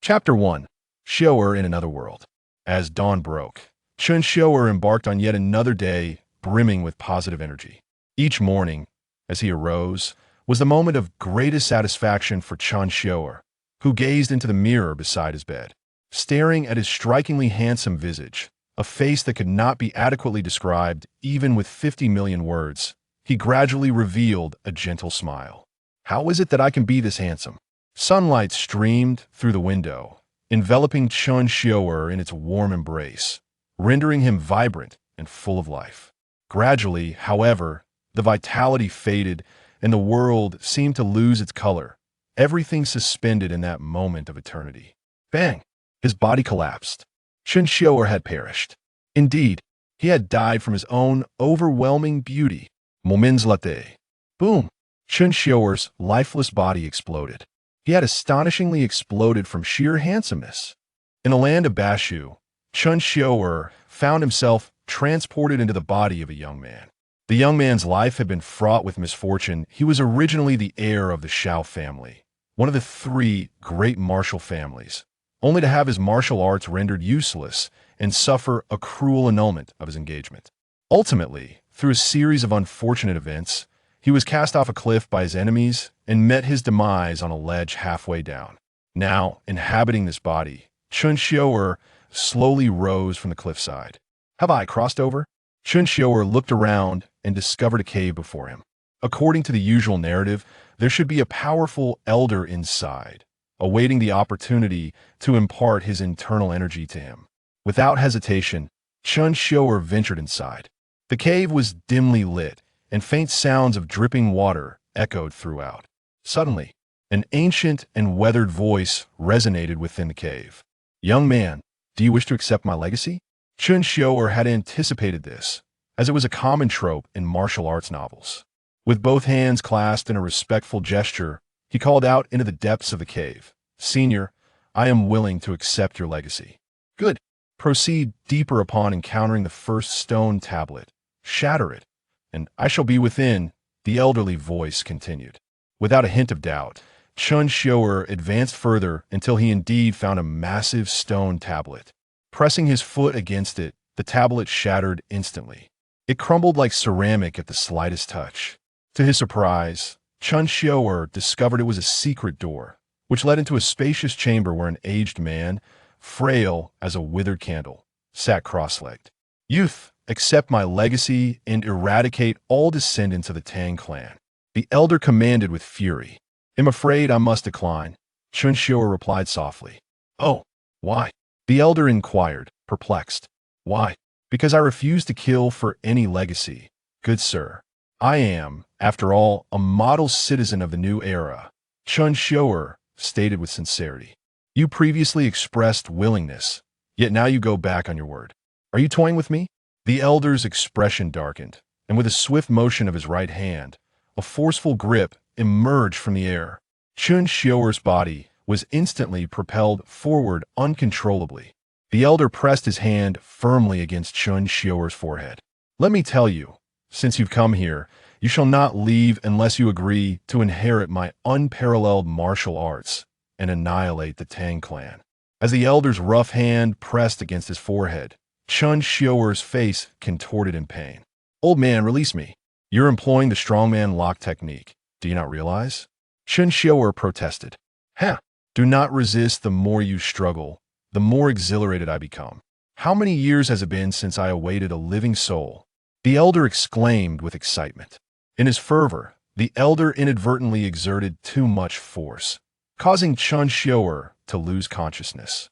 Chapter 1. Xiuer in Another World. As dawn broke, Chen Xiuer embarked on yet another day brimming with positive energy. Each morning, as he arose, was the moment of greatest satisfaction for Chen Xiuer, who gazed into the mirror beside his bed. Staring at his strikingly handsome visage, a face that could not be adequately described even with 50 million words, he gradually revealed a gentle smile. How is it that I can be this handsome? Sunlight streamed through the window, enveloping Chen Xiuer in its warm embrace, rendering him vibrant and full of life. Gradually, however, the vitality faded and the world seemed to lose its color, everything suspended in that moment of eternity. Bang! His body collapsed. Chen Xiuer had perished. Indeed, he had died from his own overwhelming beauty. Moments latte. Boom! Chen Xiuer's lifeless body exploded. He had astonishingly exploded from sheer handsomeness. In the land of Bashu, Chen Xiuer found himself transported into the body of a young man. The young man's life had been fraught with misfortune. He was originally the heir of the Shao family, one of the three great martial families, only to have his martial arts rendered useless and suffer a cruel annulment of his engagement. Ultimately, through a series of unfortunate events, he was cast off a cliff by his enemies and met his demise on a ledge halfway down. Now, inhabiting this body, Chen Xiuer slowly rose from the cliffside. Have I crossed over? Chen Xiuer looked around and discovered a cave before him. According to the usual narrative, there should be a powerful elder inside, awaiting the opportunity to impart his internal energy to him. Without hesitation, Chen Xiuer ventured inside. The cave was dimly lit, and faint sounds of dripping water echoed throughout. Suddenly, an ancient and weathered voice resonated within the cave. "Young man, do you wish to accept my legacy?" Chen Xiuer had anticipated this, as it was a common trope in martial arts novels. With both hands clasped in a respectful gesture, he called out into the depths of the cave, "Senior, I am willing to accept your legacy." "Good. Proceed deeper upon encountering the first stone tablet. Shatter it, and I shall be within," the elderly voice continued. Without a hint of doubt, Chen Xiuer advanced further until he indeed found a massive stone tablet. Pressing his foot against it, the tablet shattered instantly. It crumbled like ceramic at the slightest touch. To his surprise, Chen Xiuer discovered it was a secret door, which led into a spacious chamber where an aged man, frail as a withered candle, sat cross-legged. "Youth, accept my legacy and eradicate all descendants of the Tang Clan," the elder commanded with fury. "I'm afraid I must decline," Chen Xiuer replied softly. "Oh, why?" the elder inquired, perplexed. "Why? Because I refuse to kill for any legacy, good sir. I am, after all, a model citizen of the new era," Chen Xiuer stated with sincerity. "You previously expressed willingness, yet now you go back on your word. Are you toying with me?" The elder's expression darkened, and with a swift motion of his right hand, a forceful grip emerged from the air. Chen Xiuer's body was instantly propelled forward uncontrollably. The elder pressed his hand firmly against Chen Xiuer's forehead. "Let me tell you, since you've come here, you shall not leave unless you agree to inherit my unparalleled martial arts and annihilate the Tang Clan." As the elder's rough hand pressed against his forehead, Chen Xiuer's face contorted in pain. "Old man, release me. You're employing the strongman lock technique. Do you not realize?" Chen Xiuer protested. "Huh. Do not resist. The more you struggle, the more exhilarated I become. How many years has it been since I awaited a living soul?" the elder exclaimed with excitement. In his fervor, the elder inadvertently exerted too much force, causing Chen Xiuer to lose consciousness.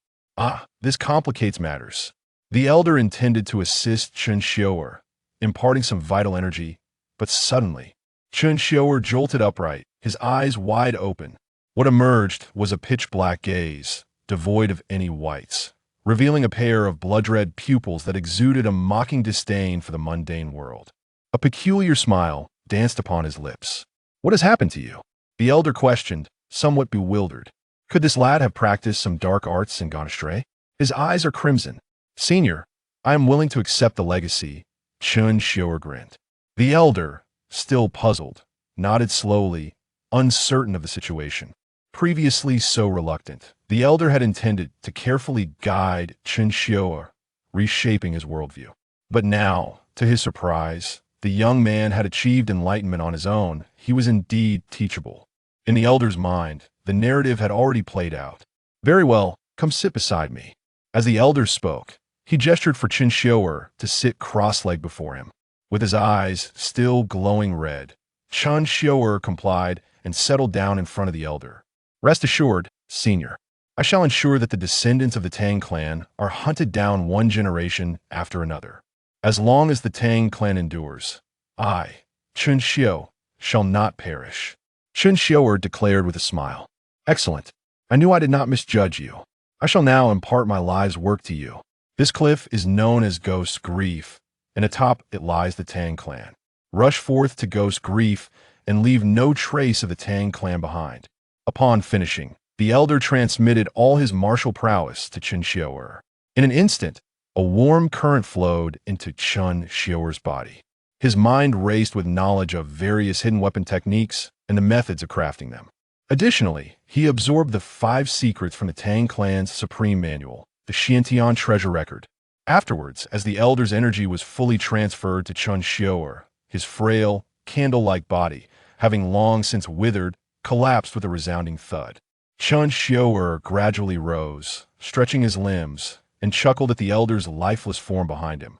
This complicates matters. The elder intended to assist Chen Xiuer, imparting some vital energy, but suddenly, Chen Xiuer jolted upright, his eyes wide open. What emerged was a pitch-black gaze, devoid of any whites, revealing a pair of blood-red pupils that exuded a mocking disdain for the mundane world. A peculiar smile danced upon his lips. "What has happened to you?" the elder questioned, somewhat bewildered. Could this lad have practiced some dark arts and gone astray? His eyes are crimson. "Senior, I am willing to accept the legacy," Chen Xiuer grinned. The elder, still puzzled, nodded slowly, uncertain of the situation. Previously so reluctant, The elder had intended to carefully guide Chen Xiuer, reshaping his worldview. But now, to his surprise, the young man had achieved enlightenment on his own. He was indeed teachable. In the elder's mind, the narrative had already played out. Very well, come sit beside me. As the elder spoke, he gestured for Chen Xiuer to sit cross-legged before him. With his eyes still glowing red, Chen Xiuer complied and settled down in front of the elder. Rest assured, senior, I shall ensure that the descendants of the Tang Clan are hunted down one generation after another. As long as the Tang Clan endures, I, Chen Xiuer, shall not perish. Chen Xiuer declared with a smile. Excellent. I knew I did not misjudge you. I shall now impart my life's work to you. This cliff is known as Ghost Grief, and atop it lies the Tang Clan. Rush forth to Ghost Grief and leave no trace of the Tang Clan behind. Upon finishing, the elder transmitted all his martial prowess to Chen Xiuer. In an instant, a warm current flowed into Chen Xiuer's body. His mind raced with knowledge of various hidden weapon techniques and the methods of crafting them. Additionally, he absorbed the 5 secrets from the Tang Clan's Supreme Manual, the Xiantian Treasure Record. Afterwards, as the elder's energy was fully transferred to Chen Xiuer, his frail, candle-like body, having long since withered, collapsed with a resounding thud. Chen Xiuer gradually rose, stretching his limbs, and chuckled at the elder's lifeless form behind him.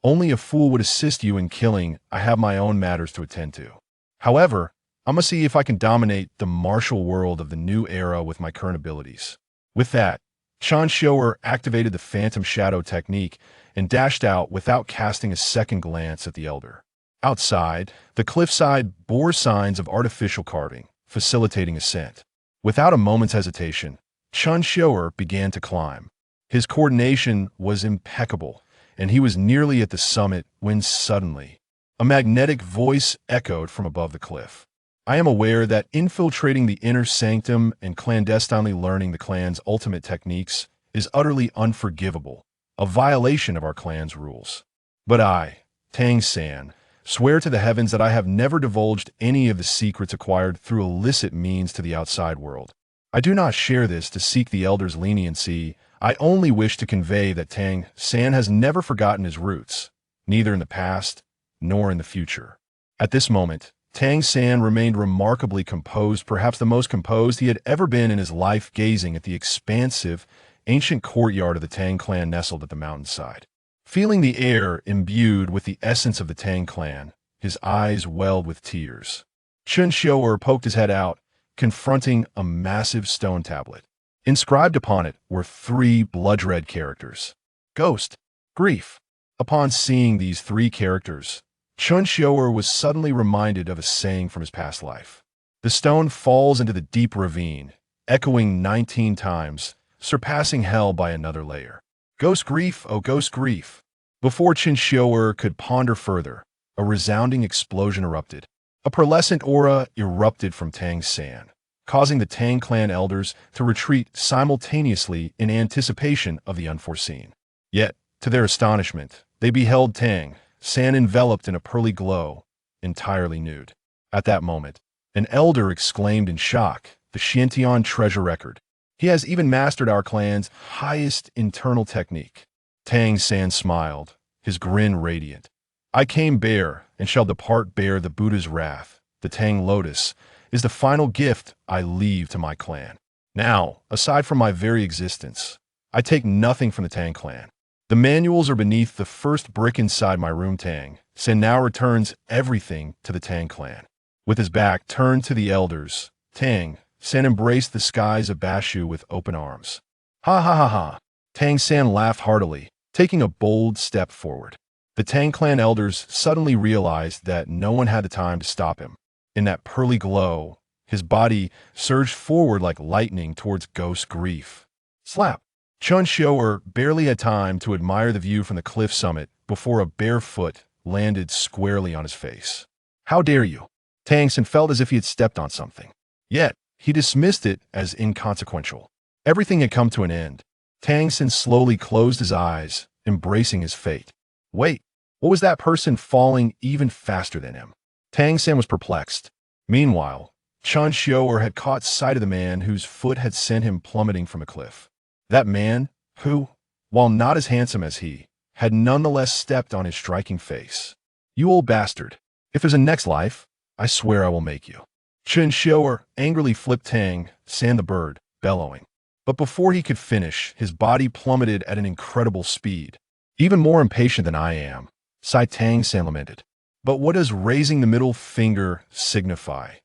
Only a fool would assist you in killing. I have my own matters to attend to. However, I must see if I can dominate the martial world of the new era with my current abilities. With that, Chen Xiuer activated the Phantom Shadow technique and dashed out without casting a second glance at the elder. Outside, the cliffside bore signs of artificial carving, facilitating ascent. Without a moment's hesitation, Chen Xiuer began to climb. His coordination was impeccable, and he was nearly at the summit when suddenly, a magnetic voice echoed from above the cliff. I am aware that infiltrating the inner sanctum and clandestinely learning the clan's ultimate techniques is utterly unforgivable, a violation of our clan's rules. But I, Tang San, swear to the heavens that I have never divulged any of the secrets acquired through illicit means to the outside world. I do not share this to seek the elder's leniency. I only wish to convey that Tang San has never forgotten his roots, neither in the past nor in the future. At this moment, Tang San remained remarkably composed, perhaps the most composed he had ever been in his life, gazing at the expansive, ancient courtyard of the Tang Clan nestled at the mountainside. Feeling the air imbued with the essence of the Tang Clan, his eyes welled with tears. Chen Xiuer poked his head out, confronting a massive stone tablet. Inscribed upon it were 3 blood-red characters: Ghost, Grief. Upon seeing these 3 characters, Chen Xiuer was suddenly reminded of a saying from his past life. The stone falls into the deep ravine, echoing 19 times, surpassing hell by another layer. Ghost Grief, oh Ghost Grief. Before Chen Xiuer could ponder further, a resounding explosion erupted. A pearlescent aura erupted from Tang San, causing the Tang Clan elders to retreat simultaneously in anticipation of the unforeseen. Yet, to their astonishment, they beheld Tang San enveloped in a pearly glow, entirely nude. At that moment, an elder exclaimed in shock, "The Xiantian Treasure Record. He has even mastered our clan's highest internal technique." Tang San smiled, his grin radiant. "I came bare and shall depart bare. The Buddha's wrath, the Tang Lotus, is the final gift I leave to my clan. Now, aside from my very existence, I take nothing from the Tang Clan. The manuals are beneath the first brick inside my room." Tang San now returns everything to the Tang Clan. With his back turned to the elders, Tang San embraced the skies of Bashu with open arms. Ha ha ha ha! Tang San laughed heartily, taking a bold step forward. The Tang Clan elders suddenly realized that no one had the time to stop him. In that pearly glow, his body surged forward like lightning towards Ghost Grief. Slap! Chen Xiuer barely had time to admire the view from the cliff summit before a bare foot landed squarely on his face. How dare you? Tang San felt as if he had stepped on something. Yet, he dismissed it as inconsequential. Everything had come to an end. Tang San slowly closed his eyes, embracing his fate. Wait, what was that person falling even faster than him? Tang San was perplexed. Meanwhile, Chen Xiuer had caught sight of the man whose foot had sent him plummeting from a cliff. That man, who, while not as handsome as he, had nonetheless stepped on his striking face. "You old bastard. If there's a next life, I swear I will make you." Chen Xiuer angrily flipped Tang San the bird, bellowing. But before he could finish, his body plummeted at an incredible speed. "Even more impatient than I am," Tang San lamented. "But what does raising the middle finger signify?"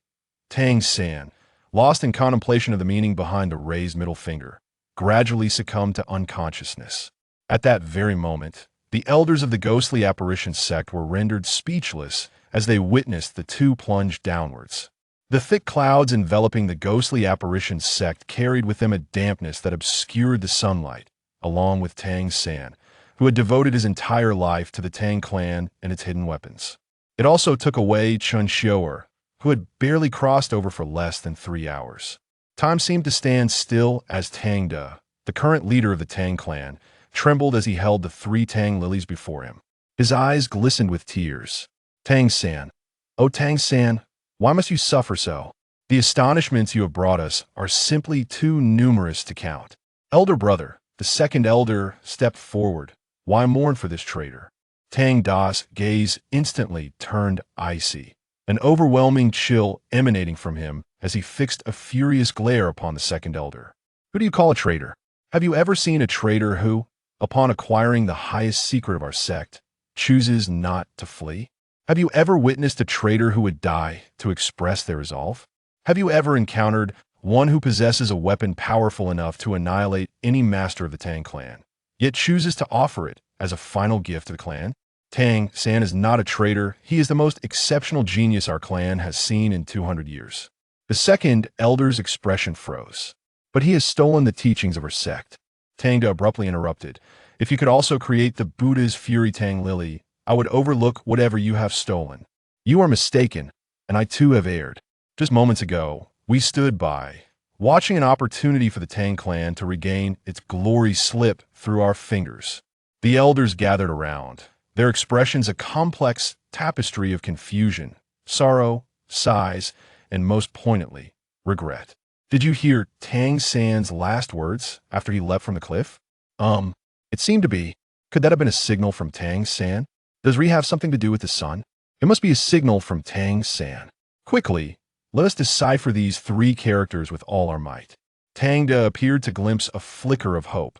Tang San, lost in contemplation of the meaning behind the raised middle finger, gradually succumbed to unconsciousness. At that very moment, the elders of the ghostly apparition sect were rendered speechless as they witnessed the two plunge downwards. The thick clouds enveloping the ghostly apparition sect carried with them a dampness that obscured the sunlight, along with Tang San, who had devoted his entire life to the Tang Clan and its hidden weapons. It also took away Chen Xiuer, who had barely crossed over for less than 3 hours. Time seemed to stand still as Tang Da, the current leader of the Tang Clan, trembled as he held the 3 Tang lilies before him. His eyes glistened with tears. "Tang San, oh Tang San, why must you suffer so? The astonishments you have brought us are simply too numerous to count." "Elder brother," the second elder stepped forward. "Why mourn for this traitor?" Tang Da's gaze instantly turned icy, an overwhelming chill emanating from him as he fixed a furious glare upon the second elder. "Who do you call a traitor? Have you ever seen a traitor who, upon acquiring the highest secret of our sect, chooses not to flee? Have you ever witnessed a traitor who would die to express their resolve? Have you ever encountered one who possesses a weapon powerful enough to annihilate any master of the Tang Clan, yet chooses to offer it as a final gift to the clan? Tang San is not a traitor. He is the most exceptional genius our clan has seen in 200 years. The second elder's expression froze. "But he has stolen the teachings of our sect." Tang Da abruptly interrupted. "If you could also create the Buddha's Fury Tang Lily, I would overlook whatever you have stolen. You are mistaken, and I too have erred. Just moments ago, we stood by, watching an opportunity for the Tang Clan to regain its glory slip through our fingers." The elders gathered around, their expressions a complex tapestry of confusion, sorrow, sighs, and most poignantly, regret. "Did you hear Tang San's last words after he leapt from the cliff?" It seemed to be. Could that have been a signal from Tang San? Does Ri have something to do with the sun? It must be a signal from Tang San. Quickly, let us decipher these 3 characters with all our might. Tang Da appeared to glimpse a flicker of hope.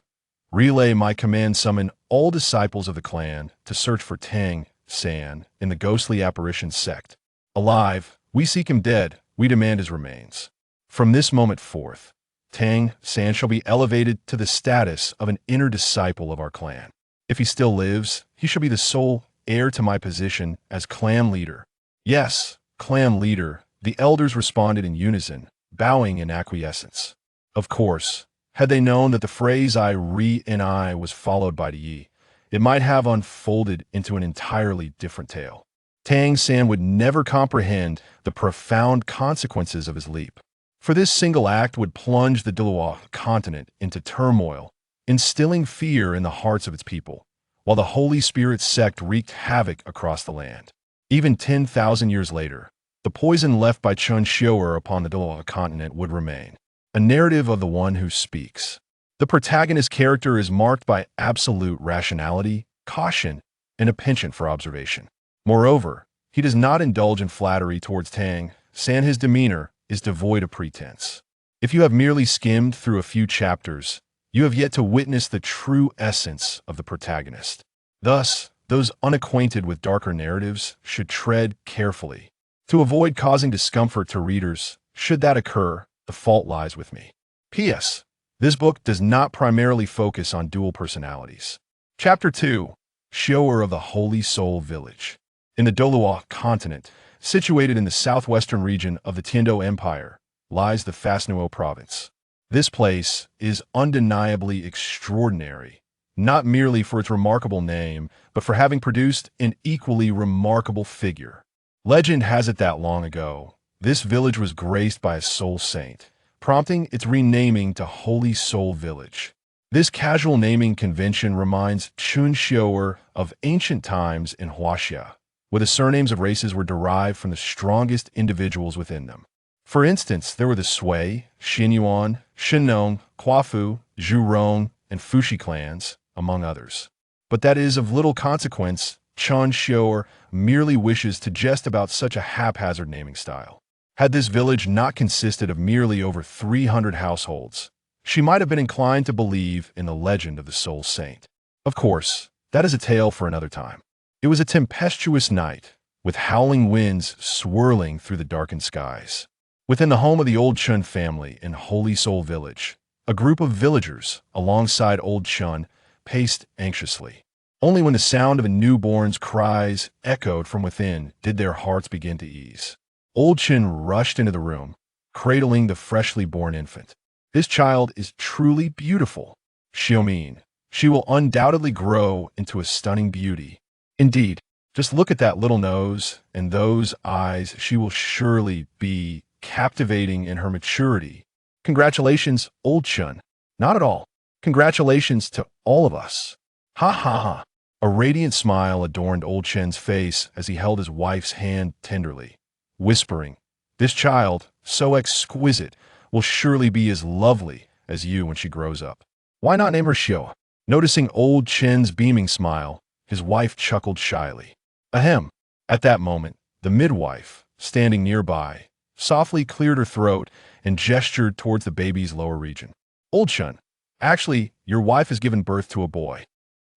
"Relay my command, summon all disciples of the clan to search for Tang San in the ghostly apparition sect. Alive, we seek him; dead, we demand his remains." From this moment forth, Tang San shall be elevated to the status of an inner disciple of our clan. If he still lives, he shall be the sole heir to my position as clan leader. "Yes, clan leader," the elders responded in unison, bowing in acquiescence. Of course, had they known that the phrase "I re and I" was followed by the "ye," it might have unfolded into an entirely different tale. Tang San would never comprehend the profound consequences of his leap. For this single act would plunge the Douluo continent into turmoil, instilling fear in the hearts of its people, while the Holy Spirit Sect wreaked havoc across the land. Even 10,000 years later, the poison left by Chen Xiuer upon the Douluo continent would remain, a narrative of the one who speaks. The protagonist character is marked by absolute rationality, caution, and a penchant for observation. Moreover, he does not indulge in flattery towards Tang San. His demeanor is devoid of pretense. If you have merely skimmed through a few chapters, you have yet to witness the true essence of the protagonist. Thus, those unacquainted with darker narratives should tread carefully. To avoid causing discomfort to readers, should that occur, the fault lies with me. P.S. This book does not primarily focus on dual personalities. Chapter 2. Xiuer of the Holy Soul Village. In the Douluo continent, situated in the southwestern region of the Tiando Empire, lies the Fasnuo province. This place is undeniably extraordinary, not merely for its remarkable name, but for having produced an equally remarkable figure. Legend has it that long ago, this village was graced by a soul saint, prompting its renaming to Holy Soul Village. This casual naming convention reminds Chen Xiuer of ancient times in Huaxia, where the surnames of races were derived from the strongest individuals within them. For instance, there were the Sui, Xinyuan, Shinnong, Quafu, Zhurong, and Fushi clans, among others. But that is of little consequence. Chen Xiuer merely wishes to jest about such a haphazard naming style. Had this village not consisted of merely over 300 households, she might have been inclined to believe in the legend of the Soul Saint. Of course, that is a tale for another time. It was a tempestuous night, with howling winds swirling through the darkened skies. Within the home of the old Chen family in Holy Soul Village, a group of villagers, alongside old Chen, paced anxiously. Only when the sound of a newborn's cries echoed from within did their hearts begin to ease. Old Chen rushed into the room, cradling the freshly born infant. This child is truly beautiful. Xiumin. She will undoubtedly grow into a stunning beauty. Indeed, just look at that little nose and those eyes. She will surely be captivating in her maturity. Congratulations, old Chen. Not at all. Congratulations to all of us. Ha ha ha. A radiant smile adorned old Chen's face as he held his wife's hand tenderly, whispering, "This child, so exquisite, will surely be as lovely as you when she grows up. Why not name her Xiu?" Noticing old Chen's beaming smile, his wife chuckled shyly. Ahem. At that moment, the midwife, standing nearby, softly cleared her throat and gestured towards the baby's lower region. "Old Chen, actually, your wife has given birth to a boy."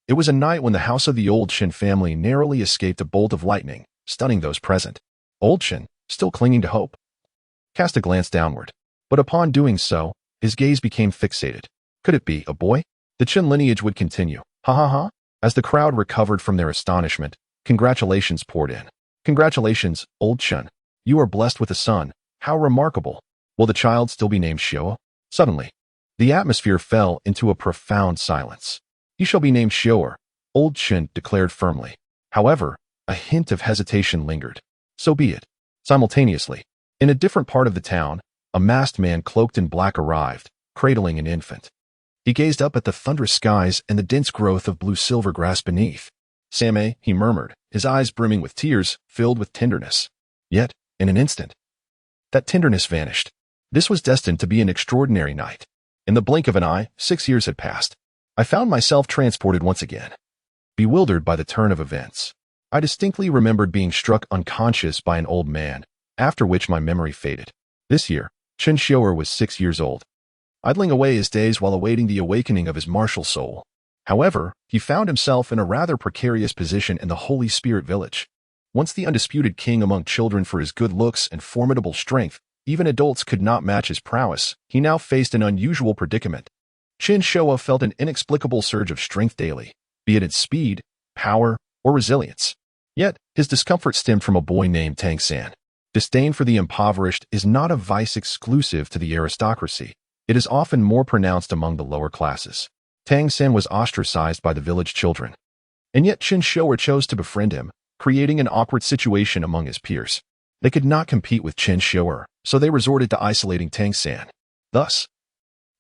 It was a night when the house of the old Chen family narrowly escaped a bolt of lightning, stunning those present. Old Chen, still clinging to hope, cast a glance downward, but upon doing so, his gaze became fixated. Could it be a boy? The Chen lineage would continue. Ha ha ha. As the crowd recovered from their astonishment, congratulations poured in. Congratulations, old Chen. You are blessed with a son. How remarkable. Will the child still be named Xiu? Suddenly, the atmosphere fell into a profound silence. He shall be named Xiuer, old Chen declared firmly. However, a hint of hesitation lingered. So be it. Simultaneously, in a different part of the town, a masked man cloaked in black arrived, cradling an infant. He gazed up at the thunderous skies and the dense growth of blue-silver grass beneath. "Samay," he murmured, his eyes brimming with tears, filled with tenderness. Yet, in an instant, that tenderness vanished. This was destined to be an extraordinary night. In the blink of an eye, 6 years had passed. I found myself transported once again. Bewildered by the turn of events, I distinctly remembered being struck unconscious by an old man, after which my memory faded. This year, Chen Xiuer was 6 years old, idling away his days while awaiting the awakening of his martial soul. However, he found himself in a rather precarious position in the Holy Spirit Village. Once the undisputed king among children for his good looks and formidable strength, even adults could not match his prowess, he now faced an unusual predicament. Chen Xiuer felt an inexplicable surge of strength daily, be it in speed, power, or resilience. Yet, his discomfort stemmed from a boy named Tang San. Disdain for the impoverished is not a vice exclusive to the aristocracy. It is often more pronounced among the lower classes. Tang San was ostracized by the village children. And yet Chen Xiuer chose to befriend him, creating an awkward situation among his peers. They could not compete with Chen Xiuer, so they resorted to isolating Tang San. Thus,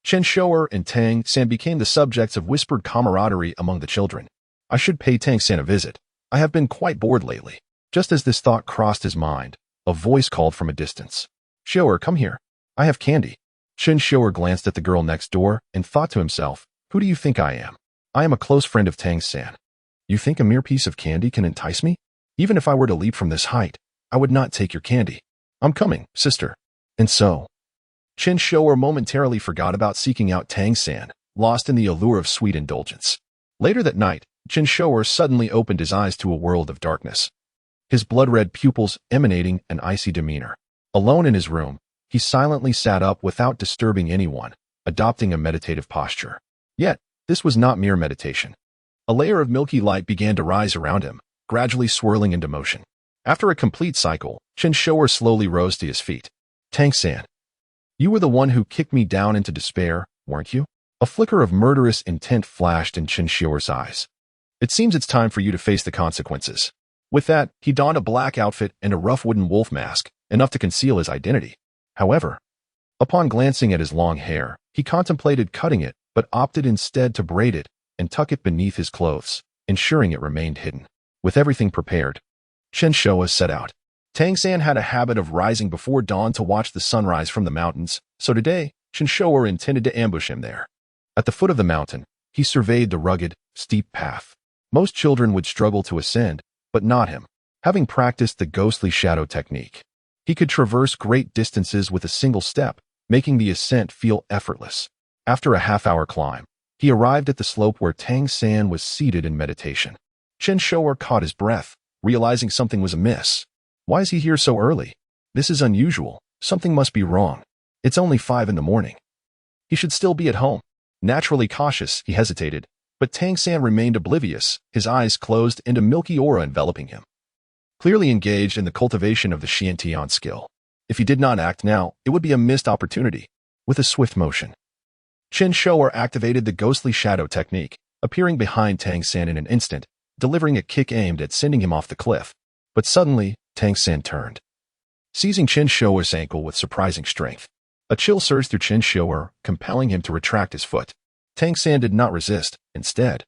Chen Xiuer and Tang San became the subjects of whispered camaraderie among the children. I should pay Tang San a visit. I have been quite bored lately. Just as this thought crossed his mind, a voice called from a distance. "Xiuer, come here. I have candy." Chen Xiuer glanced at the girl next door and thought to himself, "Who do you think I am? I am a close friend of Tang San. You think a mere piece of candy can entice me? Even if I were to leap from this height, I would not take your candy. I'm coming, sister." And so, Chen Xiuer momentarily forgot about seeking out Tang San, lost in the allure of sweet indulgence. Later that night, Chen Xiuer suddenly opened his eyes to a world of darkness, his blood-red pupils emanating an icy demeanor. Alone in his room, he silently sat up without disturbing anyone, adopting a meditative posture. Yet, this was not mere meditation. A layer of milky light began to rise around him, gradually swirling into motion. After a complete cycle, Chen Xiuer slowly rose to his feet. "Tang San, you were the one who kicked me down into despair, weren't you?" A flicker of murderous intent flashed in Chen Xiuer's eyes. "It seems it's time for you to face the consequences." With that, he donned a black outfit and a rough wooden wolf mask, enough to conceal his identity. However, upon glancing at his long hair, he contemplated cutting it, but opted instead to braid it and tuck it beneath his clothes, ensuring it remained hidden. With everything prepared, Chen Xiuer set out. Tang San had a habit of rising before dawn to watch the sunrise from the mountains, so today, Chen Xiuer intended to ambush him there. At the foot of the mountain, he surveyed the rugged, steep path. Most children would struggle to ascend, but not him. Having practiced the ghostly shadow technique, he could traverse great distances with a single step, making the ascent feel effortless. After a half-hour climb, he arrived at the slope where Tang San was seated in meditation. Chen Xiuer caught his breath, realizing something was amiss. Why is he here so early? This is unusual. Something must be wrong. It's only 5 in the morning. He should still be at home. Naturally cautious, he hesitated, but Tang San remained oblivious, his eyes closed and a milky aura enveloping him. Clearly engaged in the cultivation of the Xiantian skill. If he did not act now, it would be a missed opportunity. With a swift motion, Chen Xiuer activated the ghostly shadow technique, appearing behind Tang San in an instant, delivering a kick aimed at sending him off the cliff. But suddenly, Tang San turned, seizing Chen Xiuer's ankle with surprising strength. A chill surged through Chen Xiuer, compelling him to retract his foot. Tang San did not resist. Instead,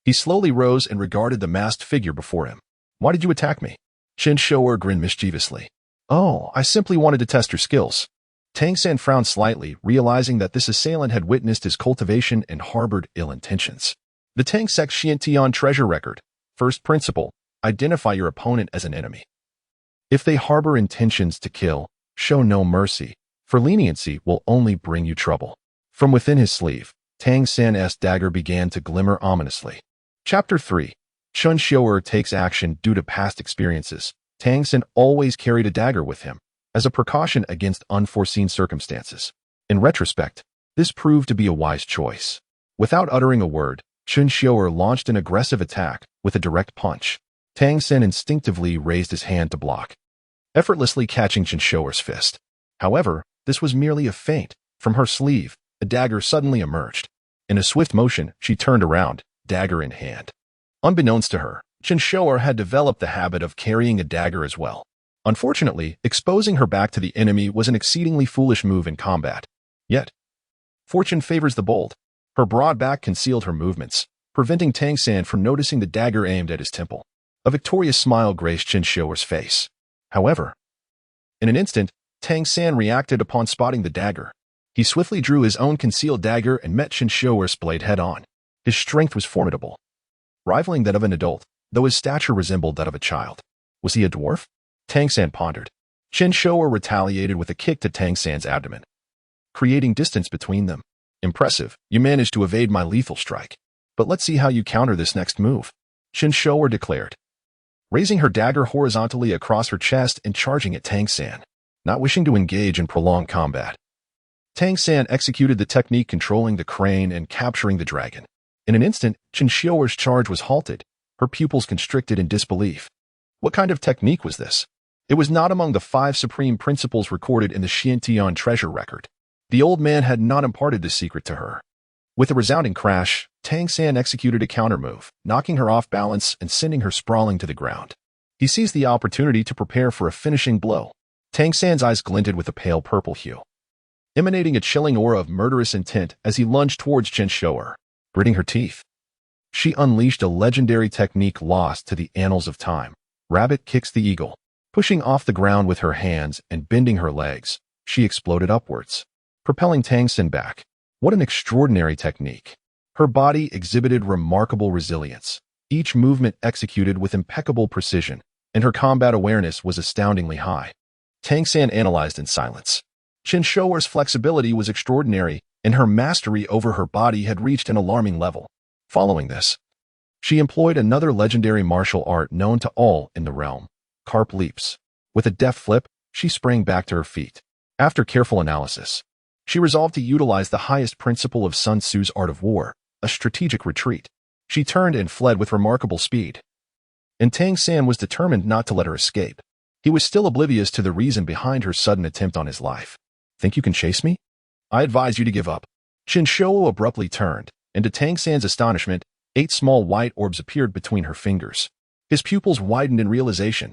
he slowly rose and regarded the masked figure before him. Why did you attack me? Chen Xiuer grinned mischievously. Oh, I simply wanted to test your skills. Tang San frowned slightly, realizing that this assailant had witnessed his cultivation and harbored ill intentions. The Tang Sect Xiantian treasure record. First principle, identify your opponent as an enemy. If they harbor intentions to kill, show no mercy, for leniency will only bring you trouble. From within his sleeve, Tang San's dagger began to glimmer ominously. Chapter 3. Chen Xiuer takes action due to past experiences. Tang San always carried a dagger with him, as a precaution against unforeseen circumstances. In retrospect, this proved to be a wise choice. Without uttering a word, Chen Xiuer launched an aggressive attack with a direct punch. Tang San instinctively raised his hand to block, effortlessly catching Chen Xiuer's fist. However, this was merely a feint. From her sleeve, a dagger suddenly emerged. In a swift motion, she turned around, dagger in hand. Unbeknownst to her, Chen Xiuer had developed the habit of carrying a dagger as well. Unfortunately, exposing her back to the enemy was an exceedingly foolish move in combat. Yet, fortune favors the bold. Her broad back concealed her movements, preventing Tang San from noticing the dagger aimed at his temple. A victorious smile graced Chen Xiuer's face. However, in an instant, Tang San reacted upon spotting the dagger. He swiftly drew his own concealed dagger and met Chen Xiuer's blade head-on. His strength was formidable, rivaling that of an adult, though his stature resembled that of a child. Was he a dwarf? Tang San pondered. Chen Xiuer retaliated with a kick to Tang San's abdomen, creating distance between them. Impressive, you managed to evade my lethal strike. But let's see how you counter this next move, Chen Xiuer declared, raising her dagger horizontally across her chest and charging at Tang San. Not wishing to engage in prolonged combat, Tang San executed the technique controlling the crane and capturing the dragon. In an instant, Chen Xiuer's charge was halted, her pupils constricted in disbelief. What kind of technique was this? It was not among the 5 supreme principles recorded in the Xiantian treasure record. The old man had not imparted this secret to her. With a resounding crash, Tang San executed a countermove, knocking her off balance and sending her sprawling to the ground. He seized the opportunity to prepare for a finishing blow. Tang San's eyes glinted with a pale purple hue, emanating a chilling aura of murderous intent as he lunged towards Chen Xiuer. Gritting her teeth, she unleashed a legendary technique lost to the annals of time. Rabbit kicks the eagle. Pushing off the ground with her hands and bending her legs, she exploded upwards, propelling Tang San back. What an extraordinary technique. Her body exhibited remarkable resilience, each movement executed with impeccable precision, and her combat awareness was astoundingly high. Tang San analyzed in silence. Chen Xiuer's flexibility was extraordinary, and her mastery over her body had reached an alarming level. Following this, she employed another legendary martial art known to all in the realm, carp leaps. With a deft flip, she sprang back to her feet. After careful analysis, she resolved to utilize the highest principle of Sun Tzu's art of war, a strategic retreat. She turned and fled with remarkable speed. And Tang San was determined not to let her escape. He was still oblivious to the reason behind her sudden attempt on his life. Think you can chase me? I advise you to give up. Chen Xiuer abruptly turned, and to Tang San's astonishment, 8 small white orbs appeared between her fingers. His pupils widened in realization.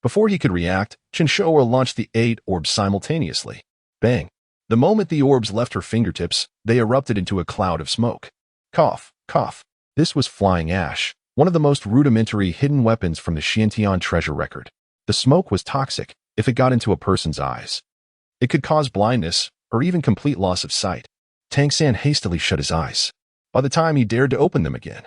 Before he could react, Chen Xiuer launched the 8 orbs simultaneously. Bang! The moment the orbs left her fingertips, they erupted into a cloud of smoke. Cough, cough. This was flying ash, one of the most rudimentary hidden weapons from the Xiantian treasure record. The smoke was toxic if it got into a person's eyes. It could cause blindness or even complete loss of sight. Tang San hastily shut his eyes. By the time he dared to open them again,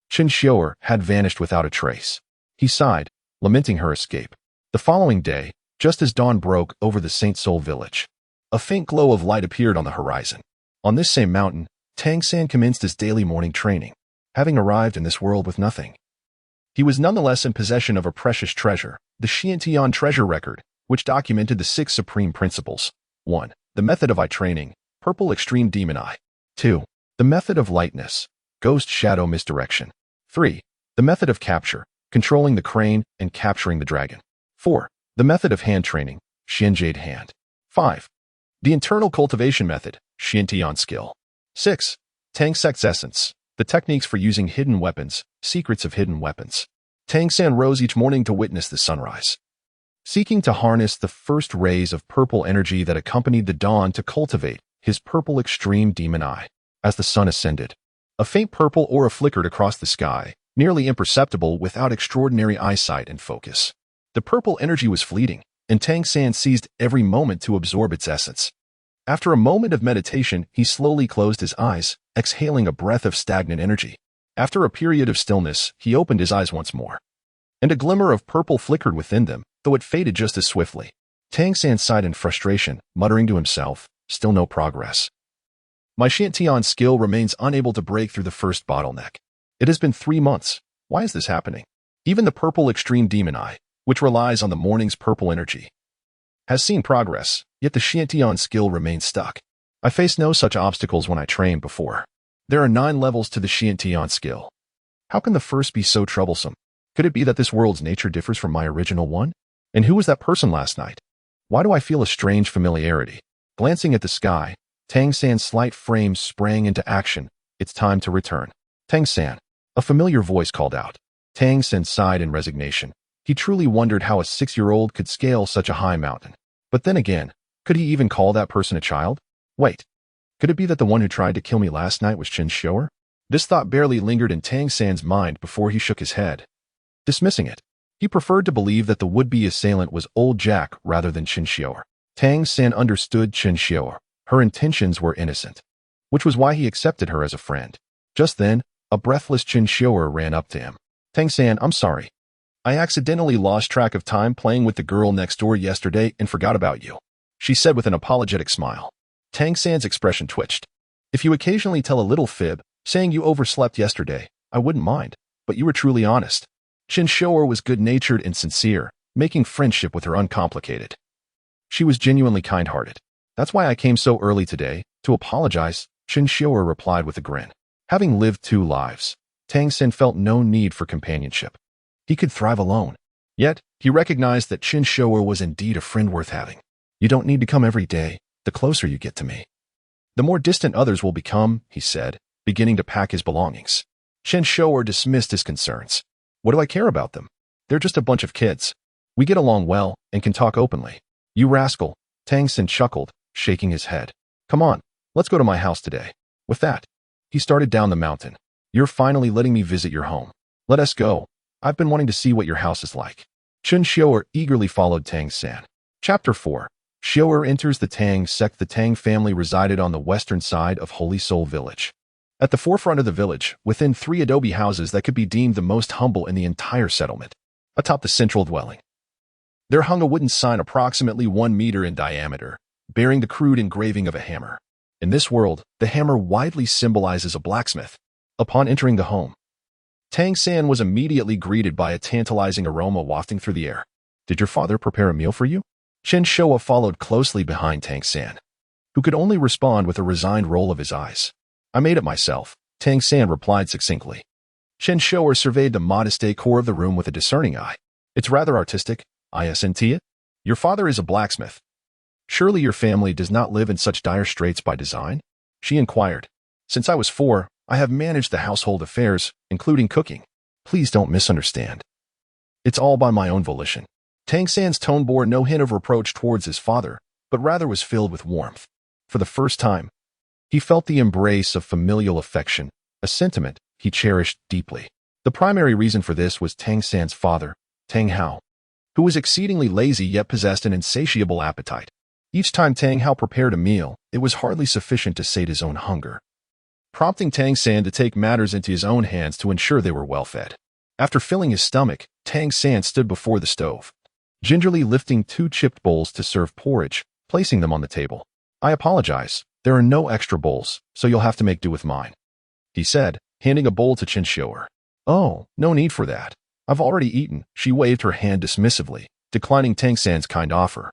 Chen Xiuer had vanished without a trace. He sighed, lamenting her escape. The following day, just as dawn broke over the Saint Soul village, a faint glow of light appeared on the horizon. On this same mountain, Tang San commenced his daily morning training, having arrived in this world with nothing. He was nonetheless in possession of a precious treasure, the Xiantian treasure record, which documented the 6 supreme principles. 1. The method of eye training, purple extreme demon eye. 2. The method of lightness, ghost shadow misdirection. 3. The method of capture, controlling the crane and capturing the dragon. 4. The method of hand training, Xianjade hand. 5. The internal cultivation method, Xiantian skill. 6. Tang Sect's essence, the techniques for using hidden weapons, secrets of hidden weapons. Tang San rose each morning to witness the sunrise, seeking to harness the first rays of purple energy that accompanied the dawn to cultivate his purple extreme demon eye. As the sun ascended, a faint purple aura flickered across the sky, nearly imperceptible without extraordinary eyesight and focus. The purple energy was fleeting, and Tang San seized every moment to absorb its essence. After a moment of meditation, he slowly closed his eyes, exhaling a breath of stagnant energy. After a period of stillness, he opened his eyes once more, and a glimmer of purple flickered within them, though it faded just as swiftly. Tang San sighed in frustration, muttering to himself, "Still no progress. My Xiantian skill remains unable to break through the first bottleneck. It has been 3 months. Why is this happening? Even the purple extreme demon eye, which relies on the morning's purple energy, has seen progress, yet the Xiantian skill remains stuck. I faced no such obstacles when I trained before. There are 9 levels to the Xiantian skill. How can the first be so troublesome? Could it be that this world's nature differs from my original one? And who was that person last night? Why do I feel a strange familiarity?" Glancing at the sky, Tang San's slight frame sprang into action. "It's time to return." "Tang San," a familiar voice called out. Tang San sighed in resignation. He truly wondered how a 6-year-old could scale such a high mountain. But then again, could he even call that person a child? Wait, could it be that the one who tried to kill me last night was Chen Xiuer? This thought barely lingered in Tang San's mind before he shook his head, dismissing it. He preferred to believe that the would-be assailant was old Jack rather than Chen Xiuer. Tang San understood Chen Xiuer. Her intentions were innocent, which was why he accepted her as a friend. Just then, a breathless Chen Xiuer ran up to him. "Tang San, I'm sorry. I accidentally lost track of time playing with the girl next door yesterday and forgot about you," she said with an apologetic smile. Tang San's expression twitched. "If you occasionally tell a little fib, saying you overslept yesterday, I wouldn't mind, but you were truly honest." Chen Xiuer was good-natured and sincere, making friendship with her uncomplicated. She was genuinely kind-hearted. "That's why I came so early today, to apologize," Chen Xiuer replied with a grin. Having lived 2 lives, Tang San felt no need for companionship. He could thrive alone. Yet, he recognized that Chen Xiuer was indeed a friend worth having. "You don't need to come every day, the closer you get to me, the more distant others will become," he said, beginning to pack his belongings. Chen Xiuer dismissed his concerns. "What do I care about them? They're just a bunch of kids. We get along well and can talk openly." "You rascal," Tang San chuckled, shaking his head. "Come on, let's go to my house today." With that, he started down the mountain. "You're finally letting me visit your home. Let us go. I've been wanting to see what your house is like." Chen Xiuer eagerly followed Tang San. Chapter 4. Xiuer enters the Tang Sect. The Tang family resided on the western side of Holy Soul Village. At the forefront of the village, within 3 adobe houses that could be deemed the most humble in the entire settlement, atop the central dwelling, there hung a wooden sign approximately 1 meter in diameter, bearing the crude engraving of a hammer. In this world, the hammer widely symbolizes a blacksmith. Upon entering the home, Tang San was immediately greeted by a tantalizing aroma wafting through the air. "Did your father prepare a meal for you?" Chen Xiuer followed closely behind Tang San, who could only respond with a resigned roll of his eyes. "I made it myself," Tang San replied succinctly. Chen Xiuer surveyed the modest decor of the room with a discerning eye. "It's rather artistic, isn't it? Your father is a blacksmith. Surely your family does not live in such dire straits by design?" she inquired. "Since I was 4, I have managed the household affairs, including cooking. Please don't misunderstand. It's all by my own volition." Tang San's tone bore no hint of reproach towards his father, but rather was filled with warmth. For the first time, he felt the embrace of familial affection, a sentiment he cherished deeply. The primary reason for this was Tang San's father, Tang Hao. who was exceedingly lazy yet possessed an insatiable appetite. Each time Tang Hao prepared a meal, it was hardly sufficient to sate his own hunger, prompting Tang San to take matters into his own hands to ensure they were well fed. After filling his stomach, Tang San stood before the stove, gingerly lifting 2 chipped bowls to serve porridge, placing them on the table. "I apologize, there are no extra bowls, so you'll have to make do with mine," he said, handing a bowl to Chen Xiuer. "Oh, no need for that. I've already eaten." She waved her hand dismissively, declining Tang San's kind offer.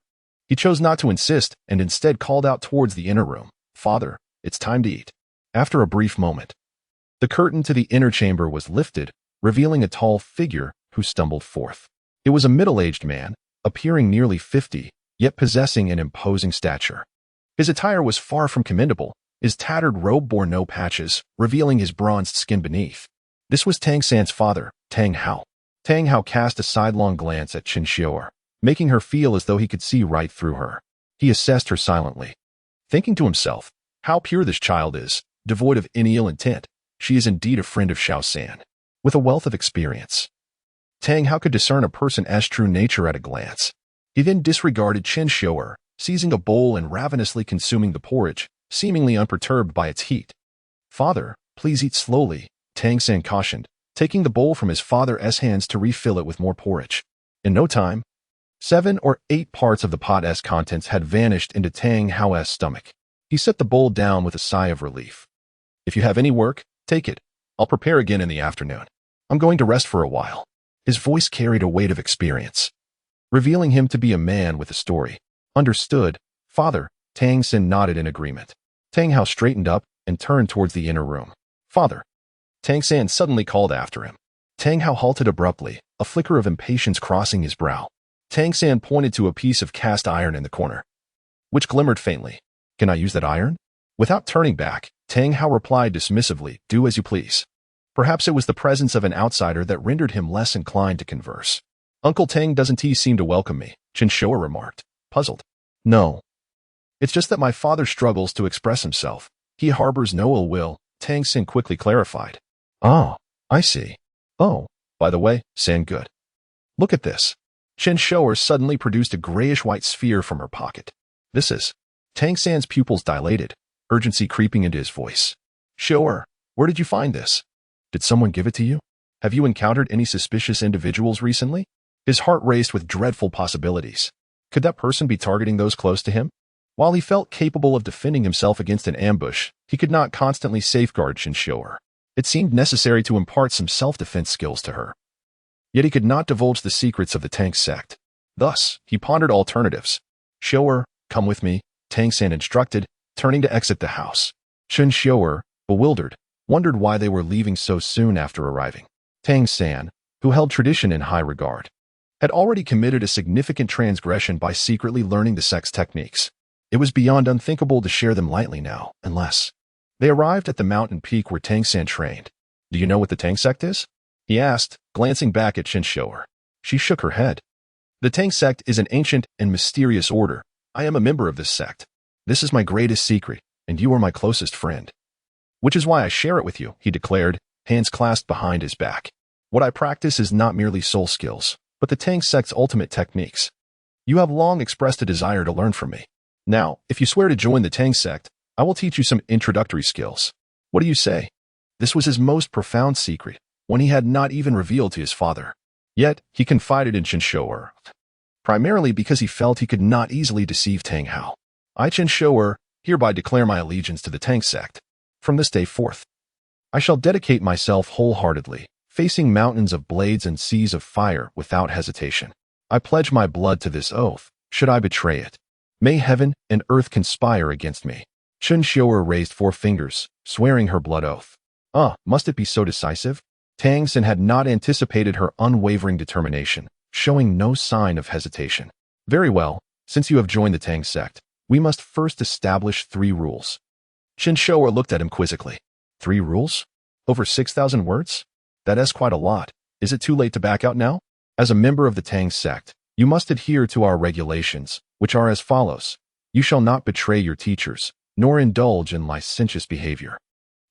He chose not to insist and instead called out towards the inner room, "Father, it's time to eat." After a brief moment, the curtain to the inner chamber was lifted, revealing a tall figure who stumbled forth. It was a middle-aged man, appearing nearly 50, yet possessing an imposing stature. His attire was far from commendable. His tattered robe bore no patches, revealing his bronzed skin beneath. This was Tang San's father, Tang Hao. Tang Hao cast a sidelong glance at Chen Xiuer, making her feel as though he could see right through her. He assessed her silently, thinking to himself, how pure this child is, devoid of any ill intent. She is indeed a friend of Xiao San, with a wealth of experience. Tang Hao could discern a person's true nature at a glance. He then disregarded Chen Xiuer, seizing a bowl and ravenously consuming the porridge, seemingly unperturbed by its heat. "Father, please eat slowly," Tang San cautioned, taking the bowl from his father's hands to refill it with more porridge. In no time, 7 or 8 parts of the pot's contents had vanished into Tang Hao's stomach. He set the bowl down with a sigh of relief. "If you have any work, take it. I'll prepare again in the afternoon. I'm going to rest for a while." His voice carried a weight of experience, revealing him to be a man with a story. "Understood, Father." Tang San nodded in agreement. Tang Hao straightened up and turned towards the inner room. "Father," Tang San suddenly called after him. Tang Hao halted abruptly, a flicker of impatience crossing his brow. Tang San pointed to a piece of cast iron in the corner, which glimmered faintly. "Can I use that iron?" Without turning back, Tang Hao replied dismissively, "Do as you please." Perhaps it was the presence of an outsider that rendered him less inclined to converse. "Uncle Tang doesn't seem to welcome me," Chen Xiuer remarked, puzzled. "No. It's just that my father struggles to express himself. He harbors no ill will," Tang San quickly clarified. "Oh, I see. Oh, by the way, San good. Look at this." Chen Xiuer suddenly produced a grayish-white sphere from her pocket. "This is..." Tang San's pupils dilated, urgency creeping into his voice. "Xiuer, where did you find this? Did someone give it to you? Have you encountered any suspicious individuals recently?" His heart raced with dreadful possibilities. Could that person be targeting those close to him? While he felt capable of defending himself against an ambush, he could not constantly safeguard Chen Xiuer. It seemed necessary to impart some self-defense skills to her. Yet he could not divulge the secrets of the Tang sect. Thus, he pondered alternatives. "Xiuer, come with me," Tang San instructed, turning to exit the house. Chen Xiuer, bewildered, wondered why they were leaving so soon after arriving. Tang San, who held tradition in high regard, had already committed a significant transgression by secretly learning the sect's techniques. It was beyond unthinkable to share them lightly now, unless... They arrived at the mountain peak where Tang San trained. "Do you know what the Tang sect is?" he asked, glancing back at Chen Xiuer. She shook her head. "The Tang sect is an ancient and mysterious order. I am a member of this sect. This is my greatest secret, and you are my closest friend. Which is why I share it with you," he declared, hands clasped behind his back. "What I practice is not merely soul skills, but the Tang sect's ultimate techniques. You have long expressed a desire to learn from me. Now, if you swear to join the Tang sect, I will teach you some introductory skills. What do you say?" This was his most profound secret, one he had not even revealed to his father. Yet, he confided in Chen Xiuer, primarily because he felt he could not easily deceive Tang Hao. "I, Chen Xiuer, hereby declare my allegiance to the Tang sect. From this day forth, I shall dedicate myself wholeheartedly, facing mountains of blades and seas of fire without hesitation. I pledge my blood to this oath, should I betray it. May heaven and earth conspire against me." Chen Xiuer raised 4 fingers, swearing her blood oath. Must it be so decisive? Tang San had not anticipated her unwavering determination, showing no sign of hesitation. "Very well, since you have joined the Tang sect, we must first establish 3 rules. Chen Xiuer looked at him quizzically. 3 rules? Over 6,000 words? That is quite a lot. Is it too late to back out now? As a member of the Tang sect, you must adhere to our regulations, which are as follows. You shall not betray your teachers, nor indulge in licentious behavior.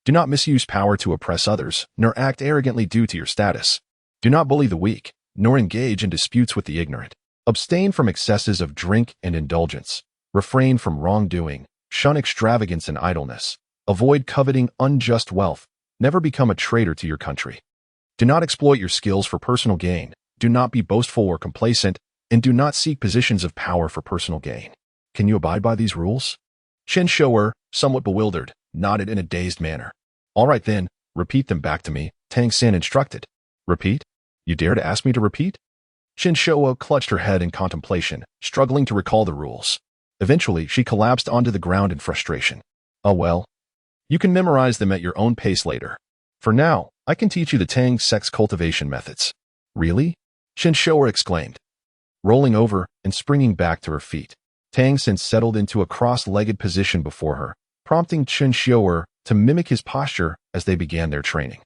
Do not misuse power to oppress others, nor act arrogantly due to your status. Do not bully the weak, nor engage in disputes with the ignorant. Abstain from excesses of drink and indulgence. Refrain from wrongdoing. Shun extravagance and idleness. Avoid coveting unjust wealth. Never become a traitor to your country. Do not exploit your skills for personal gain. Do not be boastful or complacent, and do not seek positions of power for personal gain. Can you abide by these rules? Chen Xiuer, somewhat bewildered, nodded in a dazed manner. All right then, repeat them back to me, Tang San instructed. Repeat? You dare to ask me to repeat? Chen Xiuer clutched her head in contemplation, struggling to recall the rules. Eventually, she collapsed onto the ground in frustration. Oh well. You can memorize them at your own pace later. For now, I can teach you the Tang Sect's cultivation methods. Really? Chen Xiuer exclaimed. Rolling over and springing back to her feet, Tang San settled into a cross-legged position before her, prompting Chen Xiuer to mimic his posture as they began their training.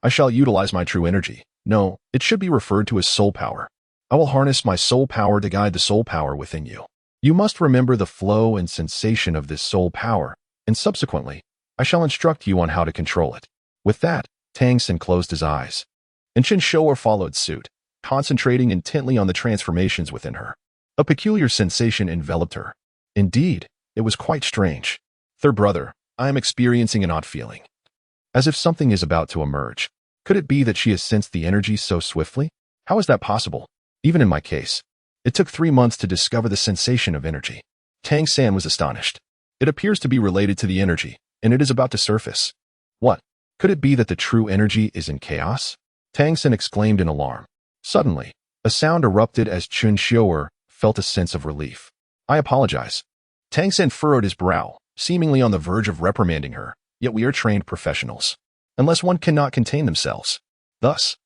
I shall utilize my true energy. No, it should be referred to as soul power. I will harness my soul power to guide the soul power within you. You must remember the flow and sensation of this soul power, and subsequently, I shall instruct you on how to control it. With that, Tang San closed his eyes, and Chen Xiuer followed suit, concentrating intently on the transformations within her. A peculiar sensation enveloped her. Indeed, it was quite strange. Third brother, I am experiencing an odd feeling. As if something is about to emerge. Could it be that she has sensed the energy so swiftly? How is that possible? Even in my case, it took 3 months to discover the sensation of energy. Tang San was astonished. It appears to be related to the energy, and it is about to surface. What? Could it be that the true energy is in chaos? Tang San exclaimed in alarm. Suddenly, a sound erupted as Chen Xiuer felt a sense of relief. I apologize. Tang San furrowed his brow, seemingly on the verge of reprimanding her, yet we are trained professionals. Unless one cannot contain themselves. Thus,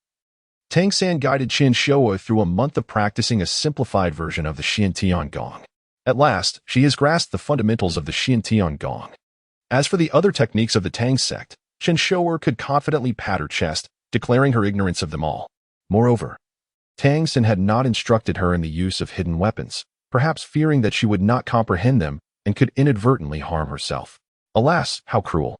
Tang San guided Chen Xiuer through a month of practicing a simplified version of the Xiantian Gong. At last, she has grasped the fundamentals of the Xiantian Gong. As for the other techniques of the Tang sect, Chen Xiuer could confidently pat her chest, declaring her ignorance of them all. Moreover, Tang San had not instructed her in the use of hidden weapons, perhaps fearing that she would not comprehend them and could inadvertently harm herself. Alas, how cruel.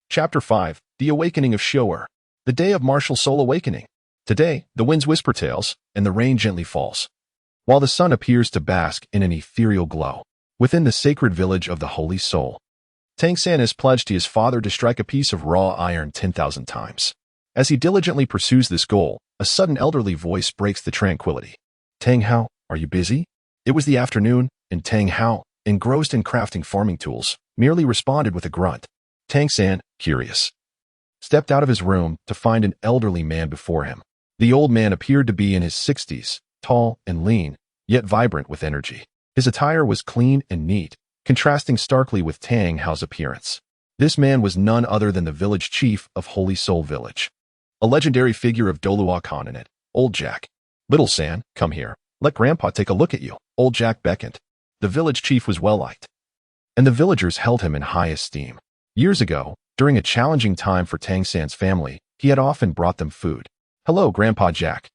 Chapter 5, The Awakening of Xiuer. The Day of Martial Soul Awakening. Today, the winds whisper tales, and the rain gently falls, while the sun appears to bask in an ethereal glow. Within the sacred village of the Holy Soul, Tang San has pledged to his father to strike a piece of raw iron 10,000 times. As he diligently pursues this goal, a sudden elderly voice breaks the tranquility. Tang Hao, are you busy? It was the afternoon, and Tang Hao, engrossed in crafting farming tools, merely responded with a grunt. Tang San, curious, stepped out of his room to find an elderly man before him. The old man appeared to be in his 60s, tall and lean, yet vibrant with energy. His attire was clean and neat, contrasting starkly with Tang Hao's appearance. This man was none other than the village chief of Holy Soul Village, a legendary figure of Douluo continent, Old Jack. Little San, come here. Let Grandpa take a look at you. Old Jack beckoned. The village chief was well liked, and the villagers held him in high esteem. Years ago, during a challenging time for Tang San's family, he had often brought them food. Hello, Grandpa Jack.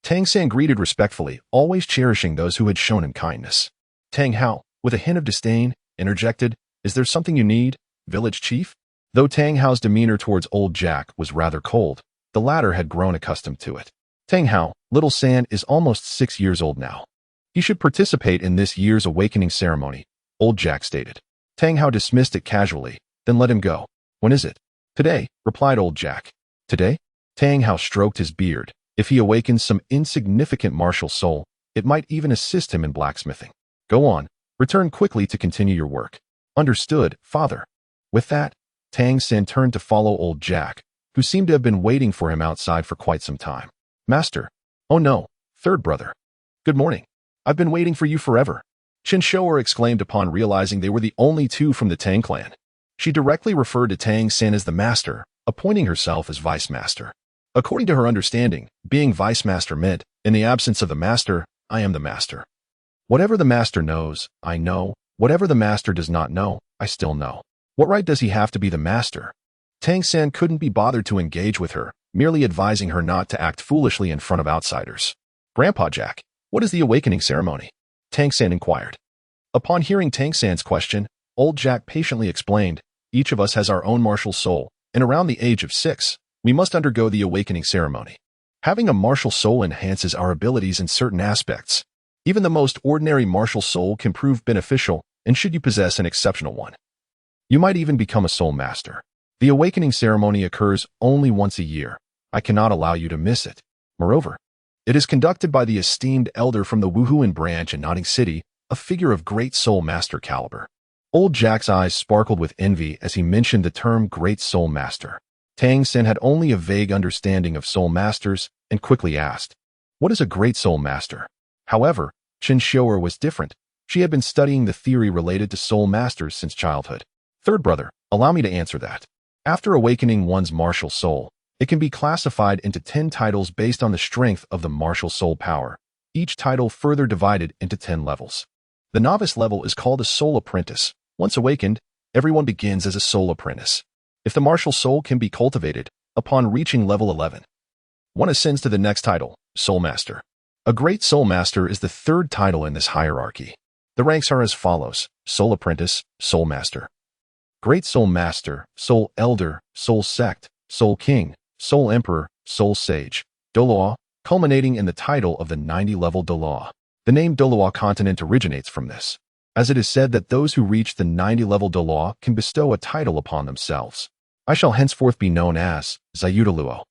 Tang San greeted respectfully, always cherishing those who had shown him kindness. Tang Hao, with a hint of disdain, interjected, Is there something you need, village chief? Though Tang Hao's demeanor towards Old Jack was rather cold, the latter had grown accustomed to it. Tang Hao, Little San is almost 6 years old now. He should participate in this year's awakening ceremony, Old Jack stated. Tang Hao dismissed it casually, then let him go. When is it? Today, replied Old Jack. Today? Tang Hao stroked his beard. If he awakens some insignificant martial soul, it might even assist him in blacksmithing. Go on, return quickly to continue your work. Understood, father. With that, Tang San turned to follow Old Jack, who seemed to have been waiting for him outside for quite some time. Master. Oh no, third brother. Good morning. I've been waiting for you forever. Chen Xiuer exclaimed upon realizing they were the only two from the Tang Clan. She directly referred to Tang San as the master, appointing herself as vice master. According to her understanding, being vice master meant, in the absence of the master, I am the master. Whatever the master knows, I know. Whatever the master does not know, I still know. What right does he have to be the master? Tang San couldn't be bothered to engage with her, merely advising her not to act foolishly in front of outsiders. Grandpa Jack, what is the awakening ceremony? Tang San inquired. Upon hearing Tang San's question, Old Jack patiently explained, Each of us has our own martial soul, and around the age of 6, we must undergo the awakening ceremony. Having a martial soul enhances our abilities in certain aspects. Even the most ordinary martial soul can prove beneficial, and should you possess an exceptional one, you might even become a soul master. The awakening ceremony occurs only once a year. I cannot allow you to miss it. Moreover, it is conducted by the esteemed elder from the Wuhuan branch in Notting City, a figure of great soul master caliber. Old Jack's eyes sparkled with envy as he mentioned the term great soul master. Tang San had only a vague understanding of soul masters and quickly asked, "What is a great soul master?" However, Chen Xiuer was different. She had been studying the theory related to soul masters since childhood. Third brother, allow me to answer that. After awakening one's martial soul, it can be classified into 10 titles based on the strength of the martial soul power, each title further divided into 10 levels. The novice level is called a soul apprentice. Once awakened, everyone begins as a soul apprentice. If the martial soul can be cultivated, upon reaching level 11, one ascends to the next title, Soul Master. A great soul master is the third title in this hierarchy. The ranks are as follows: Soul Apprentice, Soul Master, Great Soul Master, Soul Elder, Soul Sect, Soul King, Soul Emperor, Soul Sage, Douluo, culminating in the title of the 90-level Douluo. The name Douluo continent originates from this, as it is said that those who reach the 90-level Douluo can bestow a title upon themselves. I shall henceforth be known as Douluo.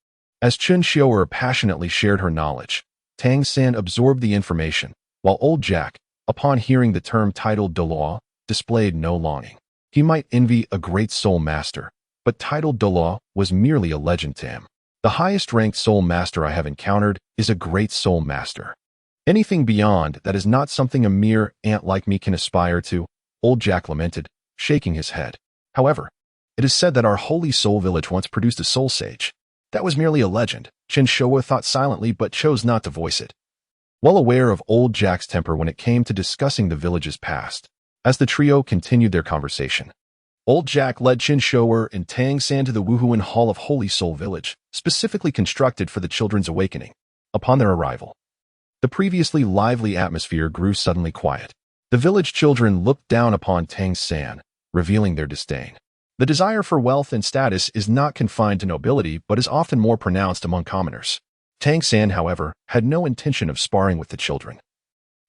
As Chen Xiuer passionately shared her knowledge, Tang San absorbed the information, while old Jack, upon hearing the term titled Douluo, displayed no longing. He might envy a great soul master, but titled Douluo was merely a legend to him. The highest ranked soul master I have encountered is a great soul master. Anything beyond that is not something a mere ant like me can aspire to, old Jack lamented, shaking his head. However, it is said that our holy soul village once produced a soul sage. That was merely a legend, Chen Xiuer thought silently but chose not to voice it. Well aware of old Jack's temper when it came to discussing the village's past, as the trio continued their conversation, old Jack led Chen Xiuer and Tang San to the Wuhuan Hall of Holy Soul Village, specifically constructed for the children's awakening. Upon their arrival, the previously lively atmosphere grew suddenly quiet. The village children looked down upon Tang San, revealing their disdain. The desire for wealth and status is not confined to nobility but is often more pronounced among commoners. Tang San, however, had no intention of sparring with the children.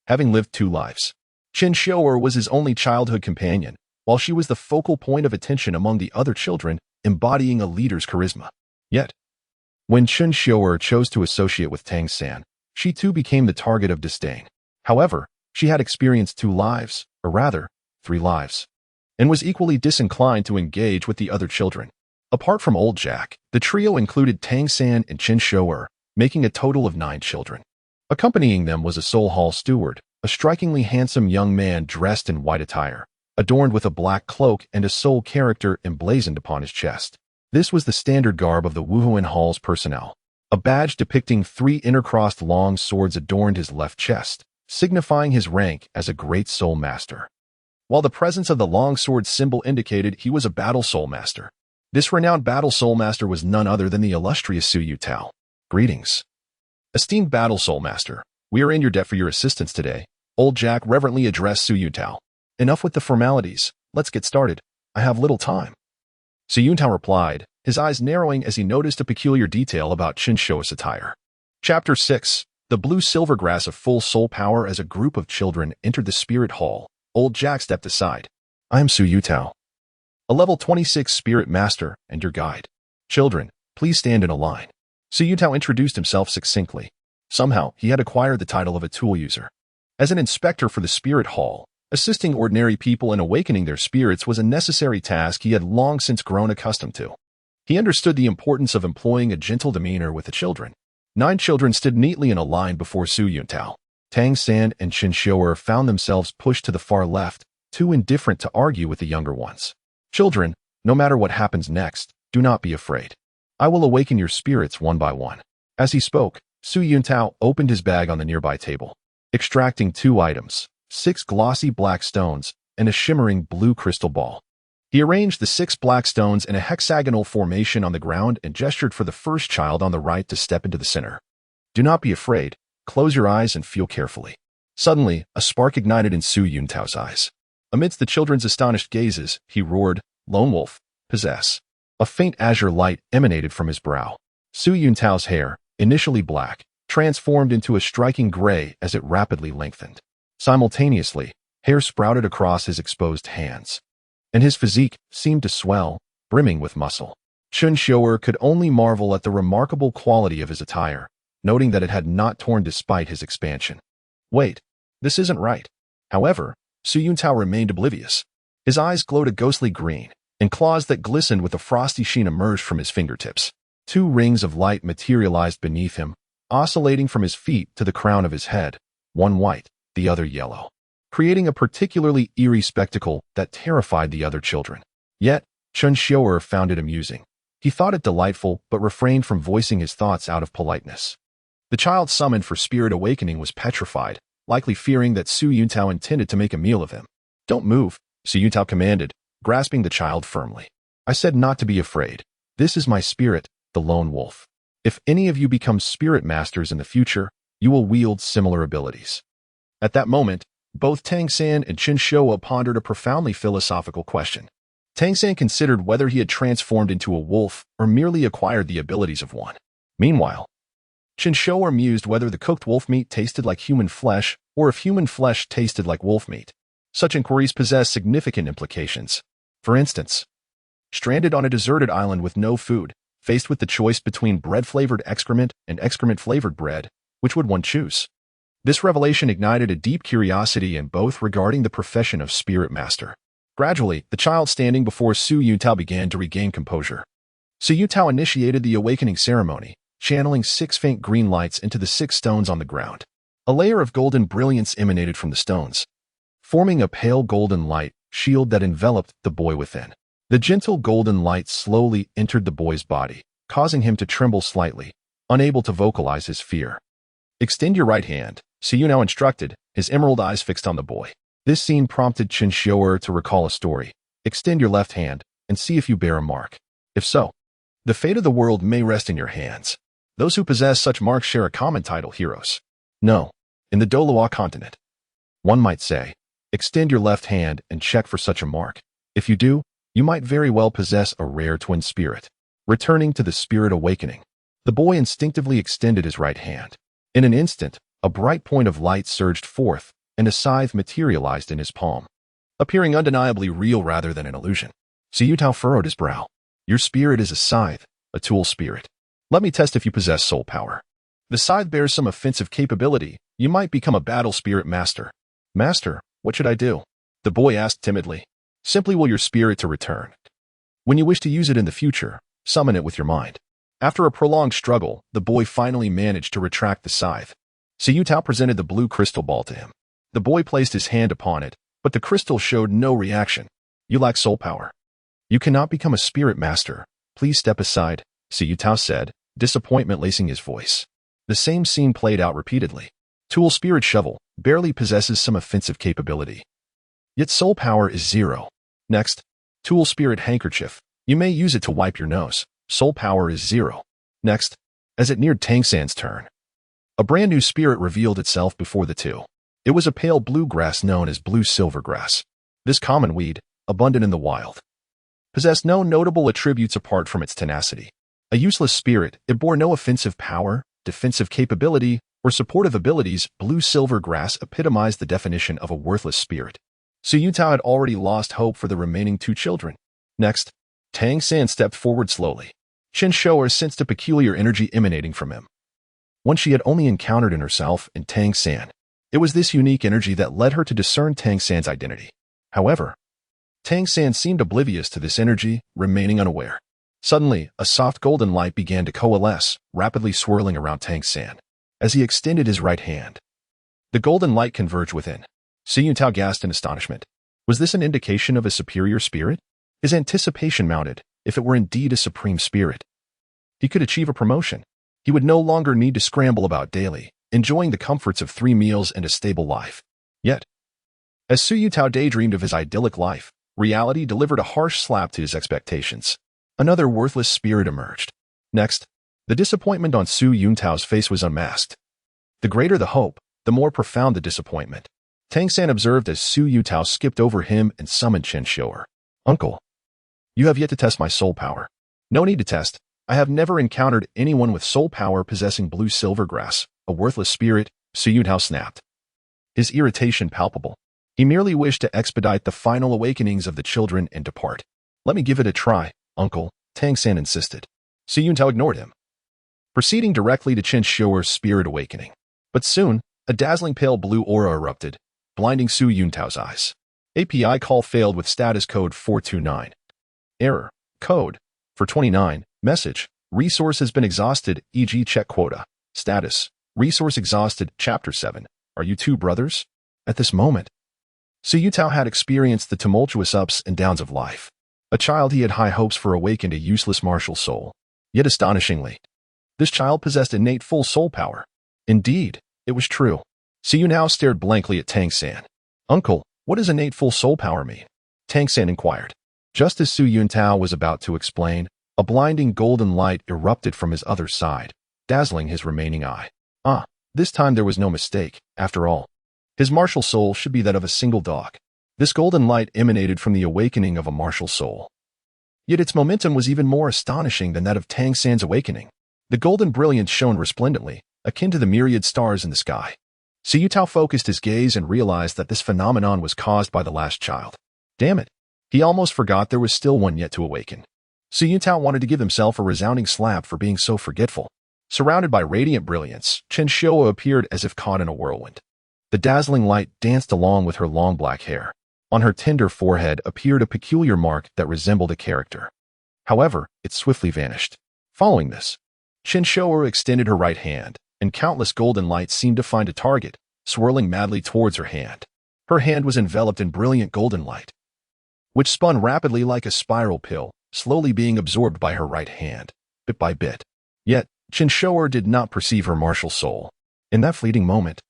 Having lived 2 lives, Chen Xiuer was his only childhood companion, while she was the focal point of attention among the other children, embodying a leader's charisma. Yet, when Chen Xiuer chose to associate with Tang San, she too became the target of disdain. However, she had experienced 2 lives, or rather, 3 lives, and was equally disinclined to engage with the other children. Apart from old Jack, the trio included Tang San and Chen Xiuer, making a total of 9 children. Accompanying them was a soul hall steward, a strikingly handsome young man dressed in white attire, adorned with a black cloak and a soul character emblazoned upon his chest. This was the standard garb of the Wuhuan Hall's personnel. A badge depicting 3 intercrossed long swords adorned his left chest, signifying his rank as a great soul master, while the presence of the long sword symbol indicated he was a battle soul master. This renowned battle soul master was none other than the illustrious Su Yutao. Greetings. Esteemed battle soul master, we are in your debt for your assistance today. Old Jack reverently addressed Su Yutao. Enough with the formalities, let's get started. I have little time. Su Yutao replied, his eyes narrowing as he noticed a peculiar detail about Chen Xiuer's attire. Chapter 6. The blue-silver grass of full soul power. As a group of children entered the spirit hall, old Jack stepped aside. I am Su Yutao, a level 26 spirit master and your guide. Children, please stand in a line. Su Yutao introduced himself succinctly. Somehow, he had acquired the title of a tool user. As an inspector for the spirit hall, assisting ordinary people in awakening their spirits was a necessary task he had long since grown accustomed to. He understood the importance of employing a gentle demeanor with the children. 9 children stood neatly in a line before Su Yutao. Tang San and Chen Xiuer found themselves pushed to the far left, too indifferent to argue with the younger ones. Children, no matter what happens next, do not be afraid. I will awaken your spirits one by one. As he spoke, Su Yutao opened his bag on the nearby table, extracting 2 items, 6 glossy black stones and a shimmering blue crystal ball. He arranged the 6 black stones in a hexagonal formation on the ground and gestured for the first child on the right to step into the center. Do not be afraid. Close your eyes and feel carefully. Suddenly, a spark ignited in Su Yutao's eyes. Amidst the children's astonished gazes, he roared, "Lone Wolf, possess." A faint azure light emanated from his brow. Su Yutao's hair, initially black, transformed into a striking gray as it rapidly lengthened. Simultaneously, hair sprouted across his exposed hands, and his physique seemed to swell, brimming with muscle. Chen Xiuer could only marvel at the remarkable quality of his attire, noting that it had not torn despite his expansion. Wait, this isn't right. However, Su Yuntao remained oblivious. His eyes glowed a ghostly green, and claws that glistened with a frosty sheen emerged from his fingertips. 2 rings of light materialized beneath him, oscillating from his feet to the crown of his head, one white, the other yellow, creating a particularly eerie spectacle that terrified the other children. Yet, Chen Xiuer found it amusing. He thought it delightful but refrained from voicing his thoughts out of politeness. The child summoned for spirit awakening was petrified, likely fearing that Su Yuntao intended to make a meal of him. "Don't move," Su Yuntao commanded, grasping the child firmly. "I said not to be afraid. This is my spirit, the lone wolf. If any of you become spirit masters in the future, you will wield similar abilities." At that moment, both Tang San and Chen Xiuer pondered a profoundly philosophical question. Tang San considered whether he had transformed into a wolf or merely acquired the abilities of one. Meanwhile, Chen Xiuer mused whether the cooked wolf meat tasted like human flesh or if human flesh tasted like wolf meat. Such inquiries possess significant implications. For instance, stranded on a deserted island with no food, faced with the choice between bread-flavored excrement and excrement-flavored bread, which would one choose? This revelation ignited a deep curiosity in both regarding the profession of spirit master. Gradually, the child standing before Su Yuntao began to regain composure. Su Yuntao initiated the awakening ceremony, channeling 6 faint green lights into the 6 stones on the ground. A layer of golden brilliance emanated from the stones, forming a pale golden light shield that enveloped the boy within. The gentle golden light slowly entered the boy's body, causing him to tremble slightly, unable to vocalize his fear. "Extend your right hand," Su Yuntao instructed, his emerald eyes fixed on the boy. This scene prompted Chen Xiuer to recall a story. "Extend your left hand and see if you bear a mark. If so, the fate of the world may rest in your hands." Those who possess such marks share a common title, heroes. No, in the Douluo continent. One might say, extend your left hand and check for such a mark. If you do, you might very well possess a rare twin spirit. Returning to the spirit awakening, the boy instinctively extended his right hand. In an instant, a bright point of light surged forth, and a scythe materialized in his palm, appearing undeniably real rather than an illusion. Su Yuntao furrowed his brow. "Your spirit is a scythe, a tool spirit. Let me test if you possess soul power. The scythe bears some offensive capability. You might become a battle spirit master." "Master, what should I do?" the boy asked timidly. "Simply will your spirit to return. When you wish to use it in the future, summon it with your mind." After a prolonged struggle, the boy finally managed to retract the scythe. Su Yuntao presented the blue crystal ball to him. The boy placed his hand upon it, but the crystal showed no reaction. "You lack soul power. You cannot become a spirit master. Please step aside," Su Yuntao said, disappointment lacing his voice. The same scene played out repeatedly. Tool spirit shovel barely possesses some offensive capability, yet soul power is 0. Next, tool spirit handkerchief. You may use it to wipe your nose. Soul power is 0. Next, as it neared Tang San's turn, a brand new spirit revealed itself before the two. It was a pale blue grass known as blue silver grass. This common weed, abundant in the wild, possessed no notable attributes apart from its tenacity. A useless spirit, it bore no offensive power, defensive capability, or supportive abilities. Blue silver grass epitomized the definition of a worthless spirit. Su Yuntao had already lost hope for the remaining 2 children. Next, Tang San stepped forward slowly. Chen Xiuer sensed a peculiar energy emanating from him, one she had only encountered in herself and Tang San. It was this unique energy that led her to discern Tang San's identity. However, Tang San seemed oblivious to this energy, remaining unaware. Suddenly, a soft golden light began to coalesce, rapidly swirling around Tang San. As he extended his right hand, the golden light converged within. Su Yuntao gasped in astonishment. Was this an indication of a superior spirit? His anticipation mounted. If it were indeed a supreme spirit, he could achieve a promotion. He would no longer need to scramble about daily, enjoying the comforts of 3 meals and a stable life. Yet, as Su Yuntao daydreamed of his idyllic life, reality delivered a harsh slap to his expectations. Another worthless spirit emerged. Next, the disappointment on Su Yuntao's face was unmasked. The greater the hope, the more profound the disappointment. Tang San observed as Su Yuntao skipped over him and summoned Chen Xiuer. "Uncle, you have yet to test my soul power." "No need to test. I have never encountered anyone with soul power possessing blue silver grass. a worthless spirit, Su Yuntao snapped, his irritation palpable. He merely wished to expedite the final awakenings of the children and depart. Let me give it a try, uncle, Tang San insisted. Su Yuntao ignored him, proceeding directly to Chen Xiuer's spirit awakening. But soon, a dazzling pale blue aura erupted, blinding Su Yuntao's eyes. API call failed with status code 429. Error. Code. For 29. Message. Resource has been exhausted, e.g. check quota. Status. Resource exhausted, Chapter 7. Are you two brothers? At this moment, Su Yuntao had experienced the tumultuous ups and downs of life. A child, he had high hopes for awakened a useless martial soul. Yet astonishingly, this child possessed innate full soul power. Indeed, it was true. Su Yuntao stared blankly at Tang San. Uncle, what does innate full soul power mean? Tang San inquired. Just as Su Yuntao was about to explain, a blinding golden light erupted from his other side, dazzling his remaining eye. This time there was no mistake. After all, his martial soul should be that of a single dog. This golden light emanated from the awakening of a martial soul. Yet its momentum was even more astonishing than that of Tang San's awakening. The golden brilliance shone resplendently, akin to the myriad stars in the sky. Su Yuntao focused his gaze and realized that this phenomenon was caused by the last child. Damn it. He almost forgot there was still one yet to awaken. Su Yuntao wanted to give himself a resounding slap for being so forgetful. Surrounded by radiant brilliance, Chen Xiuer appeared as if caught in a whirlwind. The dazzling light danced along with her long black hair. On her tender forehead appeared a peculiar mark that resembled a character. However, it swiftly vanished. Following this, Chen Xiuer extended her right hand, and countless golden lights seemed to find a target, swirling madly towards her hand. Her hand was enveloped in brilliant golden light, which spun rapidly like a spiral pill, slowly being absorbed by her right hand, bit by bit. Yet, Chen Xiuer did not perceive her martial soul in that fleeting moment.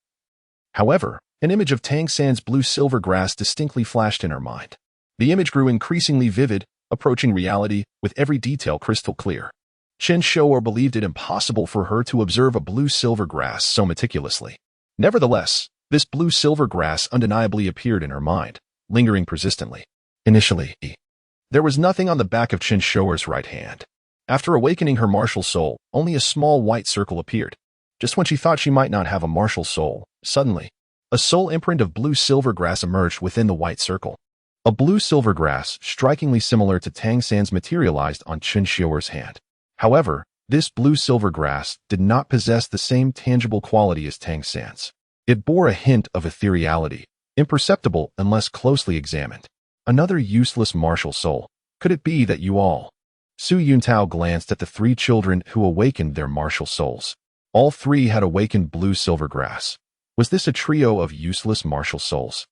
However, an image of Tang San's blue-silver grass distinctly flashed in her mind. The image grew increasingly vivid, approaching reality with every detail crystal clear. Chen Xiuer believed it impossible for her to observe a blue-silver grass so meticulously. Nevertheless, this blue-silver grass undeniably appeared in her mind, lingering persistently. Initially, there was nothing on the back of Chen Xiuer's right hand. After awakening her martial soul, only a small white circle appeared. Just when she thought she might not have a martial soul, suddenly, a soul imprint of blue-silver grass emerged within the white circle. A blue-silver grass, strikingly similar to Tang San's, materialized on Chen Xiuer's hand. However, this blue-silver grass did not possess the same tangible quality as Tang San's. It bore a hint of ethereality, imperceptible unless closely examined. Another useless martial soul. Could it be that you all? Su Yuntao glanced at the three children who awakened their martial souls. All three had awakened blue-silver grass. Was this a trio of useless martial souls?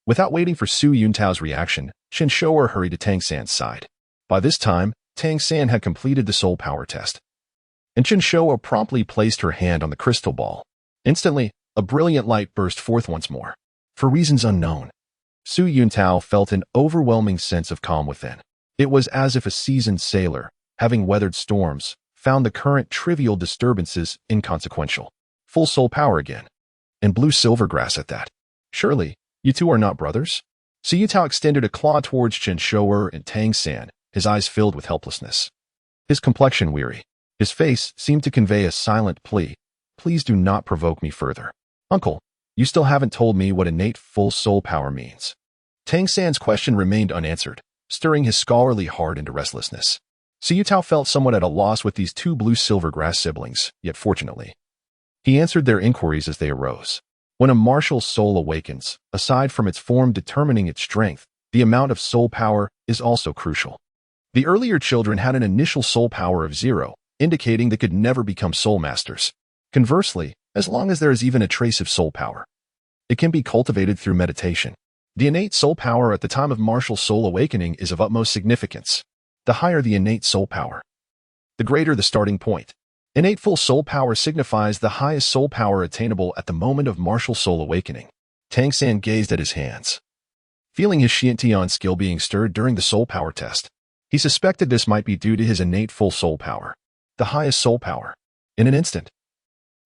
Without waiting for Su Yuntao's reaction, Chen Xiuer hurried to Tang San's side. By this time, Tang San had completed the soul power test, and Chen Xiuer promptly placed her hand on the crystal ball. Instantly, a brilliant light burst forth once more. For reasons unknown, Su Yuntao felt an overwhelming sense of calm within. It was as if a seasoned sailor, having weathered storms, found the current trivial disturbances inconsequential. Full soul power again. And blue-silver grass at that. Surely, you two are not brothers? Su Yuntao extended a claw towards Chen Xiuer and Tang San, his eyes filled with helplessness. His complexion weary. His face seemed to convey a silent plea. Please do not provoke me further. Uncle, you still haven't told me what innate full soul power means. Tang San's question remained unanswered, stirring his scholarly heart into restlessness. Su Yuntao felt somewhat at a loss with these two blue-silver grass siblings, yet fortunately, he answered their inquiries as they arose. When a martial soul awakens, aside from its form determining its strength, the amount of soul power is also crucial. The earlier children had an initial soul power of 0, indicating they could never become soul masters. Conversely, as long as there is even a trace of soul power, it can be cultivated through meditation. The innate soul power at the time of martial soul awakening is of utmost significance. The higher the innate soul power, the greater the starting point. Innate full soul power signifies the highest soul power attainable at the moment of martial soul awakening. Tang San gazed at his hands, feeling his Xiantian skill being stirred during the soul power test. He suspected this might be due to his innate full soul power, the highest soul power. In an instant,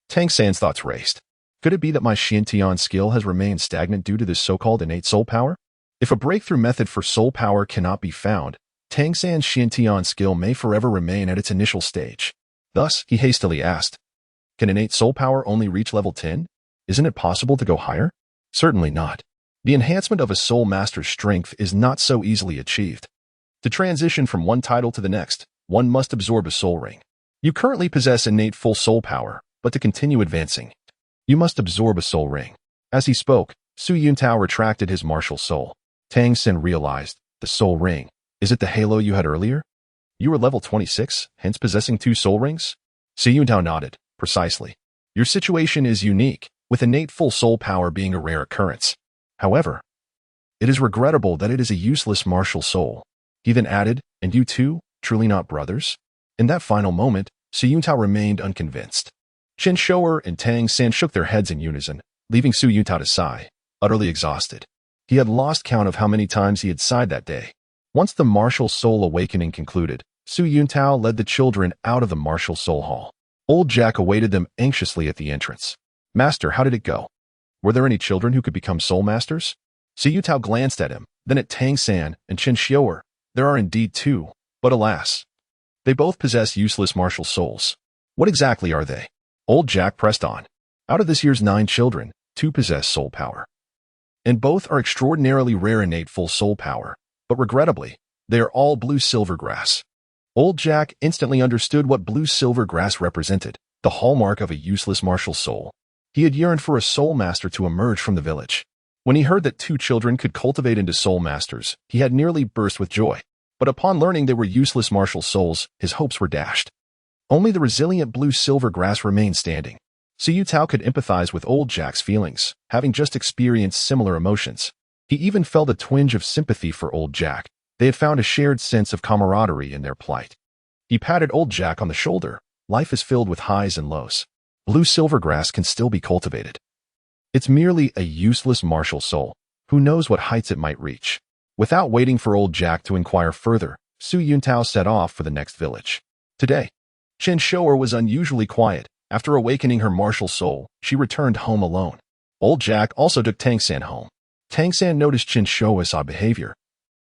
Tang San's thoughts raced. Could it be that my Xiantian skill has remained stagnant due to this so-called innate soul power? If a breakthrough method for soul power cannot be found, Tang San's Xiantian skill may forever remain at its initial stage. Thus, he hastily asked, Can innate soul power only reach level 10? Isn't it possible to go higher? Certainly not. The enhancement of a soul master's strength is not so easily achieved. To transition from one title to the next, one must absorb a soul ring. You currently possess innate full soul power, but to continue advancing, you must absorb a soul ring. As he spoke, Su Yuntao retracted his martial soul. Tang San realized, the soul ring. Is it the halo you had earlier? You were level 26, hence possessing 2 soul rings? Su Yuntao nodded. Precisely. Your situation is unique, with innate full soul power being a rare occurrence. However, it is regrettable that it is a useless martial soul. He then added, and you too, truly not brothers? In that final moment, Su Yuntao remained unconvinced. Chen Xiuer and Tang San shook their heads in unison, leaving Su Yuntao to sigh, utterly exhausted. He had lost count of how many times he had sighed that day. Once the martial soul awakening concluded, Su Yuntao led the children out of the martial soul hall. Old Jack awaited them anxiously at the entrance. Master, how did it go? Were there any children who could become soul masters? Su Yuntao glanced at him, then at Tang San and Chen Xiuer. There are indeed 2, but alas, they both possess useless martial souls. What exactly are they? Old Jack pressed on. Out of this year's 9 children, 2 possess soul power. And both are extraordinarily rare innate full soul power, but regrettably, they are all blue silver grass. Old Jack instantly understood what blue silver grass represented, the hallmark of a useless martial soul. He had yearned for a soul master to emerge from the village. When he heard that 2 children could cultivate into soul masters, he had nearly burst with joy. But upon learning they were useless martial souls, his hopes were dashed. Only the resilient blue silver grass remained standing. Su Yuntao could empathize with Old Jack's feelings, having just experienced similar emotions. He even felt a twinge of sympathy for Old Jack. They had found a shared sense of camaraderie in their plight. He patted Old Jack on the shoulder. Life is filled with highs and lows. Blue silver grass can still be cultivated. It's merely a useless martial soul. Who knows what heights it might reach? Without waiting for Old Jack to inquire further, Su Yuntao set off for the next village. Today, Chen Xiuer was unusually quiet. After awakening her martial soul, she returned home alone. Old Jack also took Tang San home. Tang San noticed Chen Xiuer's odd behavior.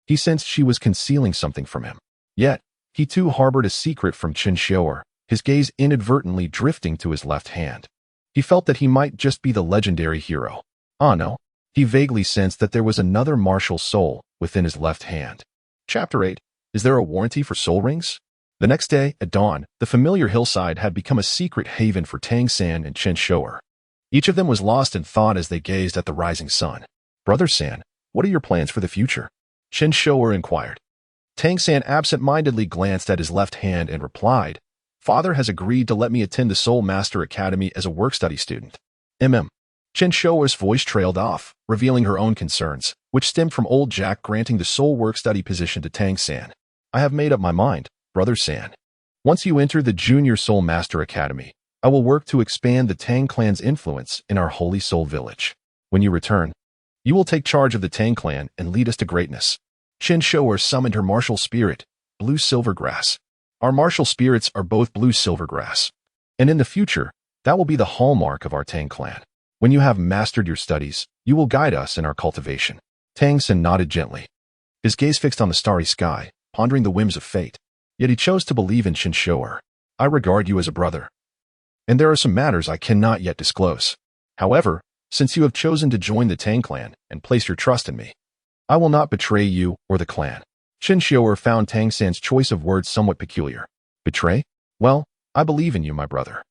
He sensed she was concealing something from him. Yet, he too harbored a secret from Chen Xiuer, his gaze inadvertently drifting to his left hand. He felt that he might just be the legendary hero. Ah no, he vaguely sensed that there was another martial soul within his left hand. Chapter 8. Is there a warranty for soul rings? The next day, at dawn, the familiar hillside had become a secret haven for Tang San and Chen Xiuer. Each of them was lost in thought as they gazed at the rising sun. Brother San, what are your plans for the future? Chen Xiuer inquired. Tang San absent-mindedly glanced at his left hand and replied, Father has agreed to let me attend the Soul Master Academy as a work-study student. Chen Xiuer's voice trailed off, revealing her own concerns, which stemmed from Old Jack granting the soul work-study position to Tang San. I have made up my mind, Brother San. Once you enter the Junior Soul Master Academy, I will work to expand the Tang Clan's influence in our Holy Soul Village. When you return, you will take charge of the Tang Clan and lead us to greatness. Chen Xiuer summoned her martial spirit, Blue Silver Grass. Our martial spirits are both Blue Silver Grass. And in the future, that will be the hallmark of our Tang Clan. When you have mastered your studies, you will guide us in our cultivation. Tang San nodded gently, his gaze fixed on the starry sky, pondering the whims of fate. Yet he chose to believe in Chen Xiuer. I regard you as a brother. And there are some matters I cannot yet disclose. However, since you have chosen to join the Tang Clan and place your trust in me, I will not betray you or the clan. Chen Xiuer found Tang San's choice of words somewhat peculiar. Betray? Well, I believe in you, my brother.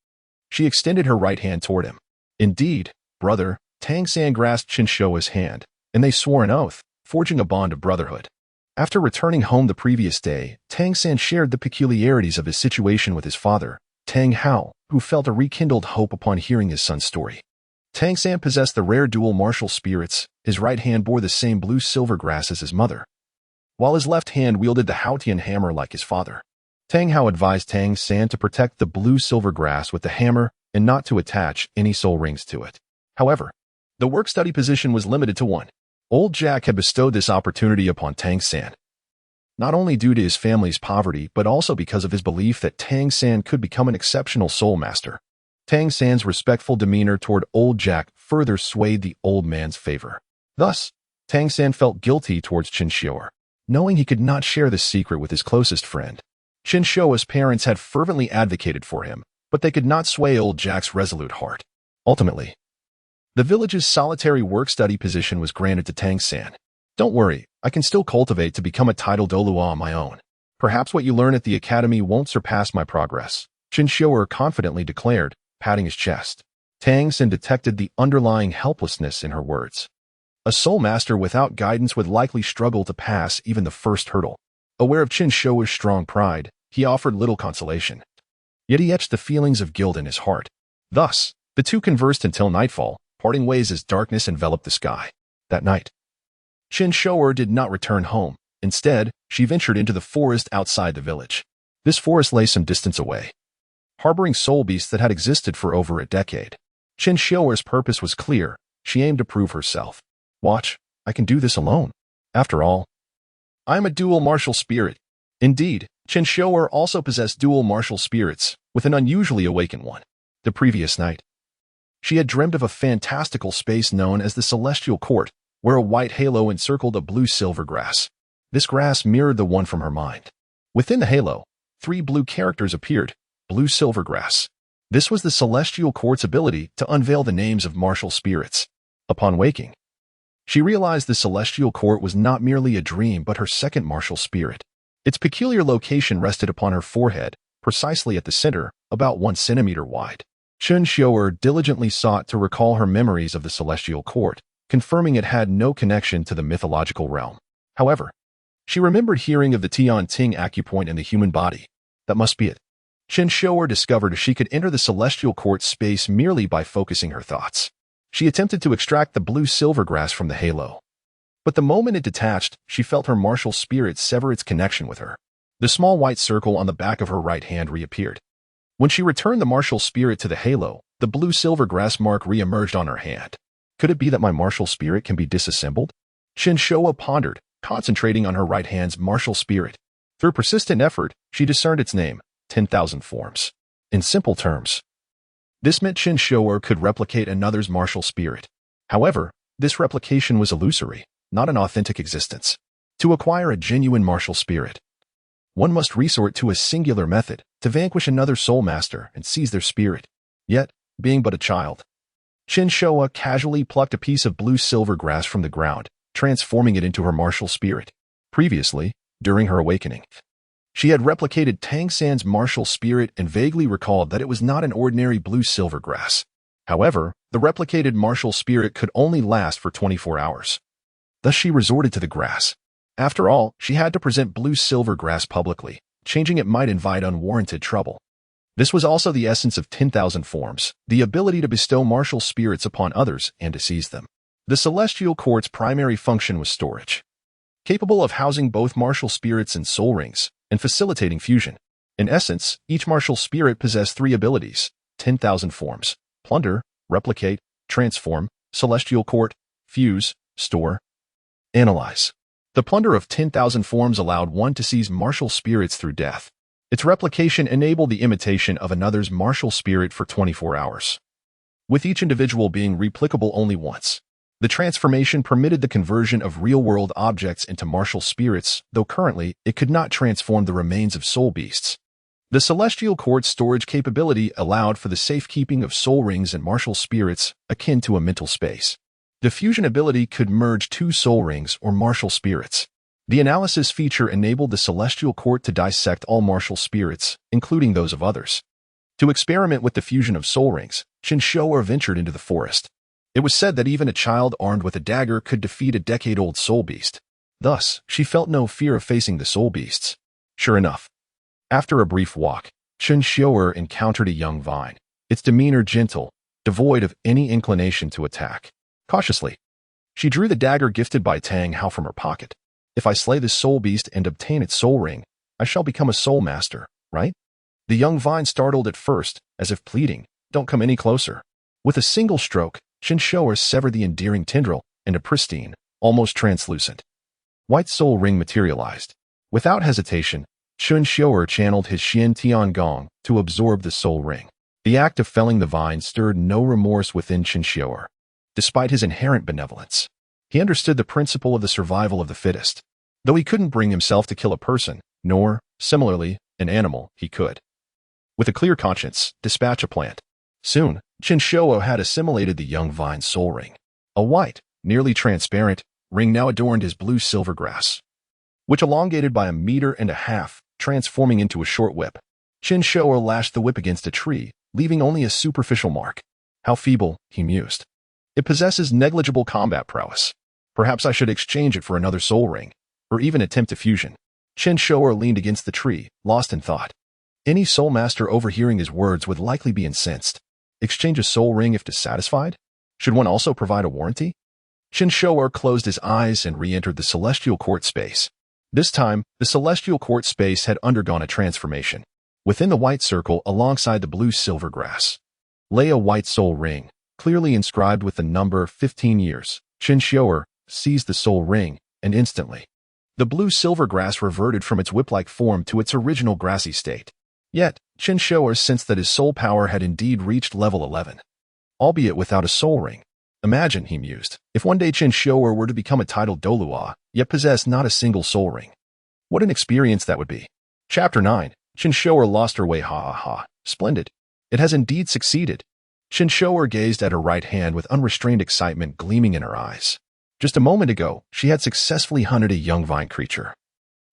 She extended her right hand toward him. Indeed, brother. Tang San grasped Chen Xiuer's hand, and they swore an oath, forging a bond of brotherhood. After returning home the previous day, Tang San shared the peculiarities of his situation with his father, Tang Hao, who felt a rekindled hope upon hearing his son's story. Tang San possessed the rare dual martial spirits. His right hand bore the same blue silver grass as his mother, while his left hand wielded the Haotian hammer like his father. Tang Hao advised Tang San to protect the blue silver grass with the hammer and not to attach any soul rings to it. However, the work-study position was limited to 1. Old Jack had bestowed this opportunity upon Tang San, not only due to his family's poverty, but also because of his belief that Tang San could become an exceptional soul master. Tang San's respectful demeanor toward Old Jack further swayed the old man's favor. Thus, Tang San felt guilty towards Chen Xiuer, knowing he could not share this secret with his closest friend. Chen Xiuer's parents had fervently advocated for him, but they could not sway old Jack's resolute heart. Ultimately, the village's solitary work-study position was granted to Tang San. Don't worry, I can still cultivate to become a titled Douluo on my own. Perhaps what you learn at the academy won't surpass my progress, Chen Xiuer confidently declared, patting his chest. Tang San detected the underlying helplessness in her words. A soul master without guidance would likely struggle to pass even the first hurdle. Aware of Chen Xiuer's strong pride, he offered little consolation. Yet he etched the feelings of guilt in his heart. Thus, the two conversed until nightfall, parting ways as darkness enveloped the sky. That night, Chen Xiuer did not return home. Instead, she ventured into the forest outside the village. This forest lay some distance away, harboring soul beasts that had existed for over a decade. Chen Xiuer's purpose was clear. She aimed to prove herself. Watch, I can do this alone. After all, I am a dual martial spirit. Indeed, Chen Xiuer also possessed dual martial spirits, with an unusually awakened one. The previous night, she had dreamed of a fantastical space known as the Celestial Court, where a white halo encircled a blue-silver grass. This grass mirrored the one from her mind. Within the halo, 3 blue characters appeared, blue-silver grass. This was the Celestial Court's ability to unveil the names of martial spirits. Upon waking, she realized the Celestial Court was not merely a dream but her second martial spirit. Its peculiar location rested upon her forehead, precisely at the center, about 1 centimeter wide. Chen Xiuer diligently sought to recall her memories of the Celestial Court, confirming it had no connection to the mythological realm. However, she remembered hearing of the Tian Ting acupoint in the human body. That must be it. Chen Xiuer discovered she could enter the Celestial Court space merely by focusing her thoughts. She attempted to extract the blue-silver grass from the halo. But the moment it detached, she felt her martial spirit sever its connection with her. The small white circle on the back of her right hand reappeared. When she returned the martial spirit to the halo, the blue-silver grass mark re-emerged on her hand. Could it be that my martial spirit can be disassembled? Chen Xiuer pondered, concentrating on her right hand's martial spirit. Through persistent effort, she discerned its name, 10,000 forms. In simple terms, this meant Chen Xiuer could replicate another's martial spirit. However, this replication was illusory, not an authentic existence. To acquire a genuine martial spirit, one must resort to a singular method to vanquish another soul master and seize their spirit. Yet, being but a child, Chen Xiuer casually plucked a piece of blue-silver grass from the ground, transforming it into her martial spirit. Previously, during her awakening, she had replicated Tang San's martial spirit and vaguely recalled that it was not an ordinary blue-silver grass. However, the replicated martial spirit could only last for 24 hours. Thus she resorted to the grass. After all, she had to present blue-silver grass publicly. Changing it might invite unwarranted trouble. This was also the essence of 10,000 forms, the ability to bestow martial spirits upon others and to seize them. The Celestial Court's primary function was storage, capable of housing both martial spirits and soul rings, and facilitating fusion. In essence, each martial spirit possessed 3 abilities, 10,000 forms: plunder, replicate, transform, Celestial Court, fuse, store, analyze. The plunder of 10,000 forms allowed one to seize martial spirits through death. Its replication enabled the imitation of another's martial spirit for 24 hours, with each individual being replicable only once. The transformation permitted the conversion of real-world objects into martial spirits, though currently it could not transform the remains of soul beasts. The Celestial Court's storage capability allowed for the safekeeping of soul rings and martial spirits, akin to a mental space. The fusion ability could merge 2 soul rings or martial spirits. The analysis feature enabled the Celestial Court to dissect all martial spirits, including those of others. To experiment with the fusion of soul rings, Chen Xiuer ventured into the forest. It was said that even a child armed with a dagger could defeat a decade-old soul beast. Thus, she felt no fear of facing the soul beasts. Sure enough, after a brief walk, Chen Xiuer encountered a young vine, its demeanor gentle, devoid of any inclination to attack. Cautiously, she drew the dagger gifted by Tang Hao from her pocket. If I slay this soul beast and obtain its soul ring, I shall become a soul master, right? The young vine startled at first, as if pleading, "Don't come any closer." With a single stroke, Chen Xiuer severed the endearing tendril, and a pristine, almost translucent, white soul ring materialized. Without hesitation, Chen Xiuer channeled his Xian Tian Gong to absorb the soul ring. The act of felling the vine stirred no remorse within Chen Xiuer. Despite his inherent benevolence, he understood the principle of the survival of the fittest. Though he couldn't bring himself to kill a person, nor, similarly, an animal, he could. with a clear conscience, dispatch a plant. Soon, Chen Xiuer had assimilated the young vine's soul ring. A white, nearly transparent, ring now adorned his blue silver grass, which elongated by 1.5 meters, transforming into a short whip. Chen Xiuer lashed the whip against a tree, leaving only a superficial mark. How feeble, he mused. It possesses negligible combat prowess. Perhaps I should exchange it for another soul ring, or even attempt a fusion. Chen Xiuer leaned against the tree, lost in thought. Any soul master overhearing his words would likely be incensed. Exchange a soul ring if dissatisfied? Should one also provide a warranty? Chen Xiuer closed his eyes and re-entered the celestial court space. This time, the celestial court space had undergone a transformation. Within the white circle alongside the blue silver grass lay a white soul ring, clearly inscribed with the number 15 years. Chen Xiuer seized the soul ring, and instantly, the blue silver grass reverted from its whip-like form to its original grassy state. Yet, Chen Xiuer sensed that his soul power had indeed reached level 11, albeit without a soul ring. Imagine, he mused, if one day Chen Xiuer were to become a titled Douluo, yet possess not a single soul ring. What an experience that would be. Chapter 9. Chen Xiuer lost her way. Ha ha ha. Splendid. It has indeed succeeded. Chen Xiuer gazed at her right hand with unrestrained excitement gleaming in her eyes. Just a moment ago, she had successfully hunted a young vine creature,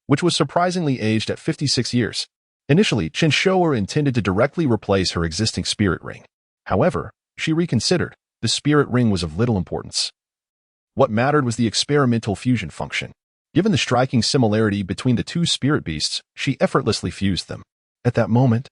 which was surprisingly aged at 56 years. Initially, Chen Xiuer intended to directly replace her existing spirit ring. However, she reconsidered. The spirit ring was of little importance. What mattered was the experimental fusion function. Given the striking similarity between the two spirit beasts, she effortlessly fused them. At that moment,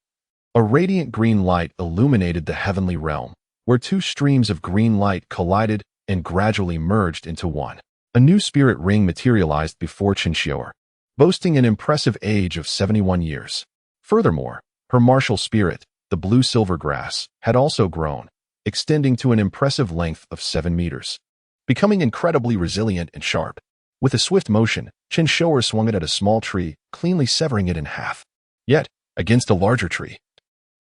a radiant green light illuminated the heavenly realm, where two streams of green light collided and gradually merged into one. A new spirit ring materialized before Chen Xiuer, boasting an impressive age of 71 years. Furthermore, her martial spirit, the blue silver grass, had also grown, extending to an impressive length of 7 meters, becoming incredibly resilient and sharp. With a swift motion, Chen Xiuer swung it at a small tree, cleanly severing it in half. Yet, against a larger tree,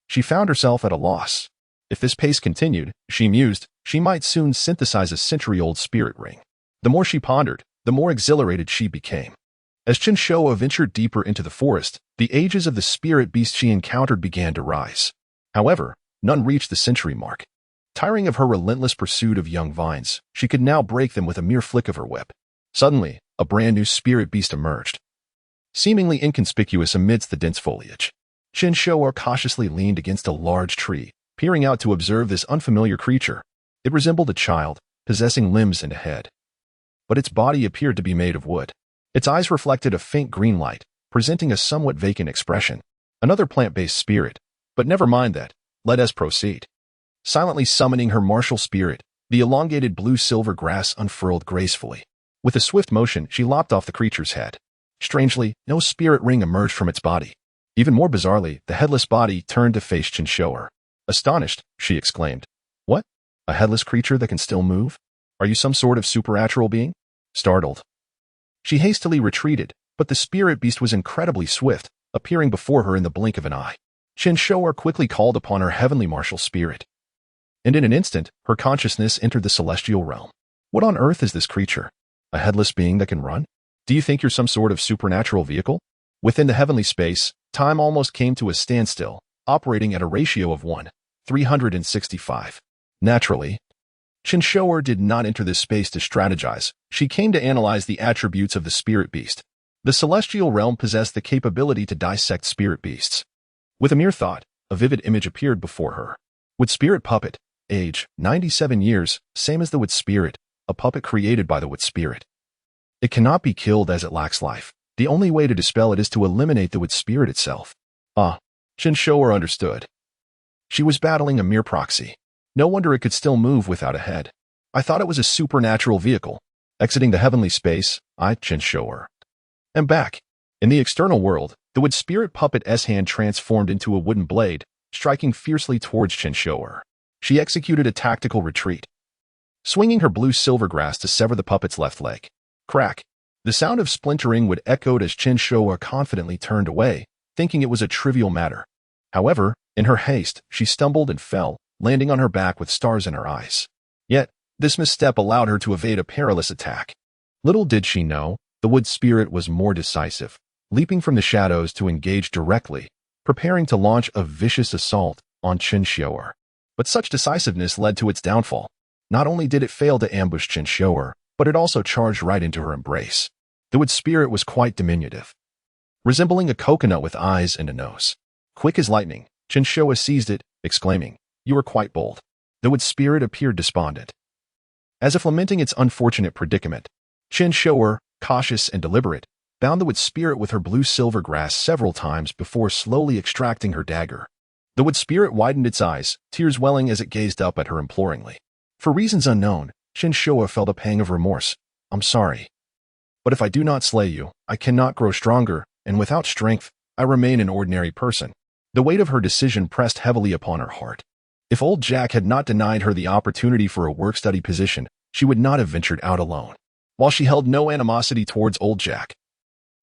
she found herself at a loss. If this pace continued, she mused, she might soon synthesize a century-old spirit ring. The more she pondered, the more exhilarated she became. As Chen Xiuer ventured deeper into the forest, the ages of the spirit beast she encountered began to rise. However, none reached the century mark. Tiring of her relentless pursuit of young vines, she could now break them with a mere flick of her whip. Suddenly, a brand new spirit beast emerged, seemingly inconspicuous amidst the dense foliage. Chen Xiuer cautiously leaned against a large tree, peering out to observe this unfamiliar creature. It resembled a child, possessing limbs and a head, but its body appeared to be made of wood. Its eyes reflected a faint green light, presenting a somewhat vacant expression. Another plant-based spirit, but never mind that. Let us proceed. Silently summoning her martial spirit, the elongated blue-silver grass unfurled gracefully. With a swift motion, she lopped off the creature's head. Strangely, no spirit ring emerged from its body. Even more bizarrely, the headless body turned to face Chen Xiuer. Astonished, she exclaimed, "What? A headless creature that can still move? Are you some sort of supernatural being?" Startled, she hastily retreated, but the spirit beast was incredibly swift, appearing before her in the blink of an eye. Chen Xiuer quickly called upon her heavenly martial spirit, and in an instant, her consciousness entered the celestial realm. What on earth is this creature? A headless being that can run? Do you think you're some sort of supernatural vehicle? Within the heavenly space, time almost came to a standstill, operating at a ratio of 1:365. Naturally, Chen Xiuer did not enter this space to strategize. She came to analyze the attributes of the spirit beast. The celestial realm possessed the capability to dissect spirit beasts. With a mere thought, a vivid image appeared before her. Wood spirit puppet, age 97 years, same as the wood spirit, a puppet created by the wood spirit. It cannot be killed as it lacks life. The only way to dispel it is to eliminate the wood spirit itself. Chen Xiuer understood. She was battling a mere proxy. No wonder it could still move without a head. I thought it was a supernatural vehicle. Exiting the heavenly space, I, Chen Xiuer, am back. In the external world, the wood spirit puppet's hand transformed into a wooden blade, striking fiercely towards Chen Xiuer. She executed a tactical retreat, swinging her blue-silver grass to sever the puppet's left leg. Crack! The sound of splintering wood echoed as Chen Xiuer confidently turned away, thinking it was a trivial matter. However, in her haste, she stumbled and fell, landing on her back with stars in her eyes. Yet, this misstep allowed her to evade a perilous attack. Little did she know, the wood spirit was more decisive, leaping from the shadows to engage directly, preparing to launch a vicious assault on Chen Xiuer. But such decisiveness led to its downfall. Not only did it fail to ambush Chen Xiuer, but it also charged right into her embrace. The wood spirit was quite diminutive, resembling a coconut with eyes and a nose. Quick as lightning, Chen Xiuer seized it, exclaiming, "You are quite bold." The wood spirit appeared despondent. As if lamenting its unfortunate predicament, Chen Xiuer, cautious and deliberate, bound the wood spirit with her blue-silver grass several times before slowly extracting her dagger. The wood spirit widened its eyes, tears welling as it gazed up at her imploringly. For reasons unknown, Chen Xiuer felt a pang of remorse. "I'm sorry. But if I do not slay you, I cannot grow stronger, and without strength, I remain an ordinary person." The weight of her decision pressed heavily upon her heart. If old Jack had not denied her the opportunity for a work-study position, she would not have ventured out alone. While she held no animosity towards old Jack,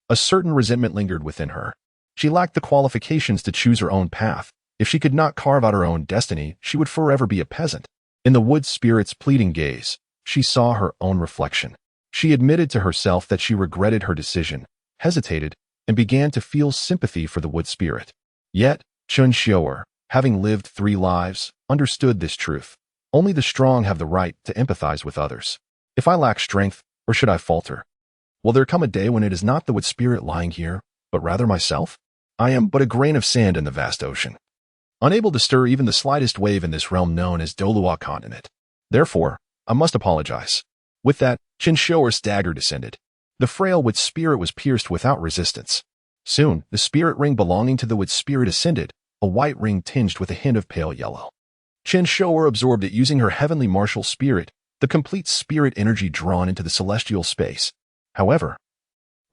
a certain resentment lingered within her. She lacked the qualifications to choose her own path. If she could not carve out her own destiny, she would forever be a peasant. In the wood spirit's pleading gaze, she saw her own reflection. She admitted to herself that she regretted her decision, hesitated, and began to feel sympathy for the wood spirit. Yet, Chen Xiuer, having lived 3 lives, understood this truth. Only the strong have the right to empathize with others. If I lack strength, or should I falter, will there come a day when it is not the wood spirit lying here, but rather myself? I am but a grain of sand in the vast ocean, unable to stir even the slightest wave in this realm known as Douluo continent. Therefore, I must apologize. With that, Chen Xiuer's dagger descended. The frail wood spirit was pierced without resistance. Soon, the spirit ring belonging to the wood spirit ascended, a white ring tinged with a hint of pale yellow. Chen Xiuer absorbed it using her heavenly martial spirit, the complete spirit energy drawn into the celestial space. However,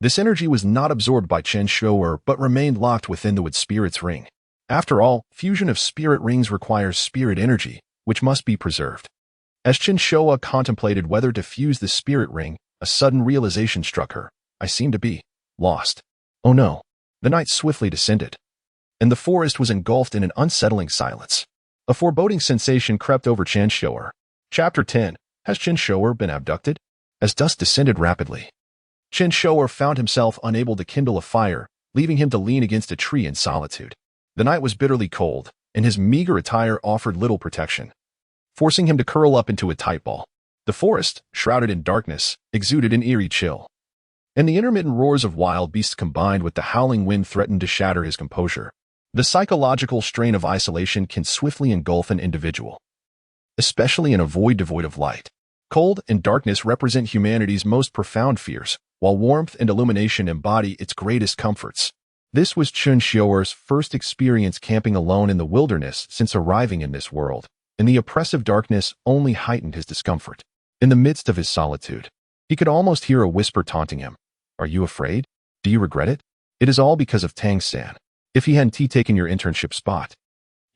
this energy was not absorbed by Chen Xiuer but remained locked within the wood spirit's ring. After all, fusion of spirit rings requires spirit energy, which must be preserved. As Chen Xiuer contemplated whether to fuse the spirit ring, a sudden realization struck her. I seem to be lost. Oh no. The night swiftly descended, and the forest was engulfed in an unsettling silence. A foreboding sensation crept over Chen Xiuer. Chapter 10. Has Chen Xiuer been abducted? As dusk descended rapidly, Chen Xiuer found himself unable to kindle a fire, leaving him to lean against a tree in solitude. The night was bitterly cold, and his meager attire offered little protection, forcing him to curl up into a tight ball. The forest, shrouded in darkness, exuded an eerie chill, and the intermittent roars of wild beasts combined with the howling wind threatened to shatter his composure. The psychological strain of isolation can swiftly engulf an individual, especially in a void devoid of light. Cold and darkness represent humanity's most profound fears, while warmth and illumination embody its greatest comforts. This was Chen Xiuer's first experience camping alone in the wilderness since arriving in this world, and the oppressive darkness only heightened his discomfort. In the midst of his solitude, he could almost hear a whisper taunting him. Are you afraid? Do you regret it? It is all because of Tang San. If he hadn't taken your internship spot,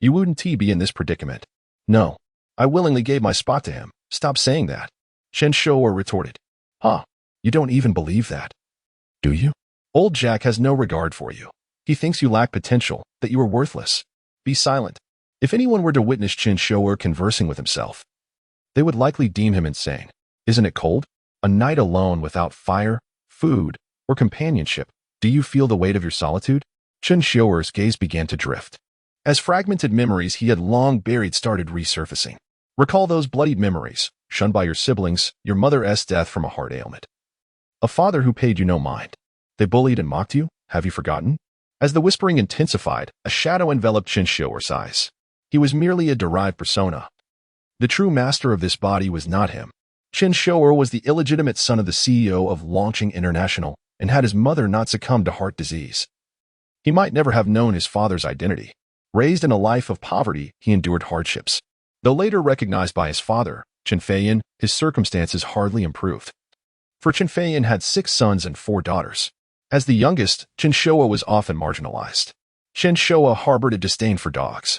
you wouldn't be in this predicament. No, I willingly gave my spot to him. Stop saying that. Chen Xiuer retorted. Huh, you don't even believe that, do you? Old Jack has no regard for you. He thinks you lack potential, that you are worthless. Be silent. If anyone were to witness Chen Xiuer conversing with himself, they would likely deem him insane. Isn't it cold? A night alone without fire, food, or companionship. Do you feel the weight of your solitude? Chen Xiuer's gaze began to drift, as fragmented memories he had long buried started resurfacing. Recall those bloodied memories, shunned by your siblings, your mother's death from a heart ailment, a father who paid you no mind. They bullied and mocked you? Have you forgotten? As the whispering intensified, a shadow enveloped Chen Xiuer's eyes. He was merely a derived persona. The true master of this body was not him. Chen Xiuer was the illegitimate son of the CEO of Launching International, and had his mother not succumbed to heart disease, he might never have known his father's identity. Raised in a life of poverty, he endured hardships. Though later recognized by his father, Chen Feiyan, his circumstances hardly improved. For Chen Feiyan had 6 sons and 4 daughters. As the youngest, Chen Xiuer was often marginalized. Chen Xiuer harbored a disdain for dogs,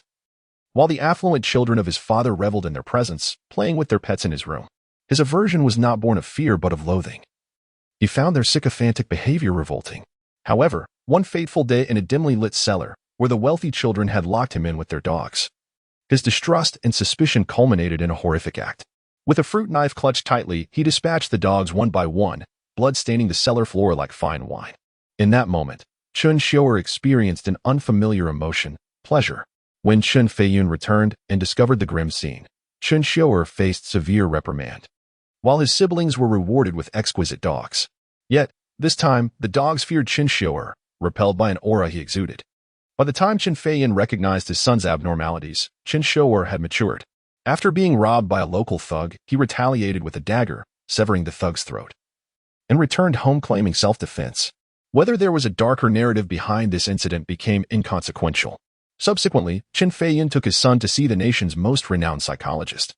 while the affluent children of his father reveled in their presence, playing with their pets in his room. His aversion was not born of fear but of loathing. He found their sycophantic behavior revolting. However, one fateful day in a dimly lit cellar, where the wealthy children had locked him in with their dogs, his distrust and suspicion culminated in a horrific act. With a fruit knife clutched tightly, he dispatched the dogs one by one, blood staining the cellar floor like fine wine. In that moment, Chen Xiuer experienced an unfamiliar emotion, pleasure. When Chen Feiyun returned and discovered the grim scene, Chen Xiuer faced severe reprimand, while his siblings were rewarded with exquisite dogs. Yet, this time, the dogs feared Chen Xiuer, repelled by an aura he exuded. By the time Chen Feiyun recognized his son's abnormalities, Chen Xiuer had matured. After being robbed by a local thug, he retaliated with a dagger, severing the thug's throat, and returned home claiming self-defense. Whether there was a darker narrative behind this incident became inconsequential. Subsequently, Chen Feiyun took his son to see the nation's most renowned psychologist,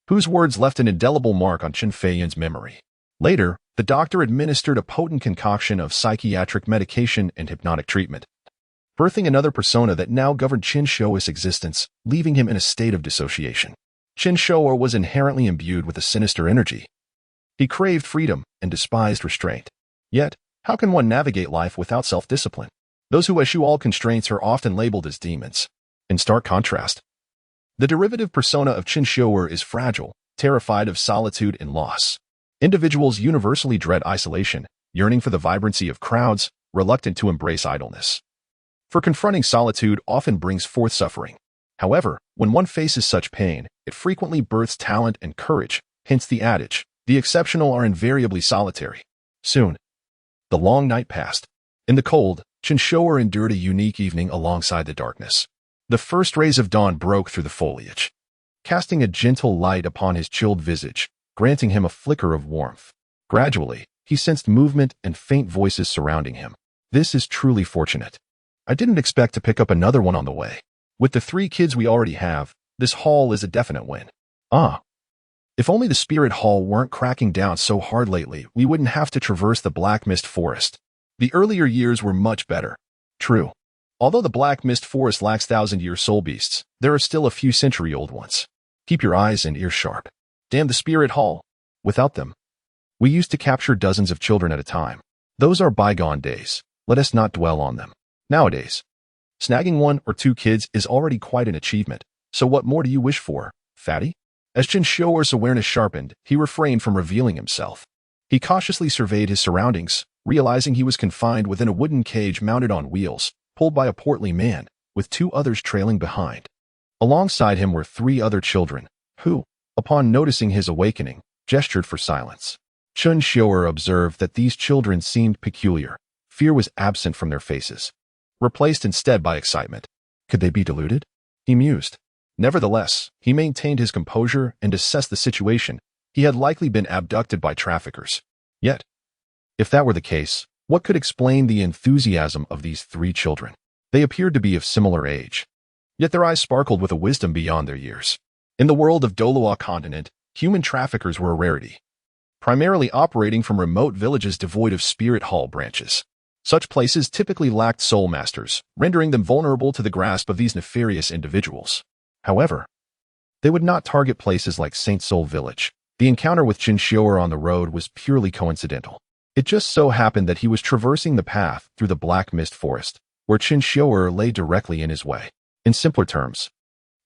whose words left an indelible mark on Chen Feiyun's memory. Later, the doctor administered a potent concoction of psychiatric medication and hypnotic treatment, birthing another persona that now governed Chen Xiuer's existence, leaving him in a state of dissociation. Chen Xiuer was inherently imbued with a sinister energy. He craved freedom and despised restraint. Yet, how can one navigate life without self-discipline? Those who eschew all constraints are often labeled as demons. In stark contrast, the derivative persona of Chen Xiuer is fragile, terrified of solitude and loss. Individuals universally dread isolation, yearning for the vibrancy of crowds, reluctant to embrace idleness. For confronting solitude often brings forth suffering. However, when one faces such pain, it frequently births talent and courage, hence the adage, the exceptional are invariably solitary. Soon, the long night passed. In the cold, Chen Xiuer endured a unique evening alongside the darkness. The first rays of dawn broke through the foliage, casting a gentle light upon his chilled visage, granting him a flicker of warmth. Gradually, he sensed movement and faint voices surrounding him. This is truly fortunate. I didn't expect to pick up another one on the way. With the 3 kids we already have, this haul is a definite win. If only the spirit hall weren't cracking down so hard lately, we wouldn't have to traverse the Black Mist Forest. The earlier years were much better. True. Although the Black Mist Forest lacks thousand-year soul beasts, there are still a few century-old ones. Keep your eyes and ears sharp. Damn the spirit hall. Without them, we used to capture dozens of children at a time. Those are bygone days. Let us not dwell on them. Nowadays, snagging 1 or 2 kids is already quite an achievement. So what more do you wish for, fatty? As Chen Xiuer's awareness sharpened, he refrained from revealing himself. He cautiously surveyed his surroundings, realizing he was confined within a wooden cage mounted on wheels, pulled by a portly man, with 2 others trailing behind. Alongside him were 3 other children, who, upon noticing his awakening, gestured for silence. Chen Xiuer observed that these children seemed peculiar. Fear was absent from their faces, replaced instead by excitement. Could they be deluded? He mused. Nevertheless, he maintained his composure and assessed the situation. He had likely been abducted by traffickers. Yet, if that were the case, what could explain the enthusiasm of these 3 children? They appeared to be of similar age, yet their eyes sparkled with a wisdom beyond their years. In the world of Douluo continent, human traffickers were a rarity, primarily operating from remote villages devoid of spirit hall branches. Such places typically lacked soul masters, rendering them vulnerable to the grasp of these nefarious individuals. However, they would not target places like Saint Soul Village. The encounter with Chen Xiuer on the road was purely coincidental. It just so happened that he was traversing the path through the Black Mist Forest, where Chen Xiuer lay directly in his way. In simpler terms,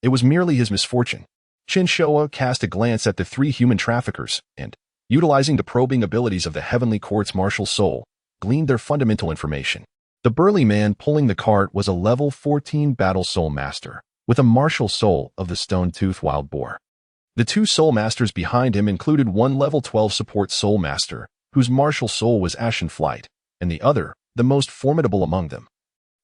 it was merely his misfortune. Chen Xiuer cast a glance at the 3 human traffickers and, utilizing the probing abilities of the Heavenly Court's martial soul, gleaned their fundamental information. The burly man pulling the cart was a level 14 battle soul master, with a martial soul of the stone-tooth wild boar. The 2 soul masters behind him included 1 level 12 support soul master, whose martial soul was Ashen Flight, and the other, the most formidable among them,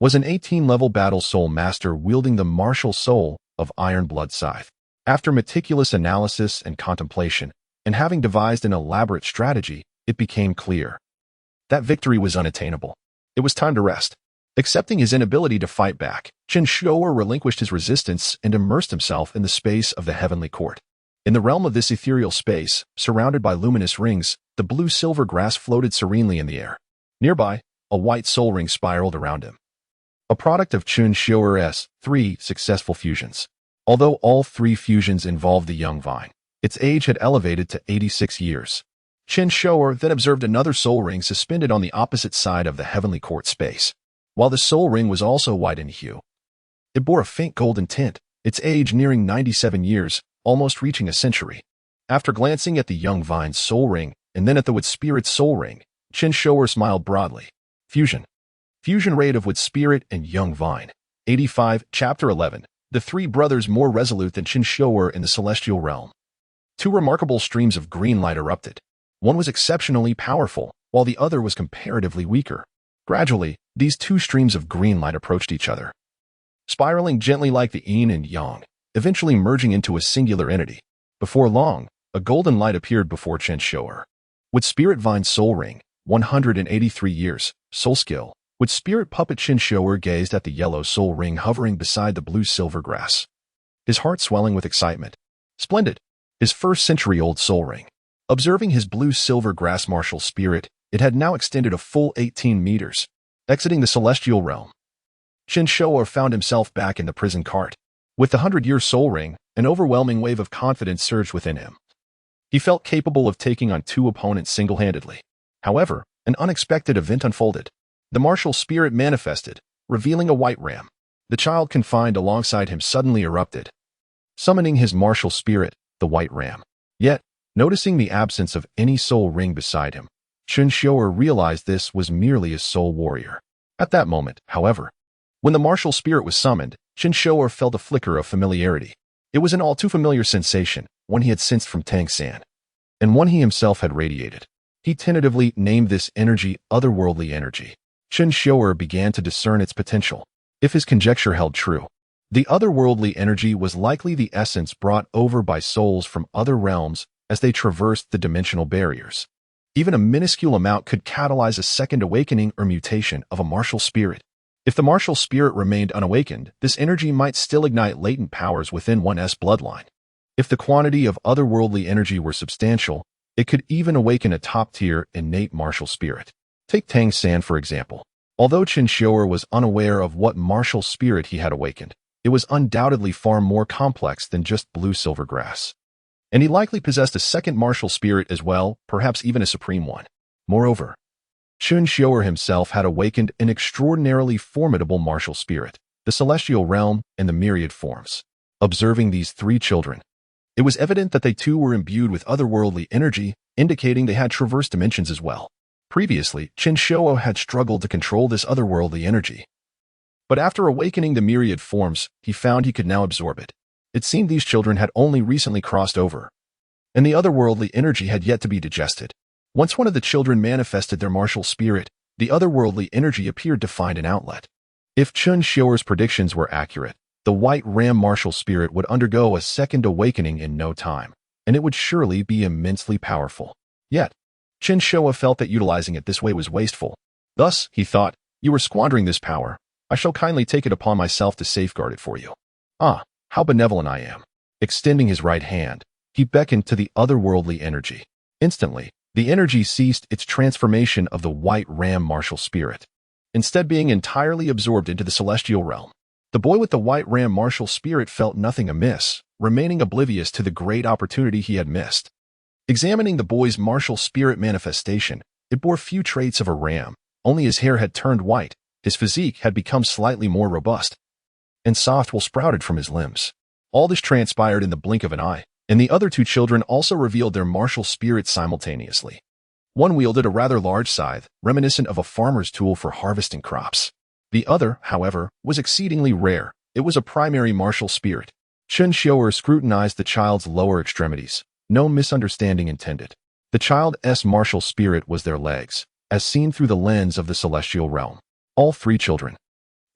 was an 18-level battle soul master wielding the martial soul of Iron Blood Scythe. After meticulous analysis and contemplation, and having devised an elaborate strategy, it became clear that victory was unattainable. It was time to rest. Accepting his inability to fight back, Chen Xiuer relinquished his resistance and immersed himself in the space of the Heavenly Court. In the realm of this ethereal space, surrounded by luminous rings, the blue-silver grass floated serenely in the air. Nearby, a white soul ring spiraled around him, a product of Chen Xiuer's 3 successful fusions. Although all 3 fusions involved the young vine, its age had elevated to 86 years. Chen Xiuer then observed another soul ring suspended on the opposite side of the Heavenly Court space. While the soul ring was also white in hue, it bore a faint golden tint, its age nearing 97 years, almost reaching a century. After glancing at the young vine's soul ring and then at the wood spirit's soul ring, Chen Xiuer smiled broadly. Fusion. Fusion rate of Wood Spirit and Young Vine. 85, Chapter 11. The three brothers more resolute than Chen Xiuer in the celestial realm. Two remarkable streams of green light erupted. One was exceptionally powerful, while the other was comparatively weaker. Gradually, these two streams of green light approached each other, spiraling gently like the yin and yang, eventually merging into a singular entity. Before long, a golden light appeared before Chen Xiuer. With Spirit Vine Soul Ring, 183 years, Soul Skill. With Spirit Puppet, Chen Xiuer gazed at the yellow soul ring hovering beside the blue-silver grass, his heart swelling with excitement. Splendid! His first-century-old soul ring. Observing his blue-silver grass martial spirit, it had now extended a full 18 meters, exiting the celestial realm. Chen Xiuer found himself back in the prison cart. With the 100-year soul ring, an overwhelming wave of confidence surged within him. He felt capable of taking on two opponents single-handedly. However, an unexpected event unfolded. The martial spirit manifested, revealing a white ram. The child confined alongside him suddenly erupted, summoning his martial spirit, the white ram. Yet, noticing the absence of any soul ring beside him, Chen Xiuer realized this was merely a soul warrior. At that moment, however, when the martial spirit was summoned, Chen Xiuer felt a flicker of familiarity. It was an all-too-familiar sensation, one he had sensed from Tang San, and one he himself had radiated. He tentatively named this energy otherworldly energy. Chen Xiuer began to discern its potential. If his conjecture held true, the otherworldly energy was likely the essence brought over by souls from other realms as they traversed the dimensional barriers. Even a minuscule amount could catalyze a second awakening or mutation of a martial spirit. If the martial spirit remained unawakened, this energy might still ignite latent powers within one's bloodline. If the quantity of otherworldly energy were substantial, it could even awaken a top-tier innate martial spirit. Take Tang San, for example. Although Chen Xiuer was unaware of what martial spirit he had awakened, it was undoubtedly far more complex than just blue-silver grass. And he likely possessed a second martial spirit as well, perhaps even a supreme one. Moreover, Chen Xiuer himself had awakened an extraordinarily formidable martial spirit, the celestial realm, and the myriad forms. Observing these three children, it was evident that they too were imbued with otherworldly energy, indicating they had traversed dimensions as well. Previously, Chen Xiuer had struggled to control this otherworldly energy. But after awakening the myriad forms, he found he could now absorb it. It seemed these children had only recently crossed over, and the otherworldly energy had yet to be digested. Once one of the children manifested their martial spirit, the otherworldly energy appeared to find an outlet. If Chen Xiuer's predictions were accurate, the white ram martial spirit would undergo a second awakening in no time, and it would surely be immensely powerful. Yet, Chen Xiuer felt that utilizing it this way was wasteful. Thus, he thought, you are squandering this power. I shall kindly take it upon myself to safeguard it for you. Ah, how benevolent I am. Extending his right hand, he beckoned to the otherworldly energy. Instantly, the energy ceased its transformation of the white ram martial spirit, instead being entirely absorbed into the celestial realm. The boy with the white ram martial spirit felt nothing amiss, remaining oblivious to the great opportunity he had missed. Examining the boy's martial spirit manifestation, it bore few traits of a ram. Only his hair had turned white, his physique had become slightly more robust, and soft wool sprouted from his limbs. All this transpired in the blink of an eye, and the other two children also revealed their martial spirits simultaneously. One wielded a rather large scythe, reminiscent of a farmer's tool for harvesting crops. The other, however, was exceedingly rare. It was a primary martial spirit. Chen Xiuer scrutinized the child's lower extremities. No misunderstanding intended. The child's martial spirit was their legs, as seen through the lens of the celestial realm. All three children,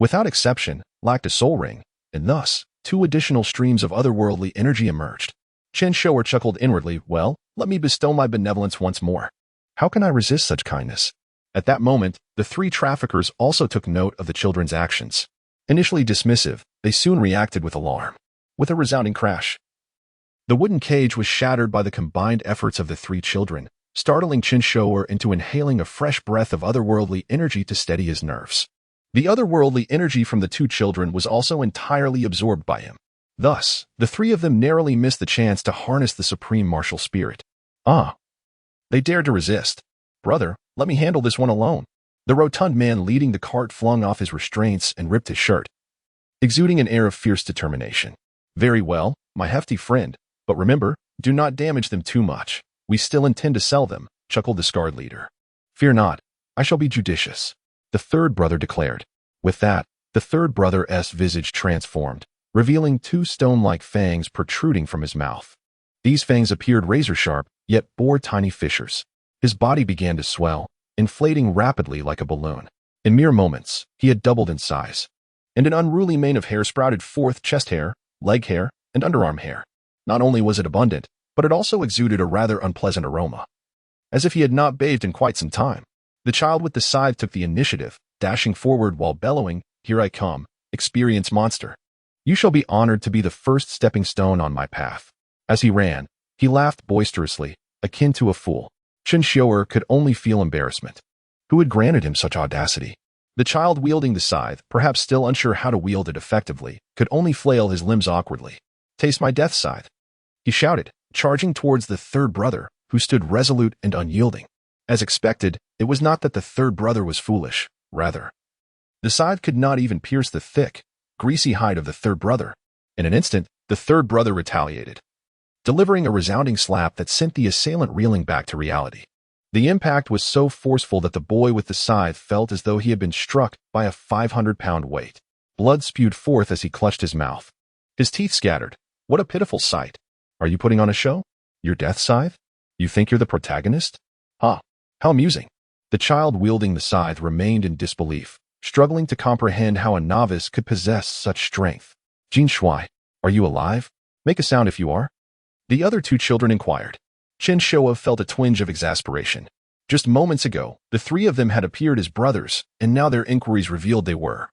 without exception, lacked a soul ring, and thus, two additional streams of otherworldly energy emerged. Chen Xiuer chuckled inwardly. Well, let me bestow my benevolence once more. How can I resist such kindness? At that moment, the three traffickers also took note of the children's actions. Initially dismissive, they soon reacted with alarm. With a resounding crash, the wooden cage was shattered by the combined efforts of the three children, startling Chen Xiuer into inhaling a fresh breath of otherworldly energy to steady his nerves. The otherworldly energy from the two children was also entirely absorbed by him. Thus, the three of them narrowly missed the chance to harness the supreme martial spirit. Ah! They dared to resist. Brother, let me handle this one alone. The rotund man leading the cart flung off his restraints and ripped his shirt, exuding an air of fierce determination. Very well, my hefty friend. But remember, do not damage them too much. We still intend to sell them, chuckled the scarred leader. Fear not, I shall be judicious. the third brother declared. With that, the third brother's visage transformed, revealing two stone-like fangs protruding from his mouth. These fangs appeared razor-sharp, yet bore tiny fissures. His body began to swell, inflating rapidly like a balloon. In mere moments, he had doubled in size, and an unruly mane of hair sprouted forth: chest hair, leg hair, and underarm hair. Not only was it abundant, but it also exuded a rather unpleasant aroma. As if he had not bathed in quite some time, the child with the scythe took the initiative, dashing forward while bellowing, "Here I come, experienced monster. You shall be honored to be the first stepping stone on my path." As he ran, he laughed boisterously, akin to a fool. Chen Xiuer could only feel embarrassment. Who had granted him such audacity? The child wielding the scythe, perhaps still unsure how to wield it effectively, could only flail his limbs awkwardly. "Taste my death scythe," he shouted, charging towards the third brother, who stood resolute and unyielding. As expected, it was not that the third brother was foolish, rather. The scythe could not even pierce the thick, greasy hide of the third brother. In an instant, the third brother retaliated, delivering a resounding slap that sent the assailant reeling back to reality. The impact was so forceful that the boy with the scythe felt as though he had been struck by a 500-pound weight. Blood spewed forth as he clutched his mouth. His teeth scattered. What a pitiful sight. Are you putting on a show? Your death scythe? You think you're the protagonist? Ha! How amusing. The child wielding the scythe remained in disbelief, struggling to comprehend how a novice could possess such strength. "Jin Shui, are you alive? Make a sound if you are." The other two children inquired. Chen Xiuer felt a twinge of exasperation. Just moments ago, the three of them had appeared as brothers, and now their inquiries revealed they were,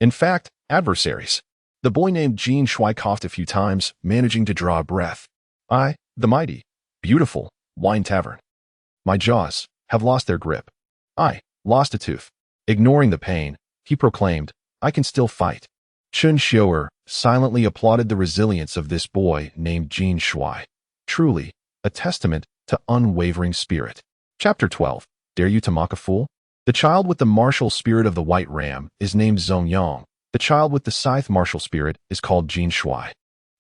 in fact, adversaries. The boy named Jin Shui coughed a few times, managing to draw a breath. "I, the mighty, beautiful, wine tavern. My jaws have lost their grip. I lost a tooth." Ignoring the pain, he proclaimed, "I can still fight." Chen Xiuer silently applauded the resilience of this boy named Jin Shui. Truly, a testament to unwavering spirit. Chapter 12. Dare you to mock a fool? The child with the martial spirit of the white ram is named Zongyang. The child with the scythe martial spirit is called Jin Shui.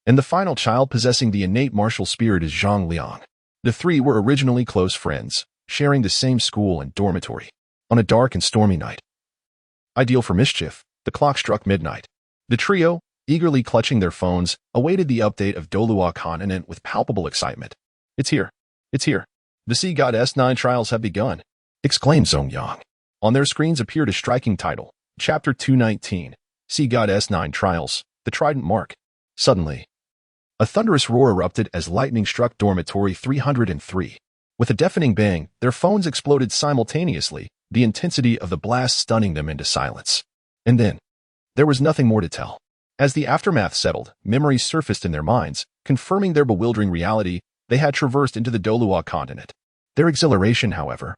And the final child possessing the innate martial spirit is Zhang Liang. The three were originally close friends, sharing the same school and dormitory. On a dark and stormy night, ideal for mischief, the clock struck midnight. The trio, eagerly clutching their phones, awaited the update of Douluo continent with palpable excitement. "It's here. It's here. The Sea God S9 trials have begun," exclaimed Zongyang. On their screens appeared a striking title, Chapter 219, Sea God S9 Trials, The Trident Mark. Suddenly, a thunderous roar erupted as lightning struck dormitory 303. With a deafening bang, their phones exploded simultaneously, the intensity of the blast stunning them into silence. And then, there was nothing more to tell. As the aftermath settled, memories surfaced in their minds, confirming their bewildering reality. They had traversed into the Douluo continent. Their exhilaration, however,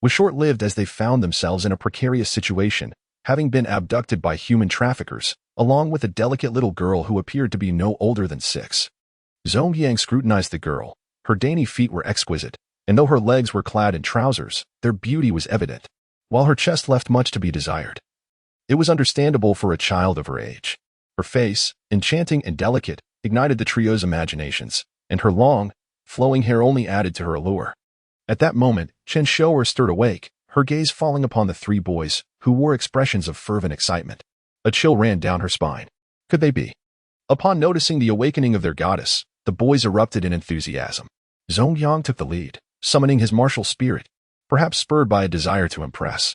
was short-lived as they found themselves in a precarious situation, having been abducted by human traffickers, along with a delicate little girl who appeared to be no older than 6. Zongyang scrutinized the girl. Her dainty feet were exquisite, and though her legs were clad in trousers, their beauty was evident, while her chest left much to be desired. It was understandable for a child of her age. Her face, enchanting and delicate, ignited the trio's imaginations, and her long, flowing hair only added to her allure. At that moment, Chen Xiuer stirred awake, her gaze falling upon the three boys, who wore expressions of fervent excitement. A chill ran down her spine. Could they be? Upon noticing the awakening of their goddess, the boys erupted in enthusiasm. Zongyang took the lead, summoning his martial spirit, perhaps spurred by a desire to impress.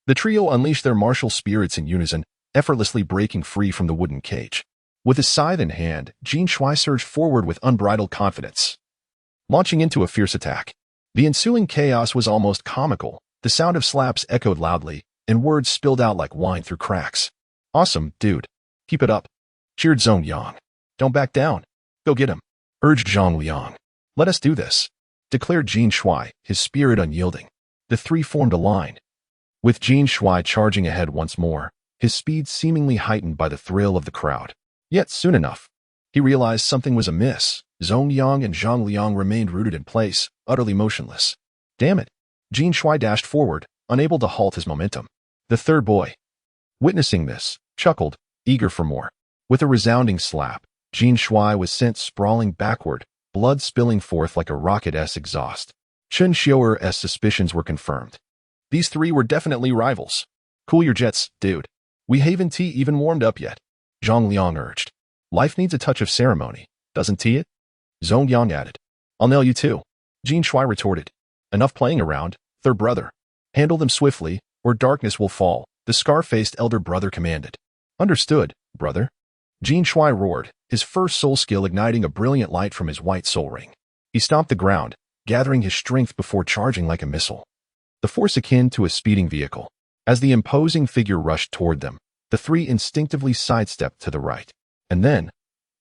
The trio unleashed their martial spirits in unison, effortlessly breaking free from the wooden cage. With his scythe in hand, Jin Shui surged forward with unbridled confidence, launching into a fierce attack. The ensuing chaos was almost comical. The sound of slaps echoed loudly, and words spilled out like wine through cracks. "Awesome, dude. Keep it up," cheered Zongyang. "Don't back down. Go get him," urged Zhang Liang. "Let us do this," declared Jin Shui, his spirit unyielding. The three formed a line, with Jin Shui charging ahead once more, his speed seemingly heightened by the thrill of the crowd. Yet soon enough, he realized something was amiss. Zongyang and Zhang Liang remained rooted in place, utterly motionless. "Damn it!" Jin Shui dashed forward, unable to halt his momentum. The third boy, witnessing this, chuckled, eager for more. With a resounding slap, Jin Shui was sent sprawling backward, blood spilling forth like a rocket's exhaust. Chen Xiuer's suspicions were confirmed. These three were definitely rivals. Cool your jets, dude. We haven't tea even warmed up yet, Zhang Liang urged. Life needs a touch of ceremony, doesn't tea it? Zhong Yang added. I'll nail you too, Jin Shui retorted. Enough playing around, third brother. Handle them swiftly, or darkness will fall, the scar-faced elder brother commanded. Understood, brother. Jin Shui roared, his first soul skill igniting a brilliant light from his white soul ring. He stomped the ground, gathering his strength before charging like a missile. The force akin to a speeding vehicle. As the imposing figure rushed toward them, the three instinctively sidestepped to the right. And then,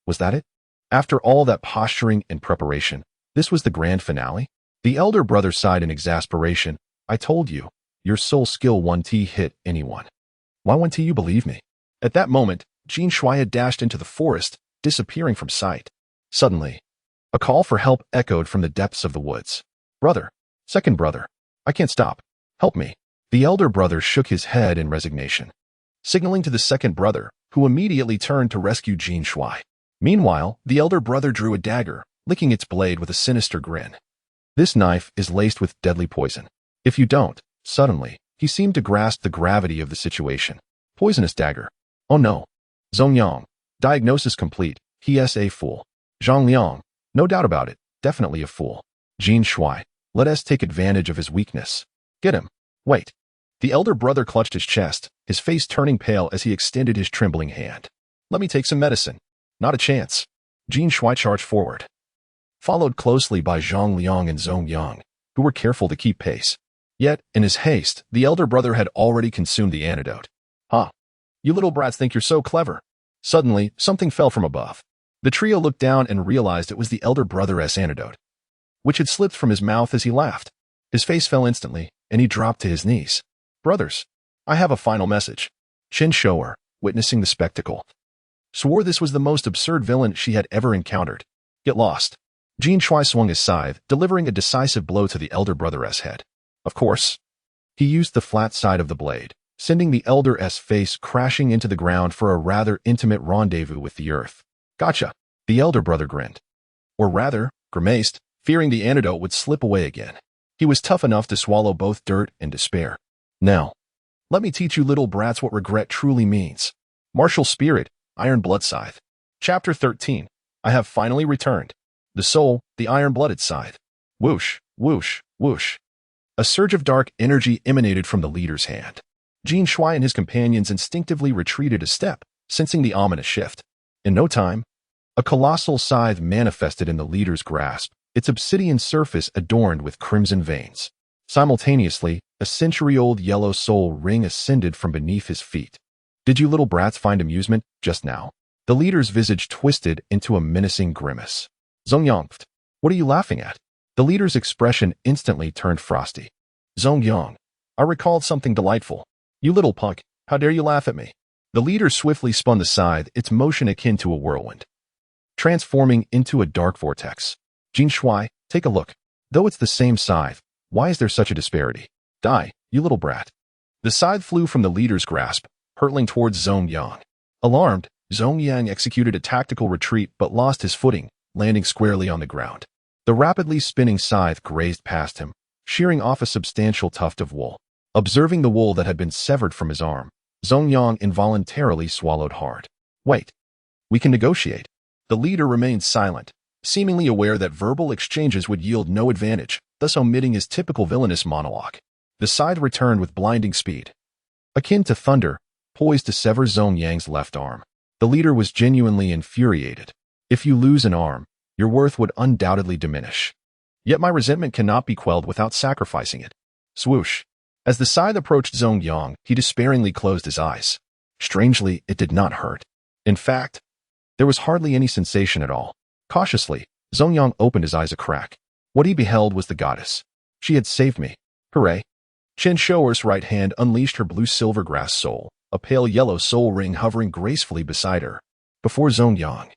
was that it? After all that posturing and preparation, this was the grand finale? The elder brother sighed in exasperation. I told you, your soul skill 1T hit anyone. Why wouldn't you believe me? At that moment, Jin Shui had dashed into the forest, disappearing from sight. Suddenly, a call for help echoed from the depths of the woods. Brother, second brother, I can't stop. Help me. The elder brother shook his head in resignation, signaling to the second brother, who immediately turned to rescue Jin Shui. Meanwhile, the elder brother drew a dagger, licking its blade with a sinister grin. This knife is laced with deadly poison. If you don't, suddenly, he seemed to grasp the gravity of the situation. Poisonous dagger. Oh no. Zhong Yang. Diagnosis complete. He is a fool. Zhang Liang. No doubt about it. Definitely a fool. Jin Shui. Let us take advantage of his weakness. Get him. Wait. The elder brother clutched his chest, his face turning pale as he extended his trembling hand. Let me take some medicine. Not a chance. Jin Shui charged forward, followed closely by Zhang Liang and Zhong Yang, who were careful to keep pace. Yet, in his haste, the elder brother had already consumed the antidote. Huh. You little brats think you're so clever. Suddenly, something fell from above. The trio looked down and realized it was the elder brother's antidote, which had slipped from his mouth as he laughed. His face fell instantly, and he dropped to his knees. Brothers, I have a final message. Chen Xiuer, witnessing the spectacle, swore this was the most absurd villain she had ever encountered. Get lost. Jin Shui swung his scythe, delivering a decisive blow to the elder brother's head. Of course, he used the flat side of the blade, sending the elder's face crashing into the ground for a rather intimate rendezvous with the earth. Gotcha. The elder brother grinned. Or rather, grimaced, fearing the antidote would slip away again. He was tough enough to swallow both dirt and despair. Now, let me teach you little brats what regret truly means. Martial spirit, iron blood scythe. Chapter 13. I have finally returned. The soul, the iron-blooded scythe. Whoosh, whoosh, whoosh. A surge of dark energy emanated from the leader's hand. Jin Shui and his companions instinctively retreated a step, sensing the ominous shift. In no time, a colossal scythe manifested in the leader's grasp, its obsidian surface adorned with crimson veins. Simultaneously, a century-old yellow soul ring ascended from beneath his feet. Did you little brats find amusement just now? The leader's visage twisted into a menacing grimace. Zhong Yang, what are you laughing at? The leader's expression instantly turned frosty. Zhong Yang, I recalled something delightful. You little punk, how dare you laugh at me? The leader swiftly spun the scythe, its motion akin to a whirlwind, transforming into a dark vortex. Jin Shui, take a look. Though it's the same scythe, why is there such a disparity? Die, you little brat. The scythe flew from the leader's grasp, hurtling towards Zhong Yang. Alarmed, Zhong Yang executed a tactical retreat but lost his footing, landing squarely on the ground. The rapidly spinning scythe grazed past him, shearing off a substantial tuft of wool. Observing the wool that had been severed from his arm, Zhong Yang involuntarily swallowed hard. Wait. We can negotiate. The leader remained silent, seemingly aware that verbal exchanges would yield no advantage, thus omitting his typical villainous monologue. The scythe returned with blinding speed, akin to thunder, poised to sever Zhong Yang's left arm. The leader was genuinely infuriated. If you lose an arm, your worth would undoubtedly diminish. Yet my resentment cannot be quelled without sacrificing it. Swoosh. As the scythe approached Zhong Yang, he despairingly closed his eyes. Strangely, it did not hurt. In fact, there was hardly any sensation at all. Cautiously, Zhong Yang opened his eyes a crack. What he beheld was the goddess. She had saved me. Hooray. Chen Xiuer's right hand unleashed her blue-silver grass soul, a pale yellow soul ring hovering gracefully beside her. Before Zhong Yang,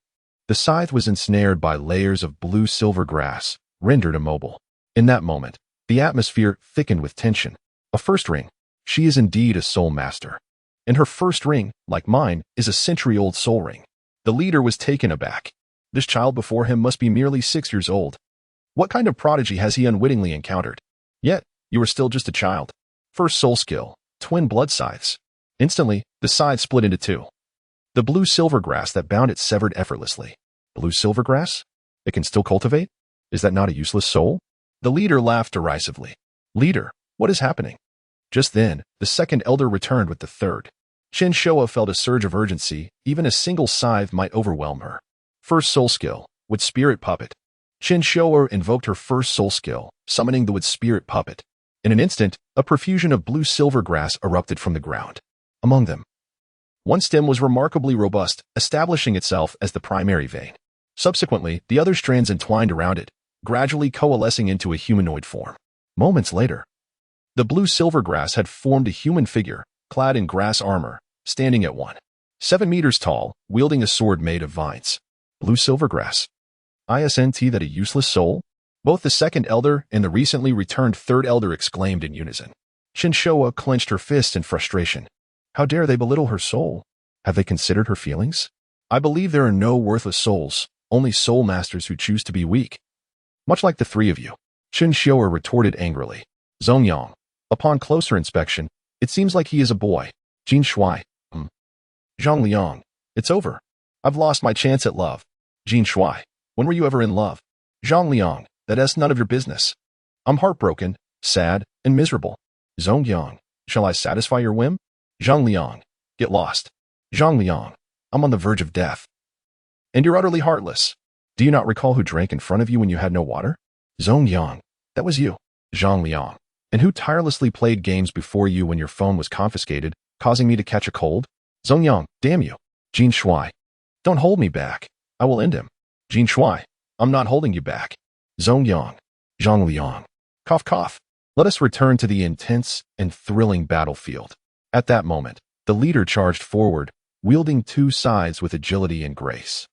the scythe was ensnared by layers of blue-silver grass, rendered immobile. In that moment, the atmosphere thickened with tension. A first ring. She is indeed a soul master. And her first ring, like mine, is a century-old soul ring. The leader was taken aback. This child before him must be merely 6 years old. What kind of prodigy has he unwittingly encountered? Yet, you are still just a child. First soul skill, twin blood scythes. Instantly, the scythe split into two. The blue-silver grass that bound it severed effortlessly. Blue-silver grass? It can still cultivate? Is that not a useless soul? The leader laughed derisively. Leader, what is happening? Just then, the second elder returned with the third. Chen Xiuer felt a surge of urgency. Even a single scythe might overwhelm her. First soul skill, with spirit puppet. Chen Xiuer invoked her first soul skill, summoning the with spirit puppet. In an instant, a profusion of blue-silver grass erupted from the ground. Among them, one stem was remarkably robust, establishing itself as the primary vein. Subsequently, the other strands entwined around it, gradually coalescing into a humanoid form. Moments later, the blue-silver grass had formed a human figure, clad in grass armor, standing at 1.7 meters tall, wielding a sword made of vines. Blue-silver grass. Isn't that a useless soul? Both the second elder and the recently returned third elder exclaimed in unison. Chen Xiuer clenched her fists in frustration. How dare they belittle her soul? Have they considered her feelings? I believe there are no worthless souls, only soul masters who choose to be weak. Much like the three of you. Chen Xiuer retorted angrily. Zongyang. Upon closer inspection, it seems like he is a boy. Jin Shui. Zhang Liang. It's over. I've lost my chance at love. Jin Shui. When were you ever in love? Zhang Liang. That's none of your business. I'm heartbroken, sad, and miserable. Zongyang. Shall I satisfy your whim? Zhang Liang. Get lost. Zhang Liang. I'm on the verge of death. And you're utterly heartless. Do you not recall who drank in front of you when you had no water? Zongyang. That was you. Zhang Liang. And who tirelessly played games before you when your phone was confiscated, causing me to catch a cold? Zongyang. Damn you. Jin Shui. Don't hold me back. I will end him. Jin Shui. I'm not holding you back. Zongyang. Zhang Liang. Cough cough. Let us return to the intense and thrilling battlefield. At that moment, the leader charged forward, wielding two scythes with agility and grace.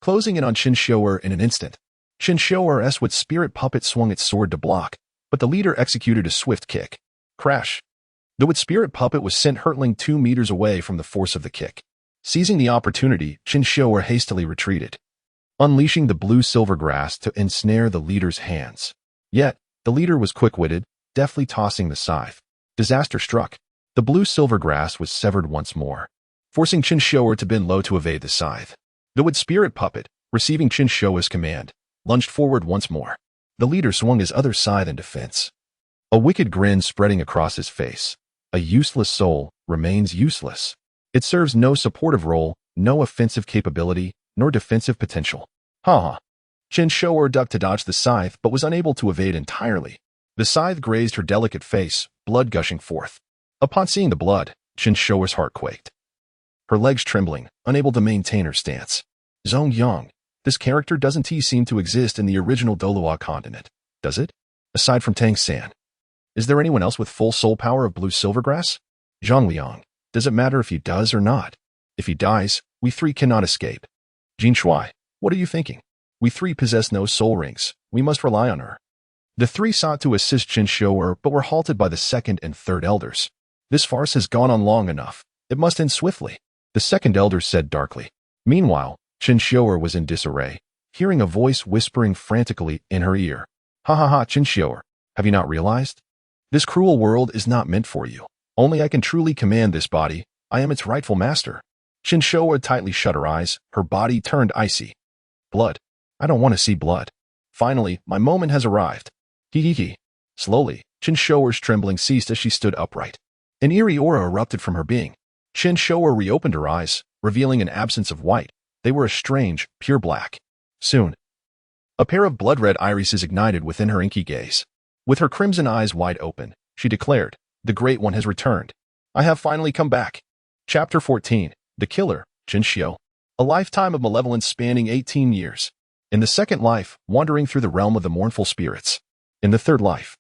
Closing in on Chen Xiuer in an instant. Chen Xiuer's with spirit puppet swung its sword to block, but the leader executed a swift kick. Crash. The with spirit puppet was sent hurtling 2 meters away from the force of the kick. Seizing the opportunity, Chen Xiuer hastily retreated, unleashing the blue-silver grass to ensnare the leader's hands. Yet, the leader was quick-witted, deftly tossing the scythe. Disaster struck. The blue-silver grass was severed once more, forcing Chen Xiuer to bend low to evade the scythe. The wood spirit puppet, receiving Chen Xiuer's command, lunged forward once more. The leader swung his other scythe in defense, a wicked grin spreading across his face. A useless soul remains useless. It serves no supportive role, no offensive capability, nor defensive potential. Ha! Chen Xiuer ducked to dodge the scythe but was unable to evade entirely. The scythe grazed her delicate face, blood gushing forth. Upon seeing the blood, Chen Xiuer's heart quaked, her legs trembling, unable to maintain her stance. Zongyang. This character doesn't seem to exist in the original Douluo continent, does it? Aside from Tang San. Is there anyone else with full soul power of blue silvergrass? Zhang Liang. Does it matter if he does or not? If he dies, we three cannot escape. Jin Shui. What are you thinking? We three possess no soul rings. We must rely on her. The three sought to assist Chen Xiuer but were halted by the second and third elders. This farce has gone on long enough. It must end swiftly. The second elder said darkly. Meanwhile, Chen Xiuer was in disarray, hearing a voice whispering frantically in her ear. Ha ha ha, Chen Xiuer. Have you not realized? This cruel world is not meant for you. Only I can truly command this body. I am its rightful master. Chen Xiuer tightly shut her eyes. Her body turned icy. Blood. I don't want to see blood. Finally, my moment has arrived. Hee. Slowly, Chen Xiuer's trembling ceased as she stood upright. An eerie aura erupted from her being. Chen Xiuer reopened her eyes, revealing an absence of white. They were a strange, pure black. Soon, a pair of blood-red irises ignited within her inky gaze. With her crimson eyes wide open, she declared, "The Great One has returned. I have finally come back." Chapter 14. The Killer, Chen Xiuer. A lifetime of malevolence spanning 18 years. In the second life, wandering through the realm of the mournful spirits. In the third life,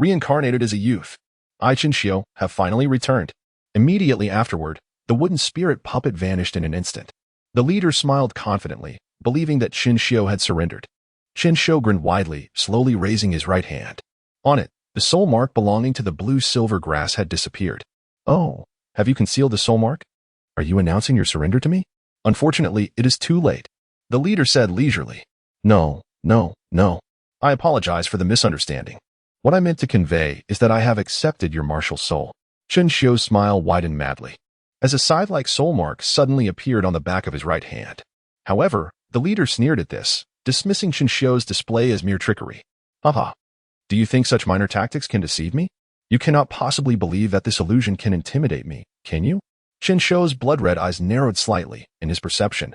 reincarnated as a youth, I, Chen Xiuer, have finally returned. Immediately afterward, the wooden spirit puppet vanished in an instant. The leader smiled confidently, believing that Chen Xiuer had surrendered. Chen Xiuer grinned widely, slowly raising his right hand. On it, the soul mark belonging to the blue-silver grass had disappeared. Oh, have you concealed the soul mark? Are you announcing your surrender to me? Unfortunately, it is too late. The leader said leisurely. No. I apologize for the misunderstanding. What I meant to convey is that I have accepted your martial soul. Chen Xiuer's smile widened madly, as a scythe-like soul mark suddenly appeared on the back of his right hand. However, the leader sneered at this, dismissing Chen Xiuer's display as mere trickery. Haha. Do you think such minor tactics can deceive me? You cannot possibly believe that this illusion can intimidate me, can you? Chen Xiuer's blood-red eyes narrowed slightly in his perception.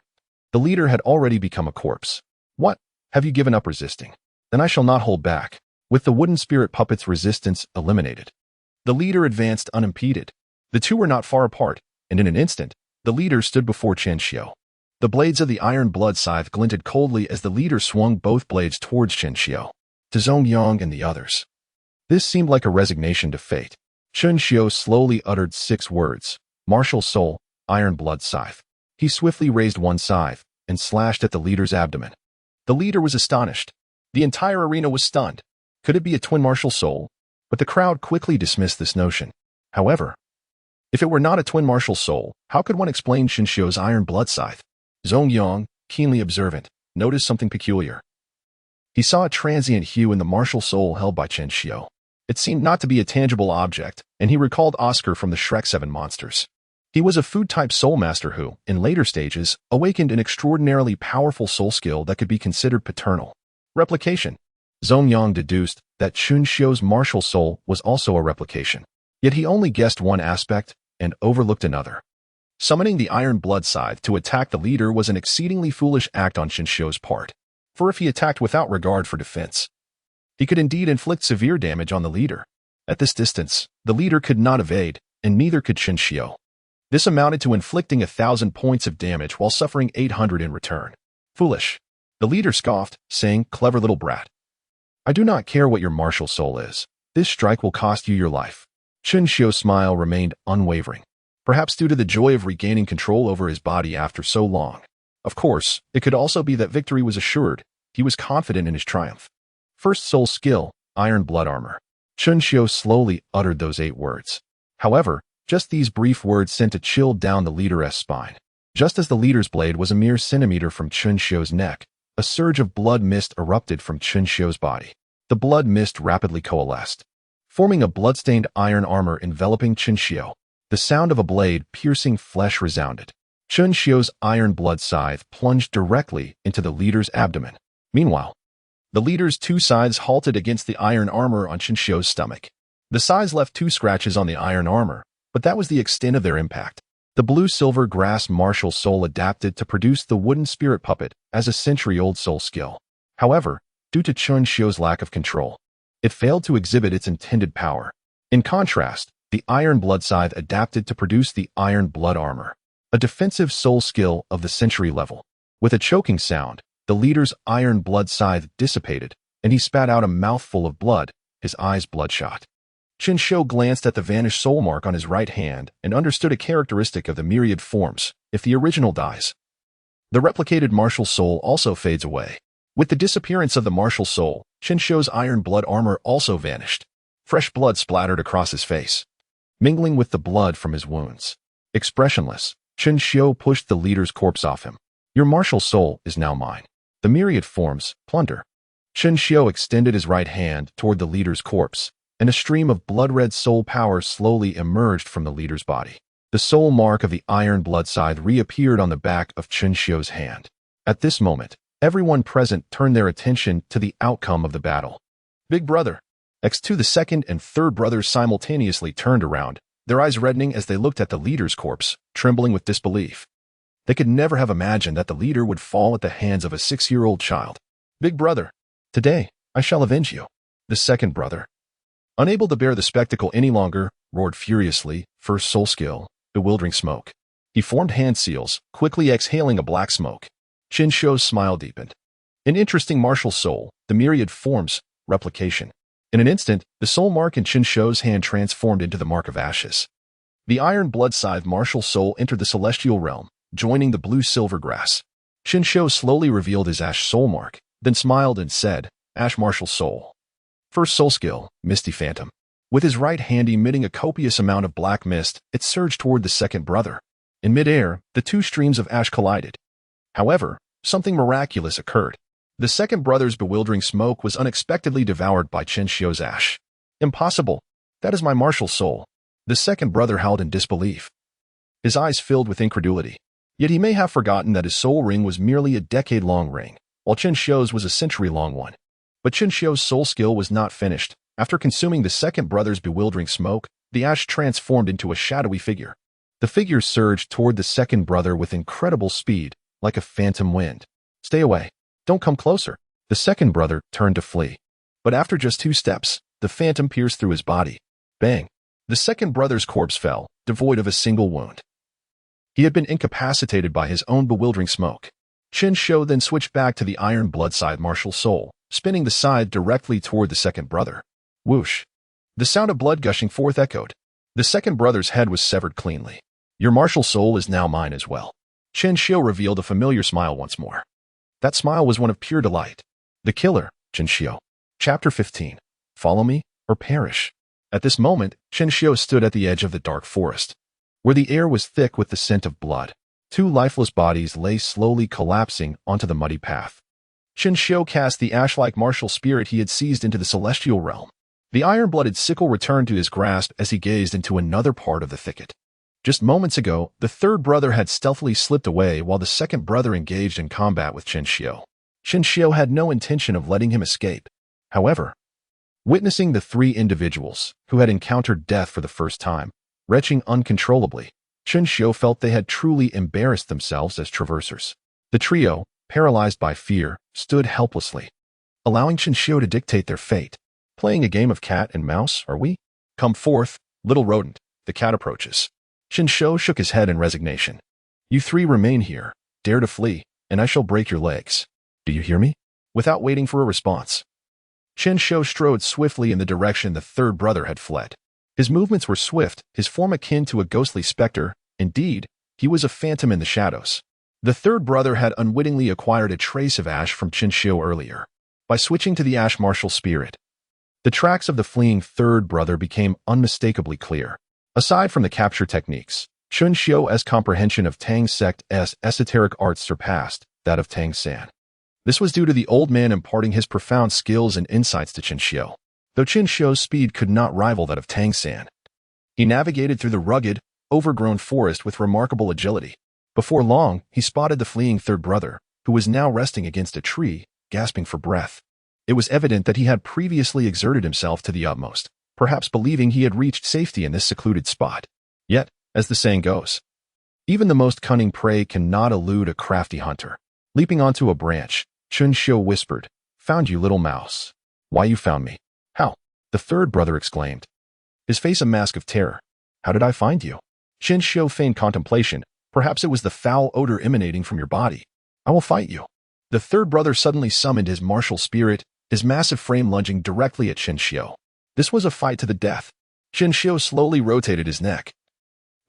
The leader had already become a corpse. What? Have you given up resisting? Then I shall not hold back. With the wooden spirit puppet's resistance eliminated, the leader advanced unimpeded. The two were not far apart, and in an instant, the leader stood before Chen Xiuer. The blades of the iron blood scythe glinted coldly as the leader swung both blades towards Chen Xiuer, to Zongyang and the others. This seemed like a resignation to fate. Chen Xiuer slowly uttered 6 words: martial soul, iron blood scythe. He swiftly raised one scythe and slashed at the leader's abdomen. The leader was astonished. The entire arena was stunned. Could it be a twin martial soul? But the crowd quickly dismissed this notion. However, if it were not a twin martial soul, how could one explain Chen Xiuer's iron blood scythe? Zongyang, keenly observant, noticed something peculiar. He saw a transient hue in the martial soul held by Chen Xiuer. It seemed not to be a tangible object, and he recalled Oscar from the Shrek 7 monsters. He was a food-type soul master who, in later stages, awakened an extraordinarily powerful soul skill that could be considered paternal. Replication. Zongyang deduced that Chen Xiuer's martial soul was also a replication. Yet he only guessed one aspect and overlooked another. Summoning the iron blood scythe to attack the leader was an exceedingly foolish act on Chen Xiuer's part. For if he attacked without regard for defense, he could indeed inflict severe damage on the leader. At this distance, the leader could not evade, and neither could Chen Xiuer. This amounted to inflicting 1,000 points of damage while suffering 800 in return. Foolish. The leader scoffed, saying, "Clever little brat. I do not care what your martial soul is. This strike will cost you your life." Chen Xiuer's smile remained unwavering, perhaps due to the joy of regaining control over his body after so long. Of course, it could also be that victory was assured. He was confident in his triumph. First soul skill, iron blood armor. Chen Xiuer slowly uttered those 8 words. However, just these brief words sent a chill down the leader's spine. Just as the leader's blade was a mere centimeter from Chen Xiuer's neck, a surge of blood mist erupted from Chen Xiuer's body. The blood mist rapidly coalesced, forming a blood-stained iron armor enveloping Chen Xiuer. The sound of a blade piercing flesh resounded. Chen Xiuer's iron blood scythe plunged directly into the leader's abdomen. Meanwhile, the leader's 2 scythes halted against the iron armor on Chen Xiuer's stomach. The scythes left 2 scratches on the iron armor, but that was the extent of their impact. The blue-silver grass martial soul adapted to produce the wooden spirit puppet as a century-old soul skill. However, due to Chen Xiuer's lack of control, it failed to exhibit its intended power. In contrast, the iron blood scythe adapted to produce the iron blood armor, a defensive soul skill of the century level. With a choking sound, the leader's iron blood scythe dissipated, and he spat out a mouthful of blood, his eyes bloodshot. Chen Xiuer glanced at the vanished soul mark on his right hand and understood a characteristic of the myriad forms: if the original dies, the replicated martial soul also fades away. With the disappearance of the martial soul, Chen Xiuer's iron blood armor also vanished. Fresh blood splattered across his face, mingling with the blood from his wounds. Expressionless, Chen Xiuer pushed the leader's corpse off him. "Your martial soul is now mine. The myriad forms, plunder." Chen Xiuer extended his right hand toward the leader's corpse, and a stream of blood-red soul power slowly emerged from the leader's body. The soul mark of the iron blood scythe reappeared on the back of Chen Xiuer's hand. At this moment, everyone present turned their attention to the outcome of the battle. Big brother. X2, the second and third brothers simultaneously turned around, their eyes reddening as they looked at the leader's corpse, trembling with disbelief. They could never have imagined that the leader would fall at the hands of a 6-year-old child. "Big brother, today, I shall avenge you." The second brother, unable to bear the spectacle any longer, roared furiously, first soul skill, bewildering smoke. He formed hand seals, quickly exhaling a black smoke. Chen Xiuer's smile deepened. An interesting martial soul, the myriad forms, replication. In an instant, the soul mark in Chen Xiuer's hand transformed into the mark of ashes. The iron blood scythe martial soul entered the celestial realm, joining the blue-silver grass. Chen Xiuer slowly revealed his ash soul mark, then smiled and said, "Ash martial soul. First soul skill, Misty Phantom." With his right hand emitting a copious amount of black mist, it surged toward the second brother. In midair, the 2 streams of ash collided. However, something miraculous occurred. The second brother's bewildering smoke was unexpectedly devoured by Chen Xiuer's ash. "Impossible. That is my martial soul." The second brother howled in disbelief. His eyes filled with incredulity. Yet he may have forgotten that his soul ring was merely a decade-long ring, while Chen Xiuer's was a century-long one. But Chen Xiuer's soul skill was not finished. After consuming the second brother's bewildering smoke, the ash transformed into a shadowy figure. The figure surged toward the second brother with incredible speed, like a phantom wind. "Stay away. Don't come closer." The second brother turned to flee. But after just 2 steps, the phantom pierced through his body. Bang! The second brother's corpse fell, devoid of a single wound. He had been incapacitated by his own bewildering smoke. Chen Xiuer then switched back to the iron blood-side martial soul, spinning the scythe directly toward the second brother. Whoosh! The sound of blood gushing forth echoed. The second brother's head was severed cleanly. "Your martial soul is now mine as well." Chen Xiuer revealed a familiar smile once more. That smile was one of pure delight. The killer, Chen Xiuer. Chapter 15. Follow me, or perish. At this moment, Chen Xiuer stood at the edge of the dark forest, where the air was thick with the scent of blood. 2 lifeless bodies lay slowly collapsing onto the muddy path. Chen Xiuer cast the ash-like martial spirit he had seized into the celestial realm. The iron-blooded sickle returned to his grasp as he gazed into another part of the thicket. Just moments ago, the third brother had stealthily slipped away while the second brother engaged in combat with Chen Xiuer. Chen Xiuer had no intention of letting him escape. However, witnessing the 3 individuals who had encountered death for the first time, retching uncontrollably, Chen Xiuer felt they had truly embarrassed themselves as traversers. The trio, paralyzed by fear, stood helplessly, allowing Chen Xiuer to dictate their fate. "Playing a game of cat and mouse, are we? Come forth, little rodent." The cat approaches. Chen Xiuer shook his head in resignation. "You 3 remain here, dare to flee, and I shall break your legs. Do you hear me?" Without waiting for a response, Chen Xiuer strode swiftly in the direction the third brother had fled. His movements were swift, his form akin to a ghostly specter. Indeed, he was a phantom in the shadows. The third brother had unwittingly acquired a trace of ash from Chen Xiuer earlier. By switching to the ash martial spirit, the tracks of the fleeing third brother became unmistakably clear. Aside from the capture techniques, Chen Xiuer's comprehension of Tang Sect's esoteric arts surpassed that of Tang San. This was due to the old man imparting his profound skills and insights to Chen Xiuer. Though Chen Xiuer's speed could not rival that of Tang San, he navigated through the rugged, overgrown forest with remarkable agility. Before long, he spotted the fleeing third brother, who was now resting against a tree, gasping for breath. It was evident that he had previously exerted himself to the utmost, perhaps believing he had reached safety in this secluded spot. Yet, as the saying goes, even the most cunning prey cannot elude a crafty hunter. Leaping onto a branch, Chen Xiuer whispered, "Found you, little mouse." "Why you found me?" "How?" the third brother exclaimed, his face a mask of terror. "How did I find you?" Chen Xiuer feigned contemplation. "Perhaps it was the foul odor emanating from your body. I will fight you." The third brother suddenly summoned his martial spirit, his massive frame lunging directly at Chen Xiuer. This was a fight to the death. Chen Xiuer slowly rotated his neck,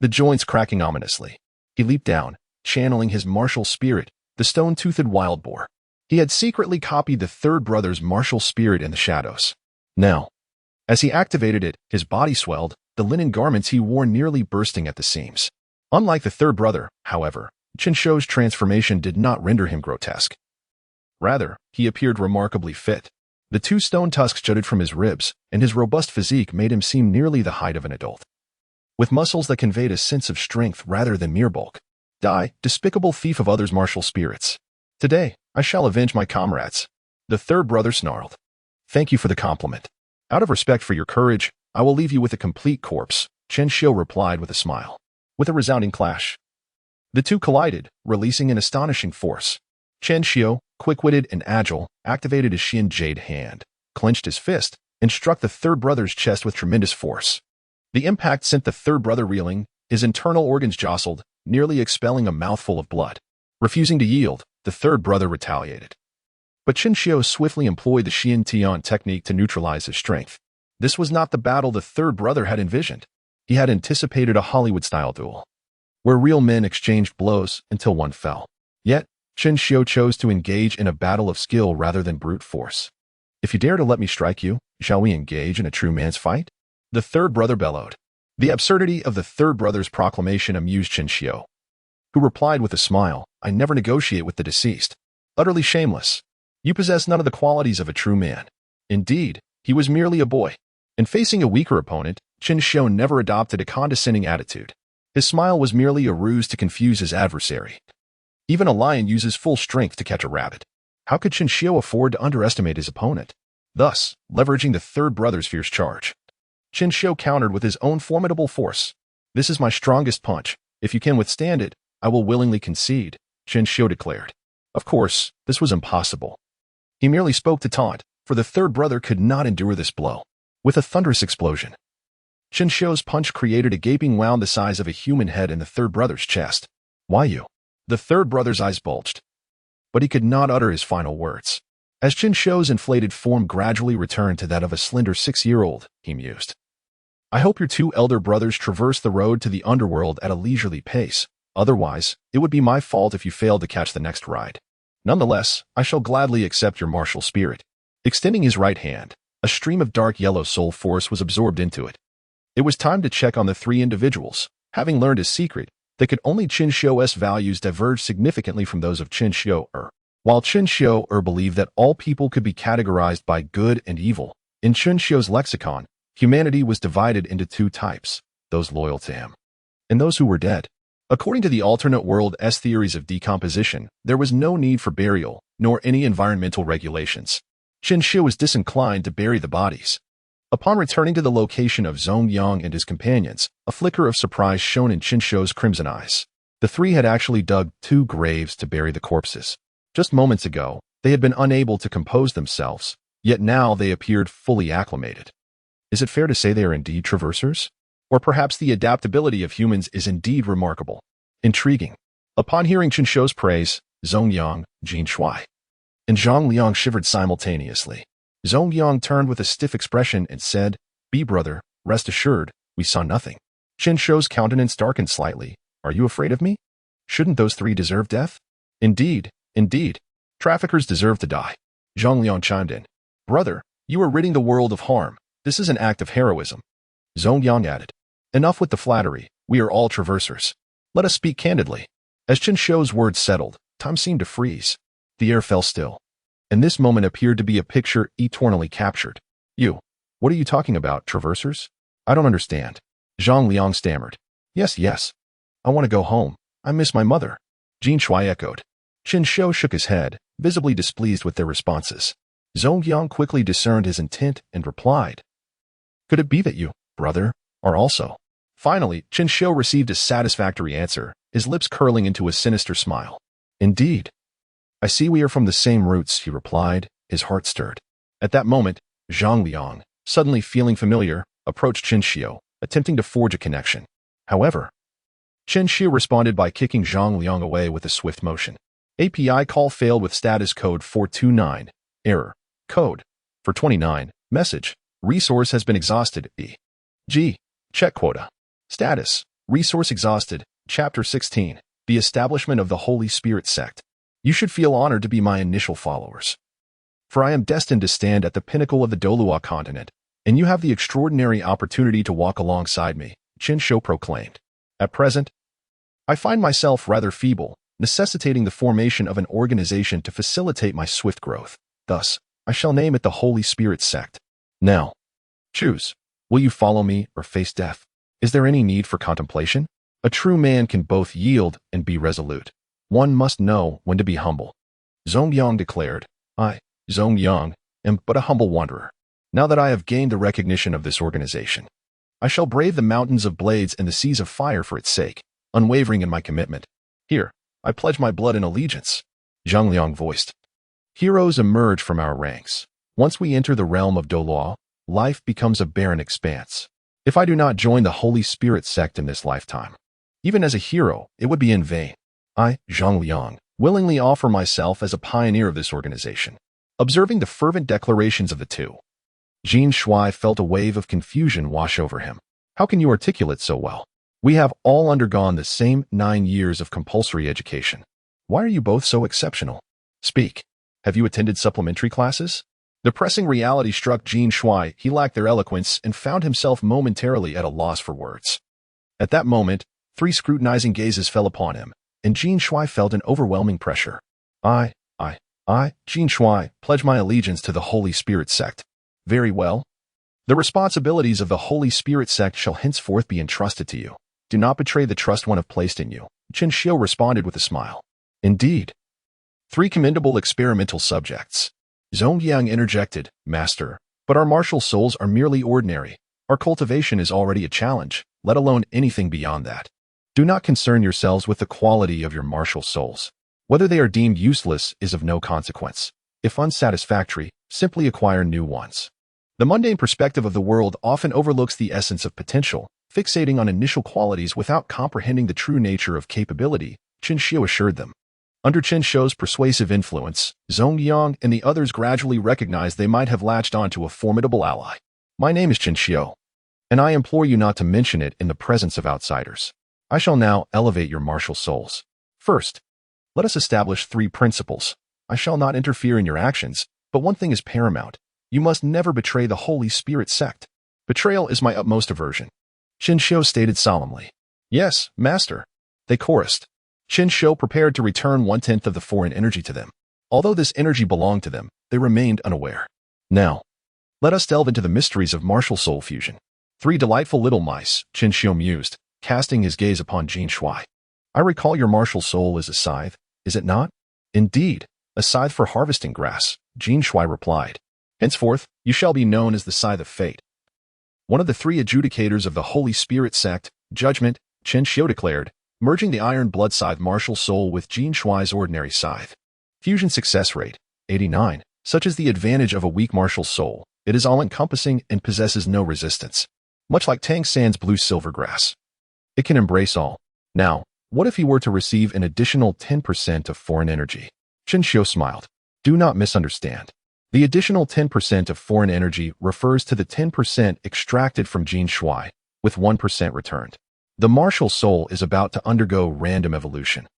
the joints cracking ominously. He leaped down, channeling his martial spirit, the stone-toothed wild boar. He had secretly copied the third brother's martial spirit in the shadows. Now, as he activated it, his body swelled, the linen garments he wore nearly bursting at the seams. Unlike the third brother, however, Chen Xiuer's transformation did not render him grotesque. Rather, he appeared remarkably fit. The 2 stone tusks jutted from his ribs, and his robust physique made him seem nearly the height of an adult, with muscles that conveyed a sense of strength rather than mere bulk. "Die, despicable thief of others' martial spirits. Today, I shall avenge my comrades." The third brother snarled. "Thank you for the compliment. Out of respect for your courage, I will leave you with a complete corpse," Chen Xiuer replied with a smile. With a resounding clash, the 2 collided, releasing an astonishing force. Chen Xiuer, quick-witted and agile, activated his Xin Jade hand, clenched his fist, and struck the third brother's chest with tremendous force. The impact sent the third brother reeling, his internal organs jostled, nearly expelling a mouthful of blood. Refusing to yield, the third brother retaliated. But Chen Xiuer swiftly employed the Xian Tian technique to neutralize his strength. This was not the battle the third brother had envisioned. He had anticipated a Hollywood-style duel, where real men exchanged blows until one fell. Yet, Chen Xiuer chose to engage in a battle of skill rather than brute force. "If you dare to let me strike you, shall we engage in a true man's fight?" the third brother bellowed. The absurdity of the third brother's proclamation amused Chen Xiuer, who replied with a smile, "I never negotiate with the deceased." Utterly shameless. You possess none of the qualities of a true man. Indeed, he was merely a boy. In facing a weaker opponent, Chen Xiuer never adopted a condescending attitude. His smile was merely a ruse to confuse his adversary. Even a lion uses full strength to catch a rabbit. How could Chen Xiuer afford to underestimate his opponent? Thus, leveraging the third brother's fierce charge, Chen Xiuer countered with his own formidable force. "This is my strongest punch. If you can withstand it, I will willingly concede," Chen Xiuer declared. Of course, this was impossible. He merely spoke to taunt, for the third brother could not endure this blow. With a thunderous explosion, Chen Xiuer's punch created a gaping wound the size of a human head in the third brother's chest. "Why you?" The third brother's eyes bulged, but he could not utter his final words. As Chen Xiuer's inflated form gradually returned to that of a slender 6-year-old, he mused, "I hope your two elder brothers traverse the road to the underworld at a leisurely pace. Otherwise, it would be my fault if you failed to catch the next ride. Nonetheless, I shall gladly accept your martial spirit." Extending his right hand, a stream of dark yellow soul force was absorbed into it. It was time to check on the three individuals. Having learned his secret, that could only Chen Xiuer's values diverged significantly from those of Chen Xiuer. While Chen Xiuer believed that all people could be categorized by good and evil, in Chen Xiuer's lexicon, humanity was divided into two types, those loyal to him and those who were dead. According to the alternate world's theories of decomposition, there was no need for burial, nor any environmental regulations. Chen Xiuer was disinclined to bury the bodies. Upon returning to the location of Zongyang and his companions, a flicker of surprise shone in Chen Xiuer's crimson eyes. The three had actually dug 2 graves to bury the corpses. Just moments ago, they had been unable to compose themselves, yet now they appeared fully acclimated. Is it fair to say they are indeed traversers? Or perhaps the adaptability of humans is indeed remarkable, intriguing. Upon hearing Chen Xiuer's praise, Zongyang, Jin Shuai, and Zhang Liang shivered simultaneously. Zongyang turned with a stiff expression and said, "Be brother, rest assured, we saw nothing." Chen Xiuer's countenance darkened slightly. "Are you afraid of me? Shouldn't those 3 deserve death?" Indeed. Traffickers deserve to die." Zhang Liang chimed in. "Brother, you are ridding the world of harm. This is an act of heroism." Zongyang added, "Enough with the flattery. We are all traversers. Let us speak candidly." As Chen Xiuer's words settled, time seemed to freeze. The air fell still, and this moment appeared to be a picture eternally captured. What are you talking about, traversers? I don't understand." Zhang Liang stammered. Yes. I want to go home. I miss my mother." Jin Shuai echoed. Chen Xiuer shook his head, visibly displeased with their responses. Zongyang quickly discerned his intent and replied, "Could it be that you, brother, are also?" Finally, Chen Xiuer received a satisfactory answer, his lips curling into a sinister smile. "Indeed. I see we are from the same roots," he replied, his heart stirred. At that moment, Zhang Liang, suddenly feeling familiar, approached Chen Xiuer, attempting to forge a connection. However, Chen Xiuer responded by kicking Zhang Liang away with a swift motion. API call failed with status code 429. Error. Code. 429. Message. Resource has been exhausted. E.g. Check quota. Status. Resource exhausted. Chapter 16. The establishment of the Holy Spirit Sect. You should feel honored to be my initial followers. For I am destined to stand at the pinnacle of the Douluo continent, and you have the extraordinary opportunity to walk alongside me, Chen Xiuer proclaimed. At present, I find myself rather feeble, necessitating the formation of an organization to facilitate my swift growth. Thus, I shall name it the Holy Spirit Sect. Now, choose. Will you follow me or face death? Is there any need for contemplation? A true man can both yield and be resolute. One must know when to be humble. Zongyang declared, I, Zongyang, am but a humble wanderer. Now that I have gained the recognition of this organization, I shall brave the mountains of blades and the seas of fire for its sake, unwavering in my commitment. Here, I pledge my blood and allegiance. Zhang Liang voiced. Heroes emerge from our ranks. Once we enter the realm of Douluo, life becomes a barren expanse. If I do not join the Holy Spirit Sect in this lifetime, even as a hero, it would be in vain. I, Zhang Liang, willingly offer myself as a pioneer of this organization. Observing the fervent declarations of the two, Jin Shuai felt a wave of confusion wash over him. How can you articulate so well? We have all undergone the same 9 years of compulsory education. Why are you both so exceptional? Speak. Have you attended supplementary classes? The pressing reality struck Jin Shuai. He lacked their eloquence and found himself momentarily at a loss for words. At that moment, 3 scrutinizing gazes fell upon him, and Jin Shuai felt an overwhelming pressure. I, Jin Shuai, pledge my allegiance to the Holy Spirit Sect. Very well. The responsibilities of the Holy Spirit Sect shall henceforth be entrusted to you. Do not betray the trust one have placed in you. Chen Xiuer responded with a smile. Indeed. 3 commendable experimental subjects. Zongyang interjected, Master, but our martial souls are merely ordinary. Our cultivation is already a challenge, let alone anything beyond that. Do not concern yourselves with the quality of your martial souls. Whether they are deemed useless is of no consequence. If unsatisfactory, simply acquire new ones. The mundane perspective of the world often overlooks the essence of potential, fixating on initial qualities without comprehending the true nature of capability, Chen Xiuer assured them. Under Chen Xiuer's persuasive influence, Zongyang and the others gradually recognized they might have latched onto a formidable ally. My name is Chen Xiuer, and I implore you not to mention it in the presence of outsiders. I shall now elevate your martial souls. First, let us establish 3 principles. I shall not interfere in your actions, but one thing is paramount. You must never betray the Holy Spirit Sect. Betrayal is my utmost aversion. Chen Xiuer stated solemnly. Yes, Master. They chorused. Chen Xiuer prepared to return 1/10 of the foreign energy to them. Although this energy belonged to them, they remained unaware. Now, let us delve into the mysteries of martial soul fusion. 3 delightful little mice, Chen Xiuer mused, casting his gaze upon Jin Shui. I recall your martial soul is a scythe, is it not? Indeed, a scythe for harvesting grass, Jin Shui replied. Henceforth, you shall be known as the Scythe of Fate. One of the 3 adjudicators of the Holy Spirit Sect, Judgment, Chen Xiuer declared, merging the Iron Blood Scythe martial soul with Jin Shui's ordinary scythe. Fusion success rate, 89. Such is the advantage of a weak martial soul. It is all-encompassing and possesses no resistance. Much like Tang San's blue silver grass. It can embrace all. Now, what if he were to receive an additional 10% of foreign energy? Chen Xiuer smiled. Do not misunderstand. The additional 10% of foreign energy refers to the 10% extracted from Jin Shui, with 1% returned. The martial soul is about to undergo random evolution,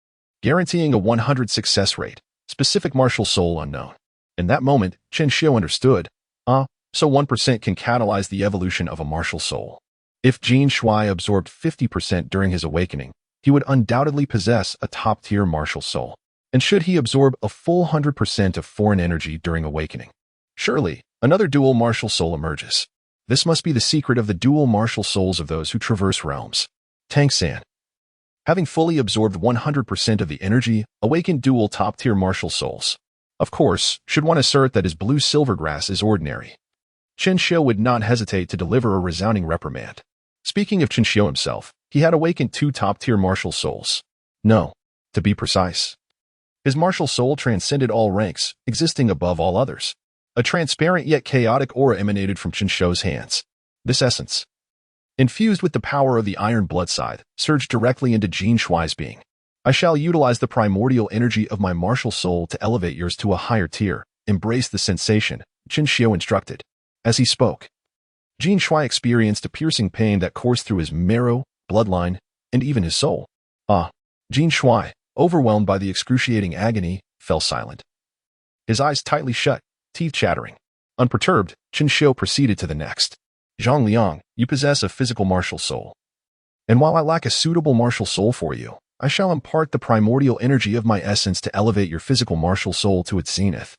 guaranteeing a 100 success rate, specific martial soul unknown. In that moment, Chen Xiuer understood. So 1% can catalyze the evolution of a martial soul. If Jin Shui absorbed 50% during his awakening, he would undoubtedly possess a top-tier martial soul. And should he absorb a full 100% of foreign energy during awakening, surely another dual martial soul emerges. This must be the secret of the dual martial souls of those who traverse realms. Tang San, having fully absorbed 100% of the energy, awakened dual top-tier martial souls. Of course, should one assert that his blue silver grass is ordinary, Chen Xiuer would not hesitate to deliver a resounding reprimand. Speaking of Chen Xiuer himself, he had awakened 2 top-tier martial souls. No, to be precise. His martial soul transcended all ranks, existing above all others. A transparent yet chaotic aura emanated from Chen Xiuer's hands. This essence, infused with the power of the Iron Blood Scythe, surged directly into Jin Shui's being. I shall utilize the primordial energy of my martial soul to elevate yours to a higher tier. Embrace the sensation, Chen Xiuer instructed. As he spoke, Jin Shui experienced a piercing pain that coursed through his marrow, bloodline, and even his soul. Jin Shui, overwhelmed by the excruciating agony, fell silent. His eyes tightly shut, teeth chattering. Unperturbed, Chen Xiuer proceeded to the next. Zhang Liang, you possess a physical martial soul. And while I lack a suitable martial soul for you, I shall impart the primordial energy of my essence to elevate your physical martial soul to its zenith.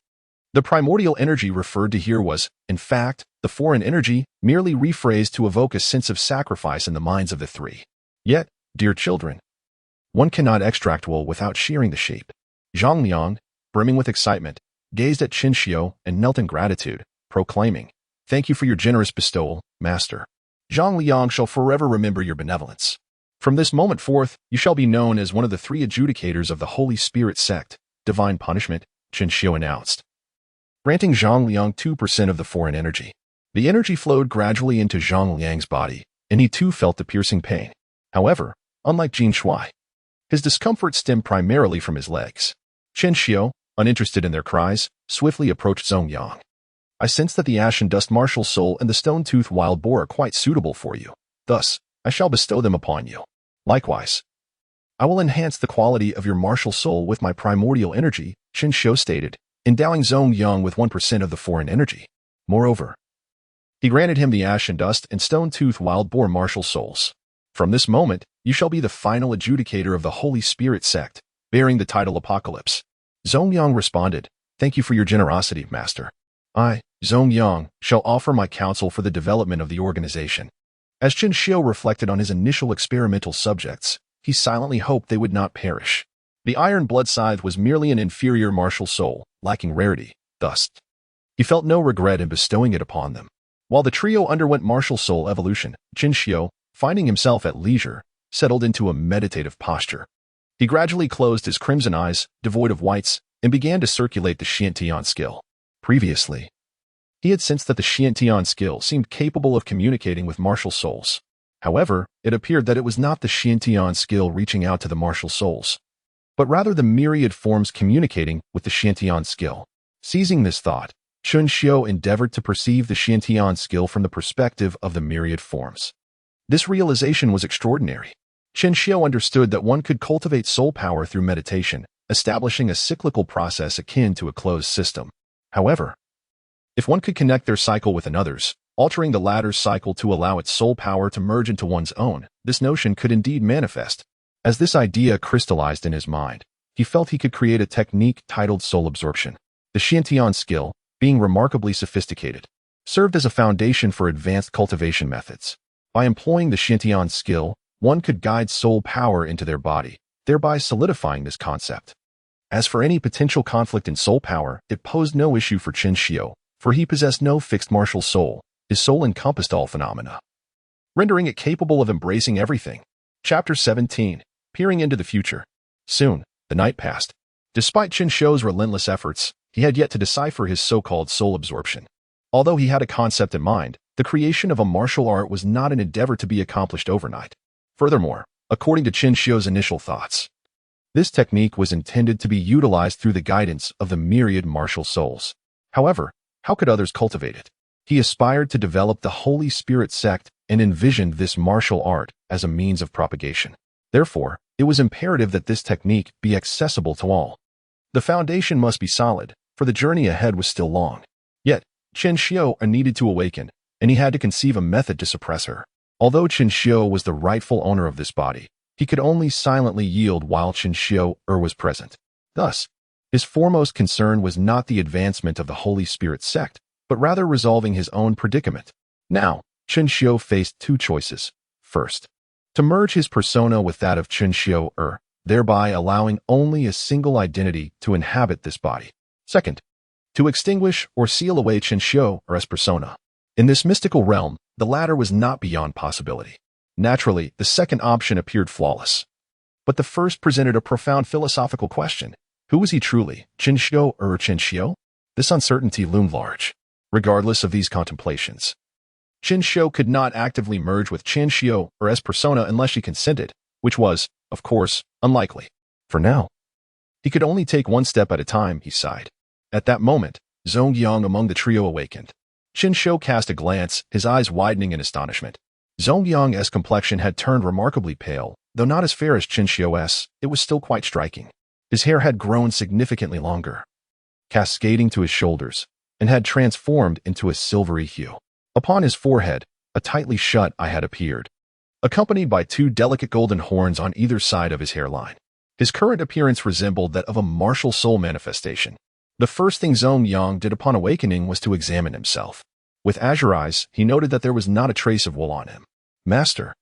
The primordial energy referred to here was, in fact, the foreign energy, merely rephrased to evoke a sense of sacrifice in the minds of the 3. Yet, dear children, one cannot extract wool without shearing the sheep. Zhang Liang, brimming with excitement, gazed at Chen Xiuer and knelt in gratitude, proclaiming, Thank you for your generous bestowal, Master. Zhang Liang shall forever remember your benevolence. From this moment forth, you shall be known as one of the 3 adjudicators of the Holy Spirit Sect, Divine Punishment, Chen Xiuer announced. Granting Zhang Liang 2% of the foreign energy. The energy flowed gradually into Zhang Liang's body, and he too felt the piercing pain. However, unlike Jin Shui, his discomfort stemmed primarily from his legs. Chen Xiuer, uninterested in their cries, swiftly approached Zongyang. I sense that the Ashen Dust Martial Soul and the Stone-Tooth Wild Boar are quite suitable for you. Thus, I shall bestow them upon you. Likewise, I will enhance the quality of your martial soul with my primordial energy, Chen Xiuer stated, endowing Zongyang with 1% of the foreign energy. Moreover, he granted him the Ashen Dust and Stone-Tooth Wild Boar martial souls. From this moment, you shall be the final adjudicator of the Holy Spirit Sect, bearing the title Apocalypse. Zongyang responded, Thank you for your generosity, Master. I, Zongyang, shall offer my counsel for the development of the organization. As Chen Xiuer reflected on his initial experimental subjects, he silently hoped they would not perish. The Iron Blood Scythe was merely an inferior martial soul, lacking rarity, thus he felt no regret in bestowing it upon them. While the trio underwent martial soul evolution, Chen Xiuer, finding himself at leisure, settled into a meditative posture. He gradually closed his crimson eyes, devoid of whites, and began to circulate the Xiantian skill. Previously, he had sensed that the Xiantian skill seemed capable of communicating with martial souls. However, it appeared that it was not the Xiantian skill reaching out to the martial souls, but rather the myriad forms communicating with the Xiantian skill. Seizing this thought, Chen Xiuer endeavored to perceive the Xiantian skill from the perspective of the myriad forms. This realization was extraordinary. Chen Xiuer understood that one could cultivate soul power through meditation, establishing a cyclical process akin to a closed system. However, if one could connect their cycle with another's, altering the latter's cycle to allow its soul power to merge into one's own, this notion could indeed manifest. As this idea crystallized in his mind, he felt he could create a technique titled soul absorption. The Xiantian skill, being remarkably sophisticated, served as a foundation for advanced cultivation methods. By employing the Xiantian skill, one could guide soul power into their body, thereby solidifying this concept. As for any potential conflict in soul power, it posed no issue for Chen Xiuer, for he possessed no fixed martial soul. His soul encompassed all phenomena, rendering it capable of embracing everything. Chapter 17. Peering into the future. Soon, the night passed. Despite Chen Xiuer's relentless efforts, he had yet to decipher his so-called soul absorption. Although he had a concept in mind, the creation of a martial art was not an endeavor to be accomplished overnight. Furthermore, according to Chen Xiuer's initial thoughts, this technique was intended to be utilized through the guidance of the myriad martial souls. However, how could others cultivate it? He aspired to develop the Holy Spirit Sect and envisioned this martial art as a means of propagation. Therefore, it was imperative that this technique be accessible to all. The foundation must be solid, for the journey ahead was still long. Yet, Chen Xiuer needed to awaken, and he had to conceive a method to suppress her. Although Chen Xiuer was the rightful owner of this body, he could only silently yield while Chen Xiuer was present. Thus, his foremost concern was not the advancement of the Holy Spirit Sect, but rather resolving his own predicament. Now, Chen Xiuer faced two choices. First, to merge his persona with that of Chen Xiuer, thereby allowing only a single identity to inhabit this body. Second, to extinguish or seal away Chen Xiuer's persona. In this mystical realm, the latter was not beyond possibility. Naturally, the second option appeared flawless. But the first presented a profound philosophical question. Who was he truly, Chen Xiuer or Chen Xiuer? This uncertainty loomed large. Regardless of these contemplations, Chen Xiuer could not actively merge with Chen Xiuer's persona unless she consented, which was, of course, unlikely. For now, he could only take one step at a time, he sighed. At that moment, Zongyang among the trio awakened. Chen Xiuer cast a glance, his eyes widening in astonishment. Zongyang's complexion had turned remarkably pale, though not as fair as Chen Xiuer's, it was still quite striking. His hair had grown significantly longer, cascading to his shoulders, and had transformed into a silvery hue. Upon his forehead, a tightly shut eye had appeared, accompanied by two delicate golden horns on either side of his hairline. His current appearance resembled that of a martial soul manifestation. The first thing Zongyang did upon awakening was to examine himself. With azure eyes, he noted that there was not a trace of wool on him. Master,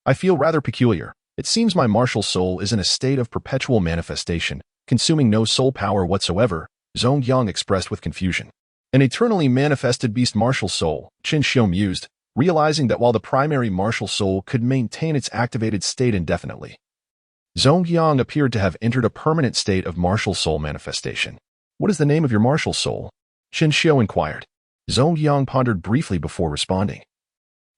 I feel rather peculiar. It seems my martial soul is in a state of perpetual manifestation, consuming no soul power whatsoever, Zongyang expressed with confusion. An eternally manifested beast martial soul, Chen Xiuer mused, realizing that while the primary martial soul could maintain its activated state indefinitely, Zongyang appeared to have entered a permanent state of martial soul manifestation. What is the name of your martial soul? Chen Xiuer inquired. Zongyang pondered briefly before responding.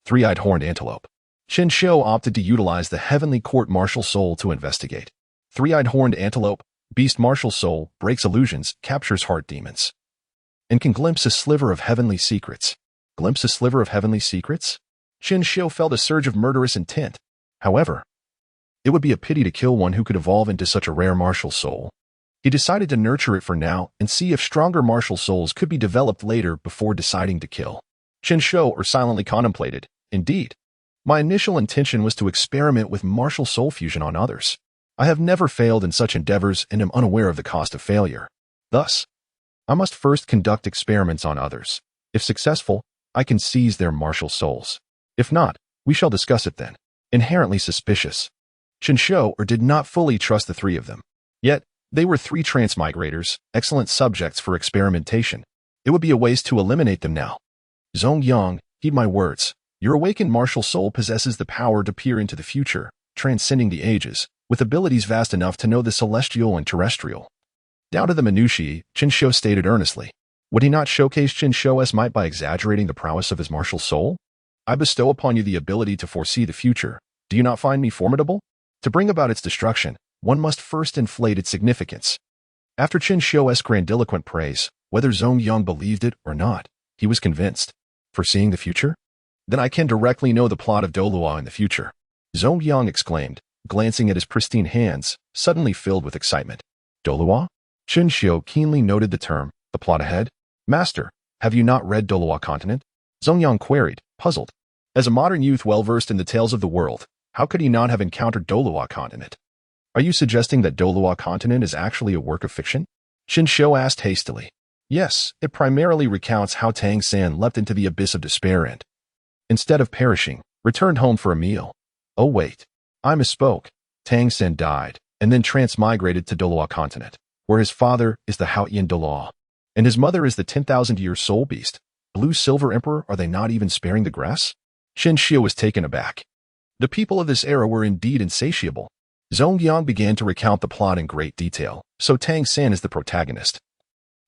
Three-eyed horned antelope. Chen Xiuer opted to utilize the heavenly court martial soul to investigate. Three-eyed horned antelope, beast martial soul, breaks illusions, captures heart demons, and can glimpse a sliver of heavenly secrets. Glimpse a sliver of heavenly secrets? Chen Xiuer felt a surge of murderous intent. However, it would be a pity to kill one who could evolve into such a rare martial soul. He decided to nurture it for now and see if stronger martial souls could be developed later before deciding to kill. Chen Xiuer silently contemplated. Indeed, my initial intention was to experiment with martial soul fusion on others. I have never failed in such endeavors and am unaware of the cost of failure. Thus, I must first conduct experiments on others. If successful, I can seize their martial souls. If not, we shall discuss it then. Inherently suspicious, Chen Xiuer did not fully trust the three of them. Yet, they were three transmigrators, excellent subjects for experimentation. It would be a waste to eliminate them now. Zongyang, heed my words. Your awakened martial soul possesses the power to peer into the future, transcending the ages, with abilities vast enough to know the celestial and terrestrial. Down to the minutiae, Chen Xiuer stated earnestly. Would he not showcase Chen Xiuer's might by exaggerating the prowess of his martial soul? I bestow upon you the ability to foresee the future. Do you not find me formidable? To bring about its destruction, one must first inflate its significance. After Chen Xiuer's grandiloquent praise, whether Zongyang believed it or not, he was convinced. Foreseeing the future? Then I can directly know the plot of Douluo in the future. Zongyang exclaimed, glancing at his pristine hands, suddenly filled with excitement. Douluo? Chen Xiuer keenly noted the term, the plot ahead. Master, have you not read Douluo Continent? Zongyang queried, puzzled. As a modern youth well-versed in the tales of the world, how could he not have encountered Douluo Continent? Are you suggesting that Douluo Continent is actually a work of fiction? Chen Xiuer asked hastily. Yes, it primarily recounts how Tang San leapt into the abyss of despair and, instead of perishing, returned home for a meal. Oh wait, I misspoke. Tang San died, and then transmigrated to Douluo Continent, where his father is the Haotian Douluo, and his mother is the 10,000-year soul beast. Blue Silver Emperor, are they not even sparing the grass? Chen Xiuer was taken aback. The people of this era were indeed insatiable. Zongyang began to recount the plot in great detail, so Tang San is the protagonist.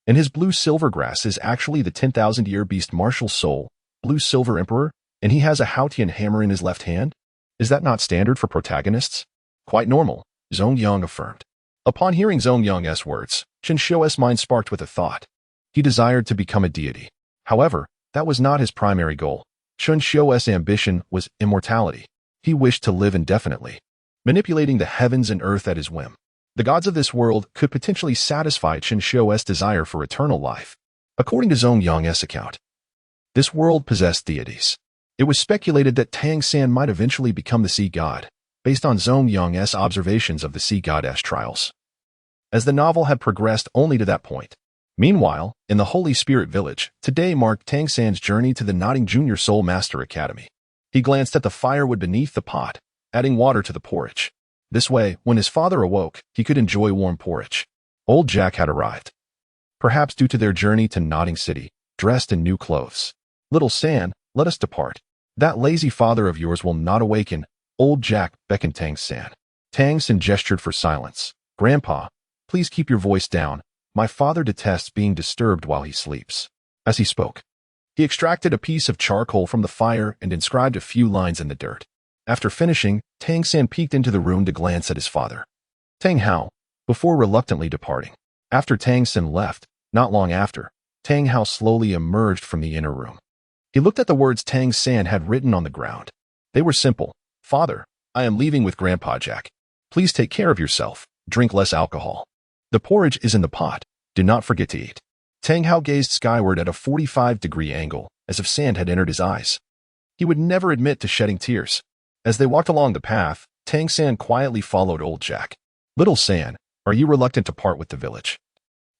And his blue silver grass is actually the 10,000-year beast martial soul, Blue Silver Emperor, and he has a Haotian hammer in his left hand? Is that not standard for protagonists? Quite normal, Zongyang affirmed. Upon hearing Zongyang's words, Chen Xiuer's mind sparked with a thought. He desired to become a deity. However, that was not his primary goal. Chen Xiuer's ambition was immortality. He wished to live indefinitely, manipulating the heavens and earth at his whim. The gods of this world could potentially satisfy Chen Xiuer's desire for eternal life. According to Zongyang's account, this world possessed deities. It was speculated that Tang San might eventually become the sea god, based on Zongyang's observations of the sea goddess trials. As the novel had progressed only to that point. Meanwhile, in the Holy Spirit Village, today marked Tang San's journey to the Nodding Junior Soul Master Academy. He glanced at the firewood beneath the pot, adding water to the porridge. This way, when his father awoke, he could enjoy warm porridge. Old Jack had arrived. Perhaps due to their journey to Nodding City, dressed in new clothes. Little San, let us depart. That lazy father of yours will not awaken. Old Jack beckoned Tang San. Tang San gestured for silence. Grandpa, please keep your voice down. My father detests being disturbed while he sleeps. As he spoke, he extracted a piece of charcoal from the fire and inscribed a few lines in the dirt. After finishing, Tang San peeked into the room to glance at his father, Tang Hao, before reluctantly departing. After Tang San left, not long after, Tang Hao slowly emerged from the inner room. He looked at the words Tang San had written on the ground. They were simple. Father, I am leaving with Grandpa Jack. Please take care of yourself. Drink less alcohol. The porridge is in the pot. Do not forget to eat. Tang Hao gazed skyward at a 45-degree angle, as if sand had entered his eyes. He would never admit to shedding tears. As they walked along the path, Tang San quietly followed Old Jack. Little San, are you reluctant to part with the village?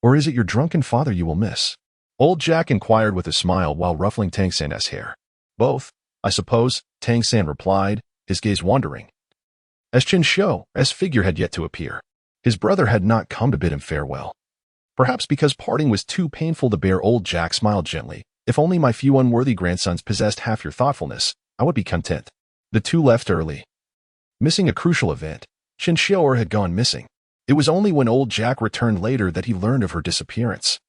Or is it your drunken father you will miss? Old Jack inquired with a smile while ruffling Tang San's hair. Both, I suppose, Tang San replied, his gaze wandering. As Chen Xiuer's figure had yet to appear, his brother had not come to bid him farewell. Perhaps because parting was too painful to bear, Old Jack smiled gently. If only my few unworthy grandsons possessed half your thoughtfulness, I would be content. The two left early. Missing a crucial event, Chen Xiuer had gone missing. It was only when Old Jack returned later that he learned of her disappearance.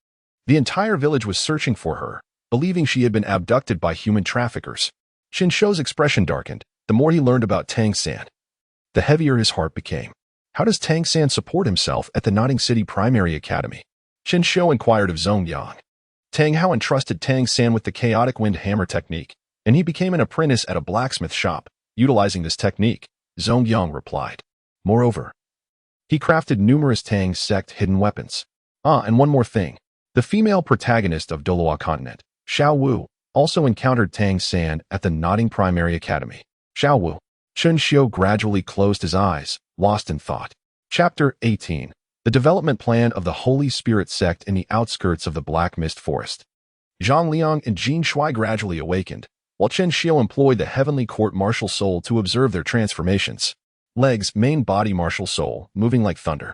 The entire village was searching for her, believing she had been abducted by human traffickers. Chen Xiuer's expression darkened, the more he learned about Tang San. The heavier his heart became. How does Tang San support himself at the Nodding City Primary Academy? Chen Xiuer inquired of Zongyang. Tang Hao entrusted Tang San with the chaotic wind hammer technique, and he became an apprentice at a blacksmith shop, utilizing this technique, Zongyang replied. Moreover, he crafted numerous Tang sect hidden weapons. And one more thing. The female protagonist of Douluo Continent, Xiao Wu, also encountered Tang San at the Nodding Primary Academy. Xiao Wu. Chen Xiuer gradually closed his eyes, lost in thought. Chapter 18. The development plan of the Holy Spirit Sect in the outskirts of the Black Mist Forest. Zhang Liang and Jin Shui gradually awakened, while Chen Xiuer employed the heavenly court martial soul to observe their transformations. Legs, main body martial soul, moving like thunder.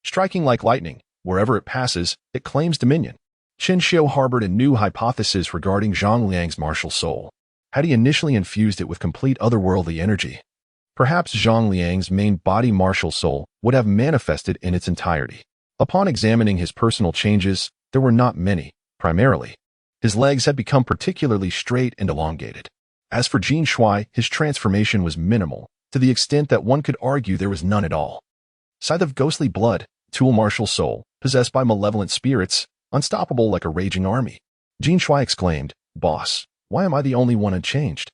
Striking like lightning, wherever it passes, it claims dominion. Chen Xiuer harbored a new hypothesis regarding Zhang Liang's martial soul. Had he initially infused it with complete otherworldly energy, perhaps Zhang Liang's main body martial soul would have manifested in its entirety. Upon examining his personal changes, there were not many. Primarily, his legs had become particularly straight and elongated. As for Jin Shui, his transformation was minimal, to the extent that one could argue there was none at all. Scythe of ghostly blood, tool martial soul, possessed by malevolent spirits, unstoppable like a raging army. Jin Shui exclaimed, "Boss, why am I the only one unchanged?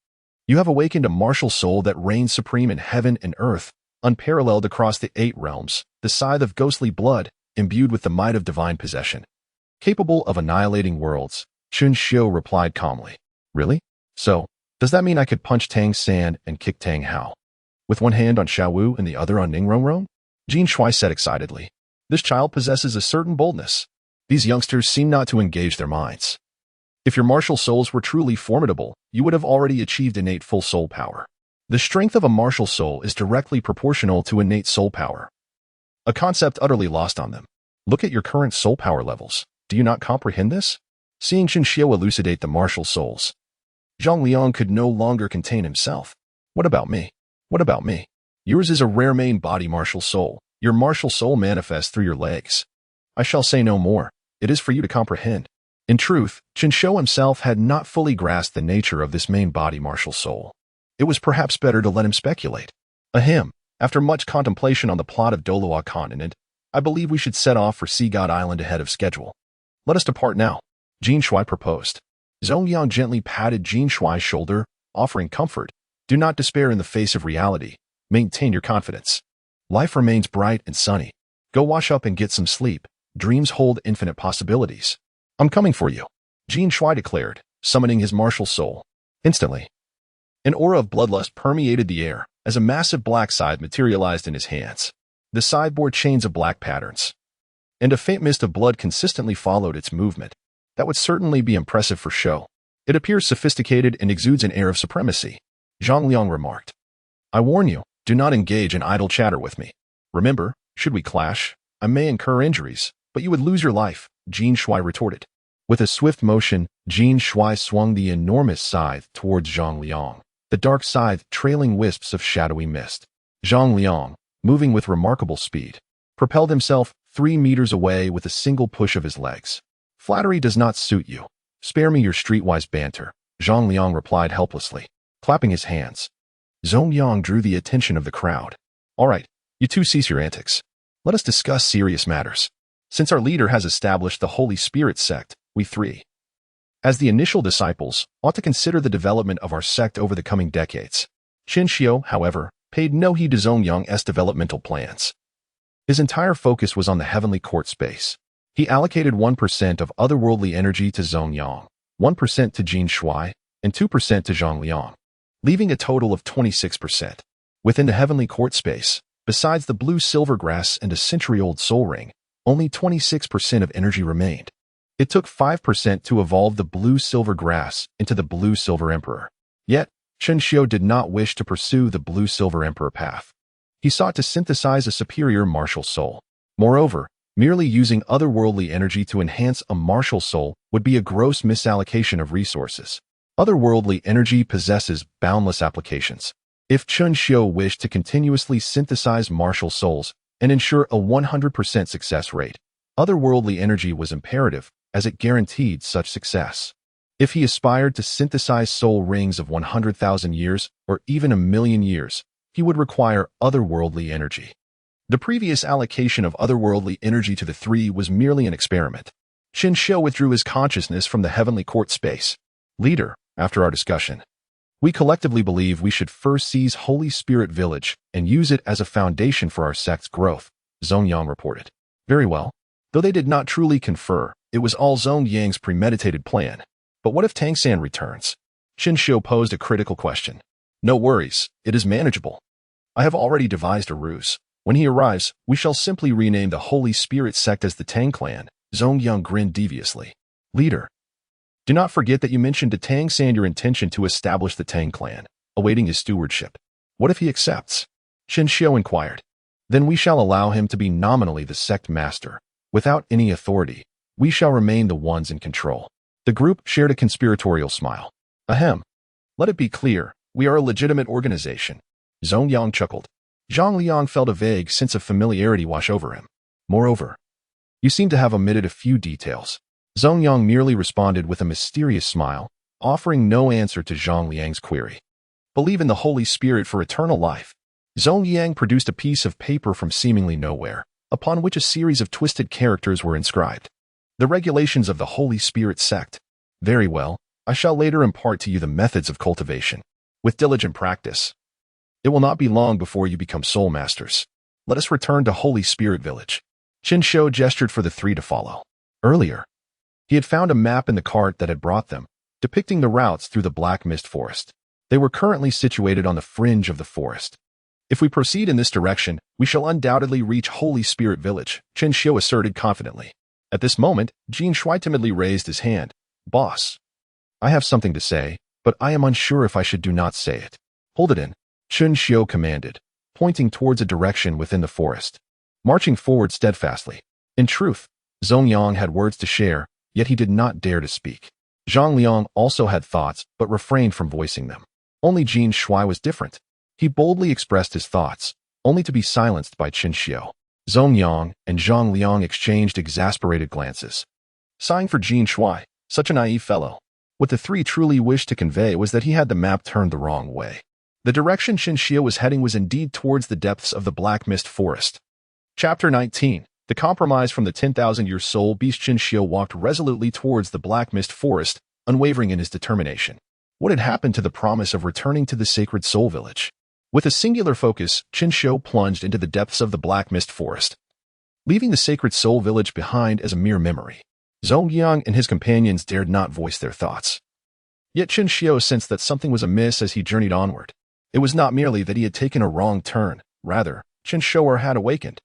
You have awakened a martial soul that reigns supreme in heaven and earth, unparalleled across the 8 realms, the scythe of ghostly blood, imbued with the might of divine possession. Capable of annihilating worlds," Chen Xiuer replied calmly. "Really? So, does that mean I could punch Tang San and kick Tang Hao? With one hand on Xiaowu and the other on Ningrongrong?" Jin Shui said excitedly. "This child possesses a certain boldness. These youngsters seem not to engage their minds. If your martial souls were truly formidable, you would have already achieved innate full soul power. The strength of a martial soul is directly proportional to innate soul power, a concept utterly lost on them. Look at your current soul power levels. Do you not comprehend this?" Seeing Chen Xiuer elucidate the martial souls, Zhang Liang could no longer contain himself. "What about me? What about me? Yours is a rare main body martial soul. Your martial soul manifests through your legs. I shall say no more. It is for you to comprehend." In truth, Chen Xiuer himself had not fully grasped the nature of this main body martial soul. It was perhaps better to let him speculate. Ahem, after much contemplation on the plot of Douluo continent, I believe we should set off for Sea God Island ahead of schedule. Let us depart now, Jin Shui proposed. Zhong Yang gently patted Jin Shui's shoulder, offering comfort. "Do not despair in the face of reality. Maintain your confidence. Life remains bright and sunny. Go wash up and get some sleep. Dreams hold infinite possibilities. I'm coming for you," Jin Shui declared, summoning his martial soul. Instantly, an aura of bloodlust permeated the air as a massive black scythe materialized in his hands. The scythe bore chains of black patterns, and a faint mist of blood consistently followed its movement. That would certainly be impressive for show. It appears sophisticated and exudes an air of supremacy, Zhang Liang remarked. "I warn you, do not engage in idle chatter with me. Remember, should we clash, I may incur injuries, but you would lose your life," Jin Shui retorted. With a swift motion, Jin Shui swung the enormous scythe towards Zhang Liang, the dark scythe trailing wisps of shadowy mist. Zhang Liang, moving with remarkable speed, propelled himself 3 meters away with a single push of his legs. "Flattery does not suit you. Spare me your streetwise banter," Zhang Liang replied helplessly, clapping his hands. Zhong Yang drew the attention of the crowd. "All right, you two cease your antics. Let us discuss serious matters. Since our leader has established the Holy Spirit Sect, we three, as the initial disciples, ought to consider the development of our sect over the coming decades." Chen Xiuer, however, paid no heed to Zhong Yang's developmental plans. His entire focus was on the heavenly court space. He allocated 1% of otherworldly energy to Zhong Yang, 1% to Jin Shui, and 2% to Zhang Liang, leaving a total of 26%. Within the heavenly court space, besides the blue silver grass and a century-old soul ring, only 26% of energy remained. It took 5% to evolve the blue silver grass into the blue silver emperor. Yet, Chen Xiuer did not wish to pursue the blue silver emperor path. He sought to synthesize a superior martial soul. Moreover, merely using otherworldly energy to enhance a martial soul would be a gross misallocation of resources. Otherworldly energy possesses boundless applications. If Chen Xiuer wished to continuously synthesize martial souls and ensure a 100% success rate, otherworldly energy was imperative, as it guaranteed such success. If he aspired to synthesize soul rings of 100,000 years or even 1,000,000 years, he would require otherworldly energy. The previous allocation of otherworldly energy to the three was merely an experiment. Chen Xiuer withdrew his consciousness from the heavenly court space. "Leader, after our discussion, we collectively believe we should first seize Holy Spirit Village and use it as a foundation for our sect's growth," Zhong Yang reported. "Very well." Though they did not truly confer, it was all Zhong Yang's premeditated plan. But what if Tang San returns? Chen Xiuer posed a critical question. "No worries, it is manageable. I have already devised a ruse. When he arrives, we shall simply rename the Holy Spirit Sect as the Tang Clan. Zongyang grinned deviously. Leader, do not forget that you mentioned to Tang San your intention to establish the Tang Clan, awaiting his stewardship. What if he accepts? Chen Xiuer inquired. Then we shall allow him to be nominally the sect master. Without any authority, we shall remain the ones in control. The group shared a conspiratorial smile. Ahem. Let it be clear, we are a legitimate organization. Zongyang chuckled. Zhang Liang felt a vague sense of familiarity wash over him. Moreover, you seem to have omitted a few details. Zongyang merely responded with a mysterious smile, offering no answer to Zhang Liang's query. Believe in the Holy Spirit for eternal life. Zongyang produced a piece of paper from seemingly nowhere, upon which a series of twisted characters were inscribed. The regulations of the Holy Spirit Sect. Very well, I shall later impart to you the methods of cultivation. With diligent practice, it will not be long before you become soul masters. Let us return to Holy Spirit Village. Chen Xiuer gestured for the three to follow. Earlier, he had found a map in the cart that had brought them, depicting the routes through the Black Mist Forest. They were currently situated on the fringe of the forest. If we proceed in this direction, we shall undoubtedly reach Holy Spirit Village, Chen Xiuer asserted confidently. At this moment, Chen Xiuer timidly raised his hand. Boss, I have something to say, but I am unsure if I should do not say it. Hold it in, Chen Xiuer commanded, pointing towards a direction within the forest, marching forward steadfastly. In truth, Zongyang had words to share, yet he did not dare to speak. Zhang Liang also had thoughts, but refrained from voicing them. Only Chen Xiuer was different. He boldly expressed his thoughts, only to be silenced by Chen Xiuer. Zongyang and Zhang Liang exchanged exasperated glances. Sighing for Chen Xiuer, such a naive fellow. What the three truly wished to convey was that he had the map turned the wrong way. The direction Chen Xiuer was heading was indeed towards the depths of the Black Mist Forest. Chapter 19. The compromise from the 10,000-year soul beast. Chen Xiuer walked resolutely towards the Black Mist Forest, unwavering in his determination. What had happened to the promise of returning to the sacred soul village? With a singular focus, Chen Xiuer plunged into the depths of the Black Mist Forest, leaving the sacred soul village behind as a mere memory. Zongyang and his companions dared not voice their thoughts. Yet Chen Xiuer sensed that something was amiss as he journeyed onward. It was not merely that he had taken a wrong turn, rather, Chen Xiuer had awakened.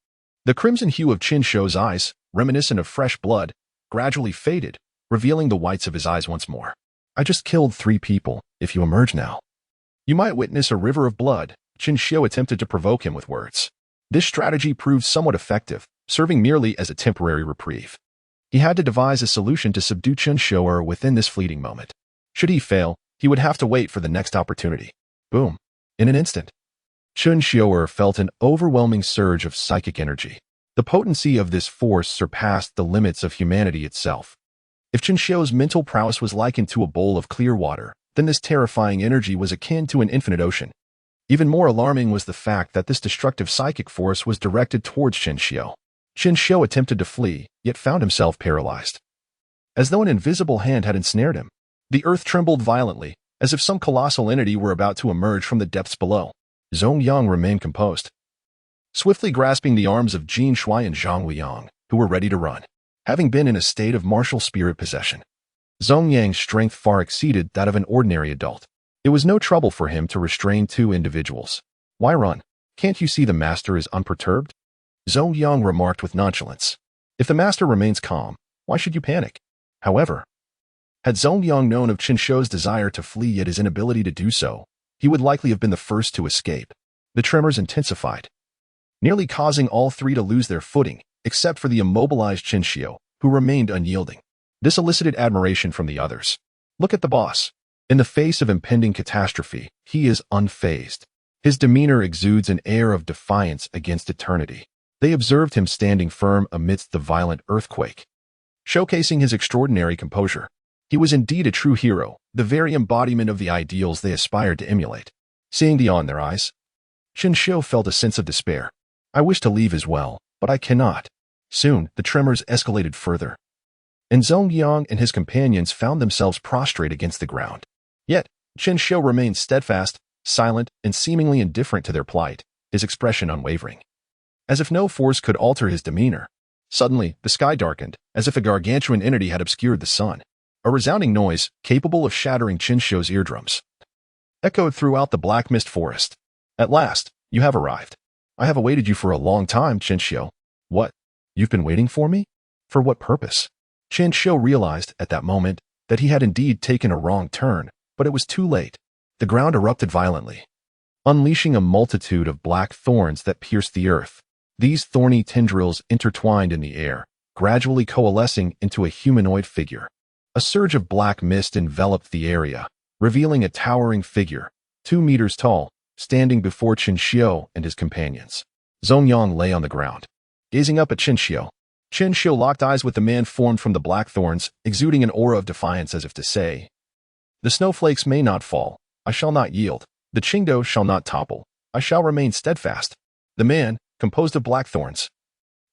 The crimson hue of Chen Xiuer's eyes, reminiscent of fresh blood, gradually faded, revealing the whites of his eyes once more. I just killed 3 people. If you emerge now, you might witness a river of blood. Chen Xiuer attempted to provoke him with words. This strategy proved somewhat effective, serving merely as a temporary reprieve. He had to devise a solution to subdue Chen Xiuer within this fleeting moment. Should he fail, he would have to wait for the next opportunity. Boom. In an instant, Chen Xiuer felt an overwhelming surge of psychic energy. The potency of this force surpassed the limits of humanity itself. If Chen Xiuer's mental prowess was likened to a bowl of clear water, then this terrifying energy was akin to an infinite ocean. Even more alarming was the fact that this destructive psychic force was directed towards Chen Xiuer. Chen Xiuer attempted to flee, yet found himself paralyzed. As though an invisible hand had ensnared him, the earth trembled violently, as if some colossal entity were about to emerge from the depths below. Zongyang remained composed, swiftly grasping the arms of Chen Xiuer and Zhang Liang, who were ready to run, having been in a state of martial spirit possession. Zongyang's strength far exceeded that of an ordinary adult. It was no trouble for him to restrain 2 individuals. Why run? Can't you see the master is unperturbed? Zongyang remarked with nonchalance. If the master remains calm, why should you panic? However, had Zongyang known of Chen Xiuer's desire to flee yet his inability to do so, he would likely have been the first to escape. The tremors intensified, nearly causing all 3 to lose their footing, except for the immobilized Chen Xiuer, who remained unyielding. This elicited admiration from the others. Look at the boss. In the face of impending catastrophe, he is unfazed. His demeanor exudes an air of defiance against eternity. They observed him standing firm amidst the violent earthquake, showcasing his extraordinary composure. He was indeed a true hero, the very embodiment of the ideals they aspired to emulate. Seeing beyond their eyes, Chen Xiuer felt a sense of despair. I wish to leave as well, but I cannot. Soon, the tremors escalated further, and Zongyang and his companions found themselves prostrate against the ground. Yet, Chen Xiuer remained steadfast, silent, and seemingly indifferent to their plight, his expression unwavering. As if no force could alter his demeanor. Suddenly, the sky darkened, as if a gargantuan entity had obscured the sun. A resounding noise, capable of shattering Chen Xiuer's eardrums, echoed throughout the Black Mist Forest. At last, you have arrived. I have awaited you for a long time, Chen Xiu. What? You've been waiting for me? For what purpose? Chen Xiu realized at that moment that he had indeed taken a wrong turn, but it was too late. The ground erupted violently, unleashing a multitude of black thorns that pierced the earth. These thorny tendrils intertwined in the air, gradually coalescing into a humanoid figure. A surge of black mist enveloped the area, revealing a towering figure, 2 meters tall, standing before Chen Xiu and his companions. Zongyang lay on the ground, gazing up at Chen Xiu. Chen Xiu locked eyes with the man formed from the black thorns, exuding an aura of defiance as if to say, "The snowflakes may not fall. I shall not yield. The Qingdao shall not topple. I shall remain steadfast." The man, composed of black thorns,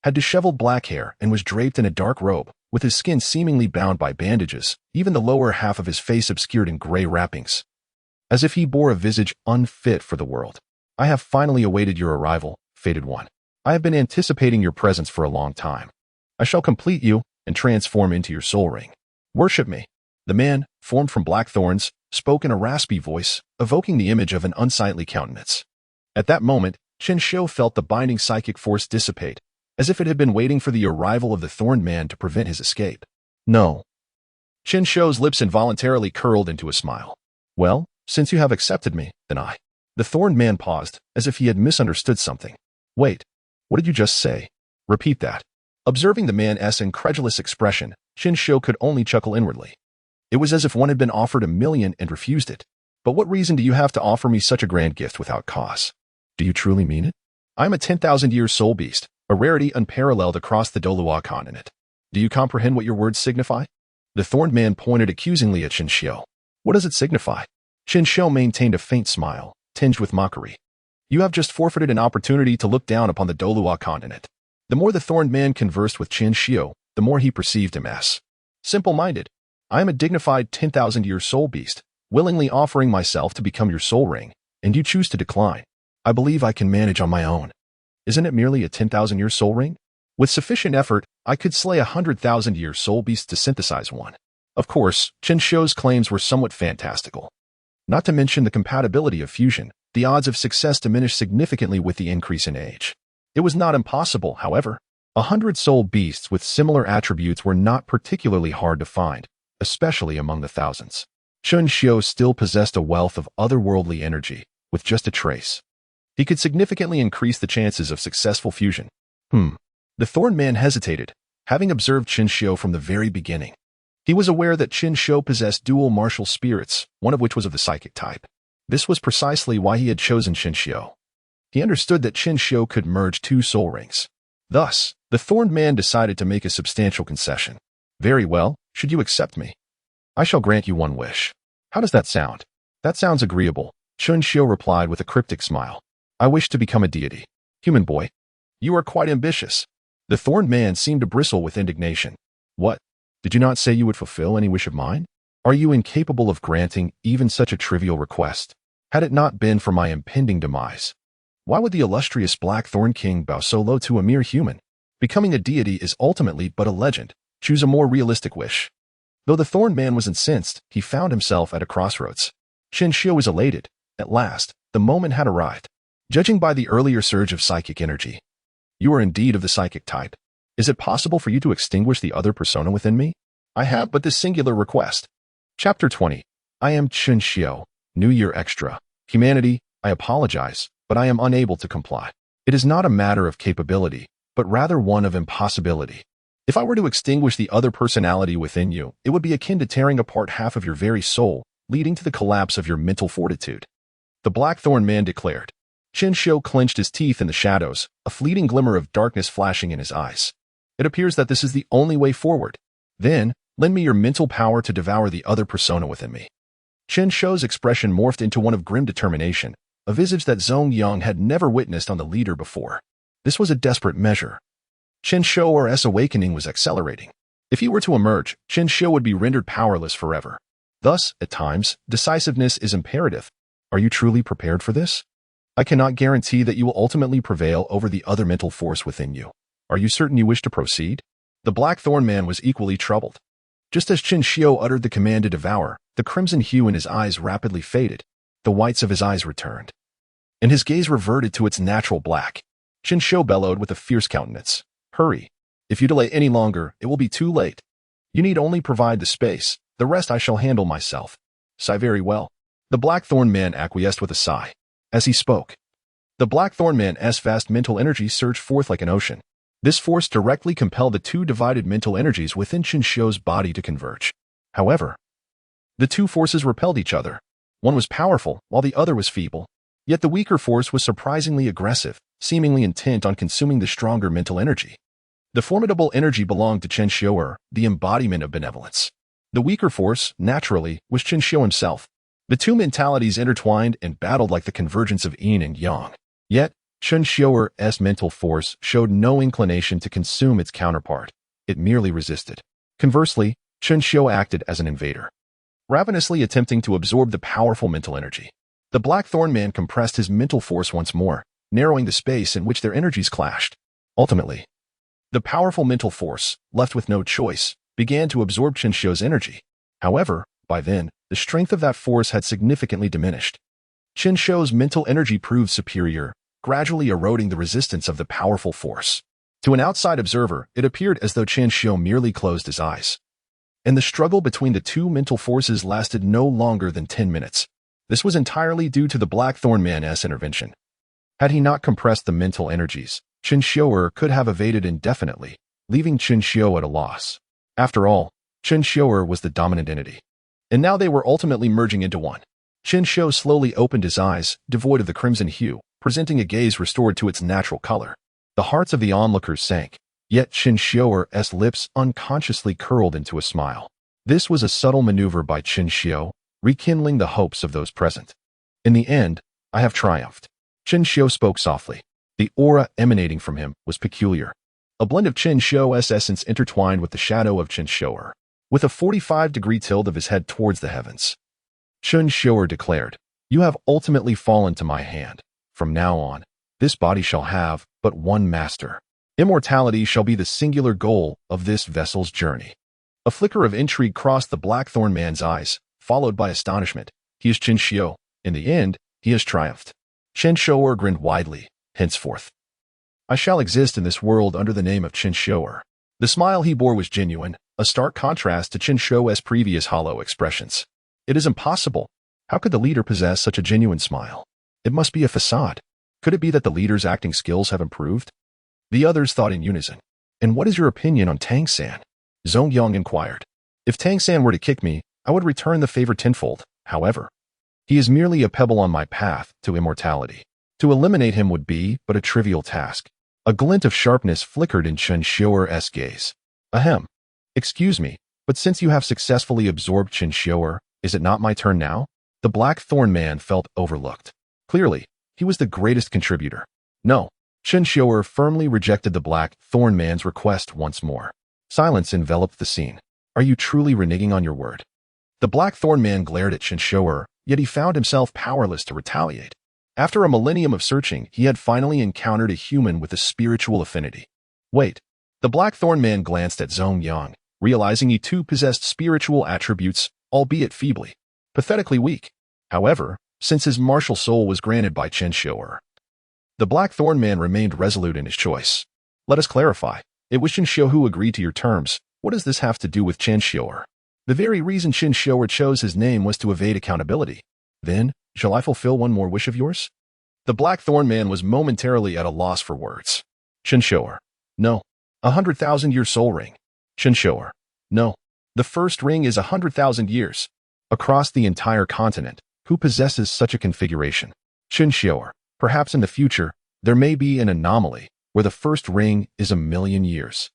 had disheveled black hair and was draped in a dark robe, with his skin seemingly bound by bandages, even the lower half of his face obscured in gray wrappings, as if he bore a visage unfit for the world. "I have finally awaited your arrival, fated one. I have been anticipating your presence for a long time. I shall complete you and transform into your soul ring. Worship me." The man, formed from black thorns, spoke in a raspy voice, evoking the image of an unsightly countenance. At that moment, Chen Xiu felt the binding psychic force dissipate, as if it had been waiting for the arrival of the thorned man to prevent his escape. "No." Chen Xiu's lips involuntarily curled into a smile. "Well, since you have accepted me, then I." The thorned man paused, as if he had misunderstood something. "Wait, what did you just say? Repeat that." Observing the man's incredulous expression, Chen Xiu could only chuckle inwardly. It was as if one had been offered 1,000,000 and refused it. "But what reason do you have to offer me such a grand gift without cause? Do you truly mean it? I am a 10,000-year soul beast, a rarity unparalleled across the Douluo continent. Do you comprehend what your words signify?" The thorned man pointed accusingly at Chen Xiu. "What does it signify?" Chen Xiu maintained a faint smile, tinged with mockery. "You have just forfeited an opportunity to look down upon the Douluo continent." The more the thorned man conversed with Chen Xiu, the more he perceived him as simple-minded. "I am a dignified 10,000-year soul beast, willingly offering myself to become your soul ring, and you choose to decline. I believe I can manage on my own. Isn't it merely a 10,000-year soul ring? With sufficient effort, I could slay 100,000-year soul beasts to synthesize one." Of course, Chen Xiu's claims were somewhat fantastical. Not to mention the compatibility of fusion, the odds of success diminished significantly with the increase in age. It was not impossible, however. 100 soul beasts with similar attributes were not particularly hard to find, especially among the thousands. Chen Xiu still possessed a wealth of otherworldly energy, with just a trace. He could significantly increase the chances of successful fusion. The thorned man hesitated, having observed Chen Xiu from the very beginning. He was aware that Chen Xiu possessed dual martial spirits, one of which was of the psychic type. This was precisely why he had chosen Chen Xiu. He understood that Chen Xiu could merge 2 soul rings. Thus, the thorned man decided to make a substantial concession. "Very well, should you accept me, I shall grant you 1 wish. How does that sound?" "That sounds agreeable," Chen Xiu replied with a cryptic smile. "I wish to become a deity." "Human boy, you are quite ambitious." The thorned man seemed to bristle with indignation. "What? Did you not say you would fulfill any wish of mine? Are you incapable of granting even such a trivial request? Had it not been for my impending demise, why would the illustrious Blackthorn King bow so low to a mere human? Becoming a deity is ultimately but a legend. Choose a more realistic wish." Though the thorned man was incensed, he found himself at a crossroads. Chen Xiu was elated. At last, the moment had arrived. "Judging by the earlier surge of psychic energy, you are indeed of the psychic type. Is it possible for you to extinguish the other persona within me? I have but this singular request." Chapter 20. I am Chen Xiu, New Year Extra. Humanity, I apologize, but I am unable to comply. It is not a matter of capability, but rather one of impossibility. If I were to extinguish the other personality within you, it would be akin to tearing apart half of your very soul, leading to the collapse of your mental fortitude. The Blackthorn man declared. Chen Xiu clenched his teeth in the shadows, a fleeting glimmer of darkness flashing in his eyes. "It appears that this is the only way forward. Then, lend me your mental power to devour the other persona within me." Chen Xiu's expression morphed into one of grim determination, a visage that Zongyang had never witnessed on the leader before. This was a desperate measure. Chen Xiuer's awakening was accelerating. If he were to emerge, Chen Xiu would be rendered powerless forever. Thus, at times, decisiveness is imperative. Are you truly prepared for this? I cannot guarantee that you will ultimately prevail over the other mental force within you. Are you certain you wish to proceed? The Blackthorn man was equally troubled. Just as Chen Xiu uttered the command to devour, the crimson hue in his eyes rapidly faded. The whites of his eyes returned, and his gaze reverted to its natural black. Chen Xiuer bellowed with a fierce countenance. Hurry. If you delay any longer, it will be too late. You need only provide the space. The rest I shall handle myself. Sigh very well. The Blackthorn man acquiesced with a sigh. As he spoke, the Blackthorn man's vast mental energy surged forth like an ocean. This force directly compelled the two divided mental energies within Chen Xiuer's body to converge. However, the two forces repelled each other. One was powerful, while the other was feeble. Yet the weaker force was surprisingly aggressive, seemingly intent on consuming the stronger mental energy. The formidable energy belonged to Chen Xiuer, the embodiment of benevolence. The weaker force, naturally, was Chen Xiuer himself. The two mentalities intertwined and battled like the convergence of yin and yang. Yet, Chen Xiuer's mental force showed no inclination to consume its counterpart. It merely resisted. Conversely, Chen Xiuer acted as an invader, ravenously attempting to absorb the powerful mental energy. The Blackthorn man compressed his mental force once more, narrowing the space in which their energies clashed. Ultimately, the powerful mental force, left with no choice, began to absorb Chen Xiuer's energy. However, by then, the strength of that force had significantly diminished. Chen Xiuer's mental energy proved superior, gradually eroding the resistance of the powerful force. To an outside observer, it appeared as though Chen Xiuer merely closed his eyes. And the struggle between the two mental forces lasted no longer than 10 minutes. This was entirely due to the Blackthorn man's intervention. Had he not compressed the mental energies, Chen Xiuer could have evaded indefinitely, leaving Chen Xiuer at a loss. After all, Chen Xiuer was the dominant entity. And now they were ultimately merging into one. Chen Xiuer slowly opened his eyes, devoid of the crimson hue, presenting a gaze restored to its natural color. The hearts of the onlookers sank, yet Chen Xiuer's lips unconsciously curled into a smile. This was a subtle maneuver by Chen Xiuer, rekindling the hopes of those present. In the end, I have triumphed. Chen Xiuer spoke softly. The aura emanating from him was peculiar. A blend of Chen Xiuer's essence intertwined with the shadow of Chen Xiuer, with a 45-degree tilt of his head towards the heavens. Chen Xiuer declared, "You have ultimately fallen to my hand. From now on, this body shall have but one master. Immortality shall be the singular goal of this vessel's journey." A flicker of intrigue crossed the Blackthorn man's eyes, followed by astonishment. He is Chen Xiuer. In the end, he has triumphed. Chen Xiuer grinned widely. Henceforth, I shall exist in this world under the name of Chen Xiuer. The smile he bore was genuine, a stark contrast to Chen Xiuer's previous hollow expressions. It is impossible. How could the leader possess such a genuine smile? It must be a facade. Could it be that the leader's acting skills have improved? The others thought in unison. And what is your opinion on Tang San? Zhong Yang inquired. If Tang San were to kick me, I would return the favor tenfold. However, he is merely a pebble on my path to immortality. To eliminate him would be but a trivial task. A glint of sharpness flickered in Chen Xiuer's gaze. Ahem. Excuse me, but since you have successfully absorbed Chen Xiuer, is it not my turn now? The Blackthorn man felt overlooked. Clearly, he was the greatest contributor. No. Chen Xiuer firmly rejected the Blackthorn man's request once more. Silence enveloped the scene. Are you truly reneging on your word? The Blackthorn man glared at Chen Xiuer, yet he found himself powerless to retaliate. After a millennium of searching, he had finally encountered a human with a spiritual affinity. Wait. The Blackthorn man glanced at Zhong Yang, realizing he too possessed spiritual attributes, albeit feebly, pathetically weak. However, since his martial soul was granted by Chen Xiuer, the Blackthorn man remained resolute in his choice. Let us clarify. It was Chen Xiuer who agreed to your terms. What does this have to do with Chen Xiuer? The very reason Chen Xiuer chose his name was to evade accountability. Then, shall I fulfill one more wish of yours? The Blackthorn man was momentarily at a loss for words. Chen Xiuer. No. 100,000-year soul ring. Chen Xiuer. No. The first ring is 100,000 years. Across the entire continent, who possesses such a configuration? Chen Xiuer. Perhaps in the future, there may be an anomaly where the first ring is 1,000,000 years.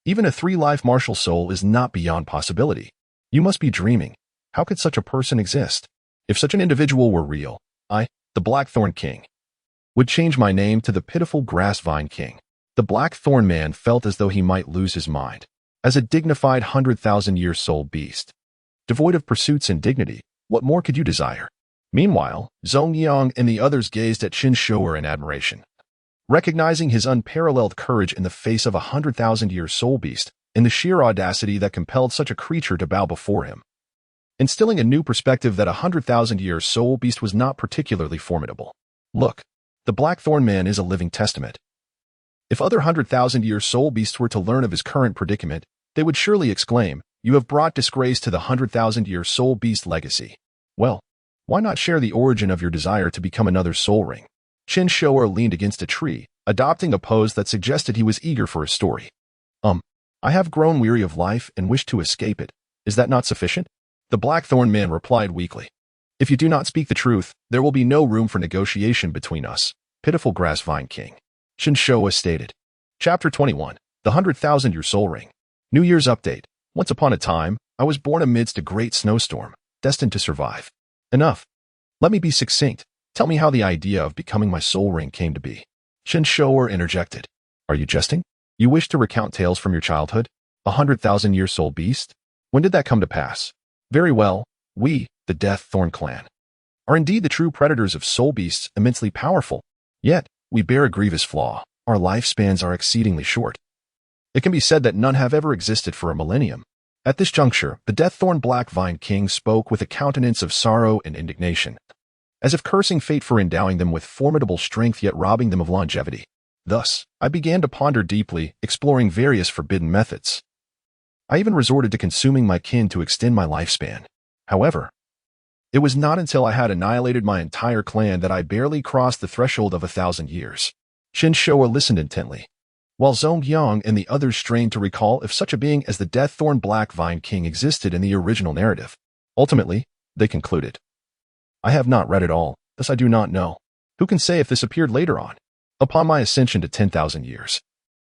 Even a 3-life martial soul is not beyond possibility. You must be dreaming. How could such a person exist? If such an individual were real, I, the Blackthorn King, would change my name to the pitiful Grassvine King. The Blackthorn man felt as though he might lose his mind. As a dignified 100,000-year soul beast, devoid of pursuits and dignity, what more could you desire? Meanwhile, Zhong Yang and the others gazed at Chen Xiuer in admiration. Recognizing his unparalleled courage in the face of a 100,000-year soul beast, and the sheer audacity that compelled such a creature to bow before him, instilling a new perspective that a 100,000-year soul beast was not particularly formidable. Look, the Blackthorn man is a living testament. If other 100,000-year soul beasts were to learn of his current predicament, they would surely exclaim, "You have brought disgrace to the 100,000-year soul beast legacy." Well, why not share the origin of your desire to become another soul ring? Chen Xiuer leaned against a tree, adopting a pose that suggested he was eager for a story. I have grown weary of life and wish to escape it. Is that not sufficient? The Blackthorn man replied weakly. If you do not speak the truth, there will be no room for negotiation between us, pitiful grass vine king. Chen Xiuer stated. Chapter 21, The 100,000-Year Soul Ring. New Year's Update. Once upon a time, I was born amidst a great snowstorm, destined to survive. Enough. Let me be succinct. Tell me how the idea of becoming my soul ring came to be. Chen Xiuer interjected. Are you jesting? You wish to recount tales from your childhood? 100,000-year soul beast? When did that come to pass? Very well, we, the Tang Clan, are indeed the true predators of soul beasts, immensely powerful. Yet, we bear a grievous flaw. Our lifespans are exceedingly short. It can be said that none have ever existed for a millennium. At this juncture, the Deaththorn Black Vine King spoke with a countenance of sorrow and indignation, as if cursing fate for endowing them with formidable strength yet robbing them of longevity. Thus, I began to ponder deeply, exploring various forbidden methods. I even resorted to consuming my kin to extend my lifespan. However, it was not until I had annihilated my entire clan that I barely crossed the threshold of 1,000 years. Chen Xiuer listened intently, while Zongyang and the others strained to recall if such a being as the Deaththorn Black Vine King existed in the original narrative. Ultimately, they concluded. I have not read it all, thus I do not know. Who can say if this appeared later on? Upon my ascension to 10,000 years,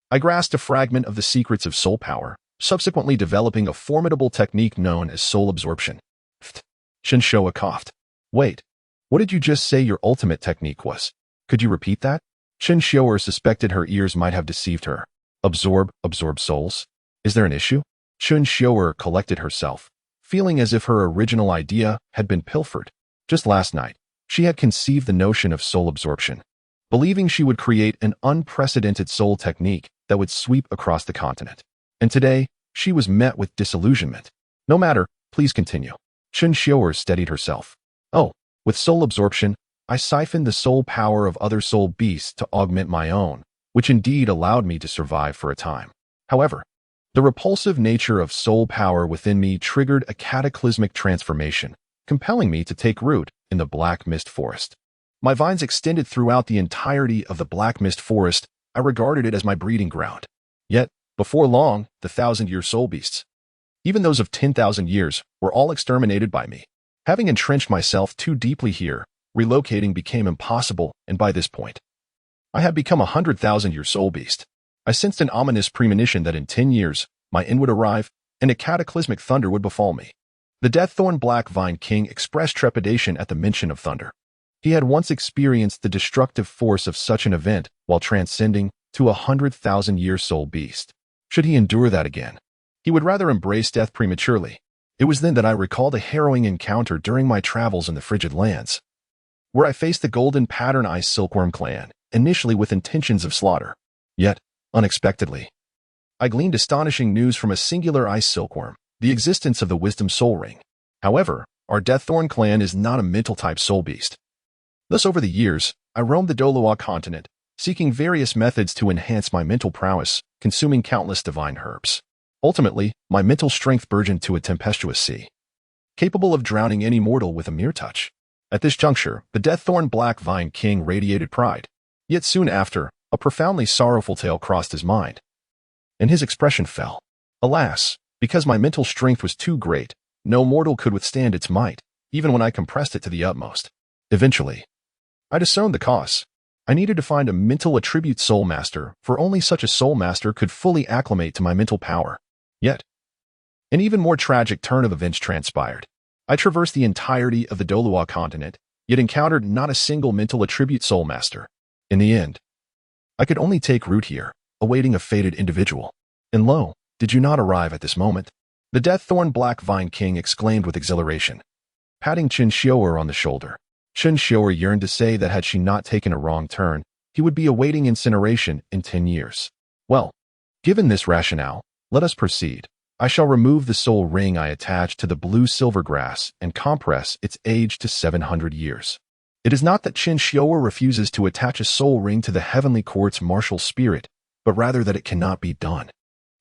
I grasped a fragment of the secrets of soul power, subsequently developing a formidable technique known as soul absorption. Chen Xiuer coughed. Wait, what did you just say your ultimate technique was? Could you repeat that? Chen Xiuer suspected her ears might have deceived her. Absorb souls? Is there an issue? Chen Xiuer collected herself, feeling as if her original idea had been pilfered. Just last night, she had conceived the notion of soul absorption, believing she would create an unprecedented soul technique that would sweep across the continent. And today, she was met with disillusionment. No matter, please continue. Chen Xiuer steadied herself. Oh, with soul absorption, I siphoned the soul power of other soul beasts to augment my own, which indeed allowed me to survive for a time. However, the repulsive nature of soul power within me triggered a cataclysmic transformation, compelling me to take root in the Black Mist Forest. My vines extended throughout the entirety of the Black Mist Forest. I regarded it as my breeding ground. Yet, before long, the 1,000-year soul beasts, even those of 10,000 years, were all exterminated by me. Having entrenched myself too deeply here, relocating became impossible, and by this point, I had become a 100,000-year soul beast. I sensed an ominous premonition that in 10 years, my end would arrive, and a cataclysmic thunder would befall me. The Deaththorn Black Vine King expressed trepidation at the mention of thunder. He had once experienced the destructive force of such an event while transcending to a 100,000-year soul beast. Should he endure that again? He would rather embrace death prematurely. It was then that I recalled a harrowing encounter during my travels in the frigid lands, where I faced the Golden Pattern Ice Silkworm clan, initially with intentions of slaughter. Yet, unexpectedly, I gleaned astonishing news from a singular ice silkworm, the existence of the Wisdom Soul Ring. However, our Deaththorn clan is not a mental-type soul beast. Thus, over the years, I roamed the Douluo continent, seeking various methods to enhance my mental prowess, consuming countless divine herbs. Ultimately, my mental strength burgeoned to a tempestuous sea, capable of drowning any mortal with a mere touch. At this juncture, the Deaththorn Black Vine King radiated pride. Yet soon after, a profoundly sorrowful tale crossed his mind, and his expression fell. Alas, because my mental strength was too great, no mortal could withstand its might, even when I compressed it to the utmost. Eventually, I discerned the cause. I needed to find a mental attribute soul master, for only such a soul master could fully acclimate to my mental power. Yet, an even more tragic turn of events transpired. I traversed the entirety of the Douluo continent, yet encountered not a single mental attribute soul master. In the end, I could only take root here, awaiting a fated individual. And lo, did you not arrive at this moment? The Deaththorn Black Vine King exclaimed with exhilaration, patting Chen Xiuer on the shoulder. Chen Xiuer yearned to say that had she not taken a wrong turn, he would be awaiting incineration in 10 years. Well, given this rationale, let us proceed. I shall remove the soul ring I attached to the blue silver grass and compress its age to 700 years. It is not that Chen Xiuer refuses to attach a soul ring to the heavenly court's martial spirit, but rather that it cannot be done.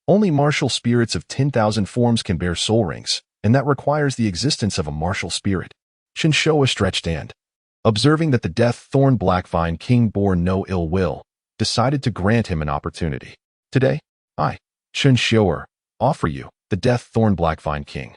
Only martial spirits of 10,000 forms can bear soul rings, and that requires the existence of a martial spirit. Chen Xiuer stretched and, observing that the death-thorn Black Vine King bore no ill will, decided to grant him an opportunity. Today, I, Chen Xiuer, offer you, the death-thorn Black Vine King,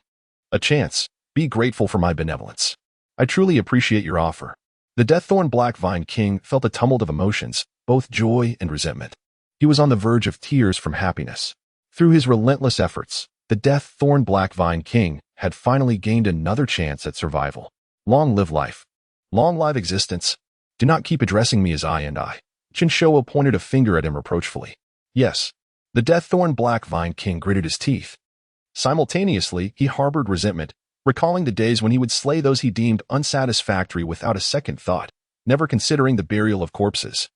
a chance. Be grateful for my benevolence. I truly appreciate your offer. The death-thorn Black Vine King felt a tumult of emotions, both joy and resentment. He was on the verge of tears from happiness. Through his relentless efforts, the death-thorn Black Vine King had finally gained another chance at survival. Long live life. Long live existence. Do not keep addressing me as I and I. Chen Xiuer pointed a finger at him reproachfully. Yes. The death-thorn Black Vine King gritted his teeth. Simultaneously, he harbored resentment, recalling the days when he would slay those he deemed unsatisfactory without a second thought, never considering the burial of corpses.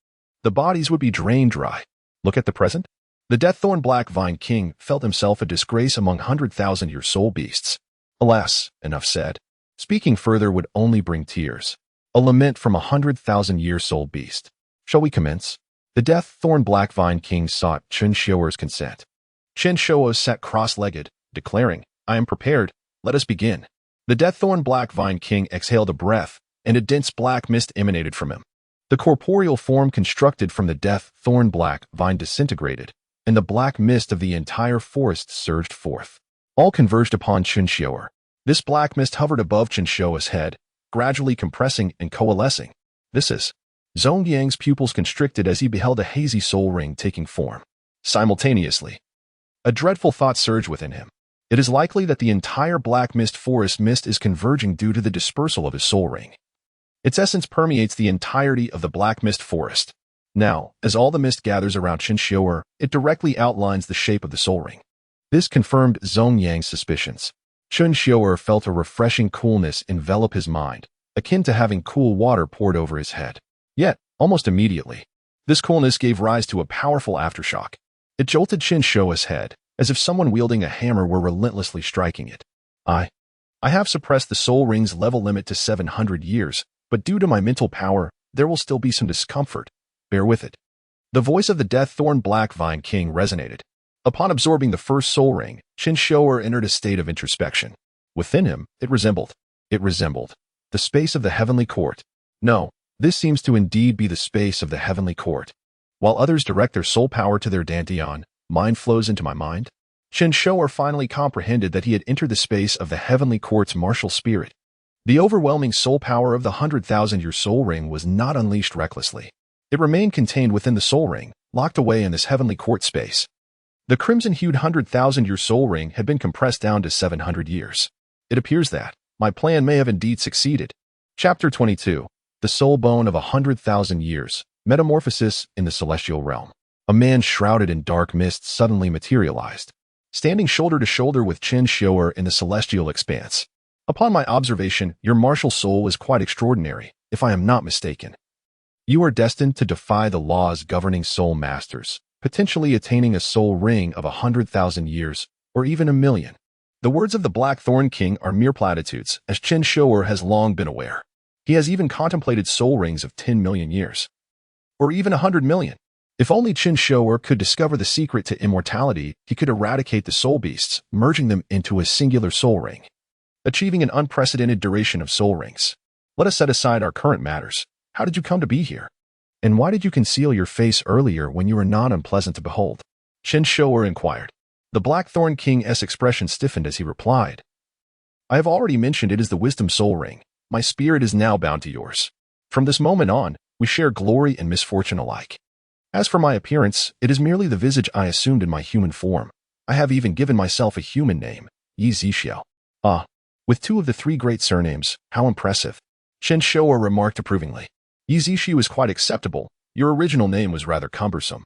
The bodies would be drained dry. Look at the present. The death-thorn Black Vine King felt himself a disgrace among 100,000-year soul beasts. Alas, enough said. Speaking further would only bring tears. A lament from 100,000-year soul beast. Shall we commence? The death-thorn Black Vine King sought Chen Xiuer's consent. Chen Xiuer sat cross-legged, declaring, I am prepared. Let us begin. The death-thorn Black Vine King exhaled a breath, and a dense black mist emanated from him. The corporeal form constructed from the death-thorn Black Vine disintegrated, and the black mist of the entire forest surged forth. All converged upon Chen Xiuer. This black mist hovered above Chen Xiuer's head, gradually compressing and coalescing. This is. Zhong Yang's pupils constricted as he beheld a hazy soul ring taking form. Simultaneously, a dreadful thought surged within him. It is likely that the entire black mist forest mist is converging due to the dispersal of his soul ring. Its essence permeates the entirety of the black mist forest. Now, as all the mist gathers around Chen Xiuer, it directly outlines the shape of the soul ring. This confirmed Zhong Yang's suspicions. Chen Xiuer felt a refreshing coolness envelop his mind, akin to having cool water poured over his head. Yet, almost immediately, this coolness gave rise to a powerful aftershock. It jolted Chen Xiuer's head, as if someone wielding a hammer were relentlessly striking it. I have suppressed the soul ring's level limit to 700 years, but due to my mental power, there will still be some discomfort. Bear with it. The voice of the death-thorn Black Vine King resonated. Upon absorbing the first soul ring, Chen Xiuer entered a state of introspection. Within him, it resembled the space of the heavenly court. No, this seems to indeed be the space of the heavenly court. While others direct their soul power to their dantian, mine flows into my mind. Chen Xiuer finally comprehended that he had entered the space of the heavenly court's martial spirit. The overwhelming soul power of the 100,000-year soul ring was not unleashed recklessly. It remained contained within the soul ring, locked away in this heavenly court space. The crimson-hued 100,000-year soul ring had been compressed down to 700 years. It appears that my plan may have indeed succeeded. Chapter 22. The Soul Bone of 100,000 Years. Metamorphosis in the Celestial Realm. A man shrouded in dark mist suddenly materialized, standing shoulder to shoulder with Chen Xiuer in the celestial expanse. Upon my observation, your martial soul is quite extraordinary, if I am not mistaken. You are destined to defy the laws governing soul masters, potentially attaining a soul ring of 100,000 years, or even 1,000,000. The words of the Blackthorn King are mere platitudes, as Chen Xiuer has long been aware. He has even contemplated soul rings of 10 million years, or even 100 million. If only Chen Xiuer could discover the secret to immortality, he could eradicate the soul beasts, merging them into a singular soul ring, achieving an unprecedented duration of soul rings. Let us set aside our current matters. How did you come to be here? And why did you conceal your face earlier when you were not unpleasant to behold? Chen Xiuer inquired. The Blackthorn King's expression stiffened as he replied. I have already mentioned it is the wisdom soul ring. My spirit is now bound to yours. From this moment on, we share glory and misfortune alike. As for my appearance, it is merely the visage I assumed in my human form. I have even given myself a human name, Yi Zixiao. Ah, with 2 of the 3 great surnames, how impressive. Chen Xiuer remarked approvingly. Yi Zixiao is quite acceptable. Your original name was rather cumbersome,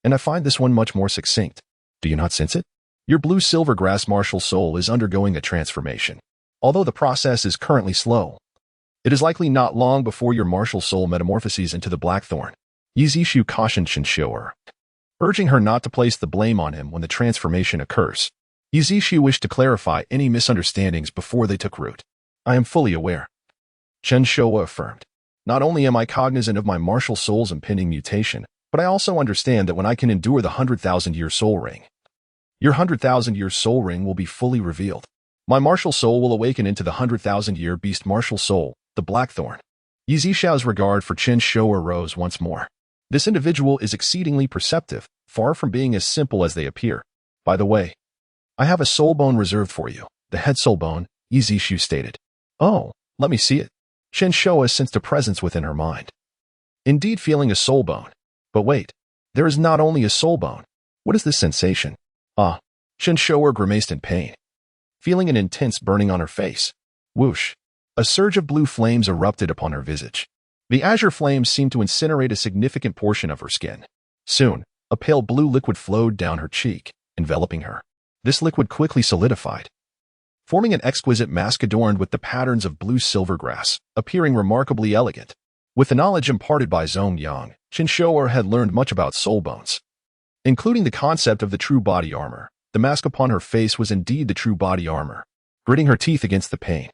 and I find this one much more succinct. Do you not sense it? Your blue-silver grass martial soul is undergoing a transformation. Although the process is currently slow, it is likely not long before your martial soul metamorphoses into the Blackthorn. Yi Zixiao cautioned Chen Xiuer, urging her not to place the blame on him when the transformation occurs. Yi Zixiao wished to clarify any misunderstandings before they took root. I am fully aware, Chen Xiuer affirmed. Not only am I cognizant of my martial soul's impending mutation, But I also understand that when I can endure the 100,000-year soul ring, your 100,000-year soul ring will be fully revealed. My martial soul will awaken into the 100,000-year beast martial soul, the Blackthorn. Yi Zishao's regard for Chen Xiuer rose once more. This individual is exceedingly perceptive, far from being as simple as they appear. By the way, I have a soul bone reserved for you, the head soul bone, Yi Zishu stated. Oh, let me see it. Chen Xiuer sensed a presence within her mind. Indeed, feeling a soul bone. But wait, there is not only a soul bone. What is this sensation? Ah, Chen Xiuer grimaced in pain, feeling an intense burning on her face. Whoosh! A surge of blue flames erupted upon her visage. The azure flames seemed to incinerate a significant portion of her skin. Soon, a pale blue liquid flowed down her cheek, enveloping her. This liquid quickly solidified, forming an exquisite mask adorned with the patterns of blue silver grass, appearing remarkably elegant. With the knowledge imparted by Zhong Yang, Chen Xiuer had learned much about soul bones, including the concept of the true body armor. The mask upon her face was indeed the true body armor. Gritting her teeth against the pain,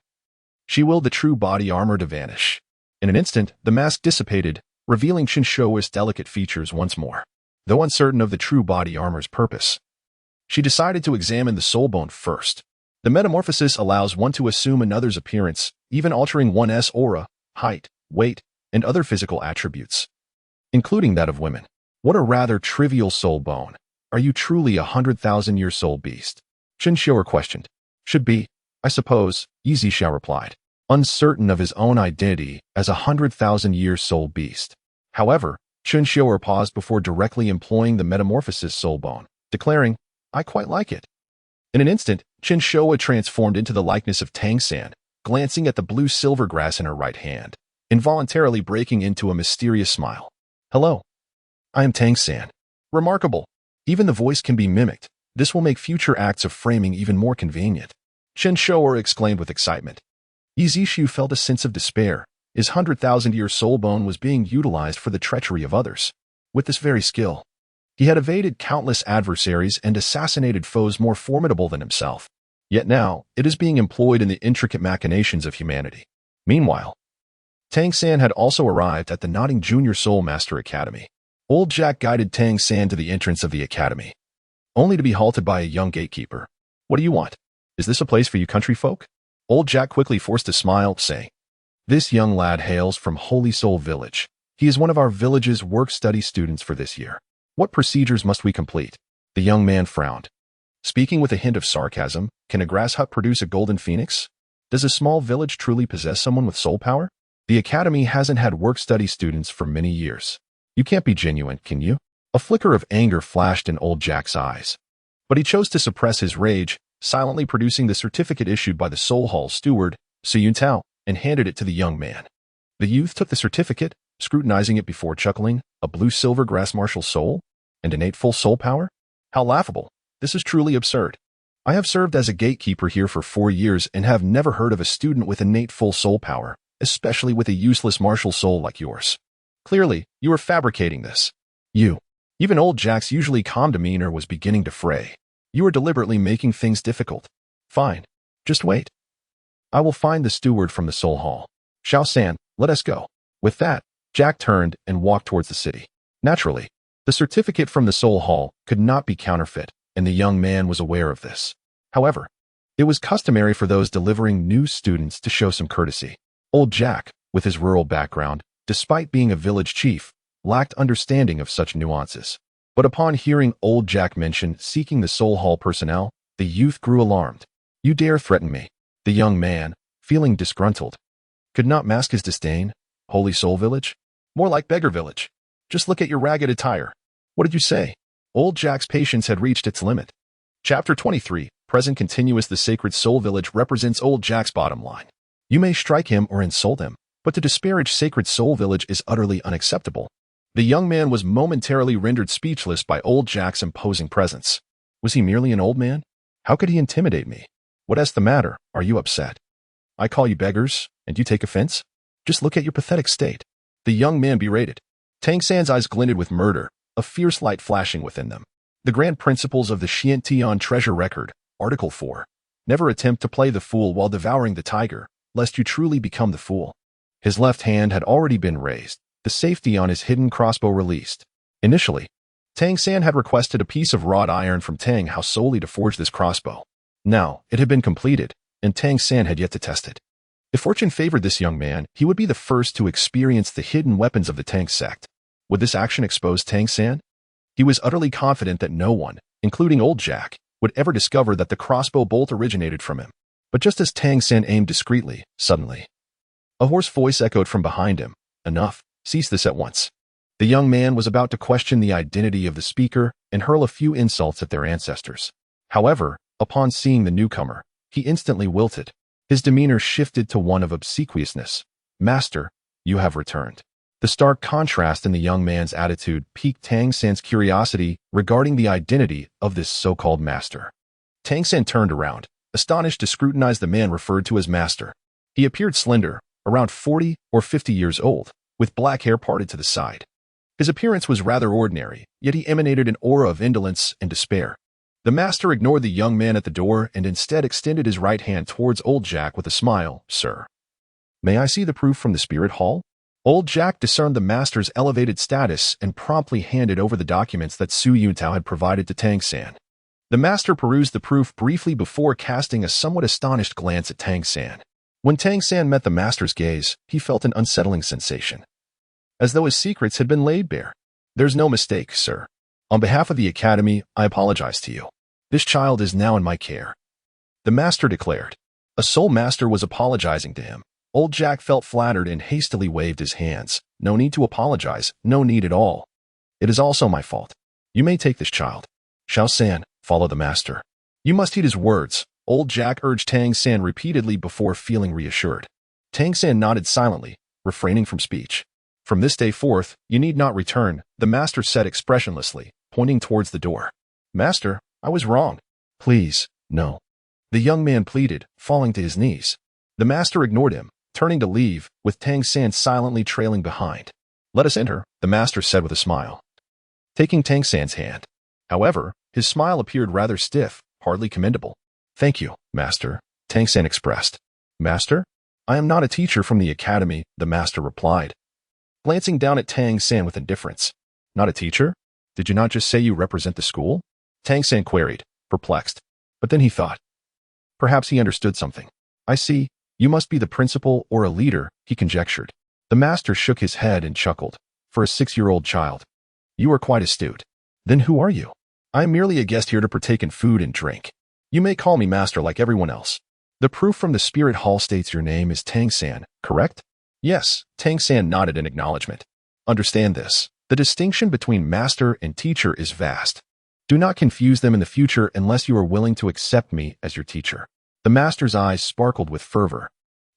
she willed the true body armor to vanish. In an instant, the mask dissipated, revealing Chen Xiuer's delicate features once more. Though uncertain of the true body armor's purpose, she decided to examine the soul bone first. The metamorphosis allows one to assume another's appearance, even altering one's aura, height, weight, and other physical attributes, including that of women. What a rather trivial soul bone. Are you truly a 100,000-year soul beast? Chen Xiuer questioned. Should be, I suppose, Yi Zisha replied, uncertain of his own identity as a 100,000-year soul beast. However, Chen Xiuer paused before directly employing the metamorphosis soul bone, declaring, I quite like it. In an instant, Chen Xiuer transformed into the likeness of Tang San, glancing at the blue silver grass in her right hand, involuntarily breaking into a mysterious smile. Hello. I am Tang San. Remarkable. Even the voice can be mimicked. This will make future acts of framing even more convenient. Chen Xiuer exclaimed with excitement. Yi Zishu felt a sense of despair. His 100,000-year soul bone was being utilized for the treachery of others. With this very skill, he had evaded countless adversaries and assassinated foes more formidable than himself. Yet now, it is being employed in the intricate machinations of humanity. Meanwhile, Tang San had also arrived at the Nodding Junior Soul Master Academy. Old Jack guided Tang San to the entrance of the academy, only to be halted by a young gatekeeper. What do you want? Is this a place for you country folk? Old Jack quickly forced a smile, saying, This young lad hails from Holy Soul Village. He is one of our village's work-study students for this year. What procedures must we complete? The young man frowned, speaking with a hint of sarcasm. Can a grass hut produce a golden phoenix? Does a small village truly possess someone with soul power? The academy hasn't had work-study students for many years. You can't be genuine, can you? A flicker of anger flashed in old Jack's eyes, but he chose to suppress his rage, silently producing the certificate issued by the Soul Hall steward, Su Yuntao, and handed it to the young man. The youth took the certificate, scrutinizing it before chuckling. A blue silver grass martial soul? And innate full soul power? How laughable. This is truly absurd. I have served as a gatekeeper here for 4 years and have never heard of a student with innate full soul power, especially with a useless martial soul like yours. Clearly, you are fabricating this. Even old Jack's usually calm demeanor was beginning to fray. You are deliberately making things difficult. Fine. Just wait. I will find the steward from the Soul Hall. Xiao San, let us go. With that, Jack turned and walked towards the city. Naturally, the certificate from the Soul Hall could not be counterfeit, and the young man was aware of this. However, it was customary for those delivering new students to show some courtesy. Old Jack, with his rural background, despite being a village chief, lacked understanding of such nuances. But upon hearing old Jack mention seeking the Soul Hall personnel, the youth grew alarmed. You dare threaten me? The young man, feeling disgruntled, could not mask his disdain. Holy Soul Village? More like Beggar Village. Just look at your ragged attire. What did you say? Old Jack's patience had reached its limit. Chapter 23, Present Continuous. The Sacred Soul Village represents old Jack's bottom line. You may strike him or insult him, but to disparage Sacred Soul Village is utterly unacceptable. The young man was momentarily rendered speechless by old Jack's imposing presence. Was he merely an old man? How could he intimidate me? What's the matter? Are you upset? I call you beggars, and you take offense? Just look at your pathetic state. The young man berated. Tang San's eyes glinted with murder, a fierce light flashing within them. The grand principles of the Xiantian Treasure Record, Article 4. Never attempt to play the fool while devouring the tiger, lest you truly become the fool. His left hand had already been raised, the safety on his hidden crossbow released. Initially, Tang San had requested a piece of wrought iron from Tang Hao solely to forge this crossbow. Now, it had been completed, and Tang San had yet to test it. If fortune favored this young man, he would be the first to experience the hidden weapons of the Tang sect. Would this action expose Tang San? He was utterly confident that no one, including old Jack, would ever discover that the crossbow bolt originated from him. But just as Tang San aimed discreetly, suddenly, a hoarse voice echoed from behind him. Enough, cease this at once. The young man was about to question the identity of the speaker and hurl a few insults at their ancestors. However, upon seeing the newcomer, he instantly wilted. His demeanor shifted to one of obsequiousness. Master, you have returned. The stark contrast in the young man's attitude piqued Tang San's curiosity regarding the identity of this so-called master. Tang San turned around, astonished to scrutinize the man referred to as master. He appeared slender, around 40 or 50 years old, with black hair parted to the side. His appearance was rather ordinary, yet he emanated an aura of indolence and despair. The master ignored the young man at the door and instead extended his right hand towards old Jack with a smile. Sir, may I see the proof from the spirit hall? Old Jack discerned the master's elevated status and promptly handed over the documents that Su Yuntao had provided to Tang San. The master perused the proof briefly before casting a somewhat astonished glance at Tang San. When Tang San met the master's gaze, he felt an unsettling sensation, as though his secrets had been laid bare. There's no mistake, sir. On behalf of the academy, I apologize to you. This child is now in my care, the master declared. A soul master was apologizing to him. Old Jack felt flattered and hastily waved his hands. No need to apologize, no need at all. It is also my fault. You may take this child. Xiao San, follow the master. You must heed his words, old Jack urged Tang San repeatedly before feeling reassured. Tang San nodded silently, refraining from speech. From this day forth, you need not return, the master said expressionlessly, pointing towards the door. Master, I was wrong. Please, no. The young man pleaded, falling to his knees. The master ignored him, turning to leave, with Tang San silently trailing behind. Let us enter, the master said with a smile, taking Tang San's hand. However, his smile appeared rather stiff, hardly commendable. Thank you, master, Tang San expressed. Master? I am not a teacher from the academy, the master replied, glancing down at Tang San with indifference. Not a teacher? Did you not just say you represent the school? Tang San queried, perplexed. But then he thought. Perhaps he understood something. I see. You must be the principal or a leader, he conjectured. The master shook his head and chuckled. For a 6-year-old child. You are quite astute. Then who are you? I am merely a guest here to partake in food and drink. You may call me master like everyone else. The proof from the spirit hall states your name is Tang San, correct? Yes, Tang San nodded in acknowledgement. Understand this. The distinction between master and teacher is vast. Do not confuse them in the future unless you are willing to accept me as your teacher. The master's eyes sparkled with fervor.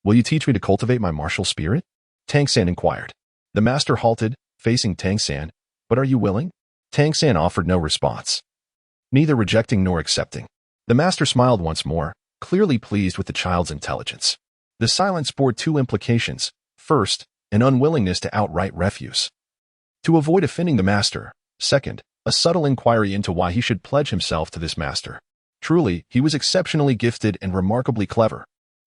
Will you teach me to cultivate my martial spirit? Tang San inquired. The master halted, facing Tang San. But are you willing? Tang San offered no response, neither rejecting nor accepting. The master smiled once more, clearly pleased with the child's intelligence. The silence bore 2 implications. First, an unwillingness to outright refuse, to avoid offending the master. Second, a subtle inquiry into why he should pledge himself to this master. Truly, he was exceptionally gifted and remarkably clever.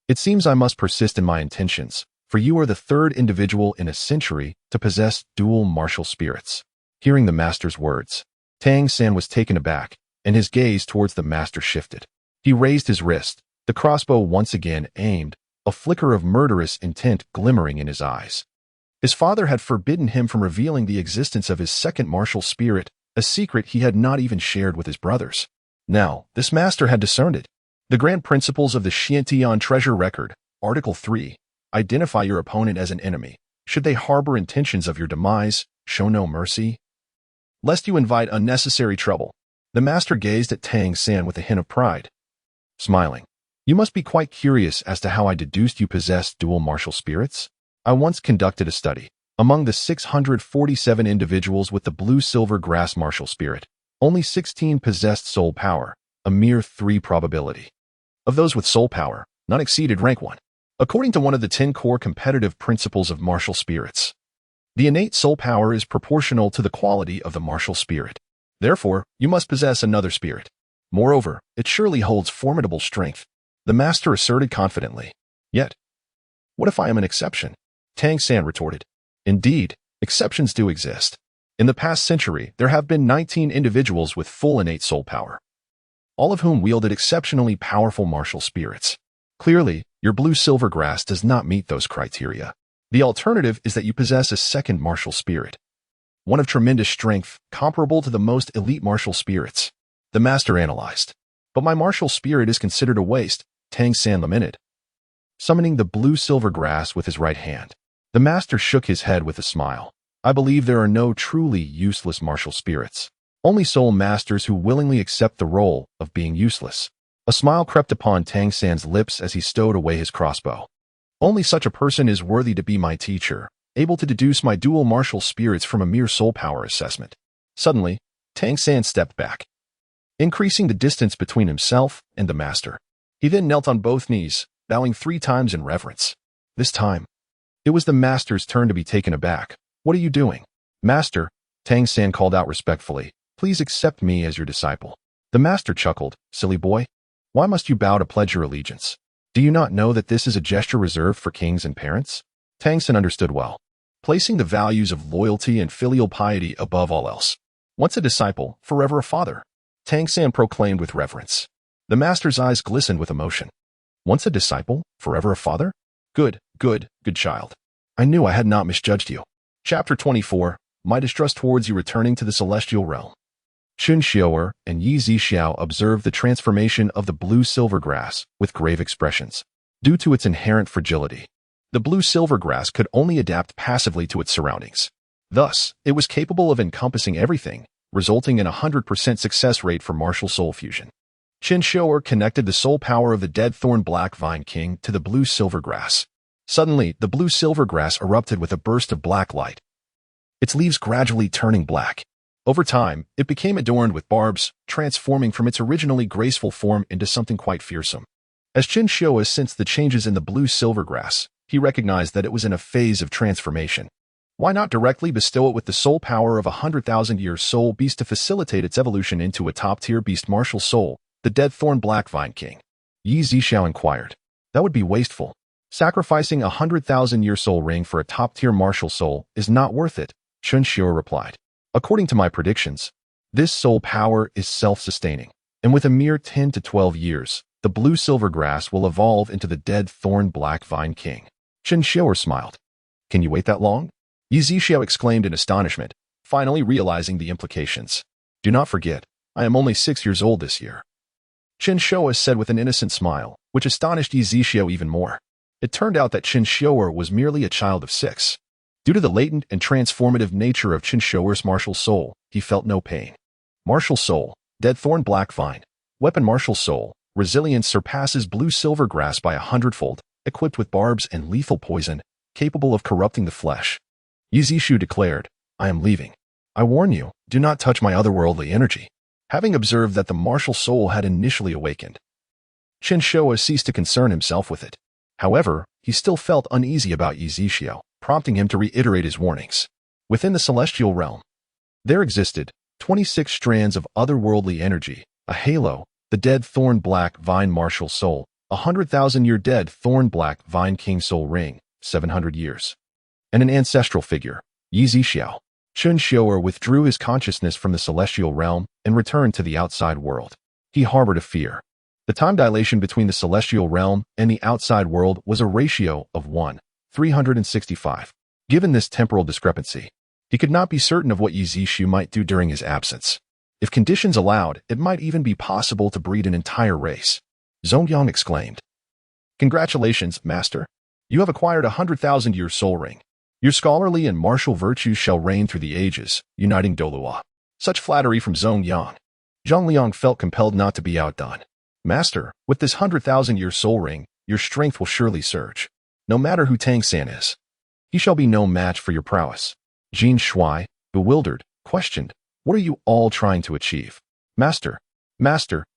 It seems I must persist in my intentions, for you are the 3rd individual in a century to possess dual martial spirits. Hearing the master's words, Tang San was taken aback, and his gaze towards the master shifted. He raised his wrist, the crossbow once again aimed, a flicker of murderous intent glimmering in his eyes. His father had forbidden him from revealing the existence of his 2nd martial spirit, a secret he had not even shared with his brothers. Now, this master had discerned it. The grand principles of the Xiantian treasure record, Article 3, identify your opponent as an enemy. Should they harbor intentions of your demise, show no mercy, lest you invite unnecessary trouble. The master gazed at Tang San with a hint of pride, smiling. You must be quite curious as to how I deduced you possessed dual martial spirits. I once conducted a study. Among the 647 individuals with the blue-silver grass martial spirit, only 16 possessed soul power, a mere 3 probability. Of those with soul power, none exceeded rank 1. According to one of the 10 core competitive principles of martial spirits, the innate soul power is proportional to the quality of the martial spirit. Therefore, you must possess another spirit. Moreover, it surely holds formidable strength, the master asserted confidently. Yet, what if I am an exception? Tang San retorted. Indeed, exceptions do exist. In the past century, there have been 19 individuals with full innate soul power, all of whom wielded exceptionally powerful martial spirits. Clearly, your blue-silver grass does not meet those criteria. The alternative is that you possess a second martial spirit, one of tremendous strength, comparable to the most elite martial spirits. The master analyzed. But my martial spirit is considered a waste, Tang San lamented, summoning the blue-silver grass with his right hand. The master shook his head with a smile. I believe there are no truly useless martial spirits. Only soul masters who willingly accept the role of being useless. A smile crept upon Tang San's lips as he stowed away his crossbow. Only such a person is worthy to be my teacher, able to deduce my dual martial spirits from a mere soul power assessment. Suddenly, Tang San stepped back, increasing the distance between himself and the master. He then knelt on both knees, bowing 3 times in reverence. This time, it was the master's turn to be taken aback. What are you doing? Master, Tang San called out respectfully, please accept me as your disciple. The master chuckled, silly boy. Why must you bow to pledge your allegiance? Do you not know that this is a gesture reserved for kings and parents? Tang San understood well, placing the values of loyalty and filial piety above all else. Once a disciple, forever a father, Tang San proclaimed with reverence. The master's eyes glistened with emotion. Once a disciple, forever a father? Good child. I knew I had not misjudged you. Chapter 24, My Distrust Towards You Returning to the Celestial Realm. Chen Xiuer and Yi Zixiao observed the transformation of the blue-silver grass with grave expressions. Due to its inherent fragility, the blue-silver grass could only adapt passively to its surroundings. Thus, it was capable of encompassing everything, resulting in a 100% success rate for martial soul fusion. Chen Xiuer connected the soul power of the dead thorn black vine king to the blue-silver grass. Suddenly, the blue-silver grass erupted with a burst of black light, its leaves gradually turning black. Over time, it became adorned with barbs, transforming from its originally graceful form into something quite fearsome. As Chen Xiuer sensed the changes in the blue-silver grass, he recognized that it was in a phase of transformation. Why not directly bestow it with the soul power of a 100,000-year soul beast to facilitate its evolution into a top-tier beast martial soul, the dead thorn black vine king? Yi Zixiao inquired. That would be wasteful. Sacrificing a 100,000-year soul ring for a top-tier martial soul is not worth it, Chen Xiuer replied. According to my predictions, this soul power is self-sustaining, and with a mere 10 to 12 years, the blue-silver grass will evolve into the dead thorn black vine king. Chen Xiuer smiled. Can you wait that long? Yi Zixiao exclaimed in astonishment, finally realizing the implications. Do not forget, I am only 6 years old this year. Chen Xiuer said with an innocent smile, which astonished Yi Zixiao even more. It turned out that Chen Xiuer was merely a child of 6. Due to the latent and transformative nature of Chen Xiuer's martial soul, he felt no pain. Martial soul, dead thorn black vine, weapon martial soul, resilience surpasses blue-silver grass by 100-fold, equipped with barbs and lethal poison, capable of corrupting the flesh. Yi Zixiao declared, I am leaving. I warn you, do not touch my otherworldly energy. Having observed that the martial soul had initially awakened, Chen Xiuer ceased to concern himself with it. However, he still felt uneasy about Yi Zixiao, prompting him to reiterate his warnings. Within the celestial realm, there existed 26 strands of otherworldly energy, a halo, the dead thorn black vine martial soul, a 100,000-year dead thorn black vine king soul ring, 700 years, and an ancestral figure, Yi Zixiao. Chen Xiuer withdrew his consciousness from the celestial realm and returned to the outside world. He harbored a fear. The time dilation between the celestial realm and the outside world was a ratio of 1:365. Given this temporal discrepancy, he could not be certain of what Yi Zixiao might do during his absence. If conditions allowed, it might even be possible to breed an entire race. Zongyang exclaimed. Congratulations, master. You have acquired a 100,000-year soul ring. Your scholarly and martial virtues shall reign through the ages, uniting Douluo. Such flattery from Zongyang. Zhang Liang felt compelled not to be outdone. Master, with this 100,000-year soul ring, your strength will surely surge. No matter who Tang San is, he shall be no match for your prowess. Jin Shui, bewildered, questioned, what are you all trying to achieve? Master,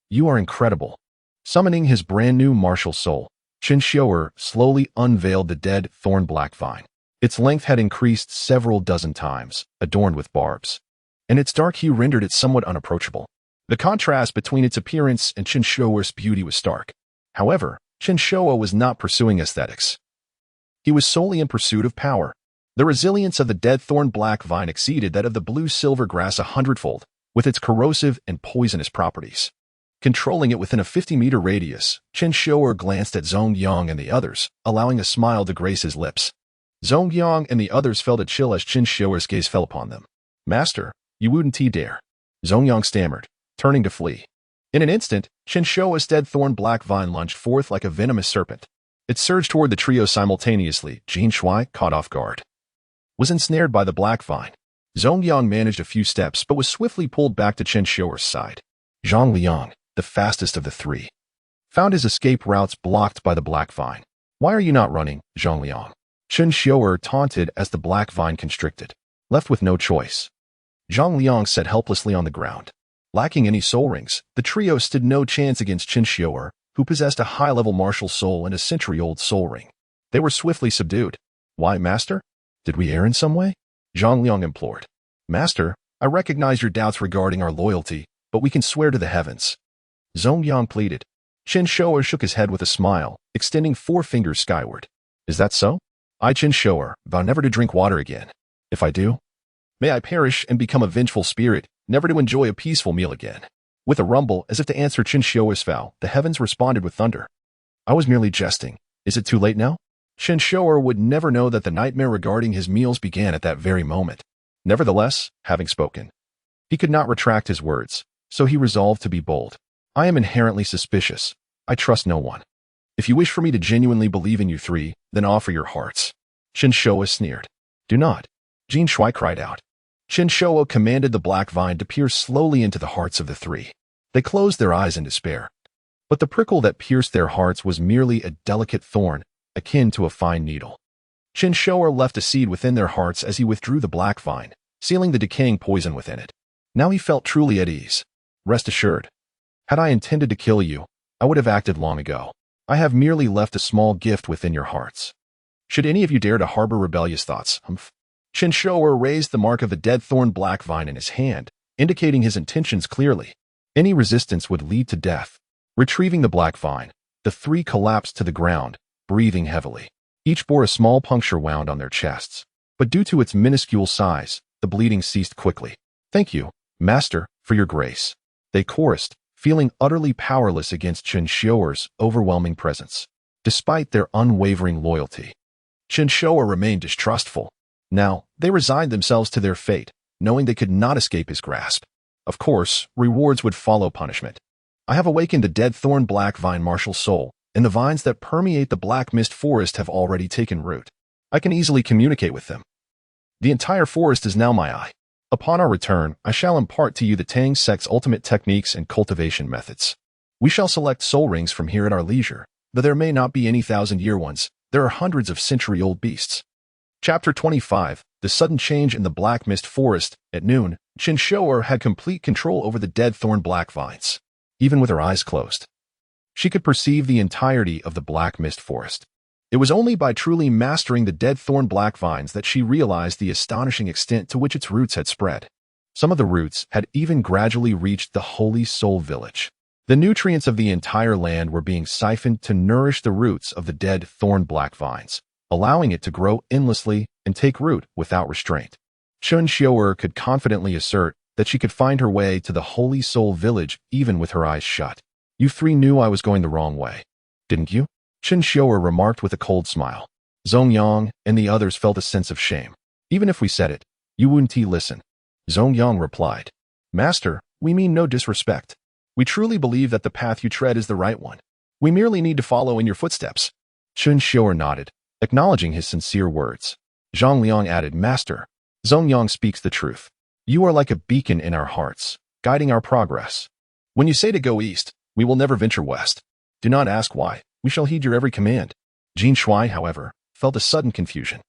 you are incredible. Summoning his brand new martial soul, Chen Xiuer slowly unveiled the dead thorn black vine. Its length had increased several dozen times, adorned with barbs, and its dark hue rendered it somewhat unapproachable. The contrast between its appearance and Chen Xiuer's beauty was stark. However, Chen Xiuer was not pursuing aesthetics. He was solely in pursuit of power. The resilience of the dead thorn black vine exceeded that of the blue-silver grass 100-fold, with its corrosive and poisonous properties. Controlling it within a 50-meter radius, Chen Xiuer glanced at Zongyang and the others, allowing a smile to grace his lips. Zongyang and the others felt a chill as Chen Xiuer's gaze fell upon them. "Master, you wouldn't dare." Zongyang stammered, turning to flee. In an instant, Chen Xiuer's dead thorn black vine lunged forth like a venomous serpent. It surged toward the trio simultaneously. Jin Shui, caught off guard, was ensnared by the black vine. Zongyang managed a few steps but was swiftly pulled back to Chen Xiuer's side. Zhang Liang, the fastest of the three, found his escape routes blocked by the black vine. "Why are you not running, Zhang Liang?" Chen Xiuer taunted as the black vine constricted. Left with no choice, Zhang Liang sat helplessly on the ground. Lacking any soul rings, the trio stood no chance against Chen Xiuer, who possessed a high-level martial soul and a century-old soul ring. They were swiftly subdued. "Why, Master? Did we err in some way?" Zhang Liang implored. "Master, I recognize your doubts regarding our loyalty, but we can swear to the heavens." Zongyang pleaded. Chen Xiuer shook his head with a smile, extending 4 fingers skyward. "Is that so? I, Chen Xiuer, vow never to drink water again. If I do, may I perish and become a vengeful spirit, never to enjoy a peaceful meal again." With a rumble, as if to answer Chen Xiuer's vow, the heavens responded with thunder. "I was merely jesting. Is it too late now?" Chen Xiuer would never know that the nightmare regarding his meals began at that very moment. Nevertheless, having spoken, he could not retract his words, so he resolved to be bold. "I am inherently suspicious. I trust no one. If you wish for me to genuinely believe in you three, then offer your hearts." Chen Xiuer sneered. "Do not." Jin Shui cried out. Chen Xiuer commanded the black vine to peer slowly into the hearts of the three. They closed their eyes in despair. But the prickle that pierced their hearts was merely a delicate thorn, akin to a fine needle. Chen Xiuer left a seed within their hearts as he withdrew the black vine, sealing the decaying poison within it. Now he felt truly at ease. "Rest assured, had I intended to kill you, I would have acted long ago. I have merely left a small gift within your hearts. Should any of you dare to harbor rebellious thoughts, Chen Xiuer raised the mark of the dead thorn black vine in his hand, indicating his intentions clearly. Any resistance would lead to death. Retrieving the black vine, the three collapsed to the ground, breathing heavily. Each bore a small puncture wound on their chests, but due to its minuscule size, the bleeding ceased quickly. "Thank you, Master, for your grace," they chorused, feeling utterly powerless against Chen Xiuer's overwhelming presence. Despite their unwavering loyalty, Chen Xiuer remained distrustful. Now, they resigned themselves to their fate, knowing they could not escape his grasp. Of course, rewards would follow punishment. "I have awakened the dead thorn black vine martial soul, and the vines that permeate the black mist forest have already taken root. I can easily communicate with them. The entire forest is now my eye. Upon our return, I shall impart to you the Tang sect's ultimate techniques and cultivation methods. We shall select soul rings from here at our leisure, though there may not be any 1,000-year ones. There are hundreds of century-old beasts." Chapter 25, The Sudden Change in the Black Mist Forest. At noon, Chen Xiuer had complete control over the dead thorn black vines. Even with her eyes closed, she could perceive the entirety of the black mist forest. It was only by truly mastering the dead thorn black vines that she realized the astonishing extent to which its roots had spread. Some of the roots had even gradually reached the Holy Soul Village. The nutrients of the entire land were being siphoned to nourish the roots of the dead thorn black vines, allowing it to grow endlessly and take root without restraint. Chen Xiuer could confidently assert that she could find her way to the Holy Soul Village even with her eyes shut. "You three knew I was going the wrong way, didn't you?" Chen Xiuer remarked with a cold smile. Zongyang and the others felt a sense of shame. "Even if we said it, you wouldn't listen." Zongyang replied. "Master, we mean no disrespect. We truly believe that the path you tread is the right one. We merely need to follow in your footsteps." Chen Xiuer nodded, acknowledging his sincere words. Zhang Liang added, "Master, Zongyang speaks the truth. You are like a beacon in our hearts, guiding our progress. When you say to go east, we will never venture west. Do not ask why. We shall heed your every command." Jin Shui, however, felt a sudden confusion.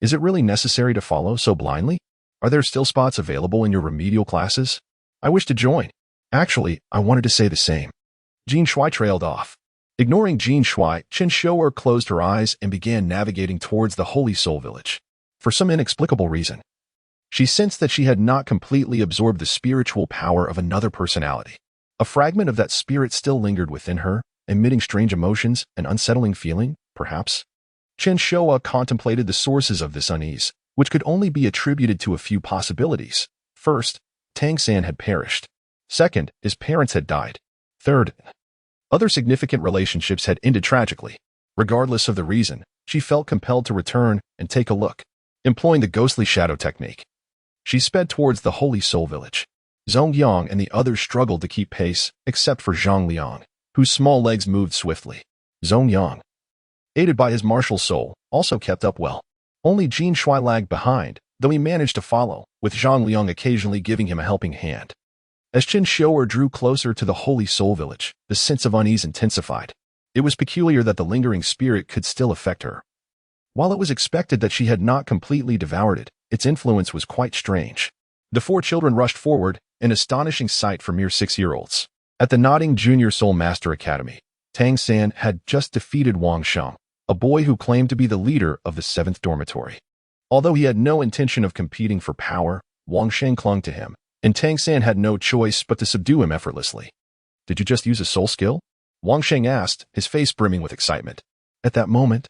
"Is it really necessary to follow so blindly? Are there still spots available in your remedial classes? I wish to join." "Actually, I wanted to say the same." Jin Shui trailed off. Ignoring Jin Shui, Chen Xiuer closed her eyes and began navigating towards the Holy Soul Village. For some inexplicable reason, she sensed that she had not completely absorbed the spiritual power of another personality. A fragment of that spirit still lingered within her, emitting strange emotions and unsettling feeling, perhaps. Chen Xiuer contemplated the sources of this unease, which could only be attributed to a few possibilities. First, Tang San had perished. Second, his parents had died. Third, other significant relationships had ended tragically. Regardless of the reason, she felt compelled to return and take a look. Employing the ghostly shadow technique, she sped towards the Holy Soul Village. Zhong Yang and the others struggled to keep pace, except for Zhang Liang, whose small legs moved swiftly. Zhong Yang, aided by his martial soul, also kept up well. Only Jin Shui lagged behind, though he managed to follow, with Zhang Liang occasionally giving him a helping hand. As Chen Xiuer drew closer to the Holy Soul Village, the sense of unease intensified. It was peculiar that the lingering spirit could still affect her. While it was expected that she had not completely devoured it, its influence was quite strange. The four children rushed forward, an astonishing sight for mere 6-year-olds. At the Nodding Junior Soul Master Academy, Tang San had just defeated Wang Sheng, a boy who claimed to be the leader of the 7th dormitory. Although he had no intention of competing for power, Wang Sheng clung to him, and Tang San had no choice but to subdue him effortlessly. "Did you just use a soul skill?" Wang Sheng asked, his face brimming with excitement. At that moment,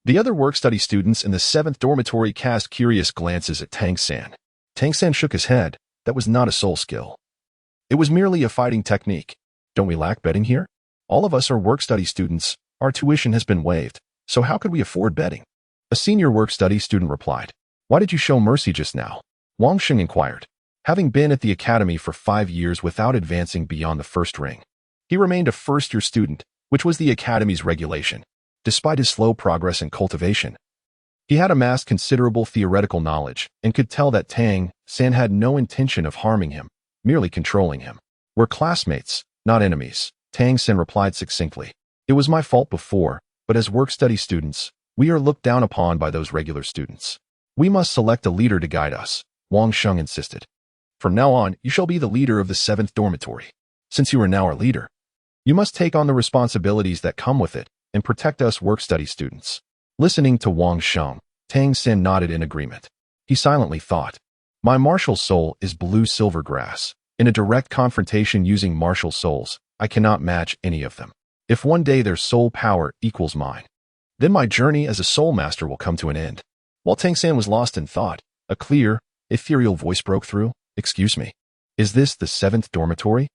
the other work-study students in the 7th dormitory cast curious glances at Tang San. Tang San shook his head. That was not a soul skill. It was merely a fighting technique. "Don't we lack betting here? All of us are work-study students. Our tuition has been waived, so how could we afford betting?" A senior work-study student replied. "Why did you show mercy just now?" Wang Sheng inquired. Having been at the academy for 5 years without advancing beyond the first ring, he remained a first-year student, which was the academy's regulation. Despite his slow progress in cultivation, he had amassed considerable theoretical knowledge and could tell that Tang San had no intention of harming him, merely controlling him. "We're classmates, not enemies," Tang San replied succinctly. "It was my fault before, but as work-study students, we are looked down upon by those regular students. We must select a leader to guide us," Wang Sheng insisted. "From now on, you shall be the leader of the 7th dormitory. Since you are now our leader, you must take on the responsibilities that come with it and protect us work-study students." Listening to Wang Sheng, Tang San nodded in agreement. He silently thought, "My martial soul is blue silver grass. In a direct confrontation using martial souls, I cannot match any of them. If one day their soul power equals mine, then my journey as a soul master will come to an end." While Tang San was lost in thought, a clear, ethereal voice broke through. "Excuse me, is this the 7th dormitory?"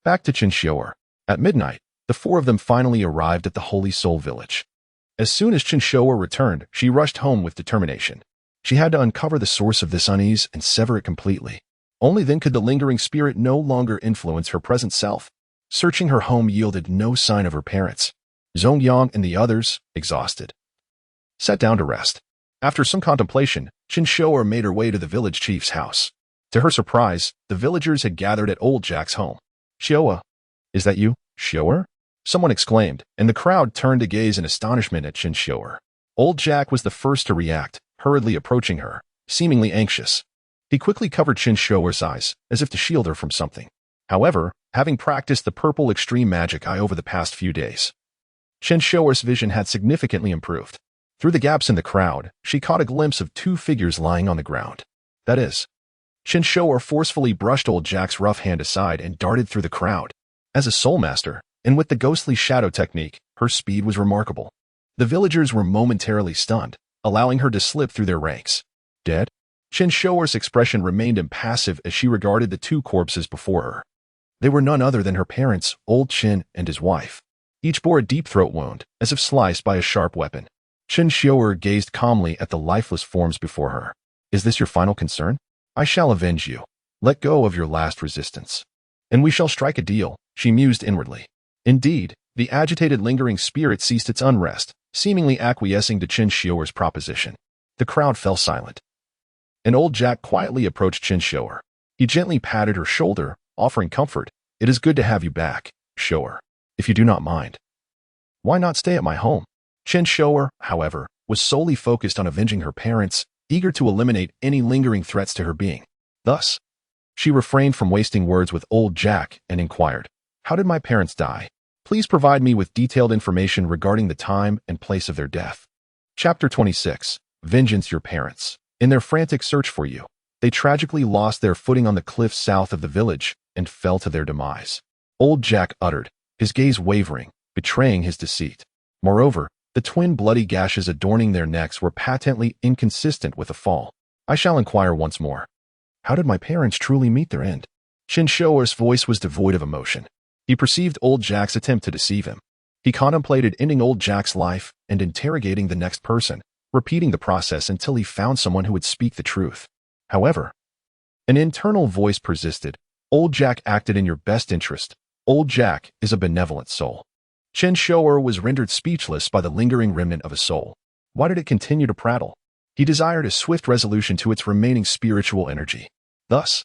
Back to Chen Xiuer. At midnight, the four of them finally arrived at the Holy Soul Village. As soon as Chen Xiuer returned, she rushed home with determination. She had to uncover the source of this unease and sever it completely. Only then could the lingering spirit no longer influence her present self. Searching her home yielded no sign of her parents. Zhong Yang and the others, exhausted, sat down to rest. After some contemplation, Chen Xiuer made her way to the village chief's house. To her surprise, the villagers had gathered at Old Jack's home. "Xiuer, is that you, Xiuer?" someone exclaimed, and the crowd turned to gaze in astonishment at Chen Xiuer. Old Jack was the first to react, hurriedly approaching her, seemingly anxious. He quickly covered Chen Xiuer's eyes, as if to shield her from something. However, having practiced the purple extreme magic eye over the past few days, Chen Xiuer's vision had significantly improved. Through the gaps in the crowd, she caught a glimpse of 2 figures lying on the ground. That is, Chen Xiuer forcefully brushed Old Jack's rough hand aside and darted through the crowd. As a soul master, and with the ghostly shadow technique, her speed was remarkable. The villagers were momentarily stunned, allowing her to slip through their ranks. "Dead?" Chen Xiuer's expression remained impassive as she regarded the 2 corpses before her. They were none other than her parents, Old Chen and his wife. Each bore a deep throat wound, as if sliced by a sharp weapon. Chen Xiuer gazed calmly at the lifeless forms before her. "Is this your final concern? I shall avenge you. Let go of your last resistance, and we shall strike a deal," she mused inwardly. Indeed, the agitated lingering spirit ceased its unrest, seemingly acquiescing to Chen Xiuer's proposition. The crowd fell silent. And Old Jack quietly approached Chen Xiuer. He gently patted her shoulder, offering comfort. "It is good to have you back, Xiuer. If you do not mind, why not stay at my home?" Chen Xiuer, however, was solely focused on avenging her parents, eager to eliminate any lingering threats to her being. Thus, she refrained from wasting words with Old Jack and inquired, "How did my parents die? Please provide me with detailed information regarding the time and place of their death." Chapter 26. Vengeance. Your parents, in their frantic search for you, they tragically lost their footing on the cliffs south of the village and fell to their demise. Old Jack uttered, his gaze wavering, betraying his deceit. Moreover, The twin bloody gashes adorning their necks were patently inconsistent with the fall. I shall inquire once more. How did my parents truly meet their end? Chen Xiuer's voice was devoid of emotion. He perceived old Jack's attempt to deceive him. He contemplated ending old Jack's life and interrogating the next person, repeating the process until he found someone who would speak the truth. However, an internal voice persisted. Old Jack acted in your best interest. Old Jack is a benevolent soul. Chen Xiuer was rendered speechless by the lingering remnant of a soul. Why did it continue to prattle? He desired a swift resolution to its remaining spiritual energy. Thus,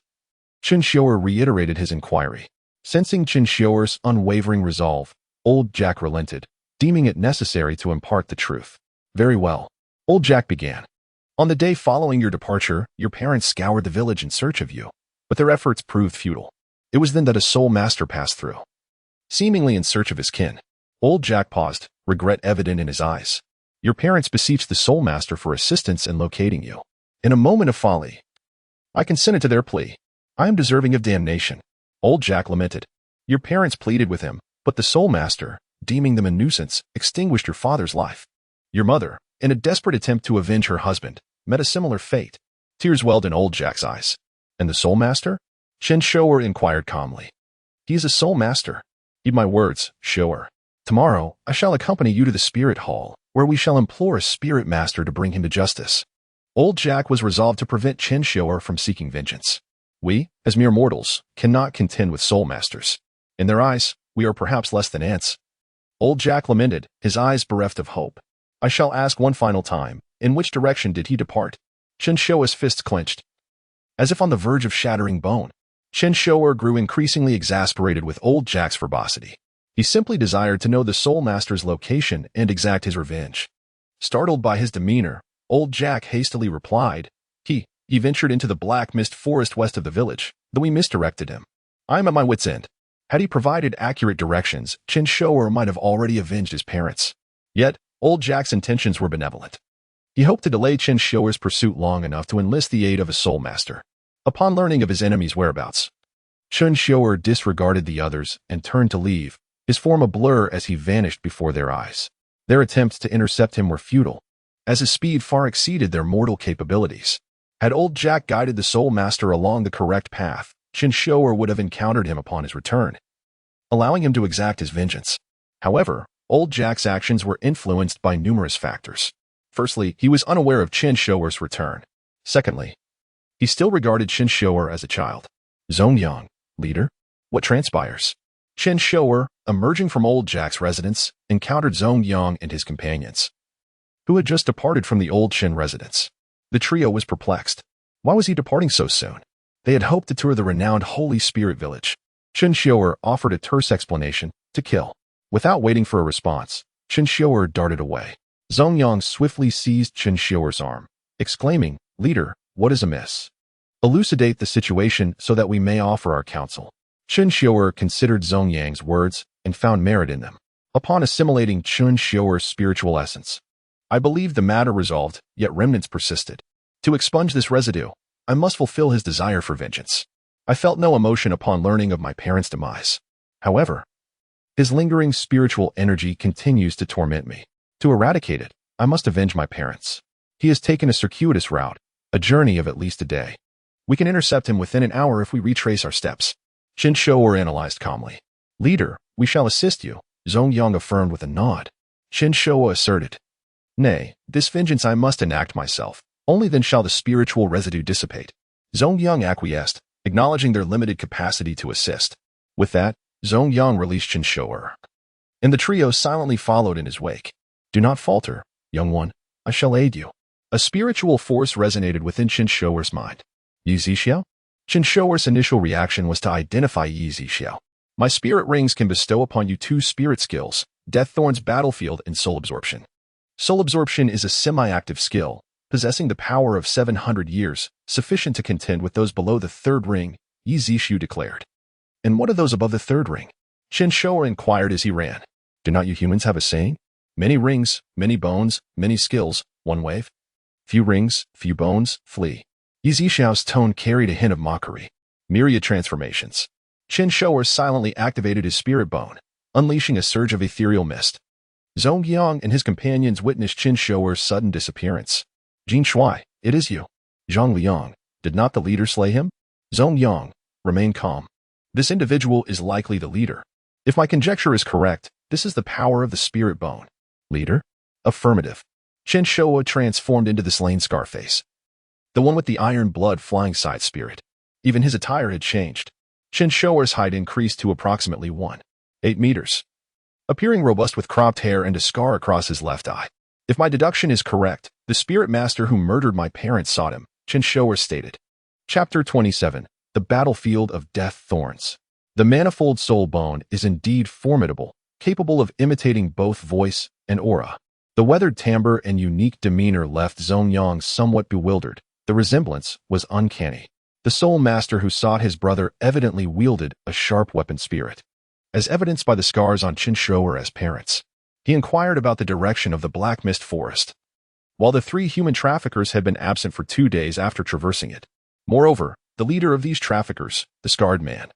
Chen Xiuer reiterated his inquiry. Sensing Chen Xiuer's unwavering resolve, old Jack relented, deeming it necessary to impart the truth. Very well. Old Jack began. On the day following your departure, your parents scoured the village in search of you, but their efforts proved futile. It was then that a soul master passed through. Seemingly in search of his kin, old Jack paused, regret evident in his eyes. Your parents beseeched the soul master for assistance in locating you. In a moment of folly, I consented to their plea. I am deserving of damnation. Old Jack lamented. Your parents pleaded with him, but the soul master, deeming them a nuisance, extinguished your father's life. Your mother, in a desperate attempt to avenge her husband, met a similar fate. Tears welled in old Jack's eyes. And the soul master? Chen Xiuer inquired calmly. He is a soul master. Heed my words, Xiuer. Tomorrow, I shall accompany you to the spirit hall, where we shall implore a spirit master to bring him to justice. Old Jack was resolved to prevent Chen Xiuer from seeking vengeance. We, as mere mortals, cannot contend with soul masters. In their eyes, we are perhaps less than ants. Old Jack lamented, his eyes bereft of hope. I shall ask one final time, in which direction did he depart? Chen Xiuer's fists clenched, as if on the verge of shattering bone. Chen Xiuer grew increasingly exasperated with old Jack's verbosity. He simply desired to know the soul master's location and exact his revenge. Startled by his demeanor, old Jack hastily replied, He ventured into the black mist forest west of the village, though we misdirected him. I am at my wit's end. Had he provided accurate directions, Chen Xiuer might have already avenged his parents. Yet, old Jack's intentions were benevolent. He hoped to delay Chen Xiuer's pursuit long enough to enlist the aid of a soul master. Upon learning of his enemy's whereabouts, Chen Xiuer disregarded the others and turned to leave, his form a blur as he vanished before their eyes. Their attempts to intercept him were futile, as his speed far exceeded their mortal capabilities. Had old Jack guided the soul master along the correct path, Chen Xiuer would have encountered him upon his return, allowing him to exact his vengeance. However, old Jack's actions were influenced by numerous factors. Firstly, he was unaware of Chen Xiuer's return. Secondly, he still regarded Chen Xiuer as a child. Zongyang, leader, what transpires? Chen Xiuer, emerging from old Jack's residence, encountered Zongyang and his companions, who had just departed from the old Chen residence. The trio was perplexed. Why was he departing so soon? They had hoped to tour the renowned Holy Spirit village. Chen Xiuer offered a terse explanation, to kill. Without waiting for a response, Chen Xiuer darted away. Zongyang swiftly seized Chen Xiuer's arm, exclaiming, Leader, what is amiss? Elucidate the situation so that we may offer our counsel. Chen Xiuer considered Zongyang's words and found merit in them. Upon assimilating Chen Xiuer's spiritual essence, I believed the matter resolved, yet remnants persisted. To expunge this residue, I must fulfill his desire for vengeance. I felt no emotion upon learning of my parents' demise. However, his lingering spiritual energy continues to torment me. To eradicate it, I must avenge my parents. He has taken a circuitous route, a journey of at least a day. We can intercept him within an hour if we retrace our steps. Chen Xiuer analyzed calmly. Leader, we shall assist you, Zongyang affirmed with a nod. Chen Xiuer asserted. Nay, this vengeance I must enact myself. Only then shall the spiritual residue dissipate. Zongyang acquiesced, acknowledging their limited capacity to assist. With that, Zongyang released Chen Xiuer, and the trio silently followed in his wake. Do not falter, young one. I shall aid you. A spiritual force resonated within Chen Xiuer's mind. Yi Zixiao? Chen Xiuer's initial reaction was to identify Yi Zixiao. My spirit rings can bestow upon you 2 spirit skills, Death Thorn's Battlefield and Soul Absorption. Soul Absorption is a semi-active skill, possessing the power of 700 years, sufficient to contend with those below the 3rd ring, Yi Zixiao declared. And what are those above the 3rd ring? Chen Xiuer inquired as he ran. Do not you humans have a saying? Many rings, many bones, many skills, one wave. Few rings, few bones, flee. Yi Zixiao's tone carried a hint of mockery. Myriad transformations. Chen Xiuer silently activated his spirit bone, unleashing a surge of ethereal mist. Zongyang and his companions witnessed Chen Xiuer's sudden disappearance. Jin Shui, it is you. Zhang Liang, did not the leader slay him? Zongyang, remain calm. This individual is likely the leader. If my conjecture is correct, this is the power of the spirit bone. Leader? Affirmative. Chen Xiuer transformed into the slain Scarface. The one with the iron blood flying side spirit. Even his attire had changed. Chen Xiuer's height increased to approximately 1.8 meters. Appearing robust with cropped hair and a scar across his left eye. If my deduction is correct, the spirit master who murdered my parents sought him, Chen Xiuer stated. Chapter 27. The Battlefield of Death Thorns. The manifold soul bone is indeed formidable, capable of imitating both voice and aura. The weathered timbre and unique demeanor left Zongyang somewhat bewildered. The resemblance was uncanny. The soul master who sought his brother evidently wielded a sharp weapon spirit, as evidenced by the scars on Chen Xiuer's parents. He inquired about the direction of the Black Mist Forest, while the 3 human traffickers had been absent for 2 days after traversing it. Moreover, the leader of these traffickers, the Scarred Man,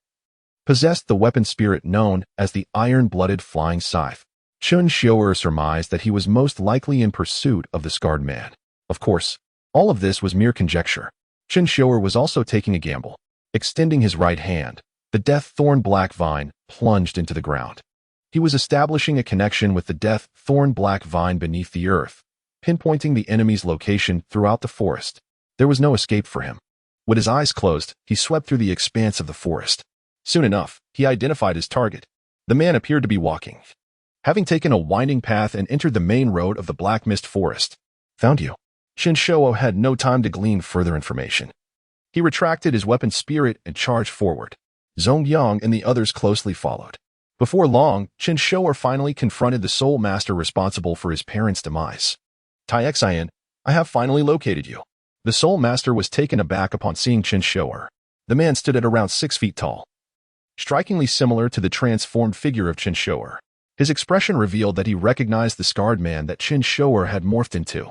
possessed the weapon spirit known as the Iron-Blooded Flying Scythe. Chen Xiuer surmised that he was most likely in pursuit of the Scarred Man. Of course, all of this was mere conjecture. Chen Xiuer was also taking a gamble. Extending his right hand, the Death Thorn Black Vine plunged into the ground. He was establishing a connection with the Death Thorn Black Vine beneath the earth, pinpointing the enemy's location throughout the forest. There was no escape for him. With his eyes closed, he swept through the expanse of the forest. Soon enough, he identified his target. The man appeared to be walking, having taken a winding path and entered the main road of the Black Mist Forest. Found you. Chen Xiuer had no time to glean further information. He retracted his weapon spirit and charged forward. Zongyang and the others closely followed. Before long, Chen Xiuer finally confronted the soul master responsible for his parents' demise. Tai Xian, I have finally located you. The soul master was taken aback upon seeing Chen Xiuer. The man stood at around 6 feet tall, strikingly similar to the transformed figure of Chen Xiuer. His expression revealed that he recognized the scarred man that Chen Xiuer had morphed into.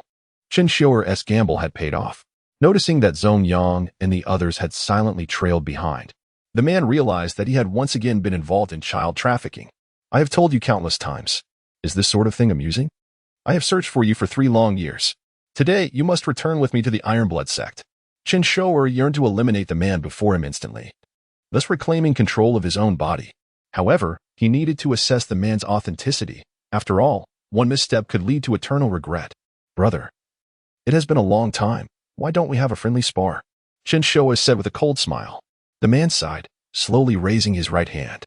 Chen Xiuer's gamble had paid off. Noticing that Zongyang and the others had silently trailed behind, the man realized that he had once again been involved in child trafficking. I have told you countless times. Is this sort of thing amusing? I have searched for you for 3 long years. Today, you must return with me to the Ironblood sect. Chen Xiuer yearned to eliminate the man before him instantly, thus reclaiming control of his own body. However, he needed to assess the man's authenticity. After all, one misstep could lead to eternal regret. Brother, it has been a long time. Why don't we have a friendly spar? Chen Xiuer said with a cold smile. The man sighed, slowly raising his right hand.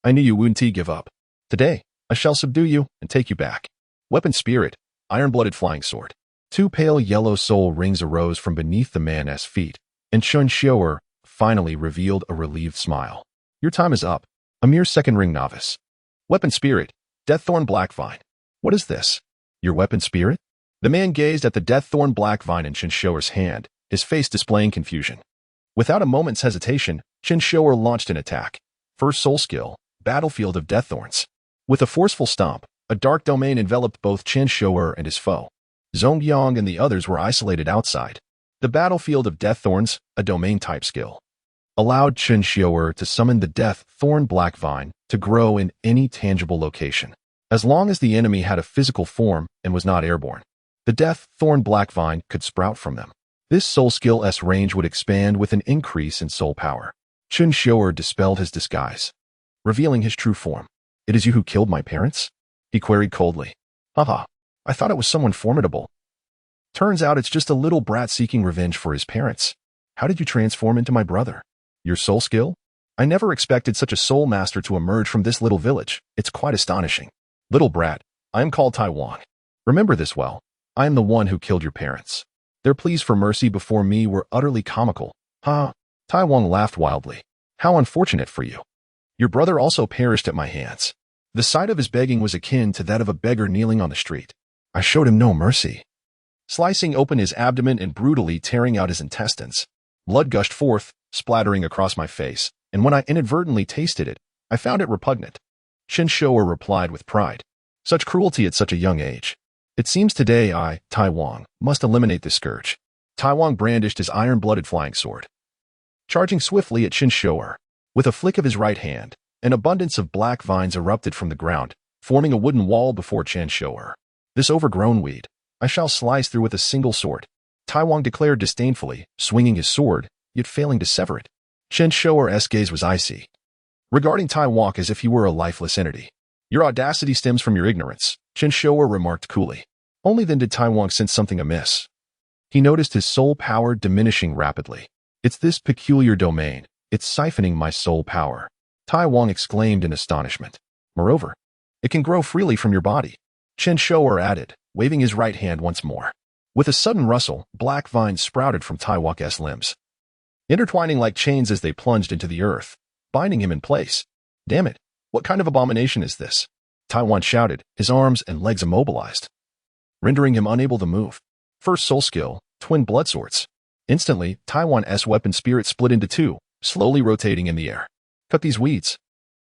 I knew you wouldn't give up. Today, I shall subdue you and take you back. Weapon spirit, iron-blooded flying sword. 2 pale yellow soul rings arose from beneath the man's feet, and Chen Xiuer finally revealed a relieved smile. Your time is up. A mere second ring novice. Weapon spirit, Deaththorn Blackvine. What is this? Your weapon spirit? The man gazed at the Deaththorn Blackvine in Chen Xiuer's hand, his face displaying confusion. Without a moment's hesitation, Chen Xiuer launched an attack. First soul skill, Battlefield of Deaththorns. With a forceful stomp, a dark domain enveloped both Chen Xiuer and his foe. Zongyang and the others were isolated outside. The Battlefield of Deaththorns, a domain-type skill, allowed Chen Xiuer to summon the Death Thorn Blackvine to grow in any tangible location, as long as the enemy had a physical form and was not airborne. The Death Thorn Blackvine could sprout from them. This soul skill's range would expand with an increase in soul power. Chen Xiuer dispelled his disguise, revealing his true form. It is you who killed my parents? He queried coldly. Haha, I thought it was someone formidable. Turns out it's just a little brat seeking revenge for his parents. How did you transform into my brother? Your soul skill? I never expected such a soul master to emerge from this little village. It's quite astonishing. Little brat, I am called Tai Wang. Remember this well. I am the one who killed your parents. Their pleas for mercy before me were utterly comical. Ha! Tai Wang laughed wildly. How unfortunate for you. Your brother also perished at my hands. The sight of his begging was akin to that of a beggar kneeling on the street. I showed him no mercy. Slicing open his abdomen and brutally tearing out his intestines. Blood gushed forth, splattering across my face, and when I inadvertently tasted it, I found it repugnant. Chen Xiuer replied with pride. Such cruelty at such a young age. It seems today I, Tai Wang, must eliminate this scourge. Tai Wang brandished his iron-blooded flying sword, charging swiftly at Chen Xiuer. With a flick of his right hand, an abundance of black vines erupted from the ground, forming a wooden wall before Chen Xiuer. "This overgrown weed, I shall slice through with a single sword," Tai Wang declared disdainfully, swinging his sword, yet failing to sever it. Chen Xiuer's gaze was icy, regarding Tai Wang as if he were a lifeless entity. "Your audacity stems from your ignorance," Chen Xiuer remarked coolly. Only then did Tai Wang sense something amiss. He noticed his soul power diminishing rapidly. "It's this peculiar domain. It's siphoning my soul power," Tai Wang exclaimed in astonishment. "Moreover, it can grow freely from your body," Chen Xiuer added, waving his right hand once more. With a sudden rustle, black vines sprouted from Tai Wang's limbs, intertwining like chains as they plunged into the earth, binding him in place. "Damn it, what kind of abomination is this?" Tai Wang shouted, his arms and legs immobilized, rendering him unable to move. First soul skill, twin blood swords. Instantly, Tai Wang's weapon spirit split into two, slowly rotating in the air. "Cut these weeds,"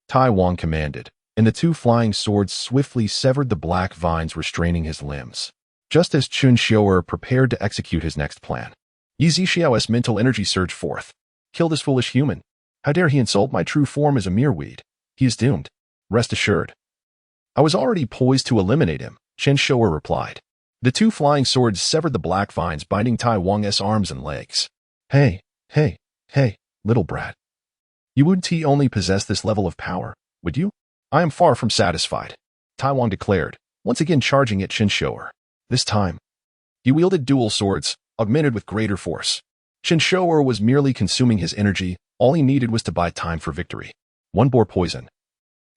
Tai Wang commanded, and the two flying swords swiftly severed the black vines restraining his limbs. Just as Chen Xiuer prepared to execute his next plan, Yi Zixiao's mental energy surged forth. "Kill this foolish human. How dare he insult my true form as a mere weed? He is doomed. Rest assured." "I was already poised to eliminate him," Chen Xiuer replied. The two flying swords severed the black vines binding Tai Wang's arms and legs. Hey, little brat. You wouldn't only possess this level of power, would you?" "I am far from satisfied," Tai Wang declared, once again charging at Chen Xiuer. This time, he wielded dual swords, augmented with greater force. Chen Xiuer was merely consuming his energy. All he needed was to buy time for victory. One bore poison,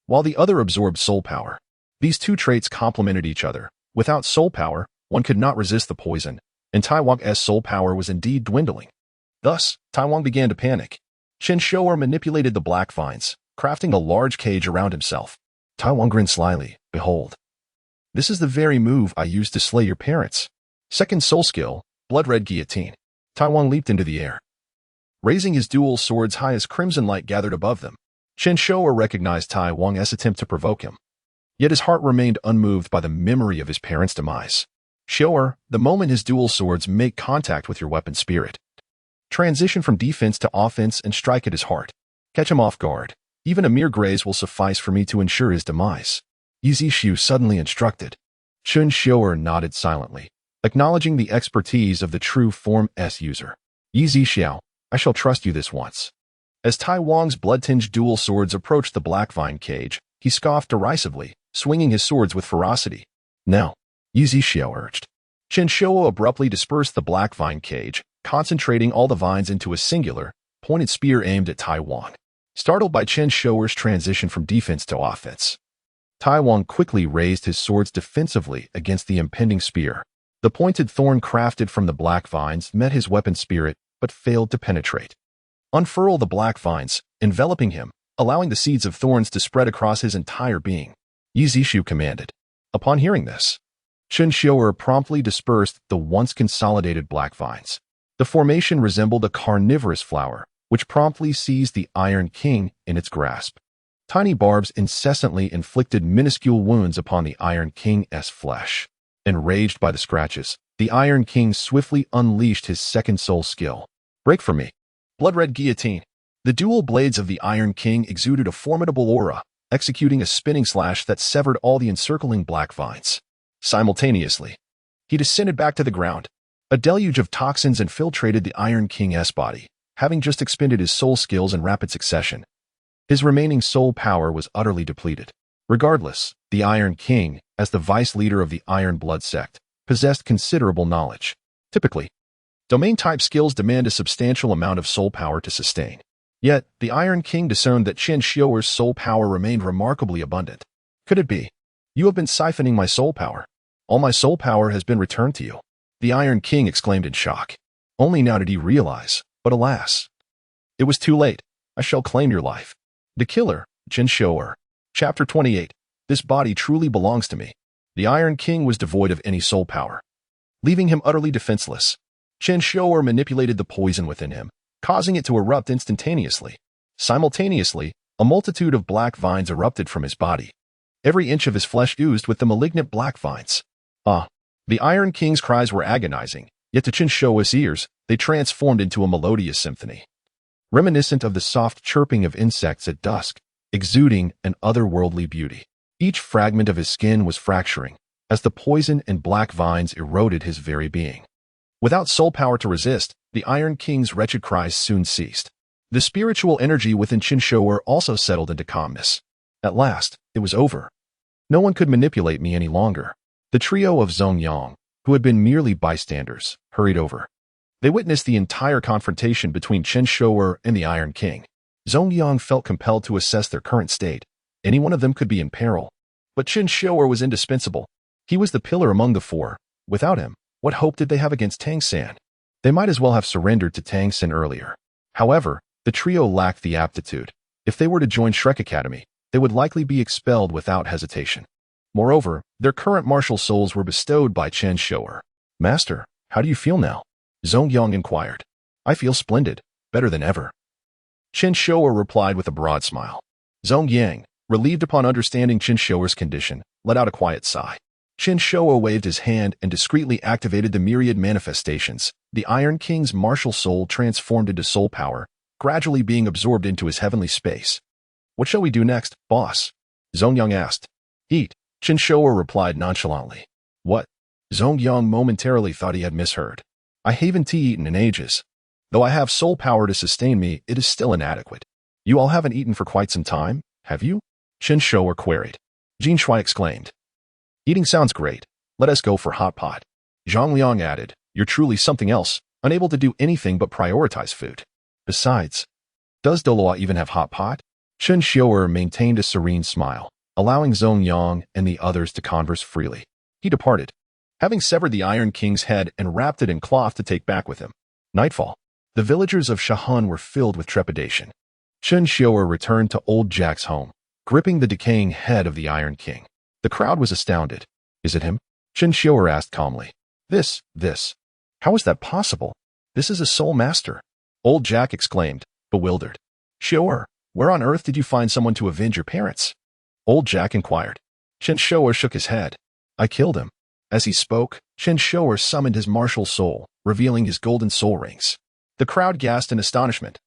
while the other absorbed soul power. These two traits complemented each other. Without soul power, one could not resist the poison, and Tai Wang's soul power was indeed dwindling. Thus, Tai Wang began to panic. Chen Xiuer manipulated the black vines, crafting a large cage around himself. Tai Wang grinned slyly. "Behold, this is the very move I used to slay your parents." Second soul skill, blood red guillotine. Tai Wang leaped into the air, raising his dual swords high as crimson light gathered above them. Chen Xiuer recognized Tai Wang's attempt to provoke him, yet his heart remained unmoved by the memory of his parents' demise. "Xiuer, the moment his dual swords make contact with your weapon spirit, transition from defense to offense and strike at his heart. Catch him off guard. Even a mere graze will suffice for me to ensure his demise," Yi Zixiu suddenly instructed. Chen Xiuer nodded silently, acknowledging the expertise of the true Form S user. "Yi Zixiu, I shall trust you this once." As Tai Wang's blood-tinged dual swords approached the black vine cage, he scoffed derisively, swinging his swords with ferocity. "Now," Yi Zixiu urged. Chen Xiuer abruptly dispersed the black vine cage, concentrating all the vines into a singular, pointed spear aimed at Tai Wang. Startled by Chen Xiuer's transition from defense to offense, Tai Wang quickly raised his swords defensively against the impending spear. The pointed thorn crafted from the black vines met his weapon spirit, but failed to penetrate. "Unfurl the black vines, enveloping him, allowing the seeds of thorns to spread across his entire being," Yi Zixiu commanded. Upon hearing this, Chen Xiuer promptly dispersed the once consolidated black vines. The formation resembled a carnivorous flower, which promptly seized the Iron King in its grasp. Tiny barbs incessantly inflicted minuscule wounds upon the Iron King's flesh. Enraged by the scratches, the Iron King swiftly unleashed his second soul skill. "Break from me." Blood red guillotine. The dual blades of the Iron King exuded a formidable aura, executing a spinning slash that severed all the encircling black vines. Simultaneously, he descended back to the ground. A deluge of toxins infiltrated the Iron King's body, having just expended his soul skills in rapid succession. His remaining soul power was utterly depleted. Regardless, the Iron King, as the vice leader of the Iron Blood Sect, possessed considerable knowledge. Typically, domain-type skills demand a substantial amount of soul power to sustain. Yet, the Iron King discerned that Chen Xiuer's soul power remained remarkably abundant. "Could it be? You have been siphoning my soul power. All my soul power has been returned to you," the Iron King exclaimed in shock. Only now did he realize, but alas, it was too late. "I shall claim your life." The Killer, Chen Xiuer. Chapter 28. This body truly belongs to me. The Iron King was devoid of any soul power, leaving him utterly defenseless. Chen Xiuer manipulated the poison within him, causing it to erupt instantaneously. Simultaneously, a multitude of black vines erupted from his body. Every inch of his flesh oozed with the malignant black vines. The Iron King's cries were agonizing, yet to Chen Xiuer's ears, they transformed into a melodious symphony, reminiscent of the soft chirping of insects at dusk, exuding an otherworldly beauty. Each fragment of his skin was fracturing, as the poison and black vines eroded his very being. Without soul power to resist, the Iron King's wretched cries soon ceased. The spiritual energy within Chen Xiuer also settled into calmness. At last, it was over. No one could manipulate me any longer. The trio of Zongyang, who had been merely bystanders, hurried over. They witnessed the entire confrontation between Chen Xiuer and the Iron King. Zongyang felt compelled to assess their current state. Any one of them could be in peril. But Chen Xiuer was indispensable. He was the pillar among the four. Without him, what hope did they have against Tang San? They might as well have surrendered to Tang San earlier. However, the trio lacked the aptitude. If they were to join Shrek Academy, they would likely be expelled without hesitation. Moreover, their current martial souls were bestowed by Chen Xiuer. Master, how do you feel now? Zongyang inquired. I feel splendid, better than ever. Chen Xiuer replied with a broad smile. Zongyang, relieved upon understanding Chen Xiuer's condition, let out a quiet sigh. Chen Xiuer waved his hand and discreetly activated the myriad manifestations. The Iron King's martial soul transformed into soul power, gradually being absorbed into his heavenly space. What shall we do next, boss? Zongyang asked. Eat, Chen Xiuer replied nonchalantly. What? Zongyang momentarily thought he had misheard. I haven't eaten in ages. Though I have soul power to sustain me, it is still inadequate. You all haven't eaten for quite some time, have you? Chen Xiuer queried. Jin Shui exclaimed. Eating sounds great. Let us go for hot pot. Zhang Liang added. You're truly something else, unable to do anything but prioritize food. Besides, does Douluo even have hot pot? Chen Xiuer maintained a serene smile, allowing Zongyang and the others to converse freely. He departed, having severed the Iron King's head and wrapped it in cloth to take back with him. Nightfall. The villagers of Shahan were filled with trepidation. Chen Xiuer returned to Old Jack's home, gripping the decaying head of the Iron King. The crowd was astounded. Is it him? Chen Xiuer asked calmly. This. How is that possible? This is a soul master. Old Jack exclaimed, bewildered. Xiuer, where on earth did you find someone to avenge your parents? Old Jack inquired. Chen Xiuer shook his head. I killed him. As he spoke, Chen Xiuer summoned his martial soul, revealing his golden soul rings. The crowd gasped in astonishment.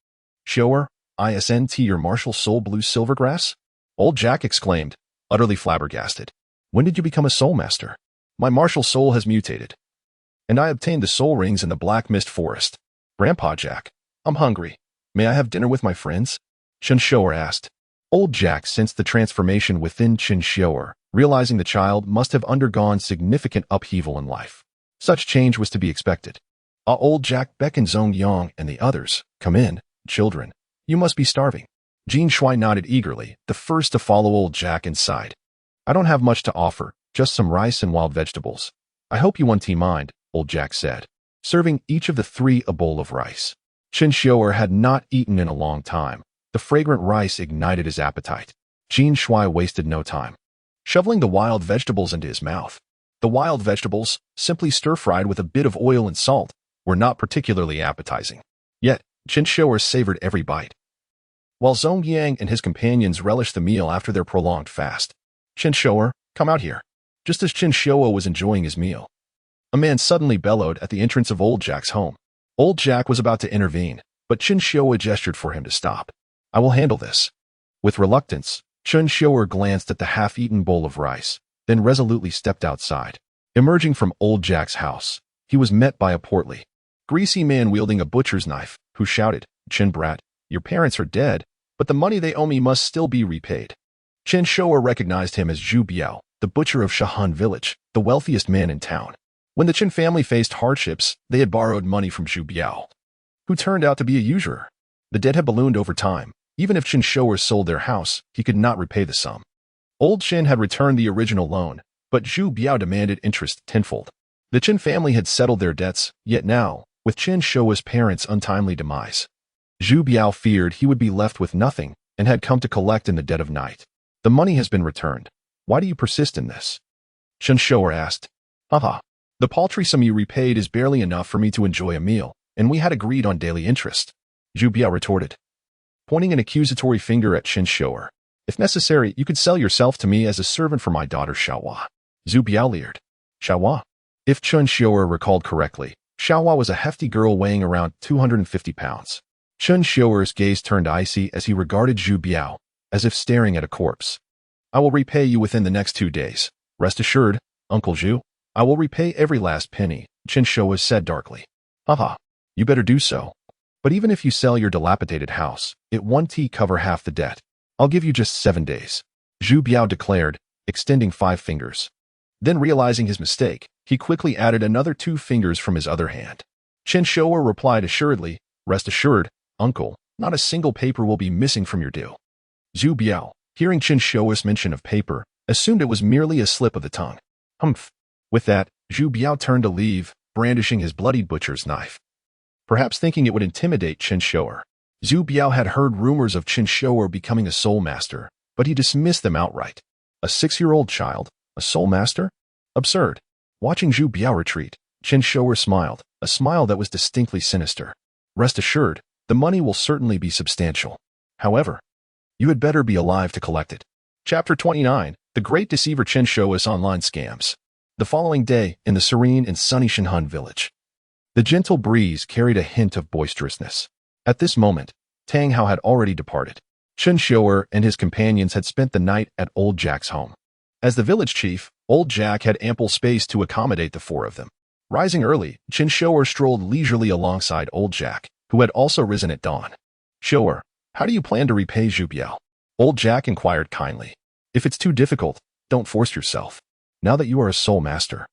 Xiuer, isn't your martial soul blue silvergrass? Old Jack exclaimed, utterly flabbergasted. When did you become a soul master? My martial soul has mutated. And I obtained the soul rings in the Black Mist Forest. Grandpa Jack, I'm hungry. May I have dinner with my friends? Chen Xiuer asked. Old Jack sensed the transformation within Chen Xiuer, realizing the child must have undergone significant upheaval in life. Such change was to be expected. Old Jack beckoned Zongyang and the others. Come in, children. You must be starving. Jin Shui nodded eagerly, the first to follow Old Jack inside. I don't have much to offer, just some rice and wild vegetables. I hope you won't mind, Old Jack said, serving each of the three a bowl of rice. Chen Xiuer had not eaten in a long time. The fragrant rice ignited his appetite. Jin Shui wasted no time, shoveling the wild vegetables into his mouth. The wild vegetables, simply stir-fried with a bit of oil and salt, were not particularly appetizing. Yet, Chen Xiuer savored every bite. While Zongyang and his companions relished the meal after their prolonged fast, Chen Xiuer, come out here. Just as Chen Xiuer was enjoying his meal, a man suddenly bellowed at the entrance of Old Jack's home. Old Jack was about to intervene, but Chen Xiuer gestured for him to stop. I will handle this. With reluctance, Chen Xiuer glanced at the half-eaten bowl of rice, then resolutely stepped outside. Emerging from Old Jack's house, he was met by a portly, greasy man wielding a butcher's knife, who shouted, Chen brat, your parents are dead, but the money they owe me must still be repaid. Chen Xiuer recognized him as Zhu Biao, the butcher of Shahan village, the wealthiest man in town. When the Chen family faced hardships, they had borrowed money from Zhu Biao, who turned out to be a usurer. The debt had ballooned over time. Even if Chen Xiuer sold their house, he could not repay the sum. Old Chen had returned the original loan, but Zhu Biao demanded interest tenfold. The Chen family had settled their debts, yet now, with Chen Xiuer's parents' untimely demise, Zhu Biao feared he would be left with nothing and had come to collect in the dead of night. The money has been returned. Why do you persist in this? Chen Xiuer asked. Haha. The paltry sum you repaid is barely enough for me to enjoy a meal, and we had agreed on daily interest. Zhu Biao retorted, pointing an accusatory finger at Chen Xiuer. If necessary, you could sell yourself to me as a servant for my daughter Xiaohua. Zhu Biao leered. Xiaohua? If Chen Xiuer recalled correctly, Xiaohua was a hefty girl weighing around 250 pounds. Chen Xiuer's gaze turned icy as he regarded Zhu Biao, as if staring at a corpse. I will repay you within the next 2 days. Rest assured, Uncle Zhu, I will repay every last penny, Chen Xiuer said darkly. Haha, you better do so. But even if you sell your dilapidated house, it won't cover half the debt. I'll give you just 7 days, Zhu Biao declared, extending 5 fingers. Then realizing his mistake, he quickly added another 2 fingers from his other hand. Chen Xiuer replied assuredly, rest assured, uncle, not a single paper will be missing from your deal. Zhu Biao, hearing Chen Xiuer's mention of paper, assumed it was merely a slip of the tongue. Humph. With that, Zhu Biao turned to leave, brandishing his bloody butcher's knife. Perhaps thinking it would intimidate Chen Xiuer, Zhu Biao had heard rumors of Chen Xiuer becoming a soul master, but he dismissed them outright. A 6-year-old child, a soul master? Absurd. Watching Zhu Biao retreat, Chen Xiuer smiled, a smile that was distinctly sinister. Rest assured, the money will certainly be substantial. However, you had better be alive to collect it. Chapter 29, The Great Deceiver Chen Xiuer's Online Scams. The following day, in the serene and sunny Shenhan village, the gentle breeze carried a hint of boisterousness. At this moment, Tang Hao had already departed. Chen Xiuer and his companions had spent the night at Old Jack's home. As the village chief, Old Jack had ample space to accommodate the 4 of them. Rising early, Chen Xiuer strolled leisurely alongside Old Jack, who had also risen at dawn. Xiuer, how do you plan to repay Zhu Biao? Old Jack inquired kindly. If it's too difficult, don't force yourself. Now that you are a soul master,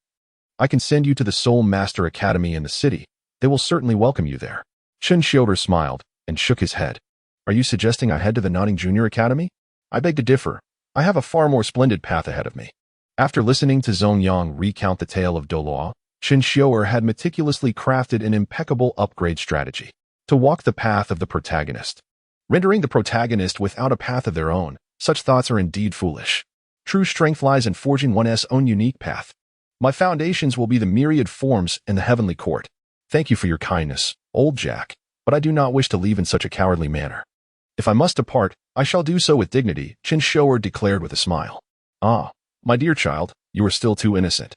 I can send you to the Soul Master Academy in the city. They will certainly welcome you there. Chen Xiuer smiled and shook his head. Are you suggesting I head to the Nanning Junior Academy? I beg to differ. I have a far more splendid path ahead of me. After listening to Zhong Yang recount the tale of Douluo, Chen Xiuer had meticulously crafted an impeccable upgrade strategy to walk the path of the protagonist. Rendering the protagonist without a path of their own, such thoughts are indeed foolish. True strength lies in forging one's own unique path. My foundations will be the myriad forms in the heavenly court. Thank you for your kindness, Old Jack, but I do not wish to leave in such a cowardly manner. If I must depart, I shall do so with dignity, Chen Xiuer declared with a smile. Ah, my dear child, you are still too innocent.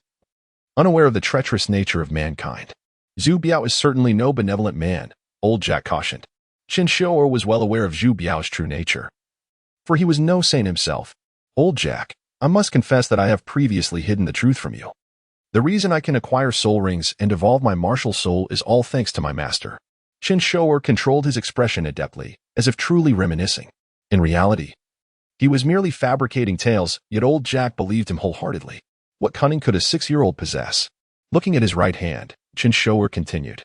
Unaware of the treacherous nature of mankind. Zhu Biao is certainly no benevolent man, Old Jack cautioned. Chen Xiuer was well aware of Zhu Biao's true nature, for he was no saint himself. Old Jack, I must confess that I have previously hidden the truth from you. The reason I can acquire soul rings and evolve my martial soul is all thanks to my master. Chen Xiuer controlled his expression adeptly, as if truly reminiscing. In reality, he was merely fabricating tales, yet Old Jack believed him wholeheartedly. What cunning could a 6-year-old possess? Looking at his right hand, Chen Xiuer continued.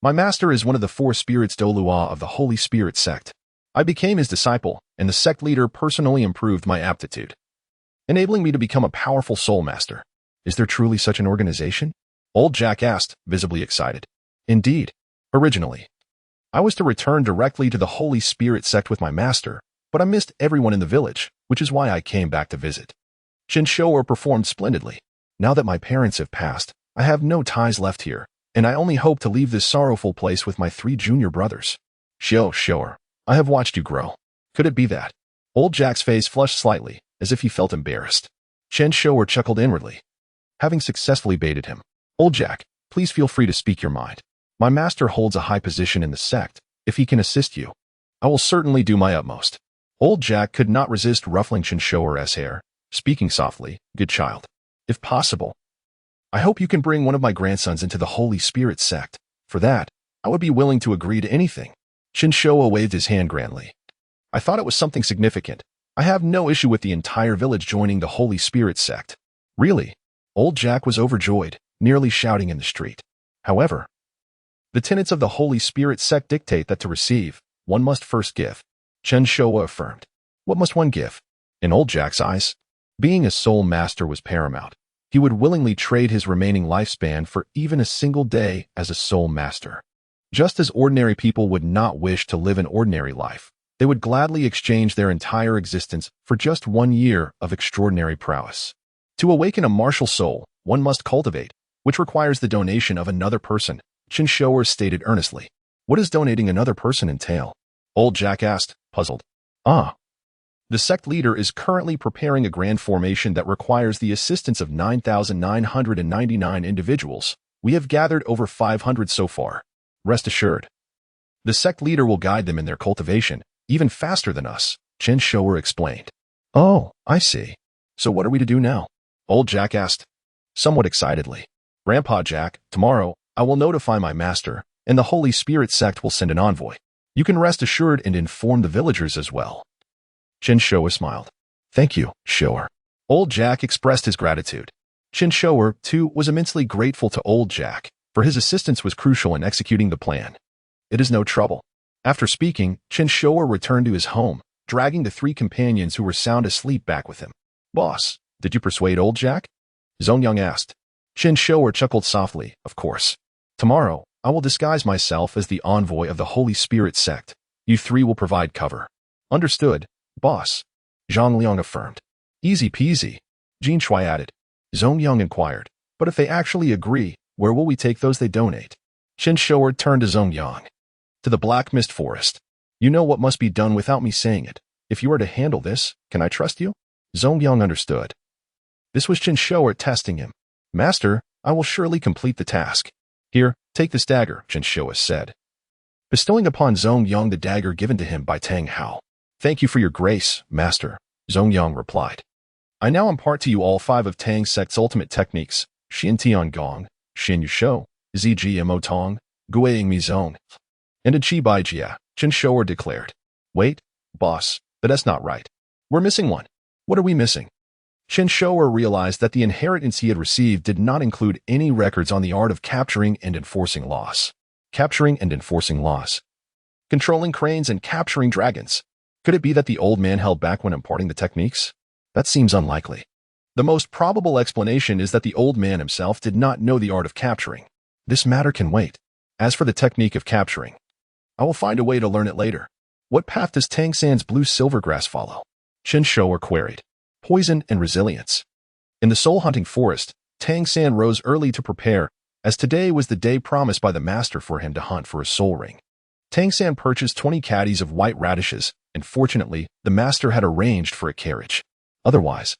My master is one of the 4 spirits Douluo of the Holy Spirit Sect. I became his disciple, and the sect leader personally improved my aptitude, enabling me to become a powerful soul master. Is there truly such an organization? Old Jack asked, visibly excited. Indeed. Originally, I was to return directly to the Holy Spirit Sect with my master, but I missed everyone in the village, which is why I came back to visit. Chen Xiuer performed splendidly. Now that my parents have passed, I have no ties left here, and I only hope to leave this sorrowful place with my 3 junior brothers. Xiuer, I have watched you grow. Could it be that? Old Jack's face flushed slightly, as if he felt embarrassed. Chen Xiuer chuckled inwardly. Having successfully baited him, Old Jack, please feel free to speak your mind. My master holds a high position in the sect. If he can assist you, I will certainly do my utmost. Old Jack could not resist ruffling Chen Xiuer's hair, speaking softly, good child. If possible, I hope you can bring one of my grandsons into the Holy Spirit Sect. For that, I would be willing to agree to anything. Chen Xiuer waved his hand grandly. I thought it was something significant. I have no issue with the entire village joining the Holy Spirit Sect. Really? Old Jack was overjoyed, nearly shouting in the street. However, the tenets of the Holy Spirit Sect dictate that to receive, one must first give. Chen Xiuer affirmed. What must one give? In Old Jack's eyes, being a soul master was paramount. He would willingly trade his remaining lifespan for even a single day as a soul master. Just as ordinary people would not wish to live an ordinary life, they would gladly exchange their entire existence for just 1 year of extraordinary prowess. To awaken a martial soul, one must cultivate, which requires the donation of another person, Chen Xiuer stated earnestly. What does donating another person entail? Old Jack asked, puzzled. The sect leader is currently preparing a grand formation that requires the assistance of 9,999 individuals. We have gathered over 500 so far. Rest assured, the sect leader will guide them in their cultivation, even faster than us, Chen Xiuer explained. Oh, I see. So what are we to do now? Old Jack asked, somewhat excitedly. Grandpa Jack, tomorrow I will notify my master, and the Holy Spirit Sect will send an envoy. You can rest assured and inform the villagers as well. Chen Xiuer smiled. Thank you, Xiuer. Old Jack expressed his gratitude. Chen Xiuer, too, was immensely grateful to Old Jack, for his assistance was crucial in executing the plan. It is no trouble. After speaking, Chen Xiuer returned to his home, dragging the 3 companions who were sound asleep back with him. Boss, did you persuade Old Jack? Zongyang asked. Chen Xiuer chuckled softly, of course. Tomorrow, I will disguise myself as the envoy of the Holy Spirit Sect. You 3 will provide cover. Understood, boss. Zhang Liang affirmed. Easy peasy. Jin Shui added. Zongyang inquired. But if they actually agree, where will we take those they donate? Chen Xiuer turned to Zongyang. To the Black Mist Forest. You know what must be done without me saying it. If you are to handle this, can I trust you? Zongyang understood. This was Chen Xiuer testing him. Master, I will surely complete the task. Here, take this dagger, Chen Xiuer said, bestowing upon Zongyang the dagger given to him by Tang Hao. Thank you for your grace, Master, Zongyang replied. I now impart to you all 5 of Tang Sect's ultimate techniques, Xin Tian Gong, Xin Yu Shou, Ziji Mo Tong, Guiying Mi Zong, and a Qi Bai Jia, Chen Xiuer declared. Wait, boss, that's not right. We're missing one. What are we missing? Chen Xiuer realized that the inheritance he had received did not include any records on the art of capturing and enforcing laws. Capturing and enforcing laws. Controlling cranes and capturing dragons. Could it be that the old man held back when imparting the techniques? That seems unlikely. The most probable explanation is that the old man himself did not know the art of capturing. This matter can wait. As for the technique of capturing, I will find a way to learn it later. What path does Tang San's blue silvergrass follow? Chen Xiuer queried. Poison and resilience. In the soul-hunting forest, Tang San rose early to prepare, as today was the day promised by the master for him to hunt for a soul ring. Tang San purchased 20 caddies of white radishes, and fortunately, the master had arranged for a carriage. Otherwise,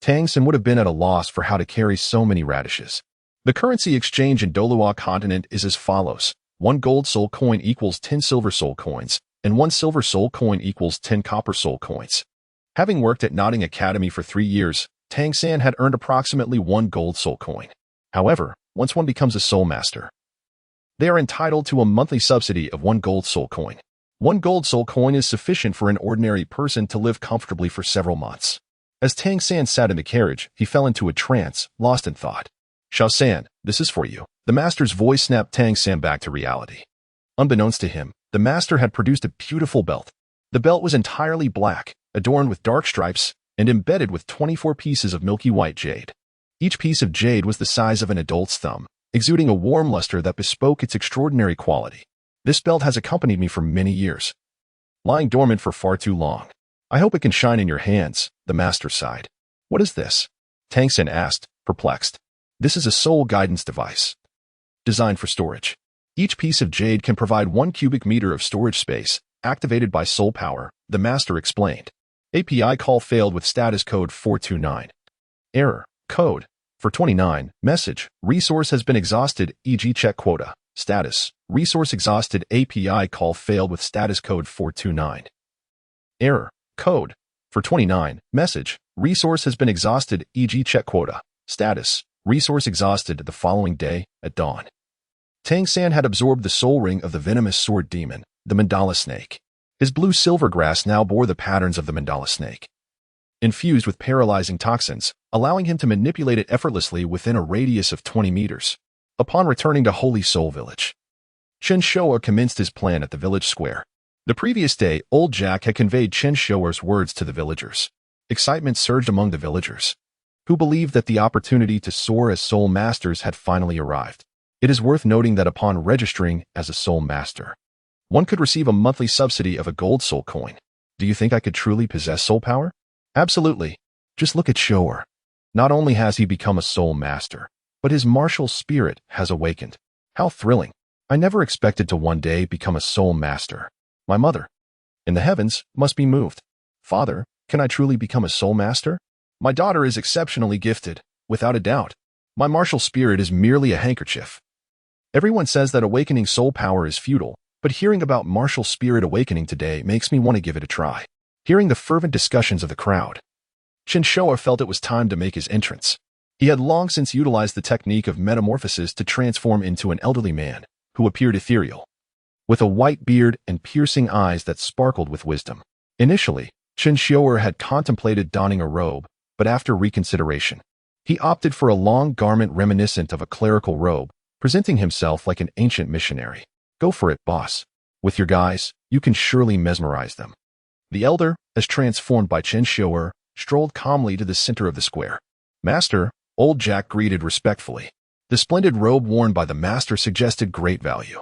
Tang San would have been at a loss for how to carry so many radishes. The currency exchange in Douluo continent is as follows. 1 gold soul coin equals 10 silver soul coins, and 1 silver soul coin equals 10 copper soul coins. Having worked at Notting Academy for 3 years, Tang San had earned approximately 1 gold soul coin. However, once one becomes a soul master, they are entitled to a monthly subsidy of 1 gold soul coin. 1 gold soul coin is sufficient for an ordinary person to live comfortably for several months. As Tang San sat in the carriage, he fell into a trance, lost in thought. Xiao San, this is for you. The master's voice snapped Tang San back to reality. Unbeknownst to him, the master had produced a beautiful belt. The belt was entirely black, adorned with dark stripes, and embedded with 24 pieces of milky white jade. Each piece of jade was the size of an adult's thumb, exuding a warm luster that bespoke its extraordinary quality. This belt has accompanied me for many years, lying dormant for far too long. I hope it can shine in your hands, the master sighed. What is this? Tang San asked, perplexed. This is a soul guidance device, designed for storage. Each piece of jade can provide 1 cubic meter of storage space, activated by soul power, the master explained. API call failed with status code 429. Error. Code. For 29. Message. Resource has been exhausted, e.g. check quota. Status. Resource exhausted. API call failed with status code 429. Error. Code. For 29. Message. Resource has been exhausted, e.g. check quota. Status. Resource exhausted the following day, at dawn. Tang San had absorbed the soul ring of the venomous sword demon, the mandala snake. His blue silvergrass now bore the patterns of the mandala snake, infused with paralyzing toxins, allowing him to manipulate it effortlessly within a radius of 20 meters. Upon returning to Holy Soul Village, Chen Xiuer commenced his plan at the village square. The previous day, Old Jack had conveyed Chen Xiuer's words to the villagers. Excitement surged among the villagers, who believed that the opportunity to soar as soul masters had finally arrived. It is worth noting that upon registering as a soul master, one could receive a monthly subsidy of a gold soul coin. Do you think I could truly possess soul power? Absolutely. Just look at Xiuer. Not only has he become a soul master, but his martial spirit has awakened. How thrilling. I never expected to one day become a soul master. My mother, in the heavens, must be moved. Father, can I truly become a soul master? My daughter is exceptionally gifted, without a doubt. My martial spirit is merely a handkerchief. Everyone says that awakening soul power is futile, but hearing about martial spirit awakening today makes me want to give it a try. Hearing the fervent discussions of the crowd, Chen Xiuer felt it was time to make his entrance. He had long since utilized the technique of metamorphosis to transform into an elderly man who appeared ethereal, with a white beard and piercing eyes that sparkled with wisdom. Initially, Chen Xiuer had contemplated donning a robe, but after reconsideration, he opted for a long garment reminiscent of a clerical robe, presenting himself like an ancient missionary. Go for it, boss. With your guys, you can surely mesmerize them. The elder, as transformed by Chen Xiuer, strolled calmly to the center of the square. Master, old Jack greeted respectfully. The splendid robe worn by the master suggested great value,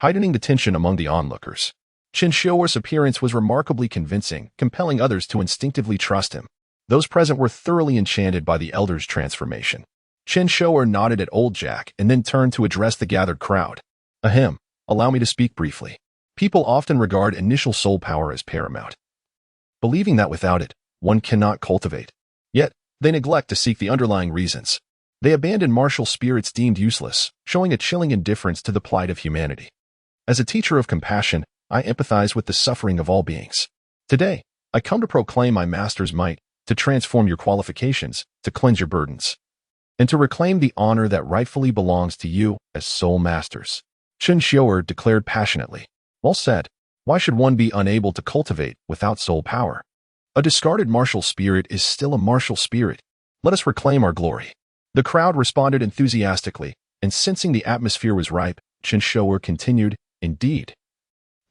heightening the tension among the onlookers. Chen Xiuer's appearance was remarkably convincing, compelling others to instinctively trust him. Those present were thoroughly enchanted by the elder's transformation. Chen Xiuer nodded at old Jack and then turned to address the gathered crowd. Ahem, allow me to speak briefly. People often regard initial soul power as paramount, believing that without it, one cannot cultivate. Yet, they neglect to seek the underlying reasons. They abandon martial spirits deemed useless, showing a chilling indifference to the plight of humanity. As a teacher of compassion, I empathize with the suffering of all beings. Today, I come to proclaim my master's might, to transform your qualifications, to cleanse your burdens, and to reclaim the honor that rightfully belongs to you as soul masters. Chen Xiuer declared passionately. Well said. Why should one be unable to cultivate without soul power? A discarded martial spirit is still a martial spirit. Let us reclaim our glory. The crowd responded enthusiastically, and sensing the atmosphere was ripe, Chen Xiuer continued, Indeed.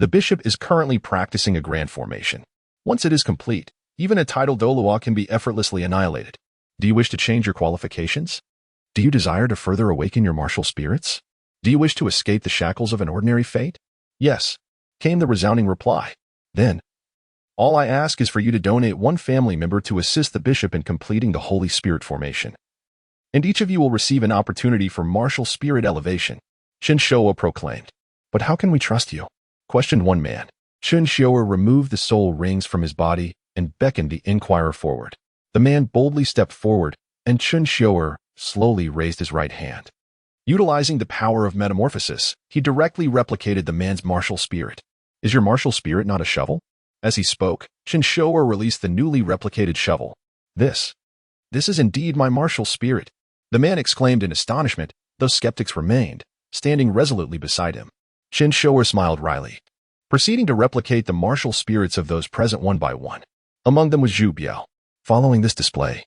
The bishop is currently practicing a grand formation. Once it is complete, even a titled Douluo can be effortlessly annihilated. Do you wish to change your qualifications? Do you desire to further awaken your martial spirits? Do you wish to escape the shackles of an ordinary fate? Yes, came the resounding reply. Then, all I ask is for you to donate one family member to assist the bishop in completing the Holy Spirit formation. And each of you will receive an opportunity for martial spirit elevation. Chen Xiuer proclaimed. But how can we trust you? Questioned one man. Chen Xiuer removed the soul rings from his body and beckoned the inquirer forward. The man boldly stepped forward, and Chen Xiuer slowly raised his right hand. Utilizing the power of metamorphosis, he directly replicated the man's martial spirit. Is your martial spirit not a shovel? As he spoke, Chen Xiuer released the newly replicated shovel. This is indeed my martial spirit, the man exclaimed in astonishment, though skeptics remained, standing resolutely beside him. Chen Xiuer smiled wryly, proceeding to replicate the martial spirits of those present one by one. Among them was Zhu Biao. Following this display,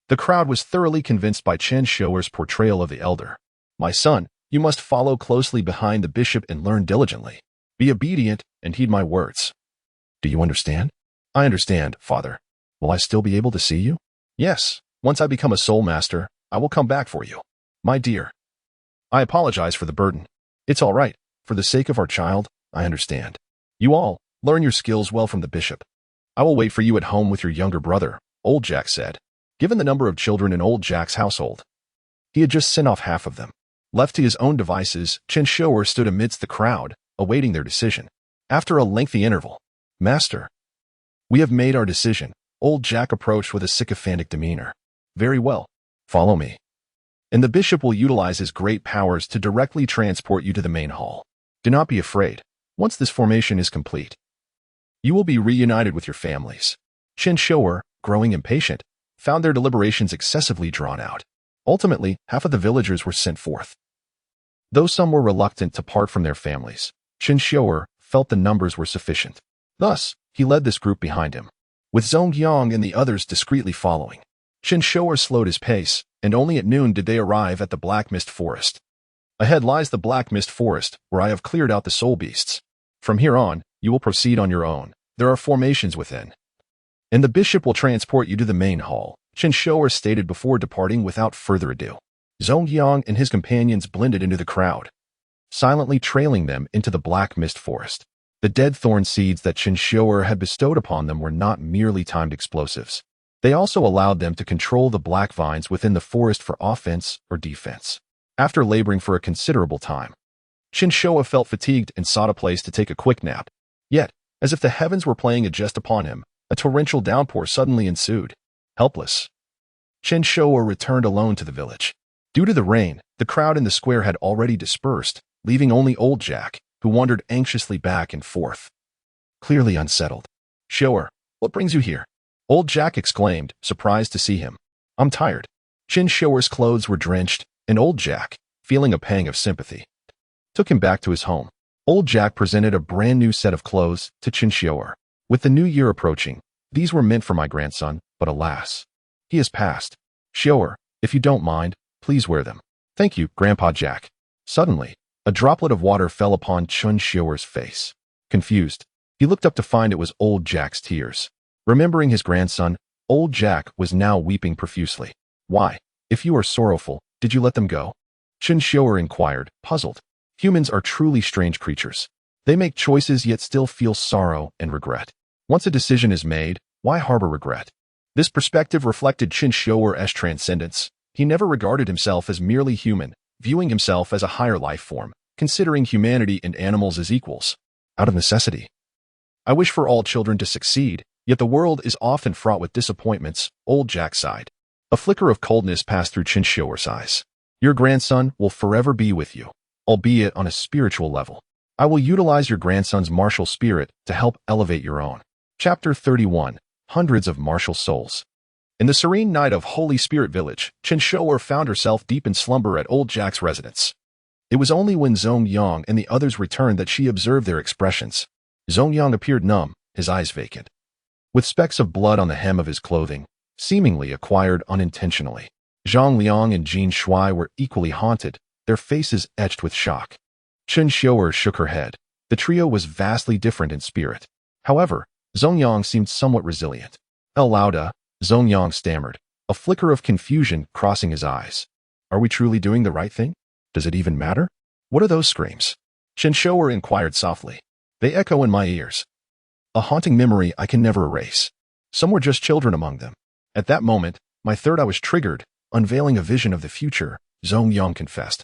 the crowd was thoroughly convinced by Chen Xiuer's portrayal of the elder. My son, you must follow closely behind the bishop and learn diligently. Be obedient and heed my words. Do you understand? I understand, father. Will I still be able to see you? Yes, once I become a soul master, I will come back for you. My dear, I apologize for the burden. It's all right. For the sake of our child, I understand. You all, learn your skills well from the bishop. I will wait for you at home with your younger brother, old Jack said. Given the number of children in old Jack's household, he had just sent off half of them. Left to his own devices, Chen Xiuer stood amidst the crowd, awaiting their decision. After a lengthy interval, Master, we have made our decision. Old Jack approached with a sycophantic demeanor. Very well. Follow me. And the bishop will utilize his great powers to directly transport you to the main hall. Do not be afraid. Once this formation is complete, you will be reunited with your families. Chen Xiuer, growing impatient, found their deliberations excessively drawn out. Ultimately, half of the villagers were sent forth. Though some were reluctant to part from their families, Chen Xiuer felt the numbers were sufficient. Thus, he led this group behind him, with Zongyang and the others discreetly following. Chen Xiuer slowed his pace, and only at noon did they arrive at the Black Mist Forest. Ahead lies the Black Mist Forest, where I have cleared out the soul beasts. From here on, you will proceed on your own. There are formations within, and the bishop will transport you to the main hall, Chen Xiuer stated before departing without further ado. Zongyang and his companions blended into the crowd, silently trailing them into the Black Mist Forest. The dead thorn seeds that Chen Xiuer had bestowed upon them were not merely timed explosives. They also allowed them to control the black vines within the forest for offense or defense. After laboring for a considerable time, Chen Xiuer felt fatigued and sought a place to take a quick nap. Yet, as if the heavens were playing a jest upon him, a torrential downpour suddenly ensued. Helpless, Chen Xiuer returned alone to the village. Due to the rain, the crowd in the square had already dispersed, leaving only old Jack, who wandered anxiously back and forth, clearly unsettled. Xiuer, what brings you here? Old Jack exclaimed, surprised to see him. I'm tired. Chen Xiuer's clothes were drenched, and Old Jack, feeling a pang of sympathy, took him back to his home. Old Jack presented a brand new set of clothes to Chen Xiuer. With the new year approaching, these were meant for my grandson, but alas, he has passed. Xiuer, if you don't mind, please wear them. Thank you, Grandpa Jack. Suddenly, a droplet of water fell upon Chen Xiuer's face. Confused, he looked up to find it was Old Jack's tears. Remembering his grandson, Old Jack was now weeping profusely. Why, if you are sorrowful, did you let them go? Chen Xiuer inquired, puzzled. Humans are truly strange creatures. They make choices yet still feel sorrow and regret. Once a decision is made, why harbor regret? This perspective reflected Chen Xiuer's transcendence. He never regarded himself as merely human, viewing himself as a higher life form, considering humanity and animals as equals. Out of necessity. I wish for all children to succeed, yet the world is often fraught with disappointments, Old Jack sighed. A flicker of coldness passed through Chen Xiuer's eyes. Your grandson will forever be with you, albeit on a spiritual level. I will utilize your grandson's martial spirit to help elevate your own. Chapter 31. Hundreds of Martial Souls. In the serene night of Holy Spirit Village, Chen Xiuer found herself deep in slumber at Old Jack's residence. It was only when Zongyang and the others returned that she observed their expressions. Zongyang appeared numb, his eyes vacant, with specks of blood on the hem of his clothing, seemingly acquired unintentionally. Zhang Liang and Jin Shui were equally haunted, their faces etched with shock. Chen Xiuer shook her head. The trio was vastly different in spirit. However, Zongyang seemed somewhat resilient. El Lauda, Zongyang stammered, a flicker of confusion crossing his eyes. Are we truly doing the right thing? Does it even matter? What are those screams? Chen Xiuer inquired softly. They echo in my ears. A haunting memory I can never erase. Some were just children among them. At that moment, my third eye was triggered, unveiling a vision of the future, Zongyang confessed,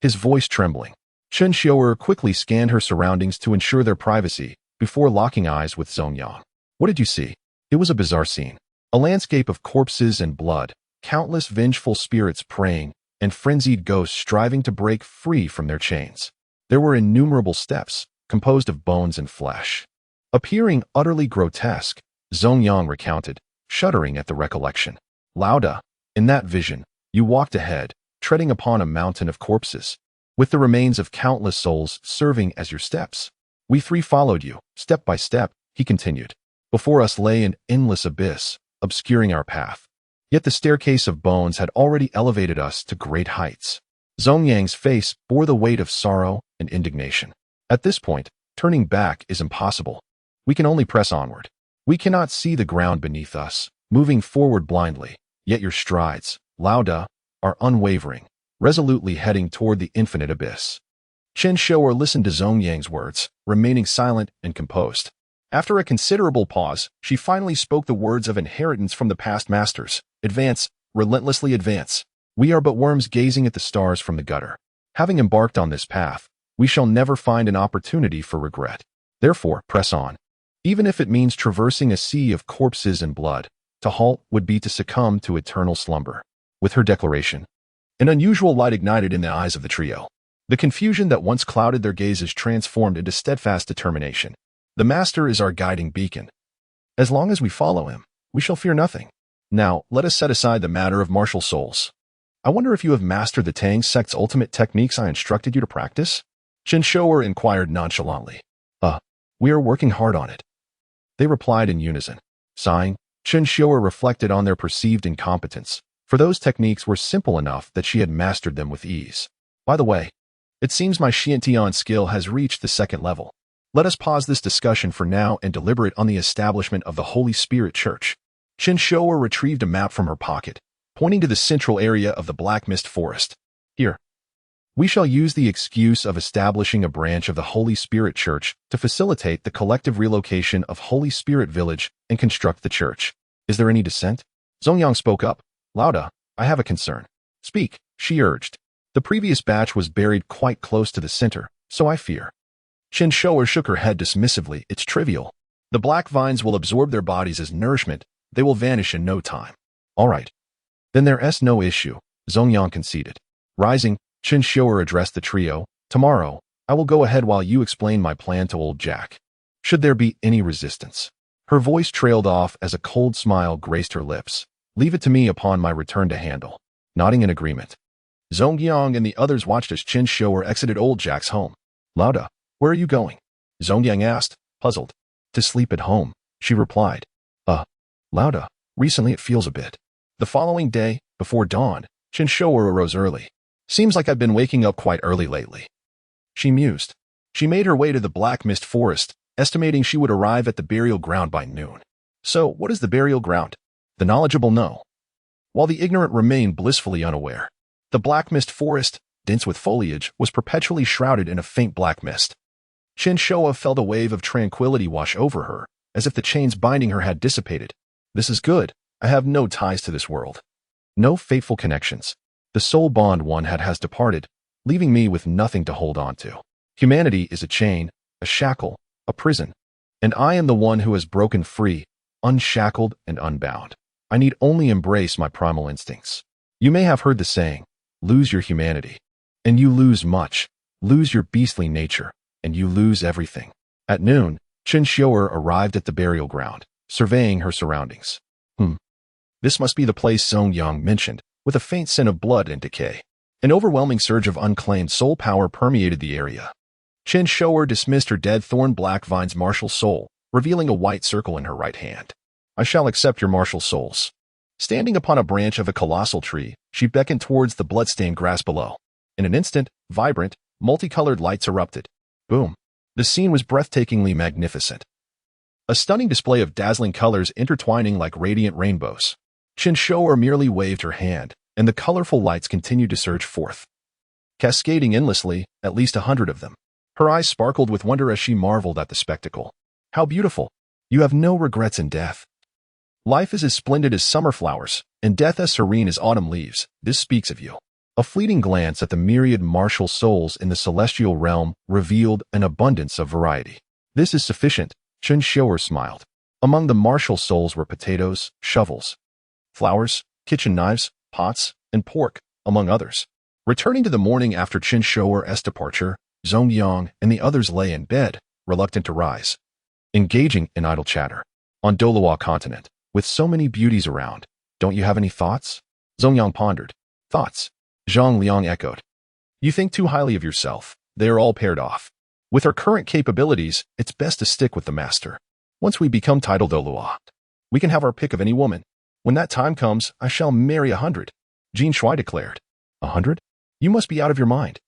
his voice trembling. Chen Xiuer quickly scanned her surroundings to ensure their privacy before locking eyes with Zongyang. What did you see? It was a bizarre scene. A landscape of corpses and blood, countless vengeful spirits praying, and frenzied ghosts striving to break free from their chains. There were innumerable steps, composed of bones and flesh. Appearing utterly grotesque, Zongyang recounted, shuddering at the recollection. Lauda, in that vision, you walked ahead, treading upon a mountain of corpses, with the remains of countless souls serving as your steps. We three followed you, step by step, he continued. Before us lay an endless abyss, obscuring our path. Yet the staircase of bones had already elevated us to great heights. Zongyang's face bore the weight of sorrow and indignation. At this point, turning back is impossible. We can only press onward. We cannot see the ground beneath us, moving forward blindly, yet your strides, Lauda, are unwavering, resolutely heading toward the infinite abyss. Chen Xiuer listened to Zongyang's words, remaining silent and composed. After a considerable pause, she finally spoke the words of inheritance from the past masters. Advance, relentlessly advance. We are but worms gazing at the stars from the gutter. Having embarked on this path, we shall never find an opportunity for regret. Therefore, press on. Even if it means traversing a sea of corpses and blood, to halt would be to succumb to eternal slumber. With her declaration, an unusual light ignited in the eyes of the trio. The confusion that once clouded their gazes transformed into steadfast determination. The Master is our guiding beacon. As long as we follow him, we shall fear nothing. Now, let us set aside the matter of martial souls. I wonder if you have mastered the Tang sect's ultimate techniques I instructed you to practice? Chen Xiuer inquired nonchalantly. We are working hard on it. They replied in unison. Sighing, Chen Xiuer reflected on their perceived incompetence, for those techniques were simple enough that she had mastered them with ease. By the way, it seems my Xiantian skill has reached the second level. Let us pause this discussion for now and deliberate on the establishment of the Holy Spirit Church. Chen Xiuer retrieved a map from her pocket, pointing to the central area of the Black Mist Forest. Here, we shall use the excuse of establishing a branch of the Holy Spirit Church to facilitate the collective relocation of Holy Spirit Village and construct the church. Is there any dissent? Zongyang spoke up. Lauda, I have a concern. Speak, she urged. The previous batch was buried quite close to the center, so I fear. Chen Xiuer shook her head dismissively. It's trivial. The black vines will absorb their bodies as nourishment. They will vanish in no time. All right. Then there's no issue, Zongyang conceded. Rising, Chen Xiuer addressed the trio. Tomorrow, I will go ahead while you explain my plan to old Jack. Should there be any resistance, Her voice trailed off as a cold smile graced her lips. Leave it to me upon my return to handle. Nodding in agreement. Zongyang and the others watched as Chen Xiuer exited old Jack's home. Lauda, where are you going? Zongyang asked, puzzled. To sleep at home, she replied. Lauda, recently it feels a bit. The following day, before dawn, Chen Xiuer arose early. Seems like I've been waking up quite early lately. She mused. She made her way to the Black Mist Forest, estimating she would arrive at the burial ground by noon. So, what is the burial ground? The knowledgeable know, while the ignorant remain blissfully unaware. The Black Mist Forest, dense with foliage, was perpetually shrouded in a faint black mist. Chen Xiuer felt a wave of tranquility wash over her, as if the chains binding her had dissipated. This is good. I have no ties to this world. No fateful connections. The soul bond one had has departed, leaving me with nothing to hold on to. Humanity is a chain, a shackle, a prison. And I am the one who has broken free, unshackled and unbound. I need only embrace my primal instincts. You may have heard the saying, lose your humanity. And you lose much. Lose your beastly nature. And you lose everything. At noon, Chen Xiuer arrived at the burial ground, surveying her surroundings. This must be the place Zongyang mentioned, with a faint scent of blood and decay. An overwhelming surge of unclaimed soul power permeated the area. Chen Xiuer dismissed her dead thorn-black vine's martial soul, revealing a white circle in her right hand. I shall accept your martial souls. Standing upon a branch of a colossal tree, she beckoned towards the blood-stained grass below. In an instant, vibrant, multicolored lights erupted. Boom. The scene was breathtakingly magnificent. A stunning display of dazzling colors intertwining like radiant rainbows. Chen Xiuer merely waved her hand, and the colorful lights continued to surge forth. Cascading endlessly, at least 100 of them. Her eyes sparkled with wonder as she marveled at the spectacle. How beautiful. You have no regrets in death. Life is as splendid as summer flowers, and death as serene as autumn leaves. This speaks of you. A fleeting glance at the myriad martial souls in the celestial realm revealed an abundance of variety. This is sufficient, Chen Xiuer smiled. Among the martial souls were potatoes, shovels, flowers, kitchen knives, pots, and pork, among others. Returning to the morning after Chen Xiuer's departure, Zongyang and the others lay in bed, reluctant to rise. Engaging in idle chatter. On Douluo continent, with so many beauties around, don't you have any thoughts? Zongyang pondered. Thoughts? Zhang Liang echoed. You think too highly of yourself. They are all paired off. With our current capabilities, it's best to stick with the master. Once we become titled Douluo, we can have our pick of any woman. When that time comes, I shall marry 100, Jin Shui declared. 100? You must be out of your mind.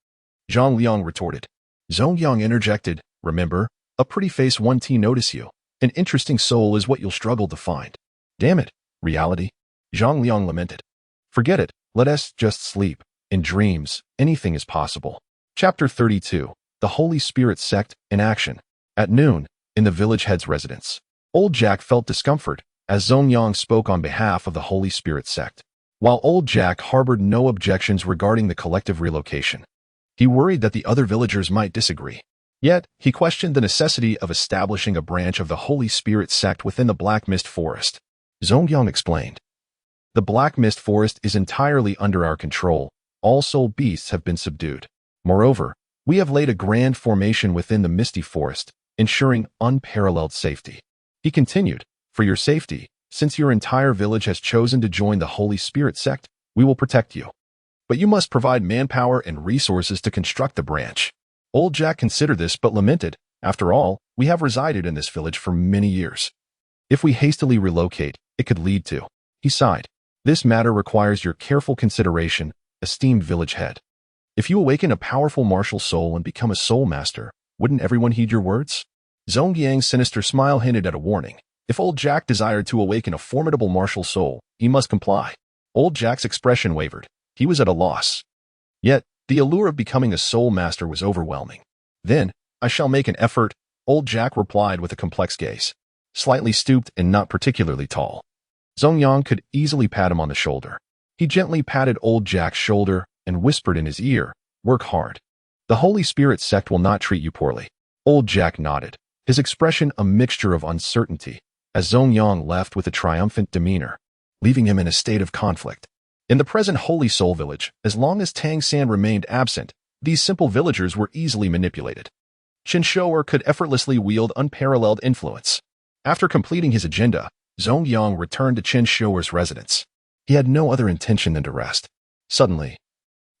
Zhang Liang retorted. Zongyang interjected, remember, a pretty face one T notice you. An interesting soul is what you'll struggle to find. Damn it, reality. Zhang Liang lamented. Forget it, let us just sleep. In dreams, anything is possible. Chapter 32, The Holy Spirit Sect in Action. At noon, in the village head's residence, Old Jack felt discomfort as Zongyang spoke on behalf of the Holy Spirit Sect. While Old Jack harbored no objections regarding the collective relocation, he worried that the other villagers might disagree. Yet, he questioned the necessity of establishing a branch of the Holy Spirit Sect within the Black Mist Forest. Zongyang explained. The Black Mist Forest is entirely under our control. All soul beasts have been subdued. Moreover, we have laid a grand formation within the Misty Forest, ensuring unparalleled safety. He continued, for your safety, since your entire village has chosen to join the Holy Spirit Sect, we will protect you. But you must provide manpower and resources to construct the branch. Old Jack considered this but lamented, after all, we have resided in this village for many years. If we hastily relocate, it could lead to. He sighed. This matter requires your careful consideration, esteemed village head. If you awaken a powerful martial soul and become a soul master, wouldn't everyone heed your words? Zongyang's sinister smile hinted at a warning. If Old Jack desired to awaken a formidable martial soul, he must comply. Old Jack's expression wavered. He was at a loss. Yet, the allure of becoming a soul master was overwhelming. Then, I shall make an effort, Old Jack replied with a complex gaze. Slightly stooped and not particularly tall. Zongyang could easily pat him on the shoulder. He gently patted Old Jack's shoulder and whispered in his ear, work hard. The Holy Spirit Sect will not treat you poorly. Old Jack nodded, his expression a mixture of uncertainty, as Zongyang left with a triumphant demeanor, leaving him in a state of conflict. In the present Holy Soul Village, as long as Tang San remained absent, these simple villagers were easily manipulated. Chen Xiuer could effortlessly wield unparalleled influence. After completing his agenda, Zongyang returned to Chen Xiuer's residence. He had no other intention than to rest. Suddenly,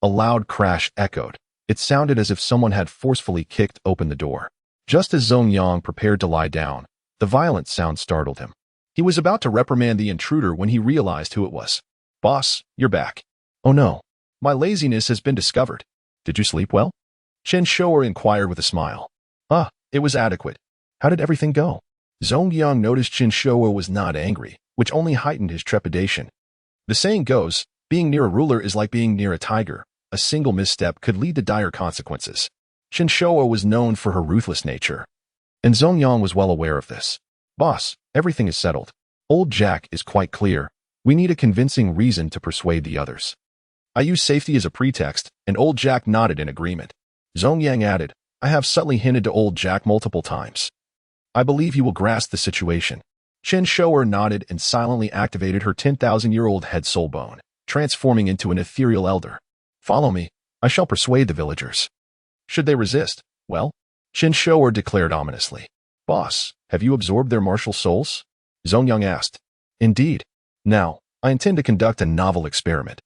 a loud crash echoed. It sounded as if someone had forcefully kicked open the door. Just as Zongyang prepared to lie down, the violent sound startled him. He was about to reprimand the intruder when he realized who it was. "Boss, you're back." "Oh no, my laziness has been discovered. Did you sleep well?" Chen Xiuer inquired with a smile. It was adequate. How did everything go?" Zongyang noticed Chen Xiuer was not angry, which only heightened his trepidation. The saying goes, being near a ruler is like being near a tiger. A single misstep could lead to dire consequences. Chen Xiuer was known for her ruthless nature, and Zongyang was well aware of this. "Boss, everything is settled. Old Jack is quite clear. We need a convincing reason to persuade the others." "I use safety as a pretext," and Old Jack nodded in agreement. Zongyang added, "I have subtly hinted to Old Jack multiple times. I believe he will grasp the situation." Chen Xiuer nodded and silently activated her 10,000-year-old head soul bone, transforming into an ethereal elder. "Follow me. I shall persuade the villagers." "Should they resist, well?" Chen Xiuer declared ominously. "Boss, have you absorbed their martial souls?" Zongyang asked. "Indeed. Now, I intend to conduct a novel experiment.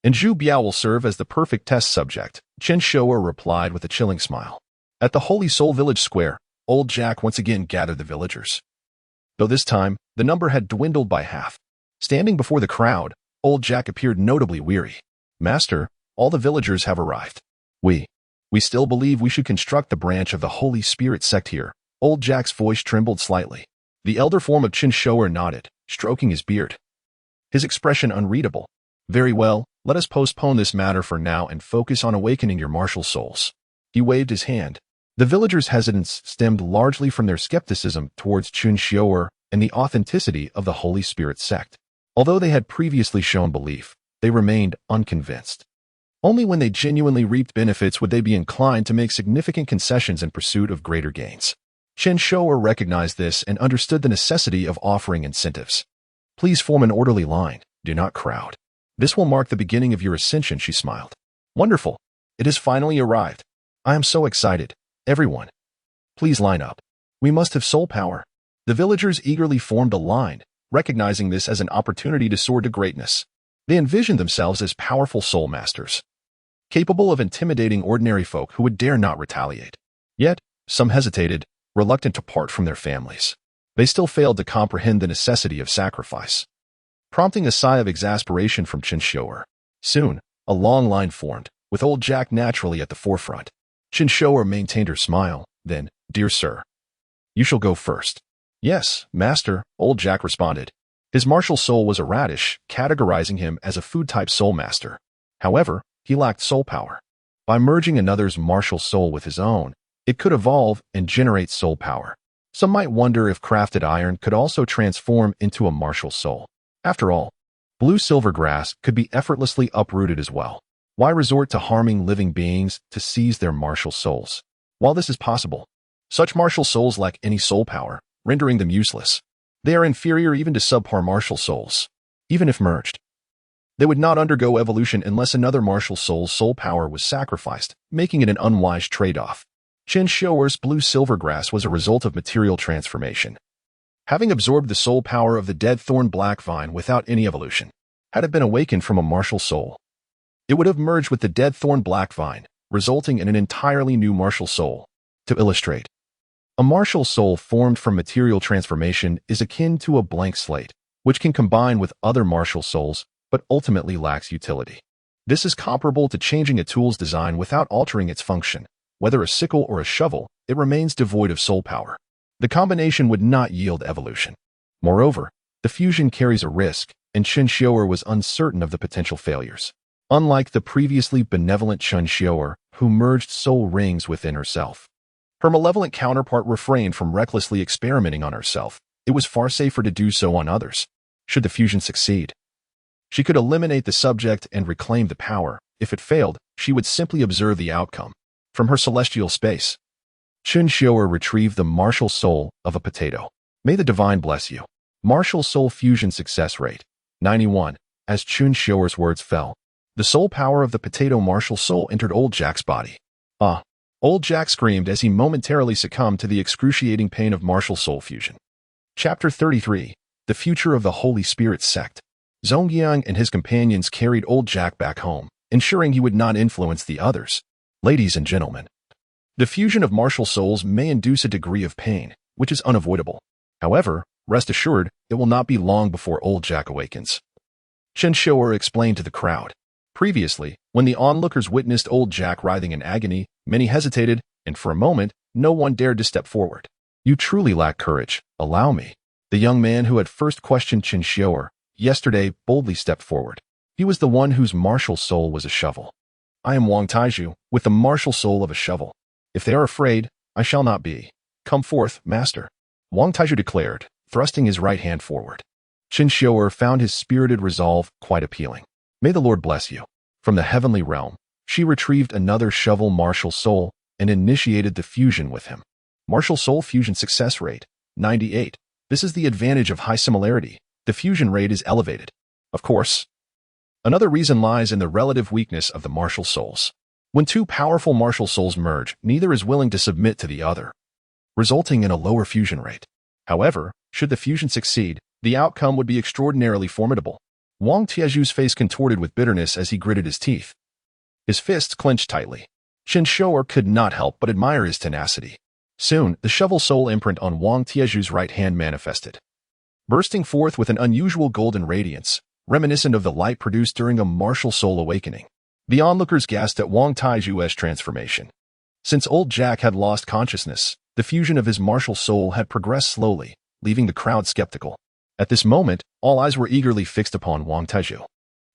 And Zhu Biao will serve as the perfect test subject," Chen Xiuer replied with a chilling smile. At the Holy Soul Village Square, Old Jack once again gathered the villagers. Though this time, the number had dwindled by half. Standing before the crowd, Old Jack appeared notably weary. "Master, all the villagers have arrived. We still believe we should construct the branch of the Holy Spirit Sect here." Old Jack's voice trembled slightly. The elder form of Chen Xiuer nodded, stroking his beard. His expression unreadable. "Very well, let us postpone this matter for now and focus on awakening your martial souls." He waved his hand. The villagers' hesitance stemmed largely from their skepticism towards Chen Xiuer and the authenticity of the Holy Spirit Sect. Although they had previously shown belief, they remained unconvinced. Only when they genuinely reaped benefits would they be inclined to make significant concessions in pursuit of greater gains. Chen Xiuer recognized this and understood the necessity of offering incentives. "Please form an orderly line. Do not crowd. This will mark the beginning of your ascension," she smiled. "Wonderful. It has finally arrived. I am so excited. Everyone, please line up. We must have soul power." The villagers eagerly formed a line, recognizing this as an opportunity to soar to greatness. They envisioned themselves as powerful soul masters, capable of intimidating ordinary folk who would dare not retaliate. Yet, some hesitated, reluctant to part from their families. They still failed to comprehend the necessity of sacrifice, prompting a sigh of exasperation from Chen Xiuer. Soon, a long line formed, with Old Jack naturally at the forefront. Chen Xiuer maintained her smile, then, "Dear sir, you shall go first." "Yes, master," Old Jack responded. His martial soul was a radish, categorizing him as a food-type soul master. However, he lacked soul power. By merging another's martial soul with his own, it could evolve and generate soul power. Some might wonder if crafted iron could also transform into a martial soul. After all, blue silvergrass could be effortlessly uprooted as well. Why resort to harming living beings to seize their martial souls? While this is possible, such martial souls lack any soul power, rendering them useless. They are inferior even to subpar martial souls. Even if merged, they would not undergo evolution unless another martial soul's soul power was sacrificed, making it an unwise trade-off. Chen Xiuer's blue silvergrass was a result of material transformation, having absorbed the soul power of the dead thorn black vine without any evolution. Had it been awakened from a martial soul, it would have merged with the dead thorn black vine, resulting in an entirely new martial soul. To illustrate, a martial soul formed from material transformation is akin to a blank slate, which can combine with other martial souls, but ultimately lacks utility. This is comparable to changing a tool's design without altering its function. Whether a sickle or a shovel, it remains devoid of soul power. The combination would not yield evolution. Moreover, the fusion carries a risk, and Chen Xiuer was uncertain of the potential failures. Unlike the previously benevolent Chen Xiuer, who merged soul rings within herself, her malevolent counterpart refrained from recklessly experimenting on herself. It was far safer to do so on others. Should the fusion succeed, she could eliminate the subject and reclaim the power. If it failed, she would simply observe the outcome from her celestial space. Chen Xiuer retrieved the martial soul of a potato. May the divine bless you. Martial soul fusion success rate, 91. As Chen Xiuer's words fell, the soul power of the potato martial soul entered Old Jack's body. Old Jack screamed as he momentarily succumbed to the excruciating pain of martial soul fusion. Chapter 33. The Future of the Holy Spirit Sect. Zongyang and his companions carried old Jack back home, ensuring he would not influence the others. Ladies and gentlemen, the fusion of martial souls may induce a degree of pain, which is unavoidable. However, rest assured, it will not be long before old Jack awakens. Chen Xiuer explained to the crowd. Previously, when the onlookers witnessed old Jack writhing in agony, many hesitated, and for a moment, no one dared to step forward. You truly lack courage. Allow me. The young man who had first questioned Chen Xiuer yesterday boldly stepped forward. He was the one whose martial soul was a shovel. I am Wang Taizhu, with the martial soul of a shovel. If they are afraid, I shall not be. Come forth, master. Wang Taizhu declared, thrusting his right hand forward. Chen Xiuer found his spirited resolve quite appealing. May the Lord bless you. From the heavenly realm, she retrieved another shovel martial soul and initiated the fusion with him. Martial soul fusion success rate, 98. This is the advantage of high similarity. The fusion rate is elevated. Of course, another reason lies in the relative weakness of the martial souls. When two powerful martial souls merge, neither is willing to submit to the other, resulting in a lower fusion rate. However, should the fusion succeed, the outcome would be extraordinarily formidable. Wang Tiezhu's face contorted with bitterness as he gritted his teeth. His fists clenched tightly. Chen Xiuer could not help but admire his tenacity. Soon, the shovel soul imprint on Wang Tiezhu's right hand manifested, bursting forth with an unusual golden radiance, reminiscent of the light produced during a martial soul awakening. The onlookers gasped at Wang Taizhu's transformation. Since old Jack had lost consciousness, the fusion of his martial soul had progressed slowly, leaving the crowd skeptical. At this moment, all eyes were eagerly fixed upon Wang Taizhu.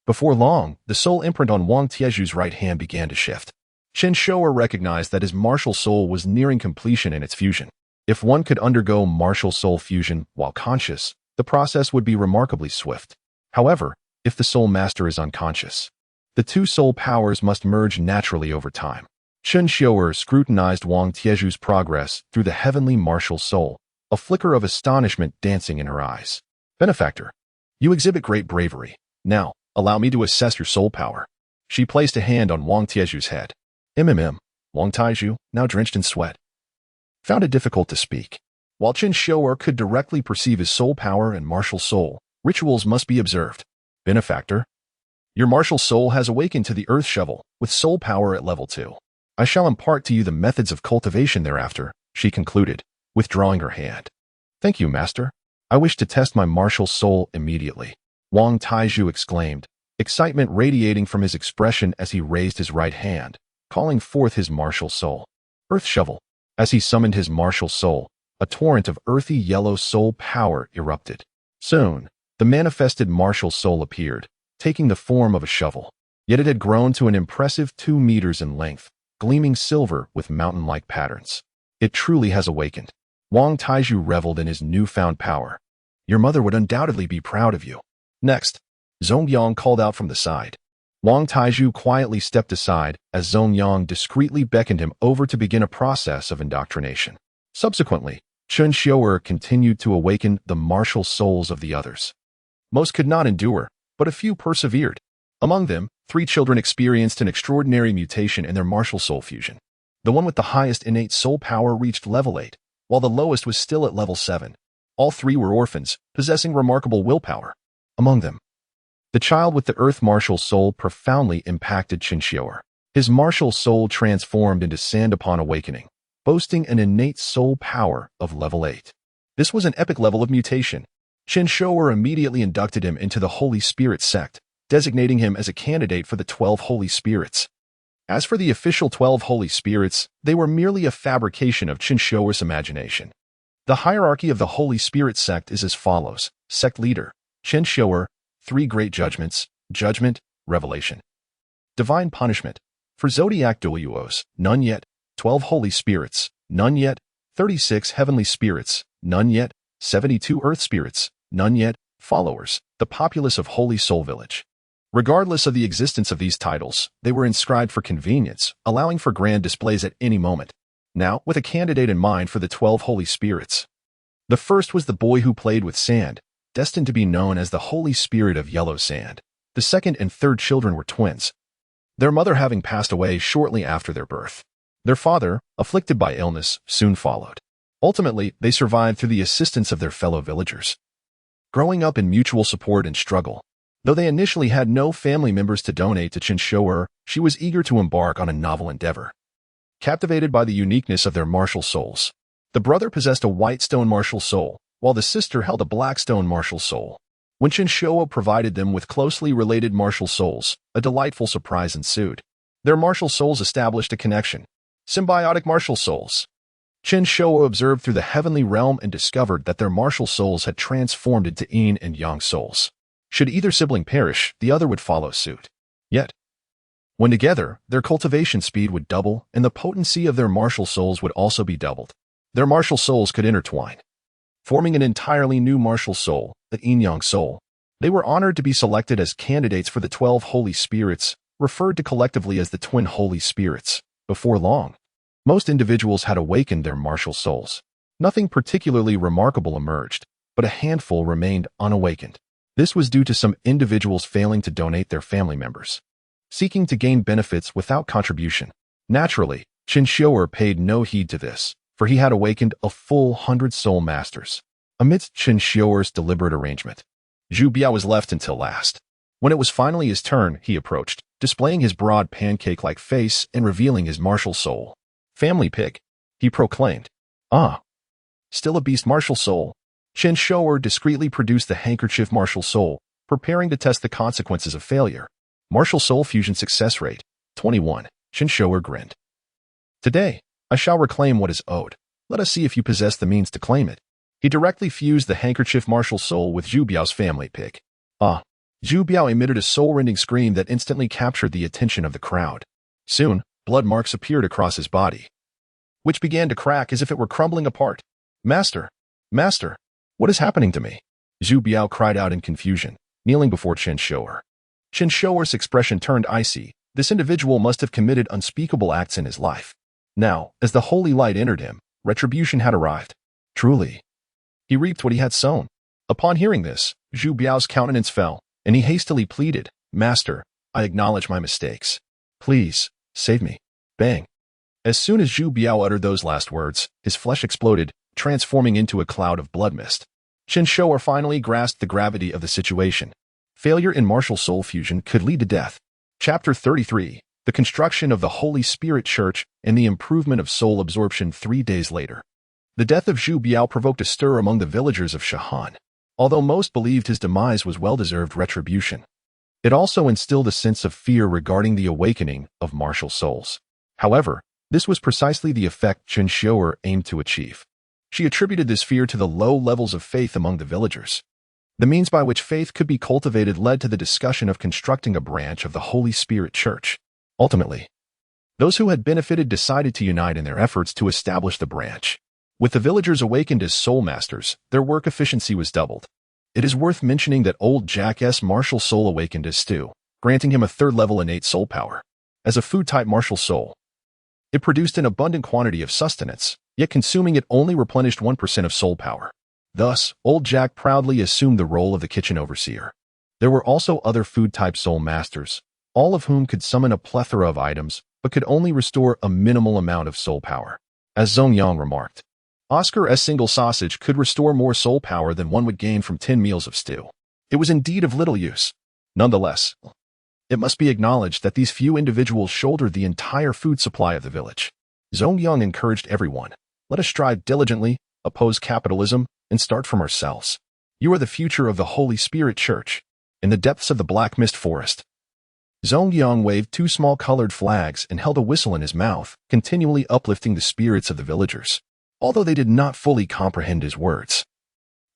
Before long, the soul imprint on Wang Tiezhu's right hand began to shift. Chen Xiuer recognized that his martial soul was nearing completion in its fusion. If one could undergo martial soul fusion while conscious, the process would be remarkably swift. However, if the soul master is unconscious, the two soul powers must merge naturally over time. Chen Xiuer scrutinized Wang Tiezhu's progress through the heavenly martial soul, a flicker of astonishment dancing in her eyes. Benefactor, you exhibit great bravery. Now, allow me to assess your soul power. She placed a hand on Wang Tiezhu's head. Wang Taizhu, now drenched in sweat, found it difficult to speak. While Chen Xiuer could directly perceive his soul power and martial soul, rituals must be observed. Benefactor, your martial soul has awakened to the earth shovel, with soul power at level 2. I shall impart to you the methods of cultivation thereafter, she concluded, withdrawing her hand. Thank you, master. I wish to test my martial soul immediately. Wang Taizhu exclaimed, excitement radiating from his expression as he raised his right hand, calling forth his martial soul. Earth shovel. As he summoned his martial soul, a torrent of earthy yellow soul power erupted. Soon, the manifested martial soul appeared, taking the form of a shovel. Yet it had grown to an impressive 2 meters in length, gleaming silver with mountain-like patterns. It truly has awakened. Wang Taizhu reveled in his newfound power. Your mother would undoubtedly be proud of you. Next, Zongyang called out from the side. Wang Taizhu quietly stepped aside as Zongyang discreetly beckoned him over to begin a process of indoctrination. Subsequently, Chen Xiuer continued to awaken the martial souls of the others. Most could not endure, but a few persevered. Among them, 3 children experienced an extraordinary mutation in their martial soul fusion. The one with the highest innate soul power reached level 8, while the lowest was still at level 7. All 3 were orphans, possessing remarkable willpower. Among them, the child with the earth martial soul profoundly impacted Chen Xiuer. His martial soul transformed into sand upon awakening, boasting an innate soul power of level 8. This was an epic level of mutation. Chen Xiuer immediately inducted him into the Holy Spirit Sect, designating him as a candidate for the 12 Holy Spirits. As for the official 12 Holy Spirits, they were merely a fabrication of Chen Xiuer's imagination. The hierarchy of the Holy Spirit Sect is as follows. Sect leader, Chen Xiuer, 3 great judgments, judgment, revelation. Divine punishment. For zodiac Douluos, none yet. 12 Holy Spirits, none yet. 36 Heavenly Spirits, none yet. 72 Earth Spirits, none yet. Followers, the populace of Holy Soul Village. Regardless of the existence of these titles, they were inscribed for convenience, allowing for grand displays at any moment. Now, with a candidate in mind for the 12 Holy Spirits. The first was the boy who played with sand, destined to be known as the Holy Spirit of Yellow Sand. The second and third children were twins, their mother having passed away shortly after their birth. Their father, afflicted by illness, soon followed. Ultimately, they survived through the assistance of their fellow villagers, growing up in mutual support and struggle. Though they initially had no family members to donate to Chen Xiuer, she was eager to embark on a novel endeavor. Captivated by the uniqueness of their martial souls, the brother possessed a white stone martial soul, while the sister held a black stone martial soul. When Chen Xiuer provided them with closely related martial souls, a delightful surprise ensued. Their martial souls established a connection. Symbiotic martial souls. Chen Xiuer observed through the heavenly realm and discovered that their martial souls had transformed into yin and yang souls. Should either sibling perish, the other would follow suit. Yet, when together, their cultivation speed would double and the potency of their martial souls would also be doubled. Their martial souls could intertwine, forming an entirely new martial soul, the yin-yang soul. They were honored to be selected as candidates for the 12 Holy Spirits, referred to collectively as the Twin Holy Spirits. Before long, most individuals had awakened their martial souls. Nothing particularly remarkable emerged, but a handful remained unawakened. This was due to some individuals failing to donate their family members, seeking to gain benefits without contribution. Naturally, Chen Xiuer paid no heed to this, for he had awakened a full 100 soul masters. Amidst Chen Xiuer's deliberate arrangement, Zhu Biao was left until last. When it was finally his turn, he approached, displaying his broad pancake-like face and revealing his martial soul. "Family pig," he proclaimed. "Ah, still a beast martial soul." Chen Xiuer discreetly produced the handkerchief martial soul, preparing to test the consequences of failure. Martial soul fusion success rate, 21. Chen Xiuer grinned. "Today, I shall reclaim what is owed. Let us see if you possess the means to claim it." He directly fused the handkerchief martial soul with Zhu Biao's family pig. "Ah!" Zhu Biao emitted a soul-rending scream that instantly captured the attention of the crowd. Soon, blood marks appeared across his body, which began to crack as if it were crumbling apart. "Master! Master! What is happening to me?" Zhu Biao cried out in confusion, kneeling before Chen Xiuer. Chen Xiuer's expression turned icy. This individual must have committed unspeakable acts in his life. Now, as the holy light entered him, retribution had arrived. Truly, he reaped what he had sown. Upon hearing this, Zhu Biao's countenance fell, and he hastily pleaded, "Master, I acknowledge my mistakes. Please, save me." Bang! As soon as Zhu Biao uttered those last words, his flesh exploded, transforming into a cloud of blood mist. Chen Xiuer finally grasped the gravity of the situation. Failure in martial soul fusion could lead to death. Chapter 33, The Construction of the Holy Spirit Church and the Improvement of Soul Absorption 3 days later. The death of Zhu Biao provoked a stir among the villagers of Shahan. Although most believed his demise was well-deserved retribution, it also instilled a sense of fear regarding the awakening of martial souls. However, this was precisely the effect Chen Xiuer aimed to achieve. She attributed this fear to the low levels of faith among the villagers. The means by which faith could be cultivated led to the discussion of constructing a branch of the Holy Spirit Church. Ultimately, those who had benefited decided to unite in their efforts to establish the branch. With the villagers awakened as soul masters, their work efficiency was doubled. It is worth mentioning that old Jack's martial soul awakened as Stu, granting him a third-level innate soul power. As a food-type martial soul, it produced an abundant quantity of sustenance, yet consuming it only replenished 1% of soul power. Thus, old Jack proudly assumed the role of the kitchen overseer. There were also other food-type soul masters, all of whom could summon a plethora of items, but could only restore a minimal amount of soul power. As Zhong Yang remarked, Oscar's single sausage could restore more soul power than one would gain from 10 meals of stew. It was indeed of little use. Nonetheless, it must be acknowledged that these few individuals shouldered the entire food supply of the village. Zhong Yang encouraged everyone, "Let us strive diligently, oppose capitalism, and start from ourselves. You are the future of the Holy Spirit Church." In the depths of the Black Mist Forest, Zhong Yang waved 2 small colored flags and held a whistle in his mouth, continually uplifting the spirits of the villagers. Although they did not fully comprehend his words,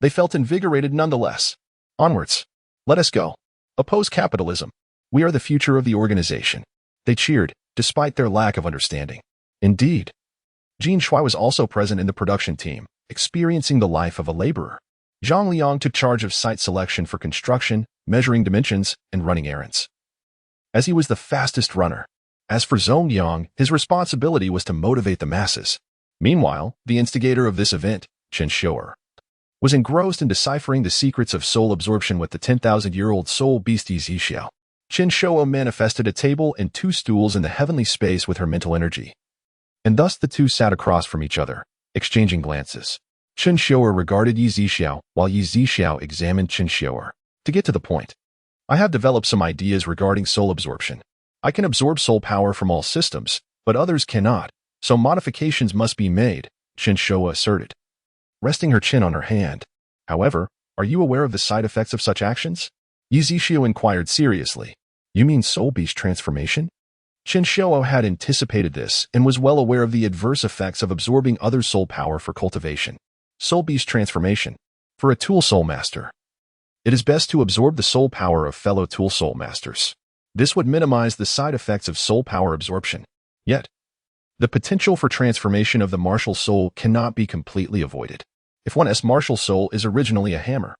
they felt invigorated nonetheless. "Onwards. Let us go. Oppose capitalism. We are the future of the organization." They cheered, despite their lack of understanding. Indeed, Jin Shui was also present in the production team, experiencing the life of a laborer. Zhang Liang took charge of site selection for construction, measuring dimensions, and running errands, as he was the fastest runner. As for Zhong Yang, his responsibility was to motivate the masses. Meanwhile, the instigator of this event, Chen Xiuer, was engrossed in deciphering the secrets of soul absorption with the 10,000-year-old soul beastie Zixiao. Chen Xiuer manifested a table and 2 stools in the heavenly space with her mental energy, and thus the two sat across from each other, Exchanging glances. Chen Xiuer regarded Yi Zixiao while Yi Zixiao examined Chen Xiuer. To get to the point, I have developed some ideas regarding soul absorption. I can absorb soul power from all systems, but others cannot, so modifications must be made, Chen Xiuer asserted, resting her chin on her hand. However, are you aware of the side effects of such actions? Yi Zixiao inquired seriously. You mean soul beast transformation? Chen Xiuer had anticipated this and was well aware of the adverse effects of absorbing other soul power for cultivation. Soul beast transformation. For a tool soul master, it is best to absorb the soul power of fellow tool soul masters. This would minimize the side effects of soul power absorption. Yet, the potential for transformation of the martial soul cannot be completely avoided. If one's martial soul is originally a hammer,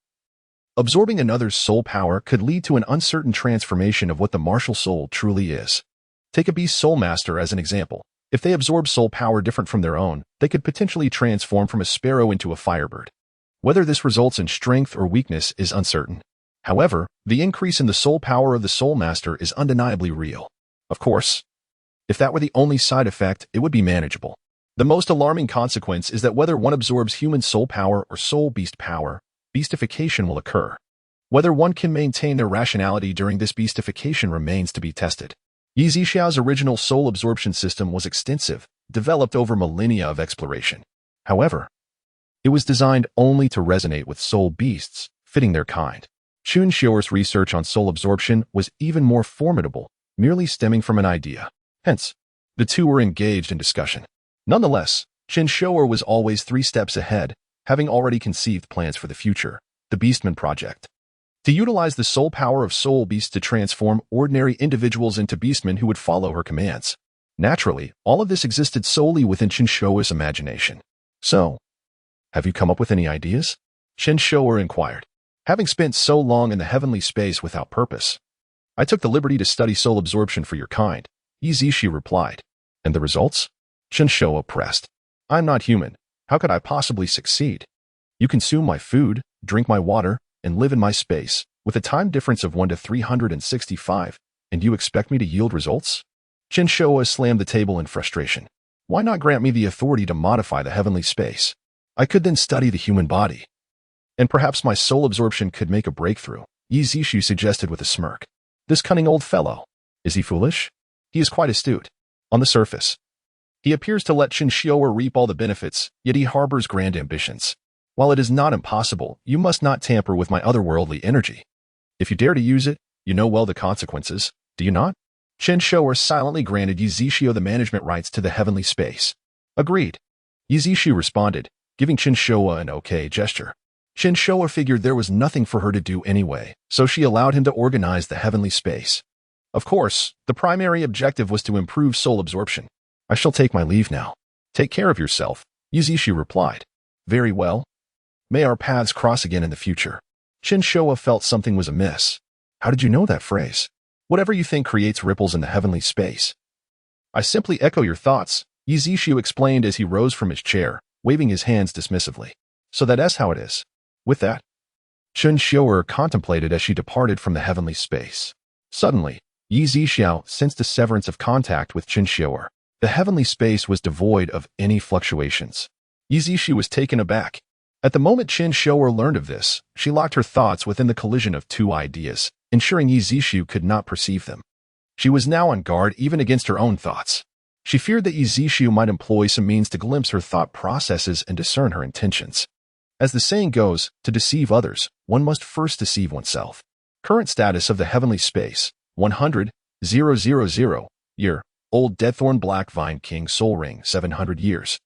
absorbing another's soul power could lead to an uncertain transformation of what the martial soul truly is. Take a beast soul master as an example. If they absorb soul power different from their own, they could potentially transform from a sparrow into a firebird. Whether this results in strength or weakness is uncertain. However, the increase in the soul power of the soul master is undeniably real. Of course, if that were the only side effect, it would be manageable. The most alarming consequence is that whether one absorbs human soul power or soul beast power, beastification will occur. Whether one can maintain their rationality during this beastification remains to be tested. Yi Zixiao's original soul absorption system was extensive, developed over millennia of exploration. However, it was designed only to resonate with soul beasts, fitting their kind. Chen Xiuer's research on soul absorption was even more formidable, merely stemming from an idea. Hence, the two were engaged in discussion. Nonetheless, Chen Xiuer was always 3 steps ahead, having already conceived plans for the future, the Beastman Project. To utilize the soul power of soul beasts to transform ordinary individuals into beastmen who would follow her commands. Naturally, all of this existed solely within Chen Xiuer's imagination. So, have you come up with any ideas? Chen Xiuer inquired. Having spent so long in the heavenly space without purpose, I took the liberty to study soul absorption for your kind, Yi Zixiao replied. And the results? Chen Xiuer pressed. I'm not human. How could I possibly succeed? You consume my food, drink my water, and live in my space, with a time difference of 1 to 365, and you expect me to yield results? Chen Xiuer slammed the table in frustration. Why not grant me the authority to modify the heavenly space? I could then study the human body. And perhaps my soul absorption could make a breakthrough, Yi Zixiao suggested with a smirk. This cunning old fellow. Is he foolish? He is quite astute. On the surface, he appears to let Chen Xiuer reap all the benefits, yet he harbors grand ambitions. While it is not impossible, you must not tamper with my otherworldly energy. If you dare to use it, you know well the consequences, do you not? Chen Xiuer silently granted Yi Zixiao the management rights to the heavenly space. Agreed. Yi Zixiao responded, giving Chen Xiuer an okay gesture. Chen Xiuer figured there was nothing for her to do anyway, so she allowed him to organize the heavenly space. Of course, the primary objective was to improve soul absorption. I shall take my leave now. Take care of yourself, Yi Zixiao replied. Very well. May our paths cross again in the future. Chen Xiuer felt something was amiss. How did you know that phrase? Whatever you think creates ripples in the heavenly space. I simply echo your thoughts, Yi Zixiao explained as he rose from his chair, waving his hands dismissively. So that's how it is. With that, Chen Xiuer contemplated as she departed from the heavenly space. Suddenly, Yi Zixiao sensed a severance of contact with Chen Xiuer. The heavenly space was devoid of any fluctuations. Yi Zixiao was taken aback. At the moment Chen Xiuer learned of this, she locked her thoughts within the collision of 2 ideas, ensuring Yi Zixiao could not perceive them. She was now on guard even against her own thoughts. She feared that Yi Zixiao might employ some means to glimpse her thought processes and discern her intentions. As the saying goes, to deceive others, one must first deceive oneself. Current status of the heavenly space, 100,000 year, old Deaththorn Black Vine King Soul Ring, 700 years.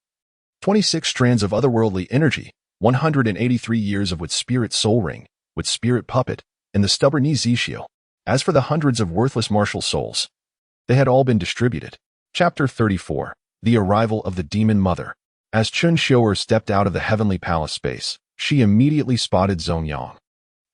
26 strands of otherworldly energy, 183 years of With Spirit Soul Ring, With Spirit Puppet, and the stubborn Yi Zixiao. As for the hundreds of worthless martial souls, they had all been distributed. Chapter 34. The Arrival of the Demon Mother. As Chen Xiuer stepped out of the heavenly palace space, she immediately spotted Zongyang,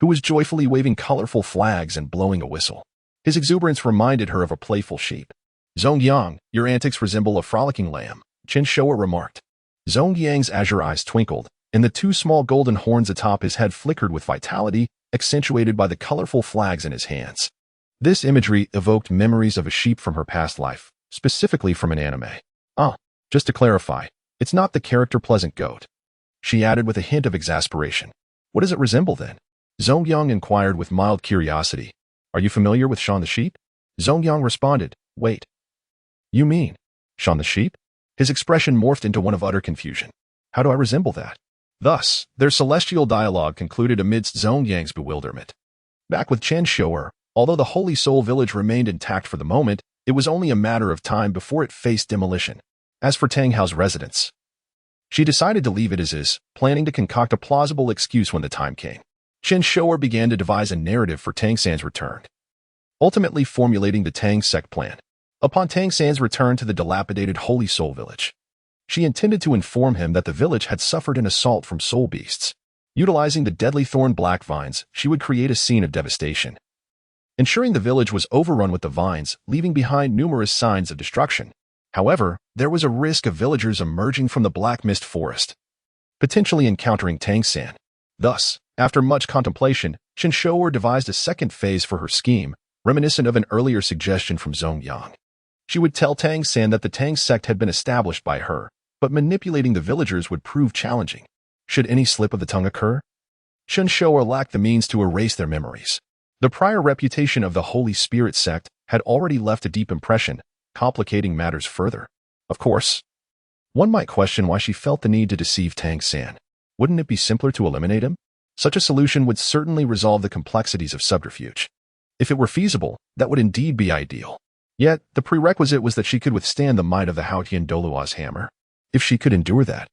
who was joyfully waving colorful flags and blowing a whistle. His exuberance reminded her of a playful sheep. Zongyang, your antics resemble a frolicking lamb, Chen Xiuer remarked. Zongyang's azure eyes twinkled, and the 2 small golden horns atop his head flickered with vitality, accentuated by the colorful flags in his hands. This imagery evoked memories of a sheep from her past life, specifically from an anime. Just to clarify, It's not the character pleasant goat. She added with a hint of exasperation. What does it resemble then? Zongyang inquired with mild curiosity. Are you familiar with Shan the sheep? Zongyang responded, wait. You mean Shan the sheep? His expression morphed into one of utter confusion. How do I resemble that? Thus, their celestial dialogue concluded amidst Zongyang's bewilderment. Back with Chen Xiuer, although the Holy Soul Village remained intact for the moment, it was only a matter of time before it faced demolition. As for Tang Hao's residence, she decided to leave it as is, planning to concoct a plausible excuse when the time came. Chen Xiuer began to devise a narrative for Tang San's return, ultimately formulating the Tang Sect plan. Upon Tang San's return to the dilapidated Holy Soul Village, she intended to inform him that the village had suffered an assault from soul beasts. Utilizing the deadly thorn black vines, she would create a scene of devastation, ensuring the village was overrun with the vines, leaving behind numerous signs of destruction. However, there was a risk of villagers emerging from the black mist forest, potentially encountering Tang San. Thus, after much contemplation, Chen Xiuer devised a second phase for her scheme, reminiscent of an earlier suggestion from Zongyang. She would tell Tang San that the Tang Sect had been established by her, but manipulating the villagers would prove challenging. Should any slip of the tongue occur, Chen Xiuer lacked the means to erase their memories. The prior reputation of the Holy Spirit Sect had already left a deep impression, complicating matters further. Of course, one might question why she felt the need to deceive Tang San. Wouldn't it be simpler to eliminate him? Such a solution would certainly resolve the complexities of subterfuge. If it were feasible, that would indeed be ideal. Yet, the prerequisite was that she could withstand the might of the Haotian Douluo's hammer. If she could endure that,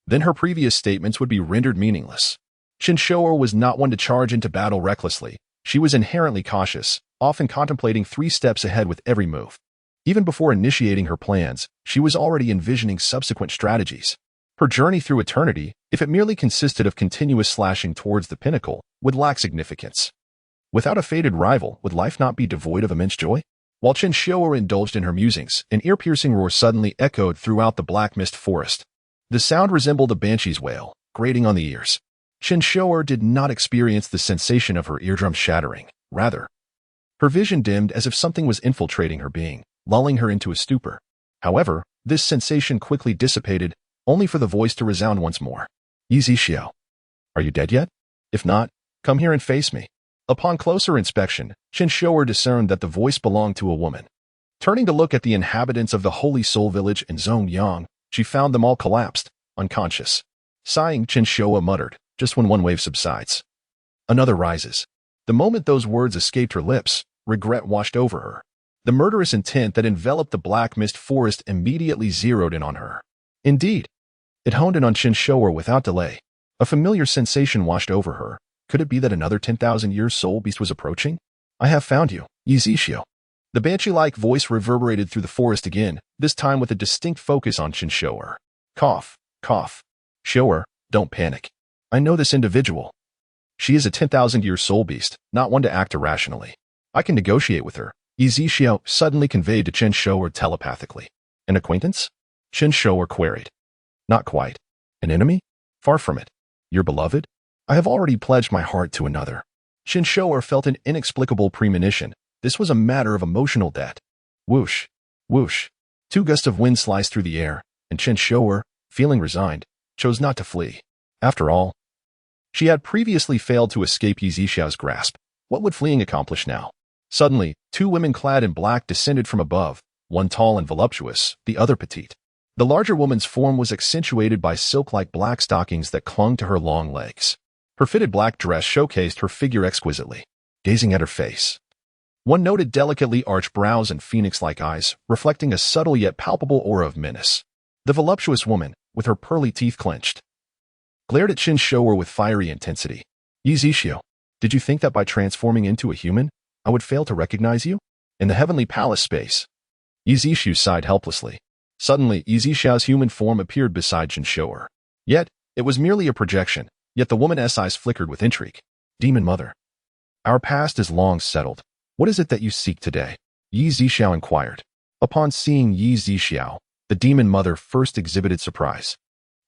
then her previous statements would be rendered meaningless. Chen Xiuer was not one to charge into battle recklessly. She was inherently cautious, often contemplating 3 steps ahead with every move. Even before initiating her plans, she was already envisioning subsequent strategies. Her journey through eternity, if it merely consisted of continuous slashing towards the pinnacle, would lack significance. Without a fated rival, would life not be devoid of immense joy? While Chen Xiuer indulged in her musings, an ear-piercing roar suddenly echoed throughout the black mist forest. The sound resembled a banshee's wail, grating on the ears. Chen Xiuer did not experience the sensation of her eardrum shattering. Rather, her vision dimmed as if something was infiltrating her being, lulling her into a stupor. However, this sensation quickly dissipated, only for the voice to resound once more. Yi Zixiao, are you dead yet? If not, come here and face me. Upon closer inspection, Chen Xiuer discerned that the voice belonged to a woman. Turning to look at the inhabitants of the Holy Soul Village and Zongyang, she found them all collapsed, unconscious. Sighing, Chen Xiuer muttered, just when one wave subsides, another rises. The moment those words escaped her lips, regret washed over her. The murderous intent that enveloped the black mist forest immediately zeroed in on her. Indeed, it honed in on Chen Xiuer without delay. A familiar sensation washed over her. Could it be that another 10,000-year soul beast was approaching? I have found you, Yi Zixiao. The banshee-like voice reverberated through the forest again, this time with a distinct focus on Chen Xiuer. Cough, cough. Xiuer, don't panic. I know this individual. She is a 10,000-year soul beast, not one to act irrationally. I can negotiate with her. Yi Zixiao suddenly conveyed to Chen Xiuer telepathically. An acquaintance? Chen Xiuer queried. Not quite. An enemy? Far from it. Your beloved? I have already pledged my heart to another. Chen Xiuer felt an inexplicable premonition. This was a matter of emotional debt. Whoosh, whoosh. 2 gusts of wind sliced through the air, and Chen Xiuer, feeling resigned, chose not to flee. After all, she had previously failed to escape Yi Zixiao's grasp. What would fleeing accomplish now? Suddenly, 2 women clad in black descended from above, one tall and voluptuous, the other petite. The larger woman's form was accentuated by silk-like black stockings that clung to her long legs. Her fitted black dress showcased her figure exquisitely. Gazing at her face, one noted delicately arched brows and phoenix-like eyes, reflecting a subtle yet palpable aura of menace. The voluptuous woman, with her pearly teeth clenched, glared at Chen Xiuer with fiery intensity. Yi Zixiao, did you think that by transforming into a human, I would fail to recognize you? In the heavenly palace space, Yi Zixiao sighed helplessly. Suddenly, Yi Zixiao's human form appeared beside Chen Xiuer. Yet, it was merely a projection, yet the woman's eyes flickered with intrigue. Demon Mother, our past is long settled. What is it that you seek today? Yi Zixiao inquired. Upon seeing Yi Zixiao, the Demon Mother first exhibited surprise.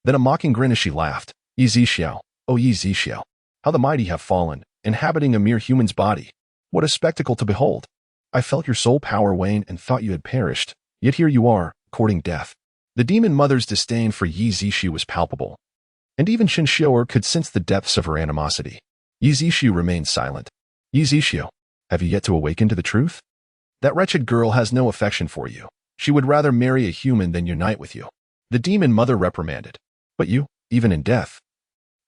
Then a mocking grin as she laughed. Yi Zixiao, oh Yi Zixiao, how the mighty have fallen, inhabiting a mere human's body. What a spectacle to behold. I felt your soul power wane and thought you had perished, yet here you are, courting death. The demon mother's disdain for Yi Zixu was palpable, and even Chen Xiuer could sense the depths of her animosity. Yi Zixu remained silent. Yi Zixu, have you yet to awaken to the truth? That wretched girl has no affection for you. She would rather marry a human than unite with you. The demon mother reprimanded. But you, even in death,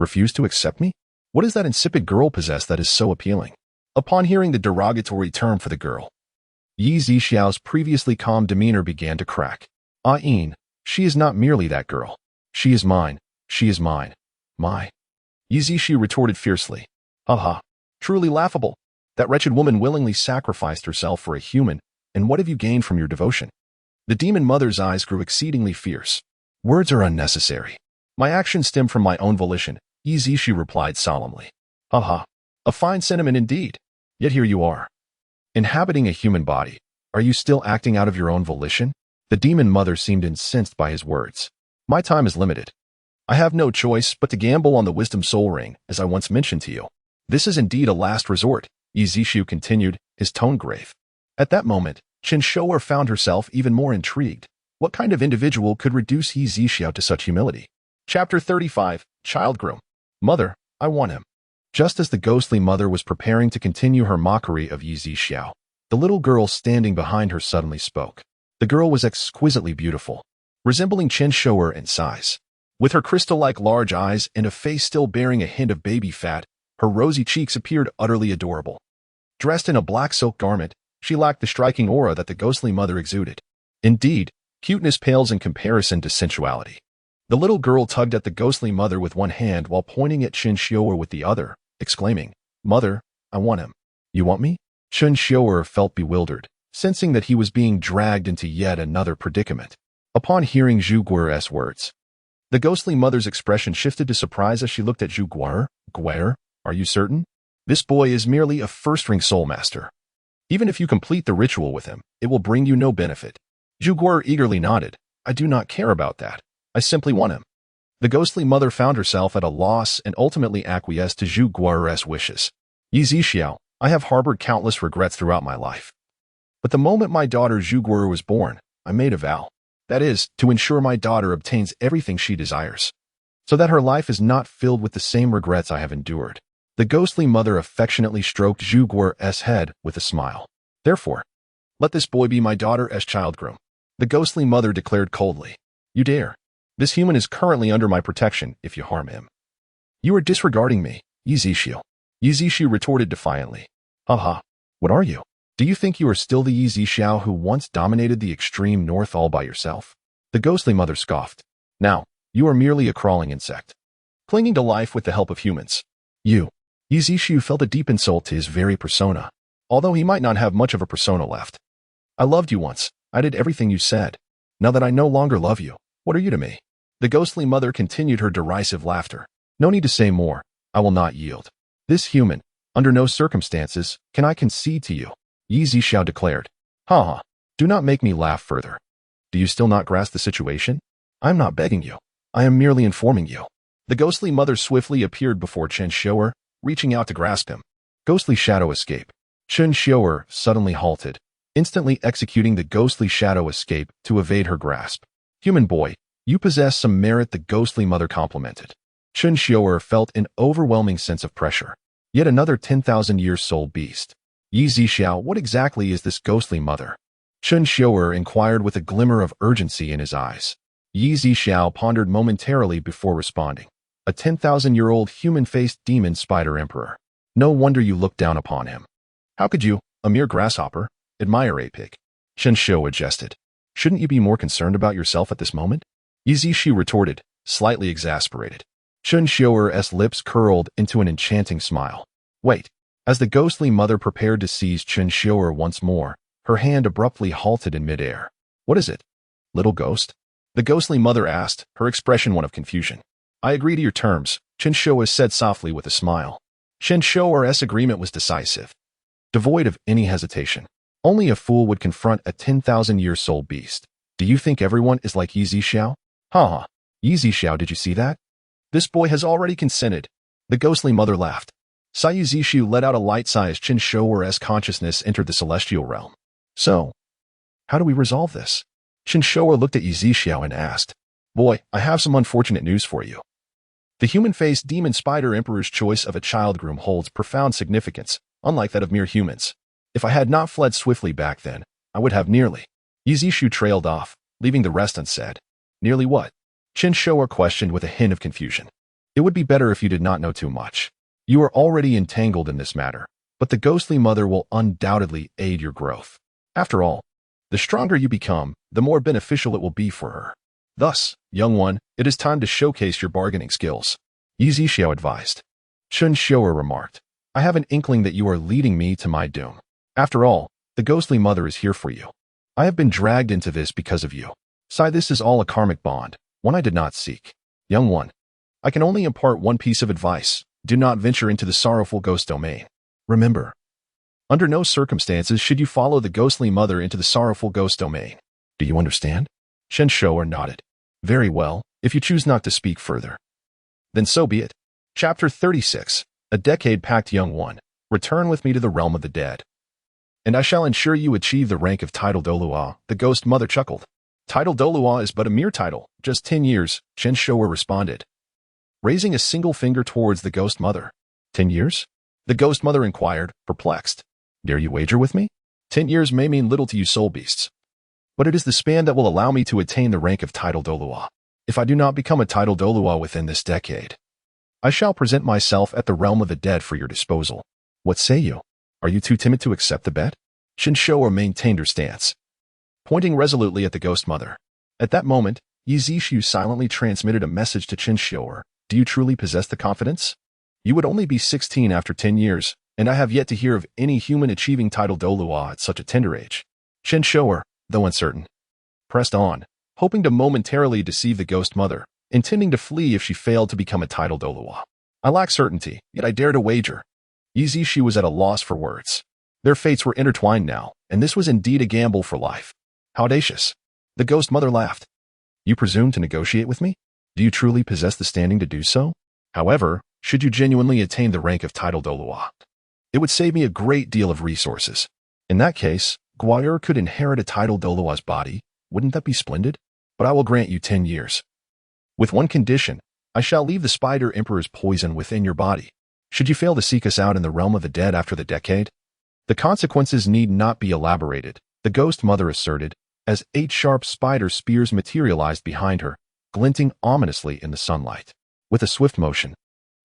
refuse to accept me? What does that insipid girl possess that is so appealing? Upon hearing the derogatory term for the girl, Yi Zixiao's previously calm demeanor began to crack. Ah-in, she is not merely that girl. She is mine. She is mine. My. Yi Zixu retorted fiercely. Ha. Truly laughable. That wretched woman willingly sacrificed herself for a human, and what have you gained from your devotion? The demon mother's eyes grew exceedingly fierce. Words are unnecessary. My actions stem from my own volition, Yi Zixu replied solemnly. Ha. A fine sentiment indeed. Yet here you are, inhabiting a human body. Are you still acting out of your own volition? The demon mother seemed incensed by his words. My time is limited. I have no choice but to gamble on the wisdom soul ring, as I once mentioned to you. This is indeed a last resort, Yi Zixu continued, his tone grave. At that moment, Chen Xiuer found herself even more intrigued. What kind of individual could reduce Yi Zixu to such humility? Chapter 35, Child Groom. Mother, I want him. Just as the ghostly mother was preparing to continue her mockery of Yi Zixu, the little girl standing behind her suddenly spoke. The girl was exquisitely beautiful, resembling Chen Xiuer in size. With her crystal-like large eyes and a face still bearing a hint of baby fat, her rosy cheeks appeared utterly adorable. Dressed in a black silk garment, she lacked the striking aura that the ghostly mother exuded. Indeed, cuteness pales in comparison to sensuality. The little girl tugged at the ghostly mother with one hand while pointing at Chen Xiuer with the other, exclaiming, Mother, I want him. You want me? Chen Xiuer felt bewildered, sensing that he was being dragged into yet another predicament. Upon hearing Zhu Guer's words, the ghostly mother's expression shifted to surprise as she looked at Zhu Guer. Guer, are you certain? This boy is merely a first-ring soul master. Even if you complete the ritual with him, it will bring you no benefit. Zhu Guer eagerly nodded. I do not care about that. I simply want him. The ghostly mother found herself at a loss and ultimately acquiesced to Zhu Guer's wishes. Yi Zixu, I have harbored countless regrets throughout my life. But the moment my daughter Zhu Guer was born, I made a vow. That is, to ensure my daughter obtains everything she desires, so that her life is not filled with the same regrets I have endured. The ghostly mother affectionately stroked Zhu Guer's head with a smile. Therefore, let this boy be my daughter's child groom. The ghostly mother declared coldly. You dare. This human is currently under my protection if you harm him. You are disregarding me, Yi Zixu. Yi Zixu retorted defiantly. Ha. What are you? Do you think you are still the Yi Zixu who once dominated the extreme north all by yourself? The ghostly mother scoffed. Now, you are merely a crawling insect, clinging to life with the help of humans. You. Yi Zixu felt a deep insult to his very persona, although he might not have much of a persona left. I loved you once. I did everything you said. Now that I no longer love you, what are you to me? The ghostly mother continued her derisive laughter. No need to say more. I will not yield. This human, under no circumstances, can I concede to you, Yi Zixu declared. Ha. Do not make me laugh further. Do you still not grasp the situation? I am not begging you. I am merely informing you. The ghostly mother swiftly appeared before Chen Xiuer, reaching out to grasp him. Ghostly shadow escape. Chen Xiuer suddenly halted, instantly executing the ghostly shadow escape to evade her grasp. Human boy, you possess some merit, the ghostly mother complimented. Chen Xiuer felt an overwhelming sense of pressure. Yet another 10,000-year soul beast. Yi Zixu, what exactly is this ghostly mother? Chen Xiuer inquired with a glimmer of urgency in his eyes. Yi Zixu pondered momentarily before responding. A 10,000-year-old human-faced demon spider emperor. No wonder you look down upon him. How could you, a mere grasshopper, admire a pig? Chen Xiuer jested. Shouldn't you be more concerned about yourself at this moment? Yi Zixu retorted, slightly exasperated. Chen Xiuer's lips curled into an enchanting smile. Wait. As the ghostly mother prepared to seize Chen Xiuer once more, her hand abruptly halted in midair. What is it? Little ghost? The ghostly mother asked, her expression one of confusion. I agree to your terms, Chen Xiuer said softly with a smile. Chen Xiuer's agreement was decisive, devoid of any hesitation. Only a fool would confront a 10,000-year soul beast. Do you think everyone is like Yi Zixu? Ha. Yi Zixu, did you see that? This boy has already consented. The ghostly mother laughed. Yi Zixu let out a light sigh as Chen Xiuer's consciousness entered the celestial realm. So, how do we resolve this? Chen Xiuer looked at Xiao and asked, "Boy, I have some unfortunate news for you." The human-faced demon spider emperor's choice of a child groom holds profound significance, unlike that of mere humans. If I had not fled swiftly back then, I would have nearly. Xiu trailed off, leaving the rest unsaid. Nearly what? Chen Xiuer questioned with a hint of confusion. It would be better if you did not know too much. You are already entangled in this matter, but the ghostly mother will undoubtedly aid your growth. After all, the stronger you become, the more beneficial it will be for her. Thus, young one, it is time to showcase your bargaining skills, Xiao advised. Chen Xiuer remarked, I have an inkling that you are leading me to my doom. After all, the ghostly mother is here for you. I have been dragged into this because of you. This is all a karmic bond, one I did not seek. Young one, I can only impart one piece of advice. Do not venture into the sorrowful ghost domain. Remember, under no circumstances should you follow the ghostly mother into the sorrowful ghost domain. Do you understand? Chen Xiuer nodded. Very well, if you choose not to speak further. Then so be it. Chapter 36. A decade-packed young one. Return with me to the realm of the dead. And I shall ensure you achieve the rank of title Douluo, the ghost mother chuckled. Title Douluo is but a mere title, just 10 years, Chen Xiuer responded, raising a single finger towards the ghost mother. 10 years? The ghost mother inquired, perplexed. Dare you wager with me? 10 years may mean little to you soul beasts, but it is the span that will allow me to attain the rank of title Douluo. If I do not become a title Douluo within this decade, I shall present myself at the realm of the dead for your disposal. What say you? Are you too timid to accept the bet? Chen Xiuer maintained her stance, pointing resolutely at the ghost mother. At that moment, Xiu silently transmitted a message to Chen Xiuer. Do you truly possess the confidence? You would only be 16 after 10 years, and I have yet to hear of any human achieving title Douluo at such a tender age. Chen Xiuer, though uncertain, pressed on, hoping to momentarily deceive the ghost mother, intending to flee if she failed to become a title Douluo. I lack certainty, yet I dare to wager. Xiu was at a loss for words. Their fates were intertwined now, and this was indeed a gamble for life. How audacious. The ghost mother laughed. You presume to negotiate with me? Do you truly possess the standing to do so? However, should you genuinely attain the rank of title Douluo, it would save me a great deal of resources. In that case, Guayur could inherit a title Douluo's body. Wouldn't that be splendid? But I will grant you 10 years. With one condition, I shall leave the Spider Emperor's poison within your body. Should you fail to seek us out in the realm of the dead after the decade, the consequences need not be elaborated, the ghost mother asserted, as 8 sharp spider spears materialized behind her, glinting ominously in the sunlight. With a swift motion,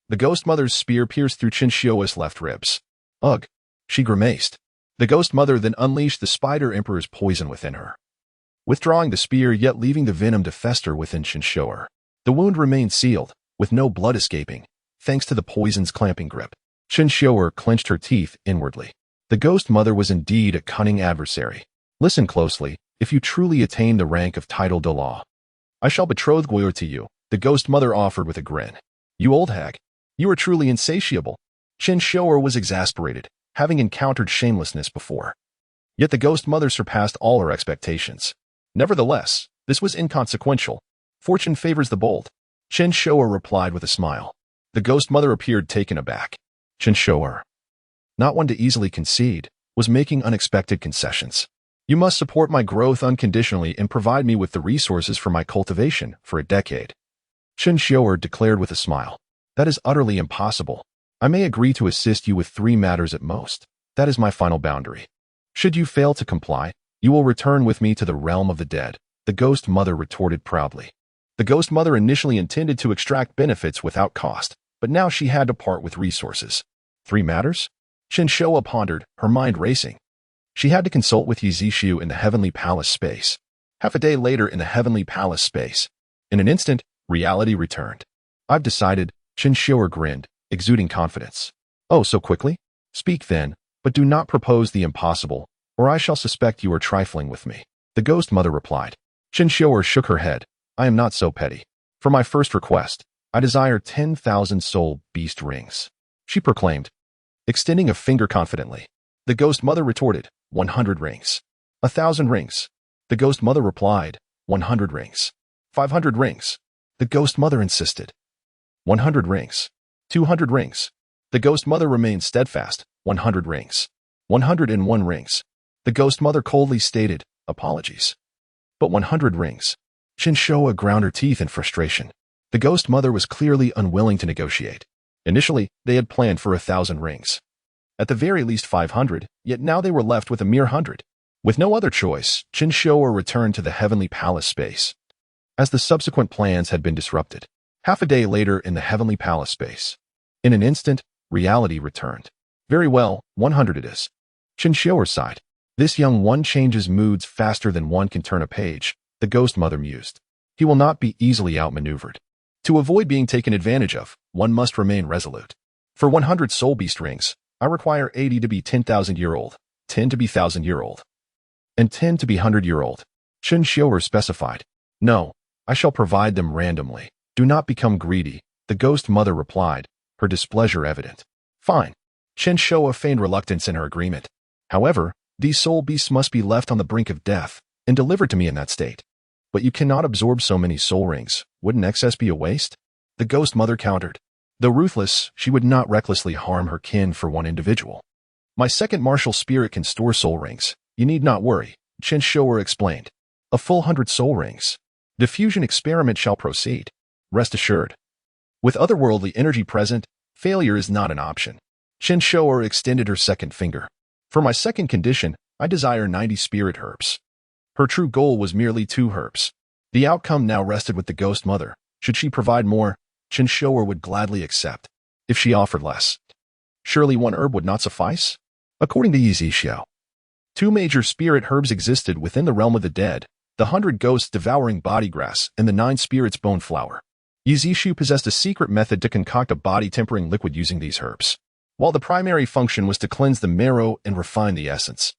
the ghost mother's spear pierced through Chen Xiuer's left ribs. Ugh! She grimaced. The ghost mother then unleashed the Spider Emperor's poison within her, withdrawing the spear yet leaving the venom to fester within Chen Xiuer. The wound remained sealed, with no blood escaping, thanks to the poison's clamping grip. Chen Xiuer clenched her teeth inwardly. The ghost mother was indeed a cunning adversary. Listen closely, if you truly attain the rank of title Douluo, I shall betroth Guayur to you, the ghost mother offered with a grin. You old hag, you are truly insatiable. Chen Xiuer was exasperated, having encountered shamelessness before. Yet the ghost mother surpassed all her expectations. Nevertheless, this was inconsequential. Fortune favors the bold. Chen Xiuer replied with a smile. The ghost mother appeared taken aback. Chen Xiuer, not one to easily concede, was making unexpected concessions. You must support my growth unconditionally and provide me with the resources for my cultivation for a decade. Chen Xiuer declared with a smile. That is utterly impossible. I may agree to assist you with 3 matters at most. That is my final boundary. Should you fail to comply, you will return with me to the realm of the dead, the ghost mother retorted proudly. The ghost mother initially intended to extract benefits without cost, but now she had to part with resources. 3 matters? Chen Xiuer pondered, her mind racing. She had to consult with Xiu in the Heavenly Palace space. Half a day later in the Heavenly Palace space. In an instant, reality returned. I've decided, Chen Xiuer grinned, exuding confidence. Oh, so quickly? Speak then, but do not propose the impossible, or I shall suspect you are trifling with me. The ghost mother replied. Chen Xiuer shook her head. I am not so petty. For my first request, I desire 10,000 soul beast rings. She proclaimed, extending a finger confidently. The ghost mother retorted, 100 rings. 1,000 rings. The ghost mother replied, 100 rings. 500 rings. The ghost mother insisted. 100 rings. 200 rings. The ghost mother remained steadfast, 100 rings. 101 rings. The ghost mother coldly stated, apologies. but 100 rings. Chen Xiuer ground her teeth in frustration. The ghost mother was clearly unwilling to negotiate. Initially, they had planned for 1,000 rings. At the very least 500, yet now they were left with a mere 100. With no other choice, Chen Xiuer returned to the Heavenly Palace space. As the subsequent plans had been disrupted, half a day later in the Heavenly Palace space, in an instant, reality returned. Very well, 100 it is. Chen Xiuer sighed. This young one changes moods faster than one can turn a page, the ghost mother mused. He will not be easily outmaneuvered. To avoid being taken advantage of, one must remain resolute. For 100 soul beast rings, I require 80 to be 10,000-year-old, 10 to be 1,000-year-old, and 10 to be 100-year-old. Chen Xiuer specified. No, I shall provide them randomly. Do not become greedy, the ghost mother replied, her displeasure evident. Fine. Chen Xiuer feigned reluctance in her agreement. However, these soul beasts must be left on the brink of death and delivered to me in that state. But you cannot absorb so many soul rings. Wouldn't excess be a waste? The ghost mother countered. Though ruthless, she would not recklessly harm her kin for one individual. My second martial spirit can store soul rings. You need not worry, Chen Xiuer explained. A full 100 soul rings. The fusion experiment shall proceed. Rest assured. With otherworldly energy present, failure is not an option. Chen Xiuer extended her second finger. For my second condition, I desire 90 spirit herbs. Her true goal was merely 2 herbs. The outcome now rested with the ghost mother. Should she provide more, Chen Xiuer would gladly accept. If she offered less, surely 1 herb would not suffice? According to Yizixiao, 2 major spirit herbs existed within the realm of the dead, the 100 ghosts devouring body grass and the 9 spirits bone flower. Yizixiao possessed a secret method to concoct a body-tempering liquid using these herbs, while the primary function was to cleanse the marrow and refine the essence.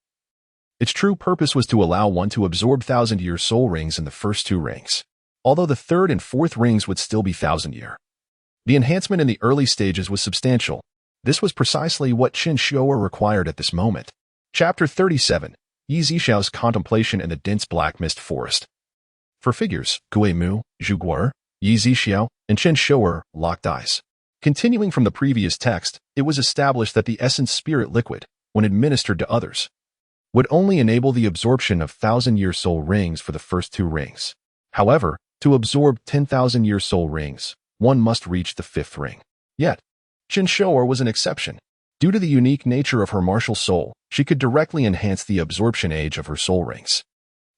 Its true purpose was to allow one to absorb 1,000-year soul rings in the first 2 rings, although the 3rd and 4th rings would still be 1,000-year. The enhancement in the early stages was substantial. This was precisely what Chen Xiuer required at this moment. Chapter 37, Yizixiao's Contemplation in the Dense Black Mist Forest. For figures, Guimu, Zhuguer, Yizixiao, and Chen Xiuer locked eyes. Continuing from the previous text, it was established that the essence spirit liquid, when administered to others, would only enable the absorption of 1,000-year soul rings for the first 2 rings. However, to absorb 10,000-year soul rings, one must reach the 5th ring. Yet, Chen Xiuer was an exception. Due to the unique nature of her martial soul, she could directly enhance the absorption age of her soul rings.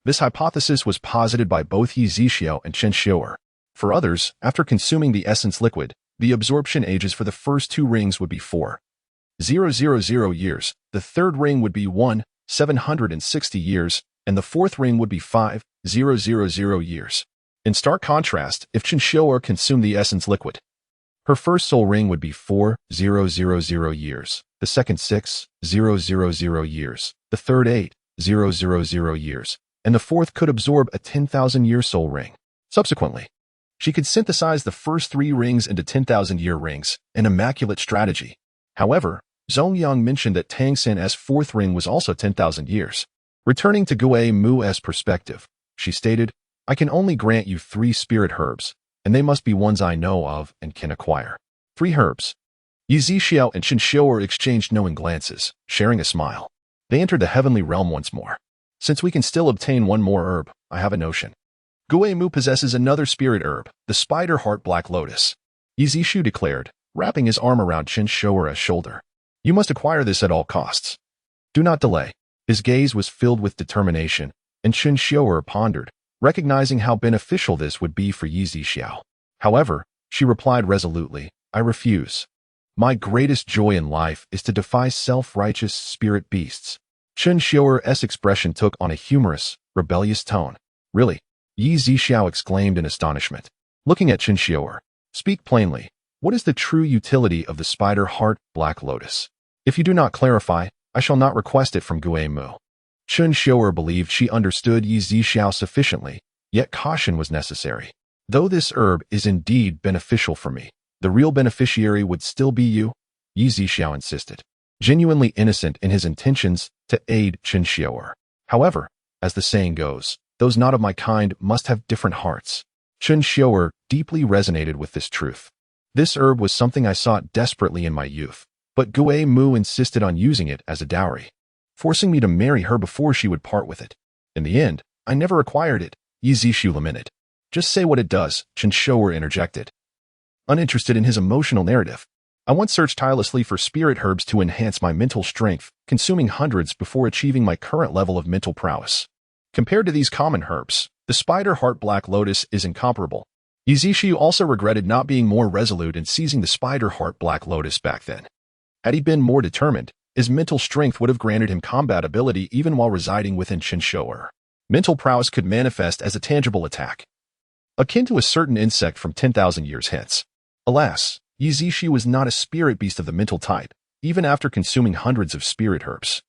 This hypothesis was posited by both Yizixiao and Chen Xiuer. For others, after consuming the essence liquid, the absorption ages for the first 2 rings would be 4,000 years, the 3rd ring would be 1,760 years, and the 4th ring would be 5,000 years. In stark contrast, if Chen Xiuer consumed the essence liquid, her first soul ring would be 4,000 years, the second 6,000 years, the third 8,000 years, and the 4th could absorb a 10,000-year soul ring. Subsequently, she could synthesize the first 3 rings into 10,000-year rings, an immaculate strategy. However, Zongyang mentioned that Tang San's 4th ring was also 10,000 years. Returning to Guimu's perspective, she stated, I can only grant you 3 spirit herbs, and they must be ones I know of and can acquire. 3 herbs. Yizixiao and Chen Xiuer exchanged knowing glances, sharing a smile. They entered the heavenly realm once more. Since we can still obtain 1 more herb, I have a notion. Guimu possesses another spirit herb, the spider heart black lotus. Yizixiao declared, wrapping his arm around Chen Xiuer's shoulder. You must acquire this at all costs. Do not delay. His gaze was filled with determination, and Chen Xiuer pondered, recognizing how beneficial this would be for Yizixiao. However, she replied resolutely, I refuse. My greatest joy in life is to defy self-righteous spirit beasts. Chen Xiuer's expression took on a humorous, rebellious tone. Really? Yizixiao exclaimed in astonishment. Looking at Chen Xiuer, speak plainly. What is the true utility of the spider heart black lotus? If you do not clarify, I shall not request it from Guimu. Chen Xiuer believed she understood Yizixiao sufficiently, yet caution was necessary. Though this herb is indeed beneficial for me, the real beneficiary would still be you, Yizixiao insisted, genuinely innocent in his intentions to aid Chen Xiuer. However, as the saying goes, those not of my kind must have different hearts. Chen Xiuer deeply resonated with this truth. This herb was something I sought desperately in my youth, but Guimu insisted on using it as a dowry, forcing me to marry her before she would part with it. In the end, I never acquired it, Yi Zixu lamented. Just say what it does, Chen Xiuer interjected. Uninterested in his emotional narrative. I once searched tirelessly for spirit herbs to enhance my mental strength, consuming hundreds before achieving my current level of mental prowess. Compared to these common herbs, the spider heart black lotus is incomparable. Yi Zixu also regretted not being more resolute in seizing the spider heart black lotus back then. Had he been more determined, his mental strength would have granted him combat ability even while residing within Chen Xiuer. Mental prowess could manifest as a tangible attack, akin to a certain insect from 10,000 years hence. Alas, Yi Zixu was not a spirit beast of the mental type, even after consuming hundreds of spirit herbs.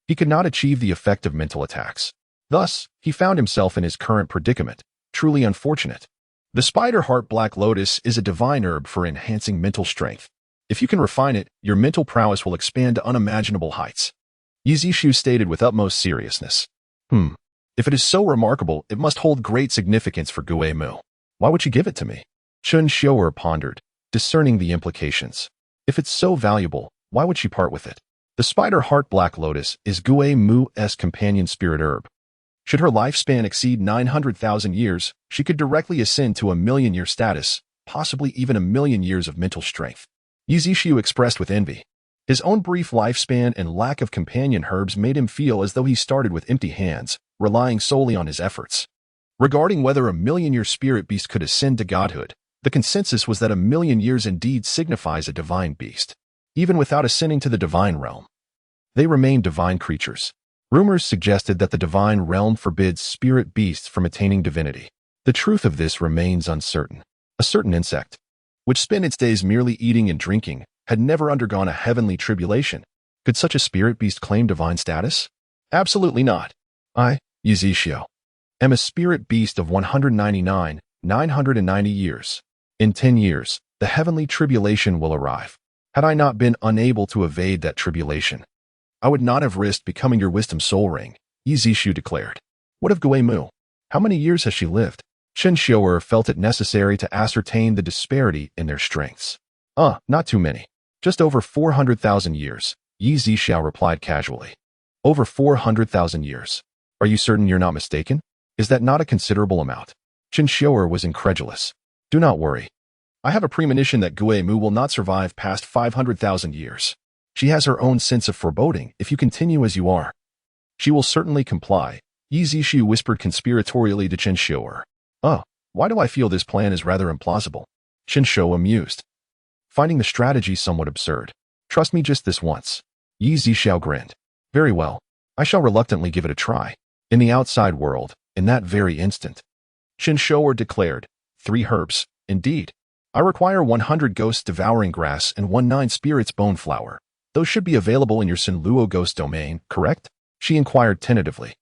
He could not achieve the effect of mental attacks. Thus, he found himself in his current predicament, truly unfortunate. The spider heart black lotus is a divine herb for enhancing mental strength. If you can refine it, your mental prowess will expand to unimaginable heights. Yi Zixu stated with utmost seriousness. If it is so remarkable, it must hold great significance for Gui Mu. Why would she give it to me? Chen Xiuer pondered, discerning the implications. If it's so valuable, why would she part with it? The spider heart black lotus is Gui Mu's companion spirit herb. Should her lifespan exceed 900,000 years, she could directly ascend to a million-year status, possibly even a million years of mental strength. Yi Zixu expressed with envy. His own brief lifespan and lack of companion herbs made him feel as though he started with empty hands, relying solely on his efforts. Regarding whether a million-year spirit beast could ascend to godhood, the consensus was that a million years indeed signifies a divine beast. Even without ascending to the divine realm, they remain divine creatures. Rumors suggested that the divine realm forbids spirit beasts from attaining divinity. The truth of this remains uncertain. A certain insect, which spent its days merely eating and drinking, had never undergone a heavenly tribulation. Could such a spirit beast claim divine status? Absolutely not. I, Yi Zixu, am a spirit beast of 199,990 years. In 10 years, the heavenly tribulation will arrive. Had I not been unable to evade that tribulation, I would not have risked becoming your wisdom soul ring, Yi Zixu declared. What of Gui Mu? How many years has she lived? Chen Xiuer felt it necessary to ascertain the disparity in their strengths. Not too many. Just over 400,000 years, Yi Zixu replied casually. Over 400,000 years. Are you certain you're not mistaken? Is that not a considerable amount? Chen Xiuer was incredulous. Do not worry. I have a premonition that Gui Mu will not survive past 500,000 years. She has her own sense of foreboding if you continue as you are. She will certainly comply, Yi Zixu whispered conspiratorially to Chen Xiuer. Why do I feel this plan is rather implausible? Chen Xiuer amused, finding the strategy somewhat absurd. Trust me just this once. Yi Zixu grinned. Very well. I shall reluctantly give it a try. In the outside world, in that very instant. Chen Xiuer declared. 3 herbs, indeed. I require 100 ghosts devouring grass and 19 spirits bone flower. Those should be available in your Douluo ghost domain, correct? She inquired tentatively.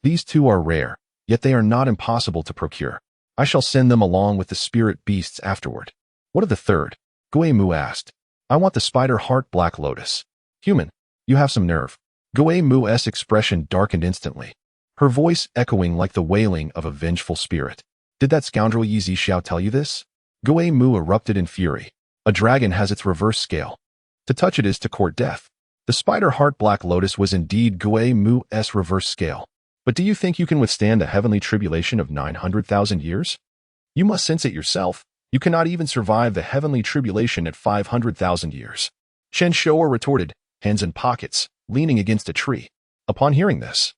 These 2 are rare, yet they are not impossible to procure. I shall send them along with the spirit beasts afterward. What of the 3rd? Gui Mu asked. I want the spider heart black lotus. Human, you have some nerve. Gui Mu's expression darkened instantly, her voice echoing like the wailing of a vengeful spirit. Did that scoundrel Yi Zixu tell you this? Gui Mu erupted in fury. A dragon has its reverse scale. To touch it is to court death. The spider heart black lotus was indeed Gui Mu's reverse scale. But do you think you can withstand the heavenly tribulation of 900,000 years? You must sense it yourself. You cannot even survive the heavenly tribulation at 500,000 years. Chen Xiuer retorted, hands in pockets, leaning against a tree. Upon hearing this,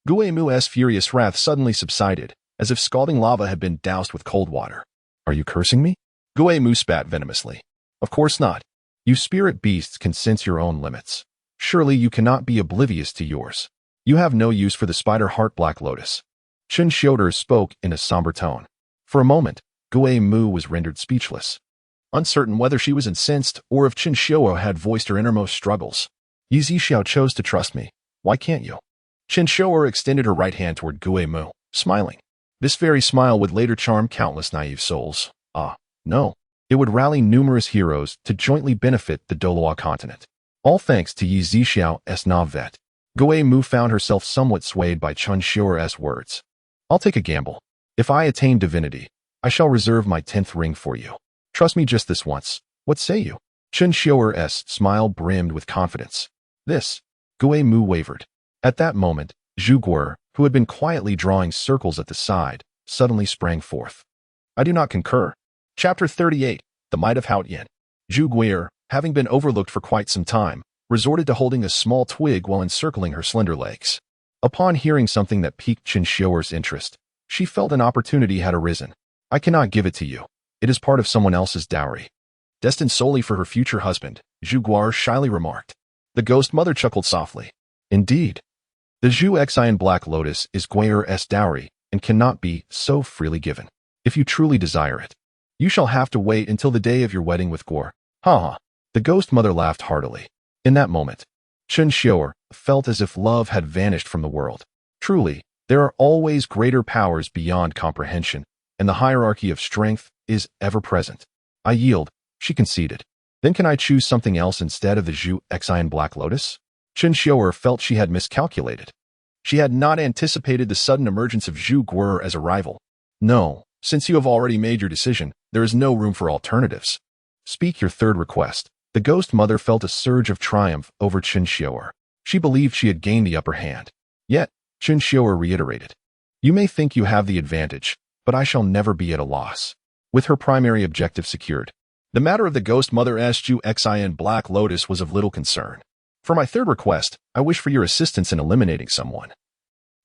Gui Mu's furious wrath suddenly subsided, as if scalding lava had been doused with cold water. Are you cursing me? Gui Mu spat venomously. Of course not. You spirit beasts can sense your own limits. Surely you cannot be oblivious to yours. You have no use for the spider heart black lotus. Chen Xiuer spoke in a somber tone. For a moment, Gui Mu was rendered speechless, uncertain whether she was incensed or if Chen Xiuer had voiced her innermost struggles. Yi Zixu chose to trust me. Why can't you? Chen Xiuer extended her right hand toward Gui Mu, smiling. This very smile would later charm countless naive souls. No. It would rally numerous heroes to jointly benefit the Douluo continent. All thanks to Yi Zixu's Navet. Gui Mu found herself somewhat swayed by Chen Xiuer's words. I'll take a gamble. If I attain divinity, I shall reserve my 10th ring for you. Trust me just this once. What say you? Chen Xiuer's smile brimmed with confidence. Gui Mu wavered. At that moment, Zhu Guer, who had been quietly drawing circles at the side, suddenly sprang forth. I do not concur. Chapter 38, The Might of Chen Xiuer, having been overlooked for quite some time, resorted to holding a small twig while encircling her slender legs. Upon hearing something that piqued Chen Xiuer's interest, she felt an opportunity had arisen. I cannot give it to you. It is part of someone else's dowry. Destined solely for her future husband, Xiuer shyly remarked. The ghost mother chuckled softly. Indeed. The Zhu Xian Black Lotus is Guer's dowry and cannot be so freely given. If you truly desire it, you shall have to wait until the day of your wedding with Guer. Ha ha. The ghost mother laughed heartily. In that moment, Chen Xiuer felt as if love had vanished from the world. Truly, there are always greater powers beyond comprehension, and the hierarchy of strength is ever present. I yield, she conceded. Then can I choose something else instead of the Zhu Xian Black Lotus? Chen Xiuer felt she had miscalculated. She had not anticipated the sudden emergence of Zhu Guer as a rival. No, since you have already made your decision, there is no room for alternatives. Speak your third request. The ghost mother felt a surge of triumph over Chen Xiuer. She believed she had gained the upper hand. Yet, Chen Xiuer reiterated. You may think you have the advantage, but I shall never be at a loss. With her primary objective secured, the matter of the ghost mother's Zhu Xian Black Lotus was of little concern. For my third request, I wish for your assistance in eliminating someone.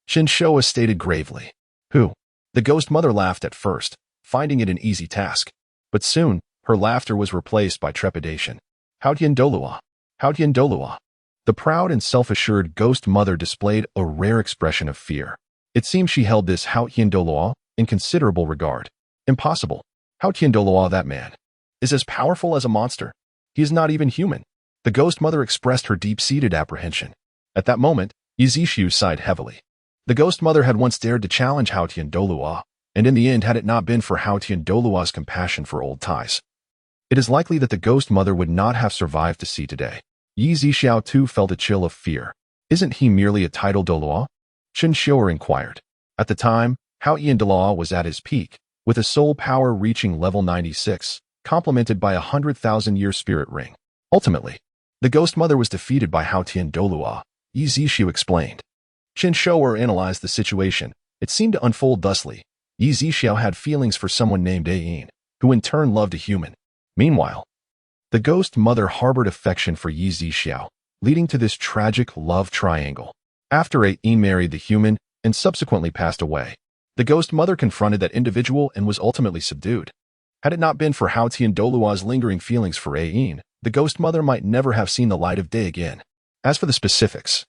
Chen Xiuer stated gravely. Who? The ghost mother laughed at first, finding it an easy task. But soon, her laughter was replaced by trepidation. Douluo. Douluo. The proud and self-assured ghost mother displayed a rare expression of fear. It seemed she held this Douluo in considerable regard. Impossible. Douluo, that man, is as powerful as a monster. He is not even human. The ghost mother expressed her deep-seated apprehension. At that moment, Yizishu sighed heavily. The ghost mother had once dared to challenge Douluo, and in the end, had it not been for Douluo's compassion for old ties, it is likely that the ghost mother would not have survived to see today. Yi Zixiao too felt a chill of fear. Isn't he merely a title Douluo? Chen Xiuer inquired. At the time, Douluo was at his peak, with a soul power reaching level 96, complemented by 100,000-year spirit ring. Ultimately, the ghost mother was defeated by Douluo, Yi Zixiu explained. Chen Xiuer analyzed the situation. It seemed to unfold thusly. Yi Zixiao had feelings for someone named Ayin, who in turn loved a human. Meanwhile, the ghost mother harbored affection for Yi Zixiao, leading to this tragic love triangle. After Ayin married the human and subsequently passed away, the ghost mother confronted that individual and was ultimately subdued. Had it not been for Douluo's lingering feelings for Ayin, the ghost mother might never have seen the light of day again. As for the specifics,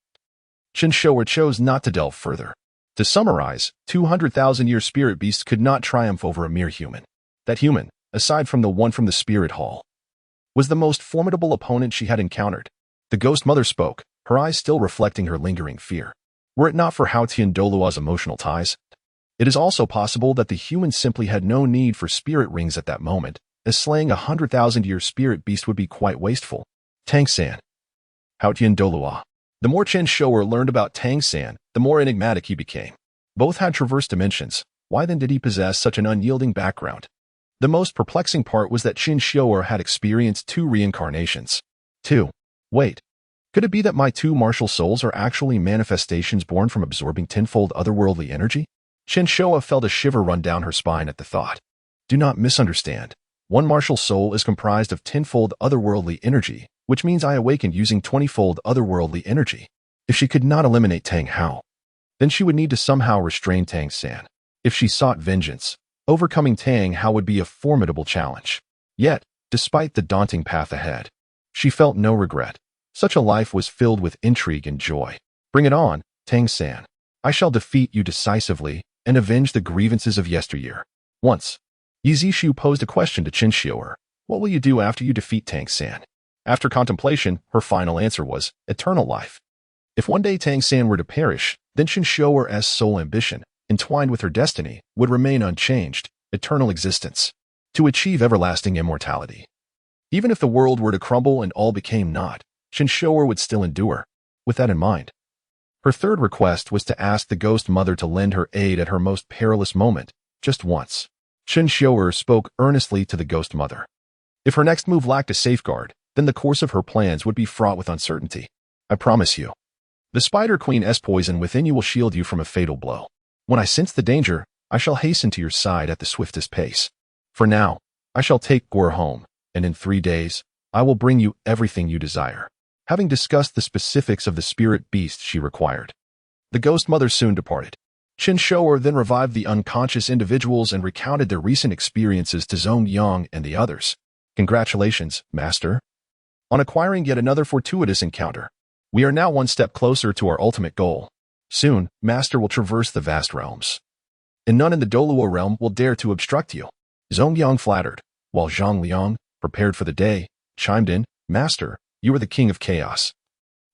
Chen Xiuer chose not to delve further. To summarize, 200,000-year spirit beasts could not triumph over a mere human. That human, aside from the one from the spirit hall, was the most formidable opponent she had encountered. The ghost mother spoke, her eyes still reflecting her lingering fear. Were it not for Douluo's emotional ties, it is also possible that the human simply had no need for spirit rings at that moment, as slaying 100,000-year spirit beast would be quite wasteful. Tang San. Douluo. The more Chen Xiuer learned about Tang San, the more enigmatic he became. Both had traversed dimensions. Why then did he possess such an unyielding background? The most perplexing part was that Chen Xiuer had experienced 2 reincarnations. 2. Wait. Could it be that my 2 martial souls are actually manifestations born from absorbing tenfold otherworldly energy? Chen Xiuer felt a shiver run down her spine at the thought. Do not misunderstand. One martial soul is comprised of tenfold otherworldly energy, which means I awakened using 20-fold otherworldly energy. If she could not eliminate Tang Hao, then she would need to somehow restrain Tang San. If she sought vengeance, overcoming Tang Hao would be a formidable challenge. Yet, despite the daunting path ahead, she felt no regret. Such a life was filled with intrigue and joy. Bring it on, Tang San. I shall defeat you decisively and avenge the grievances of yesteryear. Once, Yi Zixiu posed a question to Chen Xiuer. What will you do after you defeat Tang San? After contemplation, her final answer was, eternal life. If one day Tang San were to perish, then Chen Xiuer's sole ambition, entwined with her destiny, would remain unchanged, eternal existence, to achieve everlasting immortality. Even if the world were to crumble and all became naught, Chen Xiuer would still endure. With that in mind, her third request was to ask the ghost mother to lend her aid at her most perilous moment, just once. Chen Xiuer spoke earnestly to the ghost mother. If her next move lacked a safeguard, then the course of her plans would be fraught with uncertainty. I promise you, The Spider Queen's poison within you will shield you from a fatal blow. When I sense the danger, I shall hasten to your side at the swiftest pace. For now, I shall take Gore home, and in 3 days, I will bring you everything you desire. Having discussed the specifics of the spirit beast she required, the ghost mother soon departed. Chen Xiuer then revived the unconscious individuals and recounted their recent experiences to Zhong Yang and the others. Congratulations, Master, on acquiring yet another fortuitous encounter. We are now one step closer to our ultimate goal. Soon, Master will traverse the vast realms, and none in the Douluo realm will dare to obstruct you. Zhong Yang flattered, while Zhang Liang, prepared for the day, chimed in, Master, you are the king of chaos,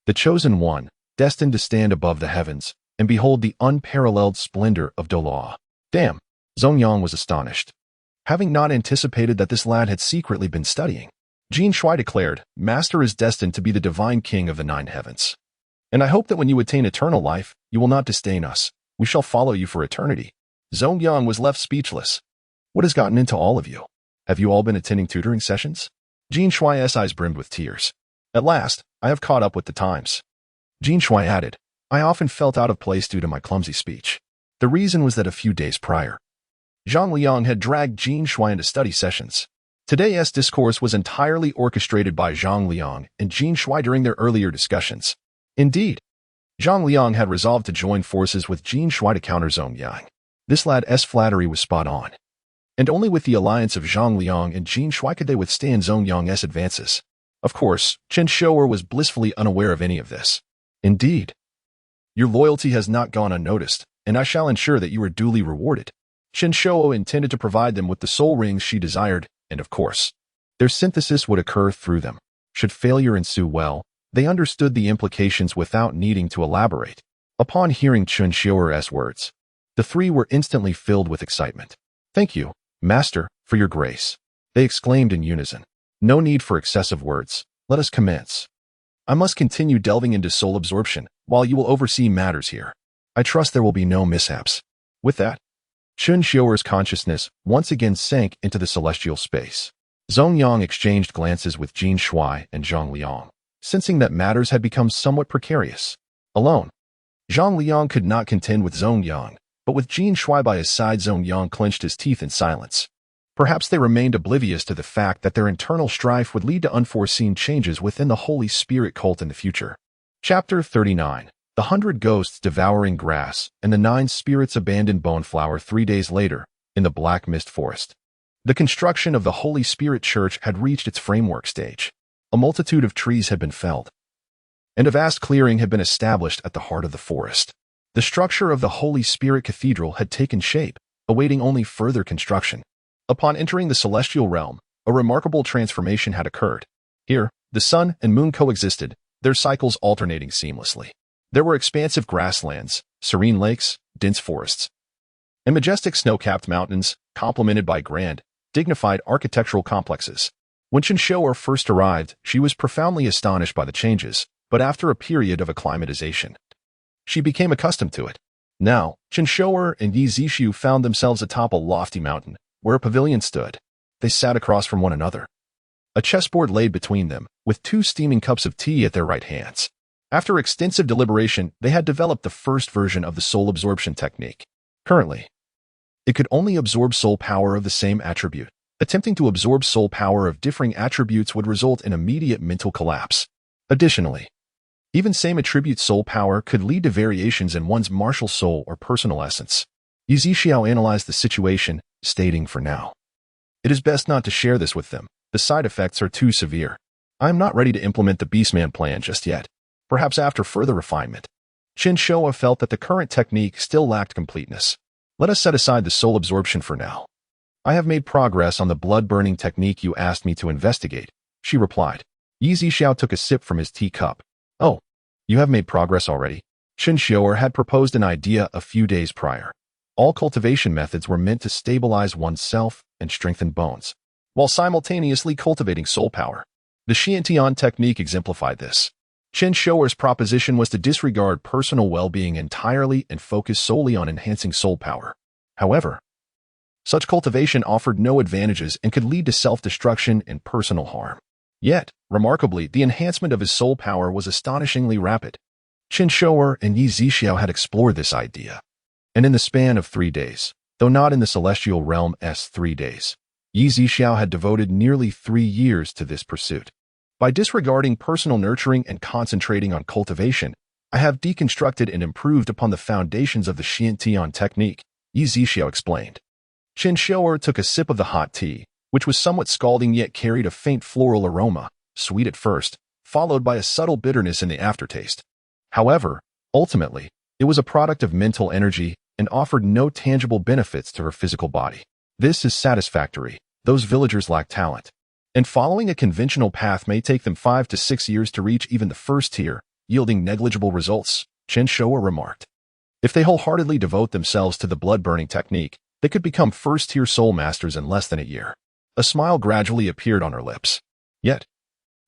the chosen one, destined to stand above the heavens and behold the unparalleled splendor of Douluo. Damn, Zhong Yang was astonished. Having not anticipated that this lad had secretly been studying, Chen Xiuer declared, Master is destined to be the divine king of the 9 heavens. And I hope that when you attain eternal life, you will not disdain us. We shall follow you for eternity. Zhong Yang was left speechless. What has gotten into all of you? Have you all been attending tutoring sessions? Chen Xiuer's eyes brimmed with tears. At last, I have caught up with the times. Chen Xiuer added, I often felt out of place due to my clumsy speech. The reason was that a few days prior, Zhang Liang had dragged Chen Xiuer into study sessions. Today's discourse was entirely orchestrated by Zhang Liang and Chen Xiuer during their earlier discussions. Indeed, Zhang Liang had resolved to join forces with Chen Xiuer to counter Zhong Yang. This lad's flattery was spot on. And only with the alliance of Zhang Liang and Chen Xiuer could they withstand Zhong Yang's advances. Of course, Chen Xiuer was blissfully unaware of any of this. Indeed, your loyalty has not gone unnoticed, and I shall ensure that you are duly rewarded. Chen Xiuer intended to provide them with the soul rings she desired, and of course, their synthesis would occur through them. Should failure ensue, well, they understood the implications without needing to elaborate. Upon hearing Chen Xiuer's words, the 3 were instantly filled with excitement. Thank you, Master, for your grace, they exclaimed in unison. No need for excessive words. Let us commence. I must continue delving into soul absorption, while you will oversee matters here. I trust there will be no mishaps. With that, Chen Xiuer's consciousness once again sank into the celestial space. Zhong Yang exchanged glances with Chen Xiuer and Zhang Liang, sensing that matters had become somewhat precarious. Alone, Zhang Liang could not contend with Zhong Yang, but with Chen Xiuer by his side, Zhong Yang clenched his teeth in silence. Perhaps they remained oblivious to the fact that their internal strife would lead to unforeseen changes within the Holy Spirit cult in the future. Chapter 39. The 100 Ghosts Devouring Grass and the 9 Spirits Abandoned Boneflower. 3 days later, in the Black Mist Forest. The construction of the Holy Spirit Church had reached its framework stage. A multitude of trees had been felled, and a vast clearing had been established at the heart of the forest. The structure of the Holy Spirit Cathedral had taken shape, awaiting only further construction. Upon entering the celestial realm, a remarkable transformation had occurred. Here, the sun and moon coexisted, their cycles alternating seamlessly. There were expansive grasslands, serene lakes, dense forests, and majestic snow-capped mountains, complemented by grand, dignified architectural complexes. When Chen Xiuer first arrived, she was profoundly astonished by the changes, but after a period of acclimatization, she became accustomed to it. Now, Chen Xiuer and Yi Zixu found themselves atop a lofty mountain, where a pavilion stood. They sat across from one another. A chessboard laid between them, with 2 steaming cups of tea at their right hands. After extensive deliberation, they had developed the first version of the soul absorption technique. Currently, it could only absorb soul power of the same attribute. Attempting to absorb soul power of differing attributes would result in immediate mental collapse. Additionally, even same attribute soul power could lead to variations in one's martial soul or personal essence. Yi Zixu analyzed the situation, stating, for now, it is best not to share this with them. The side effects are too severe. I am not ready to implement the Beastman plan just yet. Perhaps after further refinement. Chen Xiuer felt that the current technique still lacked completeness. Let us set aside the soul absorption for now. I have made progress on the blood-burning technique you asked me to investigate, she replied. Yi Zixu took a sip from his teacup. Oh, you have made progress already? Chen Xiuer had proposed an idea a few days prior. All cultivation methods were meant to stabilize oneself and strengthen bones, while simultaneously cultivating soul power. The Xiantian technique exemplified this. Chen Xiuer's proposition was to disregard personal well-being entirely and focus solely on enhancing soul power. However, such cultivation offered no advantages and could lead to self-destruction and personal harm. Yet, remarkably, the enhancement of his soul power was astonishingly rapid. Chen Xiuer and Yi Zixiao had explored this idea, and in the span of 3 days, though not in the celestial realm's 3 days, Yi Zixiao had devoted nearly 3 years to this pursuit. By disregarding personal nurturing and concentrating on cultivation, I have deconstructed and improved upon the foundations of the Xiantian technique, Yi Zixiao explained. Chen Xiuer took a sip of the hot tea, which was somewhat scalding yet carried a faint floral aroma, sweet at first, followed by a subtle bitterness in the aftertaste. However, ultimately, it was a product of mental energy and offered no tangible benefits to her physical body. This is satisfactory. Those villagers lack talent, and following a conventional path may take them 5 to 6 years to reach even the first tier, yielding negligible results, Chen Xiuer remarked. If they wholeheartedly devote themselves to the blood-burning technique, they could become first-tier soul masters in less than a year. A smile gradually appeared on her lips. Yet,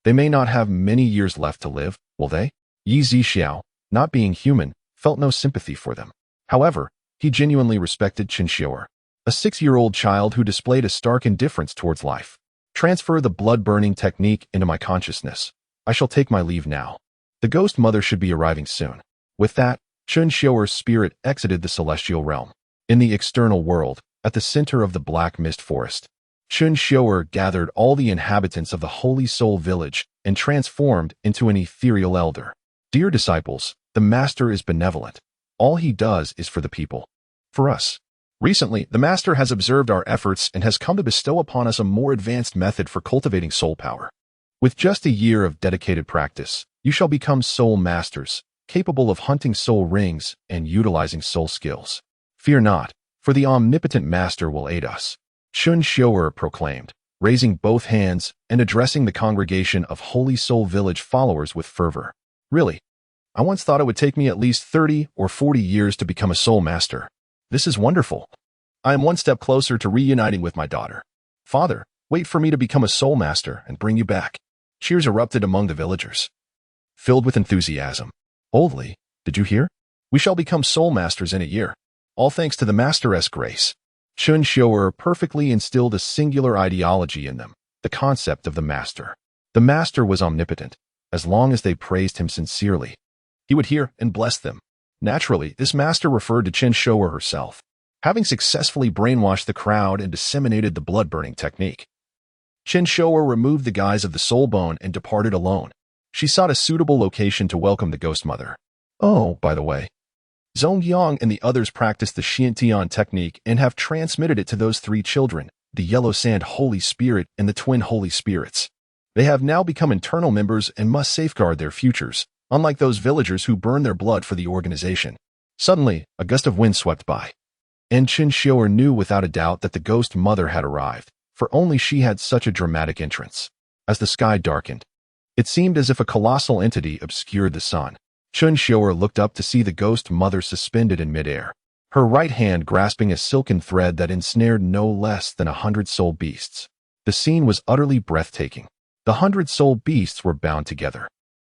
they may not have many years left to live, will they? Yi Zixiao, not being human, felt no sympathy for them. However, he genuinely respected Chen Xiuer, a 6-year-old child who displayed a stark indifference towards life. Transfer the blood-burning technique into my consciousness. I shall take my leave now. The ghost mother should be arriving soon. With that, Chen Xiuer's spirit exited the celestial realm. In the external world, at the center of the black mist forest, Chen Xiuer gathered all the inhabitants of the Holy Soul Village and transformed into an ethereal elder. Dear disciples, the Master is benevolent. All he does is for the people. For us. Recently, the Master has observed our efforts and has come to bestow upon us a more advanced method for cultivating soul power. With just a year of dedicated practice, you shall become soul masters, capable of hunting soul rings and utilizing soul skills. Fear not, for the omnipotent Master will aid us, Chen Xiuer proclaimed, raising both hands and addressing the congregation of Holy Soul Village followers with fervor. Really, I once thought it would take me at least 30 or 40 years to become a soul master. This is wonderful. I am one step closer to reuniting with my daughter. Father, wait for me to become a soul master and bring you back. Cheers erupted among the villagers, filled with enthusiasm. Boldly, did you hear? We shall become soul masters in a year. All thanks to the Master's grace. Chen Xiuer perfectly instilled a singular ideology in them, the concept of the Master. The Master was omnipotent. As long as they praised him sincerely, he would hear and bless them. Naturally, this Master referred to Chen Xiuer herself, having successfully brainwashed the crowd and disseminated the blood-burning technique. Chen Xiuer removed the guise of the soul bone and departed alone. She sought a suitable location to welcome the ghost mother. Oh, by the way, Zongyang and the others practice the Xiantian technique and have transmitted it to those 3 children, the Yellow Sand Holy Spirit and the Twin Holy Spirits. They have now become internal members and must safeguard their futures, unlike those villagers who burn their blood for the organization. Suddenly, a gust of wind swept by, and Chen Xiuer knew without a doubt that the ghost mother had arrived, for only she had such a dramatic entrance. As the sky darkened, it seemed as if a colossal entity obscured the sun. Chen Xiuer looked up to see the ghost mother suspended in midair, her right hand grasping a silken thread that ensnared no less than 100 soul beasts. The scene was utterly breathtaking. The 100 soul beasts were bound together,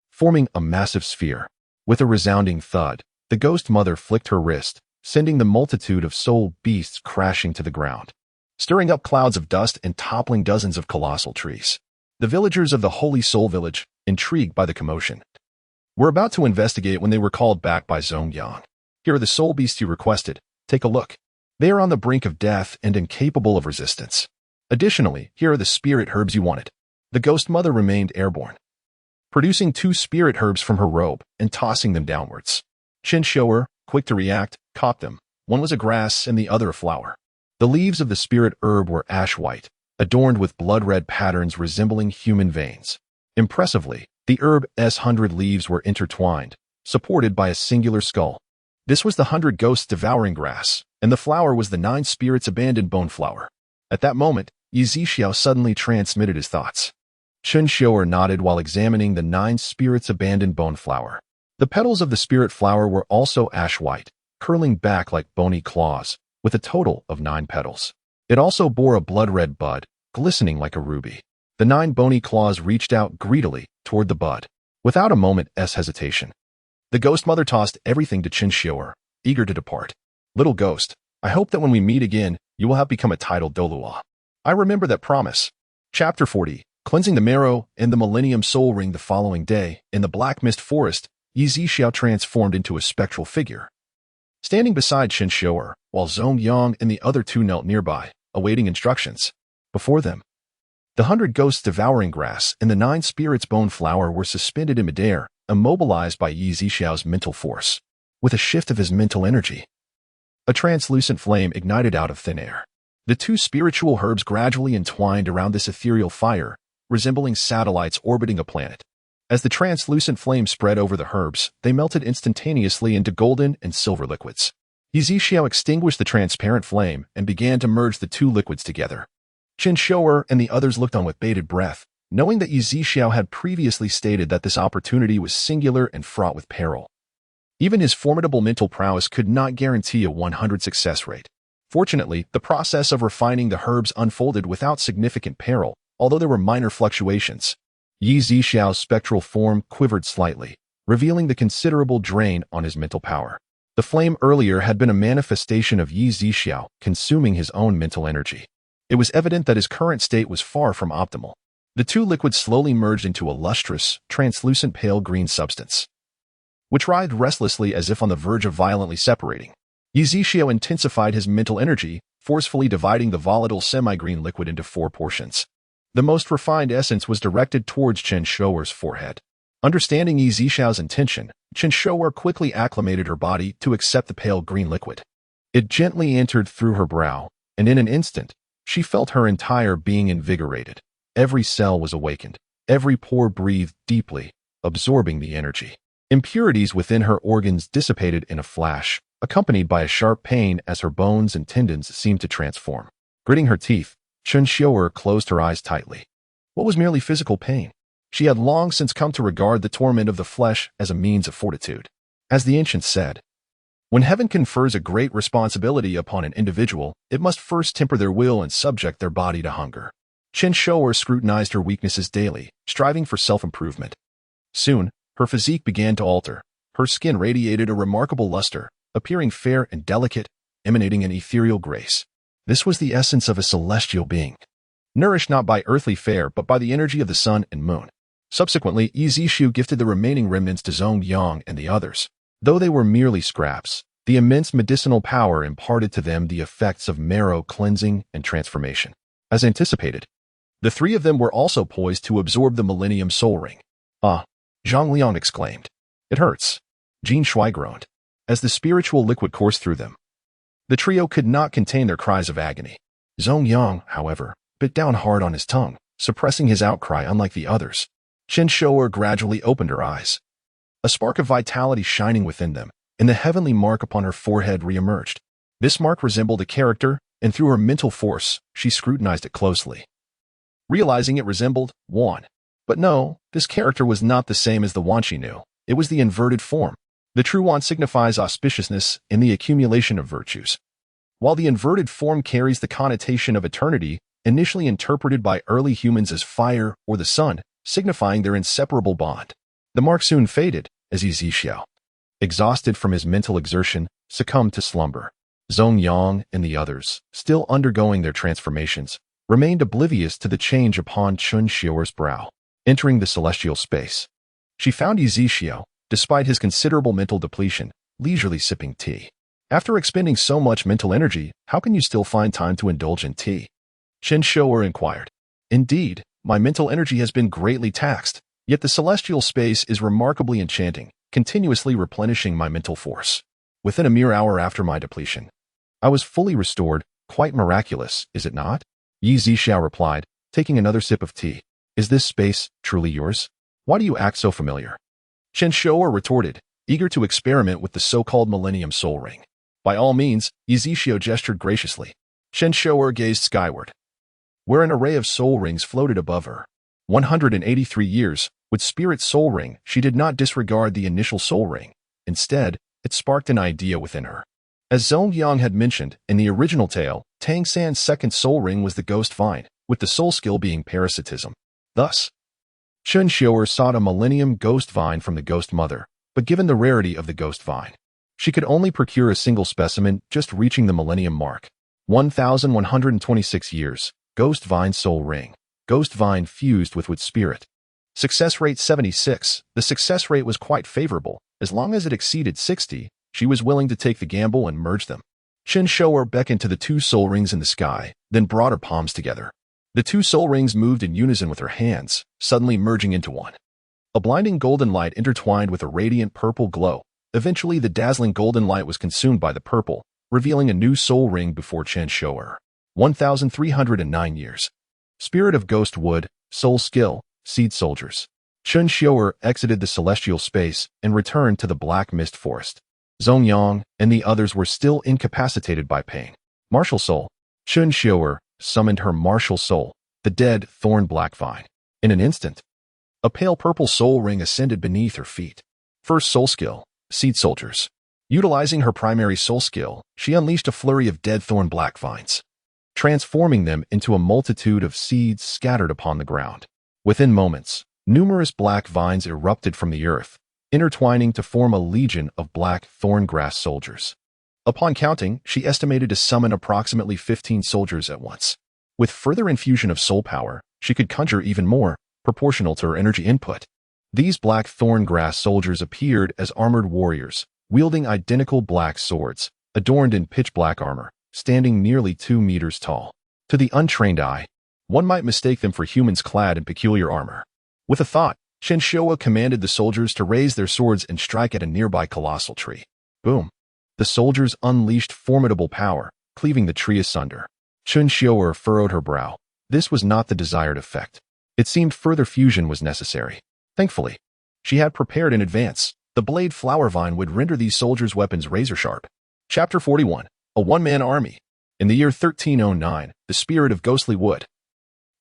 forming a massive sphere. With a resounding thud, the ghost mother flicked her wrist, sending the multitude of soul beasts crashing to the ground, stirring up clouds of dust and toppling dozens of colossal trees. The villagers of the Holy Soul Village, intrigued by the commotion, were about to investigate when they were called back by Zongyang. Here are the soul beasts you requested. Take a look. They are on the brink of death and incapable of resistance. Additionally, here are the spirit herbs you wanted. The ghost mother remained airborne, producing 2 spirit herbs from her robe and tossing them downwards. Chen Xiuer, quick to react, caught them. One was a grass and the other a flower. The leaves of the spirit herb were ash-white, adorned with blood-red patterns resembling human veins. Impressively, the herb's 100 leaves were intertwined, supported by a singular skull. This was the 100 ghosts devouring grass, and the flower was the 9 spirits abandoned bone flower. At that moment, Yi Zixiao suddenly transmitted his thoughts. Chen Xiuer nodded while examining the 9 spirits abandoned bone flower. The petals of the spirit flower were also ash-white, curling back like bony claws, with a total of 9 petals. It also bore a blood-red bud, glistening like a ruby. The 9 bony claws reached out greedily toward the bud, without a moment's hesitation. The ghost mother tossed everything to Chen Xiuer, eager to depart. Little ghost, I hope that when we meet again, you will have become a titled Douluo. I remember that promise. Chapter 40. Cleansing the marrow and the Millennium Soul Ring. The following day, in the Black Mist Forest, Yi Zixiao transformed into a spectral figure. Standing beside Chen Xiuer, while Zongyang and the other two knelt nearby, awaiting instructions. Before them, the 100 ghosts devouring grass and the 9 spirits bone flower were suspended in midair, immobilized by Yi Zixiao's mental force. With a shift of his mental energy, a translucent flame ignited out of thin air. The 2 spiritual herbs gradually entwined around this ethereal fire, resembling satellites orbiting a planet. As the translucent flame spread over the herbs, they melted instantaneously into golden and silver liquids. Yi Zixiao extinguished the transparent flame and began to merge the 2 liquids together. Chen Xiuer and the others looked on with bated breath, knowing that Yi Zixiao had previously stated that this opportunity was singular and fraught with peril. Even his formidable mental prowess could not guarantee a 100 success rate. Fortunately, the process of refining the herbs unfolded without significant peril, although there were minor fluctuations. Yi Zixiao's spectral form quivered slightly, revealing the considerable drain on his mental power. The flame earlier had been a manifestation of Yi Zixiao consuming his own mental energy. It was evident that his current state was far from optimal. The 2 liquids slowly merged into a lustrous, translucent pale green substance, which writhed restlessly as if on the verge of violently separating. Yi Zixiao intensified his mental energy, forcefully dividing the volatile semi-green liquid into 4 portions. The most refined essence was directed towards Chen Xiuer's forehead. Understanding Yi Zixiao's intention, Chen Xiuer quickly acclimated her body to accept the pale green liquid. It gently entered through her brow, and in an instant, she felt her entire being invigorated. Every cell was awakened. Every pore breathed deeply, absorbing the energy. Impurities within her organs dissipated in a flash, accompanied by a sharp pain as her bones and tendons seemed to transform. Gritting her teeth, Chen Xiuer closed her eyes tightly. What was merely physical pain? She had long since come to regard the torment of the flesh as a means of fortitude. As the ancients said, when heaven confers a great responsibility upon an individual, it must first temper their will and subject their body to hunger. Chen Xiuer scrutinized her weaknesses daily, striving for self-improvement. Soon, her physique began to alter. Her skin radiated a remarkable luster, appearing fair and delicate, emanating an ethereal grace. This was the essence of a celestial being, nourished not by earthly fare but by the energy of the sun and moon. Subsequently, Yi Zixiao gifted the remaining remnants to Zongyang and the others. Though they were merely scraps, the immense medicinal power imparted to them the effects of marrow cleansing and transformation. As anticipated, the 3 of them were also poised to absorb the Millennium Soul Ring. Ah, Zhang Liang exclaimed. It hurts. Jin Shui groaned. As the spiritual liquid coursed through them, the trio could not contain their cries of agony. Zongyang, however, bit down hard on his tongue, suppressing his outcry unlike the others. Chen Xiuer gradually opened her eyes, a spark of vitality shining within them, and the heavenly mark upon her forehead reemerged. This mark resembled a character, and through her mental force, she scrutinized it closely, realizing it resembled Wan. But no, this character was not the same as the Wan she knew. It was the inverted form. The true Wan signifies auspiciousness and the accumulation of virtues, while the inverted form carries the connotation of eternity, initially interpreted by early humans as fire or the sun, signifying their inseparable bond. The mark soon faded, as Yi Zixiao, exhausted from his mental exertion, succumbed to slumber. Zongyang and the others, still undergoing their transformations, remained oblivious to the change upon Chen Xiuer's brow. Entering the celestial space, she found Yi Zixiao, despite his considerable mental depletion, leisurely sipping tea. After expending so much mental energy, how can you still find time to indulge in tea? Chen Xiuer inquired. Indeed, my mental energy has been greatly taxed, yet the celestial space is remarkably enchanting, continuously replenishing my mental force. Within a mere hour after my depletion, I was fully restored. Quite miraculous, is it not? Yi Zixiao replied, taking another sip of tea. Is this space truly yours? Why do you act so familiar? Chen Xiuer retorted, eager to experiment with the so-called Millennium Soul Ring. By all means, Yi Zixiao gestured graciously. Chen Xiuer gazed skyward, where an array of soul rings floated above her. 183 years, with Spirit Soul Ring, she did not disregard the initial soul ring. Instead, it sparked an idea within her. As Zongyang had mentioned, in the original tale, Tang San's second soul ring was the ghost vine, with the soul skill being parasitism. Thus, Chen Xiuer sought a millennium ghost vine from the ghost mother, but given the rarity of the ghost vine, she could only procure a single specimen just reaching the millennium mark. 1,126 years, ghost vine soul ring, ghost vine fused with wood spirit. Success rate 76. The success rate was quite favorable, As long as it exceeded 60, she was willing to take the gamble and merge them. Chen Xiuer beckoned to the two soul rings in the sky, then brought her palms together. The two soul rings moved in unison with her hands, suddenly merging into one. A blinding golden light intertwined with a radiant purple glow. Eventually, the dazzling golden light was consumed by the purple, revealing a new soul ring before Chen Xiuer. 1,309 years. Spirit of Ghost Wood, Soul Skill, Seed Soldiers. Chen Xiuer exited the celestial space and returned to the Black Mist Forest. Zongyang and the others were still incapacitated by pain. Martial Soul. Chen Xiuer summoned her martial soul, the dead thorn black vine. In an instant, a pale purple soul ring ascended beneath her feet. First soul skill, Seed Soldiers. Utilizing her primary soul skill, she unleashed a flurry of dead thorn black vines, transforming them into a multitude of seeds scattered upon the ground. Within moments, numerous black vines erupted from the earth, intertwining to form a legion of black thorn grass soldiers. Upon counting, she estimated to summon approximately 15 soldiers at once. With further infusion of soul power, she could conjure even more, proportional to her energy input. These black thorn grass soldiers appeared as armored warriors, wielding identical black swords, adorned in pitch black armor, standing nearly 2 meters tall. To the untrained eye, one might mistake them for humans clad in peculiar armor. With a thought, Chen Xiuer commanded the soldiers to raise their swords and strike at a nearby colossal tree. Boom! The soldiers unleashed formidable power, cleaving the tree asunder. Chen Xiuer furrowed her brow. This was not the desired effect. It seemed further fusion was necessary. Thankfully, she had prepared in advance. The blade flower vine would render these soldiers' weapons razor-sharp. Chapter 41. A one-man army. In the year 1309, the spirit of ghostly wood.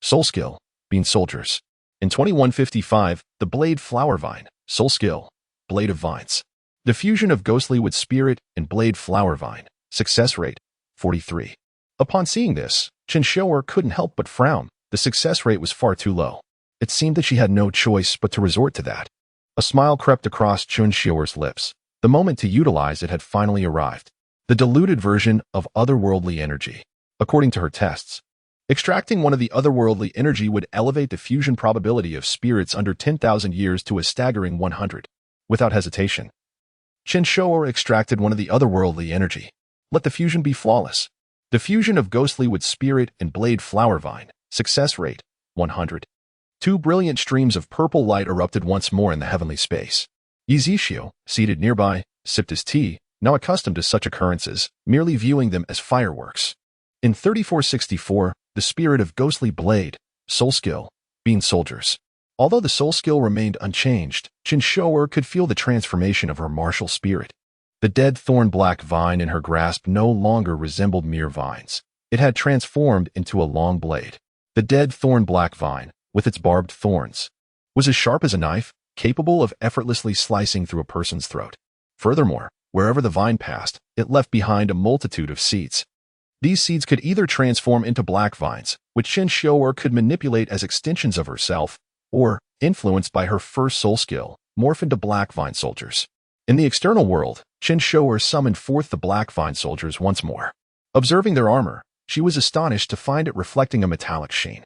Soul skill, Bean Soldiers. In 2155, the blade flower vine, soul skill, Blade of Vines. The fusion of ghostly wood spirit and blade flower vine. Success rate, 43. Upon seeing this, Chen Xiuer couldn't help but frown. The success rate was far too low. It seemed that she had no choice but to resort to that. A smile crept across Chen Xiuer's lips. The moment to utilize it had finally arrived. The diluted version of otherworldly energy. According to her tests, extracting one of the otherworldly energy would elevate the fusion probability of spirits under 10,000 years to a staggering 100. Without hesitation, Chen Xiuer extracted one of the otherworldly energy. Let the fusion be flawless. The fusion of ghostly wood spirit and blade flower vine. Success rate, 100. Two brilliant streams of purple light erupted once more in the heavenly space. Yizishio, seated nearby, sipped his tea, now accustomed to such occurrences, merely viewing them as fireworks. In 3464, the spirit of ghostly blade, soul skill, Bean Soldiers. Although the soul skill remained unchanged, Chen Xiuer could feel the transformation of her martial spirit. The dead thorn black vine in her grasp no longer resembled mere vines. It had transformed into a long blade. The dead thorn black vine, with its barbed thorns, was as sharp as a knife, capable of effortlessly slicing through a person's throat. Furthermore, wherever the vine passed, it left behind a multitude of seeds. These seeds could either transform into black vines, which Chen Xiuer could manipulate as extensions of herself, or, influenced by her first soul skill, morph into black vine soldiers. In the external world, Chen Xiuer summoned forth the black vine soldiers once more. Observing their armor, she was astonished to find it reflecting a metallic sheen.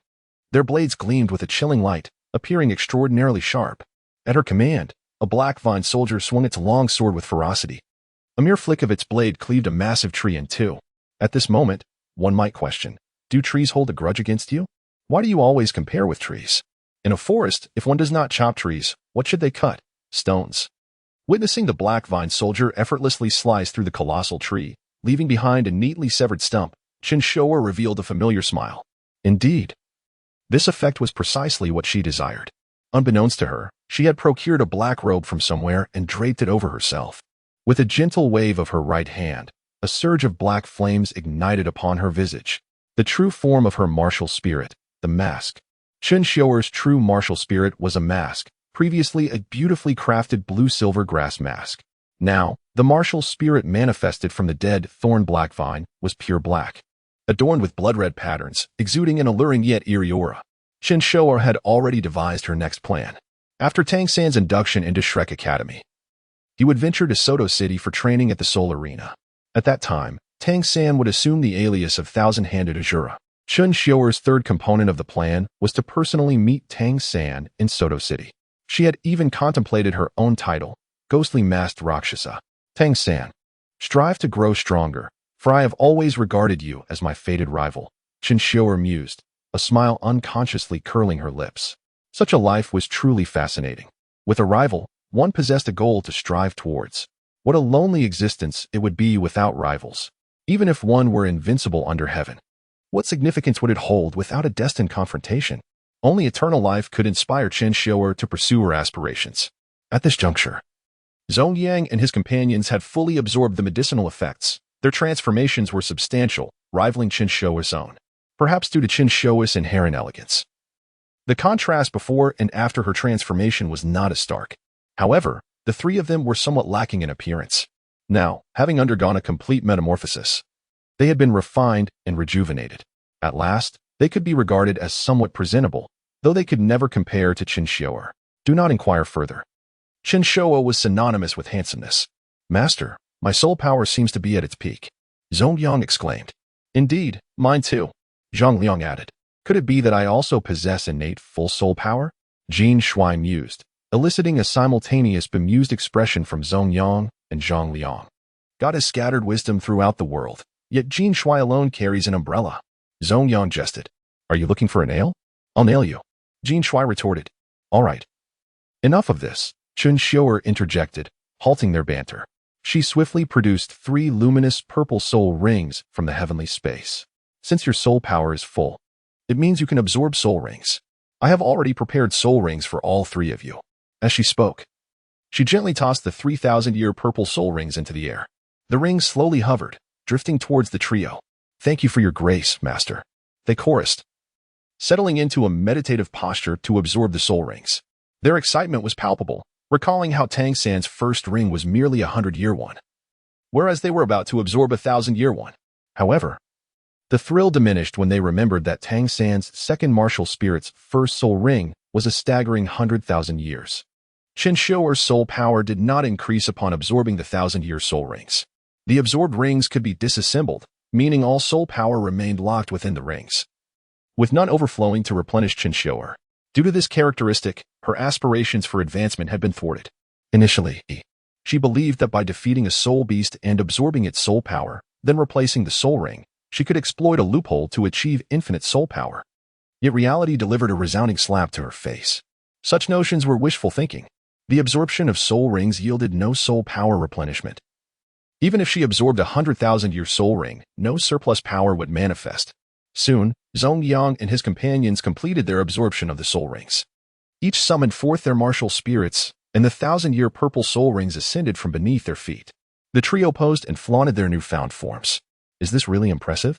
Their blades gleamed with a chilling light, appearing extraordinarily sharp. At her command, a black vine soldier swung its long sword with ferocity. A mere flick of its blade cleaved a massive tree in two. At this moment, one might question, do trees hold a grudge against you? Why do you always compare with trees? In a forest, if one does not chop trees, what should they cut? Stones. Witnessing the black vine soldier effortlessly slice through the colossal tree, leaving behind a neatly severed stump, Chen Xiuer revealed a familiar smile. Indeed, this effect was precisely what she desired. Unbeknownst to her, she had procured a black robe from somewhere and draped it over herself. With a gentle wave of her right hand, a surge of black flames ignited upon her visage. The true form of her martial spirit, the mask. Chen Xiuer's true martial spirit was a mask, previously a beautifully crafted blue-silver grass mask. Now, the martial spirit manifested from the dead thorn black vine was pure black, adorned with blood-red patterns, exuding an alluring yet eerie aura. Chen Xiuer had already devised her next plan. After Tang San's induction into Shrek Academy, he would venture to Soto City for training at the Soul Arena. At that time, Tang San would assume the alias of Thousand-Handed Azura. Chen Xiuer's third component of the plan was to personally meet Tang San in Soto City. She had even contemplated her own title, ghostly masked Rakshasa. Tang San. Strive to grow stronger, for I have always regarded you as my fated rival. Chen Xiuer mused, a smile unconsciously curling her lips. Such a life was truly fascinating. With a rival, one possessed a goal to strive towards. What a lonely existence it would be without rivals, even if one were invincible under heaven. What significance would it hold without a destined confrontation? Only eternal life could inspire Chen Xiuer to pursue her aspirations. At this juncture, Zhong Yang and his companions had fully absorbed the medicinal effects. Their transformations were substantial, rivaling Chen Xiuer's own, perhaps due to Chen Xiuer's inherent elegance. The contrast before and after her transformation was not as stark. However, the three of them were somewhat lacking in appearance. Now, having undergone a complete metamorphosis, they had been refined and rejuvenated. At last, they could be regarded as somewhat presentable, though they could never compare to Chen Xiuer. Do not inquire further. Chen Xiuer was synonymous with handsomeness. Master, my soul power seems to be at its peak. Zhong Yang exclaimed. Indeed, mine too. Zhang Liang added. Could it be that I also possess innate full soul power? Jin Shui mused, eliciting a simultaneous bemused expression from Zhong Yang and Zhang Liang. God has scattered wisdom throughout the world, yet Jin Shui alone carries an umbrella. Zhong Yang jested. Are you looking for a nail? I'll nail you. Jin Shui retorted. All right. Enough of this, Chen Xiuer interjected, halting their banter. She swiftly produced 3 luminous purple soul rings from the heavenly space. Since your soul power is full, it means you can absorb soul rings. I have already prepared soul rings for all 3 of you. As she spoke, she gently tossed the 3,000-year purple soul rings into the air. The rings slowly hovered, drifting towards the trio. Thank you for your grace, Master. They chorused, settling into a meditative posture to absorb the soul rings. Their excitement was palpable, recalling how Tang San's first ring was merely a 100-year one, whereas they were about to absorb a 1,000-year one. However, the thrill diminished when they remembered that Tang San's second martial spirit's first soul ring was a staggering 100,000 years. Chen Xiuer's soul power did not increase upon absorbing the 1,000-year soul rings. The absorbed rings could be disassembled, meaning all soul power remained locked within the rings, with none overflowing to replenish Chen Xiuer. Due to this characteristic, her aspirations for advancement had been thwarted. Initially, she believed that by defeating a soul beast and absorbing its soul power, then replacing the soul ring, she could exploit a loophole to achieve infinite soul power. Yet reality delivered a resounding slap to her face. Such notions were wishful thinking. The absorption of soul rings yielded no soul power replenishment. Even if she absorbed a 100,000-year soul ring, no surplus power would manifest. Soon, Zhong Yang and his companions completed their absorption of the soul rings. Each summoned forth their martial spirits, and the 1,000-year purple soul rings ascended from beneath their feet. The trio posed and flaunted their newfound forms. Is this really impressive?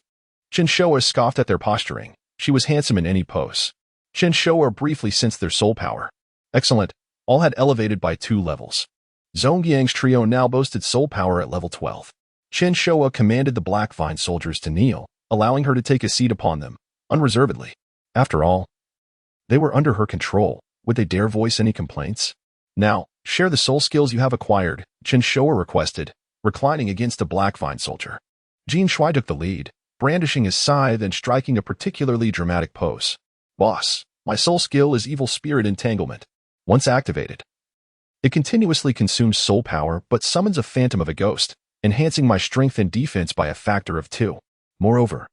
Chen Xiuer scoffed at their posturing. She was handsome in any pose. Chen Xiuer briefly sensed their soul power. Excellent. All had elevated by 2 levels. Zhong Yang's trio now boasted soul power at level 12. Chen Xiuer commanded the Black Vine soldiers to kneel, allowing her to take a seat upon them, unreservedly. After all, they were under her control. Would they dare voice any complaints? Now, share the soul skills you have acquired, Chen Xiuer requested, reclining against a Black Vine soldier. Jin Shui took the lead, brandishing his scythe and striking a particularly dramatic pose. Boss, my soul skill is Evil Spirit Entanglement. Once activated, it continuously consumes soul power but summons a phantom of a ghost, enhancing my strength and defense by a factor of 2. Moreover,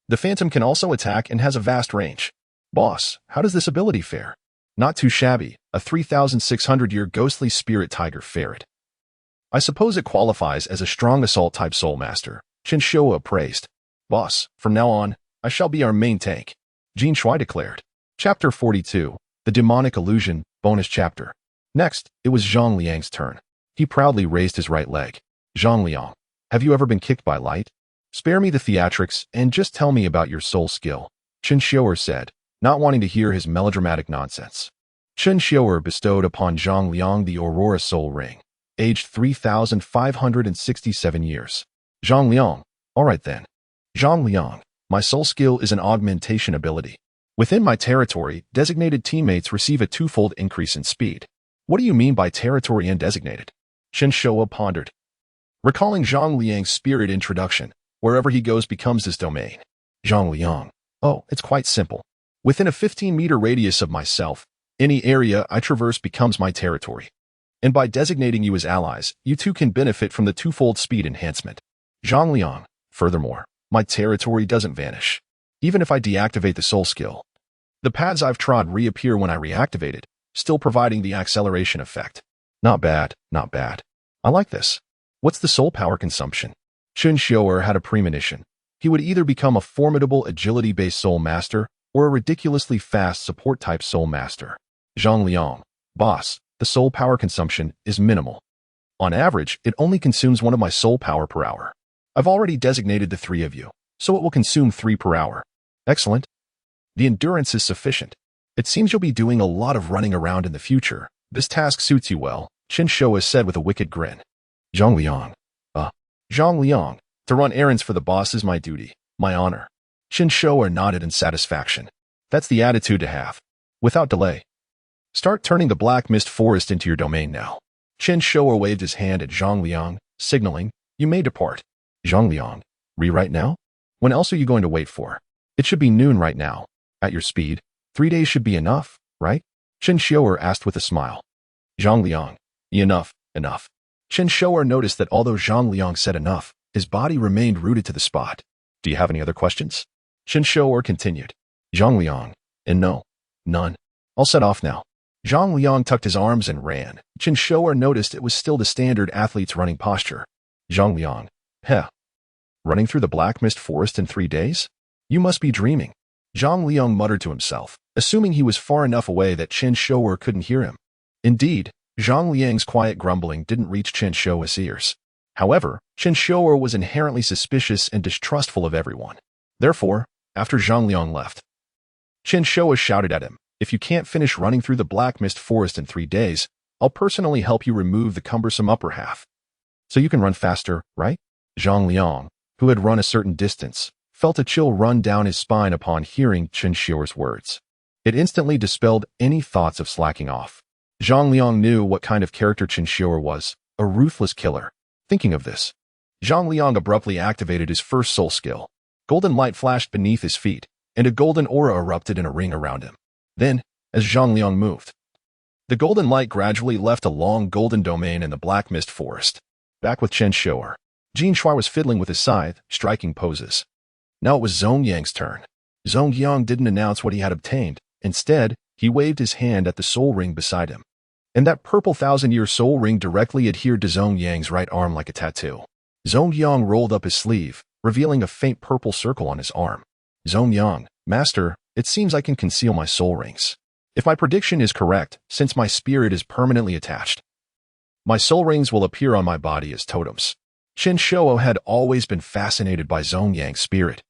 the phantom can also attack and has a vast range. Boss, how does this ability fare? Not too shabby, a 3,600-year ghostly spirit tiger ferret. I suppose it qualifies as a strong assault-type soul master, Chen Xiuer praised. Boss, from now on, I shall be our main tank, Jin Shui declared. Chapter 42, The Demonic Illusion, Bonus Chapter. Next, it was Zhang Liang's turn. He proudly raised his right leg. Zhang Liang, have you ever been kicked by light? Spare me the theatrics and just tell me about your soul skill, Chen Xiuer said, not wanting to hear his melodramatic nonsense. Chen Xiuer bestowed upon Zhang Liang the Aurora Soul Ring, aged 3,567 years. Zhang Liang, all right then. Zhang Liang, my soul skill is an augmentation ability. Within my territory, designated teammates receive a 2-fold increase in speed. What do you mean by territory and designated? Chen Xiuer pondered, recalling Zhang Liang's spirit introduction. Wherever he goes becomes his domain. Zhang Liang, oh, it's quite simple. Within a 15-meter radius of myself, any area I traverse becomes my territory. And by designating you as allies, you too can benefit from the twofold speed enhancement. Zhang Liang, furthermore, my territory doesn't vanish. Even if I deactivate the soul skill, the paths I've trod reappear when I reactivate it, still providing the acceleration effect. Not bad, not bad. I like this. What's the soul power consumption? Chen Xiuer had a premonition. He would either become a formidable agility-based soul master or a ridiculously fast support-type soul master. Zhang Liang, boss, the soul power consumption is minimal. On average, it only consumes 1 of my soul power per hour. I've already designated the 3 of you, so it will consume 3 per hour. Excellent. The endurance is sufficient. It seems you'll be doing a lot of running around in the future. This task suits you well, Chen Xiuer said with a wicked grin. Zhang Liang, to run errands for the boss is my duty, my honor. Chen Xiuer nodded in satisfaction. That's the attitude to have. Without delay, start turning the black mist forest into your domain now. Chen Xiuer waved his hand at Zhang Liang, signaling, you may depart. Zhang Liang, rewrite now? When else are you going to wait for? It should be noon right now. At your speed, 3 days should be enough, right? Chen Xiuer asked with a smile. Zhang Liang, enough. Chen Xiuer noticed that although Zhang Liang said enough, his body remained rooted to the spot. Do you have any other questions? Chen Xiuer continued. Zhang Liang, and no, none. I'll set off now. Zhang Liang tucked his arms and ran. Chen Xiuer noticed it was still the standard athlete's running posture. Zhang Liang, running through the black mist forest in 3 days? You must be dreaming. Zhang Liang muttered to himself, assuming he was far enough away that Chen Xiuer couldn't hear him. Indeed, Zhang Liang's quiet grumbling didn't reach Chen Xiuer's ears. However, Chen Xiuer was inherently suspicious and distrustful of everyone. Therefore, after Zhang Liang left, Chen Xiuer shouted at him, if you can't finish running through the black mist forest in 3 days, I'll personally help you remove the cumbersome upper half. So you can run faster, right? Zhang Liang, who had run a certain distance, felt a chill run down his spine upon hearing Chen Xiuer's words. It instantly dispelled any thoughts of slacking off. Zhang Liang knew what kind of character Chen Xiuer was, a ruthless killer. Thinking of this, Zhang Liang abruptly activated his first soul skill. Golden light flashed beneath his feet, and a golden aura erupted in a ring around him. Then, as Zhang Liang moved, the golden light gradually left a long golden domain in the black mist forest. Back with Chen Xiuer, Jin Shuai was fiddling with his scythe, striking poses. Now it was Zhong Yang's turn. Zhong Yang didn't announce what he had obtained. Instead, he waved his hand at the soul ring beside him. And that purple 1,000-year soul ring directly adhered to Zhong Yang's right arm like a tattoo. Zhong Yang rolled up his sleeve, revealing a faint purple circle on his arm. Zhong Yang, Master, it seems I can conceal my soul rings. If my prediction is correct, since my spirit is permanently attached, my soul rings will appear on my body as totems. Chen Xiuer had always been fascinated by Zhong Yang's spirit,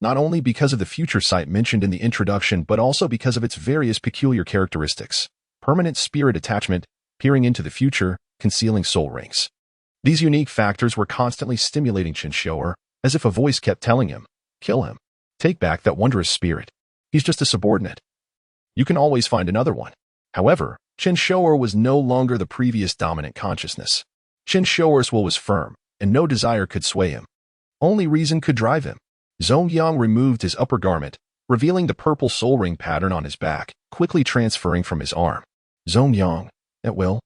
not only because of the future sight mentioned in the introduction, but also because of its various peculiar characteristics. Permanent spirit attachment, peering into the future, concealing soul rings. These unique factors were constantly stimulating Chen Xiuer, as if a voice kept telling him, kill him. Take back that wondrous spirit. He's just a subordinate. You can always find another one. However, Chen Xiuer was no longer the previous dominant consciousness. Chen Xiuer's will was firm, and no desire could sway him. Only reason could drive him. Zhong Yang removed his upper garment, revealing the purple soul ring pattern on his back, quickly transferring from his arm. Zhong Yang, at will.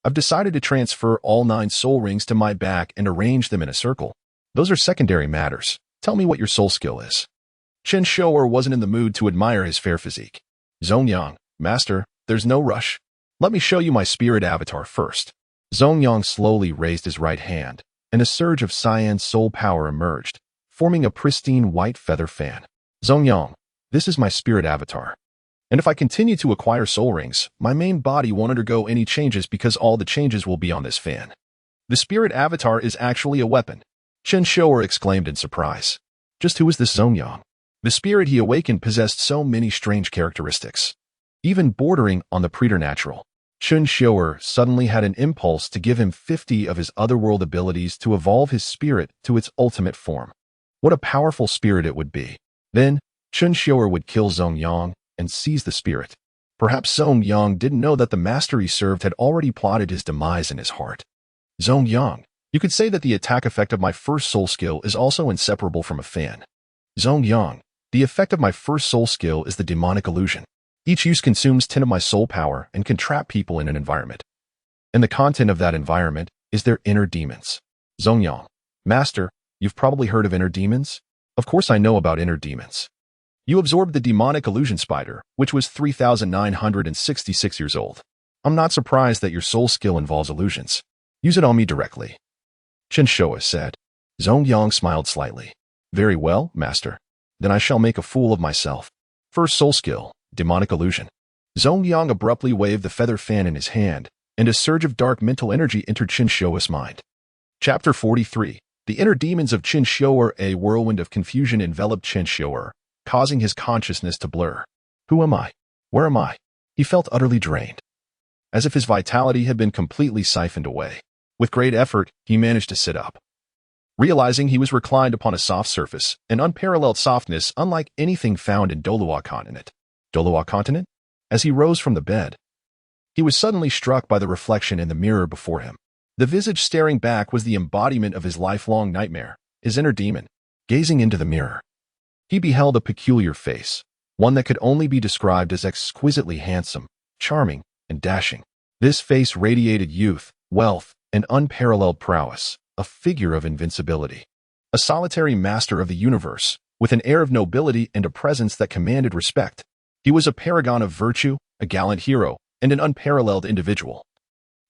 I've decided to transfer all 9 soul rings to my back and arrange them in a circle. Those are secondary matters. Tell me what your soul skill is. Chen Xiuer wasn't in the mood to admire his fair physique. Zhong Yang, Master, there's no rush. Let me show you my spirit avatar first. Zhong Yang slowly raised his right hand, and a surge of cyan soul power emerged, forming a pristine white feather fan. Zhong Yang, this is my spirit avatar. And if I continue to acquire soul rings, my main body won't undergo any changes because all the changes will be on this fan. The spirit avatar is actually a weapon. Chen Xiuer exclaimed in surprise. Just who is this Zhong Yang? The spirit he awakened possessed so many strange characteristics, even bordering on the preternatural. Chen Xiuer suddenly had an impulse to give him 50 of his otherworld abilities to evolve his spirit to its ultimate form. What a powerful spirit it would be. Then, Chen Xiuer would kill Zhong Yang and seize the spirit. Perhaps Zhong Yang didn't know that the master he served had already plotted his demise in his heart. Zhong Yang, you could say that the attack effect of my first soul skill is also inseparable from a fan. Zhong Yang, the effect of my first soul skill is the demonic illusion. Each use consumes 10 of my soul power and can trap people in an environment. and the content of that environment is their inner demons. Zongyang, Master, you've probably heard of inner demons? Of course I know about inner demons. You absorbed the demonic illusion spider, which was 3,966 years old. I'm not surprised that your soul skill involves illusions. Use it on me directly. Chen Xiuer said. Zongyang smiled slightly. Very well, Master. Then I shall make a fool of myself. First soul skill, demonic illusion. Zongyang abruptly waved the feather fan in his hand, and a surge of dark mental energy entered Chen Xiuer's mind. Chapter 43. The inner demons of Chen Xiuer. A whirlwind of confusion enveloped Chen Xiuer, causing his consciousness to blur. Who am I? Where am I? He felt utterly drained, as if his vitality had been completely siphoned away. With great effort, he managed to sit up. Realizing he was reclined upon a soft surface, an unparalleled softness unlike anything found in Douluo continent. Douluo continent? As he rose from the bed, he was suddenly struck by the reflection in the mirror before him. The visage staring back was the embodiment of his lifelong nightmare, his inner demon. Gazing into the mirror, he beheld a peculiar face, one that could only be described as exquisitely handsome, charming, and dashing. This face radiated youth, wealth, and unparalleled prowess, a figure of invincibility. A solitary master of the universe, with an air of nobility and a presence that commanded respect. He was a paragon of virtue, a gallant hero, and an unparalleled individual.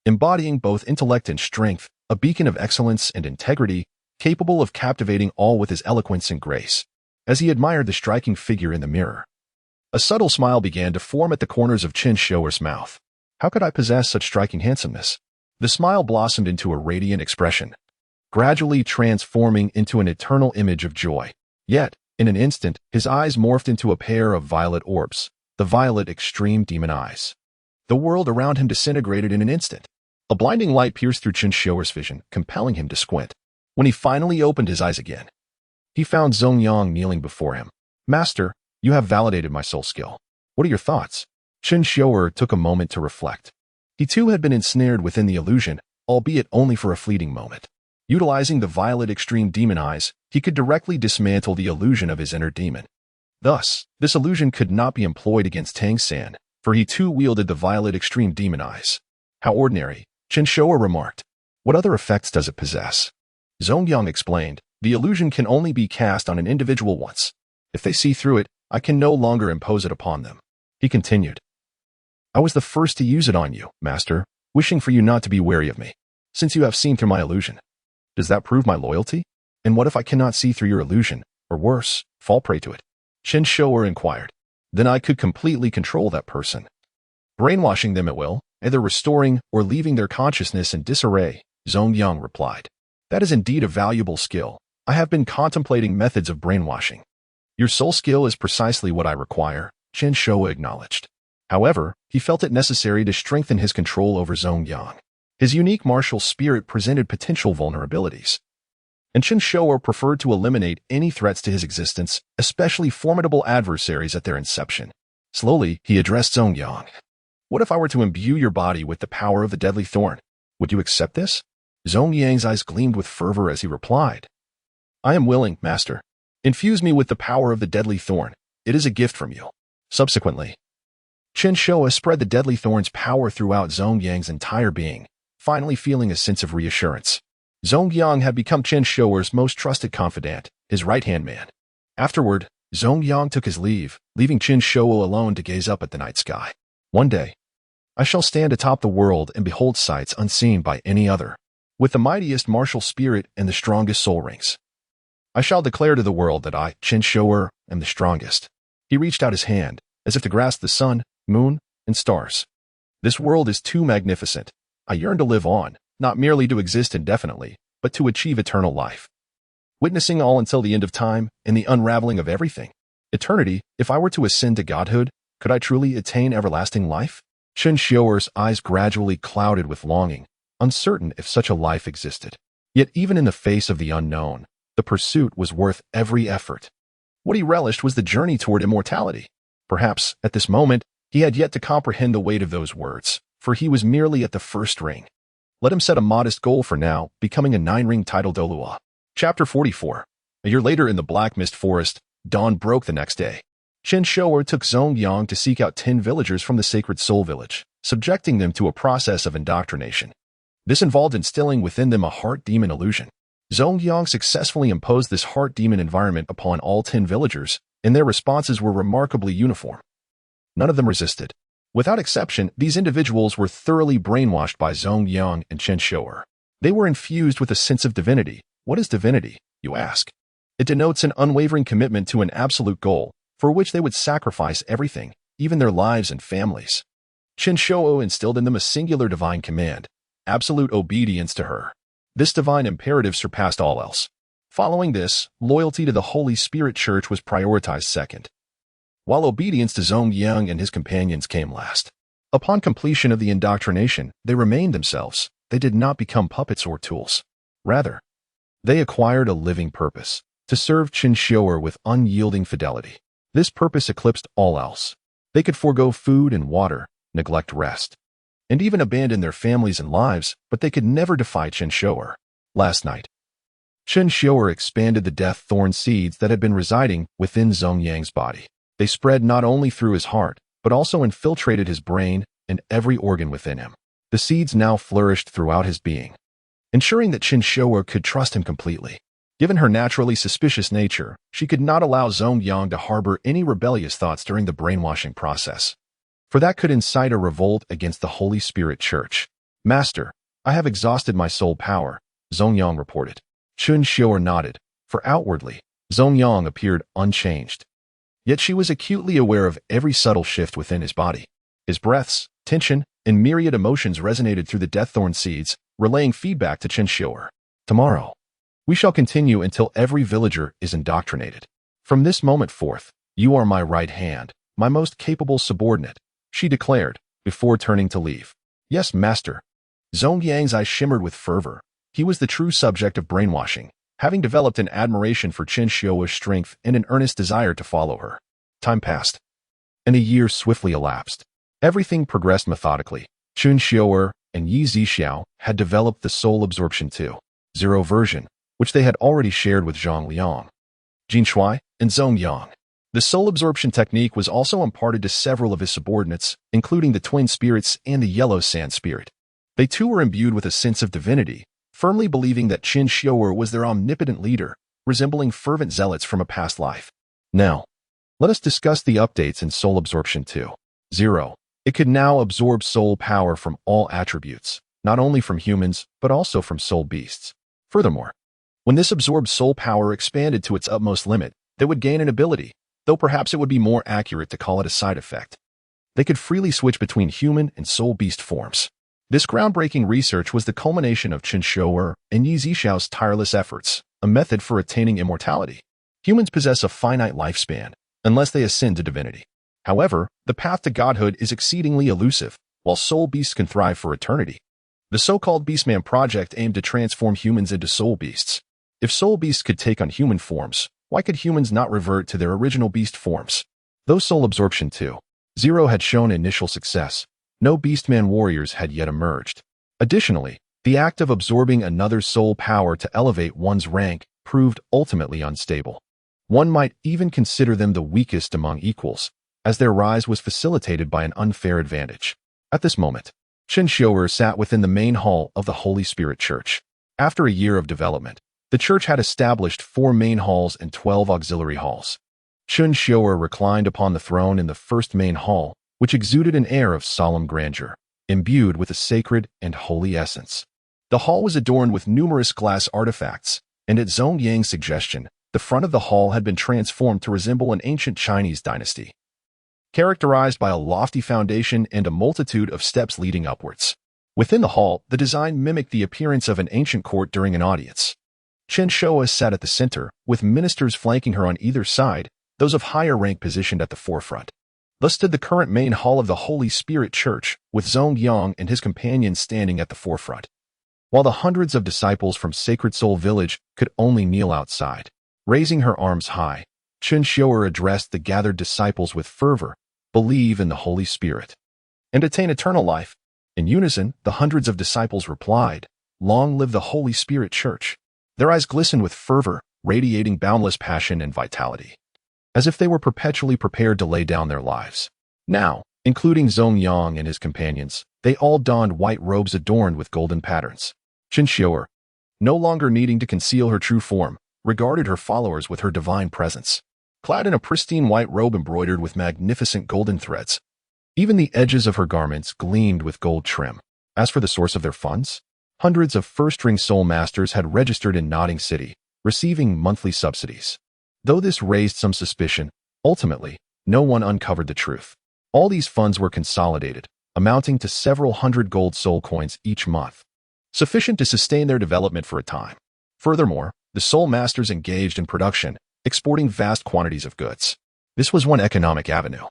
Embodying both intellect and strength, a beacon of excellence and integrity, capable of captivating all with his eloquence and grace. As he admired the striking figure in the mirror, a subtle smile began to form at the corners of Chen Xiuer's mouth. How could I possess such striking handsomeness? The smile blossomed into a radiant expression, gradually transforming into an eternal image of joy. Yet, in an instant, his eyes morphed into a pair of violet orbs, the violet extreme demon eyes. The world around him disintegrated in an instant. A blinding light pierced through Chen Xiuer's vision, compelling him to squint. When he finally opened his eyes again, he found Zongyang kneeling before him. Master, you have validated my soul skill. What are your thoughts? Chen Xiuer took a moment to reflect. He too had been ensnared within the illusion, albeit only for a fleeting moment. Utilizing the violet extreme demon eyes, he could directly dismantle the illusion of his inner demon. Thus, this illusion could not be employed against Tang San, for he too wielded the violet extreme demon eyes. How ordinary, Chen Xiuer remarked. What other effects does it possess? Zongyang explained. The illusion can only be cast on an individual once. If they see through it, I can no longer impose it upon them. He continued. I was the first to use it on you, Master, wishing for you not to be wary of me, since you have seen through my illusion. Does that prove my loyalty? And what if I cannot see through your illusion, or worse, fall prey to it? Chen Xiuer inquired. Then I could completely control that person, brainwashing them at will, either restoring or leaving their consciousness in disarray, Zongyang replied. That is indeed a valuable skill. I have been contemplating methods of brainwashing. Your soul skill is precisely what I require, Chen Xiuer acknowledged. However, he felt it necessary to strengthen his control over Zongyang. His unique martial spirit presented potential vulnerabilities, and Chen Xiuer preferred to eliminate any threats to his existence, especially formidable adversaries at their inception. Slowly, he addressed Zongyang. What if I were to imbue your body with the power of the deadly thorn? Would you accept this? Zongyang's eyes gleamed with fervor as he replied. I am willing, Master. Infuse me with the power of the deadly thorn. It is a gift from you. Subsequently, Chen Xiuer spread the deadly thorn's power throughout Zongyang's entire being, finally feeling a sense of reassurance. Zongyang had become Chen Xiuer's most trusted confidant, his right-hand man. Afterward, Zongyang took his leave, leaving Chen Xiuer alone to gaze up at the night sky. One day, I shall stand atop the world and behold sights unseen by any other. With the mightiest martial spirit and the strongest soul rings, I shall declare to the world that I, Chen Xiuer, am the strongest. He reached out his hand, as if to grasp the sun, moon, and stars. This world is too magnificent. I yearn to live on, not merely to exist indefinitely, but to achieve eternal life. Witnessing all until the end of time and the unraveling of everything. Eternity, if I were to ascend to godhood, could I truly attain everlasting life? Chen Xiuer's eyes gradually clouded with longing, uncertain if such a life existed. Yet even in the face of the unknown, the pursuit was worth every effort. What he relished was the journey toward immortality. Perhaps, at this moment, he had yet to comprehend the weight of those words, for he was merely at the first ring. Let him set a modest goal for now, becoming a 9-ring title Douluo. Chapter 44. A year later in the Black Mist Forest, dawn broke the next day. Chen Xiuer took Zongyang to seek out 10 villagers from the sacred Soul Village. subjecting them to a process of indoctrination. This involved instilling within them a heart demon illusion. Zongyang successfully imposed this heart demon environment upon all 10 villagers, and their responses were remarkably uniform. None of them resisted. Without exception, these individuals were thoroughly brainwashed by Zongyang and Chen Xiuer. They were infused with a sense of divinity. What is divinity, you ask? It denotes an unwavering commitment to an absolute goal, for which they would sacrifice everything, even their lives and families. Chen Xiuer instilled in them a singular divine command, absolute obedience to her. This divine imperative surpassed all else. Following this, loyalty to the Holy Spirit Church was prioritized second, while obedience to Zongyang and his companions came last. Upon completion of the indoctrination, they remained themselves. They did not become puppets or tools. Rather, they acquired a living purpose, to serve Chen Xiuer with unyielding fidelity. This purpose eclipsed all else. They could forego food and water, neglect rest, and even abandon their families and lives, but they could never defy Chen Xiuer. Last night, Chen Xiuer expanded the death thorn seeds that had been residing within Zongyang's body. They spread not only through his heart, but also infiltrated his brain and every organ within him. The seeds now flourished throughout his being, ensuring that Chen Xiuer could trust him completely. Given her naturally suspicious nature, she could not allow Zongyang to harbor any rebellious thoughts during the brainwashing process, for that could incite a revolt against the Holy Spirit Church. Master, I have exhausted my soul power, Zongyang reported. Chen Xiuer nodded, for outwardly, Zongyang appeared unchanged. Yet she was acutely aware of every subtle shift within his body. His breaths, tension, and myriad emotions resonated through the deaththorn seeds, relaying feedback to Chen Xiuer. Tomorrow, we shall continue until every villager is indoctrinated. From this moment forth, you are my right hand, my most capable subordinate, she declared, before turning to leave. Yes, master. Zongyang's eyes shimmered with fervor. He was the true subject of brainwashing, having developed an admiration for Chen Xiuer's strength and an earnest desire to follow her. Time passed, and a year swiftly elapsed. Everything progressed methodically. Chen Xiuer and Yi Zixiao had developed the soul absorption 2.0 version, which they had already shared with Zhang Liang, Jin Shui, and Zongyang. The soul absorption technique was also imparted to several of his subordinates, including the twin spirits and the yellow sand spirit. They too were imbued with a sense of divinity, firmly believing that Chen Xiuer was their omnipotent leader, resembling fervent zealots from a past life. Now, let us discuss the updates in soul absorption 2.0. It could now absorb soul power from all attributes, not only from humans, but also from soul beasts. Furthermore, when this absorbed soul power expanded to its utmost limit, they would gain an ability, though perhaps it would be more accurate to call it a side effect. They could freely switch between human and soul beast forms. This groundbreaking research was the culmination of Chen Xiuer and Yi Zixiao's tireless efforts, a method for attaining immortality. Humans possess a finite lifespan, unless they ascend to divinity. However, the path to godhood is exceedingly elusive, while soul beasts can thrive for eternity. The so-called Beastman Project aimed to transform humans into soul beasts. If soul beasts could take on human forms, why could humans not revert to their original beast forms? Though soul absorption 2.0 had shown initial success, no Beastman warriors had yet emerged. Additionally, the act of absorbing another's soul power to elevate one's rank proved ultimately unstable. One might even consider them the weakest among equals, as their rise was facilitated by an unfair advantage. At this moment, Chen Xiuer sat within the main hall of the Holy Spirit Church. After a year of development, the church had established 4 main halls and 12 auxiliary halls. Chen Xiuer reclined upon the throne in the first main hall, which exuded an air of solemn grandeur, imbued with a sacred and holy essence. The hall was adorned with numerous glass artifacts, and at Zongyang's suggestion, the front of the hall had been transformed to resemble an ancient Chinese dynasty, characterized by a lofty foundation and a multitude of steps leading upwards. Within the hall, the design mimicked the appearance of an ancient court during an audience. Chen Xiuer sat at the center, with ministers flanking her on either side, those of higher rank positioned at the forefront. Thus stood the current main hall of the Holy Spirit Church, with Zongyang and his companions standing at the forefront, while the hundreds of disciples from Sacred Soul Village could only kneel outside. Raising her arms high, Chen Xiuer addressed the gathered disciples with fervor. Believe in the Holy Spirit and attain eternal life. In unison, the hundreds of disciples replied, Long live the Holy Spirit Church. Their eyes glistened with fervor, radiating boundless passion and vitality, as if they were perpetually prepared to lay down their lives. Now, including Zhong Yang and his companions. They all donned white robes adorned with golden patterns. Chen Xiuer, no longer needing to conceal her true form, regarded her followers with her divine presence. Clad in a pristine white robe embroidered with magnificent golden threads, even the edges of her garments gleamed with gold trim. As for the source of their funds, hundreds of first-ring soul masters had registered in Nodding City, receiving monthly subsidies. Though this raised some suspicion, ultimately, no one uncovered the truth. All these funds were consolidated, amounting to several hundred gold soul coins each month, sufficient to sustain their development for a time. Furthermore, the soul masters engaged in production, exporting vast quantities of goods. This was one economic avenue.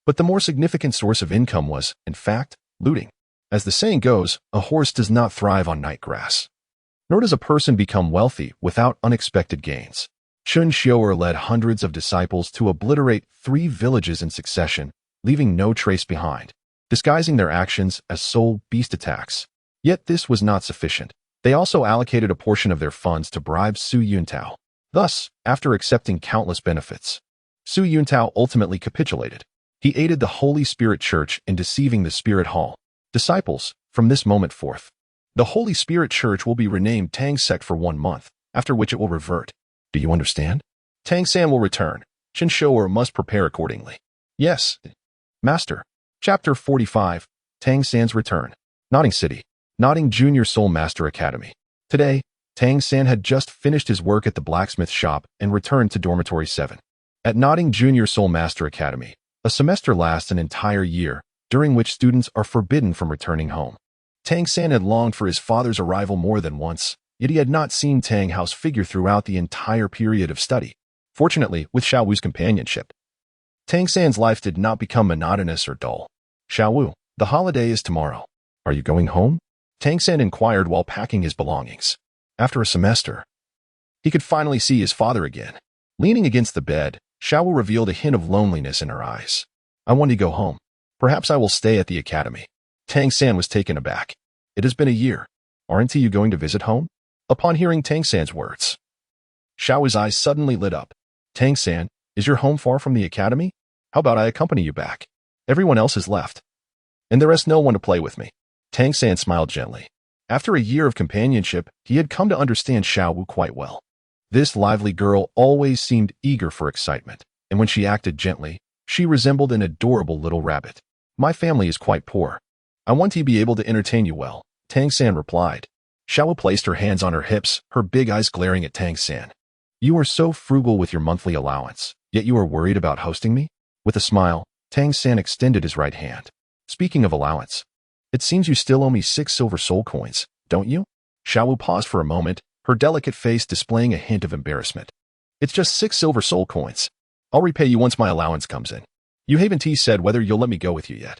But the more significant source of income was, in fact, looting. As the saying goes, a horse does not thrive on night grass. Nor does a person become wealthy without unexpected gains. Chen Xiuer led hundreds of disciples to obliterate 3 villages in succession, leaving no trace behind, disguising their actions as soul beast attacks. Yet this was not sufficient. They also allocated a portion of their funds to bribe Su Yuntao. Thus, after accepting countless benefits, Su Yuntao ultimately capitulated. He aided the Holy Spirit Church in deceiving the Spirit Hall. Disciples, from this moment forth, the Holy Spirit Church will be renamed Tang Sect for 1 month, after which it will revert. Do you understand? Tang San will return. Chen Xiuer must prepare accordingly. Yes, Master. Chapter 45, Tang San's Return. Nodding City. Nodding Junior Soul Master Academy. Today, Tang San had just finished his work at the blacksmith shop and returned to Dormitory 7. At Nodding Junior Soul Master Academy, a semester lasts an entire year, during which students are forbidden from returning home. Tang San had longed for his father's arrival more than once, yet he had not seen Tang Hao's figure throughout the entire period of study. Fortunately, with Xiaowu's companionship, Tang San's life did not become monotonous or dull. Xiaowu, the holiday is tomorrow. Are you going home? Tang San inquired while packing his belongings. After a semester, he could finally see his father again. Leaning against the bed, Xiaowu revealed a hint of loneliness in her eyes. I want to go home. Perhaps I will stay at the academy. Tang San was taken aback. It has been a year. Aren't you going to visit home? Upon hearing Tang San's words, Xiaowu's eyes suddenly lit up. Tang San, is your home far from the academy? How about I accompany you back? Everyone else has left, and there is no one to play with me. Tang San smiled gently. After a year of companionship, he had come to understand Xiaowu quite well. This lively girl always seemed eager for excitement, and when she acted gently, she resembled an adorable little rabbit. My family is quite poor. I want to be able to entertain you well, Tang San replied. Xiaowu placed her hands on her hips, her big eyes glaring at Tang San. You are so frugal with your monthly allowance, yet you are worried about hosting me? With a smile, Tang San extended his right hand. Speaking of allowance, it seems you still owe me 6 silver soul coins, don't you? Xiaowu paused for a moment, her delicate face displaying a hint of embarrassment. It's just 6 silver soul coins. I'll repay you once my allowance comes in. You haven't said whether you'll let me go with you yet.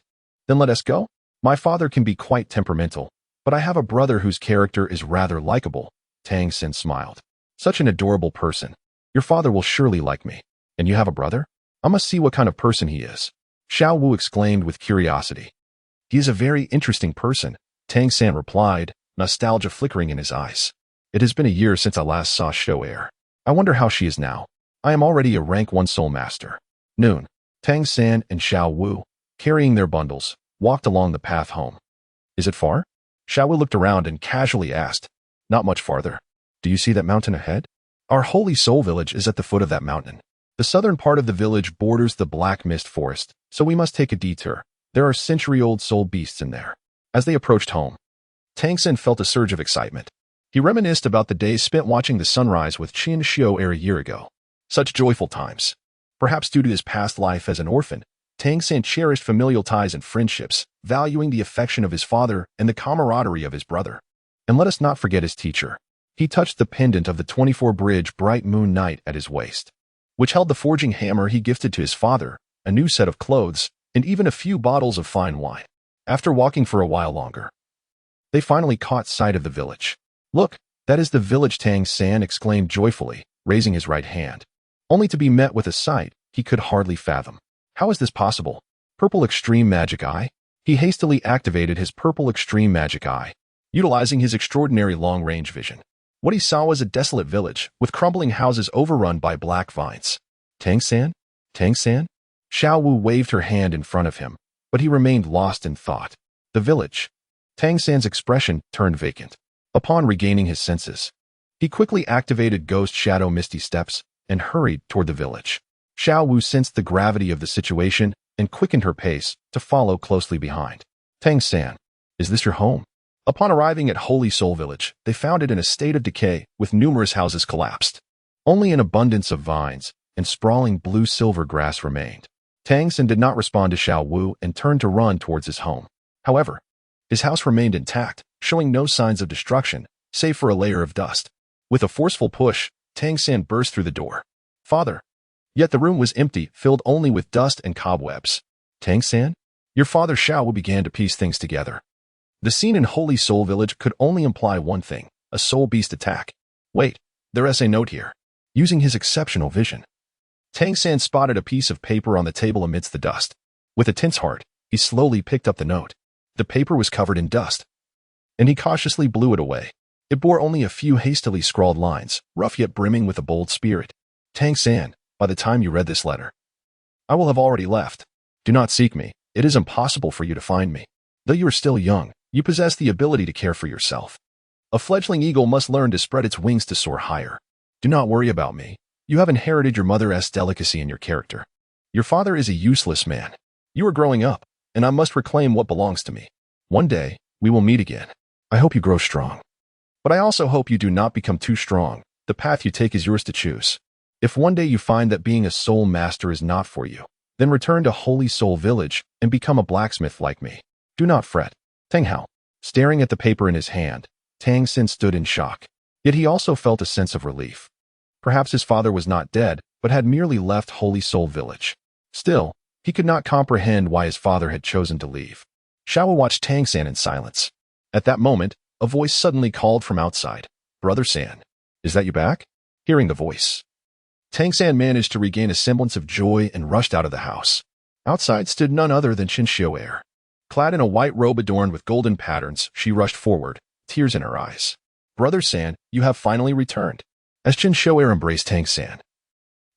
Then let us go? My father can be quite temperamental, but I have a brother whose character is rather likable. Tang San smiled. Such an adorable person. Your father will surely like me. And you have a brother? I must see what kind of person he is. Xiaowu exclaimed with curiosity. He is a very interesting person, Tang San replied, nostalgia flickering in his eyes. It has been a year since I last saw Xiuer. I wonder how she is now. I am already a rank 1 soul master. Noon. Tang San and Xiaowu, carrying their bundles, walked along the path home. Is it far? Xiaowu looked around and casually asked. Not much farther. Do you see that mountain ahead? Our holy soul village is at the foot of that mountain. The southern part of the village borders the Black Mist Forest, so we must take a detour. There are century-old soul beasts in there. As they approached home, Tang San felt a surge of excitement. He reminisced about the days spent watching the sunrise with Chen Xiuer a year ago. Such joyful times. Perhaps due to his past life as an orphan, Tang San cherished familial ties and friendships, valuing the affection of his father and the camaraderie of his brother. And let us not forget his teacher. He touched the pendant of the 24-bridge bright moon night at his waist, which held the forging hammer he gifted to his father, a new set of clothes, and even a few bottles of fine wine. After walking for a while longer, they finally caught sight of the village. Look, that is the village, Tang San exclaimed joyfully, raising his right hand, only to be met with a sight he could hardly fathom. How is this possible? Purple Extreme Magic Eye? He hastily activated his Purple Extreme Magic Eye, utilizing his extraordinary long-range vision. What he saw was a desolate village, with crumbling houses overrun by black vines. Tang San? Tang San? Xiaowu waved her hand in front of him, but he remained lost in thought. The village. Tang San's expression turned vacant. Upon regaining his senses, he quickly activated Ghost Shadow Misty Steps and hurried toward the village. Xiao Wu sensed the gravity of the situation and quickened her pace to follow closely behind. Tang San, is this your home? Upon arriving at Holy Soul Village, they found it in a state of decay with numerous houses collapsed. Only an abundance of vines and sprawling blue-silver grass remained. Tang San did not respond to Xiao Wu and turned to run towards his home. However, his house remained intact, showing no signs of destruction, save for a layer of dust. With a forceful push, Tang San burst through the door. Father. Yet the room was empty, filled only with dust and cobwebs. Tang San? Your father Xiao Wu began to piece things together. The scene in Holy Soul Village could only imply one thing, a soul beast attack. Wait, there's a note here. Using his exceptional vision, Tang San spotted a piece of paper on the table amidst the dust. With a tense heart, he slowly picked up the note. The paper was covered in dust, and he cautiously blew it away. It bore only a few hastily scrawled lines, rough yet brimming with a bold spirit. Tang San, by the time you read this letter, I will have already left. Do not seek me. It is impossible for you to find me. Though you are still young, you possess the ability to care for yourself. A fledgling eagle must learn to spread its wings to soar higher. Do not worry about me. You have inherited your mother's delicacy in your character. Your father is a useless man. You are growing up, and I must reclaim what belongs to me. One day, we will meet again. I hope you grow strong. But I also hope you do not become too strong. The path you take is yours to choose. If one day you find that being a soul master is not for you, then return to Holy Soul Village and become a blacksmith like me. Do not fret. Tang Hao. Staring at the paper in his hand, Tang San stood in shock. Yet he also felt a sense of relief. Perhaps his father was not dead, but had merely left Holy Soul Village. Still, he could not comprehend why his father had chosen to leave. Xiao Wu watched Tang San in silence. At that moment, a voice suddenly called from outside. Brother San, is that you back? Hearing the voice, Tang San managed to regain a semblance of joy and rushed out of the house. Outside stood none other than Chen Xiuer. Clad in a white robe adorned with golden patterns, she rushed forward, tears in her eyes. Brother San, you have finally returned. As Chen Xiuer embraced Tang San,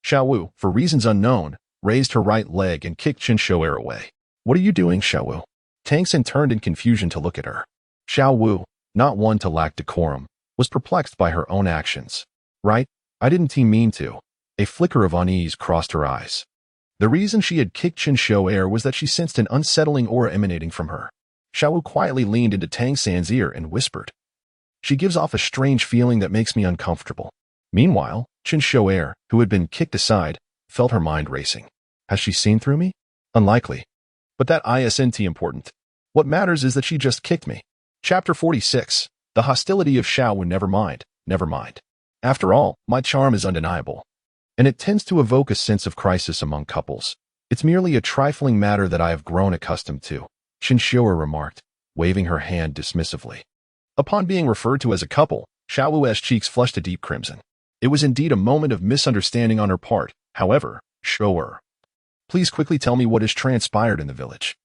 Xiao Wu, for reasons unknown, raised her right leg and kicked Chen Xiuer away. What are you doing, Xiao Wu? Tang San turned in confusion to look at her. Xiao Wu, not one to lack decorum, was perplexed by her own actions. Right? I didn't mean to. A flicker of unease crossed her eyes. The reason she had kicked Chen Xiuer was that she sensed an unsettling aura emanating from her. Xiao Wu quietly leaned into Tang San's ear and whispered, She gives off a strange feeling that makes me uncomfortable. Meanwhile, Chen Xiuer, who had been kicked aside, felt her mind racing. Has she seen through me? Unlikely. But that isn't important. What matters is that she just kicked me. Chapter 46. The hostility of Xiao Wu. Never mind. After all, my charm is undeniable. And it tends to evoke a sense of crisis among couples. It's merely a trifling matter that I have grown accustomed to, Chen Xiuer remarked, waving her hand dismissively. Upon being referred to as a couple, Xiao Wu's cheeks flushed a deep crimson. It was indeed a moment of misunderstanding on her part. However, Xiuer, please quickly tell me what has transpired in the village.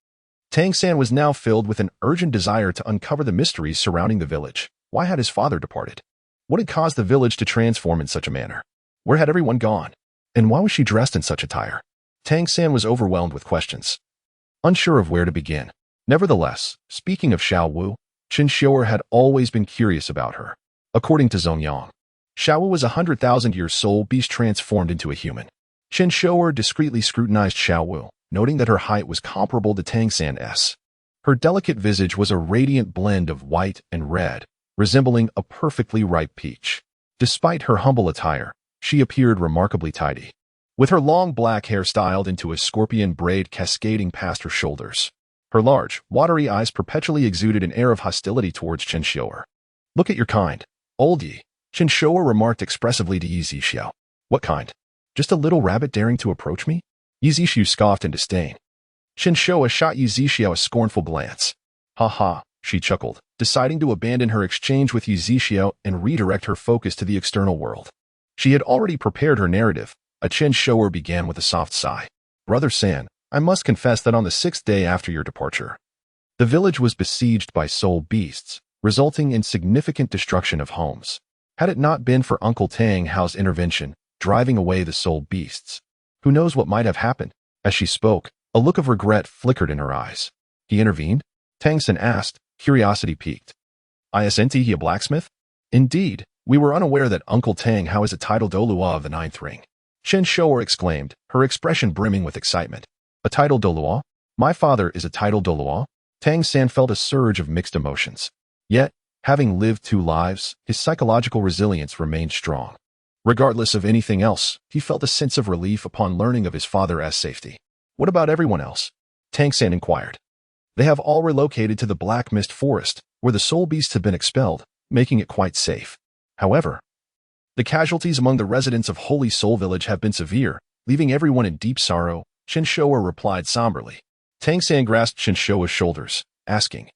Tang San was now filled with an urgent desire to uncover the mysteries surrounding the village. Why had his father departed? What had caused the village to transform in such a manner? Where had everyone gone? And why was she dressed in such attire? Tang San was overwhelmed with questions, unsure of where to begin. Nevertheless, speaking of Xiao Wu, Chen Xiuer had always been curious about her. According to Zongyang, Xiao Wu was a 100,000-year soul beast transformed into a human. Chen Xiuer discreetly scrutinized Xiao Wu, noting that her height was comparable to Tang San's. Her delicate visage was a radiant blend of white and red, resembling a perfectly ripe peach. Despite her humble attire, she appeared remarkably tidy, with her long black hair styled into a scorpion braid cascading past her shoulders. Her large, watery eyes perpetually exuded an air of hostility towards Chen Xiuer. Look at your kind, old Yi, Chen Xiuer remarked expressively to Yi Zixiao. What kind? Just a little rabbit daring to approach me? Yi Zixiao scoffed in disdain. Chen Xiuer shot Yi Zixiao a scornful glance. Ha ha, she chuckled, deciding to abandon her exchange with Yi Zixiao and redirect her focus to the external world. She had already prepared her narrative. Chen Xiuer began with a soft sigh. Brother San, I must confess that on the 6th day after your departure, the village was besieged by soul beasts, resulting in significant destruction of homes. Had it not been for Uncle Tang Hao's intervention, driving away the soul beasts, who knows what might have happened? As she spoke, A look of regret flickered in her eyes. He intervened? Tang San asked, curiosity piqued. Isn't he a blacksmith? Indeed, we were unaware that Uncle Tang Hao is a title Douluo of the Ninth Ring. Chen Xiuer exclaimed, her expression brimming with excitement. A title Douluo? My father is a title Douluo? Tang San felt a surge of mixed emotions. Yet, having lived 2 lives, his psychological resilience remained strong. Regardless of anything else, he felt a sense of relief upon learning of his father's safety. What about everyone else? Tang San inquired. They have all relocated to the Black Mist Forest, where the soul beasts have been expelled, making it quite safe. However, the casualties among the residents of Holy Soul Village have been severe, leaving everyone in deep sorrow, Chen Xiuer replied somberly. Tang San grasped Chen Xiuer's shoulders, asking,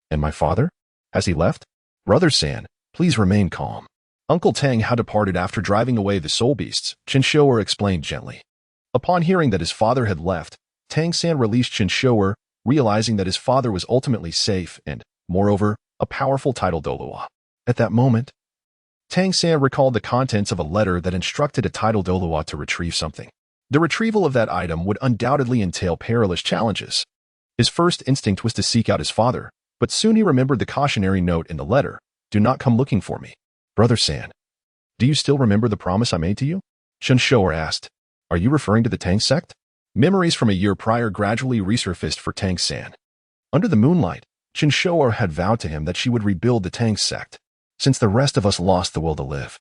And my father? Has he left? Brother San, please remain calm. Uncle Tang Hao departed after driving away the soul beasts, Chen Xiuer explained gently. Upon hearing that his father had left, Tang San released Chen Xiuer, realizing that his father was ultimately safe and, moreover, a powerful title Douluo. At that moment, Tang San recalled the contents of a letter that instructed a title Douluo to retrieve something. The retrieval of that item would undoubtedly entail perilous challenges. His first instinct was to seek out his father, but soon he remembered the cautionary note in the letter, Do not come looking for me. Brother San, do you still remember the promise I made to you? Chen Xiuer asked. Are you referring to the Tang sect? Memories from a year prior gradually resurfaced for Tang San. Under the moonlight, Chen Xiuer had vowed to him that she would rebuild the Tang sect, since the rest of us lost the will to live.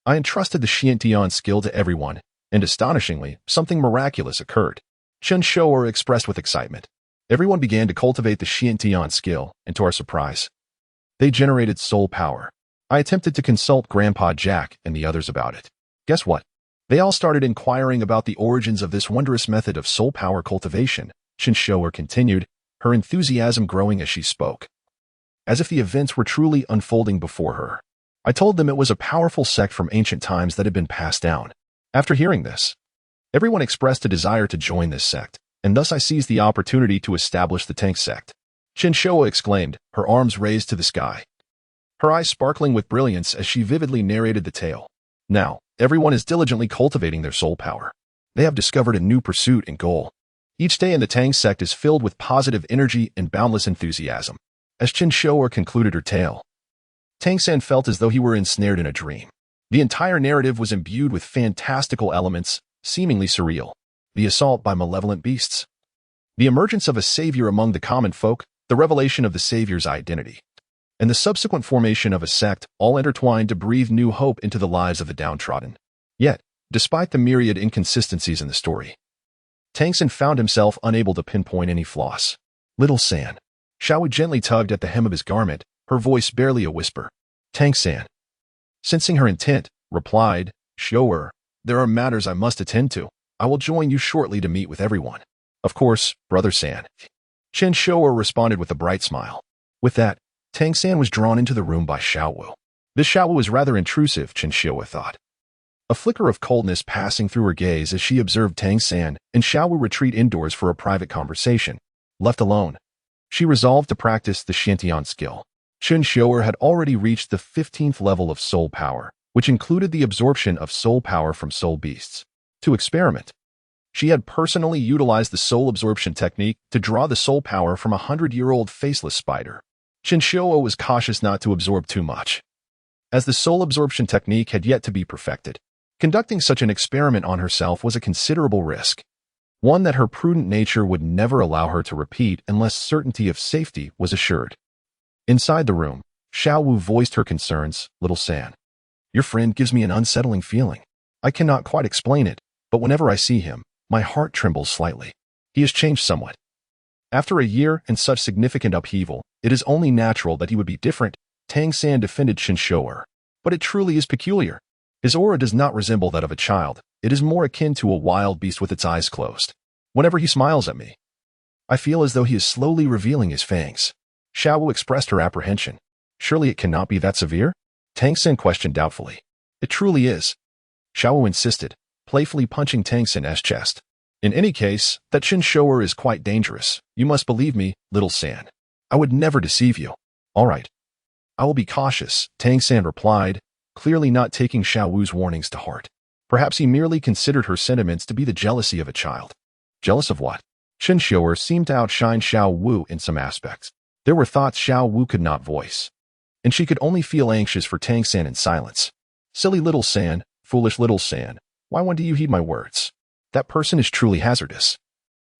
I entrusted the Xiantian skill to everyone, and astonishingly, something miraculous occurred. Chen Xiuer expressed with excitement. Everyone began to cultivate the Xiantian skill, and to our surprise, they generated soul power. I attempted to consult Grandpa Jack and the others about it. Guess what? They all started inquiring about the origins of this wondrous method of soul power cultivation, Chen Xiuer continued, her enthusiasm growing as she spoke. As if the events were truly unfolding before her. I told them it was a powerful sect from ancient times that had been passed down. After hearing this, everyone expressed a desire to join this sect, and thus I seized the opportunity to establish the Tang sect. Chen Xiuer exclaimed, her arms raised to the sky, her eyes sparkling with brilliance as she vividly narrated the tale. Now, everyone is diligently cultivating their soul power. They have discovered a new pursuit and goal. Each day in the Tang sect is filled with positive energy and boundless enthusiasm. As Chen Xiuer concluded her tale, Tang San felt as though he were ensnared in a dream. The entire narrative was imbued with fantastical elements, seemingly surreal. The assault by malevolent beasts, the emergence of a savior among the common folk, the revelation of the savior's identity, and the subsequent formation of a sect, all intertwined to breathe new hope into the lives of the downtrodden. Yet, despite the myriad inconsistencies in the story, Tang San found himself unable to pinpoint any flaws. Little San. Xiaowu gently tugged at the hem of his garment, her voice barely a whisper. Tang San, sensing her intent, replied, Xiuer, there are matters I must attend to. I will join you shortly to meet with everyone. Of course, Brother San. Chen Xiuer responded with a bright smile. With that, Tang San was drawn into the room by Xiaowu. This Xiaowu was rather intrusive, Chen Xiuer thought. A flicker of coldness passing through her gaze as she observed Tang San and Xiaowu retreat indoors for a private conversation. Left alone, she resolved to practice the Xiantian skill. Chen Xiuer had already reached the 15th level of soul power, which included the absorption of soul power from soul beasts. To experiment, she had personally utilized the soul absorption technique to draw the soul power from a 100-year-old faceless spider. Chen Xiuer was cautious not to absorb too much, as the soul absorption technique had yet to be perfected. Conducting such an experiment on herself was a considerable risk, one that her prudent nature would never allow her to repeat unless certainty of safety was assured. Inside the room, Xiaowu voiced her concerns. Little San, your friend gives me an unsettling feeling. I cannot quite explain it, but whenever I see him, my heart trembles slightly. He has changed somewhat. After a year and such significant upheaval, it is only natural that he would be different, Tang San defended Chen Xiuer. But it truly is peculiar. His aura does not resemble that of a child. It is more akin to a wild beast with its eyes closed. Whenever he smiles at me, I feel as though he is slowly revealing his fangs. Xiaowu expressed her apprehension. Surely it cannot be that severe? Tang San questioned doubtfully. It truly is, Xiaowu insisted, playfully punching Tang San's chest. In any case, that Chen Xiuer is quite dangerous. You must believe me, Little San. I would never deceive you. All right. I will be cautious, Tang San replied, clearly not taking Xiaowu's warnings to heart. Perhaps he merely considered her sentiments to be the jealousy of a child. Jealous of what? Chen Xiuer seemed to outshine Xiao Wu in some aspects. There were thoughts Xiao Wu could not voice, and she could only feel anxious for Tang San in silence. Silly little San, foolish little San, why won't you heed my words? That person is truly hazardous.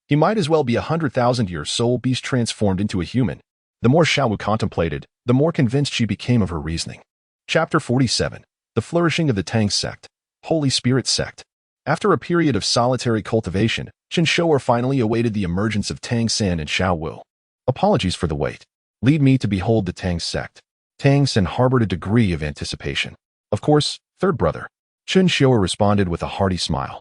He might as well be 100,000-year soul beast transformed into a human. The more Xiao Wu contemplated, the more convinced she became of her reasoning. Chapter 47. The Flourishing of the Tang Sect, Holy Spirit Sect. After a period of solitary cultivation, Chen Xiuer finally awaited the emergence of Tang San and Xiao Wu. Apologies for the wait. Lead me to behold the Tang Sect. Tang San harbored a degree of anticipation. Of course, third brother. Chen Xiuer responded with a hearty smile,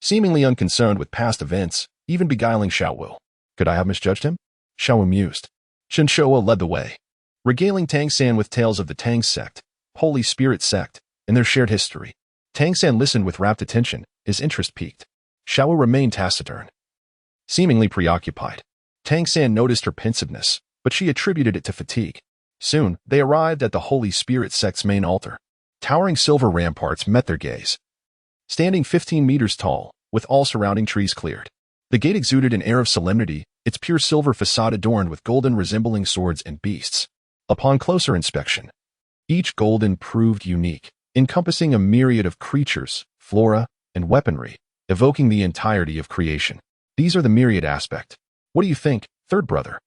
seemingly unconcerned with past events, even beguiling Xiao Wu. Could I have misjudged him? Xiao Wu mused. Chen Xiuer led the way, regaling Tang San with tales of the Tang Sect, Holy Spirit Sect, and their shared history. Tang San listened with rapt attention, his interest piqued. Xiao Wu remained taciturn, seemingly preoccupied. Tang San noticed her pensiveness, but she attributed it to fatigue. Soon, they arrived at the Holy Spirit Sect's main altar. Towering silver ramparts met their gaze. Standing 15 meters tall, with all surrounding trees cleared, the gate exuded an air of solemnity, its pure silver facade adorned with golden resembling swords and beasts. Upon closer inspection, each golden proved unique, encompassing a myriad of creatures, flora, and weaponry, evoking the entirety of creation. These are the myriad aspect. What do you think, third brother?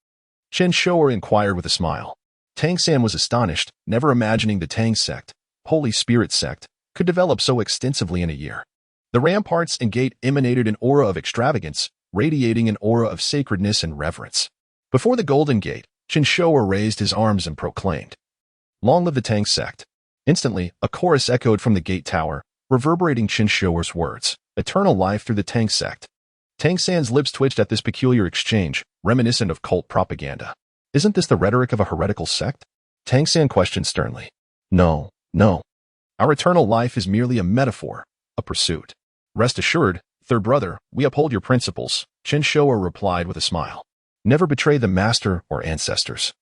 Chen Xiuer inquired with a smile. Tang San was astonished, never imagining the Tang Sect, Holy Spirit Sect, could develop so extensively in a year. The ramparts and gate emanated an aura of extravagance, radiating an aura of sacredness and reverence. Before the Golden Gate, Chen Xiuer raised his arms and proclaimed, "Long live the Tang Sect." Instantly, a chorus echoed from the gate tower, reverberating Chen Xiuer's words, "Eternal life through the Tang Sect." Tang San's lips twitched at this peculiar exchange, reminiscent of cult propaganda. Isn't this the rhetoric of a heretical sect? Tang San questioned sternly. No. Our eternal life is merely a metaphor, a pursuit. Rest assured, third brother, we uphold your principles, Chen Xiuer replied with a smile. Never betray the master or ancestors.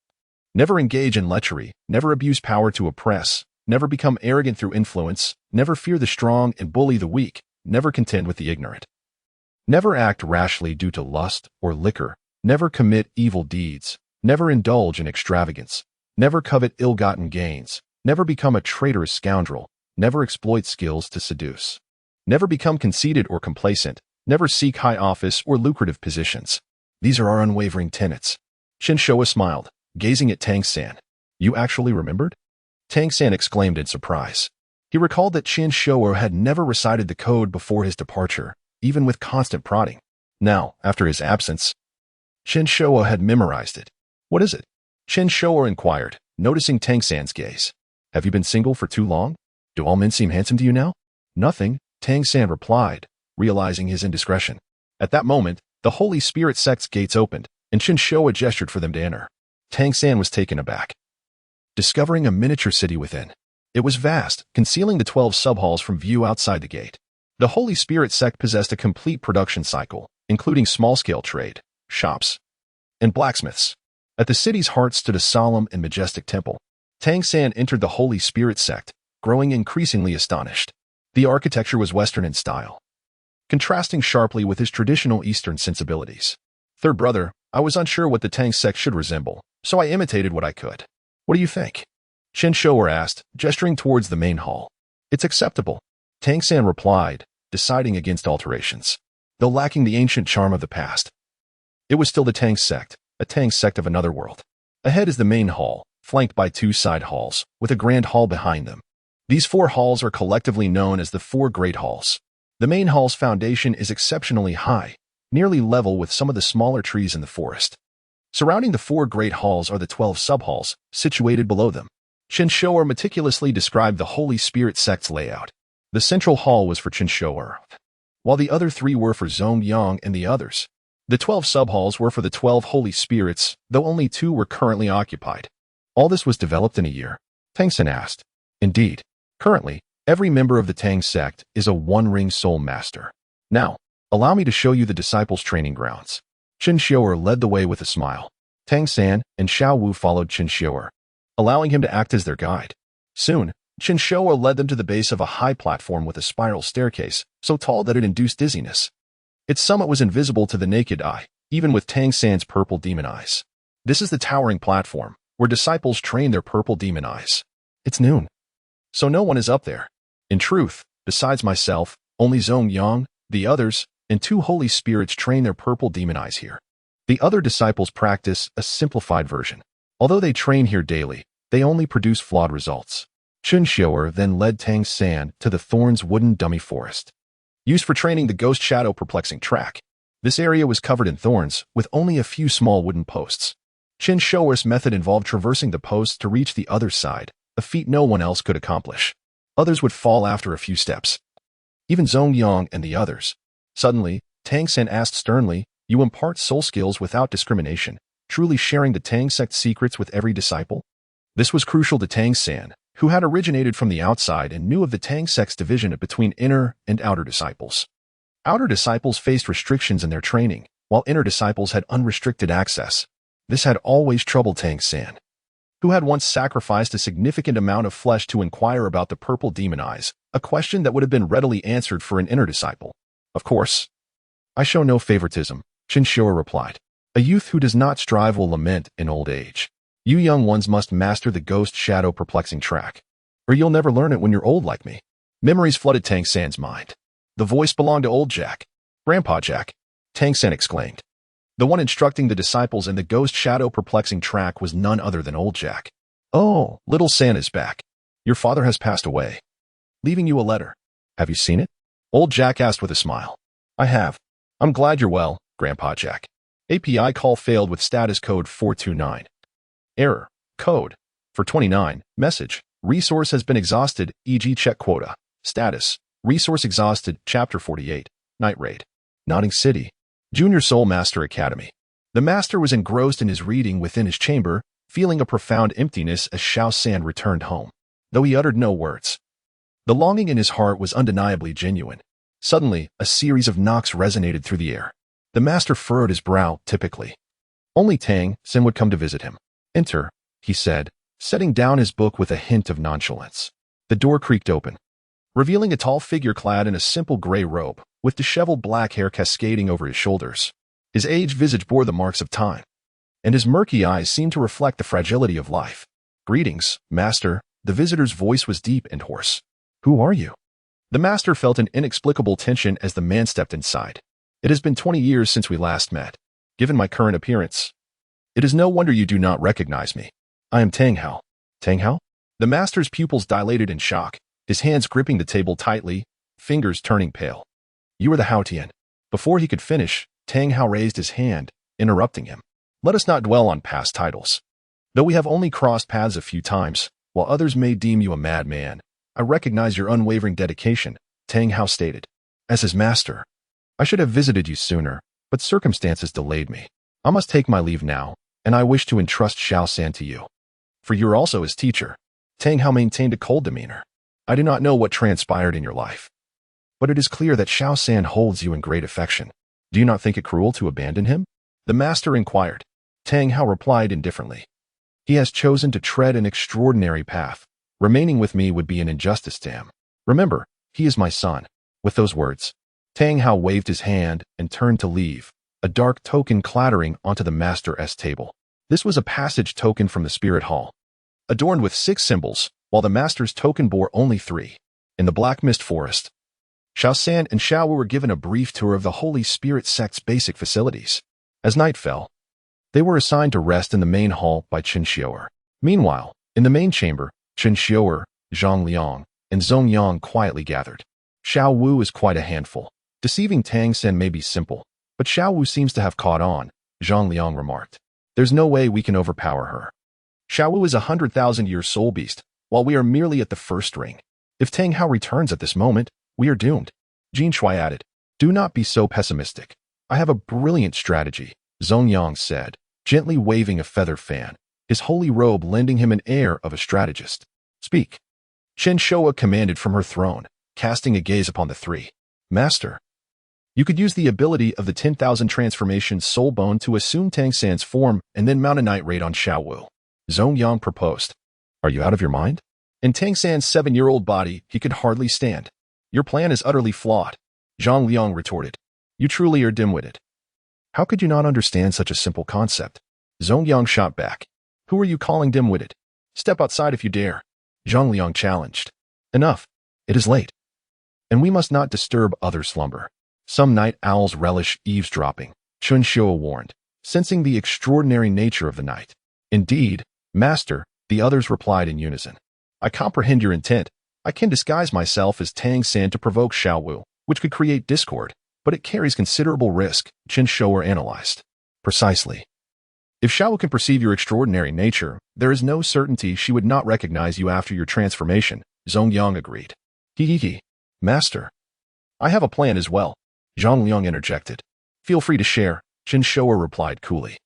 Never engage in lechery, never abuse power to oppress, never become arrogant through influence, never fear the strong and bully the weak, never contend with the ignorant. Never act rashly due to lust or liquor, never commit evil deeds, never indulge in extravagance, never covet ill-gotten gains, never become a traitorous scoundrel, never exploit skills to seduce. Never become conceited or complacent, never seek high office or lucrative positions. These are our unwavering tenets. Chen Xiuer smiled, gazing at Tang San. You actually remembered? Tang San exclaimed in surprise. He recalled that Chen Xiuer had never recited the code before his departure, even with constant prodding. Now, after his absence, Chen Xiuer had memorized it. What is it? Chen Xiuer inquired, noticing Tang San's gaze. Have you been single for too long? Do all men seem handsome to you now? Nothing, Tang San replied, realizing his indiscretion. At that moment, the Holy Spirit Sect's gates opened, and Chen Xiuer gestured for them to enter. Tang San was taken aback, discovering a miniature city within. It was vast, concealing the 12 subhalls from view outside the gate. The Holy Spirit Sect possessed a complete production cycle, including small-scale trade, shops, and blacksmiths. At the city's heart stood a solemn and majestic temple. Tang San entered the Holy Spirit Sect, growing increasingly astonished. The architecture was Western in style, contrasting sharply with his traditional Eastern sensibilities. Third brother, I was unsure what the Tang Sect should resemble, so I imitated what I could. What do you think? Chen Xiuer asked, gesturing towards the main hall. It's acceptable, Tang San replied, deciding against alterations, though lacking the ancient charm of the past. It was still the Tang Sect, a Tang Sect of another world. Ahead is the main hall, flanked by 2 side halls, with a grand hall behind them. These 4 halls are collectively known as the 4 Great Halls. The main hall's foundation is exceptionally high, nearly level with some of the smaller trees in the forest. Surrounding the 4 Great Halls are the 12 subhalls, situated below them. Chen Xiuer meticulously described the Holy Spirit Sect's layout. The central hall was for Chen Xiuer, while the other 3 were for Zhong Yang and the others. The 12 subhalls were for the 12 Holy Spirits, though only 2 were currently occupied. All this was developed in a year? Tang San asked. Indeed. Currently, every member of the Tang Sect is a one-ring soul master. Now, allow me to show you the disciples' training grounds. Chen Xiuer led the way with a smile. Tang San and Xiao Wu followed Chen Xiuer, allowing him to act as their guide. Soon, Chen Xiuer led them to the base of a high platform with a spiral staircase, so tall that it induced dizziness. Its summit was invisible to the naked eye, even with Tang San's purple demon eyes. This is the towering platform, where disciples train their purple demon eyes. It's noon, so no one is up there. In truth, besides myself, only Zhong Yang, the others, and 2 holy spirits train their purple demon eyes here. The other disciples practice a simplified version. Although they train here daily, they only produce flawed results. Chen Xiuer then led Tang San to the Thorns wooden dummy forest, used for training the ghost shadow perplexing track. This area was covered in thorns, with only a few small wooden posts. Chen Xiuer's method involved traversing the posts to reach the other side, a feat no one else could accomplish. Others would fall after a few steps. Even Zhong Yang and the others. Suddenly, Tang San asked sternly, "You impart soul skills without discrimination, truly sharing the Tang sect secrets with every disciple?" This was crucial to Tang San, who had originated from the outside and knew of the Tang sect's division between inner and outer disciples. Outer disciples faced restrictions in their training, while inner disciples had unrestricted access. This had always troubled Tang San, who had once sacrificed a significant amount of flesh to inquire about the purple demon eyes, a question that would have been readily answered for an inner disciple. "Of course. I show no favoritism," Chen Xiuer replied. "A youth who does not strive will lament in old age. You young ones must master the ghost shadow perplexing track, or you'll never learn it when you're old like me." Memories flooded Tang San's mind. The voice belonged to old Jack. "Grandpa Jack," Tang San exclaimed. The one instructing the disciples in the ghost shadow perplexing track was none other than old Jack. "Oh, little San is back. Your father has passed away, leaving you a letter. Have you seen it?" Old Jack asked with a smile. "I have. I'm glad you're well, Grandpa Jack." API call failed with status code 429. Error. Code. For 29. Message. Resource has been exhausted, e.g. check quota. Status. Resource exhausted, Chapter 48. Night Raid. Nodding City. Junior Soul Master Academy. The master was engrossed in his reading within his chamber, feeling a profound emptiness as Xiao San returned home, though he uttered no words. The longing in his heart was undeniably genuine. Suddenly, a series of knocks resonated through the air. The master furrowed his brow, typically. Only Tang San would come to visit him. "Enter," he said, setting down his book with a hint of nonchalance. The door creaked open, revealing a tall figure clad in a simple gray robe, with disheveled black hair cascading over his shoulders. His aged visage bore the marks of time, and his murky eyes seemed to reflect the fragility of life. "Greetings, master." The visitor's voice was deep and hoarse. "Who are you?" The master felt an inexplicable tension as the man stepped inside. "It has been 20 years since we last met. Given my current appearance, it is no wonder you do not recognize me. I am Tang Hao." "Tang Hao?" The master's pupils dilated in shock, his hands gripping the table tightly, fingers turning pale. "You are the Hao Tian." Before he could finish, Tang Hao raised his hand, interrupting him. "Let us not dwell on past titles. Though we have only crossed paths a few times, while others may deem you a madman, I recognize your unwavering dedication," Tang Hao stated. "As his master, I should have visited you sooner, but circumstances delayed me. I must take my leave now, and I wish to entrust Xiao San to you. For you are also his teacher." Tang Hao maintained a cold demeanor. "I do not know what transpired in your life, but it is clear that Xiao San holds you in great affection. Do you not think it cruel to abandon him?" the master inquired. Tang Hao replied indifferently. "He has chosen to tread an extraordinary path. Remaining with me would be an injustice to him. Remember, he is my son." With those words, Tang Hao waved his hand and turned to leave, a dark token clattering onto the master's table. This was a passage token from the spirit hall, adorned with 6 symbols, while the master's token bore only 3. In the Black Mist Forest, Xiao San and Xiao Wu were given a brief tour of the Holy Spirit Sect's basic facilities. As night fell, they were assigned to rest in the main hall by Chen Xiuer. Meanwhile, in the main chamber, Chen Xiuer, Zhang Liang, and Zhong Yang quietly gathered. Xiao Wu is quite a handful. Deceiving Tang San may be simple, but Xiao Wu seems to have caught on, Zhang Liang remarked. "There's no way we can overpower her. Xiao Wu is a 100,000-year soul beast, while we are merely at the first ring. If Tang Hao returns at this moment, we are doomed." Jin Shui added. "Do not be so pessimistic. I have a brilliant strategy," Zhong Yang said, gently waving a feather fan, his holy robe lending him an air of a strategist. "Speak." Chen Xiuer commanded from her throne, casting a gaze upon the 3. "Master, you could use the ability of the 10,000 transformation soul bone to assume Tang San's form and then mount a night raid on Xiao Wu," Zhong Yang proposed. "Are you out of your mind? In Tang San's 7-year-old body, he could hardly stand. Your plan is utterly flawed," Zhang Liang retorted. "You truly are dim-witted. How could you not understand such a simple concept? Zongyang shot back. Who are you calling dim-witted? Step outside if you dare. Zhang Liang challenged. Enough. It is late. And we must not disturb other slumber. Some night owls relish eavesdropping, Chen Xiuer warned, sensing the extraordinary nature of the night. Indeed, master, the others replied in unison. I comprehend your intent. I can disguise myself as Tang San to provoke Xiaowu, which could create discord, but it carries considerable risk, Chen Xiuer analyzed. Precisely. If Xiaowu can perceive your extraordinary nature, there is no certainty she would not recognize you after your transformation, Zongyang agreed. Hee. Master. I have a plan as well, Zhang Liang interjected. Feel free to share, Chen Xiuer replied coolly.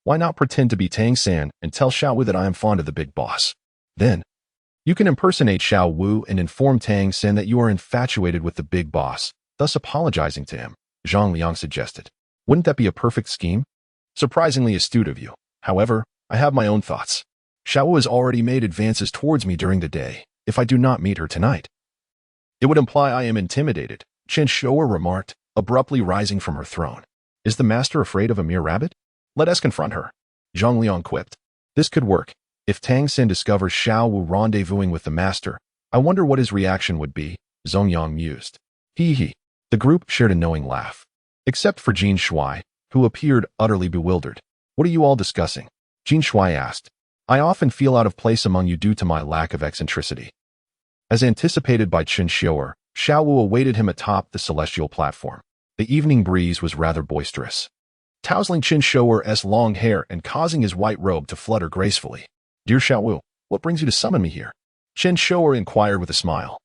Why not pretend to be Tang San and tell Xiaowu that I am fond of the big boss? Then, you can impersonate Xiaowu and inform Tang San that you are infatuated with the big boss, thus apologizing to him, Zhang Liang suggested. Wouldn't that be a perfect scheme? Surprisingly astute of you. However, I have my own thoughts. Xiaowu has already made advances towards me during the day. If I do not meet her tonight, it would imply I am intimidated, Chen Xiuer remarked, abruptly rising from her throne. Is the master afraid of a mere rabbit? Let us confront her, Zhang Liang quipped. This could work. If Tang San discovers Xiaowu rendezvousing with the master, I wonder what his reaction would be, Zongyang mused. Hee. The group shared a knowing laugh. Except for Jin Shui, who appeared utterly bewildered. What are you all discussing? Jin Shui asked. I often feel out of place among you due to my lack of eccentricity. As anticipated by Chen Xiuer, Xiaowu awaited him atop the celestial platform. The evening breeze was rather boisterous, tousling Chen Xiuer's long hair and causing his white robe to flutter gracefully. Dear Xiaowu, what brings you to summon me here? Chen Xiuer inquired with a smile.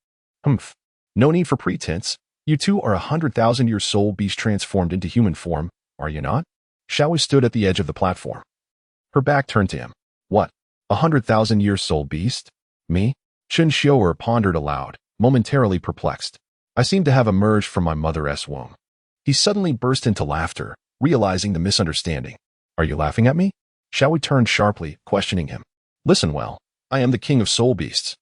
Humph. No need for pretense. You two are 100,000-year soul beast transformed into human form, are you not? Xiaowu stood at the edge of the platform. Her back turned to him. What? 100,000-year soul beast? Me? Chen Xiuer pondered aloud, momentarily perplexed. I seem to have emerged from my mother's womb. He suddenly burst into laughter, realizing the misunderstanding. Are you laughing at me? Xiaowu turned sharply, questioning him. Listen well. I am the king of soul beasts.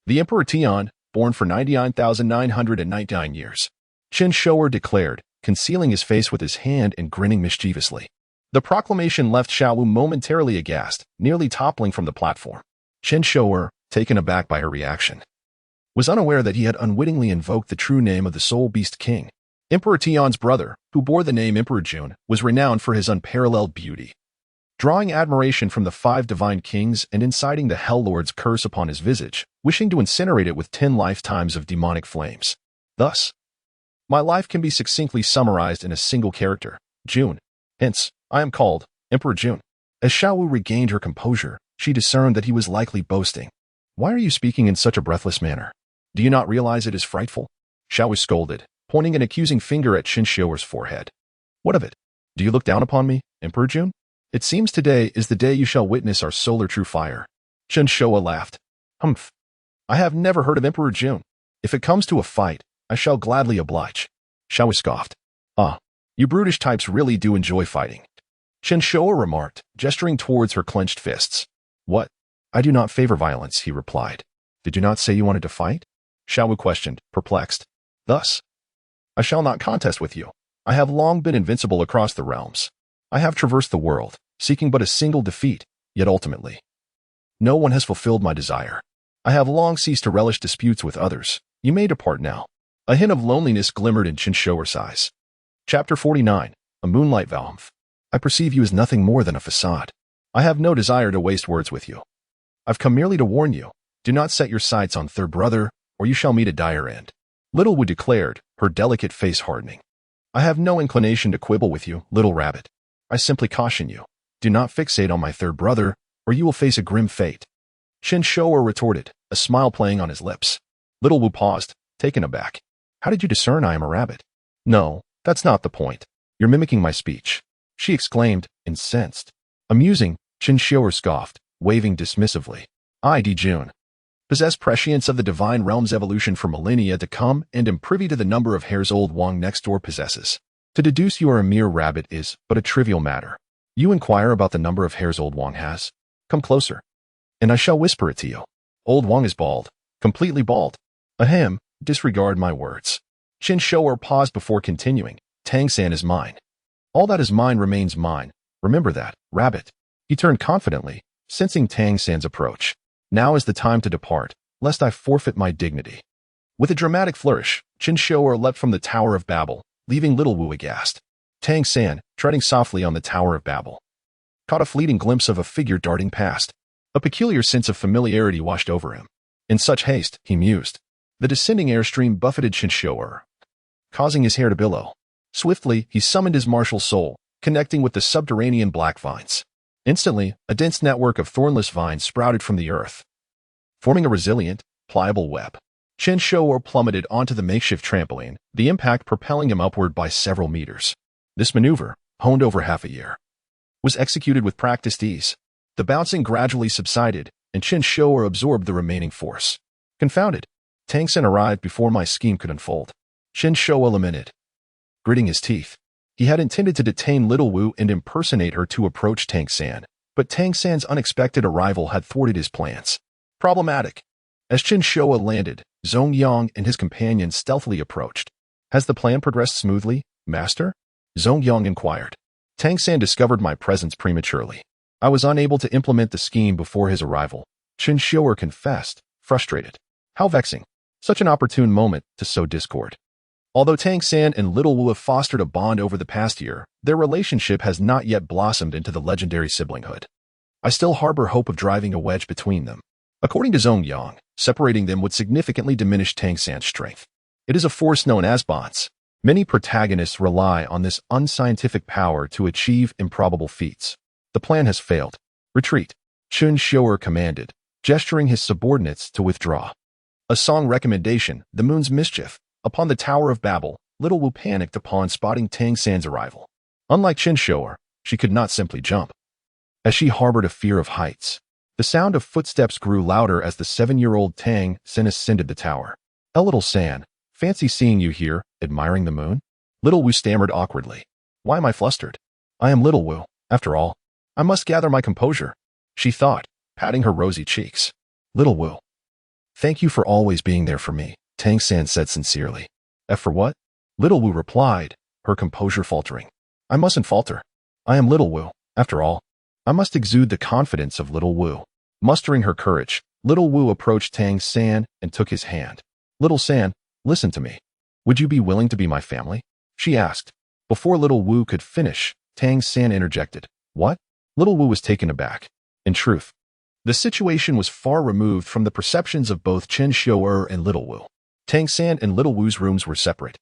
The Emperor Tian, born for 99,999 years. Chen Xiuer declared, concealing his face with his hand and grinning mischievously. The proclamation left Xiaowu momentarily aghast, nearly toppling from the platform. Chen Xiuer, taken aback by her reaction, was unaware that he had unwittingly invoked the true name of the Soul Beast King. Emperor Tian's brother, who bore the name Emperor Jun, was renowned for his unparalleled beauty, drawing admiration from the 5 divine kings and inciting the Hell Lord's curse upon his visage, wishing to incinerate it with 10 lifetimes of demonic flames. Thus, my life can be succinctly summarized in a single character, Jun. Hence, I am called Emperor Jun. As Xiaowu regained her composure, she discerned that he was likely boasting. Why are you speaking in such a breathless manner? Do you not realize it is frightful? Xiaowu scolded, pointing an accusing finger at Chen Xiuer's forehead. What of it? Do you look down upon me, Emperor Jun? It seems today is the day you shall witness our solar true fire. Chen Xiuer laughed. Humph. I have never heard of Emperor Jun. If it comes to a fight, I shall gladly oblige. Xiaowu scoffed. Ah, you brutish types really do enjoy fighting. Chen Xiuer remarked, gesturing towards her clenched fists. What? I do not favor violence, he replied. Did you not say you wanted to fight? Xiaowu questioned, perplexed. Thus, I shall not contest with you. I have long been invincible across the realms. I have traversed the world, seeking but a single defeat, yet ultimately, no one has fulfilled my desire. I have long ceased to relish disputes with others. You may depart now. A hint of loneliness glimmered in Chen Xiuer's eyes. Chapter 49. A Moonlight Valve. I perceive you as nothing more than a facade. I have no desire to waste words with you. I've come merely to warn you. Do not set your sights on third brother, or you shall meet a dire end. Little Wu declared, her delicate face hardening. I have no inclination to quibble with you, little rabbit. I simply caution you. Do not fixate on my third brother, or you will face a grim fate. Chen Xiuer retorted, a smile playing on his lips. Little Wu paused, taken aback. How did you discern I am a rabbit? No, that's not the point. You're mimicking my speech. She exclaimed, incensed. Amusing, Chen Xiuer scoffed, waving dismissively. I, Jun, possess prescience of the divine realm's evolution for millennia to come and am privy to the number of hairs old Wang next door possesses. To deduce you are a mere rabbit is but a trivial matter. You inquire about the number of hairs old Wang has? Come closer, and I shall whisper it to you. Old Wang is bald, completely bald. Ahem, disregard my words. Chen Xiuer paused before continuing. Tang San is mine. All that is mine remains mine. Remember that, rabbit. He turned confidently, sensing Tang San's approach. Now is the time to depart, lest I forfeit my dignity. With a dramatic flourish, Chen Xiuer leapt from the Tower of Babel, leaving little Wu aghast. Tang San, treading softly on the Tower of Babel, caught a fleeting glimpse of a figure darting past. A peculiar sense of familiarity washed over him. In such haste, he mused. The descending airstream buffeted Chen Xiuer, causing his hair to billow. Swiftly, he summoned his martial soul, connecting with the subterranean black vines. Instantly, a dense network of thornless vines sprouted from the earth, forming a resilient, pliable web. Chen Xiuer plummeted onto the makeshift trampoline, the impact propelling him upward by several meters. This maneuver, honed over half a year, was executed with practiced ease. The bouncing gradually subsided, and Chen Xiuer absorbed the remaining force. Confounded, Tang San arrived before my scheme could unfold. Chen Xiuer lamented, gritting his teeth. He had intended to detain little Wu and impersonate her to approach Tang San, but Tang San's unexpected arrival had thwarted his plans. Problematic. As Chen Xiuer landed, Zhong Yang and his companions stealthily approached. Has the plan progressed smoothly, Master? Zhong Yang inquired. Tang San discovered my presence prematurely. I was unable to implement the scheme before his arrival. Chen Xiuer confessed, frustrated. How vexing. Such an opportune moment to sow discord. Although Tang San and little Wu have fostered a bond over the past year, their relationship has not yet blossomed into the legendary siblinghood. I still harbor hope of driving a wedge between them. According to Zhong Yang, separating them would significantly diminish Tang San's strength. It is a force known as bonds. Many protagonists rely on this unscientific power to achieve improbable feats. The plan has failed. Retreat. Chen Xiuer commanded, gesturing his subordinates to withdraw. A song recommendation, The Moon's Mischief. Upon the Tower of Babel, little Wu panicked upon spotting Tang San's arrival. Unlike Chen Xiuer, she could not simply jump, as she harbored a fear of heights. The sound of footsteps grew louder as the 7-year-old Tang San ascended the tower. Little San, fancy seeing you here, admiring the moon? Little Wu stammered awkwardly. Why am I flustered? I am little Wu, after all. I must gather my composure, she thought, patting her rosy cheeks. Little Wu. Thank you for always being there for me, Tang San said sincerely. For what? Little Wu replied, her composure faltering. I mustn't falter. I am little Wu, after all. I must exude the confidence of little Wu. Mustering her courage, little Wu approached Tang San and took his hand. Little San, listen to me. Would you be willing to be my family? She asked. Before little Wu could finish, Tang San interjected. What? Little Wu was taken aback. In truth, the situation was far removed from the perceptions of both Chen Xiuer and little Wu. Tang San and little Wu's rooms were separate.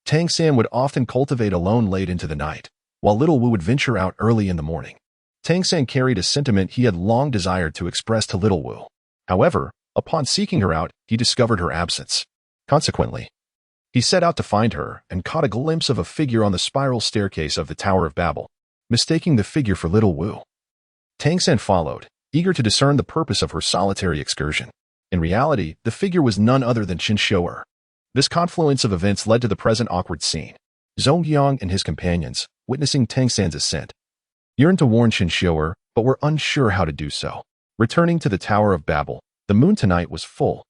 Tang San would often cultivate alone late into the night, while little Wu would venture out early in the morning. Tang San carried a sentiment he had long desired to express to little Wu. However, upon seeking her out, he discovered her absence. Consequently, he set out to find her and caught a glimpse of a figure on the spiral staircase of the Tower of Babel, mistaking the figure for little Wu. Tang San followed, eager to discern the purpose of her solitary excursion. In reality, the figure was none other than Chen Xiuer. This confluence of events led to the present awkward scene. Zhong Yang and his companions, witnessing Tang San's ascent, yearned to warn Chen Xiuer, but were unsure how to do so. Returning to the Tower of Babel, the moon tonight was full,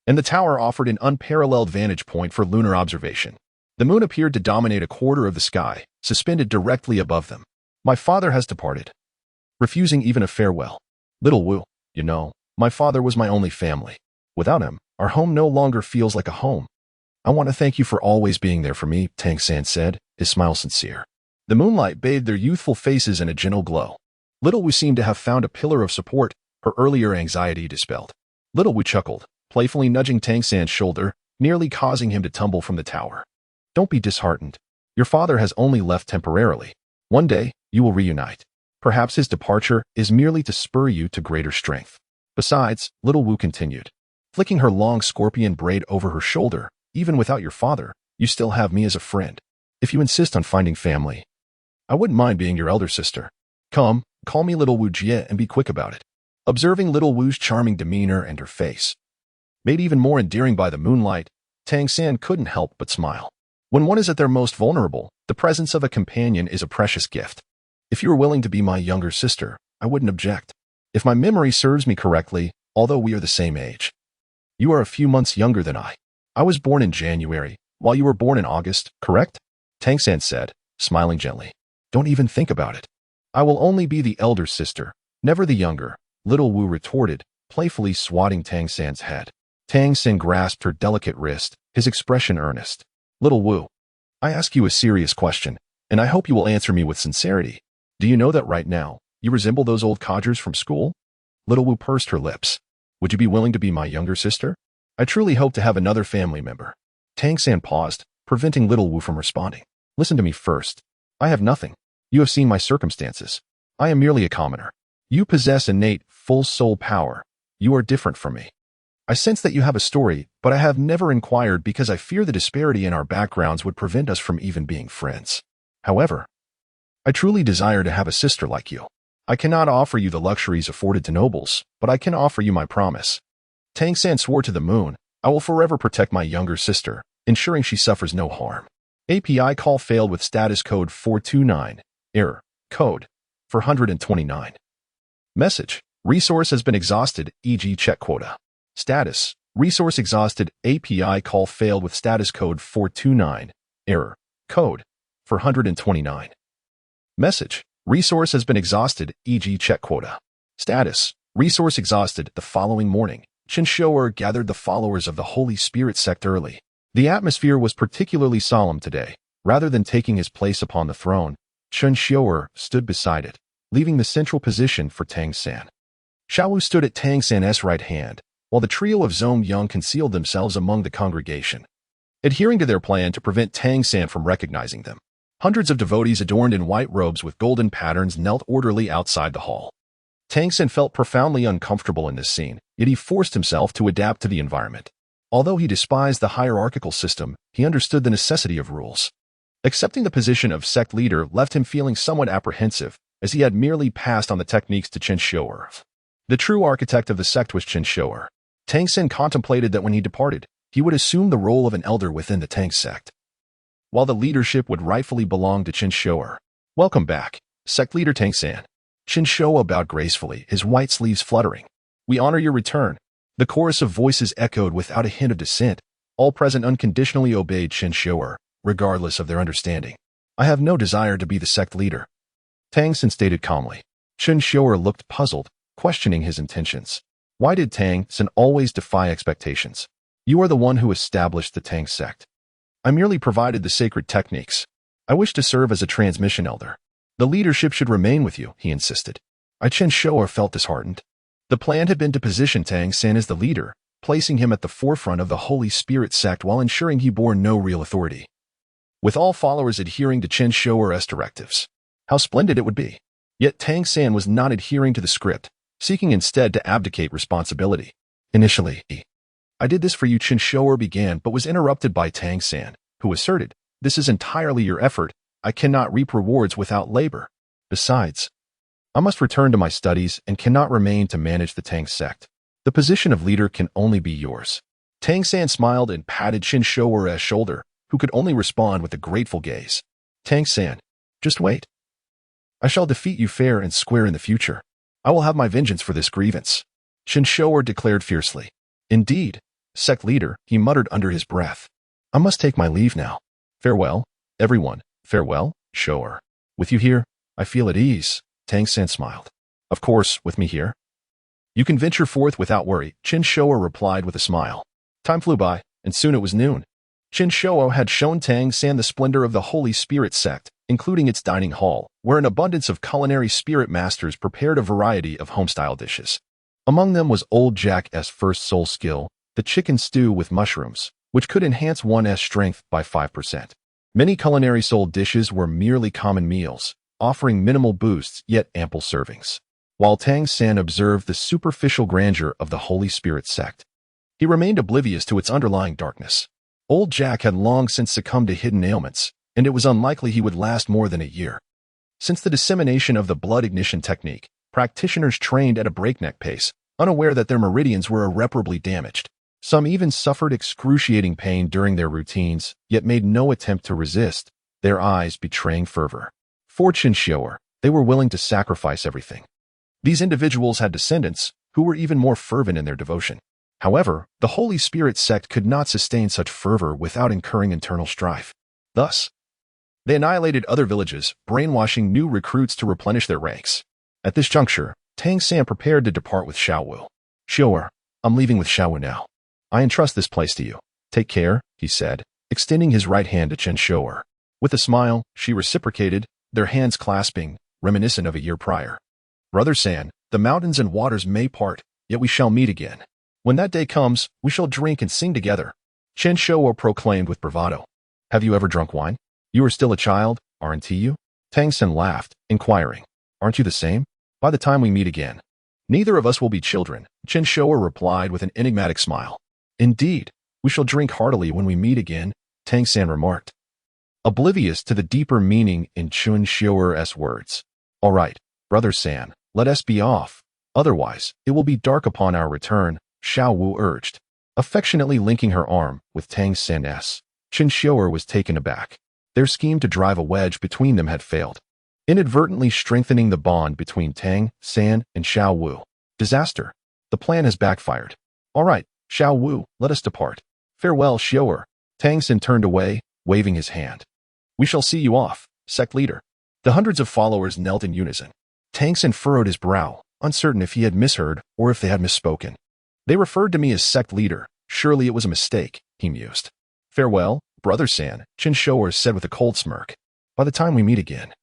and the tower offered an unparalleled vantage point for lunar observation. The moon appeared to dominate a quarter of the sky, suspended directly above them. My father has departed, refusing even a farewell. Little Wu, you know, my father was my only family. Without him, our home no longer feels like a home. I want to thank you for always being there for me, Tang San said, his smile sincere. The moonlight bathed their youthful faces in a gentle glow. Little Wu seemed to have found a pillar of support, her earlier anxiety dispelled. Little Wu chuckled, playfully nudging Tang San's shoulder, nearly causing him to tumble from the tower. Don't be disheartened. Your father has only left temporarily. One day, you will reunite. Perhaps his departure is merely to spur you to greater strength. Besides, little Wu continued, flicking her long scorpion braid over her shoulder, even without your father, you still have me as a friend. If you insist on finding family, I wouldn't mind being your elder sister. Come, call me little Wu Jie and be quick about it. Observing little Wu's charming demeanor and her face, made even more endearing by the moonlight, Tang San couldn't help but smile. When one is at their most vulnerable, the presence of a companion is a precious gift. If you are willing to be my younger sister, I wouldn't object. If my memory serves me correctly, although we are the same age, you are a few months younger than I. I was born in January, while you were born in August, correct? Tang San said, smiling gently. Don't even think about it. I will only be the elder sister, never the younger, little Wu retorted, playfully swatting Tang San's head. Tang San grasped her delicate wrist, his expression earnest. Little Wu, I ask you a serious question, and I hope you will answer me with sincerity. Do you know that right now, you resemble those old codgers from school? Little Wu pursed her lips. Would you be willing to be my younger sister? I truly hope to have another family member. Tang San paused, preventing Little Wu from responding. Listen to me first. I have nothing. You have seen my circumstances. I am merely a commoner. You possess innate, full soul power. You are different from me. I sense that you have a story, but I have never inquired because I fear the disparity in our backgrounds would prevent us from even being friends. However, I truly desire to have a sister like you. I cannot offer you the luxuries afforded to nobles, but I can offer you my promise. Tang San swore to the moon, I will forever protect my younger sister, ensuring she suffers no harm. API call failed with status code 429. Error. Code 429. Message. Resource has been exhausted, e.g. check quota. Status. Resource exhausted. API call failed with status code 429. Error. Code 429. Message. Resource has been exhausted, e.g. check quota. Status. Resource exhausted. The following morning, Chen Xiuer gathered the followers of the Holy Spirit Sect early. The atmosphere was particularly solemn today. Rather than taking his place upon the throne, Chen Xiuer stood beside it, leaving the central position for Tang San. Xiaowu stood at Tang San's right hand, while the trio of Zhong Yang concealed themselves among the congregation, adhering to their plan to prevent Tang San from recognizing them. Hundreds of devotees adorned in white robes with golden patterns knelt orderly outside the hall. Tang San felt profoundly uncomfortable in this scene, yet he forced himself to adapt to the environment. Although he despised the hierarchical system, he understood the necessity of rules. Accepting the position of sect leader left him feeling somewhat apprehensive, as he had merely passed on the techniques to Chen Xiuer. The true architect of the sect was Chen Xiuer. Tang San contemplated that when he departed, he would assume the role of an elder within the Tang sect, while the leadership would rightfully belong to Chen Xiuer. Welcome back, sect leader Tang San. Chen Xiuer bowed gracefully, his white sleeves fluttering. We honor your return. The chorus of voices echoed without a hint of dissent. All present unconditionally obeyed Chen Xiuer, regardless of their understanding. I have no desire to be the sect leader, Tang San stated calmly. Chen Xiuer looked puzzled, questioning his intentions. Why did Tang San always defy expectations? You are the one who established the Tang sect. I merely provided the sacred techniques. I wish to serve as a transmission elder. The leadership should remain with you, he insisted. Chen Xiuer felt disheartened. The plan had been to position Tang San as the leader, placing him at the forefront of the Holy Spirit Sect while ensuring he bore no real authority, with all followers adhering to Chen Xiuer's directives. How splendid it would be. Yet Tang San was not adhering to the script, seeking instead to abdicate responsibility. Initially, I did this for you, Chen Xiuer began, but was interrupted by Tang San, who asserted, this is entirely your effort. I cannot reap rewards without labor. Besides, I must return to my studies and cannot remain to manage the Tang sect. The position of leader can only be yours. Tang San smiled and patted Chen Xiuer's shoulder, who could only respond with a grateful gaze. Tang San, just wait. I shall defeat you fair and square in the future. I will have my vengeance for this grievance, Chen Xiuer declared fiercely. Indeed, sect leader, he muttered under his breath. I must take my leave now. Farewell, everyone. Farewell, Xiuer. With you here, I feel at ease, Tang San smiled. Of course, with me here. You can venture forth without worry, Chen Xiuer replied with a smile. Time flew by, and soon it was noon. Chen Xiuer had shown Tang San the splendor of the Holy Spirit Sect, including its dining hall, where an abundance of culinary spirit masters prepared a variety of homestyle dishes. Among them was Old Jack's first soul skill, the chicken stew with mushrooms, which could enhance one's strength by 5%. Many culinary soul dishes were merely common meals, offering minimal boosts yet ample servings. While Tang San observed the superficial grandeur of the Holy Spirit Sect, he remained oblivious to its underlying darkness. Old Jack had long since succumbed to hidden ailments, and it was unlikely he would last more than a year. Since the dissemination of the blood ignition technique, practitioners trained at a breakneck pace, unaware that their meridians were irreparably damaged. Some even suffered excruciating pain during their routines, yet made no attempt to resist, their eyes betraying fervor. For Chen Xiuer, they were willing to sacrifice everything. These individuals had descendants who were even more fervent in their devotion. However, the Holy Spirit Sect could not sustain such fervor without incurring internal strife. Thus, They annihilated other villages, brainwashing new recruits to replenish their ranks. At this juncture, Tang San prepared to depart with Xiaowu. Xiuer, I'm leaving with Xiaowu now. I entrust this place to you. Take care, he said, extending his right hand to Chen Xiuer. With a smile, she reciprocated, their hands clasping, reminiscent of a year prior. Brother San, the mountains and waters may part, yet we shall meet again. When that day comes, we shall drink and sing together. Chen Xiuer proclaimed with bravado. Have you ever drunk wine? You are still a child, aren't you? Tang San laughed, inquiring. Aren't you the same? By the time we meet again. Neither of us will be children, Chen Xiuer replied with an enigmatic smile. Indeed, we shall drink heartily when we meet again, Tang San remarked, oblivious to the deeper meaning in Chen Xiuer's words. All right, Brother San, let us be off. Otherwise, it will be dark upon our return, Xiaowu urged. Affectionately linking her arm with Tang San's, Chen Xiuer was taken aback. Their scheme to drive a wedge between them had failed, inadvertently strengthening the bond between Tang San and Xiaowu. Disaster. The plan has backfired. All right, Xiaowu, let us depart. Farewell, Xiuer. Tang San turned away, waving his hand. We shall see you off, sect leader. The hundreds of followers knelt in unison. Tang San furrowed his brow, uncertain if he had misheard or if they had misspoken. They referred to me as sect leader. Surely it was a mistake, he mused. Farewell, Brother San, Chen Xiuer said with a cold smirk. By the time we meet again,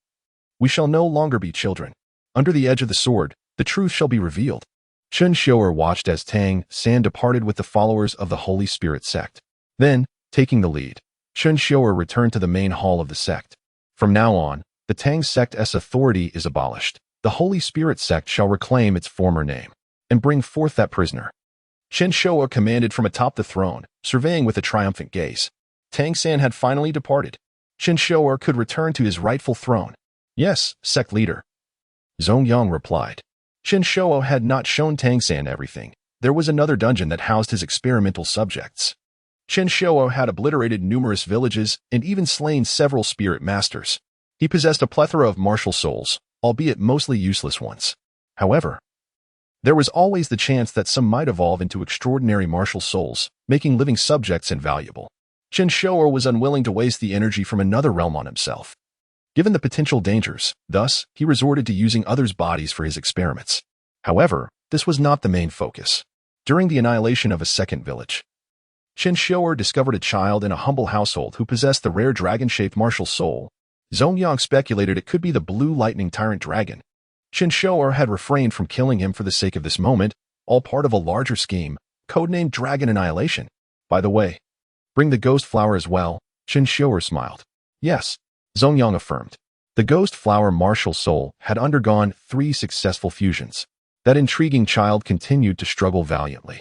we shall no longer be children. Under the edge of the sword, the truth shall be revealed. Chen Xiuer watched as Tang San departed with the followers of the Holy Spirit Sect. Then, taking the lead, Chen Xiuer returned to the main hall of the sect. From now on, the Tang sect's authority is abolished. The Holy Spirit Sect shall reclaim its former name and bring forth that prisoner. Chen Xiuer commanded from atop the throne, surveying with a triumphant gaze. Tang San had finally departed. Chen Xiuer could return to his rightful throne. Yes, sect leader. Zongyang replied. Chen Xiuer had not shown Tang San everything. There was another dungeon that housed his experimental subjects. Chen Xiuer had obliterated numerous villages and even slain several spirit masters. He possessed a plethora of martial souls, albeit mostly useless ones. However, there was always the chance that some might evolve into extraordinary martial souls, making living subjects invaluable. Chen Xiuer was unwilling to waste the energy from another realm on himself. Given the potential dangers, thus, he resorted to using others' bodies for his experiments. However, this was not the main focus. During the annihilation of a second village, Chen Xiuer discovered a child in a humble household who possessed the rare dragon-shaped martial soul. Zongyang speculated it could be the blue lightning tyrant dragon. Chen Xiuer had refrained from killing him for the sake of this moment, all part of a larger scheme, codenamed Dragon Annihilation. By the way, bring the ghost flower as well, Chen Xiuer smiled. Yes, Zongyang affirmed. The ghost flower martial soul had undergone 3 successful fusions. That intriguing child continued to struggle valiantly.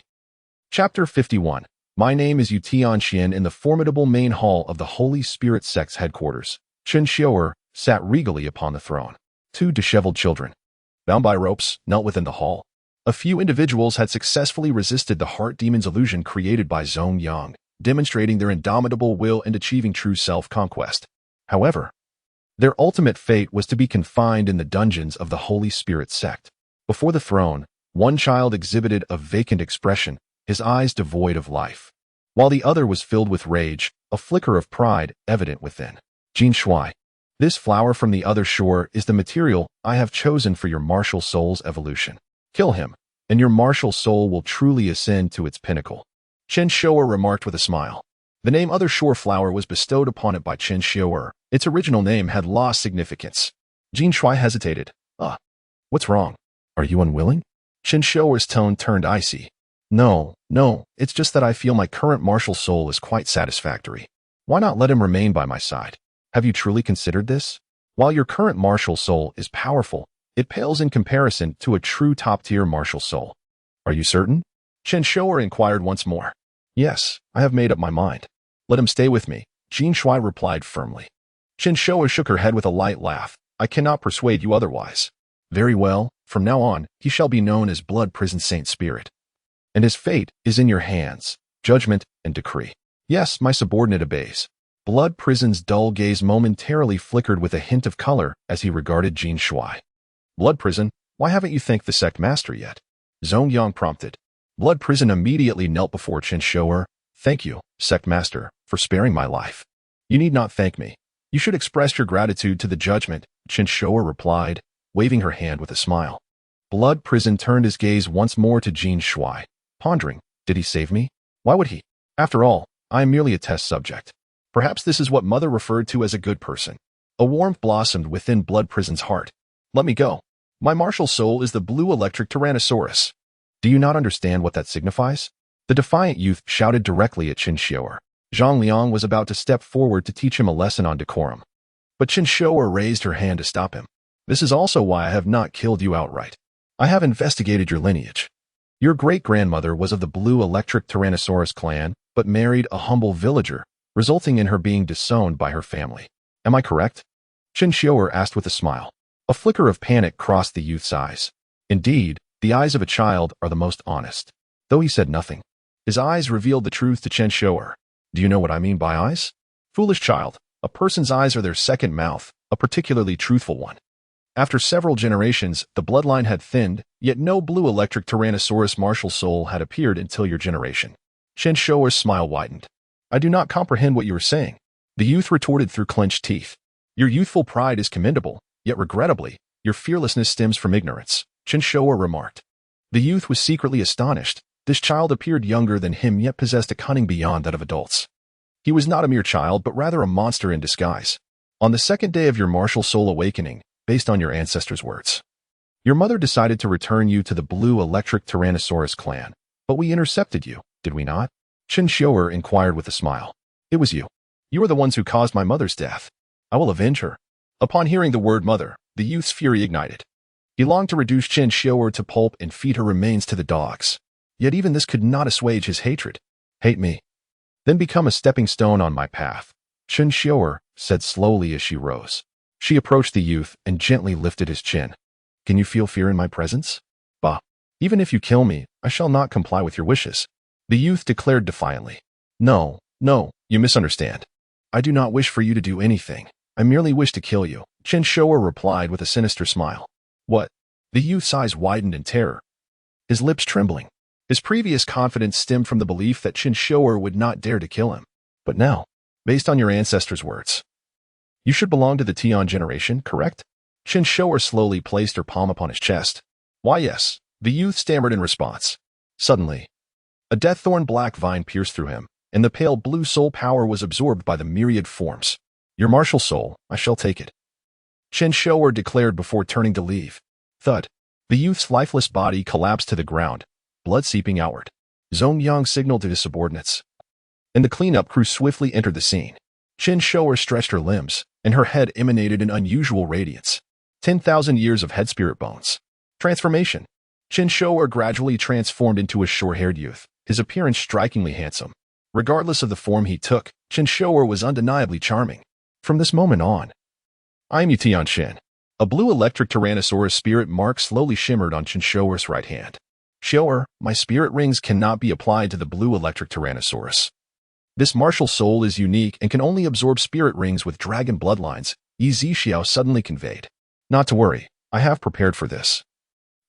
Chapter 51. My name is Yu Tianxian in the formidable main hall of the Holy Spirit Sect's headquarters. Chen Xiuer sat regally upon the throne. 2 disheveled children, bound by ropes, knelt within the hall. A few individuals had successfully resisted the heart demon's illusion created by Zongyang, demonstrating their indomitable will and achieving true self-conquest. However, their ultimate fate was to be confined in the dungeons of the Holy Spirit Sect. Before the throne, one child exhibited a vacant expression, his eyes devoid of life, while the other was filled with rage, a flicker of pride evident within. Jin Shui, this flower from the other shore is the material I have chosen for your martial soul's evolution. Kill him, and your martial soul will truly ascend to its pinnacle. Chen Xiuer remarked with a smile. The name Other Shore Flower was bestowed upon it by Chen Xiuer. Its original name had lost significance. Jin Shui hesitated. What's wrong? Are you unwilling? Chen Xiuer's tone turned icy. No, it's just that I feel my current martial soul is quite satisfactory. Why not let him remain by my side? Have you truly considered this? While your current martial soul is powerful, it pales in comparison to a true top-tier martial soul. Are you certain? Chen Xiuer inquired once more. Yes, I have made up my mind. Let him stay with me, Jin Shui replied firmly. Chen Xiuer shook her head with a light laugh. I cannot persuade you otherwise. Very well, from now on, he shall be known as Blood Prison Saint Spirit. And his fate is in your hands, judgment and decree. Yes, my subordinate obeys. Blood Prison's dull gaze momentarily flickered with a hint of color as he regarded Jin Shui. Blood Prison, why haven't you thanked the sect master yet? Zongyang prompted. Blood Prison immediately knelt before Chen Xiuer. Thank you, sect master, for sparing my life. You need not thank me. You should express your gratitude to the judgment, Chen Xiuer replied, waving her hand with a smile. Blood Prison turned his gaze once more to Chen Xiuer, pondering, did he save me? Why would he? After all, I am merely a test subject. Perhaps this is what Mother referred to as a good person. A warmth blossomed within Blood Prison's heart. Let me go. My martial soul is the blue electric Tyrannosaurus. Do you not understand what that signifies? The defiant youth shouted directly at Chen Xiuer. Zhang Liang was about to step forward to teach him a lesson on decorum. But Chen Xiuer raised her hand to stop him. This is also why I have not killed you outright. I have investigated your lineage. Your great-grandmother was of the blue electric Tyrannosaurus clan, but married a humble villager, resulting in her being disowned by her family. Am I correct? Chen Xiuer asked with a smile. A flicker of panic crossed the youth's eyes. Indeed, the eyes of a child are the most honest. Though he said nothing, his eyes revealed the truth to Chen Xiuer. Do you know what I mean by eyes? Foolish child, a person's eyes are their second mouth, a particularly truthful one. After several generations, the bloodline had thinned, yet no blue electric Tyrannosaurus martial soul had appeared until your generation. Chen Xiuer's smile widened. I do not comprehend what you are saying. The youth retorted through clenched teeth. Your youthful pride is commendable, yet regrettably, your fearlessness stems from ignorance, Chen Xiuer remarked. The youth was secretly astonished. This child appeared younger than him yet possessed a cunning beyond that of adults. He was not a mere child but rather a monster in disguise. On the second day of your martial soul awakening, based on your ancestors' words, your mother decided to return you to the blue electric Tyrannosaurus clan, but we intercepted you, did we not? Chen Xiuer inquired with a smile. It was you. You are the ones who caused my mother's death. I will avenge her. Upon hearing the word mother, the youth's fury ignited. He longed to reduce Chen Xiuer to pulp and feed her remains to the dogs. Yet even this could not assuage his hatred. Hate me. Then become a stepping stone on my path, Chen Xiuer said slowly as she rose. She approached the youth and gently lifted his chin. Can you feel fear in my presence? Bah. Even if you kill me, I shall not comply with your wishes. The youth declared defiantly. No, you misunderstand. I do not wish for you to do anything. I merely wish to kill you, Chen Xiuer replied with a sinister smile. What? The youth's eyes widened in terror, his lips trembling. His previous confidence stemmed from the belief that Chen Xiuer would not dare to kill him. But now, based on your ancestors' words, you should belong to the Tian generation, correct? Chen Xiuer slowly placed her palm upon his chest. Why yes, the youth stammered in response. Suddenly, a death-thorn black vine pierced through him, and the pale blue soul power was absorbed by the myriad forms. Your martial soul, I shall take it, Chen Xiuer declared before turning to leave. Thud. The youth's lifeless body collapsed to the ground, blood seeping outward. Zhong Yang signaled to his subordinates, and the cleanup crew swiftly entered the scene. Chen Xiuer stretched her limbs, and her head emanated an unusual radiance. 10,000 years of head spirit bones. Transformation. Chen Xiuer gradually transformed into a short-haired youth, his appearance strikingly handsome. Regardless of the form he took, Chen Xiuer was undeniably charming. From this moment on, I am Tian Shen. A blue electric Tyrannosaurus spirit mark slowly shimmered on Chen Xiuer's right hand. Xiuer, my spirit rings cannot be applied to the blue electric Tyrannosaurus. This martial soul is unique and can only absorb spirit rings with dragon bloodlines, Yi Zixiao suddenly conveyed. Not to worry, I have prepared for this.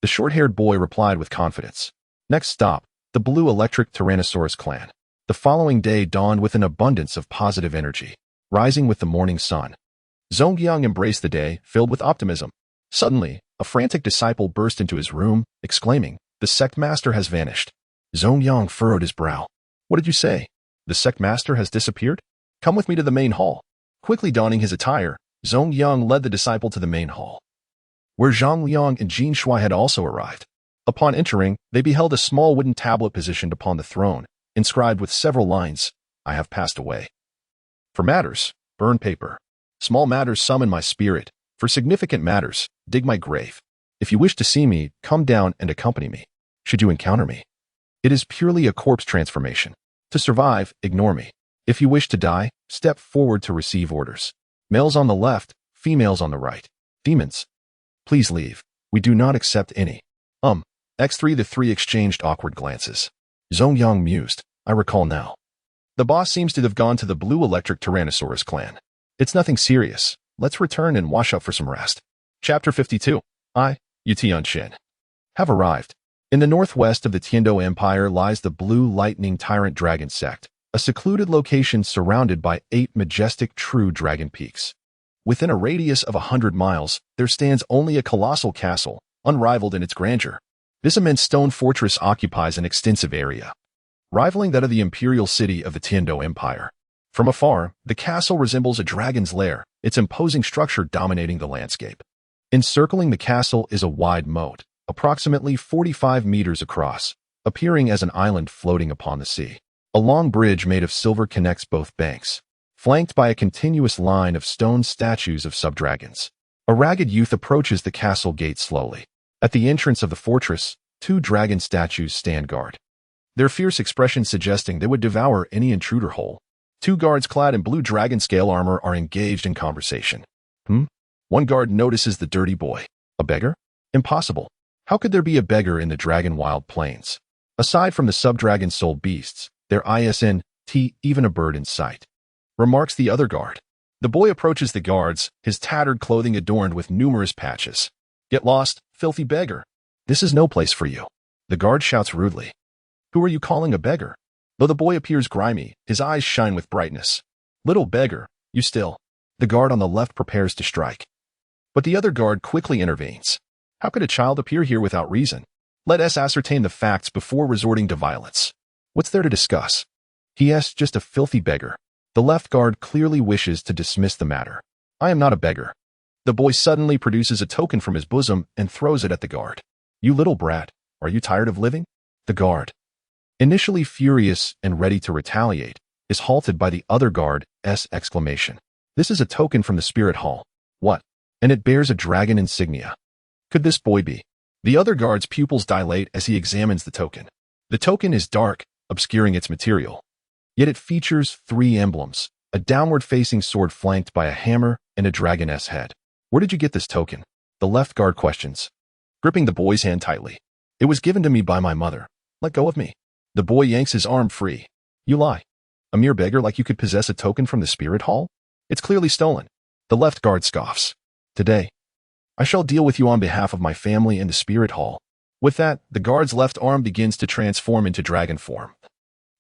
The short-haired boy replied with confidence. Next stop, the blue electric Tyrannosaurus clan. The following day dawned with an abundance of positive energy, rising with the morning sun. Zongyang embraced the day, filled with optimism. Suddenly, a frantic disciple burst into his room, exclaiming, the sect master has vanished. Zongyang furrowed his brow. What did you say? The sect master has disappeared? Come with me to the main hall. Quickly donning his attire, Zongyang led the disciple to the main hall, where Zhang Liang and Jin Shuai had also arrived. Upon entering, they beheld a small wooden tablet positioned upon the throne, inscribed with several lines, I have passed away. For matters, burn paper. Small matters summon my spirit. For significant matters, dig my grave. If you wish to see me, come down and accompany me. Should you encounter me, it is purely a corpse transformation. To survive, ignore me. If you wish to die, step forward to receive orders. Males on the left, females on the right. Demons, please leave. We do not accept any. X3 The three exchanged awkward glances. Zongyang mused. I recall now. The boss seems to have gone to the blue electric Tyrannosaurus clan. It's nothing serious. Let's return and wash up for some rest. Chapter 52. Tian Shen, have arrived. In the northwest of the Tiando Empire lies the blue lightning tyrant dragon sect, a secluded location surrounded by 8 majestic true dragon peaks. Within a radius of 100 miles, there stands only a colossal castle, unrivaled in its grandeur. This immense stone fortress occupies an extensive area, rivaling that of the imperial city of the Tiando Empire. From afar, the castle resembles a dragon's lair, its imposing structure dominating the landscape. Encircling the castle is a wide moat, approximately 45 meters across, appearing as an island floating upon the sea. A long bridge made of silver connects both banks, flanked by a continuous line of stone statues of sub-dragons. A ragged youth approaches the castle gate slowly. At the entrance of the fortress, 2 dragon statues stand guard, their fierce expression suggesting they would devour any intruder whole. 2 guards clad in blue dragon scale armor are engaged in conversation. One guard notices the dirty boy. A beggar? Impossible. How could there be a beggar in the dragon wild plains? Aside from the sub-dragon soul beasts, there isn't even a bird in sight, remarks the other guard. The boy approaches the guards, his tattered clothing adorned with numerous patches. Get lost, filthy beggar. This is no place for you. The guard shouts rudely. Who are you calling a beggar? Though the boy appears grimy, his eyes shine with brightness. Little beggar, you still. The guard on the left prepares to strike. But the other guard quickly intervenes. How could a child appear here without reason? Let us ascertain the facts before resorting to violence. What's there to discuss? He asks, just a filthy beggar. The left guard clearly wishes to dismiss the matter. I am not a beggar. The boy suddenly produces a token from his bosom and throws it at the guard. You little brat, are you tired of living? The guard, initially furious and ready to retaliate, is halted by the other guard's exclamation. This is a token from the Spirit Hall. What? And it bears a dragon insignia. Could this boy be? The other guard's pupils dilate as he examines the token. The token is dark, obscuring its material. Yet it features 3 emblems, a downward-facing sword flanked by a hammer and a dragoness head. Where did you get this token? The left guard questions, gripping the boy's hand tightly. It was given to me by my mother. Let go of me. The boy yanks his arm free. You lie. A mere beggar like you could possess a token from the Spirit Hall? It's clearly stolen. The left guard scoffs. Today, I shall deal with you on behalf of my family and the Spirit Hall. With that, the guard's left arm begins to transform into dragon form.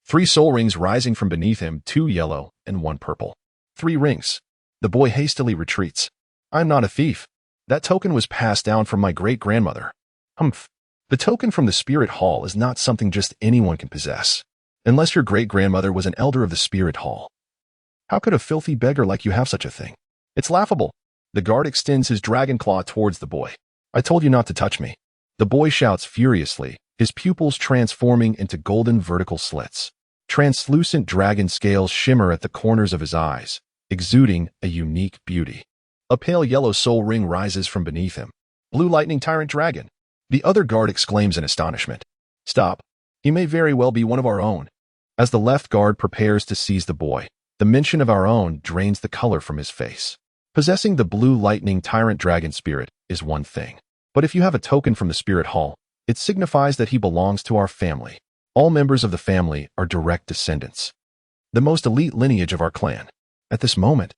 3 soul rings rising from beneath him, 2 yellow and 1 purple. 3 rings. The boy hastily retreats. I'm not a thief. That token was passed down from my great-grandmother. Humph. The token from the Spirit Hall is not something just anyone can possess, unless your great-grandmother was an elder of the Spirit Hall. How could a filthy beggar like you have such a thing? It's laughable. The guard extends his dragon claw towards the boy. I told you not to touch me. The boy shouts furiously, his pupils transforming into golden vertical slits. Translucent dragon scales shimmer at the corners of his eyes, exuding a unique beauty. A pale yellow soul ring rises from beneath him. Blue lightning tyrant dragon. The other guard exclaims in astonishment. Stop. He may very well be one of our own. As the left guard prepares to seize the boy, the mention of our own drains the color from his face. Possessing the blue lightning tyrant dragon spirit is one thing. But if you have a token from the Spirit Hall, it signifies that he belongs to our family. All members of the family are direct descendants, the most elite lineage of our clan. At this moment,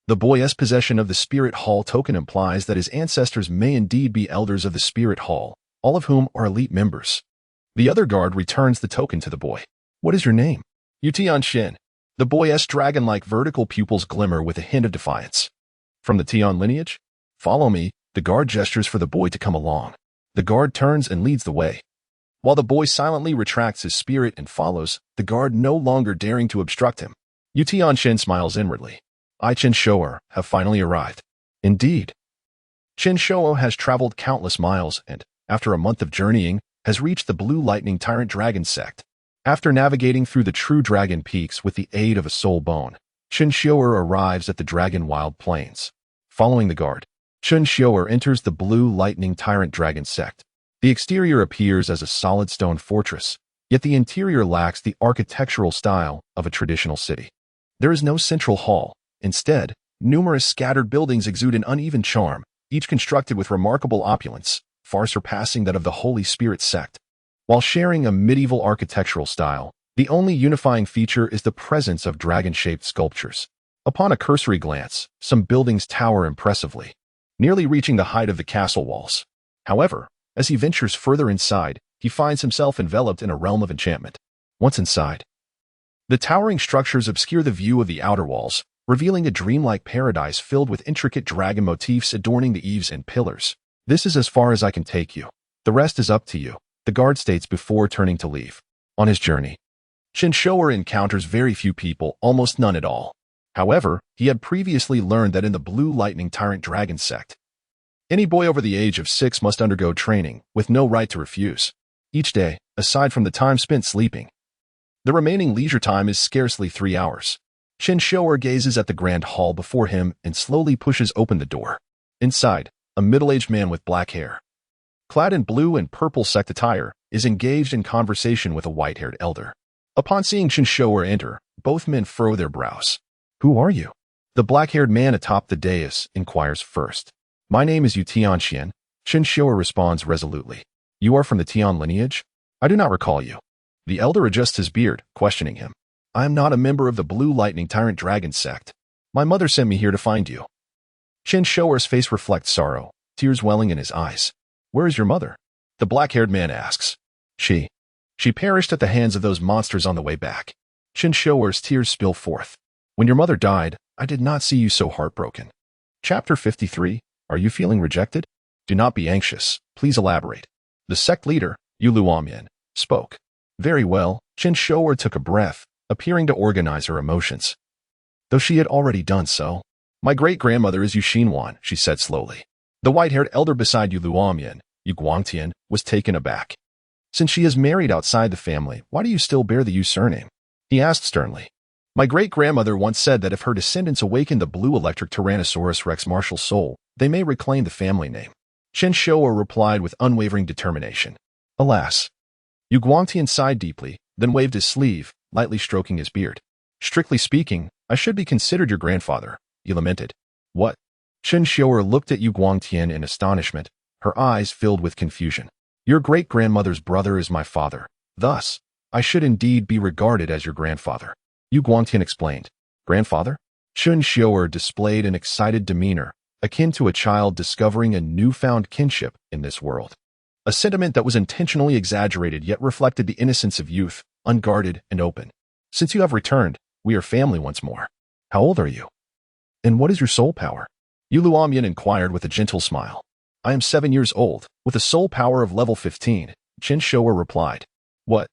the boy's possession of the Spirit Hall token implies that his ancestors may indeed be elders of the Spirit Hall, all of whom are elite members. The other guard returns the token to the boy. What is your name? Tian Shin. The boy's dragon-like vertical pupils glimmer with a hint of defiance. From the Tian lineage? Follow me. The guard gestures for the boy to come along. The guard turns and leads the way. While the boy silently retracts his spirit and follows, the guard no longer daring to obstruct him. Tian Shin smiles inwardly. I, Chen Xiuer, have finally arrived. Indeed. Chen Xiuer has traveled countless miles and, after a month of journeying, has reached the Blue Lightning Tyrant Dragon Sect. After navigating through the True Dragon Peaks with the aid of a soul bone, Chen Xiuer arrives at the Dragon Wild Plains. Following the guard, Chen Xiuer enters the Blue Lightning Tyrant Dragon Sect. The exterior appears as a solid stone fortress, yet the interior lacks the architectural style of a traditional city. There is no central hall. Instead, numerous scattered buildings exude an uneven charm, each constructed with remarkable opulence, far surpassing that of the Holy Spirit Sect. While sharing a medieval architectural style, the only unifying feature is the presence of dragon-shaped sculptures. Upon a cursory glance, some buildings tower impressively, nearly reaching the height of the castle walls. However, as he ventures further inside, he finds himself enveloped in a realm of enchantment. Once inside, The towering structures obscure the view of the outer walls, revealing a dreamlike paradise filled with intricate dragon motifs adorning the eaves and pillars. This is as far as I can take you. The rest is up to you, the guard states before turning to leave. On his journey, Chen Xiuer encounters very few people, almost none at all. However, he had previously learned that in the Blue Lightning Tyrant Dragon Sect, any boy over the age of 6 must undergo training, with no right to refuse. Each day, aside from the time spent sleeping, the remaining leisure time is scarcely 3 hours. Chen Xiuer gazes at the grand hall before him and slowly pushes open the door. Inside, a middle-aged man with black hair, clad in blue and purple sect attire, is engaged in conversation with a white-haired elder. Upon seeing Chen Xiuer enter, both men furrow their brows. Who are you? The black-haired man atop the dais inquires first. My name is Yu Tianxian. Chen Xiuer responds resolutely. You are from the Tian lineage? I do not recall you. The elder adjusts his beard, questioning him. I am not a member of the Blue Lightning Tyrant Dragon Sect. My mother sent me here to find you. Chen Xiuer's face reflects sorrow, tears welling in his eyes. Where is your mother? The black-haired man asks. She perished at the hands of those monsters on the way back. Chen Xiuer's tears spill forth. When your mother died, I did not see you so heartbroken. Chapter 53. Are you feeling rejected? Do not be anxious. Please elaborate. The sect leader, Yu Luomian, spoke. Very well. Chen Xiuer took a breath, appearing to organize her emotions. Though she had already done so. My great-grandmother is Yu Xinwan, she said slowly. The white-haired elder beside Yu Luomian, Yu Guangtian, was taken aback. Since she is married outside the family, why do you still bear the Yu surname? He asked sternly. My great-grandmother once said that if her descendants awaken the blue electric Tyrannosaurus Rex martial soul, they may reclaim the family name. Chen Xiuer replied with unwavering determination. Alas. Yu Guangtian sighed deeply, then waved his sleeve, lightly stroking his beard. Strictly speaking, I should be considered your grandfather, he lamented. What? Chen Xiuer looked at Yu Guangtian in astonishment, her eyes filled with confusion. Your great-grandmother's brother is my father. Thus, I should indeed be regarded as your grandfather. Yu Guangtian explained. Grandfather? Chen Xiuer displayed an excited demeanor, akin to a child discovering a newfound kinship in this world. A sentiment that was intentionally exaggerated yet reflected the innocence of youth, unguarded and open. Since you have returned, we are family once more. How old are you? And what is your soul power? Yu Luomian inquired with a gentle smile. I am 7 years old, with a soul power of level 15, Chen Xiuer replied. What?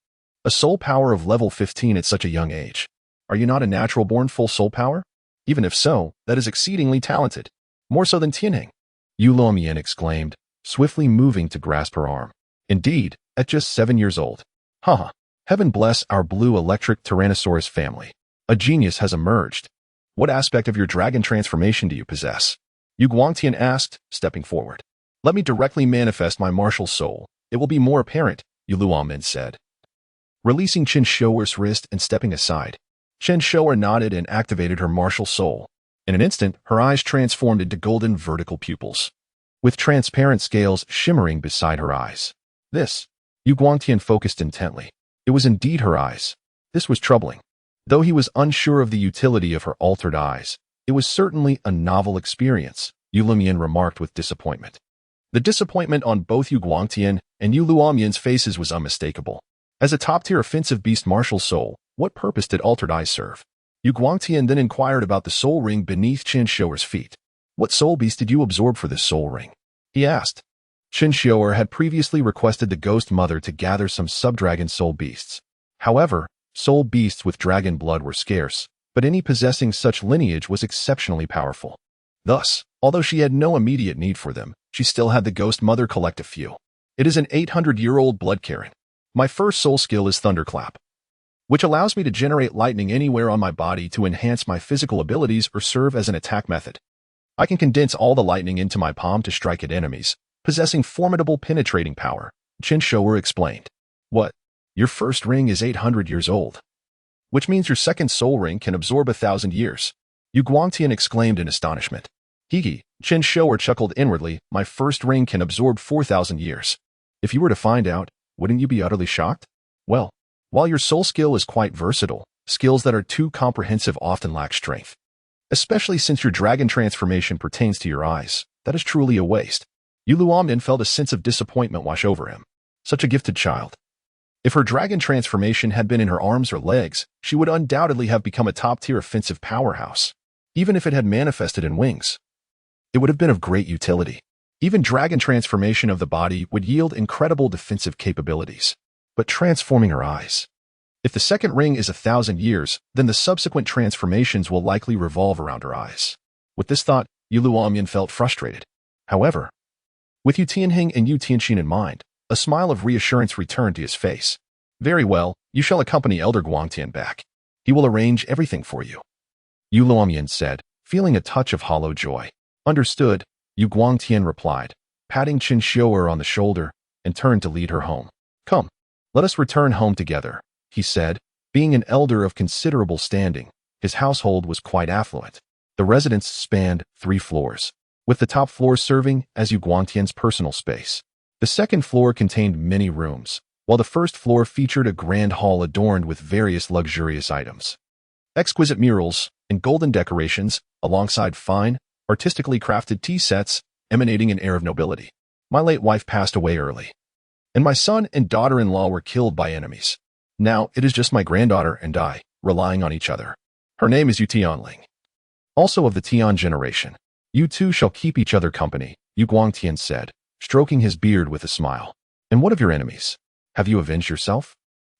A soul power of level 15 at such a young age? Are you not a natural-born full soul power? Even if so, that is exceedingly talented. More so than Tianheng. Yu Luomian exclaimed, swiftly moving to grasp her arm. Indeed, at just 7 years old. Haha. Heaven bless our blue electric Tyrannosaurus family. A genius has emerged. What aspect of your dragon transformation do you possess? Yu Guangtian asked, stepping forward. Let me directly manifest my martial soul. It will be more apparent, Yu Luomian said. Releasing Chen Xiuer's wrist and stepping aside, Chen Xiuer nodded and activated her martial soul. In an instant, her eyes transformed into golden vertical pupils, with transparent scales shimmering beside her eyes. Yu Guangtian focused intently. It was indeed her eyes. This was troubling. Though he was unsure of the utility of her altered eyes, it was certainly a novel experience, Yu Luomian remarked with disappointment. The disappointment on both Yu Guangtian and Yu Luomian's faces was unmistakable. As a top-tier offensive beast martial soul, what purpose did altered eyes serve? Yu Guangtian then inquired about the soul ring beneath Chen Xiuer's feet. What soul beast did you absorb for this soul ring? He asked. Chen Xiuer had previously requested the ghost mother to gather some sub-dragon soul beasts. However, soul beasts with dragon blood were scarce, but any possessing such lineage was exceptionally powerful. Thus, although she had no immediate need for them, she still had the ghost mother collect a few. It is an 800-year-old blood Karen. My first soul skill is Thunderclap, which allows me to generate lightning anywhere on my body to enhance my physical abilities or serve as an attack method. I can condense all the lightning into my palm to strike at enemies, possessing formidable penetrating power, Chen Xiuer explained. What? Your first ring is 800 years old, which means your second soul ring can absorb 1,000 years. Yu Guangtian exclaimed in astonishment. Hee, Chen Xiuer chuckled inwardly, my first ring can absorb 4,000 years. If you were to find out, wouldn't you be utterly shocked? Well, while your soul skill is quite versatile, skills that are too comprehensive often lack strength. Especially since your dragon transformation pertains to your eyes, that is truly a waste. Yu Luomian felt a sense of disappointment wash over him. Such a gifted child. If her dragon transformation had been in her arms or legs, she would undoubtedly have become a top-tier offensive powerhouse. Even if it had manifested in wings, it would have been of great utility. Even dragon transformation of the body would yield incredible defensive capabilities. But transforming her eyes. If the second ring is 1,000 years, then the subsequent transformations will likely revolve around her eyes. With this thought, Yu Luomian felt frustrated. However, with Yu Tianhing and Yu Tianxin in mind, a smile of reassurance returned to his face. Very well, you shall accompany Elder Guangtian back. He will arrange everything for you. Yu Luomian said, feeling a touch of hollow joy. Understood, Yu Guangtian replied, patting Chen Xiuer on the shoulder, and turned to lead her home. Come, let us return home together, he said. Being an elder of considerable standing, his household was quite affluent. The residence spanned 3 floors, with the top floor serving as Yu Guangtian's personal space. The second floor contained many rooms, while the first floor featured a grand hall adorned with various luxurious items. Exquisite murals and golden decorations, alongside fine, artistically crafted tea sets, emanating an air of nobility. My late wife passed away early, and my son and daughter-in-law were killed by enemies. Now it is just my granddaughter and I, relying on each other. Her name is Yu Tianling. Also of the Tian generation. You two shall keep each other company, Yu Guangtian said, stroking his beard with a smile. And what of your enemies? Have you avenged yourself?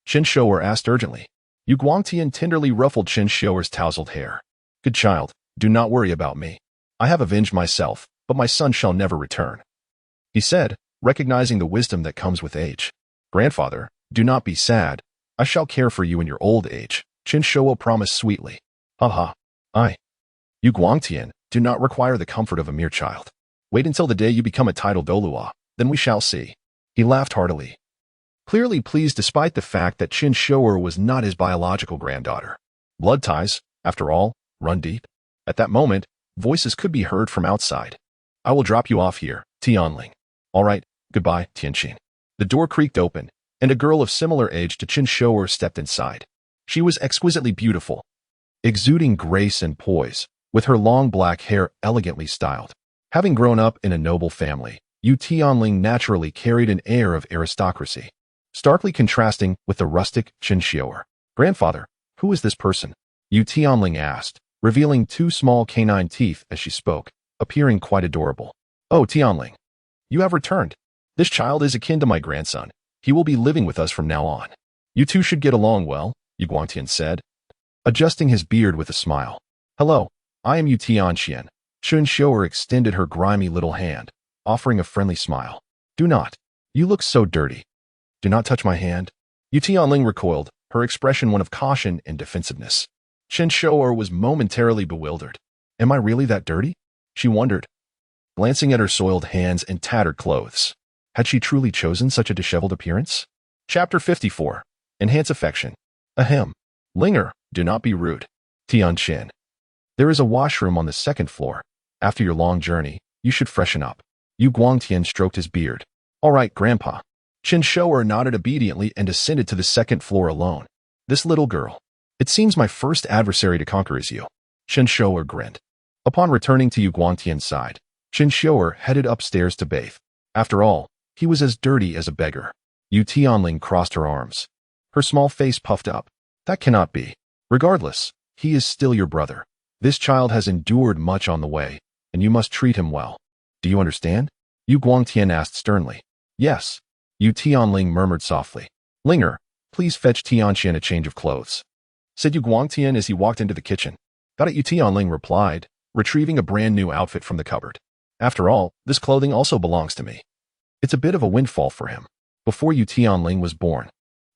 Chen Xiuer asked urgently. Yu Guangtian tenderly ruffled Chen Xiuer's tousled hair. Good child, do not worry about me. I have avenged myself, but my son shall never return. He said, recognizing the wisdom that comes with age. Grandfather, do not be sad. I shall care for you in your old age, Chen Xiuer promised sweetly. Haha. Yu Guangtian, do not require the comfort of a mere child. Wait until the day you become a titled Douluo, then we shall see. He laughed heartily, clearly pleased despite the fact that Chen Xiuer was not his biological granddaughter. Blood ties, after all, run deep. At that moment, voices could be heard from outside. I will drop you off here, Tianling. All right, goodbye, Tianxin. The door creaked open, and a girl of similar age to Chen Xiuer stepped inside. She was exquisitely beautiful, exuding grace and poise, with her long black hair elegantly styled. Having grown up in a noble family, Yu Tianling naturally carried an air of aristocracy, starkly contrasting with the rustic Chen Xiuer. Grandfather, who is this person? Yu Tianling asked, revealing 2 small canine teeth as she spoke, appearing quite adorable. Oh, Tianling, you have returned. This child is akin to my grandson. He will be living with us from now on. You two should get along well, Yu Guangtian said, adjusting his beard with a smile. Hello, I am Yu Tianxian. Chen Xiuer extended her grimy little hand, offering a friendly smile. Do not. You look so dirty. Do not touch my hand. Yu Tianling recoiled, her expression one of caution and defensiveness. Chen Xiuer was momentarily bewildered. Am I really that dirty? She wondered, glancing at her soiled hands and tattered clothes. Had she truly chosen such a disheveled appearance? Chapter 54. Enhance affection. Ahem. Linger, do not be rude. Tianxin. There is a washroom on the 2nd floor. After your long journey, you should freshen up. Yu Guangtian stroked his beard. All right, Grandpa. Chen Xiuer nodded obediently and ascended to the 2nd floor alone. This little girl. It seems my first adversary to conquer is you. Chen Xiuer grinned. Upon returning to Yu Guangtian's side, Chen Xiuer headed upstairs to bathe. After all, he was as dirty as a beggar. Yu Tianling crossed her arms. Her small face puffed up. That cannot be. Regardless, he is still your brother. This child has endured much on the way, and you must treat him well. Do you understand? Yu Guangtian asked sternly. Yes. Yu Tianling murmured softly. Linger, please fetch Tianxian a change of clothes, said Yu Guangtian as he walked into the kitchen. Got it, Yu Tianling replied, retrieving a brand new outfit from the cupboard. After all, this clothing also belongs to me. It's a bit of a windfall for him. Before Yu Tianling was born,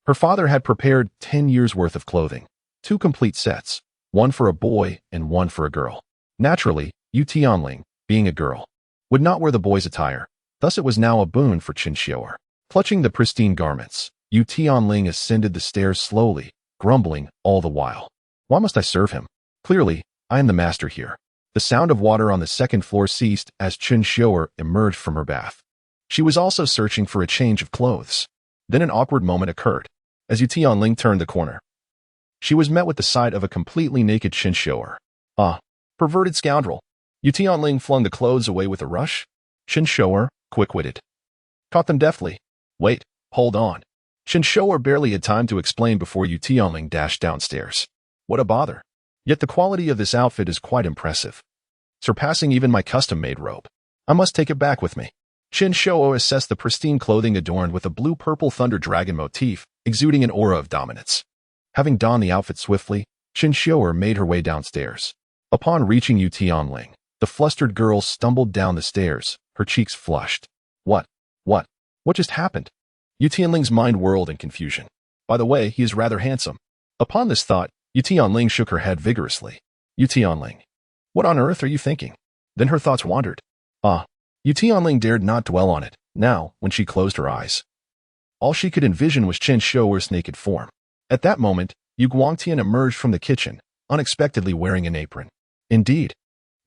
her father had prepared 10 years' worth of clothing, 2 complete sets, one for a boy and one for a girl. Naturally, Yu Tianling, being a girl, would not wear the boy's attire, thus it was now a boon for Chen Xiuer. Clutching the pristine garments, Yu Tianling ascended the stairs slowly, grumbling all the while. Why must I serve him? Clearly, I am the master here. The sound of water on the 2nd floor ceased as Chen Xiuer emerged from her bath. She was also searching for a change of clothes. Then an awkward moment occurred. As Yu Tianling turned the corner, she was met with the sight of a completely naked Chen Xiuer. Ah, perverted scoundrel. Yu Tianling flung the clothes away with a rush. Chen Xiuer, quick-witted, caught them deftly. Wait, hold on. Chen Xiuer barely had time to explain before Yu Tianling dashed downstairs. What a bother. Yet the quality of this outfit is quite impressive, surpassing even my custom-made robe. I must take it back with me. Chen Xiuer assessed the pristine clothing adorned with a blue-purple thunder dragon motif, exuding an aura of dominance. Having donned the outfit swiftly, Chen Xiuer made her way downstairs. Upon reaching Yu Tianling, the flustered girl stumbled down the stairs, her cheeks flushed. What just happened? Yu Tianling's mind whirled in confusion. By the way, he is rather handsome. Upon this thought, Yu Tianling shook her head vigorously. Yu Tianling, what on earth are you thinking? Then her thoughts wandered. Yu Tianling dared not dwell on it, now, when she closed her eyes. All she could envision was Chen Xiuer's naked form. At that moment, Yu Guangtian emerged from the kitchen, unexpectedly wearing an apron. Indeed,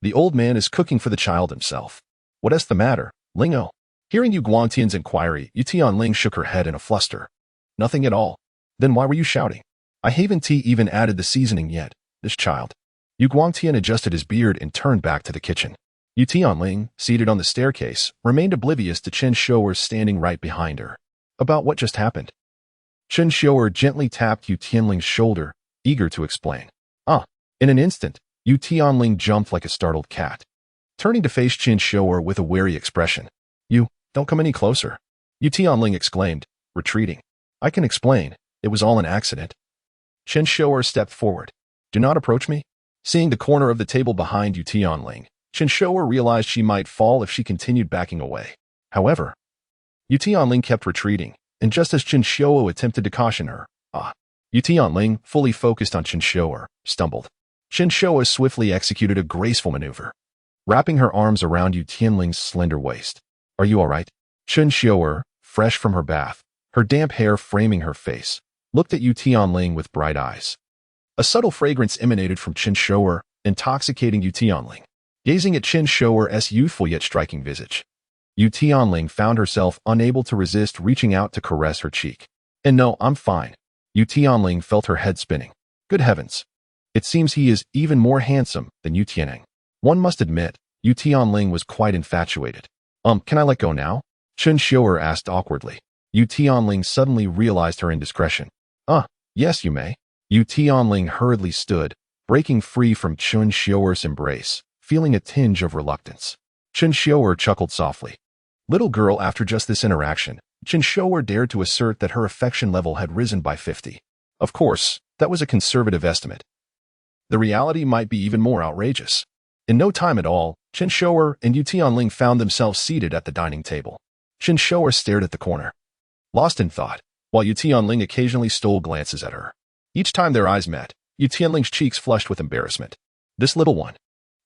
the old man is cooking for the child himself. What is the matter, Lingo? Hearing Yu Guangtian's inquiry, Yu Tianling shook her head in a fluster. Nothing at all. Then why were you shouting? I haven't even added the seasoning yet, this child. Yu Guangtian adjusted his beard and turned back to the kitchen. Yu Tianling, seated on the staircase, remained oblivious to Chen Xiuer standing right behind her. About what just happened? Chen Xiuer gently tapped Yu Tianling's shoulder, eager to explain. In an instant, Yu Tianling jumped like a startled cat, turning to face Chen Xiuer with a wary expression. You, don't come any closer, Yu Tianling exclaimed, retreating. I can explain, it was all an accident. Chen Xiuer stepped forward. Do not approach me. Seeing the corner of the table behind Yu Tianling, Chen Xiuer realized she might fall if she continued backing away. However, Yu Tianling kept retreating, and just as Chen Xiuer attempted to caution her, Yu Tianling, fully focused on Chen Xiuer, stumbled. Chen Xiuer swiftly executed a graceful maneuver, wrapping her arms around Yu Tianling's slender waist. Are you all right? Chen Xiuer, fresh from her bath, her damp hair framing her face, looked at Yu Tianling with bright eyes. A subtle fragrance emanated from Chen Xiuer, intoxicating Yu Tianling. Gazing at Chen Xiuer's youthful yet striking visage, Yu Tianling found herself unable to resist reaching out to caress her cheek. And no, I'm fine. Yu Tianling felt her head spinning. Good heavens. It seems he is even more handsome than Yu Tianling. One must admit, Yu Tianling was quite infatuated. Can I let go now? Chen Xiuer asked awkwardly. Yu Tianling suddenly realized her indiscretion. Yes, you may. Yu Tianling hurriedly stood, breaking free from Chen Xiuer's embrace, feeling a tinge of reluctance. Chen Xiuer chuckled softly. Little girl, after just this interaction, Chen Xiuer dared to assert that her affection level had risen by 50. Of course, that was a conservative estimate. The reality might be even more outrageous. In no time at all, Chen Xiuer and Yu Tianling found themselves seated at the dining table. Chen Xiuer stared at the corner, lost in thought, while Yu Tianling occasionally stole glances at her. Each time their eyes met, Yu Tianling's cheeks flushed with embarrassment. This little one.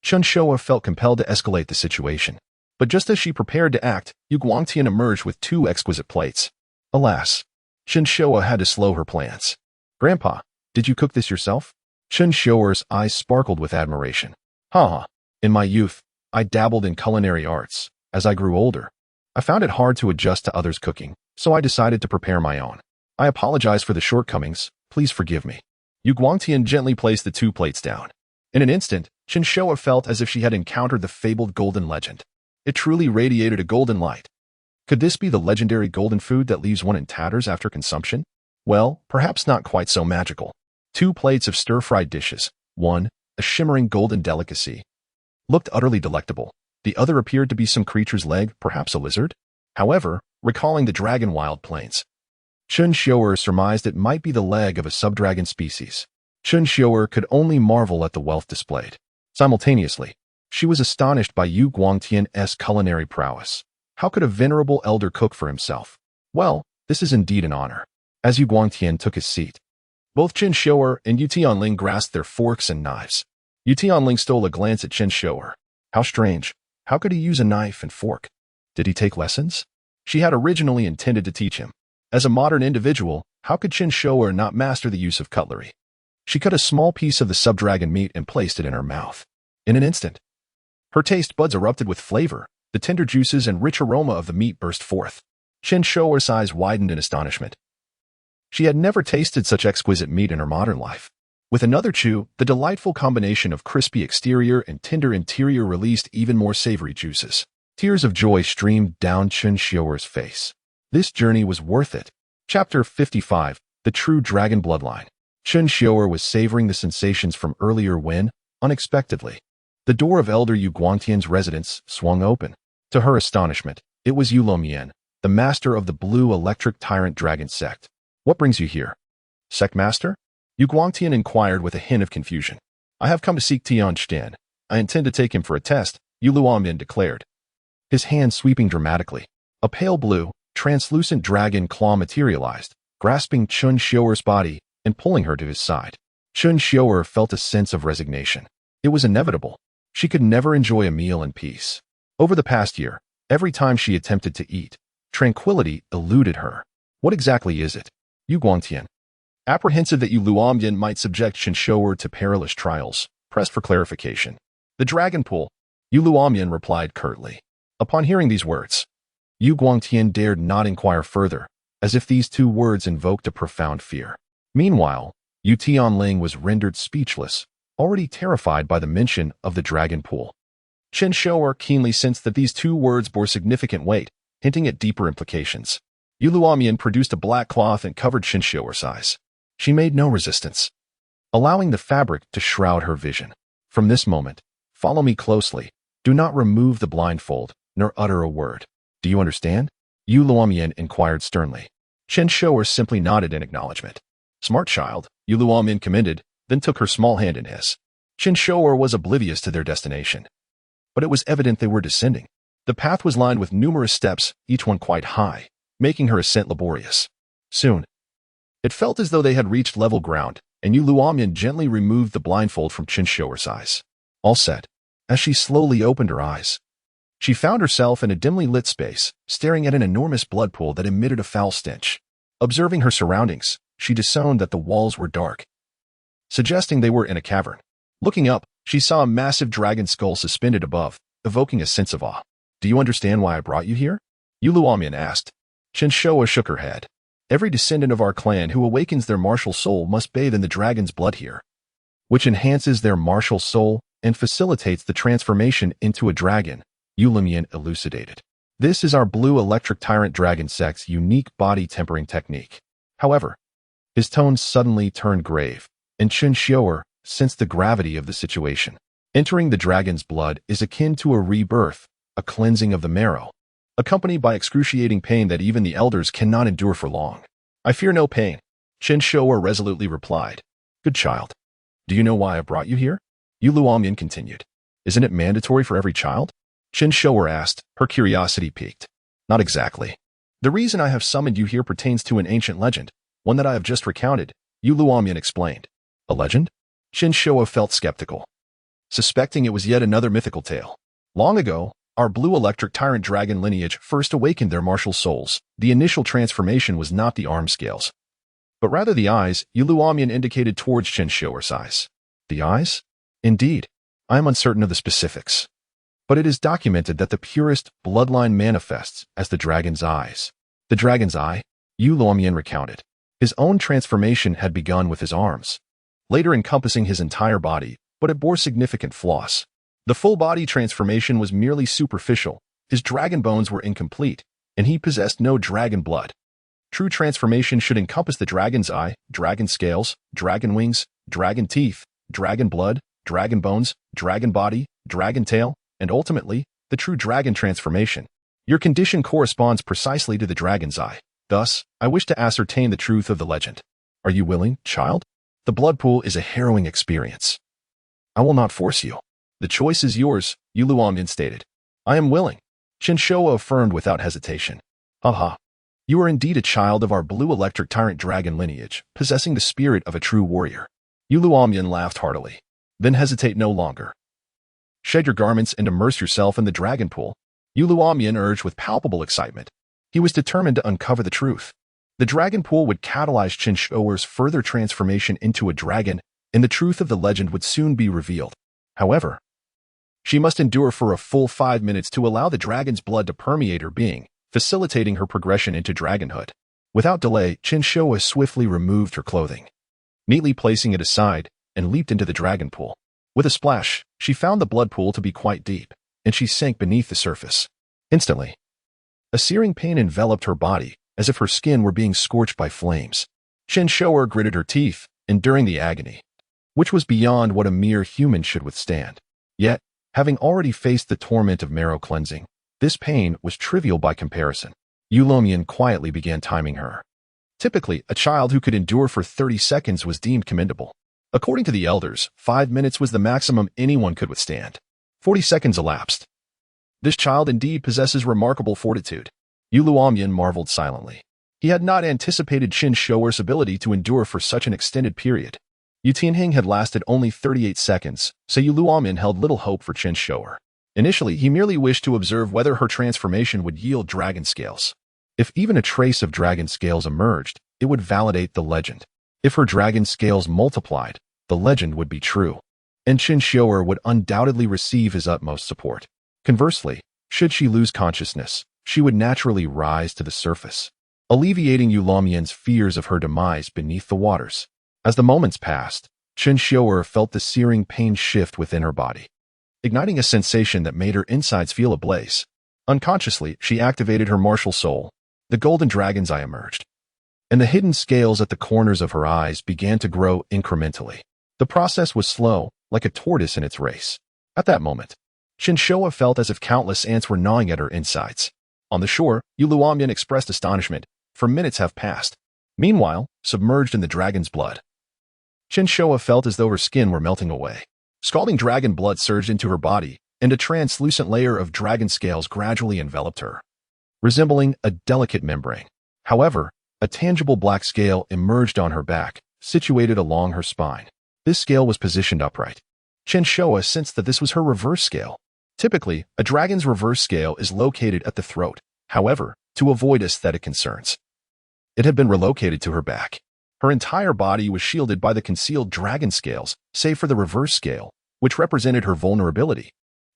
Chen Xiuer felt compelled to escalate the situation. But just as she prepared to act, Yu Guangtian emerged with 2 exquisite plates. Alas, Chen Xiuer had to slow her plans. Grandpa, did you cook this yourself? Chen Xiuer's eyes sparkled with admiration. In my youth, I dabbled in culinary arts. As I grew older, I found it hard to adjust to others' cooking, so I decided to prepare my own. I apologize for the shortcomings, please forgive me. Yu Guangtian gently placed the 2 plates down. In an instant, Chen Xiuer felt as if she had encountered the fabled golden legend. It truly radiated a golden light. Could this be the legendary golden food that leaves one in tatters after consumption? Well, perhaps not quite so magical. 2 plates of stir-fried dishes, one, a shimmering golden delicacy, looked utterly delectable. The other appeared to be some creature's leg, perhaps a lizard. However, recalling the dragon wild plains, Chen Xiuer surmised it might be the leg of a subdragon species. Chen Xiuer could only marvel at the wealth displayed. Simultaneously, she was astonished by Yu Guangtian's culinary prowess. How could a venerable elder cook for himself? Well, this is indeed an honor. As Yu Guangtian took his seat, both Chen Xiuer and Yu Tianling grasped their forks and knives. Yu Tianling stole a glance at Chen Xiuer. How strange. How could he use a knife and fork? Did he take lessons? She had originally intended to teach him. As a modern individual, how could Chen Xiuer not master the use of cutlery? She cut a small piece of the subdragon meat and placed it in her mouth. In an instant, her taste buds erupted with flavor. The tender juices and rich aroma of the meat burst forth. Chen Xiuer's eyes widened in astonishment. She had never tasted such exquisite meat in her modern life. With another chew, the delightful combination of crispy exterior and tender interior released even more savory juices. Tears of joy streamed down Chen Xiuer's face. This journey was worth it. Chapter 55. The True Dragon Bloodline. Chen Xiuer was savoring the sensations from earlier when, unexpectedly, the door of Elder Yu Guangtian's residence swung open. To her astonishment, it was Yu Luomian, the master of the Blue Electric Tyrant Dragon Sect. What brings you here? Sect Master? Yu Guangtian inquired with a hint of confusion. I have come to seek Tian Shan. I intend to take him for a test, Yu Luomian declared, his hand sweeping dramatically. A pale blue, translucent dragon claw materialized, grasping Chen Xiuer's body and pulling her to his side. Chen Xiuer felt a sense of resignation. It was inevitable. She could never enjoy a meal in peace. Over the past year, every time she attempted to eat, tranquility eluded her. What exactly is it? Yu Guangtian, apprehensive that Yu Luomian might subject Chen Xiuer to perilous trials, pressed for clarification. The dragon pool, Yu Luomian replied curtly. Upon hearing these words, Yu Guangtian dared not inquire further, as if these two words invoked a profound fear. Meanwhile, Yu Tianling was rendered speechless, already terrified by the mention of the dragon pool. Chen Xiuer keenly sensed that these two words bore significant weight, hinting at deeper implications. Yu Luomian produced a black cloth and covered Chen Xiuer's eyes. She made no resistance, allowing the fabric to shroud her vision. From this moment, follow me closely. Do not remove the blindfold, nor utter a word. Do you understand? Yu Luomian inquired sternly. Chen Xiuer simply nodded in acknowledgement. Smart child, Yu Luomian commended, then took her small hand in his. Chen Xiuer was oblivious to their destination, but it was evident they were descending. The path was lined with numerous steps, each one quite high, making her ascent laborious. Soon, it felt as though they had reached level ground, and Yu Luomian gently removed the blindfold from Chen Xiuer's eyes. All set. As she slowly opened her eyes, she found herself in a dimly lit space, staring at an enormous blood pool that emitted a foul stench. Observing her surroundings, she discerned that the walls were dark, suggesting they were in a cavern. Looking up, she saw a massive dragon skull suspended above, evoking a sense of awe. Do you understand why I brought you here? Yu Luomian asked. Chen Xiuer shook her head. Every descendant of our clan who awakens their martial soul must bathe in the dragon's blood here, which enhances their martial soul and facilitates the transformation into a dragon, Yu Luomian elucidated. This is our Blue Electric Tyrant Dragon Sect's unique body tempering technique. However, his tone suddenly turned grave, and Chen Xiuer sensed the gravity of the situation. Entering the dragon's blood is akin to a rebirth, a cleansing of the marrow, accompanied by excruciating pain that even the elders cannot endure for long. I fear no pain, Chen Xiuer resolutely replied. Good child. Do you know why I brought you here? Yu Luomian continued. Isn't it mandatory for every child? Chen Xiuer asked, her curiosity piqued. Not exactly. The reason I have summoned you here pertains to an ancient legend, one that I have just recounted, Yu Luomian explained. A legend? Chen Xiuer felt skeptical, suspecting it was yet another mythical tale. Long ago, our Blue Electric Tyrant Dragon lineage first awakened their martial souls. The initial transformation was not the arm scales, but rather the eyes. Yu Luomian indicated towards Chen Xiuer's eyes. The eyes? Indeed. I am uncertain of the specifics, but it is documented that the purest bloodline manifests as the dragon's eyes. The dragon's eye, Yu Luomian recounted. His own transformation had begun with his arms, later encompassing his entire body, but it bore significant flaws. The full body transformation was merely superficial, his dragon bones were incomplete, and he possessed no dragon blood. True transformation should encompass the dragon's eye, dragon scales, dragon wings, dragon teeth, dragon blood, dragon bones, dragon body, dragon tail, and ultimately, the true dragon transformation. Your condition corresponds precisely to the dragon's eye. Thus, I wish to ascertain the truth of the legend. Are you willing, child? The blood pool is a harrowing experience. I will not force you. The choice is yours, Yu Luomian stated. I am willing, Chen Xiuer affirmed without hesitation. Aha. You are indeed a child of our Blue Electric Tyrant Dragon lineage, possessing the spirit of a true warrior. Yu Luomian laughed heartily. Then hesitate no longer. Shed your garments and immerse yourself in the dragon pool, Yu Luomian urged with palpable excitement. He was determined to uncover the truth. The dragon pool would catalyze Chen Xiuer's further transformation into a dragon, and the truth of the legend would soon be revealed. However, she must endure for a full 5 minutes to allow the dragon's blood to permeate her being, facilitating her progression into dragonhood. Without delay, Chen Xiuer swiftly removed her clothing, neatly placing it aside, and leaped into the dragon pool. With a splash, she found the blood pool to be quite deep, and she sank beneath the surface. Instantly, a searing pain enveloped her body, as if her skin were being scorched by flames. Chen Xiuer gritted her teeth, enduring the agony, which was beyond what a mere human should withstand. Yet, having already faced the torment of marrow cleansing, this pain was trivial by comparison. Luomian quietly began timing her. Typically, a child who could endure for 30 seconds was deemed commendable. According to the elders, 5 minutes was the maximum anyone could withstand. 40 seconds elapsed. This child indeed possesses remarkable fortitude. Luomian marveled silently. He had not anticipated Chen Xiuer's ability to endure for such an extended period. Yu Tianhing had lasted only 38 seconds, so Luomian held little hope for Chen Xiuer. Initially, he merely wished to observe whether her transformation would yield dragon scales. If even a trace of dragon scales emerged, it would validate the legend. If her dragon scales multiplied, the legend would be true, and Chen Xiuer would undoubtedly receive his utmost support. Conversely, should she lose consciousness, she would naturally rise to the surface, alleviating Luomian's fears of her demise beneath the waters. As the moments passed, Chen Xiuer felt the searing pain shift within her body, igniting a sensation that made her insides feel ablaze. Unconsciously, she activated her martial soul. The golden dragon's eye emerged, and the hidden scales at the corners of her eyes began to grow incrementally. The process was slow, like a tortoise in its race. At that moment, Chen Xiuer felt as if countless ants were gnawing at her insides. On the shore, Luomian expressed astonishment, for minutes have passed. Meanwhile, submerged in the dragon's blood, Chen Xiuer felt as though her skin were melting away. Scalding dragon blood surged into her body, and a translucent layer of dragon scales gradually enveloped her, resembling a delicate membrane. However, a tangible black scale emerged on her back, situated along her spine. This scale was positioned upright. Chen Xiuer sensed that this was her reverse scale. Typically, a dragon's reverse scale is located at the throat. However, to avoid aesthetic concerns, it had been relocated to her back. Her entire body was shielded by the concealed dragon scales, save for the reverse scale, which represented her vulnerability.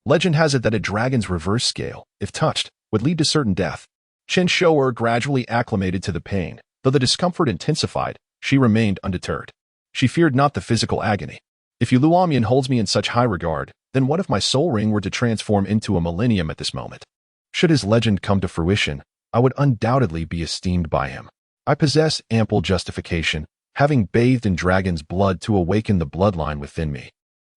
Legend has it that a dragon's reverse scale, if touched, would lead to certain death. Chen Xiuer gradually acclimated to the pain. Though the discomfort intensified, she remained undeterred. She feared not the physical agony. If Luomian holds me in such high regard, then what if my soul ring were to transform into a millennium at this moment? Should his legend come to fruition, I would undoubtedly be esteemed by him. I possess ample justification, having bathed in dragon's blood to awaken the bloodline within me,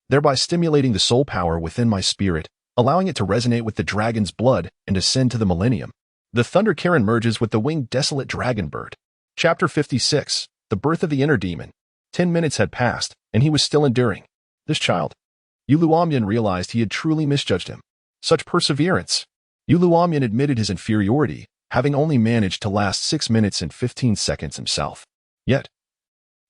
thereby stimulating the soul power within my spirit, allowing it to resonate with the dragon's blood and ascend to the millennium. The Thunder Karen merges with the winged desolate dragon bird. Chapter 56, The Birth of the Inner Demon. 10 minutes had passed, and he was still enduring. This child. Luomian realized he had truly misjudged him. Such perseverance. Luomian admitted his inferiority, having only managed to last 6 minutes and 15 seconds himself. Yet,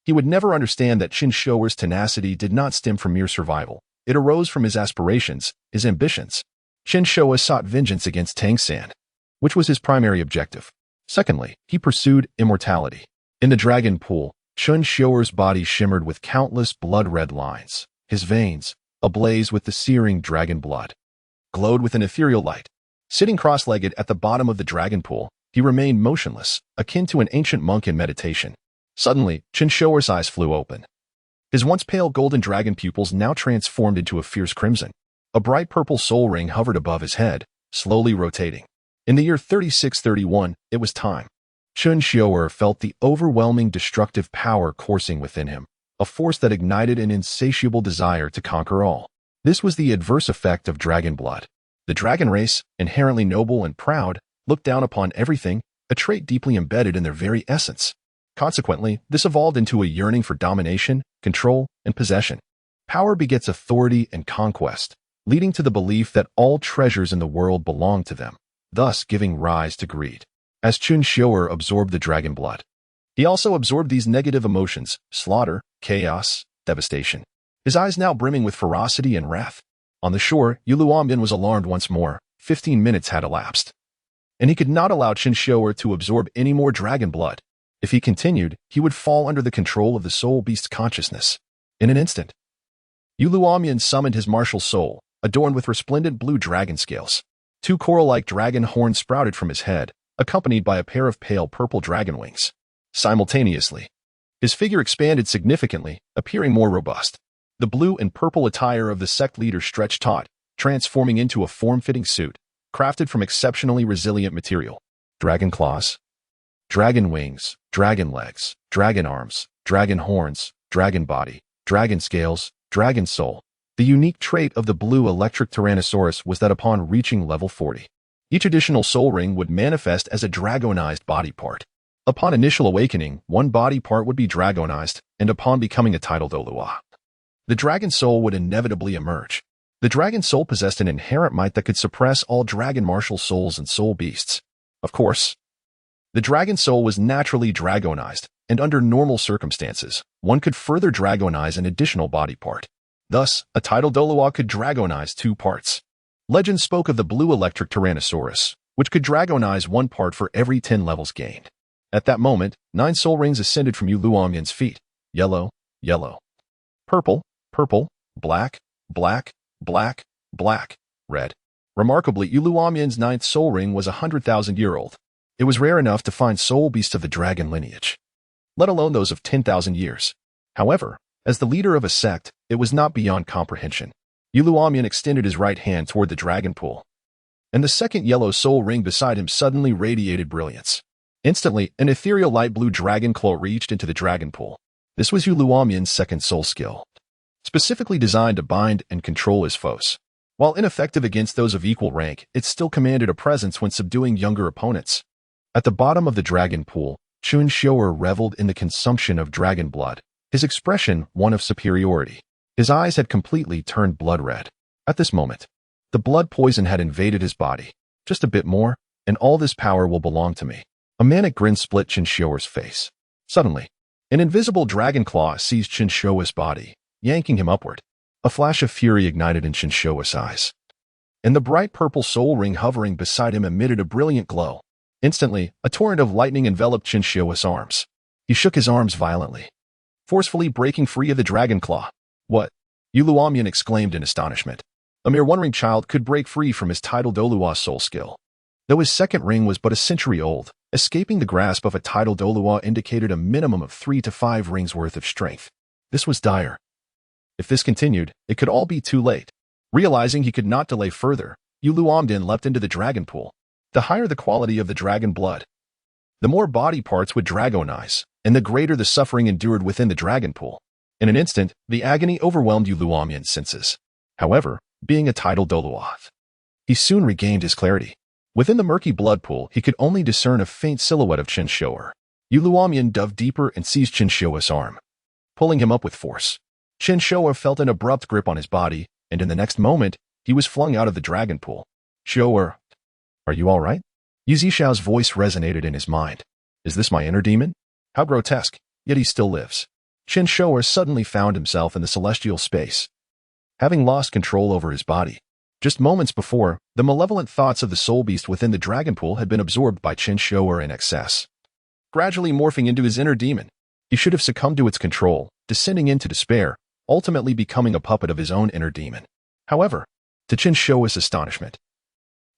he would never understand that Chen Xiuer's tenacity did not stem from mere survival. It arose from his aspirations, his ambitions. Chen Xiuer sought vengeance against Tang San, which was his primary objective. Secondly, he pursued immortality. In the dragon pool, Chen Xiuer's body shimmered with countless blood-red lines. His veins, ablaze with the searing dragon blood, glowed with an ethereal light. Sitting cross-legged at the bottom of the dragon pool, he remained motionless, akin to an ancient monk in meditation. Suddenly, Chen Xiuer's eyes flew open. His once pale golden dragon pupils now transformed into a fierce crimson. A bright purple soul ring hovered above his head, slowly rotating. In the year 3631, it was time. Chen Xiuer felt the overwhelming destructive power coursing within him, a force that ignited an insatiable desire to conquer all. This was the adverse effect of dragon blood. The dragon race, inherently noble and proud, looked down upon everything, a trait deeply embedded in their very essence. Consequently, this evolved into a yearning for domination, control, and possession. Power begets authority and conquest, leading to the belief that all treasures in the world belong to them, thus giving rise to greed. As Chen Xiuer absorbed the dragon blood, he also absorbed these negative emotions: slaughter, chaos, devastation. His eyes now brimming with ferocity and wrath. On the shore, Luomian was alarmed once more. 15 minutes had elapsed, and he could not allow Chen Xiuer to absorb any more dragon blood. If he continued, he would fall under the control of the soul beast's consciousness. In an instant, Luomian summoned his martial soul, adorned with resplendent blue dragon scales. 2 coral-like dragon horns sprouted from his head, accompanied by a pair of pale purple dragon wings. Simultaneously, his figure expanded significantly, appearing more robust. The blue and purple attire of the sect leader stretched taut, transforming into a form-fitting suit, crafted from exceptionally resilient material. Dragon claws. Dragon wings, dragon legs, dragon arms, dragon horns, dragon body, dragon scales, dragon soul. The unique trait of the blue electric Tyrannosaurus was that upon reaching level 40, each additional soul ring would manifest as a dragonized body part. Upon initial awakening, one body part would be dragonized, and upon becoming a titled Douluo, the dragon soul would inevitably emerge. The dragon soul possessed an inherent might that could suppress all dragon martial souls and soul beasts. Of course, the dragon soul was naturally dragonized, and under normal circumstances, one could further dragonize an additional body part. Thus, a titled Douluo could dragonize 2 parts. Legend spoke of the blue electric Tyrannosaurus, which could dragonize 1 part for every 10 levels gained. At that moment, 9 soul rings ascended from Yu Luomian's feet. Yellow, yellow. Purple, purple, black, black, black, black, red. Remarkably, Yu Luomian's 9th soul ring was 100,000-year-old. It was rare enough to find soul beasts of the dragon lineage, let alone those of 10,000 years. However, as the leader of a sect, it was not beyond comprehension. Yu Luomian extended his right hand toward the dragon pool, and the second yellow soul ring beside him suddenly radiated brilliance. Instantly, an ethereal light blue dragon claw reached into the dragon pool. This was Yu Luomian's second soul skill, specifically designed to bind and control his foes. While ineffective against those of equal rank, it still commanded a presence when subduing younger opponents. At the bottom of the dragon pool, Chen Xiuer reveled in the consumption of dragon blood, his expression one of superiority. His eyes had completely turned blood red. At this moment, the blood poison had invaded his body. Just a bit more, and all this power will belong to me. A manic grin split Chen Xiuer's face. Suddenly, an invisible dragon claw seized Chen Xiuer's body, yanking him upward. A flash of fury ignited in Chen Xiuer's eyes, and the bright purple soul ring hovering beside him emitted a brilliant glow. Instantly, a torrent of lightning enveloped Chen Xiuer's arms. He shook his arms violently, forcefully breaking free of the dragon claw. What? Yu Luomian exclaimed in astonishment. A mere wandering child could break free from his titled Douluo soul skill. Though his second ring was but a century old, escaping the grasp of a titled Douluo indicated a minimum of 3 to 5 rings worth of strength. This was dire. If this continued, it could all be too late. Realizing he could not delay further, Yu Luomian leapt into the dragon pool. The higher the quality of the dragon blood, the more body parts would dragonize, and the greater the suffering endured within the dragon pool. In an instant, the agony overwhelmed Yu Luomian's senses. However, being a titled Douluo, he soon regained his clarity. Within the murky blood pool, he could only discern a faint silhouette of Chen Xiuer. Yu Luomian dove deeper and seized Chen Xiuer's arm, pulling him up with force. Chen Xiuer felt an abrupt grip on his body, and in the next moment, he was flung out of the dragon pool. Xiuer, are you all right? Yu Zishao's voice resonated in his mind. Is this my inner demon? How grotesque, yet he still lives. Chen Xiuer suddenly found himself in the celestial space, having lost control over his body. Just moments before, the malevolent thoughts of the soul beast within the dragon pool had been absorbed by Chen Xiuer in excess, gradually morphing into his inner demon. He should have succumbed to its control, descending into despair, ultimately becoming a puppet of his own inner demon. However, to Chen Xiuer's astonishment,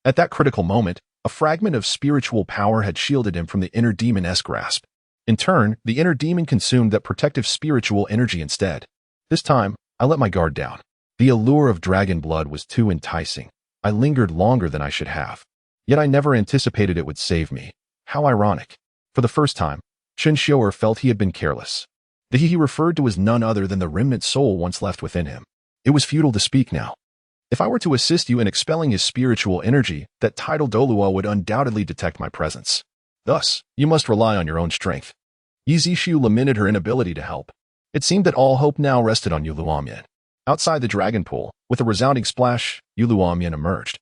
at that critical moment, a fragment of spiritual power had shielded him from the inner demon's grasp. In turn, the inner demon consumed that protective spiritual energy instead. This time, I let my guard down. The allure of dragon blood was too enticing. I lingered longer than I should have. Yet I never anticipated it would save me. How ironic. For the first time, Chen Xiuer felt he had been careless. The he referred to was none other than the remnant soul once left within him. It was futile to speak now. If I were to assist you in expelling his spiritual energy, that titled Douluo would undoubtedly detect my presence. Thus, you must rely on your own strength. Yu Zishu lamented her inability to help. It seemed that all hope now rested on Yu Luomian. Outside the dragon pool, with a resounding splash, Yu Luomian emerged.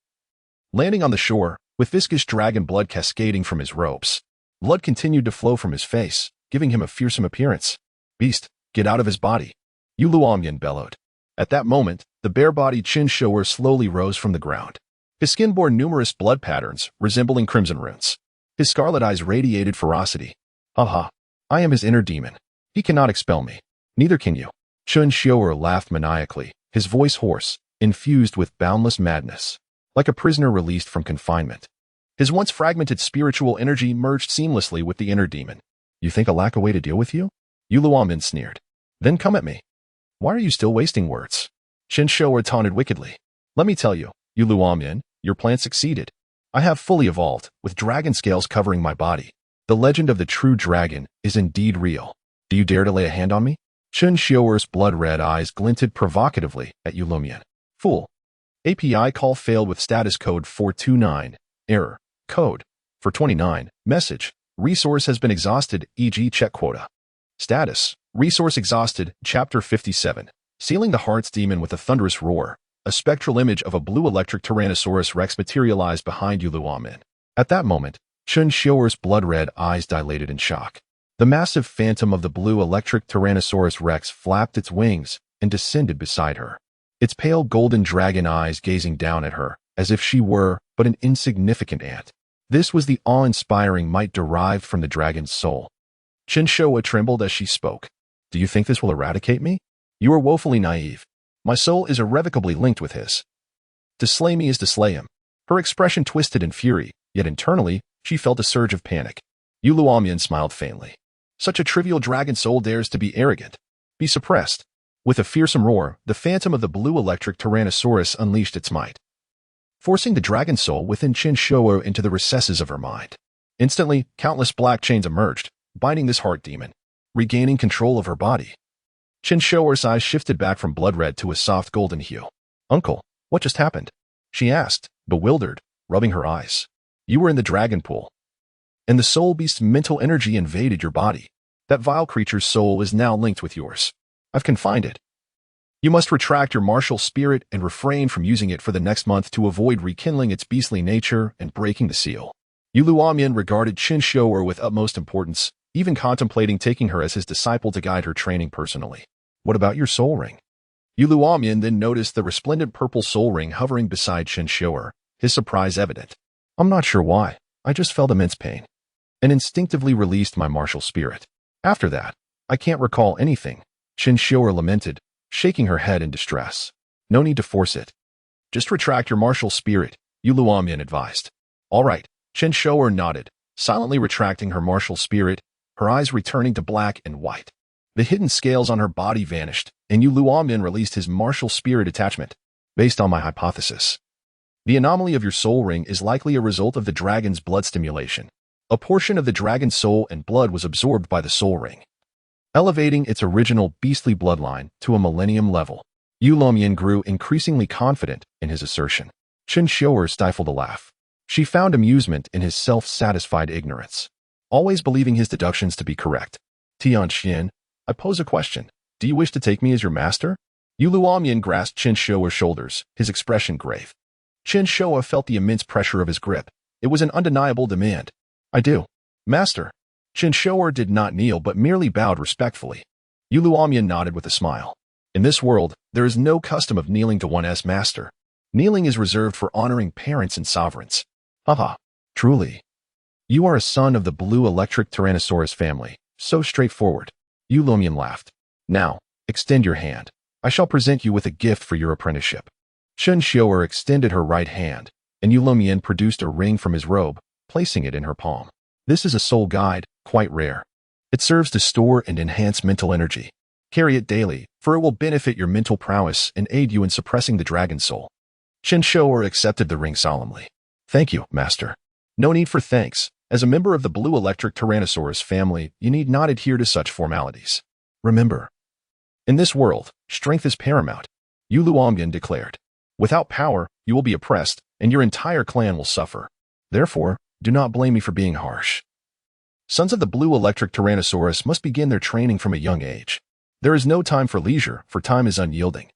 Landing on the shore, with viscous dragon blood cascading from his robes, blood continued to flow from his face, giving him a fearsome appearance. Beast, get out of his body, Yu Luomian bellowed. At that moment, the bare-bodied Chen Xiuer slowly rose from the ground. His skin bore numerous blood patterns, resembling crimson runes. His scarlet eyes radiated ferocity. Ha! I am his inner demon. He cannot expel me. Neither can you. Chen Xiuer laughed maniacally, his voice hoarse, infused with boundless madness, like a prisoner released from confinement. His once fragmented spiritual energy merged seamlessly with the inner demon. You think I lack a way to deal with you? Yu Luomian sneered. Then come at me. Why are you still wasting words? Chen Xiuer taunted wickedly. Let me tell you, Yu Luomian, your plan succeeded. I have fully evolved, with dragon scales covering my body. The legend of the true dragon is indeed real. Do you dare to lay a hand on me? Chen Xiuer's blood-red eyes glinted provocatively at Yu Lumian. Fool. API call failed with status code 429. Error. Code. 429. Message. Resource has been exhausted, e.g. check quota. Status. Resource exhausted, Chapter 57. Sealing the Heart's Demon with a thunderous roar. A spectral image of a blue electric Tyrannosaurus Rex materialized behind Yu Lumian. At that moment, Chen Xiuer's blood-red eyes dilated in shock. The massive phantom of the blue electric Tyrannosaurus Rex flapped its wings and descended beside her. Its pale golden dragon eyes gazing down at her, as if she were but an insignificant ant. This was the awe-inspiring might derived from the dragon's soul. Chen Xiuer trembled as she spoke. Do you think this will eradicate me? You are woefully naive. My soul is irrevocably linked with his. To slay me is to slay him. Her expression twisted in fury, yet internally, she felt a surge of panic. Yu Lumian smiled faintly. Such a trivial dragon soul dares to be arrogant. Be suppressed. With a fearsome roar, the phantom of the blue electric Tyrannosaurus unleashed its might, forcing the dragon soul within Chen Xiuer into the recesses of her mind. Instantly, countless black chains emerged, binding this heart demon, regaining control of her body. Chen Xiuer's eyes shifted back from blood-red to a soft golden hue. Uncle, what just happened? She asked, bewildered, rubbing her eyes. You were in the dragon pool, and the soul beast's mental energy invaded your body. That vile creature's soul is now linked with yours. I've confined it. You must retract your martial spirit and refrain from using it for the next month to avoid rekindling its beastly nature and breaking the seal. Yu Lumian regarded Chen Xiuer with utmost importance, even contemplating taking her as his disciple to guide her training personally. What about your soul ring? Yu Lumian then noticed the resplendent purple soul ring hovering beside Chen Xiuer, his surprise evident. I'm not sure why. I just felt immense pain and instinctively released my martial spirit. After that, I can't recall anything, Chen Xiuer lamented, shaking her head in distress. No need to force it. Just retract your martial spirit, Yu Lumian advised. All right, Chen Xiuer nodded, silently retracting her martial spirit, her eyes returning to black and white. The hidden scales on her body vanished, and Yu Lumian released his martial spirit attachment. Based on my hypothesis, the anomaly of your soul ring is likely a result of the dragon's blood stimulation. A portion of the dragon's soul and blood was absorbed by the soul ring, elevating its original beastly bloodline to a millennium level. Yu Lumian grew increasingly confident in his assertion. Chen Xiuer stifled a laugh. She found amusement in his self-satisfied ignorance, always believing his deductions to be correct. Tianxian, I pose a question. Do you wish to take me as your master? Yu Lumian grasped Chen Xiuer's shoulders, his expression grave. Chen Xiuer felt the immense pressure of his grip. It was an undeniable demand. I do. Master. Chen Xiuer did not kneel but merely bowed respectfully. Yu Lumian nodded with a smile. In this world, there is no custom of kneeling to one's master. Kneeling is reserved for honoring parents and sovereigns. Haha. Truly. You are a son of the blue electric Tyrannosaurus family. So straightforward. Yu Lumian laughed. Now, extend your hand. I shall present you with a gift for your apprenticeship. Chen Xiuer extended her right hand, and Yu Lumian produced a ring from his robe, placing it in her palm. This is a soul guide, quite rare. It serves to store and enhance mental energy. Carry it daily, for it will benefit your mental prowess and aid you in suppressing the dragon soul. Chen Xiuer accepted the ring solemnly. Thank you, master. No need for thanks. As a member of the blue electric Tyrannosaurus family, you need not adhere to such formalities. Remember, in this world, strength is paramount, Yu Lumian declared. Without power, you will be oppressed, and your entire clan will suffer. Therefore, do not blame me for being harsh. Sons of the blue electric Tyrannosaurus must begin their training from a young age. There is no time for leisure, for time is unyielding.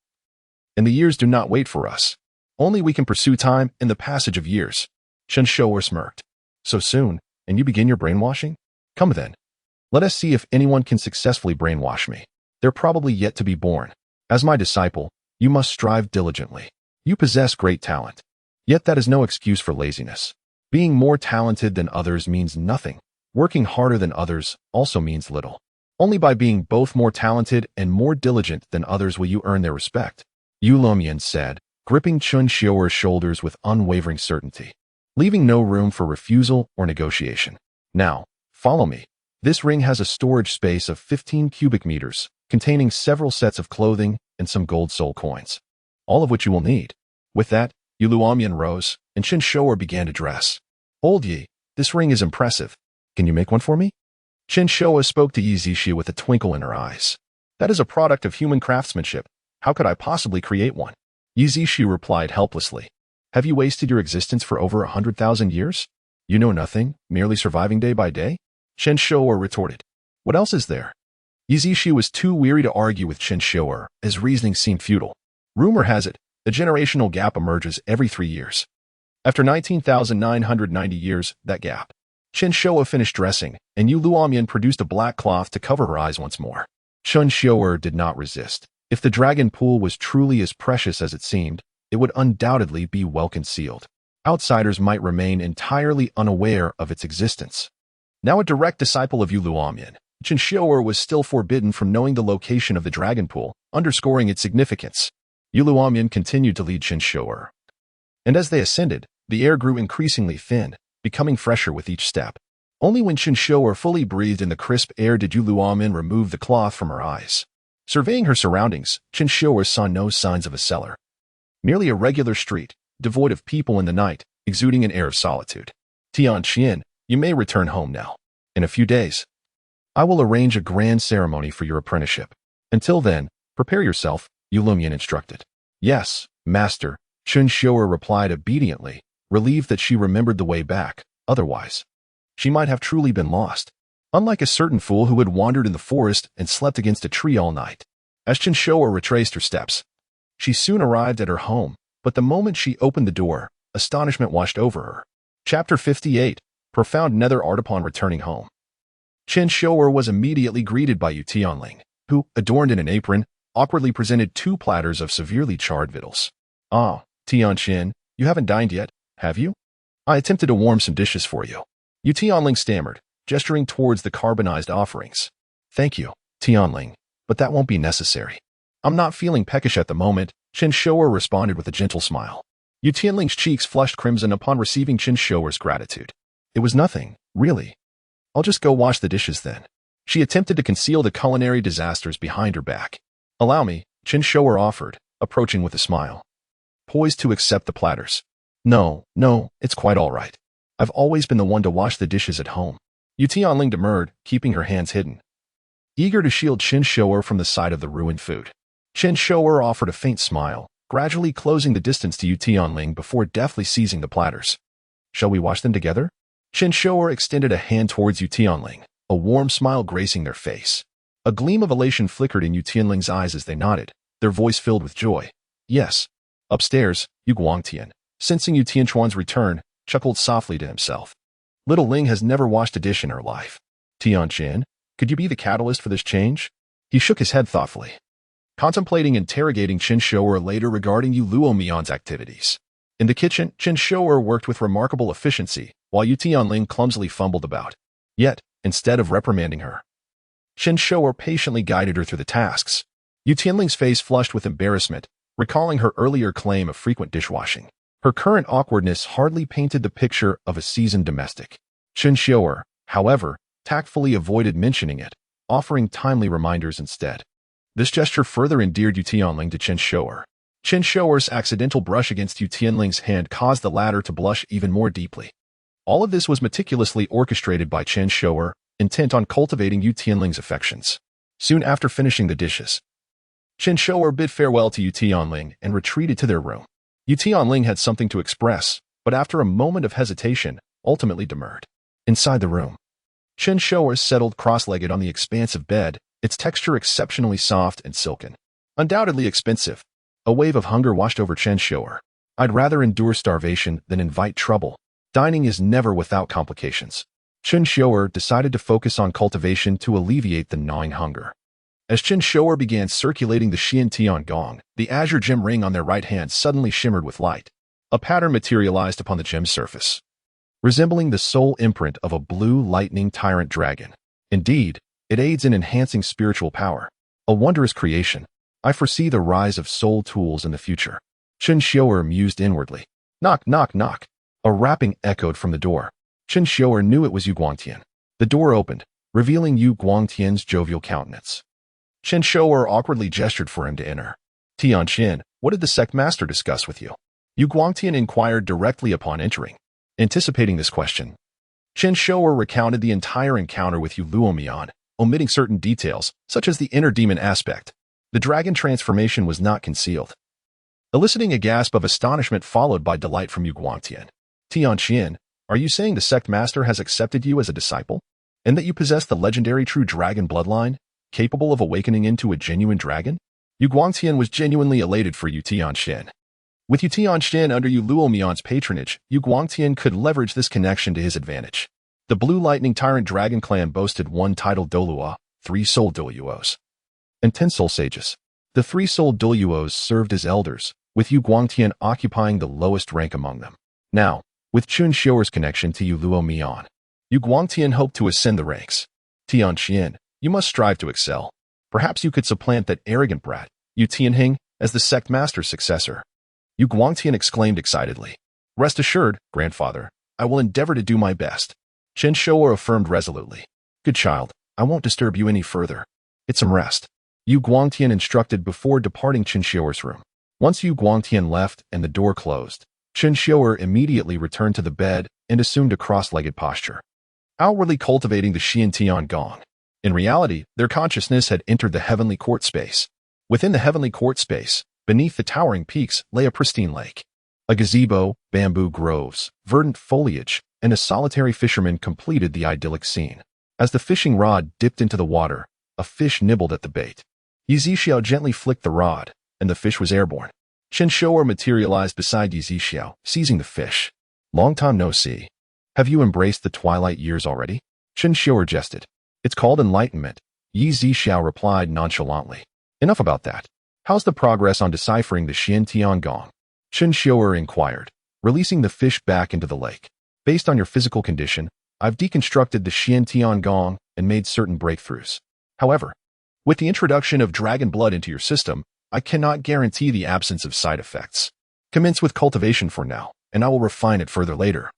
And the years do not wait for us. Only we can pursue time in the passage of years. Chen Xiuer smirked. So soon, and you begin your brainwashing? Come then. Let us see if anyone can successfully brainwash me. They're probably yet to be born. As my disciple, you must strive diligently. You possess great talent. Yet that is no excuse for laziness. Being more talented than others means nothing. Working harder than others also means little. Only by being both more talented and more diligent than others will you earn their respect. Yu Lumian said, gripping Chen Xiuer's shoulders with unwavering certainty, leaving no room for refusal or negotiation. Now, follow me. This ring has a storage space of 15 cubic meters, containing several sets of clothing and some gold soul coins, all of which you will need. With that, Yu Lumian rose, and Chen Xiuer began to dress. Old Yi, this ring is impressive. Can you make one for me? Chen Xiuer spoke to Yi Zixi with a twinkle in her eyes. That is a product of human craftsmanship. How could I possibly create one? Yi Zixi replied helplessly. Have you wasted your existence for over 100,000 years? You know nothing, merely surviving day by day? Chen Xiuer retorted. What else is there? Yi Zixi was too weary to argue with Chen Xiuer, as reasoning seemed futile. Rumor has it, a generational gap emerges every 3 years. After 19,990 years, that gap. Chen Xiuer finished dressing, and Yu Luomian produced a black cloth to cover her eyes once more. Chen Xiuer did not resist. If the dragon pool was truly as precious as it seemed, it would undoubtedly be well concealed. Outsiders might remain entirely unaware of its existence. Now a direct disciple of Yu Luomian, Chen Xiuer was still forbidden from knowing the location of the dragon pool, underscoring its significance. Yu Luomian continued to lead Chen Xiuer. And as they ascended, the air grew increasingly thin, becoming fresher with each step. Only when Chen Xiuer fully breathed in the crisp air did Yu Luomian remove the cloth from her eyes. Surveying her surroundings, Chen Xiuer saw no signs of a cellar. Merely a regular street, devoid of people in the night, exuding an air of solitude. Tianqian, you may return home now. In a few days, I will arrange a grand ceremony for your apprenticeship. Until then, prepare yourself, Yu Luomian instructed. Yes, master, Chen Xiuer replied obediently, relieved that she remembered the way back. Otherwise, she might have truly been lost. Unlike a certain fool who had wandered in the forest and slept against a tree all night. As Chen Xiuer retraced her steps, she soon arrived at her home, but the moment she opened the door, astonishment washed over her. Chapter 58, Profound Nether Art upon returning home. Chen Xiuer was immediately greeted by Yu Tianling, who, adorned in an apron, awkwardly presented 2 platters of severely charred victuals. Ah, Tianqian, you haven't dined yet, have you? I attempted to warm some dishes for you. Yu Tianling stammered, gesturing towards the carbonized offerings. Thank you, Tianling, but that won't be necessary. I'm not feeling peckish at the moment, Chen Xiuer responded with a gentle smile. Yu Tianling's cheeks flushed crimson upon receiving Chen Xiuer's gratitude. It was nothing, really. I'll just go wash the dishes then. She attempted to conceal the culinary disasters behind her back. Allow me, Chen Xiuer offered, approaching with a smile. Poised to accept the platters. No, it's quite all right. I've always been the one to wash the dishes at home. Yu Tianling demurred, keeping her hands hidden. Eager to shield Chen Xiuer from the sight of the ruined food. Chen Xiuer offered a faint smile, gradually closing the distance to Yu Tianling before deftly seizing the platters. Shall we wash them together? Chen Xiuer extended a hand towards Yu Tianling, a warm smile gracing their face. A gleam of elation flickered in Yu Tianling's eyes as they nodded, their voice filled with joy. Yes. Upstairs, Yu Guangtian, sensing Yu Tianchuan's return, chuckled softly to himself. Little Ling has never washed a dish in her life. Tianqian, could you be the catalyst for this change? He shook his head thoughtfully, contemplating interrogating Chen Xiuer later regarding Yu Luomian's activities. In the kitchen, Chen Xiuer worked with remarkable efficiency, while Yu Tianling clumsily fumbled about. Yet, instead of reprimanding her, Chen Xiuer patiently guided her through the tasks. Yu Tianling's face flushed with embarrassment, recalling her earlier claim of frequent dishwashing. Her current awkwardness hardly painted the picture of a seasoned domestic. Chen Xiuer, however, tactfully avoided mentioning it, offering timely reminders instead. This gesture further endeared Yu Tianling to Chen Xiuer. Chen Xiuer's accidental brush against Yu Tianling's hand caused the latter to blush even more deeply. All of this was meticulously orchestrated by Chen Xiuer, intent on cultivating Yu Tianling's affections. Soon after finishing the dishes, Chen Xiuer bid farewell to Yu Tianling and retreated to their room. Yu Tianling had something to express, but after a moment of hesitation, ultimately demurred. Inside the room, Chen Xiuer settled cross-legged on the expansive bed, its texture exceptionally soft and silken. Undoubtedly expensive. A wave of hunger washed over Chen Xiuer. I'd rather endure starvation than invite trouble. Dining is never without complications. Chen Xiuer decided to focus on cultivation to alleviate the gnawing hunger. As Chen Xiuer began circulating the Xian Tian Gong, the azure gem ring on their right hand suddenly shimmered with light. A pattern materialized upon the gem's surface, resembling the sole imprint of a blue lightning tyrant dragon. Indeed, it aids in enhancing spiritual power. A wondrous creation. I foresee the rise of soul tools in the future. Chen Xiuer mused inwardly. Knock, knock, knock. A rapping echoed from the door. Chen Xiuer knew it was Yu Guangtian. The door opened, revealing Yu Guangtian's jovial countenance. Chen Xiuer awkwardly gestured for him to enter. Tianqian, what did the sect master discuss with you? Yu Guangtian inquired directly upon entering. Anticipating this question, Chen Xiuer recounted the entire encounter with Luomian, omitting certain details, such as the inner demon aspect. The dragon transformation was not concealed, eliciting a gasp of astonishment followed by delight from Yu Guangtian. Tianxian, are you saying the sect master has accepted you as a disciple? And that you possess the legendary true dragon bloodline, capable of awakening into a genuine dragon? Yu Guangtian was genuinely elated for Yu Tianxian. With Yu Tianxian under Yu Luomian's patronage, Yu Guangtian could leverage this connection to his advantage. The Blue Lightning Tyrant Dragon Clan boasted one titled Douluo, 3 soul Douluos, and 10 soul sages. The 3 soul Douluos served as elders, with Yu Guangtian occupying the lowest rank among them. Now, with Chen Xiuer's connection to Yu Luomian, Yu Guangtian hoped to ascend the ranks. Tianxian, you must strive to excel. Perhaps you could supplant that arrogant brat, Yu Tianhing, as the sect master's successor. Yu Guangtian exclaimed excitedly. Rest assured, grandfather, I will endeavor to do my best. Chen Xiuer affirmed resolutely. Good child, I won't disturb you any further. Get some rest. Yu Guangtian instructed before departing Chen Xiuer's room. Once Yu Guangtian left and the door closed, Chen Xiuer immediately returned to the bed and assumed a cross-legged posture, outwardly cultivating the Xian Gong. In reality, their consciousness had entered the heavenly court space. Within the heavenly court space, beneath the towering peaks, lay a pristine lake. A gazebo, bamboo groves, verdant foliage, and a solitary fisherman completed the idyllic scene. As the fishing rod dipped into the water, a fish nibbled at the bait. Yizixiao gently flicked the rod, and the fish was airborne. Chen Xiuer materialized beside Yizixiao, seizing the fish. Long time no see. Have you embraced the twilight years already? Chen Xiuer jested. It's called enlightenment, Yizixiao replied nonchalantly. Enough about that. How's the progress on deciphering the Xian Gong? Chen Xiuer inquired, releasing the fish back into the lake. Based on your physical condition, I've deconstructed the Xian Gong and made certain breakthroughs. However, with the introduction of dragon blood into your system, I cannot guarantee the absence of side effects. Commence with cultivation for now, and I will refine it further later.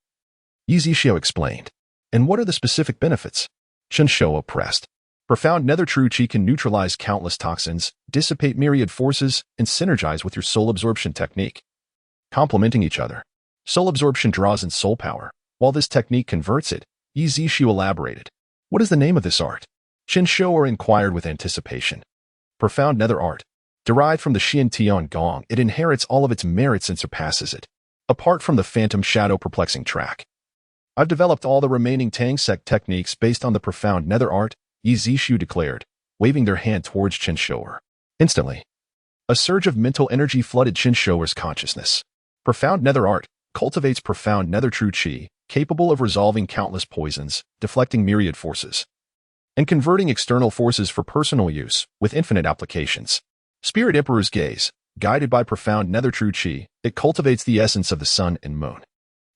Yizixiao explained. And what are the specific benefits? Chen Xiuer pressed. Profound nether true qi can neutralize countless toxins, dissipate myriad forces, and synergize with your soul absorption technique, complementing each other. Soul absorption draws in soul power, while this technique converts it. Yizixiao elaborated. What is the name of this art? Chen Xiuer inquired with anticipation. Profound nether art. Derived from the Xian Gong, it inherits all of its merits and surpasses it. Apart from the phantom shadow perplexing track, I've developed all the remaining Tang sect techniques based on the profound nether art, Yizixiao declared, waving their hand towards Chen Xiuer. Instantly, a surge of mental energy flooded Chen Xiuer's consciousness. Profound nether art cultivates profound nether true qi, capable of resolving countless poisons, deflecting myriad forces, and converting external forces for personal use, with infinite applications. Spirit Emperor's gaze, guided by profound nether true qi, it cultivates the essence of the sun and moon.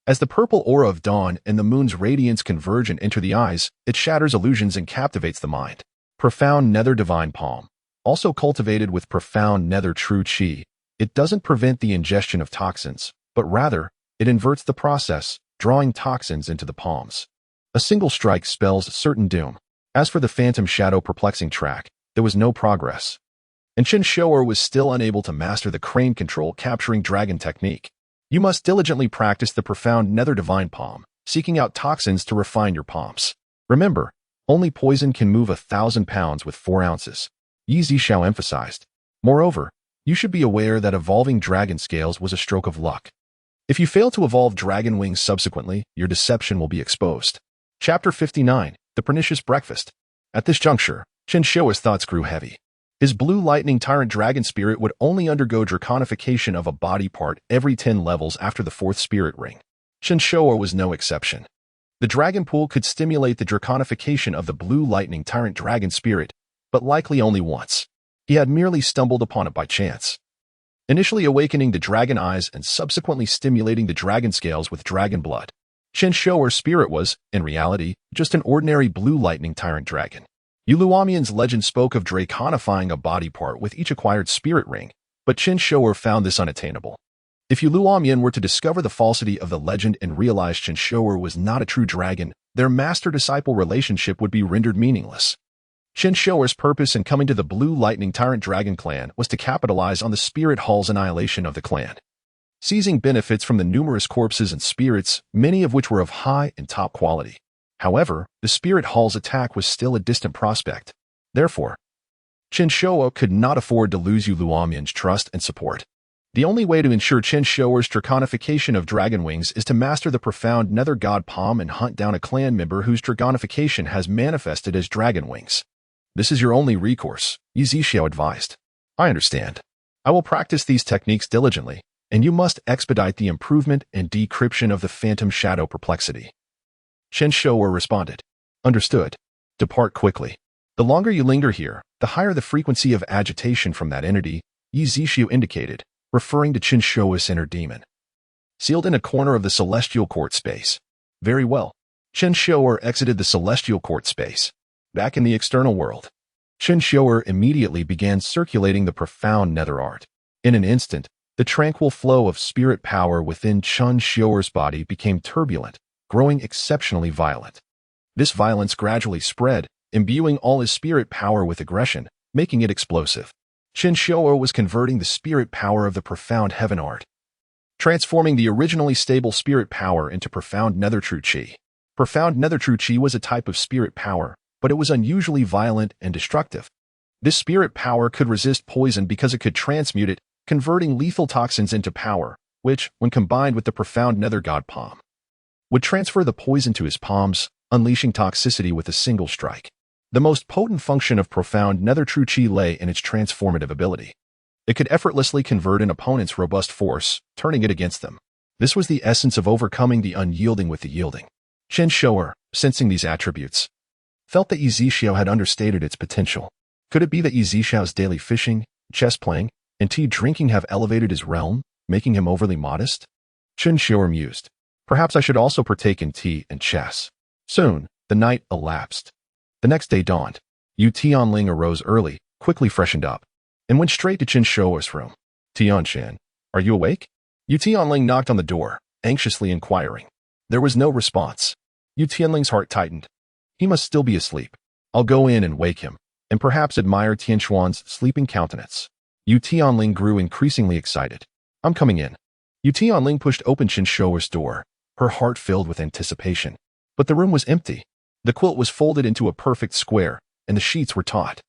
As the purple aura of dawn and the moon's radiance converge and enter the eyes, it shatters illusions and captivates the mind. Profound nether divine palm, also cultivated with profound nether true qi, it doesn't prevent the ingestion of toxins, but rather, it inverts the process, drawing toxins into the palms. A single strike spells certain doom. As for the phantom shadow perplexing track, there was no progress, and Chen Xiuer was still unable to master the crane control capturing dragon technique. You must diligently practice the profound nether divine palm, seeking out toxins to refine your palms. Remember, only poison can move 1,000 pounds with 4 ounces, Yizixiao emphasized. Moreover, you should be aware that evolving dragon scales was a stroke of luck. If you fail to evolve dragon wings subsequently, your deception will be exposed. Chapter 59, The Pernicious Breakfast. At this juncture, Chen Xiuer's thoughts grew heavy. His blue lightning tyrant dragon spirit would only undergo draconification of a body part every 10 levels after the 4th spirit ring. Chen Xiuer was no exception. The dragon pool could stimulate the draconification of the blue lightning tyrant dragon spirit, but likely only once. He had merely stumbled upon it by chance, initially awakening the dragon eyes and subsequently stimulating the dragon scales with dragon blood. Chen Xiuer's spirit was, in reality, just an ordinary blue lightning tyrant dragon. Yu Luomian's legend spoke of draconifying a body part with each acquired spirit ring, but Chen Xiuer found this unattainable. If Yu Luomian were to discover the falsity of the legend and realize Chen Xiuer was not a true dragon, their master-disciple relationship would be rendered meaningless. Chen Xiuer's purpose in coming to the Blue Lightning Tyrant Dragon Clan was to capitalize on the spirit hall's annihilation of the clan, seizing benefits from the numerous corpses and spirits, many of which were of high and top quality. However, the spirit hall's attack was still a distant prospect. Therefore, Chen Xiuer could not afford to lose Yu Luomian's trust and support. The only way to ensure Chen Xiuer's draconification of dragon wings is to master the profound nether god palm and hunt down a clan member whose draconification has manifested as dragon wings. This is your only recourse, Yi Zixiao advised. I understand. I will practice these techniques diligently, and you must expedite the improvement and decryption of the phantom shadow perplexity. Chen Xiuer responded. Understood. Depart quickly. The longer you linger here, the higher the frequency of agitation from that entity, Yi Zixiao indicated, referring to Chen Xiuer's inner demon. Sealed in a corner of the celestial court space. Very well. Chen Xiuer exited the celestial court space. Back in the external world, Chen Xiuer immediately began circulating the profound nether art. In an instant, the tranquil flow of spirit power within Chen Xiuer's body became turbulent, growing exceptionally violent. This violence gradually spread, imbuing all his spirit power with aggression, making it explosive. Chen Xiuer was converting the spirit power of the profound heaven art, transforming the originally stable spirit power into profound nether true qi. Profound nether true qi was a type of spirit power, but it was unusually violent and destructive. This spirit power could resist poison because it could transmute it, converting lethal toxins into power, which, when combined with the profound nether god palm, would transfer the poison to his palms, unleashing toxicity with a single strike. The most potent function of profound nether true qi lay in its transformative ability. It could effortlessly convert an opponent's robust force, turning it against them. This was the essence of overcoming the unyielding with the yielding. Chen Xiuer, sensing these attributes, felt that Yi Zixiao had understated its potential. Could it be that Yi Zixiao's daily fishing, chess playing, and tea drinking have elevated his realm, making him overly modest? Chen Xiuer mused. Perhaps I should also partake in tea and chess. Soon, the night elapsed. The next day dawned. Yu Tianling arose early, quickly freshened up, and went straight to Chen Xiuer's room. Tianshan, are you awake? Yu Tianling knocked on the door, anxiously inquiring. There was no response. Yu Tianling's heart tightened. He must still be asleep. I'll go in and wake him, and perhaps admire Tianshuan's sleeping countenance. Yu Tianling grew increasingly excited. I'm coming in. Yu Tianling pushed open Chen Xiuer's door, her heart filled with anticipation. But the room was empty. The quilt was folded into a perfect square, and the sheets were taut.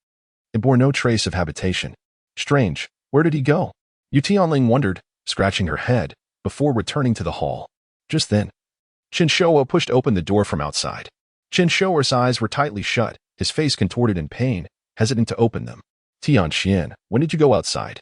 It bore no trace of habitation. Strange, where did he go? Yu Tianling wondered, scratching her head, before returning to the hall. Just then, Chen Xiuer pushed open the door from outside. Chen Xiuer's eyes were tightly shut, his face contorted in pain, hesitant to open them. Tianxian, when did you go outside?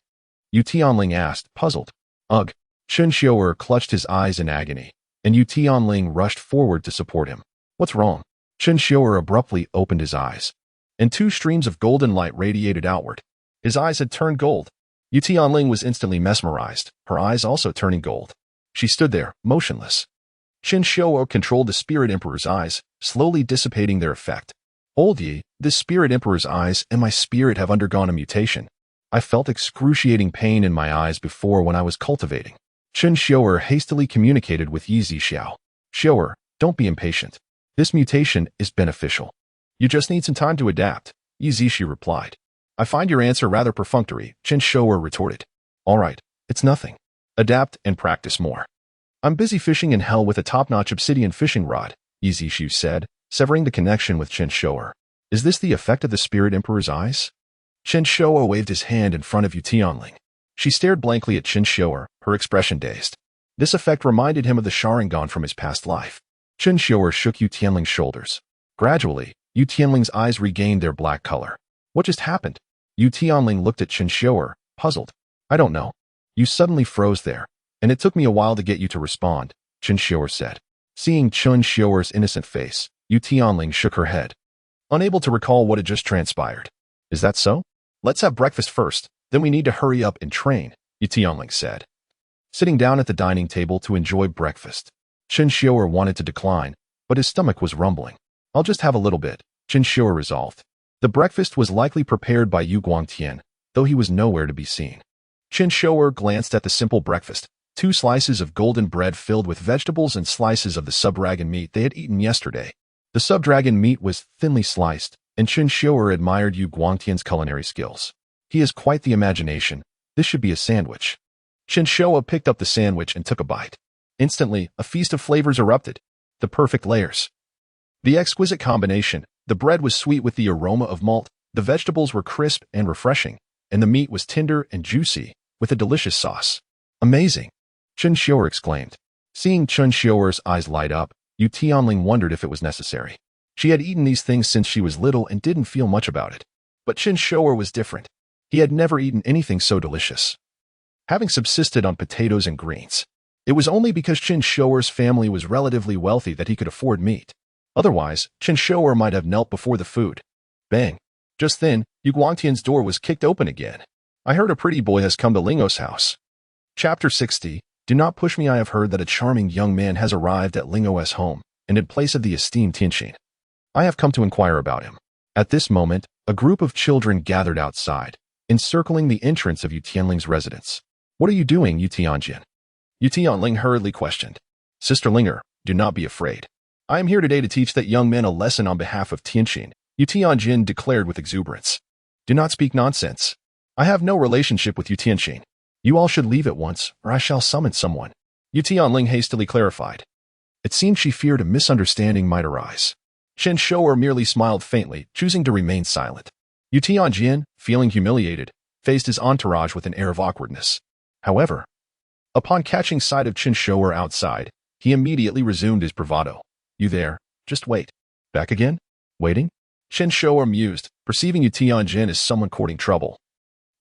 Yu Tianling asked, puzzled. Ugh. Chen Xiuer clutched his eyes in agony, and Yu Tianling rushed forward to support him. What's wrong? Chen Xiuer abruptly opened his eyes, and two streams of golden light radiated outward. His eyes had turned gold. Yu Tianling was instantly mesmerized, her eyes also turning gold. She stood there, motionless. Chen Xiuer controlled the Spirit Emperor's eyes, slowly dissipating their effect. Old Yi, this Spirit Emperor's eyes and my spirit have undergone a mutation. I felt excruciating pain in my eyes before when I was cultivating. Chen Xiuer hastily communicated with Yi Zixiao. Xiuer, don't be impatient. This mutation is beneficial. You just need some time to adapt, Yi Zixiao replied. I find your answer rather perfunctory, Chen Xiuer retorted. All right, it's nothing. Adapt and practice more. I'm busy fishing in hell with a top-notch obsidian fishing rod, Yi Zixiao said, severing the connection with Chen Xiuer. Is this the effect of the Spirit Emperor's eyes? Chen Xiuer waved his hand in front of Yu Tianling. She stared blankly at Chen Xiuer, her expression dazed. This effect reminded him of the Sharingan from his past life. Chen Xiuer shook Yu Tianling's shoulders. Gradually, Yu Tianling's eyes regained their black color. What just happened? Yu Tianling looked at Chen Xiuer, puzzled. I don't know. You suddenly froze there, and it took me a while to get you to respond, Chen Xiuer said. Seeing Chen Xiuer's innocent face, Yu Tianling shook her head, unable to recall what had just transpired. Is that so? Let's have breakfast first, then we need to hurry up and train, Yu Tianling said. Sitting down at the dining table to enjoy breakfast, Chen Xiuer wanted to decline, but his stomach was rumbling. I'll just have a little bit, Chen Xiuer resolved. The breakfast was likely prepared by Yu Guangtian, though he was nowhere to be seen. Chen Xiuer glanced at the simple breakfast, 2 slices of golden bread filled with vegetables and slices of the subdragon meat they had eaten yesterday. The subdragon meat was thinly sliced, and Chen Xiuer admired Yu Guangtian's culinary skills. He has quite the imagination. This should be a sandwich. Chen Xiuer picked up the sandwich and took a bite. Instantly, a feast of flavors erupted. The perfect layers. The exquisite combination. The bread was sweet with the aroma of malt, the vegetables were crisp and refreshing, and the meat was tender and juicy, with a delicious sauce. Amazing! Chen Xiuer exclaimed. Seeing Chen Xiuer's eyes light up, Yu Tianling wondered if it was necessary. She had eaten these things since she was little and didn't feel much about it. But Chen Xiuer was different. He had never eaten anything so delicious. Having subsisted on potatoes and greens, it was only because Chen Xiuer's family was relatively wealthy that he could afford meat. Otherwise, Chen Xiuer might have knelt before the food. Bang! Just then, Yu Guangtian's door was kicked open again. I heard a pretty boy has come to Lingo's house. Chapter 60. Do not push me. I have heard that a charming young man has arrived at Lingo's home, and in place of the esteemed Tianqin. I have come to inquire about him. At this moment, a group of children gathered outside, encircling the entrance of Yu Tianling's residence. What are you doing, Yu Tianjin? Yu Tianling hurriedly questioned. Sister Linger, do not be afraid. I am here today to teach that young men a lesson on behalf of Tianqin, Yu Tianjin declared with exuberance. Do not speak nonsense. I have no relationship with Yu Tianqin. You all should leave at once, or I shall summon someone. Yu Tianling hastily clarified. It seemed she feared a misunderstanding might arise. Chen Xiuer merely smiled faintly, choosing to remain silent. Yu Tianjin, feeling humiliated, faced his entourage with an air of awkwardness. However, upon catching sight of Chen Xiuer outside, he immediately resumed his bravado. You there? Just wait. Back again? Waiting? Chen Xiuer mused, perceiving Yu Tianjin as someone courting trouble.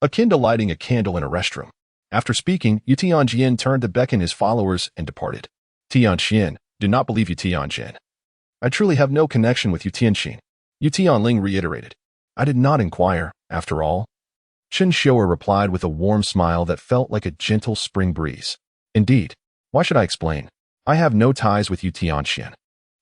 Akin to lighting a candle in a restroom. After speaking, Yu Tianjin turned to beckon his followers and departed. Tianqin, do not believe Yu Tianjin. I truly have no connection with Yu Tianqin. Yu Tianling reiterated. I did not inquire, after all. Chen Xiuer replied with a warm smile that felt like a gentle spring breeze. Indeed. Why should I explain? I have no ties with Yu Tianqin.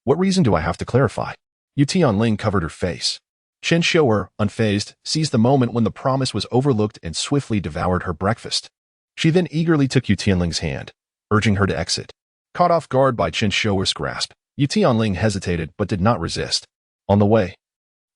What reason do I have to clarify? Yu Tianling covered her face. Chen Xiuer, unfazed, seized the moment when the promise was overlooked and swiftly devoured her breakfast. She then eagerly took Yu Tianling's hand, urging her to exit. Caught off guard by Chen Xiuer's grasp, Yu Tianling hesitated but did not resist. On the way,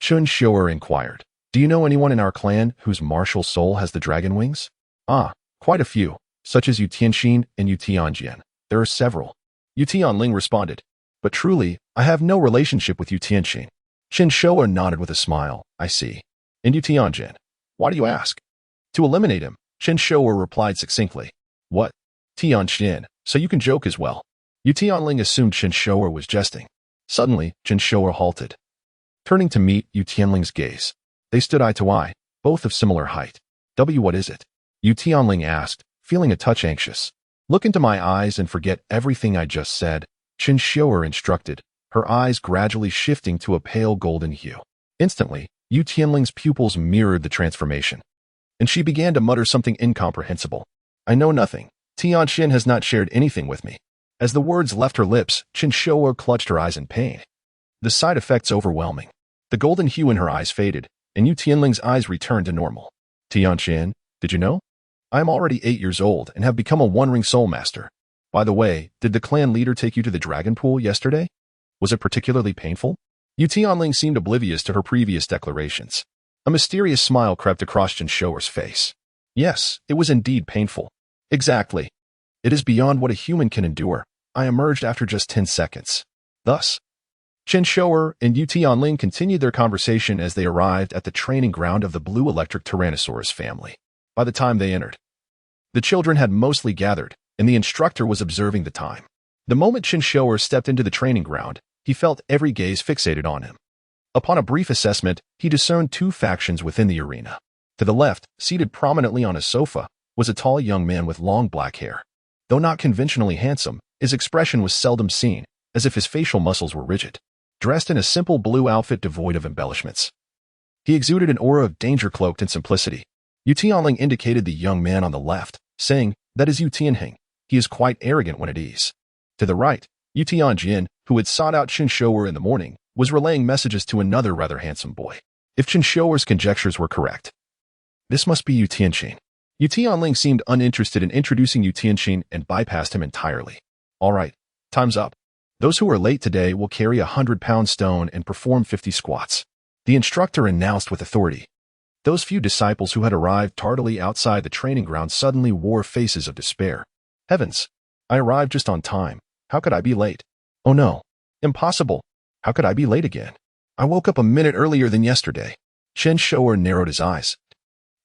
Chen Xiuer inquired, do you know anyone in our clan whose martial soul has the dragon wings? Ah, quite a few, such as Yu Tianqin and Yu Tianjin. There are several. Yu Tianling responded. But truly, I have no relationship with Yu Tianqin. Chen Xiuer nodded with a smile. I see. And Yu Tianjin? Why do you ask? To eliminate him, Chen Xiuer replied succinctly. What? Tianqin, so you can joke as well. Yu Tianling assumed Chen Xiuer was jesting. Suddenly, Chen Xiuer halted. Turning to meet Yu Tianling's gaze. They stood eye to eye, both of similar height. What is it? Yu Tianling asked, feeling a touch anxious. Look into my eyes and forget everything I just said, Chen Xiuer instructed, her eyes gradually shifting to a pale golden hue. Instantly, Yu Tianling's pupils mirrored the transformation, and she began to mutter something incomprehensible. I know nothing. Tianqin has not shared anything with me. As the words left her lips, Chen Xiuer clutched her eyes in pain. The side effects overwhelming. The golden hue in her eyes faded, and Yu Tianling's eyes returned to normal. Tianqin, did you know? I am already 8 years old and have become a one-ring soul master. By the way, did the clan leader take you to the dragon pool yesterday? Was it particularly painful? Yu Tianling seemed oblivious to her previous declarations. A mysterious smile crept across Chen Xiuer's face. Yes, it was indeed painful. Exactly. It is beyond what a human can endure. I emerged after just 10 seconds. Thus, Chen Xiuer and Yu Tianling continued their conversation as they arrived at the training ground of the blue electric Tyrannosaurus family. By the time they entered, the children had mostly gathered, and the instructor was observing the time. The moment Chen Xiuer stepped into the training ground, he felt every gaze fixated on him. Upon a brief assessment, he discerned two factions within the arena. To the left, seated prominently on a sofa, was a tall young man with long black hair. Though not conventionally handsome, his expression was seldom seen, as if his facial muscles were rigid. Dressed in a simple blue outfit devoid of embellishments, he exuded an aura of danger cloaked in simplicity. Yu Tianling indicated the young man on the left, saying, that is Yu Tianheng. He is quite arrogant when at ease. To the right, Yu Tianjin, who had sought out Chen Xiuer in the morning, was relaying messages to another rather handsome boy. If Chen Xiuer's conjectures were correct, this must be Yu Tianqin. Yu Tianling seemed uninterested in introducing Yu Tianqin and bypassed him entirely. All right, time's up. Those who are late today will carry a 100-pound stone and perform 50 squats. The instructor announced with authority. Those few disciples who had arrived tardily outside the training ground suddenly wore faces of despair. Heavens! I arrived just on time. How could I be late? Oh no. Impossible. How could I be late again? I woke up a minute earlier than yesterday. Chen Xiuer narrowed his eyes,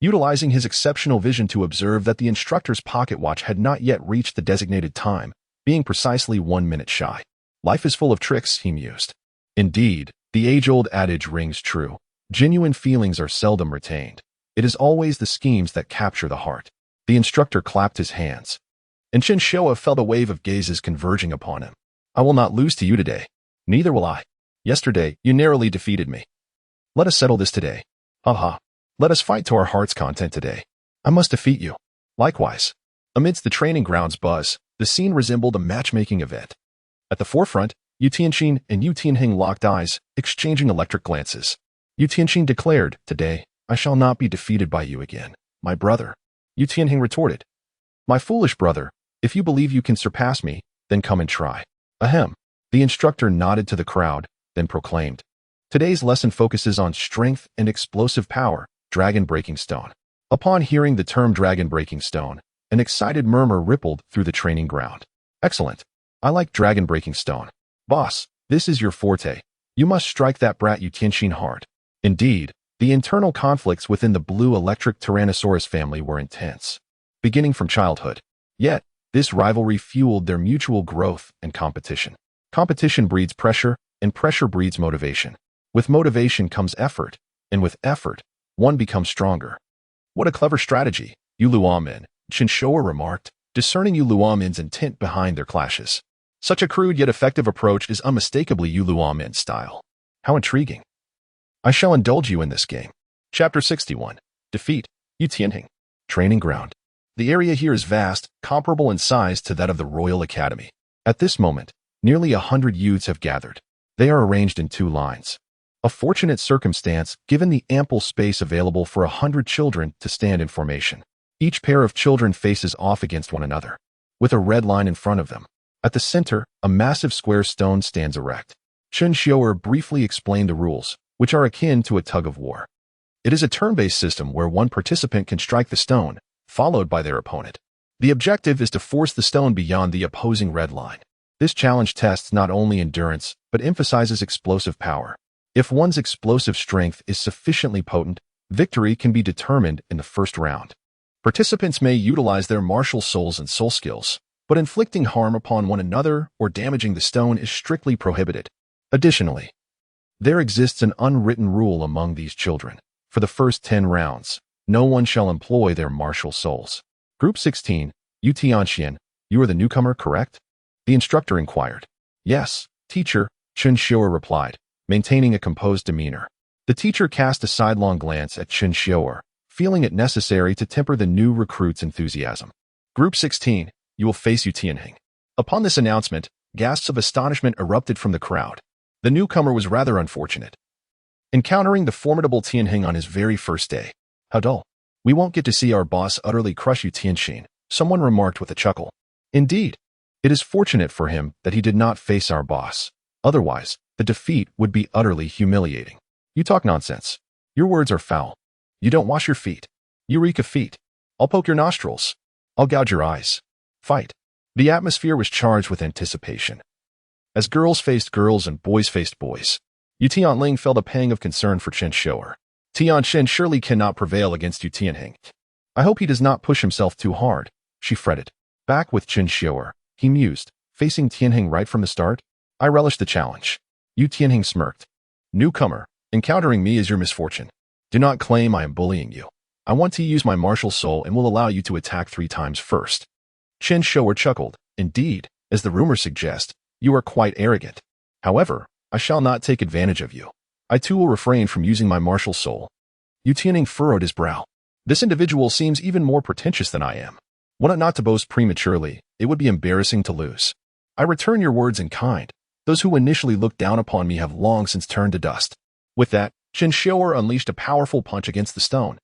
utilizing his exceptional vision to observe that the instructor's pocket watch had not yet reached the designated time, being precisely 1 minute shy. Life is full of tricks, he mused. Indeed, the age-old adage rings true. Genuine feelings are seldom retained. It is always the schemes that capture the heart. The instructor clapped his hands, and Chen Xiuer felt a wave of gazes converging upon him. I will not lose to you today. Neither will I. Yesterday, you narrowly defeated me. Let us settle this today. Ha. Let us fight to our heart's content today. I must defeat you. Likewise. Amidst the training grounds buzz, the scene resembled a matchmaking event. At the forefront, Yu Tianxin and Yu Tianheng locked eyes, exchanging electric glances. Yu Tianxin declared, "Today, I shall not be defeated by you again, my brother." Yu Tianheng retorted, "My foolish brother, if you believe you can surpass me, then come and try." Ahem. The instructor nodded to the crowd, then proclaimed, "Today's lesson focuses on strength and explosive power, Dragon Breaking Stone." Upon hearing the term Dragon Breaking Stone, an excited murmur rippled through the training ground. Excellent. I like Dragon Breaking Stone. Boss, this is your forte. You must strike that brat Yu Tianxin hard. Indeed, the internal conflicts within the blue electric Tyrannosaurus family were intense, beginning from childhood. Yet, this rivalry fueled their mutual growth and competition. Competition breeds pressure, and pressure breeds motivation. With motivation comes effort, and with effort, one becomes stronger. What a clever strategy, Yu Luomin, Chen Xiuer remarked, discerning Yu Luomin's intent behind their clashes. Such a crude yet effective approach is unmistakably Yu Luomin's style. How intriguing. I shall indulge you in this game. Chapter 61. Defeat, Yu Tianheng. Training ground. The area here is vast, comparable in size to that of the Royal Academy. At this moment, nearly 100 youths have gathered. They are arranged in 2 lines. A fortunate circumstance given the ample space available for 100 children to stand in formation. Each pair of children faces off against one another, with a red line in front of them. At the center, a massive square stone stands erect. Chen Xiuer briefly explained the rules, which are akin to a tug-of-war. It is a turn-based system where one participant can strike the stone, followed by their opponent. The objective is to force the stone beyond the opposing red line. This challenge tests not only endurance, but emphasizes explosive power. If one's explosive strength is sufficiently potent, victory can be determined in the first round. Participants may utilize their martial souls and soul skills, but inflicting harm upon one another or damaging the stone is strictly prohibited. Additionally, there exists an unwritten rule among these children. For the first 10 rounds, no one shall employ their martial souls. Group 16, Yu Tianxian, you are the newcomer, correct? The instructor inquired. Yes, teacher, Chen Xiuer replied, maintaining a composed demeanor. The teacher cast a sidelong glance at Chen Xiuer, feeling it necessary to temper the new recruit's enthusiasm. Group 16, you will face Yu Tianheng. Upon this announcement, gasps of astonishment erupted from the crowd. The newcomer was rather unfortunate, encountering the formidable Tianheng on his very first day. How dull. We won't get to see our boss utterly crush Yu Tianxin, someone remarked with a chuckle. Indeed, it is fortunate for him that he did not face our boss. Otherwise, the defeat would be utterly humiliating. You talk nonsense. Your words are foul. You don't wash your feet. You reek of feet. I'll poke your nostrils. I'll gouge your eyes. Fight. The atmosphere was charged with anticipation. As girls faced girls and boys faced boys, Yu Tianling felt a pang of concern for Chen Xiuer. Tianxin surely cannot prevail against Yu Tianheng. I hope he does not push himself too hard, she fretted. Back with Chen Xiuer, he mused, facing Tianheng right from the start. I relish the challenge. Yu Tianheng smirked. Newcomer, encountering me is your misfortune. Do not claim I am bullying you. I want to use my martial soul and will allow you to attack 3 times first. Chen Xiuer chuckled. Indeed, as the rumors suggest, you are quite arrogant. However, I shall not take advantage of you. I too will refrain from using my martial soul. Yu Tianheng furrowed his brow. This individual seems even more pretentious than I am. Were it not to boast prematurely, it would be embarrassing to lose. I return your words in kind. Those who initially looked down upon me have long since turned to dust. With that, Chen Xiuer unleashed a powerful punch against the stone.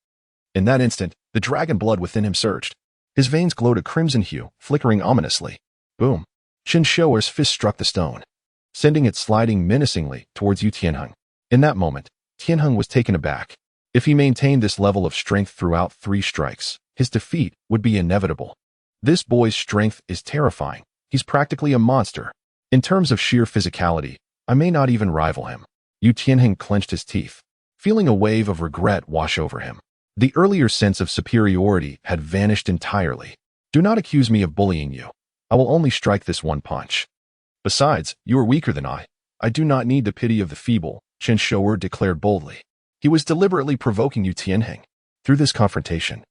In that instant, the dragon blood within him surged. His veins glowed a crimson hue, flickering ominously. Boom. Chen Xiuer's fist struck the stone, sending it sliding menacingly towards Yu Tianheng. In that moment, Tianheng was taken aback. If he maintained this level of strength throughout 3 strikes, his defeat would be inevitable. This boy's strength is terrifying. He's practically a monster. In terms of sheer physicality, I may not even rival him. Yu Tianheng clenched his teeth, feeling a wave of regret wash over him. The earlier sense of superiority had vanished entirely. Do not accuse me of bullying you. I will only strike this one punch. Besides, you are weaker than I. I do not need the pity of the feeble, Chen Xiuer declared boldly. He was deliberately provoking Yu Tianheng. Through this confrontation,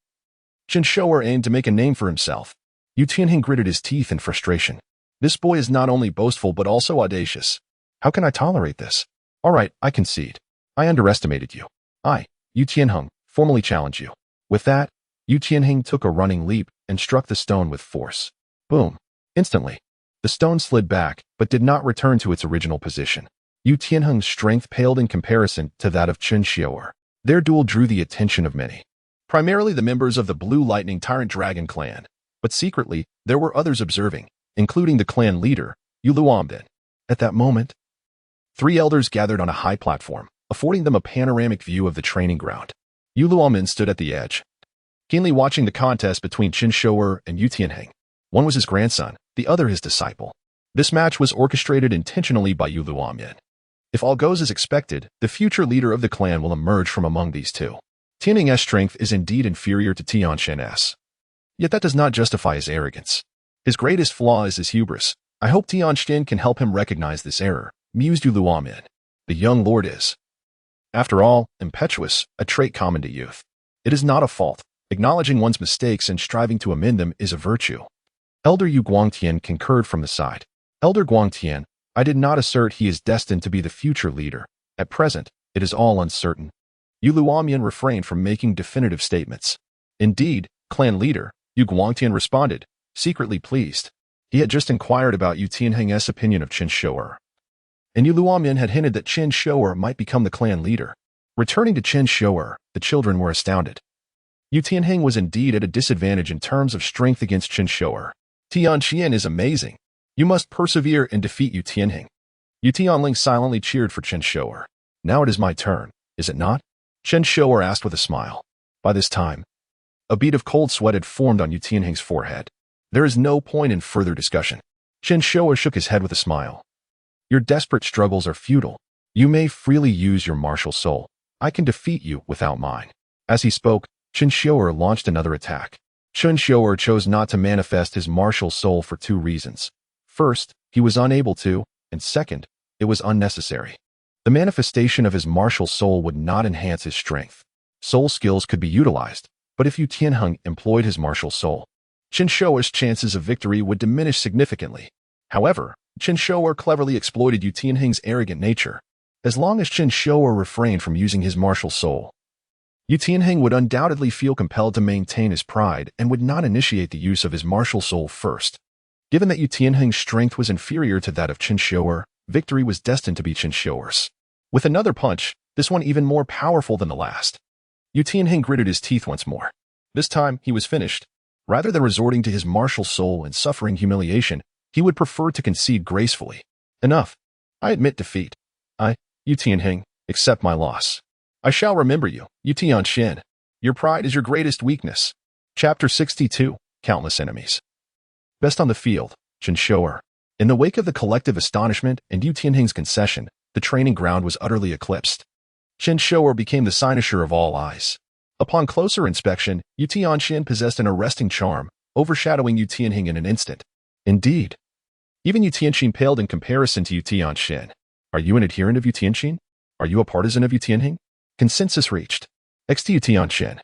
Chen Xiuer aimed to make a name for himself. Yu Tianheng gritted his teeth in frustration. This boy is not only boastful but also audacious. How can I tolerate this? All right, I concede. I underestimated you. I, Yu Tianheng, formally challenge you. With that, Yu Tianheng took a running leap and struck the stone with force. Boom. Instantly, the stone slid back, but did not return to its original position. Yu Tianheng's strength paled in comparison to that of Chen Xiuer. Their duel drew the attention of many, primarily the members of the Blue Lightning Tyrant Dragon clan, but secretly, there were others observing, including the clan leader, Yu Luombin. At that moment, 3 elders gathered on a high platform, affording them a panoramic view of the training ground. Yu Luombin stood at the edge, keenly watching the contest between Chen Xiuer and Yu Tianheng. One was his grandson, the other his disciple. This match was orchestrated intentionally by Yu Luombin. If all goes as expected, the future leader of the clan will emerge from among these two. Tianheng's strength is indeed inferior to Tianshan's. Yet that does not justify his arrogance. His greatest flaw is his hubris. I hope Tianshan can help him recognize this error, mused Yu Luombin. The young lord is, after all, impetuous, a trait common to youth. It is not a fault. Acknowledging one's mistakes and striving to amend them is a virtue. Elder Yu Guangtian concurred from the side. Elder Guangtian, I did not assert he is destined to be the future leader. At present, it is all uncertain. Yu Luombin refrained from making definitive statements. Indeed, clan leader, Yu Guangtian responded, secretly pleased. He had just inquired about Yu Tianheng's opinion of Chen Xiuer, and Yu Luombin had hinted that Chen Xiuer might become the clan leader. Returning to Chen Xiuer, the children were astounded. Yu Tianheng was indeed at a disadvantage in terms of strength against Chen Xiuer. Tianxian is amazing. You must persevere and defeat Yu Tianheng. Yu Tianling silently cheered for Chen Xiuer. Now it is my turn, is it not? Chen Xiuer asked with a smile. By this time, a bead of cold sweat had formed on Yu Tianheng's forehead. There is no point in further discussion. Chen Xiuer shook his head with a smile. Your desperate struggles are futile. You may freely use your martial soul. I can defeat you without mine. As he spoke, Chen Xiuer launched another attack. Chen Xiuer chose not to manifest his martial soul for 2 reasons. First, he was unable to, and second, it was unnecessary. The manifestation of his martial soul would not enhance his strength. Soul skills could be utilized, but if Yu Tianheng employed his martial soul, Chen Xiuer's chances of victory would diminish significantly. However, Chen Xiuer cleverly exploited Yu Tianheng's arrogant nature. As long as Chen Xiuer refrained from using his martial soul, Yu Tianheng would undoubtedly feel compelled to maintain his pride and would not initiate the use of his martial soul first. Given that Yu Tianheng's strength was inferior to that of Chen Xiuer, victory was destined to be Chen Xiuer's. With another punch, this one even more powerful than the last, Yu Tianheng gritted his teeth once more. This time, he was finished. Rather than resorting to his martial soul and suffering humiliation, he would prefer to concede gracefully. Enough. I admit defeat. I, Yu Tianheng, accept my loss. I shall remember you, Yu Tianshan. Your pride is your greatest weakness. Chapter 62, Countless Enemies. Best on the field, Chen Xiuer. In the wake of the collective astonishment and Yu Tianheng's concession, the training ground was utterly eclipsed. Chen Xiuer became the cynosure of all eyes. Upon closer inspection, Yu Tianshan possessed an arresting charm, overshadowing Yu Tianheng in an instant. Indeed. Even Yu Tianxin paled in comparison to Yu Tianshan. Are you an adherent of Yu Tianxin? Are you a partisan of Yu Tianheng? Consensus reached. X to Yu Tianshan.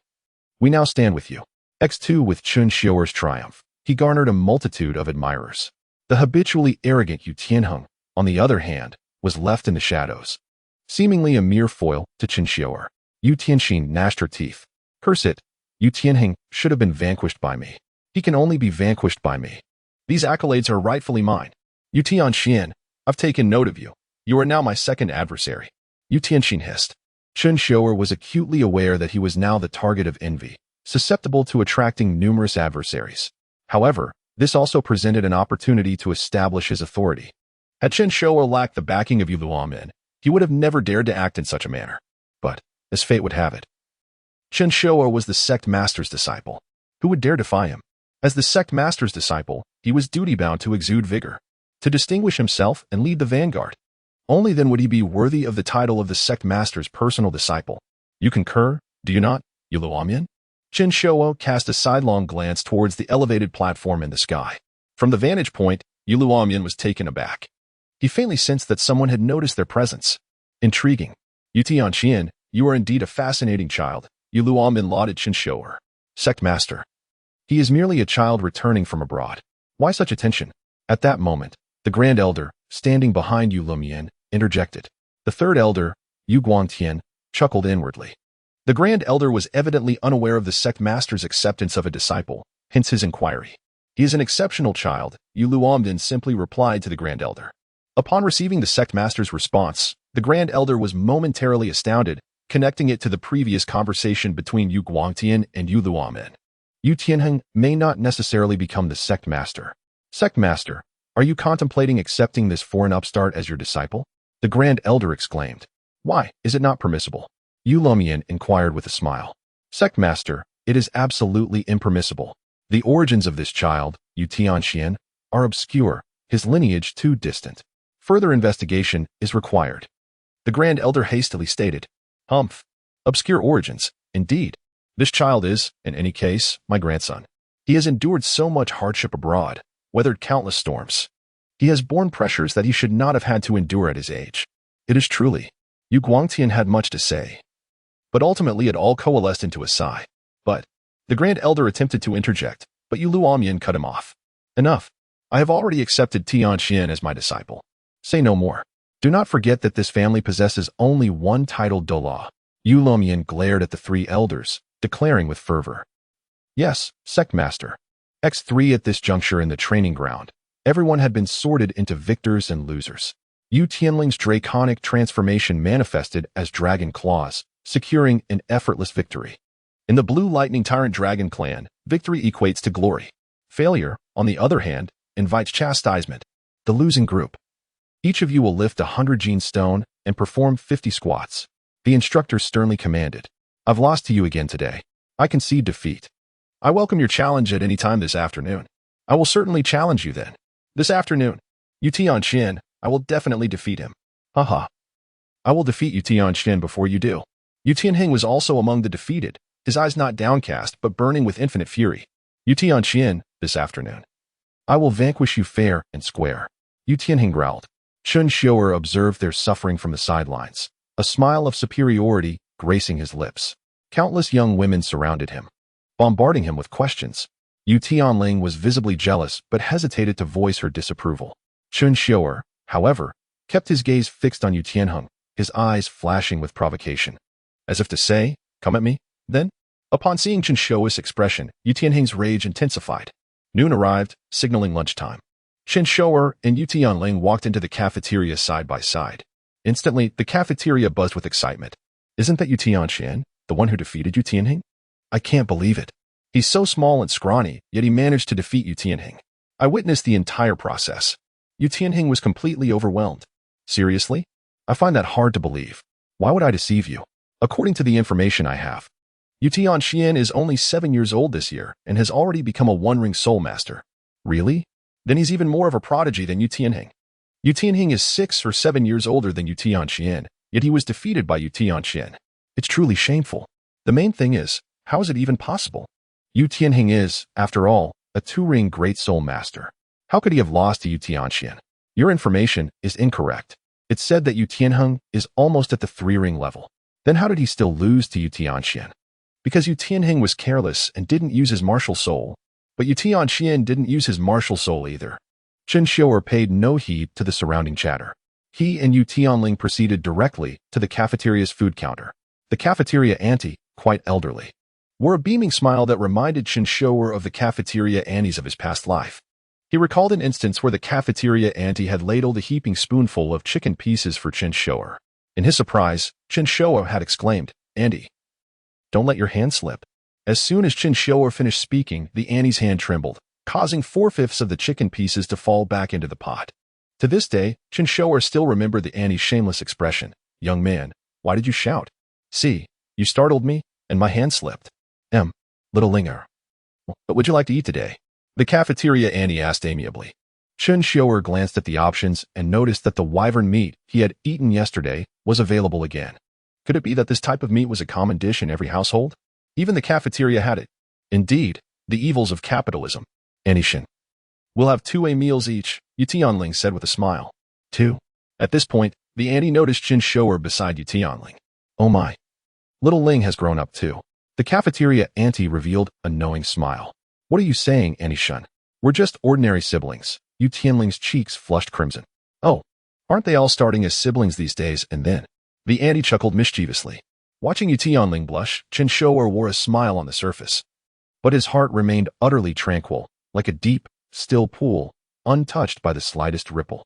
We now stand with you. X2 with Chen Xiuer's triumph. He garnered a multitude of admirers. The habitually arrogant Yu Tianheng, on the other hand, was left in the shadows. Seemingly a mere foil to Chen Xiuer, Yu Tianxin gnashed her teeth. Curse it, Yu Tianheng should have been vanquished by me. He can only be vanquished by me. These accolades are rightfully mine. Yu Tianxin, I've taken note of you. You are now my second adversary. Yu Tianxin hissed. Chen Xiuer was acutely aware that he was now the target of envy, susceptible to attracting numerous adversaries. However, this also presented an opportunity to establish his authority. Had Chen Xiuer lacked the backing of Yu Luombin, he would have never dared to act in such a manner. But, as fate would have it, Chen Xiuer was the sect master's disciple. Who would dare defy him? As the sect master's disciple, he was duty-bound to exude vigor, to distinguish himself and lead the vanguard. Only then would he be worthy of the title of the sect master's personal disciple. You concur, do you not, Luomian? Chen Xiuer cast a sidelong glance towards the elevated platform in the sky. From the vantage point, Luomian was taken aback. He faintly sensed that someone had noticed their presence. Intriguing. Tianxian, you are indeed a fascinating child, Luomian lauded Chen Xiuer. Sect master. He is merely a child returning from abroad. Why such attention? At that moment, the Grand Elder, standing behind Luomian, interjected. The third elder, Yu Guangtian, chuckled inwardly. The Grand Elder was evidently unaware of the sect master's acceptance of a disciple, hence his inquiry. He is an exceptional child, Luomian simply replied to the Grand Elder. Upon receiving the sect master's response, the Grand Elder was momentarily astounded, connecting it to the previous conversation between Yu Guangtian and Luomian. Yu Tianheng may not necessarily become the sect master. Sect master, are you contemplating accepting this foreign upstart as your disciple? The Grand Elder exclaimed. Why, is it not permissible? Luomian inquired with a smile. Sect master, it is absolutely impermissible. The origins of this child, Yu Tianxian, are obscure, his lineage too distant. Further investigation is required. The Grand Elder hastily stated. Humph. Obscure origins, indeed. This child is, in any case, my grandson. He has endured so much hardship abroad, weathered countless storms. He has borne pressures that he should not have had to endure at his age. It is truly. Yu Guangtian had much to say. But ultimately it all coalesced into a sigh. But, the Grand Elder attempted to interject, but Luomian cut him off. Enough. I have already accepted Tianxian as my disciple. Say no more. Do not forget that this family possesses only one titled Douluo. Luomian glared at the three elders, declaring with fervor. Yes, sect master. X3 at this juncture in the training ground. Everyone had been sorted into victors and losers. Yu Tianling's draconic transformation manifested as dragon claws, securing an effortless victory. In the Blue Lightning Tyrant Dragon Clan, victory equates to glory. Failure, on the other hand, invites chastisement. The losing group. Each of you will lift 100 gene stone and perform 50 squats. The instructor sternly commanded. I've lost to you again today. I concede defeat. I welcome your challenge at any time this afternoon. I will certainly challenge you then. This afternoon. Yu Tianxian, I will definitely defeat him. Haha. I will defeat Yu Tianxian before you do. Yu Tianheng was also among the defeated, his eyes not downcast but burning with infinite fury. Yu Tianxian, this afternoon. I will vanquish you fair and square. Yu Tianheng growled. Chen Xiuer observed their suffering from the sidelines, a smile of superiority gracing his lips. Countless young women surrounded him, bombarding him with questions. Yu Tianling was visibly jealous but hesitated to voice her disapproval. Chen Xiuer, however, kept his gaze fixed on Yu Tianheng, his eyes flashing with provocation. As if to say, come at me, then? Upon seeing Chen Xiuer's expression, Yu Tianheng's rage intensified. Noon arrived, signaling lunchtime. Chen Xiuer and Yu Tianling walked into the cafeteria side by side. Instantly, the cafeteria buzzed with excitement. Isn't that Yu Tianxian, the one who defeated Yu Tianheng? I can't believe it. He's so small and scrawny, yet he managed to defeat Yu Tianheng. I witnessed the entire process. Yu Tianheng was completely overwhelmed. Seriously? I find that hard to believe. Why would I deceive you? According to the information I have, Yu Tianxian is only 7 years old this year and has already become a one-ring soul master. Really? Then he's even more of a prodigy than Yu Tianheng. Yu Tianheng is 6 or 7 years older than Yu Tianxian, yet he was defeated by Yu Tianxian. It's truly shameful. The main thing is, how is it even possible? Yu Tianheng is, after all, a 2-ring great soul master. How could he have lost to Yu Tianxian? Your information is incorrect. It's said that Yu Tianheng is almost at the 3-ring level. Then how did he still lose to Yu Tianxian? Because Yu Tianheng was careless and didn't use his martial soul. But Yu Tianxian didn't use his martial soul either. Chen Xiuer paid no heed to the surrounding chatter. He and Yu Tianling proceeded directly to the cafeteria's food counter. The cafeteria auntie, quite elderly, wore a beaming smile that reminded Chen Xiuer of the cafeteria aunties of his past life. He recalled an instance where the cafeteria auntie had ladled a heaping spoonful of chicken pieces for Chen Xiuer. In his surprise, Chen Xiuer had exclaimed, "Auntie, don't let your hand slip." As soon as Chen Xiuer finished speaking, the auntie's hand trembled, causing 4/5 of the chicken pieces to fall back into the pot. To this day, Chen Xiuer still remembered the auntie's shameless expression. "Young man, why did you shout? See, you startled me, and my hand slipped." Little Linger. "What would you like to eat today?" The cafeteria auntie asked amiably. Chen Xiuer glanced at the options and noticed that the wyvern meat he had eaten yesterday was available again. Could it be that this type of meat was a common dish in every household? Even the cafeteria had it. Indeed, the evils of capitalism. Annihilate. We'll have 2 meals each, Yu Tianling said with a smile. 2. At this point, the auntie noticed Chen Xiuer beside Yu Tianling. Oh my. Little Ling has grown up too. The cafeteria auntie revealed a knowing smile. What are you saying, Annihilate? We're just ordinary siblings. Yu Tianling's cheeks flushed crimson. Oh, aren't they all starting as siblings these days? And then the auntie chuckled mischievously. Watching Yu Tianling blush, Chen Xiuer wore a smile on the surface. But his heart remained utterly tranquil, like a deep, still pool, untouched by the slightest ripple.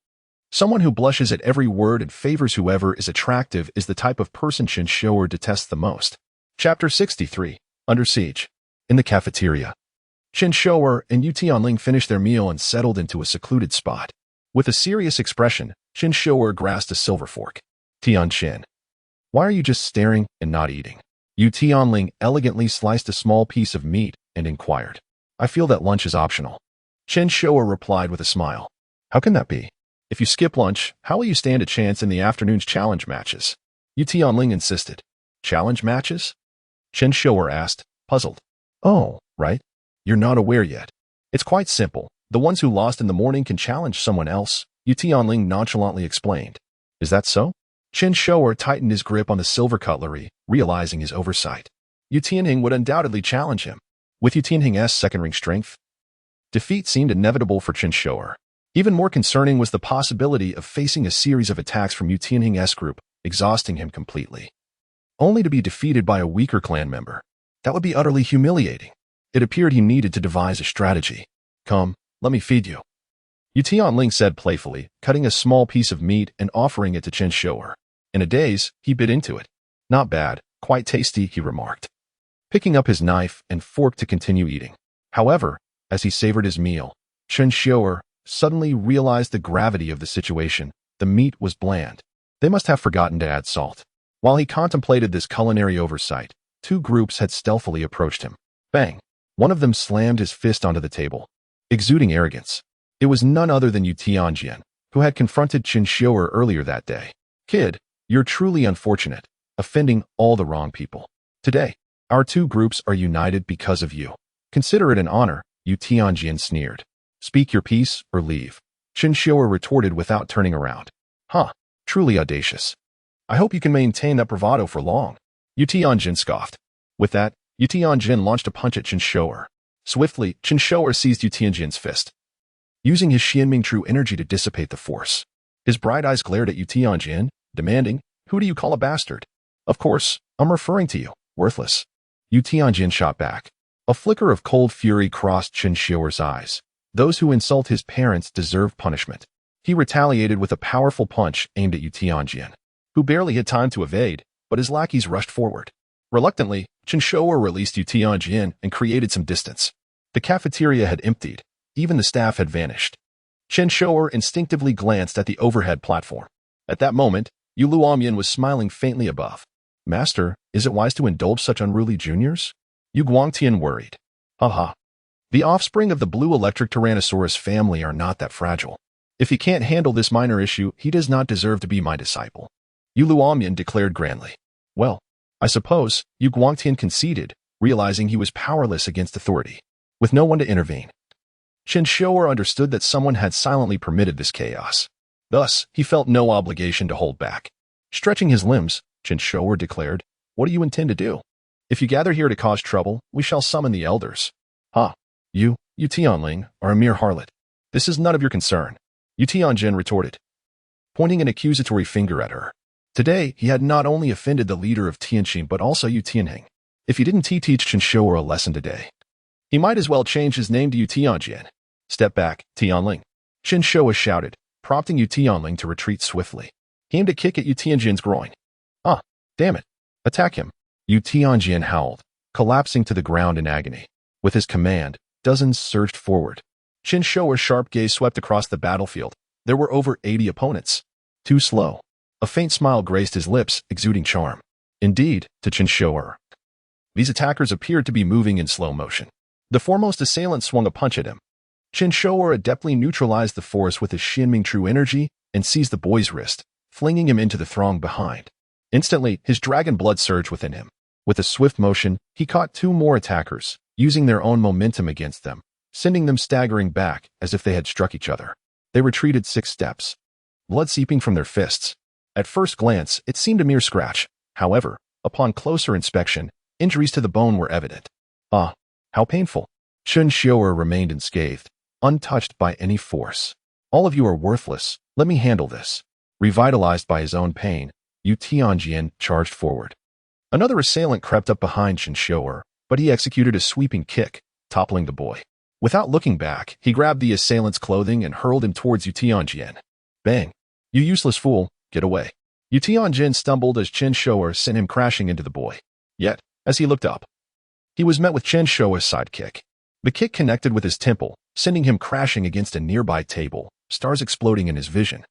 Someone who blushes at every word and favors whoever is attractive is the type of person Chen Xiuer detests the most. Chapter 63. Under Siege. In the cafeteria. Chen Xiuer and Yu Tianling finished their meal and settled into a secluded spot. With a serious expression, Chen Xiuer grasped a silver fork. Tianqin. Why are you just staring and not eating? Yu Tianling elegantly sliced a small piece of meat and inquired. I feel that lunch is optional. Chen Xiuer replied with a smile. How can that be? If you skip lunch, how will you stand a chance in the afternoon's challenge matches? Yu Tianling insisted. Challenge matches? Chen Xiuer asked, puzzled. Oh, right. You're not aware yet. It's quite simple. The ones who lost in the morning can challenge someone else, Yu Tianling nonchalantly explained. Is that so? Chen Xiuer tightened his grip on the silver cutlery, realizing his oversight. Yu Tianhing would undoubtedly challenge him. With Yu Tianhing's second-ring strength, defeat seemed inevitable for Chen Xiuer. Even more concerning was the possibility of facing a series of attacks from Yu Tianhing's group, exhausting him completely. Only to be defeated by a weaker clan member. That would be utterly humiliating. It appeared he needed to devise a strategy. Come, let me feed you. Yu Tianling said playfully, cutting a small piece of meat and offering it to Chen Xiuer. In a daze, he bit into it. Not bad, quite tasty, he remarked, picking up his knife and fork to continue eating. However, as he savored his meal, Chen Xiuer suddenly realized the gravity of the situation. The meat was bland. They must have forgotten to add salt. While he contemplated this culinary oversight, 2 groups had stealthily approached him. Bang! One of them slammed his fist onto the table, exuding arrogance. It was none other than Yu Tianjian, who had confronted Chen Xiuer earlier that day. Kid, you're truly unfortunate, offending all the wrong people. Today, our 2 groups are united because of you. Consider it an honor, Yu Tianjian sneered. Speak your piece or leave. Chen Xiuer retorted without turning around. Huh, truly audacious. I hope you can maintain that bravado for long. Yu Tianjian scoffed. With that, Yu Tianjian launched a punch at Chen Xiuer. Swiftly, Chen Xiuer seized Yu Tianjian's fist, using his Xianming true energy to dissipate the force. His bright eyes glared at Yu Tianjian, demanding, who do you call a bastard? Of course, I'm referring to you, worthless. Yu Tianjian shot back. A flicker of cold fury crossed Chen Xiuer's eyes. Those who insult his parents deserve punishment. He retaliated with a powerful punch aimed at Yu Tianjian, who barely had time to evade, but his lackeys rushed forward. Reluctantly, Chen Xiuer released Yu Tianjian and created some distance. The cafeteria had emptied. Even the staff had vanished. Chen Xiuer instinctively glanced at the overhead platform. At that moment, Yu Luomian was smiling faintly above. Master, is it wise to indulge such unruly juniors? Yu Guangtian worried. Haha. The offspring of the blue electric Tyrannosaurus family are not that fragile. If he can't handle this minor issue, he does not deserve to be my disciple. Yu Luomian declared grandly. Well, I suppose, Yu Guangtian conceded, realizing he was powerless against authority, with no one to intervene. Chen Xiuer understood that someone had silently permitted this chaos. Thus, he felt no obligation to hold back. Stretching his limbs, Chen Xiuer declared, what do you intend to do? If you gather here to cause trouble, we shall summon the elders. Ha! You Tianling, are a mere harlot. This is none of your concern. Yu Tianjin retorted, pointing an accusatory finger at her. Today, he had not only offended the leader of Tianqin but also Yu Tianhing. If he didn't teach Chen Xiuer a lesson today, he might as well change his name to Yu Tianjian. Step back, Tianling. Chen Xiuer shouted, prompting Yu Tianling to retreat swiftly. He aimed a kick at Yu Tianjian's groin. Ah, damn it. Attack him. Yu Tianjian howled, collapsing to the ground in agony. With his command, dozens surged forward. Chen Xiuer's sharp gaze swept across the battlefield. There were over 80 opponents. Too slow. A faint smile graced his lips, exuding charm. Indeed, to Chen Xiuer, these attackers appeared to be moving in slow motion. The foremost assailant swung a punch at him. Chen Xiuer adeptly neutralized the force with his Xinming true energy and seized the boy's wrist, flinging him into the throng behind. Instantly, his dragon blood surged within him. With a swift motion, he caught two more attackers, using their own momentum against them, sending them staggering back as if they had struck each other. They retreated 6 steps, blood seeping from their fists. At first glance, it seemed a mere scratch. However, upon closer inspection, injuries to the bone were evident. Ah, how painful. Chen Xiuer remained unscathed, untouched by any force. All of you are worthless. Let me handle this. Revitalized by his own pain, Yu Tianjian charged forward. Another assailant crept up behind Chen Xiuer, but he executed a sweeping kick, toppling the boy. Without looking back, he grabbed the assailant's clothing and hurled him towards Yu Tianjian. Bang! You useless fool, get away. Yu Tianjian stumbled as Chen Xiuer sent him crashing into the boy. Yet, as he looked up, he was met with Chen Xiuer's sidekick. The kick connected with his temple, sending him crashing against a nearby table, stars exploding in his vision.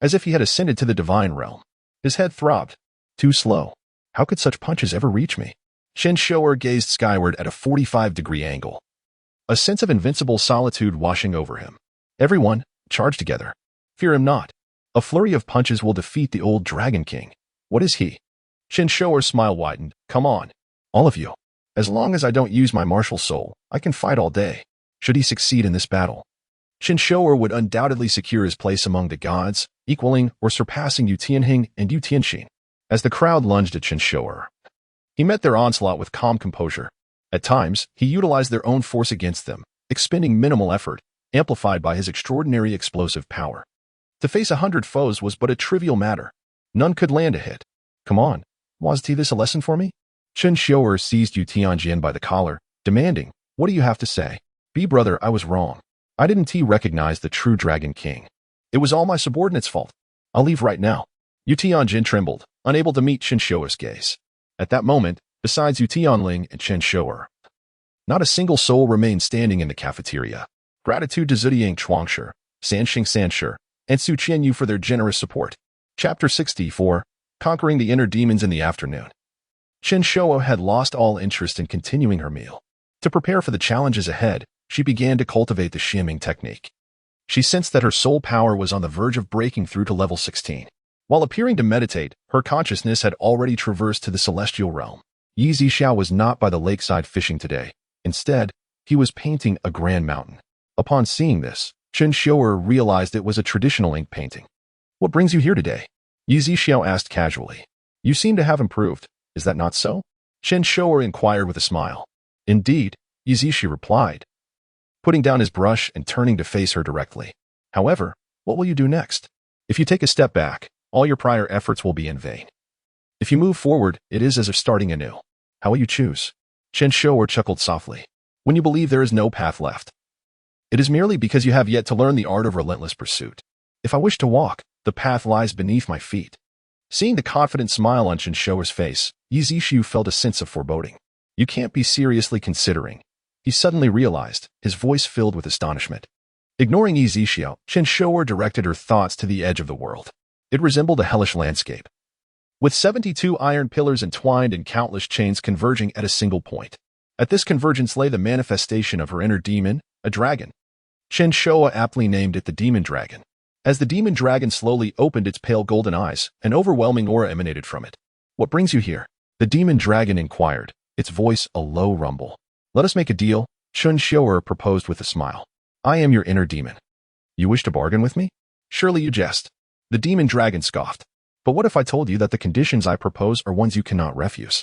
As if he had ascended to the divine realm. His head throbbed. Too slow. How could such punches ever reach me? Chen Xiuer gazed skyward at a 45-degree angle. A sense of invincible solitude washing over him. Everyone, charge together. Fear him not. A flurry of punches will defeat the old Dragon King. What is he? Chen Xiuer's smile widened. Come on. All of you. As long as I don't use my martial soul, I can fight all day. Should he succeed in this battle, Chen Xiuer would undoubtedly secure his place among the gods, equaling or surpassing Yu Tianheng and Yu Tianxin. As the crowd lunged at Chen Xiuer, he met their onslaught with calm composure. At times, he utilized their own force against them, expending minimal effort, amplified by his extraordinary explosive power. To face 100 foes was but a trivial matter. None could land a hit. Come on, was this a lesson for me? Chen Xiuer seized Yu Tianjian by the collar, demanding, what do you have to say? Brother, I was wrong. I didn't recognize the true Dragon King. It was all my subordinate's fault. I'll leave right now. Yu Tianjin trembled, unable to meet Chen Xiuer's gaze. At that moment, besides Yu Tianling and Chen Xiuer, not a single soul remained standing in the cafeteria. Gratitude to Zhudiang Chuangshi, Sanxing Sanshi, and Su Qianyu for their generous support. Chapter 64, Conquering the Inner Demons in the Afternoon. Chen Xiuer had lost all interest in continuing her meal. To prepare for the challenges ahead, she began to cultivate the Xinming technique. She sensed that her soul power was on the verge of breaking through to level 16. While appearing to meditate, her consciousness had already traversed to the celestial realm. Yi Zixiao was not by the lakeside fishing today. Instead, he was painting a grand mountain. Upon seeing this, Chen Xiuer realized it was a traditional ink painting. What brings you here today? Yi Zixiao asked casually. You seem to have improved. Is that not so? Chen Xiuer inquired with a smile. Indeed, Yi Zixiao replied, putting down his brush and turning to face her directly. However, what will you do next? If you take a step back, all your prior efforts will be in vain. If you move forward, it is as if starting anew. How will you choose? Chen Xiuer chuckled softly. When you believe there is no path left, it is merely because you have yet to learn the art of relentless pursuit. If I wish to walk, the path lies beneath my feet. Seeing the confident smile on Chen Xiuer's face, Yi Zixiao felt a sense of foreboding. You can't be seriously considering. He suddenly realized, his voice filled with astonishment. Ignoring Yi Zixiao, Chen Xiuer directed her thoughts to the edge of the world. It resembled a hellish landscape, with 72 iron pillars entwined and countless chains converging at a single point. At this convergence lay the manifestation of her inner demon, a dragon. Chen Xiuer aptly named it the demon dragon. As the demon dragon slowly opened its pale golden eyes, an overwhelming aura emanated from it. What brings you here? The demon dragon inquired, its voice a low rumble. Let us make a deal, Chen Xiuer proposed with a smile. I am your inner demon. You wish to bargain with me? Surely you jest. The demon dragon scoffed. But what if I told you that the conditions I propose are ones you cannot refuse?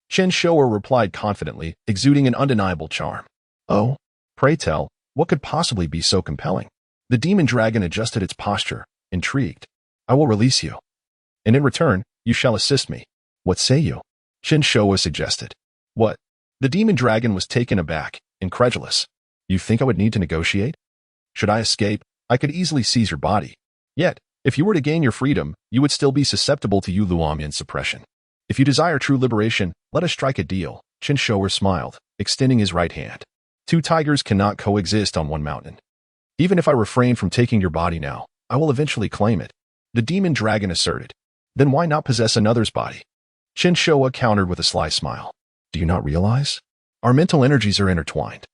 Chen Xiuer replied confidently, exuding an undeniable charm. Oh, pray tell, what could possibly be so compelling? The demon dragon adjusted its posture, intrigued. I will release you. And in return, you shall assist me. What say you? Chen Xiuer suggested. What? The demon dragon was taken aback, incredulous. You think I would need to negotiate? Should I escape, I could easily seize your body. Yet, if you were to gain your freedom, you would still be susceptible to Yu Luomian's suppression. If you desire true liberation, let us strike a deal. Chen Xiuer smiled, extending his right hand. Two tigers cannot coexist on one mountain. Even if I refrain from taking your body now, I will eventually claim it. The demon dragon asserted. Then why not possess another's body? Chen Xiuer countered with a sly smile. Do you not realize? Our mental energies are intertwined.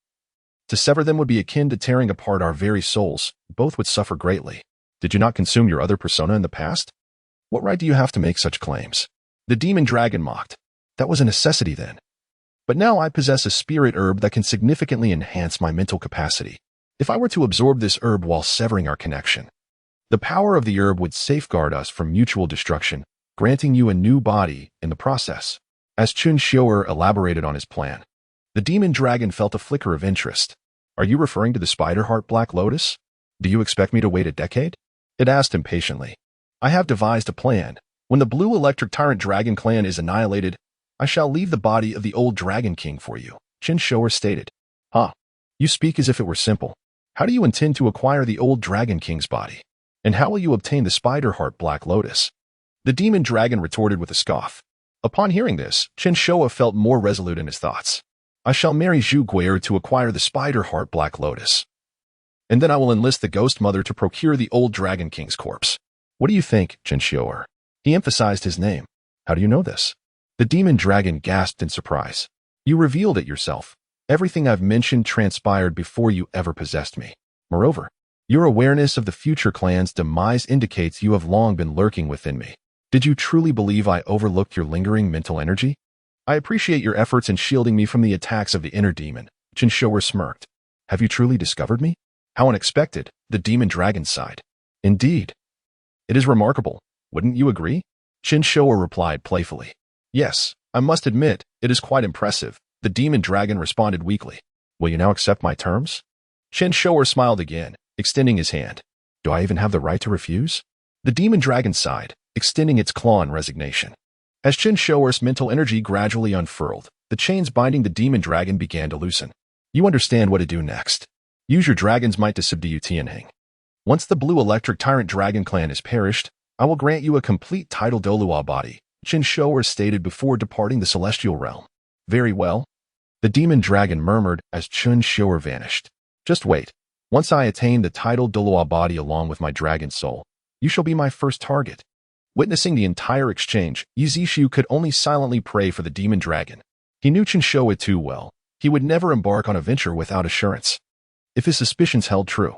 To sever them would be akin to tearing apart our very souls. Both would suffer greatly. Did you not consume your other persona in the past? What right do you have to make such claims? The demon dragon mocked. That was a necessity then. But now I possess a spirit herb that can significantly enhance my mental capacity. If I were to absorb this herb while severing our connection, the power of the herb would safeguard us from mutual destruction, granting you a new body in the process. As Chen Xiuer elaborated on his plan, the demon dragon felt a flicker of interest. Are you referring to the spider heart Black Lotus? Do you expect me to wait a decade? It asked impatiently. I have devised a plan. When the blue electric tyrant dragon clan is annihilated, I shall leave the body of the old dragon king for you, Chen Xiuer stated. Huh. You speak as if it were simple. How do you intend to acquire the old dragon king's body? And how will you obtain the spider heart Black Lotus? The demon dragon retorted with a scoff. Upon hearing this, Chen Xiuer felt more resolute in his thoughts. I shall marry Zhu Gui'er to acquire the spider heart Black Lotus. And then I will enlist the ghost mother to procure the old dragon king's corpse. What do you think, Chen Xiuer? He emphasized his name. How do you know this? The demon dragon gasped in surprise. You revealed it yourself. Everything I've mentioned transpired before you ever possessed me. Moreover, your awareness of the future clan's demise indicates you have long been lurking within me. Did you truly believe I overlooked your lingering mental energy? I appreciate your efforts in shielding me from the attacks of the inner demon, Chen Xiuer smirked. Have you truly discovered me? How unexpected, the demon dragon sighed. Indeed. It is remarkable, wouldn't you agree? Chen Xiuer replied playfully. Yes, I must admit, it is quite impressive, the demon dragon responded weakly. Will you now accept my terms? Chen Xiuer smiled again, extending his hand. Do I even have the right to refuse? The demon dragon sighed, extending its claw in resignation. As Chen Xiuer's mental energy gradually unfurled, the chains binding the demon dragon began to loosen. You understand what to do next. Use your dragon's might to subdue Tianheng. Once the blue electric tyrant dragon clan has perished, I will grant you a complete title Douluo body, Chen Xiuer stated before departing the celestial realm. Very well. The demon dragon murmured as Chen Xiuer vanished. Just wait. Once I attain the title Douluo body along with my dragon soul, you shall be my first target. Witnessing the entire exchange, Yi Zixu could only silently pray for the demon dragon. He knew Chen Xiuer too well. He would never embark on a venture without assurance. If his suspicions held true,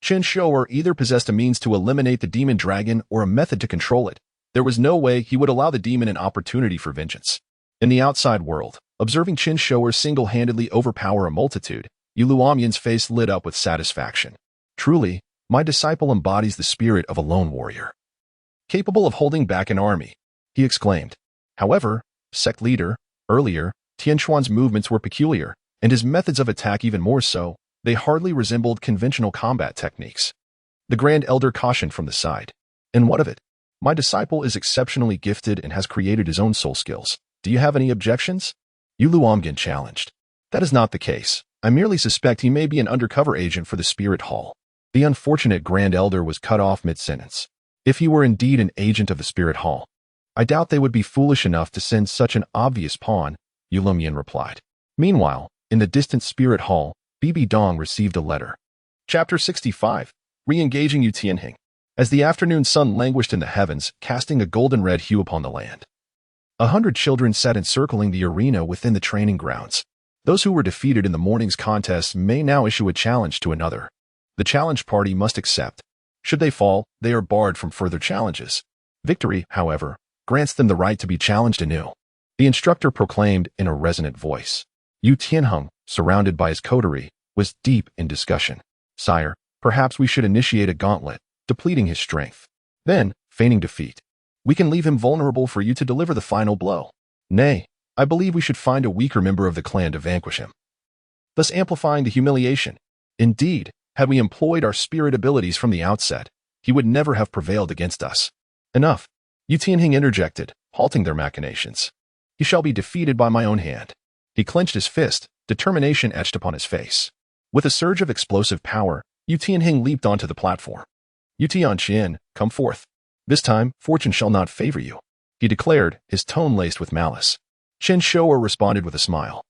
Chen Xiuer either possessed a means to eliminate the demon dragon or a method to control it. There was no way he would allow the demon an opportunity for vengeance. In the outside world, observing Chen Xiuer single-handedly overpower a multitude, Yu Luomian's face lit up with satisfaction. Truly, my disciple embodies the spirit of a lone warrior, capable of holding back an army, he exclaimed. However, sect leader, earlier, Tianquan's movements were peculiar, and his methods of attack even more so. They hardly resembled conventional combat techniques. The Grand Elder cautioned from the side. And what of it? My disciple is exceptionally gifted and has created his own soul skills. Do you have any objections? Yu Luomian challenged. That is not the case. I merely suspect he may be an undercover agent for the Spirit Hall. The unfortunate Grand Elder was cut off mid-sentence. If he were indeed an agent of the Spirit Hall, I doubt they would be foolish enough to send such an obvious pawn, Yu Luomian replied. Meanwhile, in the distant Spirit Hall, Bibi Dong received a letter. Chapter 65. Re-engaging Yu Tianheng. As the afternoon sun languished in the heavens, casting a golden-red hue upon the land, 100 children sat encircling the arena within the training grounds. Those who were defeated in the morning's contest may now issue a challenge to another. The challenged party must accept. Should they fall, they are barred from further challenges. Victory, however, grants them the right to be challenged anew. The instructor proclaimed in a resonant voice. Yu Tianheng, surrounded by his coterie, was deep in discussion. Sire, perhaps we should initiate a gauntlet, depleting his strength. Then, feigning defeat, we can leave him vulnerable for you to deliver the final blow. Nay, I believe we should find a weaker member of the clan to vanquish him, thus amplifying the humiliation. Indeed, had we employed our spirit abilities from the outset, he would never have prevailed against us. Enough, Yu Tianheng interjected, halting their machinations. He shall be defeated by my own hand. He clenched his fist, determination etched upon his face. With a surge of explosive power, Yu Tianheng leaped onto the platform. Yu Tianqian, come forth. This time, fortune shall not favor you, he declared, his tone laced with malice. Chen Xiuer responded with a smile.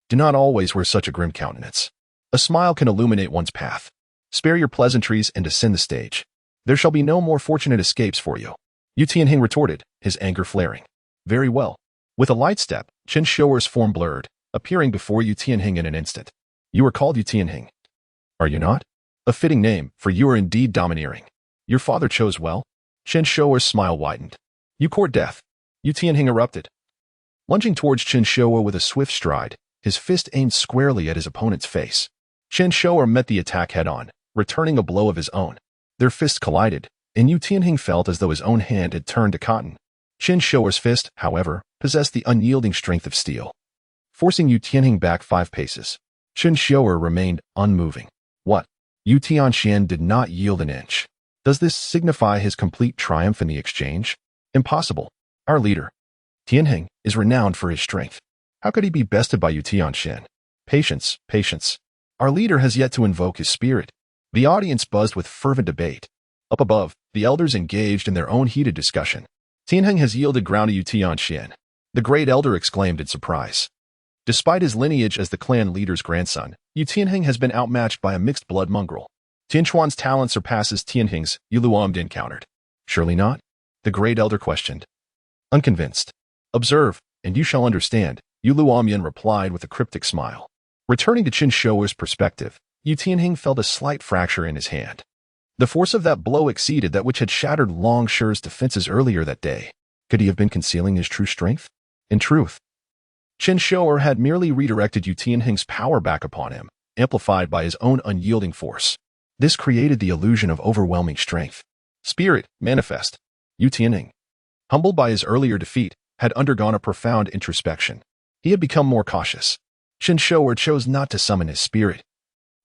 Do not always wear such a grim countenance. A smile can illuminate one's path. Spare your pleasantries and ascend the stage. There shall be no more fortunate escapes for you. Yu Tianheng retorted, his anger flaring. Very well. With a light step, Chen Xiuer's form blurred, appearing before Yu Tianheng in an instant. You are called Yu Tianheng, are you not? A fitting name, for you are indeed domineering. Your father chose well. Chen Xiuer's smile widened. You court death. Yu Tianheng erupted. Lunging towards Chen Xiuer with a swift stride, his fist aimed squarely at his opponent's face. Chen Xiuer met the attack head-on, returning a blow of his own. Their fists collided, and Yu Tianheng felt as though his own hand had turned to cotton. Chen Xiuer's fist, however, possessed the unyielding strength of steel. Forcing Yu Tianheng back 5 paces, Chen Xiuer remained unmoving. What? Yu Tianxian did not yield an inch. Does this signify his complete triumph in the exchange? Impossible. Our leader, Tianheng, is renowned for his strength. How could he be bested by Yu Tianxian? Patience, patience. Our leader has yet to invoke his spirit. The audience buzzed with fervent debate. Up above, the elders engaged in their own heated discussion. Tianheng has yielded ground to Yu Tianxian. The great elder exclaimed in surprise. Despite his lineage as the clan leader's grandson, Yu Tianheng has been outmatched by a mixed-blood mongrel. Tianquan's talent surpasses Tianheng's, Yu Luomd encountered. Surely not? The great elder questioned. Unconvinced. Observe, and you shall understand, Yu Luomyan replied with a cryptic smile. Returning to Chen Xiuer's perspective, Yu Tianheng felt a slight fracture in his hand. The force of that blow exceeded that which had shattered Long Shi's defenses earlier that day. Could he have been concealing his true strength? In truth, Chen Xiuer had merely redirected Yu Tianheng's power back upon him, amplified by his own unyielding force. This created the illusion of overwhelming strength. Spirit, manifest. Yu Tianheng, humbled by his earlier defeat, had undergone a profound introspection. He had become more cautious. Chen Xiuer chose not to summon his spirit,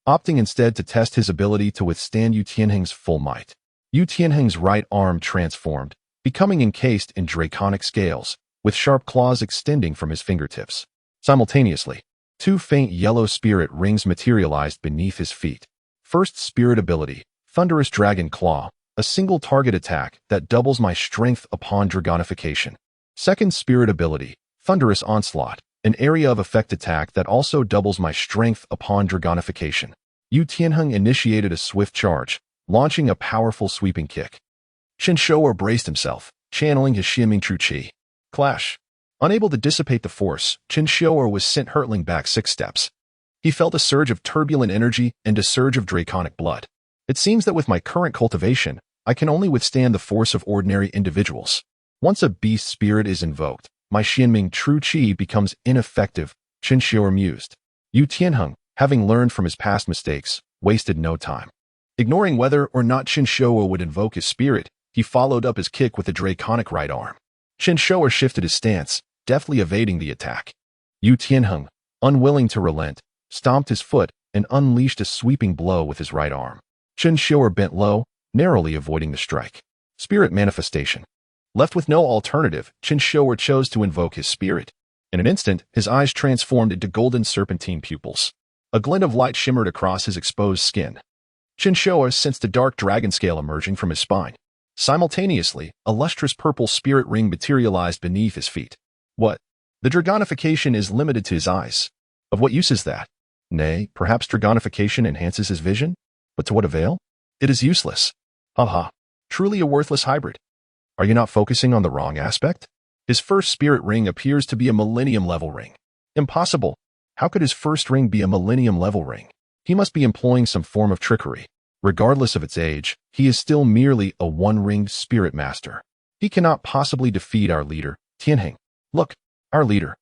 opting instead to test his ability to withstand Yu Tianheng's full might. Yu Tianheng's right arm transformed, becoming encased in draconic scales, with sharp claws extending from his fingertips. Simultaneously, 2 faint yellow spirit rings materialized beneath his feet. First spirit ability, Thunderous Dragon Claw, a single target attack that doubles my strength upon dragonification. Second spirit ability, Thunderous Onslaught, an area of effect attack that also doubles my strength upon dragonification. Yu Tianheng initiated a swift charge, launching a powerful sweeping kick. Chen Xiuer braced himself, channeling his Xianming True Qi. Clash. Unable to dissipate the force, Chen Xiuer was sent hurtling back 6 steps. He felt a surge of turbulent energy and a surge of draconic blood. It seems that with my current cultivation, I can only withstand the force of ordinary individuals. Once a beast spirit is invoked, my Xianming True Qi becomes ineffective, Chen Xiuer mused. Yu Tianheng, having learned from his past mistakes, wasted no time. Ignoring whether or not Chen Xiuer would invoke his spirit, he followed up his kick with a draconic right arm. Chen Xiuer shifted his stance, deftly evading the attack. Yu Tianheng, unwilling to relent, stomped his foot and unleashed a sweeping blow with his right arm. Chen Xiuer bent low, narrowly avoiding the strike. Spirit manifestation. Left with no alternative, Chen Xiuer chose to invoke his spirit. In an instant, his eyes transformed into golden serpentine pupils. A glint of light shimmered across his exposed skin. Chen Xiuer sensed a dark dragon scale emerging from his spine. Simultaneously, a lustrous purple spirit ring materialized beneath his feet. What? The dragonification is limited to his eyes. Of what use is that? Nay, perhaps dragonification enhances his vision? But to what avail? It is useless. Aha. Truly a worthless hybrid. Are you not focusing on the wrong aspect? His first spirit ring appears to be a millennium-level ring. Impossible. How could his first ring be a millennium-level ring? He must be employing some form of trickery. Regardless of its age, he is still merely a one-ringed spirit master. He cannot possibly defeat our leader, Tianheng. Look, our leader.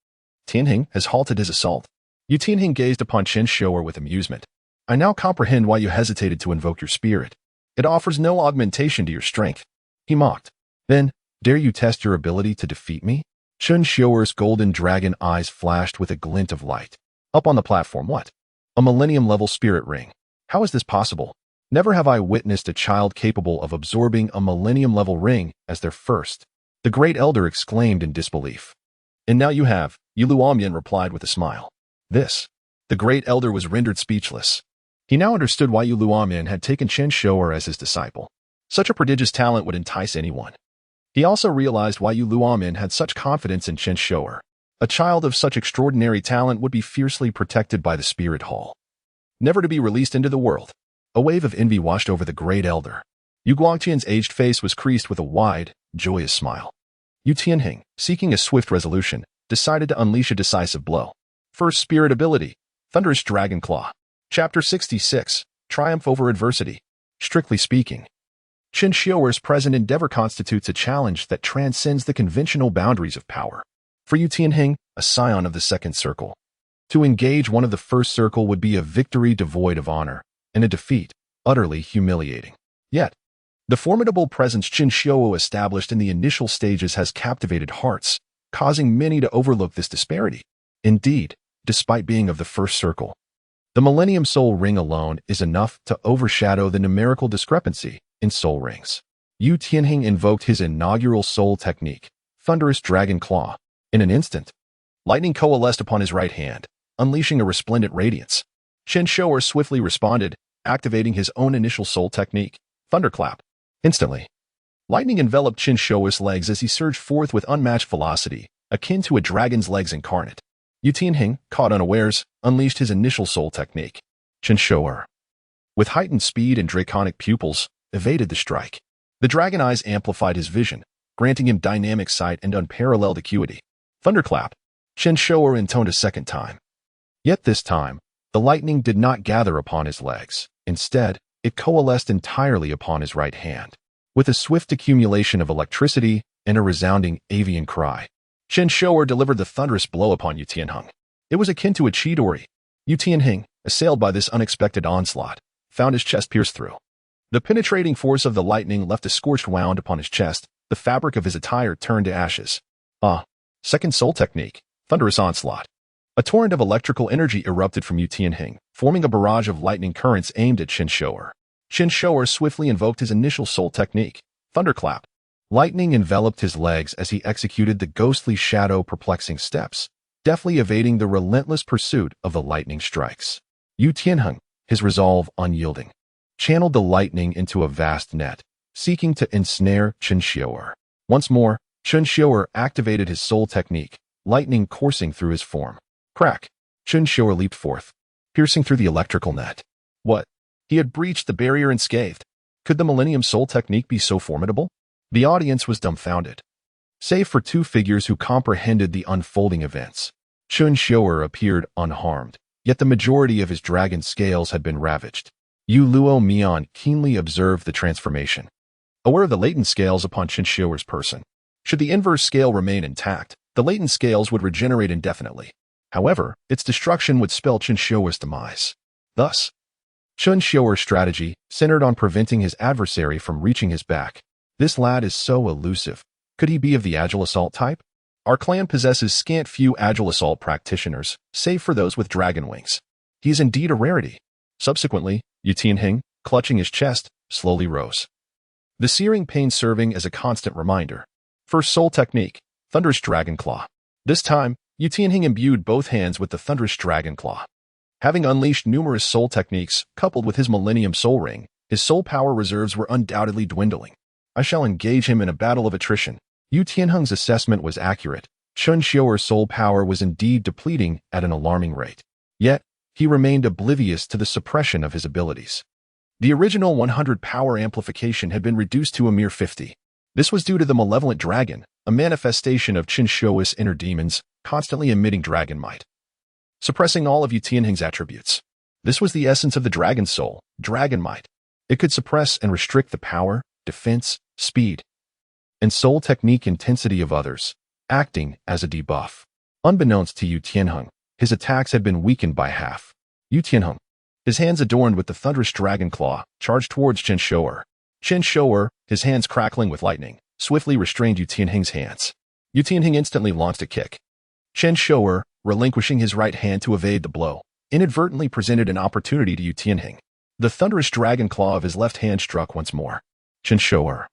Tianheng has halted his assault. Yu Tianheng gazed upon Chen Xiuer with amusement. I now comprehend why you hesitated to invoke your spirit. It offers no augmentation to your strength. He mocked. Then, dare you test your ability to defeat me? Chen Xiuer's golden dragon eyes flashed with a glint of light. Up on the platform, what? A millennium-level spirit ring. How is this possible? Never have I witnessed a child capable of absorbing a millennium-level ring as their first. The great elder exclaimed in disbelief. And now you have, Yu Luomyan replied with a smile. This. The great elder was rendered speechless. He now understood why Yu Luomyan had taken Chen Xiuer as his disciple. Such a prodigious talent would entice anyone. He also realized why Yu Luomyan had such confidence in Chen Xiuer. A child of such extraordinary talent would be fiercely protected by the spirit hall, never to be released into the world. A wave of envy washed over the great elder. Yu Guangtian's aged face was creased with a wide, joyous smile. Yu Tianheng, seeking a swift resolution, decided to unleash a decisive blow. First spirit ability, Thunderous Dragon Claw. Chapter 66. Triumph over Adversity. Strictly speaking, Chen Xiuer's present endeavor constitutes a challenge that transcends the conventional boundaries of power. For Yu Tianheng, a scion of the second circle, to engage one of the first circle would be a victory devoid of honor, and a defeat utterly humiliating. Yet, the formidable presence Chen Xiuer established in the initial stages has captivated hearts, causing many to overlook this disparity. Indeed, despite being of the first circle, the Millennium Soul Ring alone is enough to overshadow the numerical discrepancy in soul rings. Yu Tianheng invoked his inaugural soul technique, Thunderous Dragon Claw. In an instant, lightning coalesced upon his right hand, unleashing a resplendent radiance. Chen Xiuer swiftly responded, activating his own initial soul technique, Thunderclap. Instantly, lightning enveloped Chen Xiuer's legs as he surged forth with unmatched velocity, akin to a dragon's legs incarnate. Yu Tianheng, caught unawares, unleashed his initial soul technique. Chen Xiuer, with heightened speed and draconic pupils, evaded the strike. The dragon eyes amplified his vision, granting him dynamic sight and unparalleled acuity. Thunderclap. Chen Xiuer intoned a second time. Yet this time, the lightning did not gather upon his legs. Instead, it coalesced entirely upon his right hand. With a swift accumulation of electricity and a resounding avian cry, Chen Xiuer delivered the thunderous blow upon Yu Tianheng. It was akin to a chidori. Yu Tianheng, assailed by this unexpected onslaught, found his chest pierced through. The penetrating force of the lightning left a scorched wound upon his chest. The fabric of his attire turned to ashes. Second soul technique, Thunderous Onslaught. A torrent of electrical energy erupted from Yu Tianheng, forming a barrage of lightning currents aimed at Chen Xiuer. Chen Xiuer swiftly invoked his initial soul technique, Thunderclap. Lightning enveloped his legs as he executed the ghostly shadow perplexing steps, deftly evading the relentless pursuit of the lightning strikes. Yu Tianheng, his resolve unyielding, channeled the lightning into a vast net, seeking to ensnare Chen Xiuer. Once more, Chen Xiuer activated his soul technique, lightning coursing through his form. Crack! Chen Xiuer leaped forth, piercing through the electrical net. What? He had breached the barrier unscathed. Could the Millennium Soul technique be so formidable? The audience was dumbfounded. Save for two figures who comprehended the unfolding events, Chen Xiuer appeared unharmed, yet the majority of his dragon scales had been ravaged. Yu Luo Mian keenly observed the transformation, aware of the latent scales upon Chen Xiuer's person. Should the inverse scale remain intact, the latent scales would regenerate indefinitely. However, its destruction would spell Chen Xiuer's demise. Thus, Chen Xiuer's strategy centered on preventing his adversary from reaching his back. This lad is so elusive. Could he be of the agile assault type? Our clan possesses scant few agile assault practitioners, save for those with dragon wings. He is indeed a rarity. Subsequently, Yu Tianheng, clutching his chest, slowly rose, the searing pain serving as a constant reminder. First soul technique, Thunderous Dragon Claw. This time, Yu Tianheng imbued both hands with the Thunderous Dragon Claw. Having unleashed numerous soul techniques, coupled with his Millennium Soul Ring, his soul power reserves were undoubtedly dwindling. I shall engage him in a battle of attrition. Yu Tianheng's assessment was accurate. Chen Xiuer's soul power was indeed depleting at an alarming rate. Yet, he remained oblivious to the suppression of his abilities. The original 100 power amplification had been reduced to a mere 50. This was due to the malevolent dragon, a manifestation of Chen Xiuer's inner demons, constantly emitting dragon might, suppressing all of Yu Tianheng's attributes. This was the essence of the dragon soul, dragon might. It could suppress and restrict the power, defense, speed, and soul technique intensity of others, acting as a debuff. Unbeknownst to Yu Tianheng, his attacks had been weakened by half. Yu Tianheng, his hands adorned with the Thunderous Dragon Claw, charged towards Chen Xiuer. Chen Xiuer, his hands crackling with lightning, swiftly restrained Yu Tianheng's hands. Yu Tianheng instantly launched a kick. Chen Xiuer, relinquishing his right hand to evade the blow, inadvertently presented an opportunity to Yu Tianheng. The Thunderous Dragon Claw of his left hand struck once more. Chen Xiuer,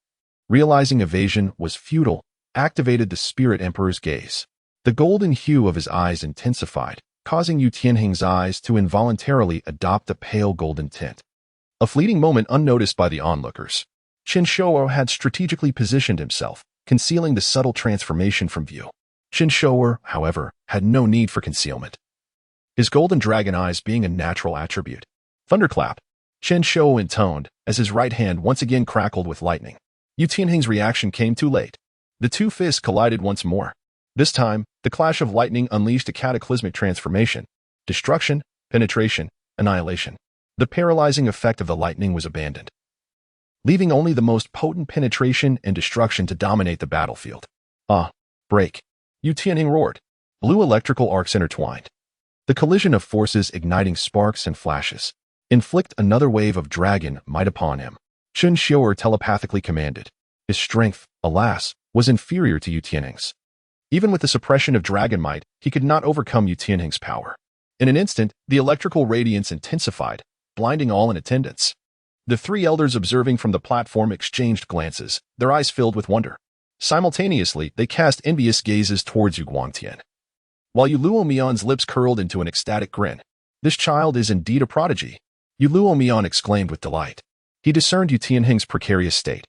realizing evasion was futile, activated the Spirit Emperor's gaze. The golden hue of his eyes intensified, causing Yu Tianheng's eyes to involuntarily adopt a pale golden tint. A fleeting moment unnoticed by the onlookers. Chen Xiuer had strategically positioned himself, concealing the subtle transformation from view. Chen Xiuer, however, had no need for concealment, his golden dragon eyes being a natural attribute. Thunderclap, Chen Xiuer intoned, as his right hand once again crackled with lightning. Yu Tianheng's reaction came too late. The two fists collided once more. This time, the clash of lightning unleashed a cataclysmic transformation. Destruction, penetration, annihilation. The paralyzing effect of the lightning was abandoned, leaving only the most potent penetration and destruction to dominate the battlefield. Break. Yu Tianheng roared. Blue electrical arcs intertwined. The collision of forces igniting sparks and flashes. Inflict another wave of dragon might upon him. Chen Xiuer telepathically commanded. His strength, alas, was inferior to Yu Tianheng's. Even with the suppression of dragon might, he could not overcome Yu Tianheng's power. In an instant, the electrical radiance intensified, blinding all in attendance. The three elders observing from the platform exchanged glances, their eyes filled with wonder. Simultaneously, they cast envious gazes towards Yu Guangtian. While Yu Luomian's lips curled into an ecstatic grin. This child is indeed a prodigy, Yu Luomian exclaimed with delight. He discerned Yu Tianheng's precarious state,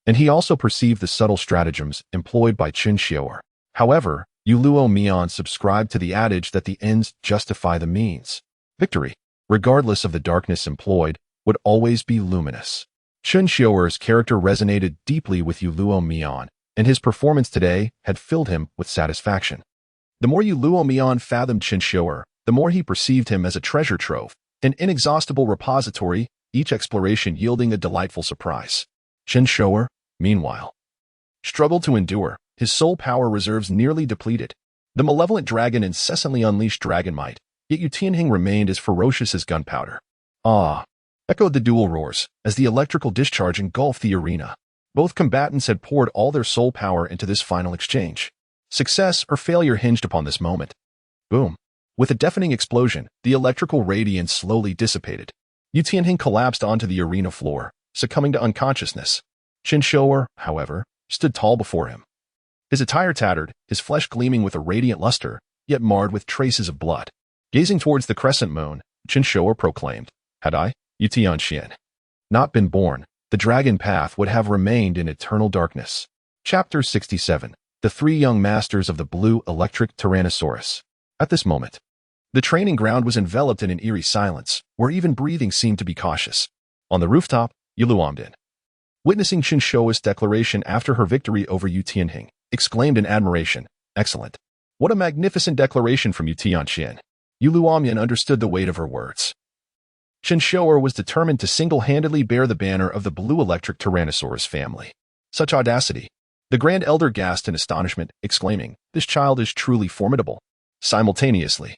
and he also perceived the subtle stratagems employed by Chen Xiuer. However, Yu Luomian subscribed to the adage that the ends justify the means. Victory, regardless of the darkness employed, would always be luminous. Chen Xiuer's character resonated deeply with Yu Luomian, and his performance today had filled him with satisfaction. The more Yu Luomian fathomed Chen Xiuer, the more he perceived him as a treasure trove, an inexhaustible repository, each exploration yielding a delightful surprise. Chen Xiuer, meanwhile, struggled to endure, his soul power reserves nearly depleted. The malevolent dragon incessantly unleashed dragon might, yet Yu Tianheng remained as ferocious as gunpowder. Echoed the dual roars, as the electrical discharge engulfed the arena. Both combatants had poured all their soul power into this final exchange. Success or failure hinged upon this moment. Boom. With a deafening explosion, the electrical radiance slowly dissipated. Yu Tianheng collapsed onto the arena floor, succumbing to unconsciousness. Chen Xiuer, however, stood tall before him. His attire tattered, his flesh gleaming with a radiant luster, yet marred with traces of blood. Gazing towards the crescent moon, Chen Xiuer proclaimed, "Had I, Yu Tianheng, not been born, the dragon path would have remained in eternal darkness." Chapter 67. The Three Young Masters of the Blue Electric Tyrannosaurus. At this moment, the training ground was enveloped in an eerie silence, where even breathing seemed to be cautious. On the rooftop, Yu Luomian, witnessing Chen Xiuer's declaration after her victory over Yu Tianheng, exclaimed in admiration, "Excellent. What a magnificent declaration from Yu Tianheng." Yu Luomian understood the weight of her words. Chen Xiuer was determined to single-handedly bear the banner of the Blue Electric Tyrannosaurus family. Such audacity. The Grand Elder gasped in astonishment, exclaiming, "This child is truly formidable." Simultaneously,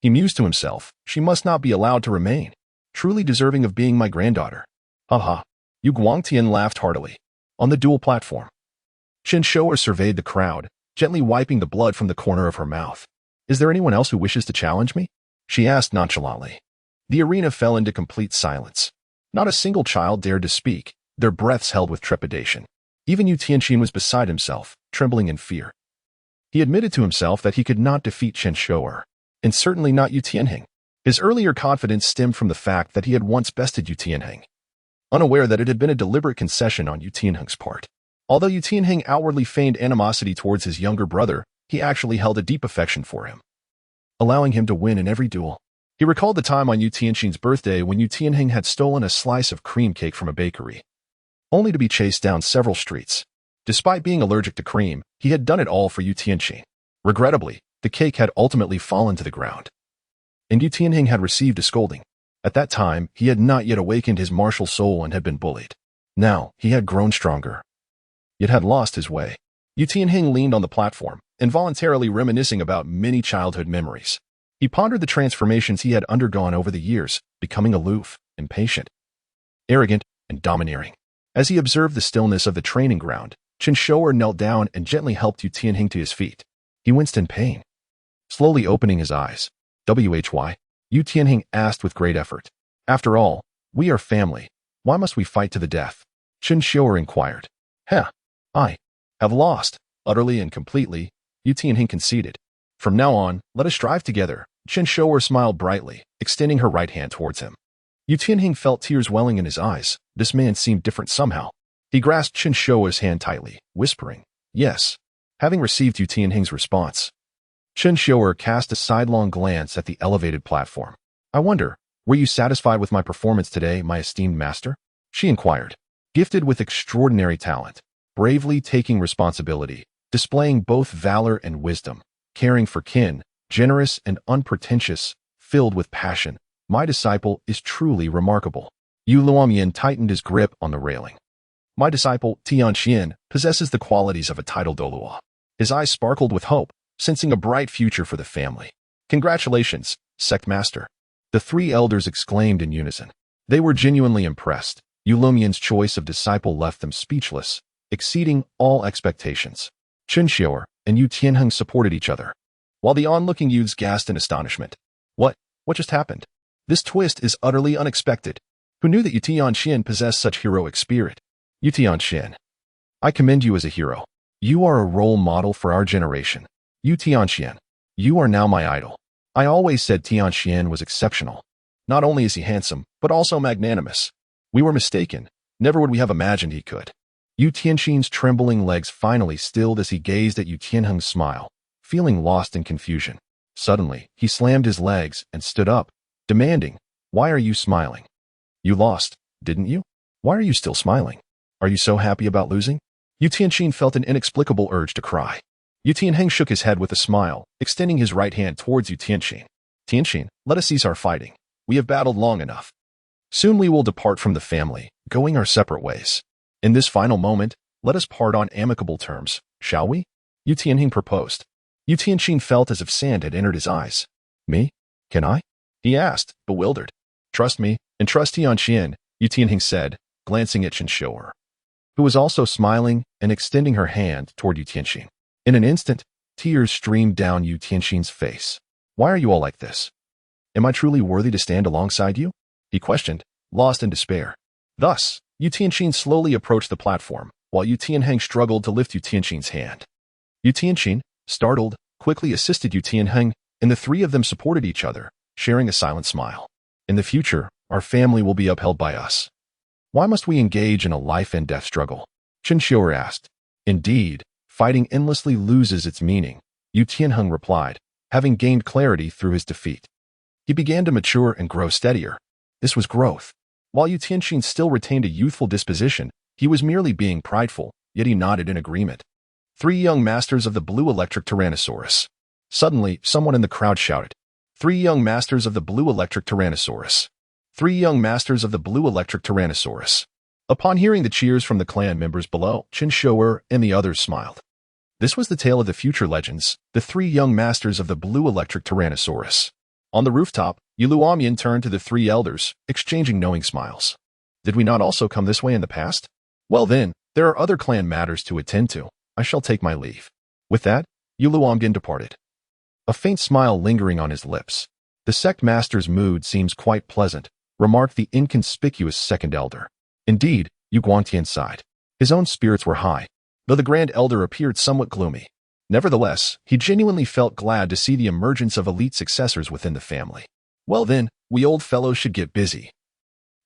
he mused to himself, "She must not be allowed to remain. Truly deserving of being my granddaughter." Yu Guangtian laughed heartily. On the dual platform, Chen Xiuer surveyed the crowd, gently wiping the blood from the corner of her mouth. "Is there anyone else who wishes to challenge me?" she asked nonchalantly. The arena fell into complete silence. Not a single child dared to speak, their breaths held with trepidation. Even Yu Tianheng was beside himself, trembling in fear. He admitted to himself that he could not defeat Chen Xiuer, and certainly not Yu Tianheng. His earlier confidence stemmed from the fact that he had once bested Yu Tianheng, unaware that it had been a deliberate concession on Yu Tianheng's part. Although Yu Tianheng outwardly feigned animosity towards his younger brother, he actually held a deep affection for him, allowing him to win in every duel. He recalled the time on Yu Tianheng's birthday when Yu Tianheng had stolen a slice of cream cake from a bakery, only to be chased down several streets. Despite being allergic to cream, he had done it all for Yu Tianheng. Regrettably, the cake had ultimately fallen to the ground, and Yu Tianheng had received a scolding. At that time, he had not yet awakened his martial soul and had been bullied. Now, he had grown stronger, yet had lost his way. Yu Tianheng leaned on the platform, involuntarily reminiscing about many childhood memories. He pondered the transformations he had undergone over the years, becoming aloof, impatient, arrogant, and domineering. As he observed the stillness of the training ground, Chen Xiuer knelt down and gently helped Yu Tianheng to his feet. He winced in pain, slowly opening his eyes. "Why?" Yu Tianheng asked with great effort. "After all, we are family. Why must we fight to the death?" Chen Xiuer inquired. I have lost, utterly and completely," Yu Tianheng conceded. "From now on, let us strive together." Chen Xiuer smiled brightly, extending her right hand towards him. Yu Tianheng felt tears welling in his eyes. This man seemed different somehow. He grasped Chen Xiuer's hand tightly, whispering, "Yes." Having received Yu Tianheng's response, Chen Xiuer cast a sidelong glance at the elevated platform. "I wonder, were you satisfied with my performance today, my esteemed master?" she inquired. Gifted with extraordinary talent, bravely taking responsibility, displaying both valor and wisdom, caring for kin, generous and unpretentious, filled with passion, My disciple is truly remarkable. Yu Luomian tightened his grip on the railing. My disciple, Tian Xian, possesses the qualities of a titled Douluo. His eyes sparkled with hope, sensing a bright future for the family. Congratulations, Sect Master. The three elders exclaimed in unison. They were genuinely impressed. Yu Luomian's choice of disciple left them speechless, exceeding all expectations. Chen Xiuer and Yu Tianheng supported each other, while the onlooking youths gasped in astonishment. What just happened? This twist is utterly unexpected. Who knew that Yu Tianxian possessed such heroic spirit? Yu Tianxian, I commend you as a hero. You are a role model for our generation. Yu Tianxian, you are now my idol. I always said Tianxian was exceptional. Not only is he handsome, but also magnanimous. We were mistaken. Never would we have imagined he could. Yu Tianxian's trembling legs finally stilled as he gazed at Yu Tianheng's smile, feeling lost in confusion. Suddenly, he slammed his legs and stood up, demanding, Why are you smiling? You lost, didn't you? Why are you still smiling? Are you so happy about losing? Yu Tianxian felt an inexplicable urge to cry. Yu Tianheng shook his head with a smile, extending his right hand towards Yu Tianxian. Tianxian, let us cease our fighting. We have battled long enough. Soon we will depart from the family, going our separate ways. In this final moment, let us part on amicable terms, shall we? Yu Tianheng proposed. Yu Tianxian felt as if sand had entered his eyes. Me? Can I? He asked, bewildered. Trust me, and trust Tianxian, Yu Tianheng said, glancing at Chen Xiuer, who was also smiling and extending her hand toward Yu Tianxian. In an instant, tears streamed down Yu Tianxian's face. Why are you all like this? Am I truly worthy to stand alongside you? He questioned, lost in despair. Thus, Yu Tianxian slowly approached the platform, while Yu Tianheng struggled to lift Yu Tianxian's hand. Yu Tianxian, startled, quickly assisted Yu Tianheng, and the three of them supported each other, sharing a silent smile. In the future, our family will be upheld by us. Why must we engage in a life-and-death struggle? Chen Xiuer asked. Indeed, fighting endlessly loses its meaning, Yu Tianheng replied, having gained clarity through his defeat. He began to mature and grow steadier. This was growth. While Yu Tianxian still retained a youthful disposition, he was merely being prideful, yet he nodded in agreement. Three young masters of the blue electric Tyrannosaurus. Suddenly, someone in the crowd shouted. Three young masters of the blue electric Tyrannosaurus. Three young masters of the blue electric Tyrannosaurus. Upon hearing the cheers from the clan members below, Chen Xiuer and the others smiled. This was the tale of the future legends, the three young masters of the blue electric Tyrannosaurus. On the rooftop, Yu Luomian turned to the three elders, exchanging knowing smiles. Did we not also come this way in the past? Well then, there are other clan matters to attend to. I shall take my leave. With that, Yu Luomian departed. A faint smile lingering on his lips. The sect master's mood seems quite pleasant, remarked the inconspicuous second elder. Indeed, Yu Guangtian sighed. His own spirits were high, though the grand elder appeared somewhat gloomy. Nevertheless, he genuinely felt glad to see the emergence of elite successors within the family. Well then, we old fellows should get busy,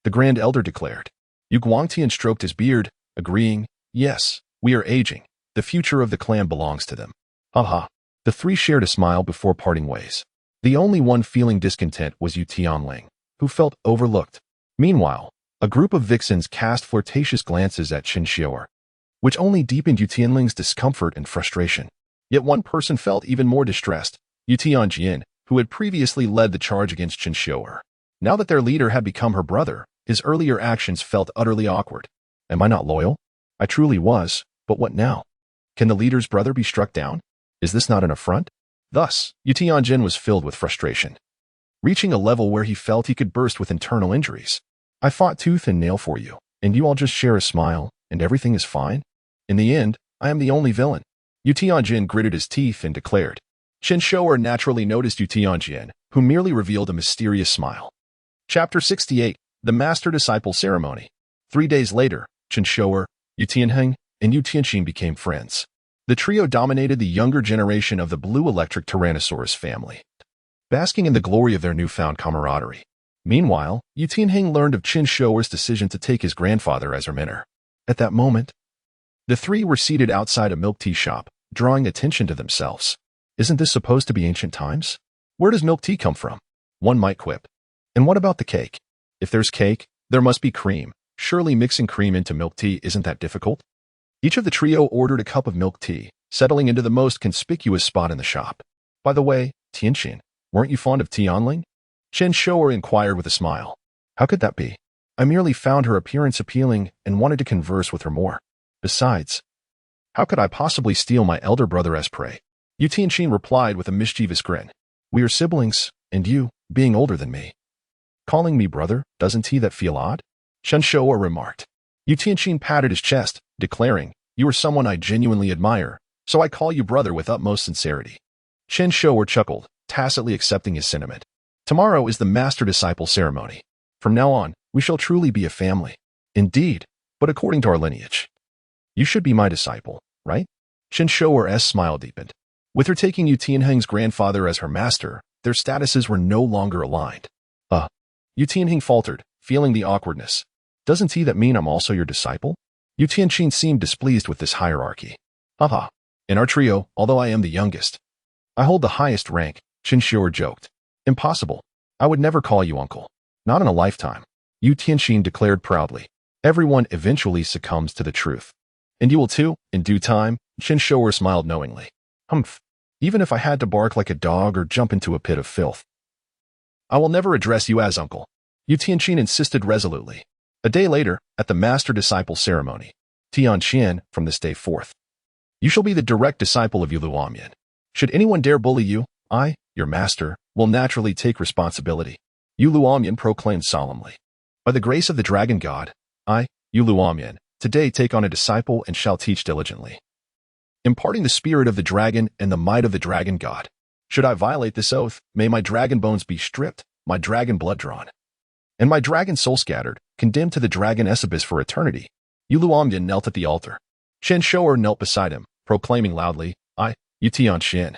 the grand elder declared. Yu Guangtian stroked his beard, agreeing, yes, we are aging. The future of the clan belongs to them. Haha. The three shared a smile before parting ways. The only one feeling discontent was Yu Tianling, who felt overlooked. Meanwhile, a group of vixens cast flirtatious glances at Chen Xiuer, which only deepened Yu Tianling's discomfort and frustration. Yet one person felt even more distressed, Yu Tianjian, who had previously led the charge against Chen Xiuer. Now that their leader had become her brother, his earlier actions felt utterly awkward. Am I not loyal? I truly was, but what now? Can the leader's brother be struck down? Is this not an affront? Thus, Yu Tianjin was filled with frustration, reaching a level where he felt he could burst with internal injuries. I fought tooth and nail for you, and you all just share a smile, and everything is fine? In the end, I am the only villain. Yu Tianjin gritted his teeth and declared. Chen Xiuer naturally noticed Yu Tianjin, who merely revealed a mysterious smile. Chapter 68, The Master-Disciple Ceremony. 3 days later, Chen Xiuer, Yu Tianheng, and Yu Tianxin became friends. The trio dominated the younger generation of the blue electric Tyrannosaurus family, basking in the glory of their newfound camaraderie. Meanwhile, Yu Tianheng learned of Chen Xiuer's decision to take his grandfather as her mentor. At that moment, the three were seated outside a milk tea shop, drawing attention to themselves. Isn't this supposed to be ancient times? Where does milk tea come from? One might quip. And what about the cake? If there's cake, there must be cream. Surely mixing cream into milk tea isn't that difficult? Each of the trio ordered a cup of milk tea, settling into the most conspicuous spot in the shop. By the way, Tianxin, weren't you fond of Tianling? Chen Xiuer inquired with a smile. How could that be? I merely found her appearance appealing and wanted to converse with her more. Besides, how could I possibly steal my elder brother as prey? Yu Tianqin replied with a mischievous grin. We are siblings, and you, being older than me. Calling me brother, doesn't he that feel odd? Chen Xiuer remarked. Yu Tianqin patted his chest, declaring, You are someone I genuinely admire, so I call you brother with utmost sincerity. Chen Xiuer chuckled, tacitly accepting his sentiment. Tomorrow is the master-disciple ceremony. From now on, we shall truly be a family. Indeed, but according to our lineage. You should be my disciple, right? Chen Xiuer's smile deepened. With her taking Yu Tianheng's grandfather as her master, their statuses were no longer aligned. Yu Tianheng faltered, feeling the awkwardness. Doesn't he that mean I'm also your disciple? Yu Tianqin seemed displeased with this hierarchy. Haha. In our trio, although I am the youngest, I hold the highest rank, Chen Xiuer joked. Impossible. I would never call you uncle. Not in a lifetime. Yu Tianqin declared proudly. Everyone eventually succumbs to the truth. And you will too, in due time, Chen Xiuer smiled knowingly. Humph. Even if I had to bark like a dog or jump into a pit of filth. I will never address you as uncle. Yu Tianqin insisted resolutely. A day later, at the master-disciple ceremony, Tianqian, from this day forth, you shall be the direct disciple of Yu Luomian. Should anyone dare bully you, I, your master, will naturally take responsibility. Yu Luomian proclaimed solemnly. By the grace of the dragon god, I, Yu Luomian, today take on a disciple and shall teach diligently. Imparting the spirit of the dragon and the might of the dragon god. Should I violate this oath, may my dragon bones be stripped, my dragon blood drawn, and my dragon soul scattered, condemned to the dragon abyss for eternity. Yu Luomian knelt at the altar. Chen Xiuer knelt beside him, proclaiming loudly, I, Yu Tianqin,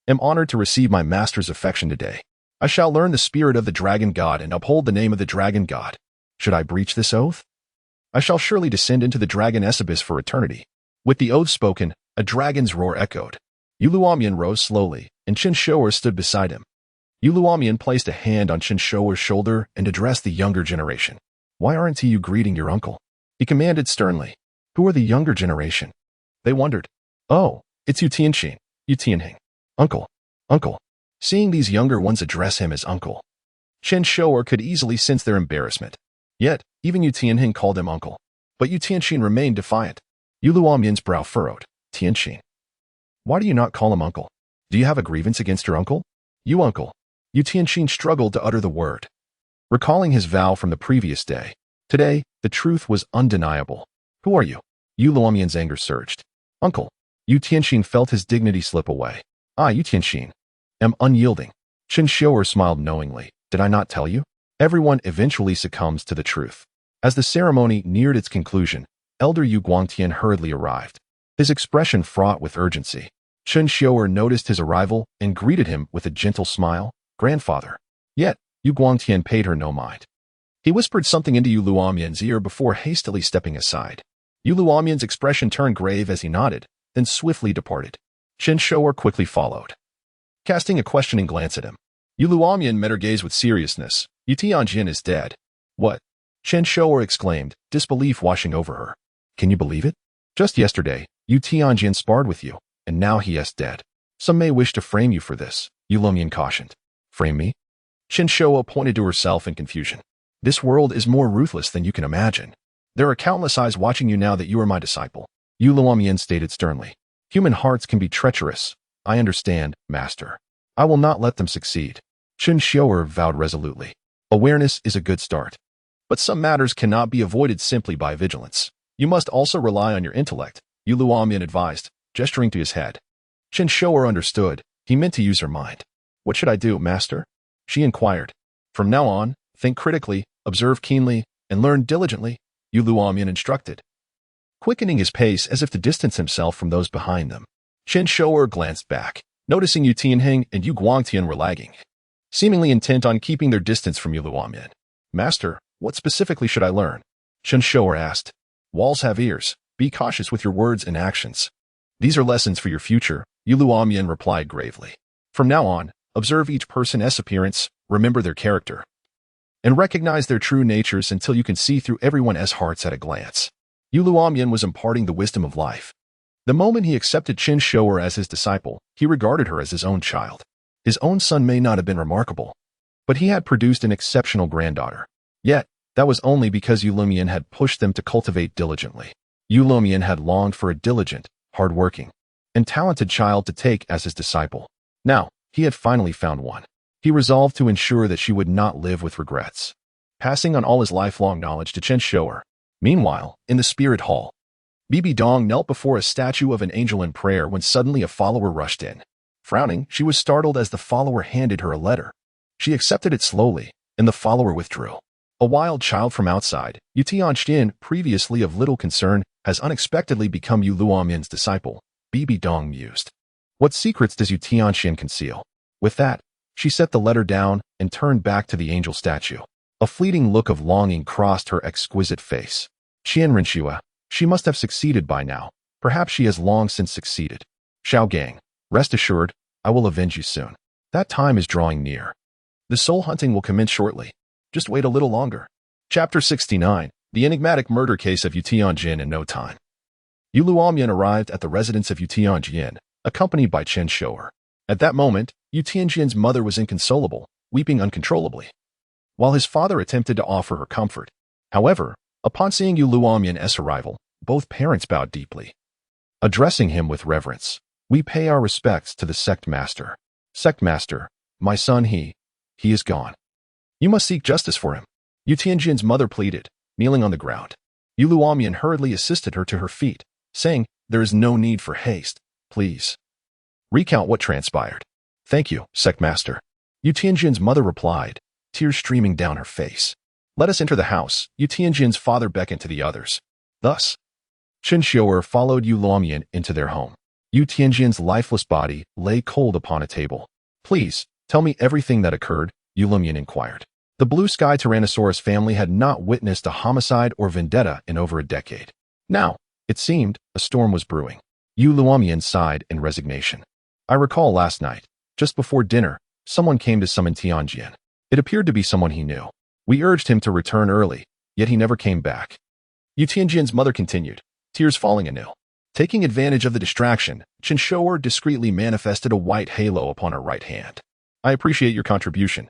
am honored to receive my master's affection today. I shall learn the spirit of the dragon god and uphold the name of the dragon god. Should I breach this oath? I shall surely descend into the dragon abyss for eternity. With the oath spoken, a dragon's roar echoed. Yu Luomian rose slowly, and Chen Xiuer stood beside him. Yu Luomian placed a hand on Chen Xiuer's shoulder and addressed the younger generation. Why aren't you greeting your uncle? He commanded sternly. Who are the younger generation? They wondered. Oh, it's Yu Tianqin, Yu Tianheng. Uncle, uncle. Seeing these younger ones address him as uncle, Chen Xiuer could easily sense their embarrassment. Yet, even Yu Tianheng called him uncle. But Yu Tianqin remained defiant. Yu Luomian's brow furrowed. Tianqin. Why do you not call him uncle? Do you have a grievance against your uncle? You uncle. Yu Tianqin struggled to utter the word. Recalling his vow from the previous day, today, the truth was undeniable. Who are you? Yu Luomian's anger surged. Uncle. Yu Tianqin felt his dignity slip away. I, Yu Tianqin, am unyielding. Chen Xiuer smiled knowingly. Did I not tell you? Everyone eventually succumbs to the truth. As the ceremony neared its conclusion, Elder Yu Guangtian hurriedly arrived. His expression fraught with urgency. Chen Xiuer noticed his arrival and greeted him with a gentle smile. Grandfather. Yet, Yu Guangtian paid her no mind. He whispered something into Yu Luomian's ear before hastily stepping aside. Yu Luomian's expression turned grave as he nodded, then swiftly departed. Chen Xiuer quickly followed, casting a questioning glance at him. Yu Luomian met her gaze with seriousness. Yu Tianjin is dead. What? Chen Xiuer exclaimed, disbelief washing over her. Can you believe it? Just yesterday, Yu Tianjin sparred with you, and now he is dead. Some may wish to frame you for this, Yu Luomian cautioned. Frame me? Chen Xiuer pointed to herself in confusion. This world is more ruthless than you can imagine. There are countless eyes watching you now that you are my disciple, Yu Luomian stated sternly. Human hearts can be treacherous. I understand, master. I will not let them succeed. Chen Xiuer vowed resolutely. Awareness is a good start. But some matters cannot be avoided simply by vigilance. You must also rely on your intellect, Yu Luomian advised, gesturing to his head. Chen Xiuer understood. He meant to use her mind. What should I do, master? She inquired. From now on, think critically, observe keenly, and learn diligently, Yu Luomian instructed, quickening his pace as if to distance himself from those behind them. Chen Xiuer glanced back, noticing Yu Tianheng and Yu Guangtian were lagging, seemingly intent on keeping their distance from Yu Luomian. Master, what specifically should I learn? Chen Xiuer asked. Walls have ears. Be cautious with your words and actions. These are lessons for your future, Yu Luomian replied gravely. From now on, observe each person's appearance, remember their character, and recognize their true natures until you can see through everyone's hearts at a glance. Yu Luomian was imparting the wisdom of life. The moment he accepted Chen Xiuer as his disciple, he regarded her as his own child. His own son may not have been remarkable, but he had produced an exceptional granddaughter. Yet, that was only because Yu Lumian had pushed them to cultivate diligently. Yu Lumian had longed for a diligent, hard-working, and talented child to take as his disciple. Now, he had finally found one. He resolved to ensure that she would not live with regrets, passing on all his lifelong knowledge to Chen Xiuer. Meanwhile, in the spirit hall, Bibi Dong knelt before a statue of an angel in prayer when suddenly a follower rushed in. Frowning, she was startled as the follower handed her a letter. She accepted it slowly, and the follower withdrew. A wild child from outside, Yu Tianxian, previously of little concern, has unexpectedly become Yu Luomian's disciple, Bibi Dong mused. What secrets does Yu Tianxian conceal? With that, she set the letter down and turned back to the angel statue. A fleeting look of longing crossed her exquisite face. Chen Xiuer, she must have succeeded by now. Perhaps she has long since succeeded. Xiao Gang, rest assured, I will avenge you soon. That time is drawing near. The soul hunting will commence shortly. Just wait a little longer. Chapter 69, The Enigmatic Murder Case of Yu Tianjin in No Time. Yu Luomian arrived at the residence of Yu Tianjin, accompanied by Chen Xiuer. At that moment, Yu Tianjin's mother was inconsolable, weeping uncontrollably, while his father attempted to offer her comfort. However, upon seeing Yu Luomian's arrival, both parents bowed deeply. Addressing him with reverence, we pay our respects to the sect master. Sect master, my son he is gone. You must seek justice for him. Yu Tianjin's mother pleaded, kneeling on the ground. Yu Luomian hurriedly assisted her to her feet, saying, there is no need for haste, please. Recount what transpired. Thank you, sect master. Yu Tianjin's mother replied, tears streaming down her face. Let us enter the house. Yu Tianjin's father beckoned to the others. Thus, Chen Xiuer followed Yu Luomian into their home. Yu Tianjin's lifeless body lay cold upon a table. Please, tell me everything that occurred, Yu Luomian inquired. The Blue Sky Tyrannosaurus family had not witnessed a homicide or vendetta in over a decade. Now, it seemed, a storm was brewing. Yu Luomian sighed in resignation. I recall last night, just before dinner, someone came to summon Tianjin. It appeared to be someone he knew. We urged him to return early, yet he never came back. Yu Tianjin's mother continued, tears falling anew. Taking advantage of the distraction, Chen Xiuer discreetly manifested a white halo upon her right hand. I appreciate your contribution.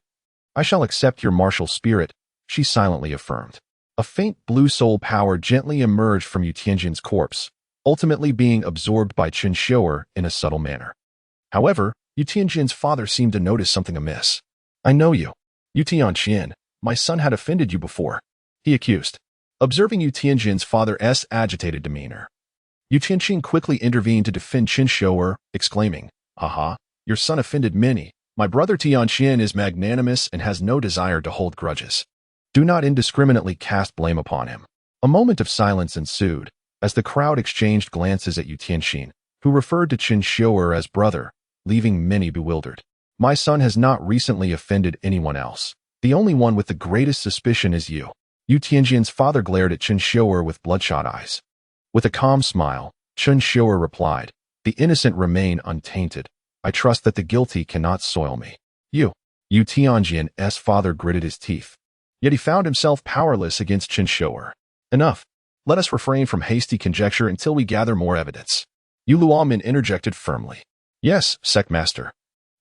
I shall accept your martial spirit, she silently affirmed. A faint blue soul power gently emerged from Yu Tianjin's corpse, ultimately being absorbed by Chen Xiuer in a subtle manner. However, Yu Tianjin's father seemed to notice something amiss. I know you. Yu Tianjin, my son had offended you before, he accused. Observing Yu Tianjin's father's agitated demeanor, Yu Tianjin quickly intervened to defend Chen Xiuer, exclaiming, Haha, your son offended many. My brother Tianjin is magnanimous and has no desire to hold grudges. Do not indiscriminately cast blame upon him. A moment of silence ensued, as the crowd exchanged glances at Yu Tianjin, who referred to Chen Xiuer as brother, leaving many bewildered. My son has not recently offended anyone else. The only one with the greatest suspicion is you. Yu Tianjin's father glared at Chen Xiuer with bloodshot eyes. With a calm smile, Chen Xiuer replied, the innocent remain untainted. I trust that the guilty cannot soil me. Yu Tianjin's father gritted his teeth. Yet he found himself powerless against Chen Xiuer. Enough. Let us refrain from hasty conjecture until we gather more evidence. Yu Luomian interjected firmly. Yes, sect master.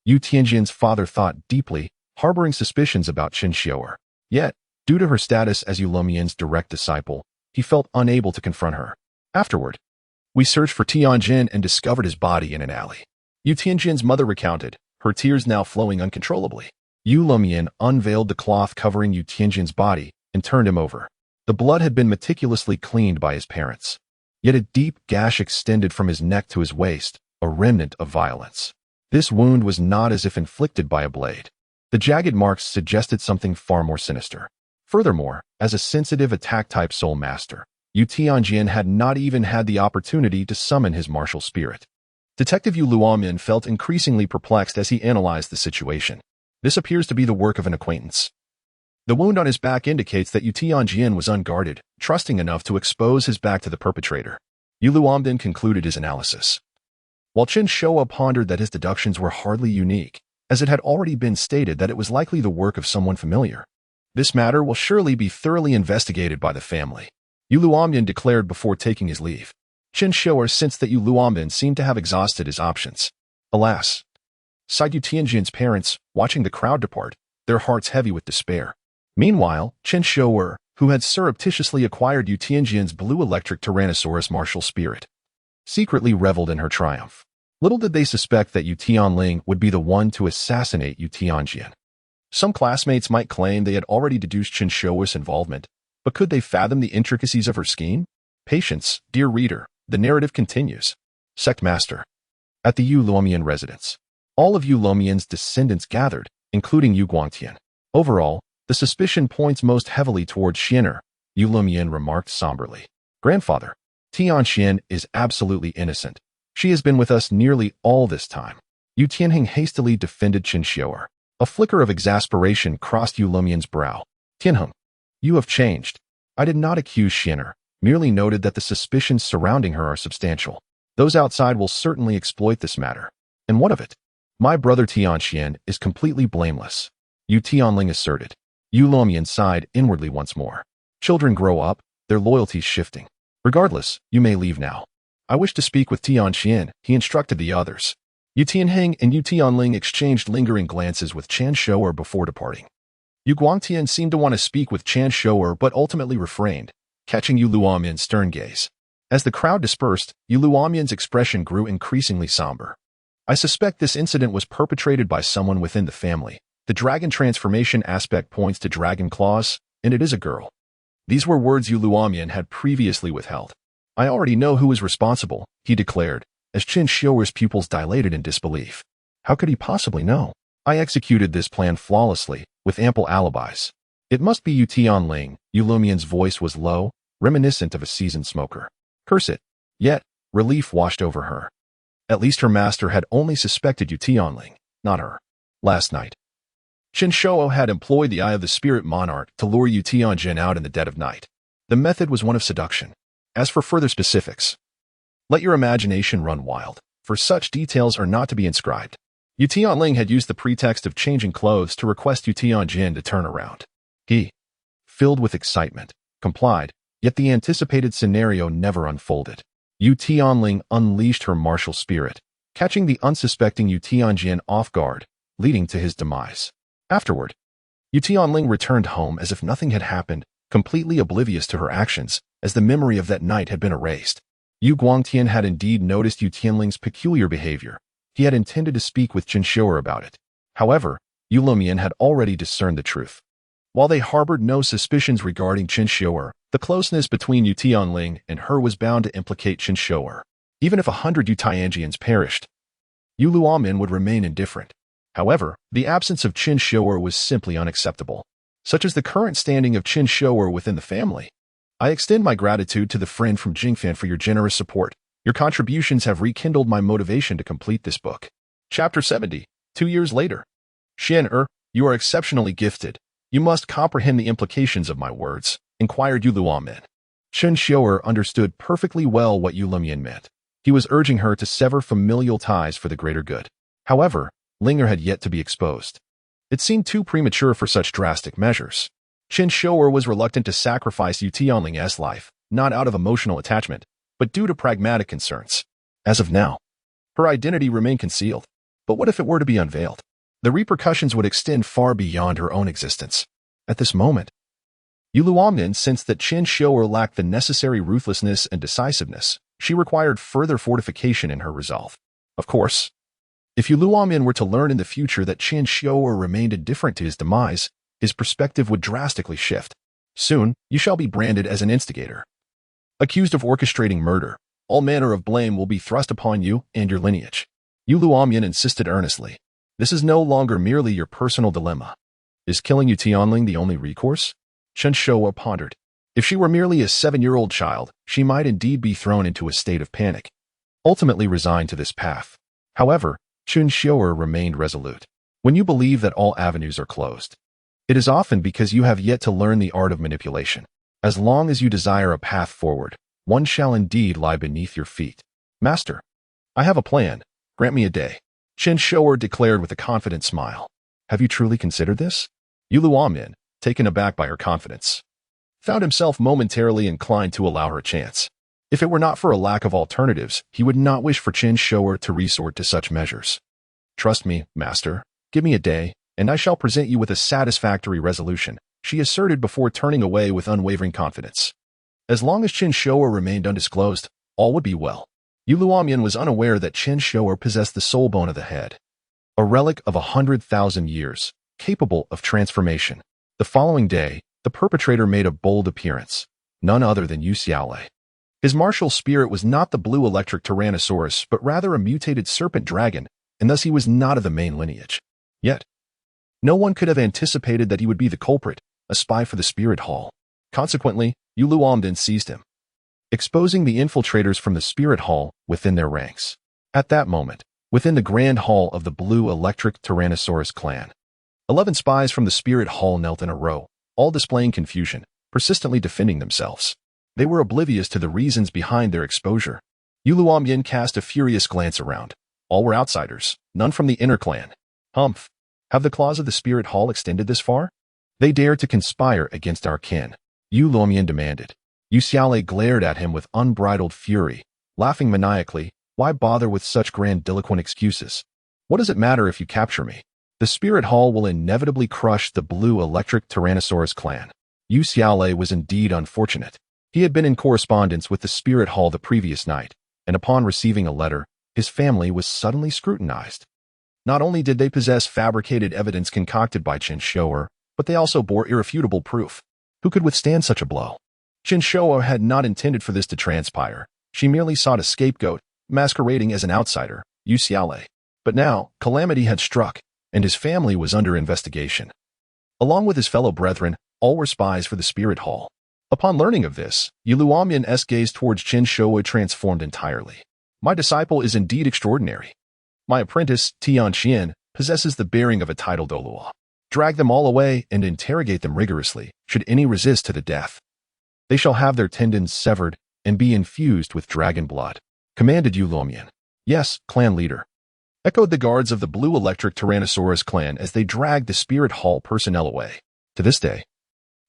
Yu Tianjin's father thought deeply, harboring suspicions about Chen Xiuer. Yet, due to her status as Yu Luomian's direct disciple, he felt unable to confront her. Afterward, we searched for Tianjin and discovered his body in an alley. Yu Tianjin's mother recounted, her tears now flowing uncontrollably. Yu Luomian unveiled the cloth covering Yu Tianjin's body and turned him over. The blood had been meticulously cleaned by his parents. Yet a deep gash extended from his neck to his waist, a remnant of violence. This wound was not as if inflicted by a blade. The jagged marks suggested something far more sinister. Furthermore, as a sensitive attack-type soul master, Yu Tianjin had not even had the opportunity to summon his martial spirit. Detective Yu Luomian felt increasingly perplexed as he analyzed the situation. This appears to be the work of an acquaintance. The wound on his back indicates that Yu Tianjin was unguarded, trusting enough to expose his back to the perpetrator. Yu Luomian concluded his analysis. While Chen Xiuer pondered that his deductions were hardly unique, as it had already been stated that it was likely the work of someone familiar. This matter will surely be thoroughly investigated by the family, Yu Luomian declared before taking his leave. Chen Xiuer sensed that Yu Luomian seemed to have exhausted his options. Alas, sighed Yu Tianjin's parents, watching the crowd depart. their hearts heavy with despair. Meanwhile, Chen Xiuer, who had surreptitiously acquired Yu Tianjian's blue electric Tyrannosaurus martial spirit, secretly reveled in her triumph. Little did they suspect that Yu Tianling would be the one to assassinate Yu Tianjian. Some classmates might claim they had already deduced Chen Xiuer's involvement, but could they fathom the intricacies of her scheme? Patience, dear reader, the narrative continues. Sect Master. At the Yu Luomian residence, all of Yu Luomian's descendants gathered, including Yu Guangtian. Overall, the suspicion points most heavily towards Xian'er, Yu Luomian remarked somberly. Grandfather, Tianxian is absolutely innocent. She has been with us nearly all this time. Yu Tianheng hastily defended Chen Xiuer. A flicker of exasperation crossed Yu Luomian's brow. Tianheng, you have changed. I did not accuse Xian'er, merely noted that the suspicions surrounding her are substantial. Those outside will certainly exploit this matter. And what of it? My brother Tianxian is completely blameless, Yu Tianling asserted. Yu Luomian sighed inwardly once more. Children grow up, their loyalties shifting. Regardless, you may leave now. I wish to speak with Tianxian, he instructed the others. Yu Tianheng and Yu Tianling exchanged lingering glances with Chen Xiuer before departing. Yu Guangtian seemed to want to speak with Chen Xiuer but ultimately refrained, catching Yu Luomian's stern gaze. As the crowd dispersed, Yu Luomian's expression grew increasingly somber. I suspect this incident was perpetrated by someone within the family. The dragon transformation aspect points to dragon claws, and it is a girl. These were words Yu Luomian had previously withheld. I already know who is responsible, he declared, as Chen Xiuer's pupils dilated in disbelief. How could he possibly know? I executed this plan flawlessly, with ample alibis. It must be Yu Tianling. Yu Luomian's voice was low, reminiscent of a seasoned smoker. Curse it. Yet, relief washed over her. At least her master had only suspected Yu Tianling, not her. Last night, Chen Xiuer had employed the Eye of the Spirit Monarch to lure Yu Tianjian out in the dead of night. The method was one of seduction. As for further specifics, let your imagination run wild, for such details are not to be inscribed. Yu Tianling had used the pretext of changing clothes to request Yu Tianjian to turn around. He, filled with excitement, complied, yet the anticipated scenario never unfolded. Yu Tianling unleashed her martial spirit, catching the unsuspecting Yu Tianjian off guard, leading to his demise. Afterward, Yu Tianling returned home as if nothing had happened, completely oblivious to her actions, as the memory of that night had been erased. Yu Guangtian had indeed noticed Yu Tianling's peculiar behavior. He had intended to speak with Chen Xiuer about it. However, Yu Luomian had already discerned the truth. While they harbored no suspicions regarding Chen Xiuer, the closeness between Yu Tianling and her was bound to implicate Chen Xiuer. Even if 100 Yu Tianjians perished, Yu Luomian would remain indifferent. However, the absence of Chen Xiuer was simply unacceptable. Such as the current standing of Chen Xiuer within the family. I extend my gratitude to the friend from Jingfan for your generous support. Your contributions have rekindled my motivation to complete this book. Chapter 70, 2 years later. Xian'er, you are exceptionally gifted. You must comprehend the implications of my words, inquired Yu Luomian. Chen Xiuer understood perfectly well what Yu Luomian meant. He was urging her to sever familial ties for the greater good. However, Linger had yet to be exposed. It seemed too premature for such drastic measures. Chen Xiuer was reluctant to sacrifice Yu Tianling's life, not out of emotional attachment, but due to pragmatic concerns. As of now, her identity remained concealed. But what if it were to be unveiled? The repercussions would extend far beyond her own existence. At this moment, Yu Luomian sensed that Chen Xiuer lacked the necessary ruthlessness and decisiveness. She required further fortification in her resolve. Of course, if Yu Luomian were to learn in the future that Chen Xiuer remained indifferent to his demise, his perspective would drastically shift. Soon, you shall be branded as an instigator. Accused of orchestrating murder, all manner of blame will be thrust upon you and your lineage. Yu Luomian insisted earnestly. This is no longer merely your personal dilemma. Is killing Yu Tianling the only recourse? Chen Xiuer pondered. If she were merely a 7-year-old child, she might indeed be thrown into a state of panic, ultimately resigned to this path. However, Chen Xiuer remained resolute. When you believe that all avenues are closed, it is often because you have yet to learn the art of manipulation. As long as you desire a path forward, one shall indeed lie beneath your feet. Master, I have a plan. Grant me a day. Chen Xiuer declared with a confident smile. Have you truly considered this? Yu Luomian, taken aback by her confidence, found himself momentarily inclined to allow her a chance. If it were not for a lack of alternatives, he would not wish for Chen Xiuer to resort to such measures. Trust me, master. Give me a day, and I shall present you with a satisfactory resolution, she asserted before turning away with unwavering confidence. As long as Chen Xiuer remained undisclosed, all would be well. Yu Luomian was unaware that Chen Xiuer possessed the soul bone of the head, a relic of 100,000 years, capable of transformation. The following day, the perpetrator made a bold appearance, none other than Yu Xiaolei. His martial spirit was not the blue electric Tyrannosaurus, but rather a mutated serpent dragon, and thus he was not of the main lineage. Yet, no one could have anticipated that he would be the culprit, a spy for the Spirit Hall. Consequently, Yu Luomian seized him, exposing the infiltrators from the Spirit Hall within their ranks. At that moment, within the Grand Hall of the Blue Electric Tyrannosaurus clan, 11 spies from the Spirit Hall knelt in a row, all displaying confusion, persistently defending themselves. They were oblivious to the reasons behind their exposure. Yu Luomian cast a furious glance around. All were outsiders, none from the inner clan. Humph! Have the claws of the Spirit Hall extended this far? They dare to conspire against our kin, Yu Luomian demanded. Yu Xiaolei glared at him with unbridled fury, laughing maniacally. Why bother with such grandiloquent excuses? What does it matter if you capture me? The Spirit Hall will inevitably crush the Blue Electric Tyrannosaurus clan. Yu Xiaolei was indeed unfortunate. He had been in correspondence with the Spirit Hall the previous night, and upon receiving a letter, his family was suddenly scrutinized. Not only did they possess fabricated evidence concocted by Chen Xiuer, but they also bore irrefutable proof. Who could withstand such a blow? Chen Xiuer had not intended for this to transpire. She merely sought a scapegoat, masquerading as an outsider, Yu Xiaolei. But now, calamity had struck, and his family was under investigation. Along with his fellow brethren, all were spies for the Spirit Hall. Upon learning of this, Yu Luomian's gaze towards Chen Xiuer transformed entirely. My disciple is indeed extraordinary. My apprentice, Tianxian, possesses the bearing of a titled Douluo. Drag them all away and interrogate them rigorously, should any resist to the death. They shall have their tendons severed and be infused with dragon blood, commanded Yu Luomian. Yes, clan leader, echoed the guards of the Blue Electric Tyrannosaurus clan as they dragged the Spirit Hall personnel away. To this day,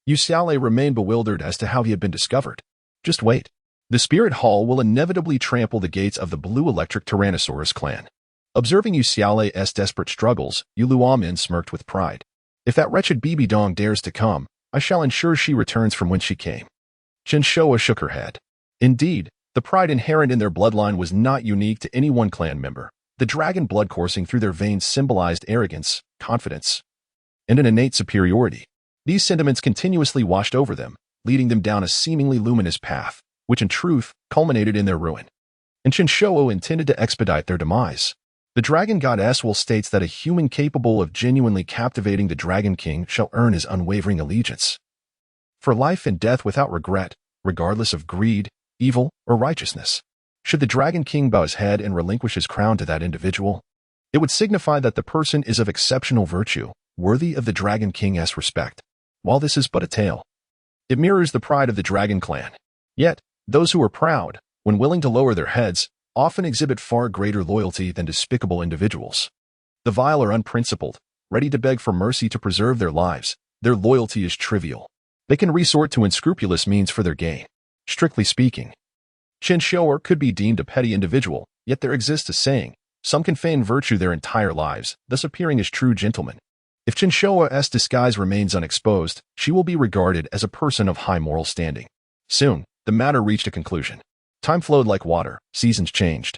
Yu Xiaolei remained bewildered as to how he had been discovered. Just wait. The Spirit Hall will inevitably trample the gates of the Blue Electric Tyrannosaurus clan. Observing Yu Xiaolei's desperate struggles, Yu Luomian smirked with pride. If that wretched Bibi Dong dares to come, I shall ensure she returns from whence she came. Chen Xiuer shook her head. Indeed, the pride inherent in their bloodline was not unique to any one clan member. The dragon blood coursing through their veins symbolized arrogance, confidence, and an innate superiority. These sentiments continuously washed over them, leading them down a seemingly luminous path, which in truth culminated in their ruin. And Chen Xiuer intended to expedite their demise. The dragon goddess will states that a human capable of genuinely captivating the Dragon King shall earn his unwavering allegiance. For life and death without regret, regardless of greed, evil, or righteousness. Should the Dragon King bow his head and relinquish his crown to that individual, it would signify that the person is of exceptional virtue, worthy of the Dragon King's respect. While this is but a tale, it mirrors the pride of the Dragon Clan. Yet, those who are proud, when willing to lower their heads, often exhibit far greater loyalty than despicable individuals. The vile are unprincipled, ready to beg for mercy to preserve their lives. Their loyalty is trivial. They can resort to unscrupulous means for their gain. Strictly speaking, Chen Xiuer could be deemed a petty individual, yet there exists a saying, some can feign virtue their entire lives, thus appearing as true gentlemen. If Chen Xiuer's disguise remains unexposed, she will be regarded as a person of high moral standing. Soon, the matter reached a conclusion. Time flowed like water, seasons changed,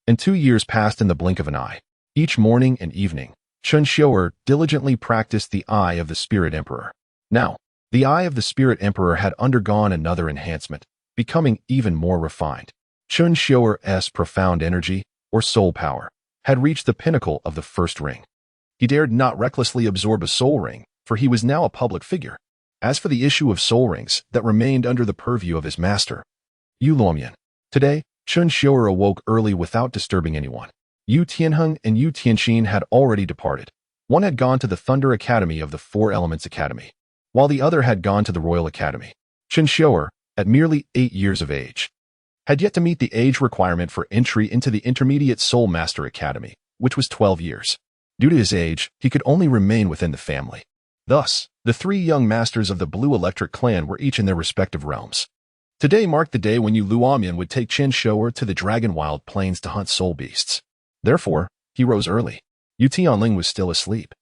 and 2 years passed in the blink of an eye. Each morning and evening, Chen Xiuer diligently practiced the Eye of the Spirit Emperor. Now, the Eye of the Spirit Emperor had undergone another enhancement, becoming even more refined. Chen Xiuer's profound energy, or soul power, had reached the pinnacle of the first ring. He dared not recklessly absorb a soul ring, for he was now a public figure. As for the issue of soul rings that remained under the purview of his master, Yu Luomian. Today, Chen Xiuer awoke early without disturbing anyone. Yu Tianheng and Yu Tianxin had already departed. One had gone to the Thunder Academy of the Four Elements Academy, while the other had gone to the Royal Academy. Chen Xiuer, at merely 8 years of age, had yet to meet the age requirement for entry into the Intermediate Soul Master Academy, which was 12 years. Due to his age, he could only remain within the family. Thus, the 3 young masters of the Blue Electric clan were each in their respective realms. Today marked the day when Yu Luomian would take Chen Xiuer to the Dragon Wild Plains to hunt soul beasts. Therefore, he rose early. Yu Tianling was still asleep.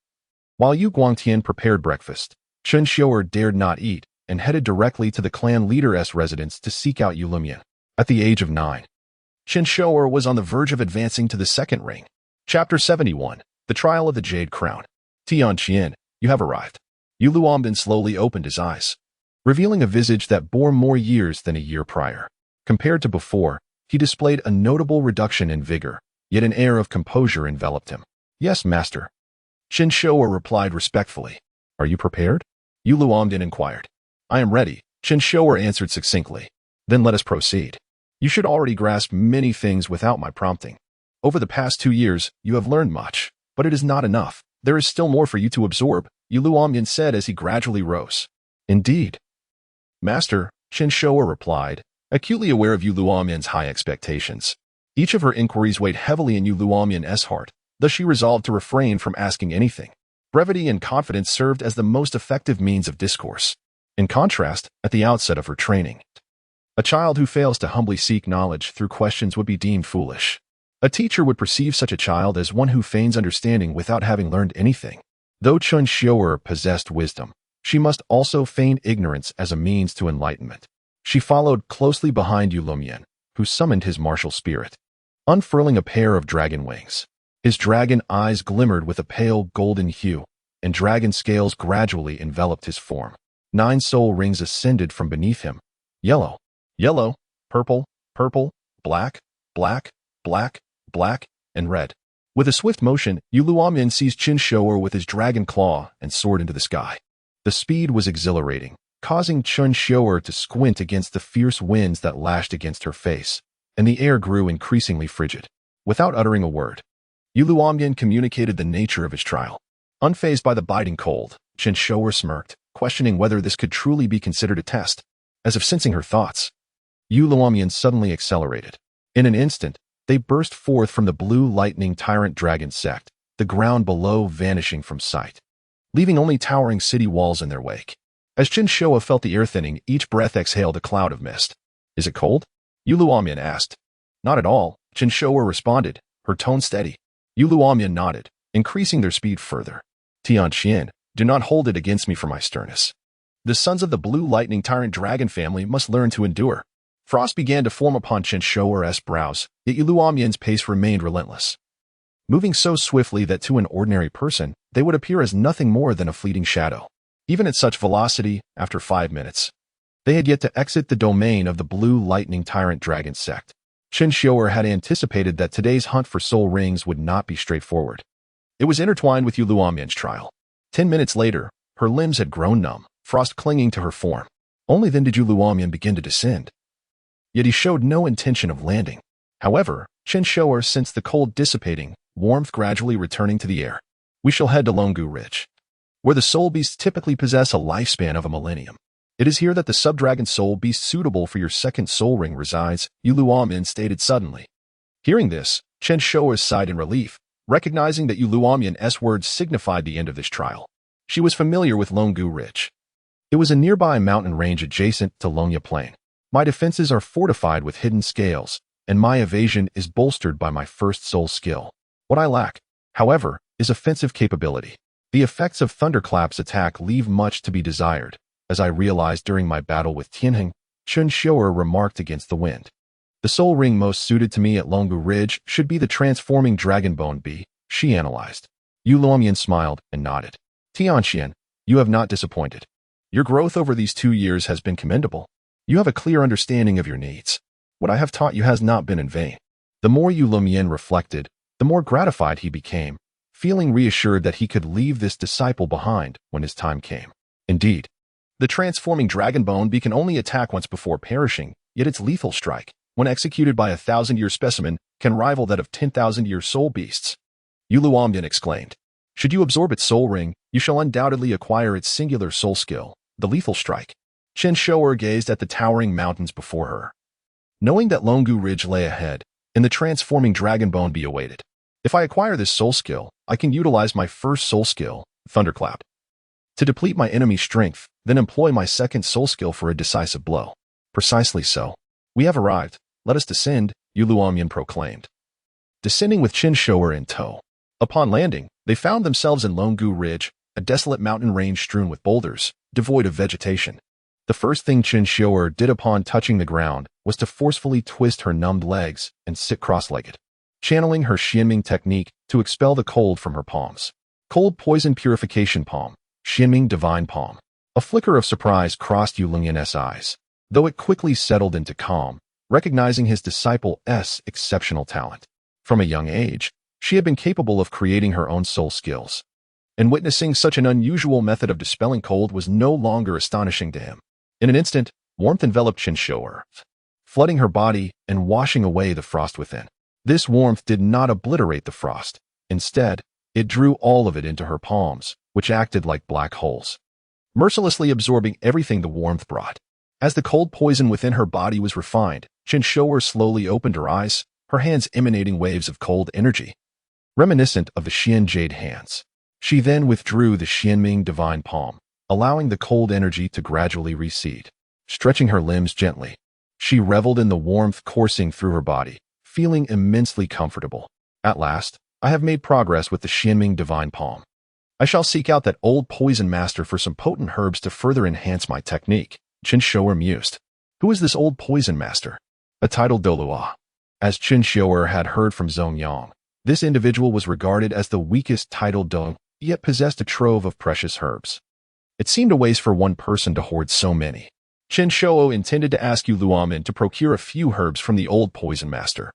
While Yu Guangtian prepared breakfast, Chen Xiuer dared not eat and headed directly to the clan leader's residence to seek out Yu Lumian. At the age of 9, Chen Xiuer was on the verge of advancing to the second ring. Chapter 71, The Trial of the Jade Crown. Tianqian, you have arrived. Yu Luombin slowly opened his eyes, revealing a visage that bore more years than a year prior. Compared to before, he displayed a notable reduction in vigor, yet an air of composure enveloped him. Yes, master. Chen Xiuer replied respectfully. Are you prepared? Yu Luombin inquired. I am ready, Chen Xiuer answered succinctly. Then let us proceed. You should already grasp many things without my prompting. Over the past 2 years, you have learned much, but it is not enough. There is still more for you to absorb, Yu Luombin said as he gradually rose. Indeed. Master, Chen Xiuer replied, acutely aware of Yu Luombin's high expectations. Each of her inquiries weighed heavily in Yu Luombin's heart, thus she resolved to refrain from asking anything. Brevity and confidence served as the most effective means of discourse. In contrast, at the outset of her training, a child who fails to humbly seek knowledge through questions would be deemed foolish. A teacher would perceive such a child as one who feigns understanding without having learned anything. Though Chen Xiuer possessed wisdom, she must also feign ignorance as a means to enlightenment. She followed closely behind Yu Lumian, who summoned his martial spirit, unfurling a pair of dragon wings. His dragon eyes glimmered with a pale golden hue, and dragon scales gradually enveloped his form. 9 soul rings ascended from beneath him. Yellow, yellow, purple, purple, black, black, black, black, and red. With a swift motion, Yu Luombin seized Chen Xiuer with his dragon claw and soared into the sky. The speed was exhilarating, causing Chen Xiuer to squint against the fierce winds that lashed against her face, and the air grew increasingly frigid. Without uttering a word, Yu Luombin communicated the nature of his trial. Unfazed by the biting cold, Chen Xiuer smirked, questioning whether this could truly be considered a test. As if sensing her thoughts, Yu Luombin suddenly accelerated. In an instant, they burst forth from the blue lightning tyrant dragon sect, the ground below vanishing from sight, leaving only towering city walls in their wake. As Chen Xiuer felt the air thinning, each breath exhaled a cloud of mist. Is it cold? Yu Luombin asked. Not at all, Chen Xiuer responded, her tone steady. Yu Luombin nodded, increasing their speed further. Tianqian, do not hold it against me for my sternness. The sons of the blue lightning tyrant dragon family must learn to endure. Frost began to form upon Chen Xiuer's brows, yet Yu Luombin's pace remained relentless, moving so swiftly that to an ordinary person, they would appear as nothing more than a fleeting shadow. Even at such velocity, after 5 minutes, they had yet to exit the domain of the blue lightning tyrant dragon sect. Chen Xiuer had anticipated that today's hunt for soul rings would not be straightforward. It was intertwined with Yu Luombin's trial. 10 minutes later, her limbs had grown numb, frost clinging to her form. Only then did Yu Luombin begin to descend. Yet he showed no intention of landing. However, Chen Xiuer sensed the cold dissipating, warmth gradually returning to the air. We shall head to Longu Ridge, where the soul beasts typically possess a lifespan of a millennium. It is here that the subdragon soul beast suitable for your second soul ring resides, Yu Luombin stated suddenly. Hearing this, Chen Xiuer sighed in relief, recognizing that Yu Luombin's words signified the end of this trial. She was familiar with Longu Ridge. It was a nearby mountain range adjacent to Longya Plain. My defenses are fortified with hidden scales, and my evasion is bolstered by my first soul skill. What I lack, however, is offensive capability. The effects of Thunderclap's attack leave much to be desired, as I realized during my battle with Tianheng, Chen Xiuer remarked against the wind. The soul ring most suited to me at Longu Ridge should be the transforming dragonbone bee, she analyzed. Yu Luombin smiled and nodded. Tianqian, you have not disappointed. Your growth over these 2 years has been commendable. You have a clear understanding of your needs. What I have taught you has not been in vain. The more Yu Luombin reflected, the more gratified he became, feeling reassured that he could leave this disciple behind when his time came. Indeed, the transforming dragonbone bee can only attack once before perishing, yet its lethal strike, when executed by a 1,000-year specimen, can rival that of 10,000-year soul beasts. Yu Luombin exclaimed. Should you absorb its soul ring, you shall undoubtedly acquire its singular soul skill, the lethal strike. Chen Xiuer gazed at the towering mountains before her, knowing that Longu Ridge lay ahead, and the transforming dragonbone bee awaited. If I acquire this soul skill, I can utilize my first soul skill, Thunderclap, to deplete my enemy's strength, then employ my second soul skill for a decisive blow. Precisely so. We have arrived. Let us descend, Yu Luombin proclaimed, descending with Chen Xiuer in tow. Upon landing, they found themselves in Longu Ridge, a desolate mountain range strewn with boulders, devoid of vegetation. The first thing Chen Xiuer did upon touching the ground was to forcefully twist her numbed legs and sit cross-legged, channeling her Xianming technique to expel the cold from her palms. Cold Poison Purification Palm, Xianming Divine Palm. A flicker of surprise crossed Yu Longyan's eyes, though it quickly settled into calm, recognizing his disciple's exceptional talent. From a young age, she had been capable of creating her own soul skills, and witnessing such an unusual method of dispelling cold was no longer astonishing to him. In an instant, warmth enveloped Chen Xiuer, flooding her body and washing away the frost within. This warmth did not obliterate the frost. Instead, it drew all of it into her palms, which acted like black holes, mercilessly absorbing everything the warmth brought. As the cold poison within her body was refined, Chen Xiuer slowly opened her eyes, her hands emanating waves of cold energy, reminiscent of the Xian Jade hands. She then withdrew the Xianming Divine Palm, allowing the cold energy to gradually recede. Stretching her limbs gently, she reveled in the warmth coursing through her body, feeling immensely comfortable. At last, I have made progress with the Xianming Divine Palm. I shall seek out that old poison master for some potent herbs to further enhance my technique, Chen Xiuer mused. Who is this old poison master? A titled Douluo. As Chen Xiuer had heard from Zongyang, this individual was regarded as the weakest titled Douluo, yet possessed a trove of precious herbs. It seemed a waste for one person to hoard so many. Chen Xiuer intended to ask Yu Luomin to procure a few herbs from the old poison master.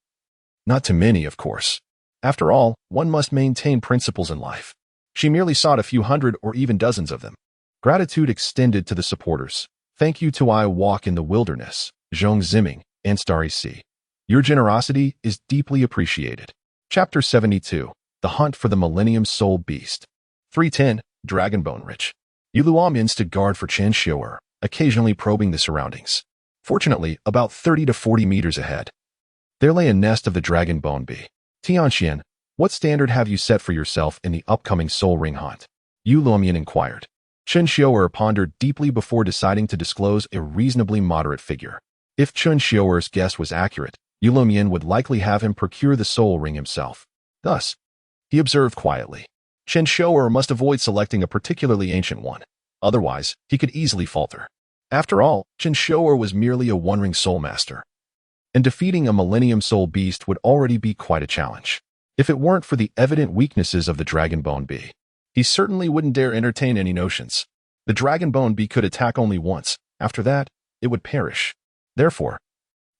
Not too many, of course. After all, one must maintain principles in life. She merely sought a few hundred or even dozens of them. Gratitude extended to the supporters. Thank you to I Walk in the Wilderness, Zhong Ziming, and Starry Sea. Your generosity is deeply appreciated. Chapter 72. The Hunt for the Millennium Soul Beast. 310. Dragonbone Rich. Yu Luomin stood guard for Chen Xiuer, occasionally probing the surroundings. Fortunately, about 30 to 40 meters ahead, there lay a nest of the dragonbone bee. Tianxian, what standard have you set for yourself in the upcoming soul ring hunt? Yu Luomin inquired. Chen Xiuer pondered deeply before deciding to disclose a reasonably moderate figure. If Chen Xiuer's guess was accurate, Yu Luomin would likely have him procure the soul ring himself. Thus, he observed quietly. Chen Xiuer must avoid selecting a particularly ancient one. Otherwise, he could easily falter. After all, Chen Xiuer was merely a one-ring soul master, and defeating a Millennium Soul Beast would already be quite a challenge. If it weren't for the evident weaknesses of the Dragonbone Bee, he certainly wouldn't dare entertain any notions. The Dragonbone Bee could attack only once. After that, it would perish. Therefore,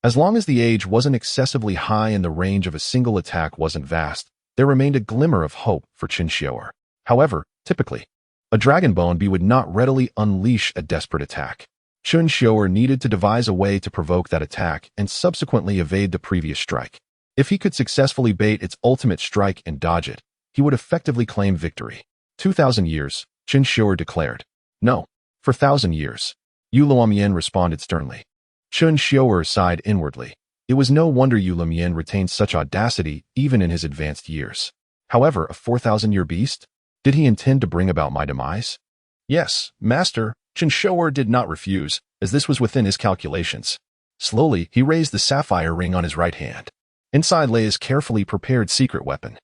as long as the age wasn't excessively high and the range of a single attack wasn't vast, there remained a glimmer of hope for Chen Xiuer. However, typically, a Dragonbone Bee would not readily unleash a desperate attack. Chen Xiuer needed to devise a way to provoke that attack and subsequently evade the previous strike. If he could successfully bait its ultimate strike and dodge it, he would effectively claim victory. 2,000 years, Chen Xiuer declared. No, for 1,000 years. Yu Luomin responded sternly. Chen Xiuer sighed inwardly. It was no wonder Yu Luomin retained such audacity even in his advanced years. However, a 4,000-year beast? Did he intend to bring about my demise? Yes, master, Chen Xiuer did not refuse, as this was within his calculations. Slowly, he raised the sapphire ring on his right hand. Inside lay his carefully prepared secret weapon.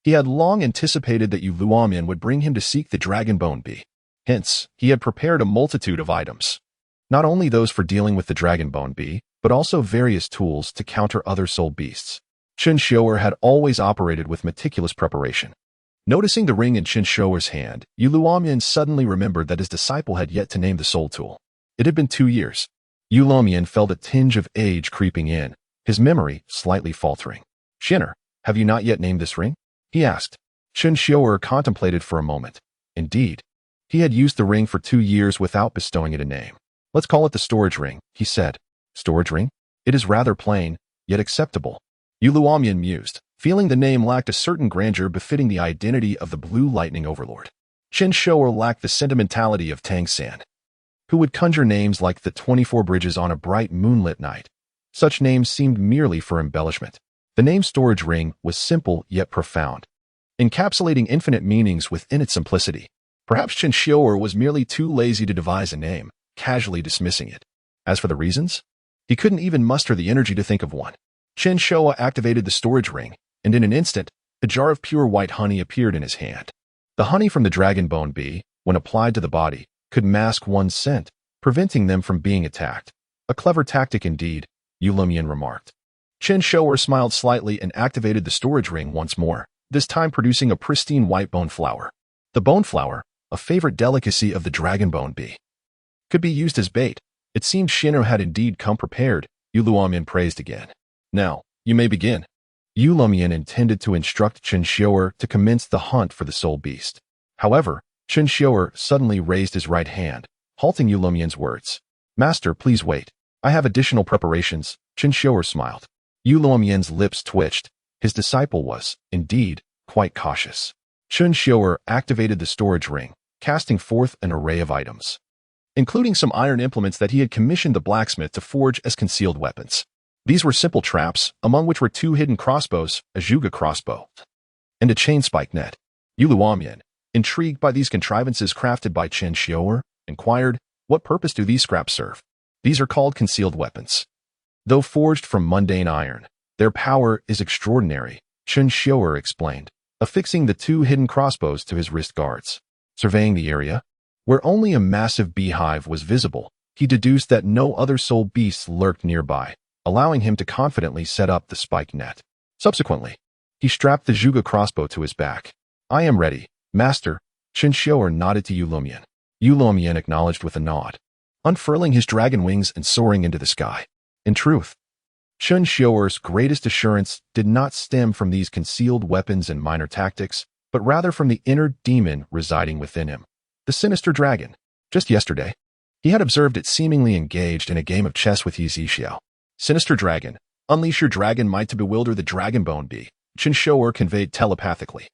He had long anticipated that Yu Luomin would bring him to seek the Dragonbone Bee. Hence, he had prepared a multitude of items. Not only those for dealing with the Dragonbone Bee, but also various tools to counter other soul beasts. Chen Xiuer had always operated with meticulous preparation. Noticing the ring in Chen Xiuer's hand, Yu Luomin suddenly remembered that his disciple had yet to name the soul tool. It had been 2 years. Yu Luomin felt a tinge of age creeping in, his memory slightly faltering. Xianer, have you not yet named this ring? He asked. Chen Xiuer contemplated for a moment. Indeed, he had used the ring for 2 years without bestowing it a name. Let's call it the storage ring, he said. Storage ring? It is rather plain, yet acceptable. Yu Luomin mused, feeling the name lacked a certain grandeur befitting the identity of the Blue Lightning Overlord. Chen Xiuer lacked the sentimentality of Tang San, who would conjure names like the 24 bridges on a bright moonlit night. Such names seemed merely for embellishment. The name storage ring was simple yet profound, encapsulating infinite meanings within its simplicity. Perhaps Chen Xiuer was merely too lazy to devise a name, casually dismissing it. As for the reasons, he couldn't even muster the energy to think of one. Chen Xiuer activated the storage ring, and in an instant, a jar of pure white honey appeared in his hand. The honey from the dragon bone bee, when applied to the body, could mask one's scent, preventing them from being attacked. A clever tactic indeed, Lumian remarked. Chen Xiuer smiled slightly and activated the storage ring once more, this time producing a pristine white bone flower. The bone flower, a favorite delicacy of the dragon bone bee, could be used as bait. It seemed Xiuer had indeed come prepared, Lumian praised again. Now, you may begin. Lumian intended to instruct Chen Xiuer to commence the hunt for the soul beast. However, Chen Xiuer suddenly raised his right hand, halting Lumian's words. Master, please wait. I have additional preparations, Chen Xiuer smiled. Lumian's lips twitched. His disciple was, indeed, quite cautious. Chen Xiuer activated the storage ring, casting forth an array of items, including some iron implements that he had commissioned the blacksmith to forge as concealed weapons. These were simple traps, among which were 2 hidden crossbows, a Zhuge crossbow, and a chain spike net. Lumian, intrigued by these contrivances crafted by Chen Xiuer, inquired, what purpose do these scraps serve? These are called concealed weapons. Though forged from mundane iron, their power is extraordinary, Chen Xiuer explained, affixing the 2 hidden crossbows to his wrist guards. Surveying the area, where only a massive beehive was visible, he deduced that no other soul beasts lurked nearby, allowing him to confidently set up the spike net. Subsequently, he strapped the Zhuge crossbow to his back. I am ready, master, Chen Xiuer nodded to Lumian. Lumian acknowledged with a nod, unfurling his dragon wings and soaring into the sky. In truth, Chen Xiuer's greatest assurance did not stem from these concealed weapons and minor tactics, but rather from the inner demon residing within him, the sinister dragon. Just yesterday, he had observed it seemingly engaged in a game of chess with Yi Zixiao. Sinister dragon, unleash your dragon might to bewilder the dragon bone bee, Chen Xiuer conveyed telepathically.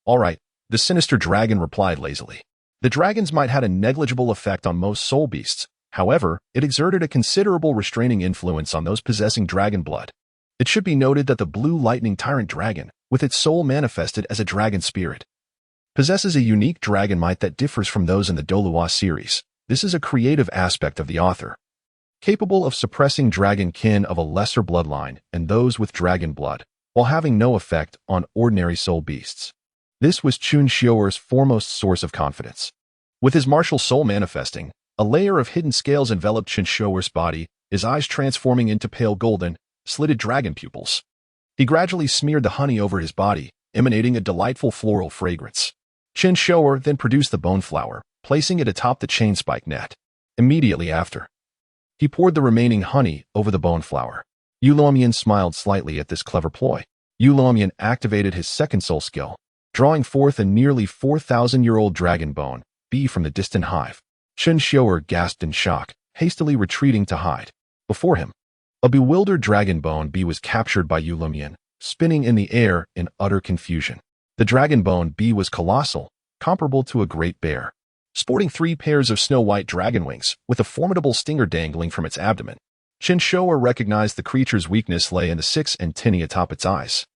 All right, the sinister dragon replied lazily. The dragon's might had a negligible effect on most soul beasts. However, it exerted a considerable restraining influence on those possessing dragon blood. It should be noted that the blue lightning tyrant dragon, with its soul manifested as a dragon spirit, possesses a unique dragon might that differs from those in the Douluo series. This is a creative aspect of the author, capable of suppressing dragon kin of a lesser bloodline and those with dragon blood, while having no effect on ordinary soul beasts. This was Chen Xiuer's foremost source of confidence. With his martial soul manifesting, a layer of hidden scales enveloped Chen Xiuer's body, his eyes transforming into pale golden, slitted dragon pupils. He gradually smeared the honey over his body, emanating a delightful floral fragrance. Chen Xiuer then produced the bone flower, placing it atop the chain spike net. Immediately after, he poured the remaining honey over the bone flower. Lumian smiled slightly at this clever ploy. Lumian activated his second soul skill, drawing forth a nearly 4,000-year-old dragon bone bee from the distant hive. Chen Xiuer gasped in shock, hastily retreating to hide. Before him, a bewildered dragon bone bee was captured by Lumian, spinning in the air in utter confusion. The dragon bone bee was colossal, comparable to a great bear, sporting 3 pairs of snow-white dragon wings, with a formidable stinger dangling from its abdomen. Chen Xiuer recognized the creature's weakness lay in the 6 antennae atop its eyes.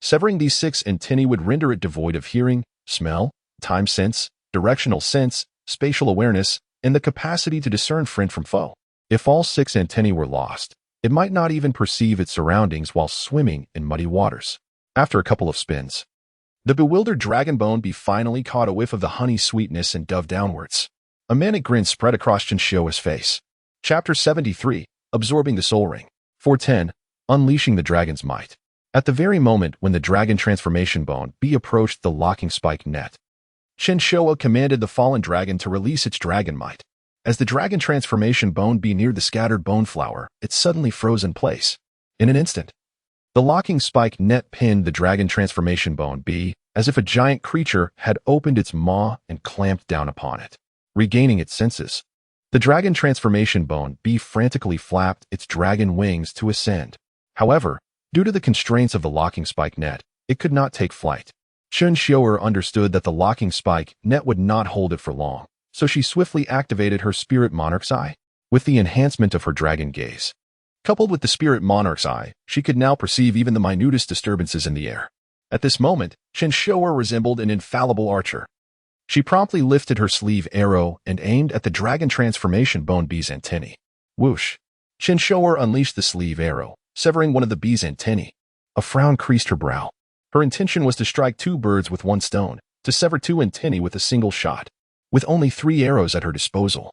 Severing these 6 antennae would render it devoid of hearing, smell, time sense, directional sense, spatial awareness, and the capacity to discern friend from foe. If all 6 antennae were lost, it might not even perceive its surroundings while swimming in muddy waters. After a couple of spins, the bewildered dragon bone bee finally caught a whiff of the honey sweetness and dove downwards. A manic grin spread across Chen Xiuer's face. Chapter 73, Absorbing the Soul Ring. 410, Unleashing the Dragon's Might. At the very moment when the dragon transformation bone bee approached the locking spike net, Chen Xiuer commanded the fallen dragon to release its dragon might. As the dragon transformation bone bee neared the scattered bone flower, it suddenly froze in place. In an instant, the locking spike net pinned the dragon transformation bone bee, as if a giant creature had opened its maw and clamped down upon it. Regaining its senses, the dragon transformation bone bee frantically flapped its dragon wings to ascend. However, due to the constraints of the locking spike net, it could not take flight. Chen Xiuer understood that the locking spike net would not hold it for long, so she swiftly activated her spirit monarch's eye. With the enhancement of her dragon gaze, coupled with the spirit monarch's eye, she could now perceive even the minutest disturbances in the air. At this moment, Chen Xiuer resembled an infallible archer. She promptly lifted her sleeve arrow and aimed at the dragon transformation bone bee's antennae. Whoosh! Chen Xiuer unleashed the sleeve arrow, severing one of the bee's antennae. A frown creased her brow. Her intention was to strike 2 birds with 1 stone, to sever 2 antennae with a single shot. With only 3 arrows at her disposal,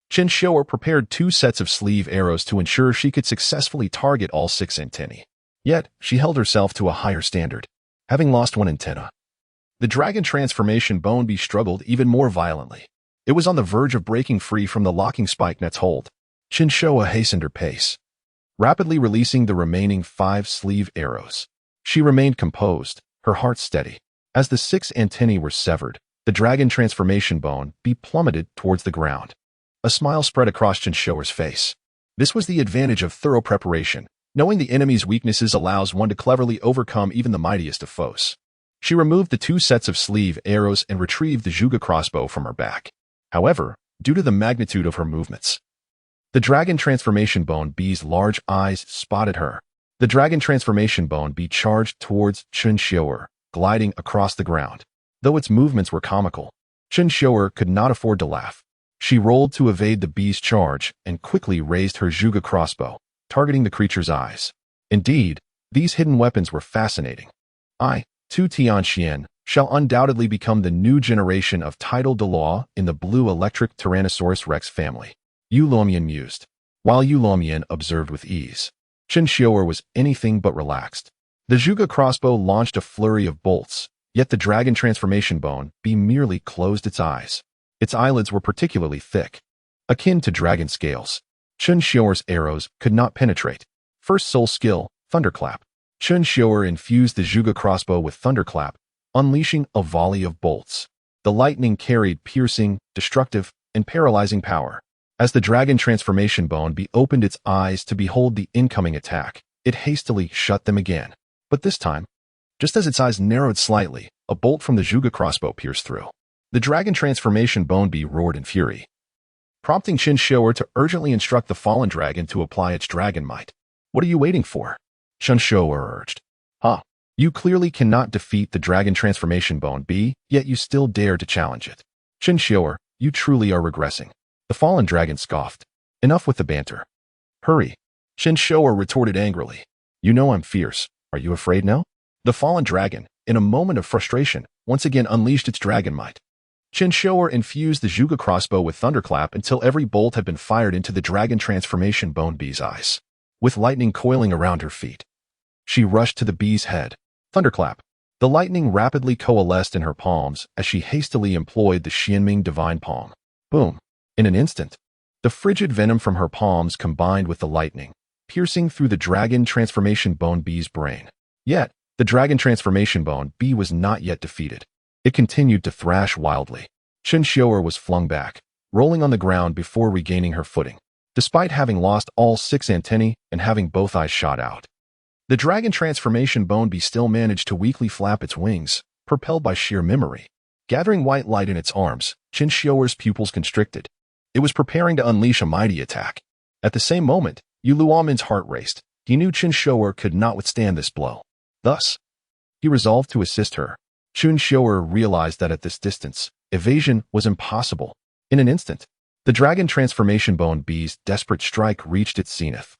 Chen Xiuer prepared 2 sets of sleeve arrows to ensure she could successfully target all 6 antennae. Yet, she held herself to a higher standard, having lost 1 antenna. The dragon transformation bone bee struggled even more violently. It was on the verge of breaking free from the locking spike net's hold. Chen Xiuer hastened her pace, rapidly releasing the remaining 5 sleeve arrows. She remained composed, her heart steady. As the 6 antennae were severed, the dragon transformation bone bee plummeted towards the ground. A smile spread across Chen Xiuer's face. This was the advantage of thorough preparation. Knowing the enemy's weaknesses allows one to cleverly overcome even the mightiest of foes. She removed the 2 sets of sleeve arrows and retrieved the Zhuge crossbow from her back. However, due to the magnitude of her movements, the dragon transformation bone bee's large eyes spotted her. The dragon transformation bone bee charged towards Chen Xiuer, gliding across the ground. Though its movements were comical, Chen Xiuer could not afford to laugh. She rolled to evade the bee's charge and quickly raised her Zhuge crossbow, targeting the creature's eyes. Indeed, these hidden weapons were fascinating. Tu Tianxian, shall undoubtedly become the new generation of tidal Douluo in the blue electric Tyrannosaurus rex family. Yu Luomian mused, while Yu Luomian observed with ease. Chen Xiuer was anything but relaxed. The Zhuge crossbow launched a flurry of bolts, yet the dragon transformation bone bee merely closed its eyes. Its eyelids were particularly thick, akin to dragon scales. Chen Xiuer's arrows could not penetrate. First soul skill, Thunderclap. Chen Xiuer infused the Zhuge crossbow with Thunderclap, unleashing a volley of bolts. The lightning carried piercing, destructive, and paralyzing power. As the dragon transformation bone bee opened its eyes to behold the incoming attack, it hastily shut them again. But this time, just as its eyes narrowed slightly, a bolt from the Zhuge crossbow pierced through. The dragon transformation bone bee roared in fury, prompting Chen Xiuer to urgently instruct the fallen dragon to apply its dragon might. What are you waiting for? Chen Xiuer urged. You clearly cannot defeat the dragon transformation bone bee, yet you still dare to challenge it. Chen Xiuer, you truly are regressing. The fallen dragon scoffed. Enough with the banter. Hurry. Chen Xiuer retorted angrily. You know I'm fierce. Are you afraid now? The fallen dragon, in a moment of frustration, once again unleashed its dragon might. Chen Xiuer infused the Zhuge crossbow with Thunderclap until every bolt had been fired into the dragon transformation bone bee's eyes. With lightning coiling around her feet, she rushed to the bee's head. Thunderclap. The lightning rapidly coalesced in her palms as she hastily employed the Xianming divine palm. Boom. In an instant, the frigid venom from her palms combined with the lightning, piercing through the dragon transformation bone bee's brain. Yet, the dragon transformation bone bee was not yet defeated. It continued to thrash wildly. Chen Xiuer was flung back, rolling on the ground before regaining her footing, despite having lost all 6 antennae and having both eyes shot out. The dragon transformation bone bee still managed to weakly flap its wings, propelled by sheer memory. Gathering white light in its arms, Chen Xiuer's pupils constricted. It was preparing to unleash a mighty attack. At the same moment, Yu Luomin's heart raced. He knew Chen Xiuer could not withstand this blow. Thus, he resolved to assist her. Chen Xiuer realized that at this distance, evasion was impossible. In an instant, the dragon transformation bone bee's desperate strike reached its zenith,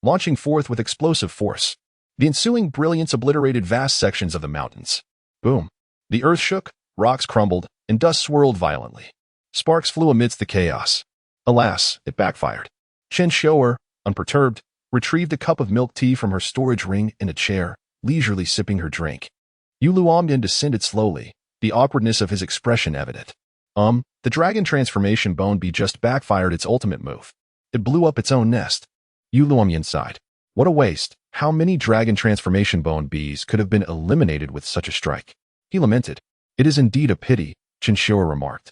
launching forth with explosive force. The ensuing brilliance obliterated vast sections of the mountains. Boom. The earth shook, rocks crumbled, and dust swirled violently. Sparks flew amidst the chaos. Alas, it backfired. Chen Xiuer, unperturbed, retrieved a cup of milk tea from her storage ring in a chair, leisurely sipping her drink. Yu Luomian descended slowly, the awkwardness of his expression evident. The dragon transformation bone bee just backfired its ultimate move. It blew up its own nest. Yu Luomian sighed. What a waste. How many dragon transformation bone bees could have been eliminated with such a strike? He lamented. It is indeed a pity, Chen Xiuer remarked,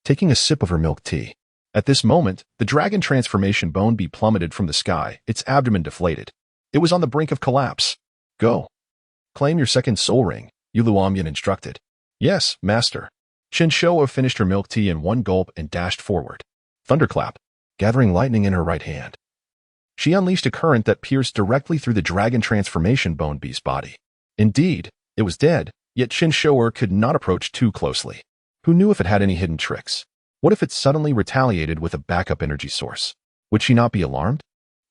taking a sip of her milk tea. At this moment, the dragon transformation bone bee plummeted from the sky, its abdomen deflated. It was on the brink of collapse. Go. Claim your second soul ring, Yu Luomian instructed. Yes, master. Chen Xiuer finished her milk tea in one gulp and dashed forward. Thunderclap, gathering lightning in her right hand. She unleashed a current that pierced directly through the dragon transformation bone bee's body. Indeed, it was dead, yet Chen Xiuer could not approach too closely. Who knew if it had any hidden tricks? What if it suddenly retaliated with a backup energy source? Would she not be alarmed?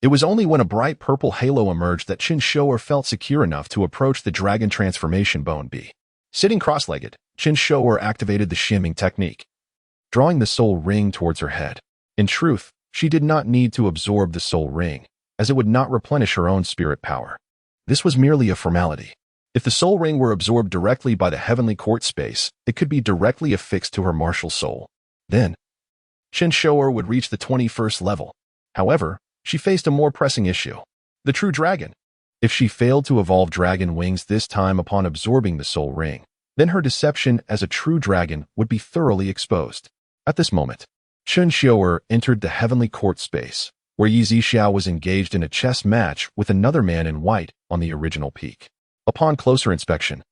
It was only when a bright purple halo emerged that Chen Xiuer felt secure enough to approach the dragon transformation bone bee. Sitting cross-legged, Chen Xiuer activated the shimming technique, drawing the soul ring towards her head. In truth, she did not need to absorb the soul ring, as it would not replenish her own spirit power. This was merely a formality. If the soul ring were absorbed directly by the heavenly court space, it could be directly affixed to her martial soul. Then, Chen Xiuer would reach the 21st level. However, she faced a more pressing issue: the true dragon. If she failed to evolve dragon wings this time upon absorbing the soul ring, then her deception as a true dragon would be thoroughly exposed. At this moment, Chen Xiuer entered the heavenly court space, where Yi Zixiao was engaged in a chess match with another man in white on the original peak. Upon closer inspection,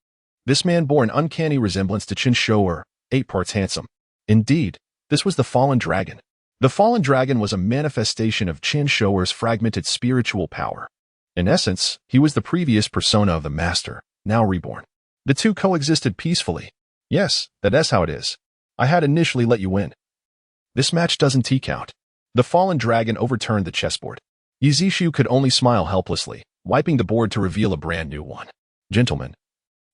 this man bore an uncanny resemblance to Chen Xiuer, 8 parts handsome. Indeed, this was the fallen dragon. The fallen dragon was a manifestation of Chen Xiuer's fragmented spiritual power. In essence, he was the previous persona of the master, now reborn. The two coexisted peacefully. Yes, that's how it is. I had initially let you win. This match doesn't count. The fallen dragon overturned the chessboard. Yi Zixiao could only smile helplessly, wiping the board to reveal a brand new one. Gentlemen,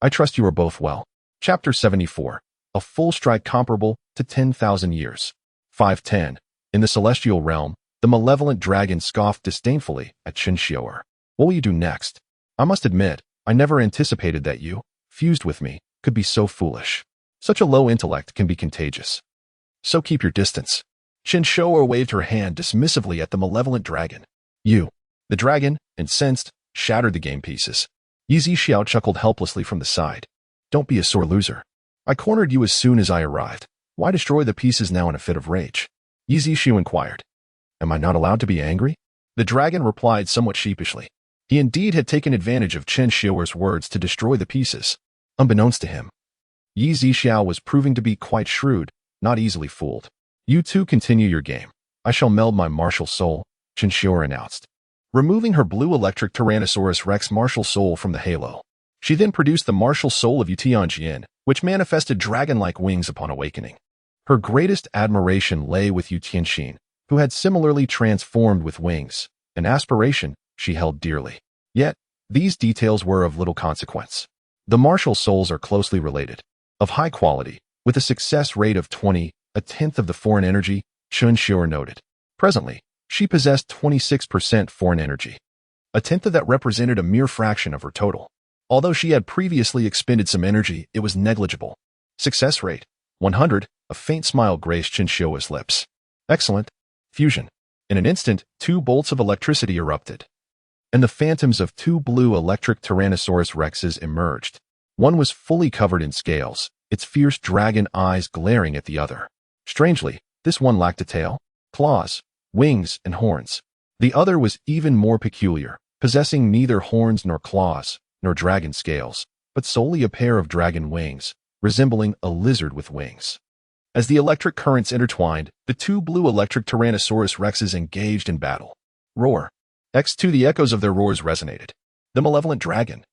I trust you are both well. Chapter 74. A full strike comparable to 10,000 years. 510. In the celestial realm, the malevolent dragon scoffed disdainfully at Chen Xiuer. What will you do next? I must admit, I never anticipated that you, fused with me, could be so foolish. Such a low intellect can be contagious. So keep your distance. Chen Xiuer waved her hand dismissively at the malevolent dragon. You. The dragon, incensed, shattered the game pieces. Yi Zixiao chuckled helplessly from the side. Don't be a sore loser. I cornered you as soon as I arrived. Why destroy the pieces now in a fit of rage? Yi Zixiao inquired. Am I not allowed to be angry? The dragon replied somewhat sheepishly. He indeed had taken advantage of Chen Xiuer's words to destroy the pieces. Unbeknownst to him, Yi Zixiao was proving to be quite shrewd, not easily fooled. You two continue your game. I shall meld my martial soul, Chen Xiuer announced, removing her blue electric Tyrannosaurus Rex martial soul from the halo. She then produced the martial soul of Yu Tianjin, which manifested dragon-like wings upon awakening. Her greatest admiration lay with Yu Tianxin, who had similarly transformed with wings, an aspiration she held dearly. Yet, these details were of little consequence. The martial souls are closely related, of high quality, with a success rate of 20, a tenth of the foreign energy, Chen Xiuer noted. Presently, she possessed 26% foreign energy. A tenth of that represented a mere fraction of her total. Although she had previously expended some energy, it was negligible. Success rate, 100, a faint smile graced Chen Xiuer's lips. Excellent. Fusion. In an instant, 2 bolts of electricity erupted, and the phantoms of 2 blue electric Tyrannosaurus Rexes emerged. One was fully covered in scales, its fierce dragon eyes glaring at the other. Strangely, this one lacked a tail, claws, wings, and horns. The other was even more peculiar, possessing neither horns nor claws, nor dragon scales, but solely a pair of dragon wings, resembling a lizard with wings. As the electric currents intertwined, the 2 blue electric Tyrannosaurus Rexes engaged in battle. Roar. X2 the echoes of their roars resonated. The malevolent dragon,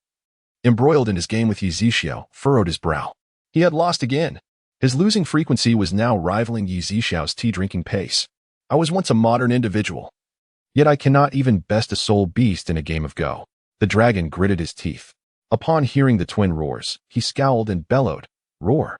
embroiled in his game with Yi Zixiao, furrowed his brow. He had lost again. His losing frequency was now rivaling Yi Zixiao's tea-drinking pace. I was once a modern individual, yet I cannot even best a soul beast in a game of Go. The dragon gritted his teeth. Upon hearing the twin roars, he scowled and bellowed, Roar.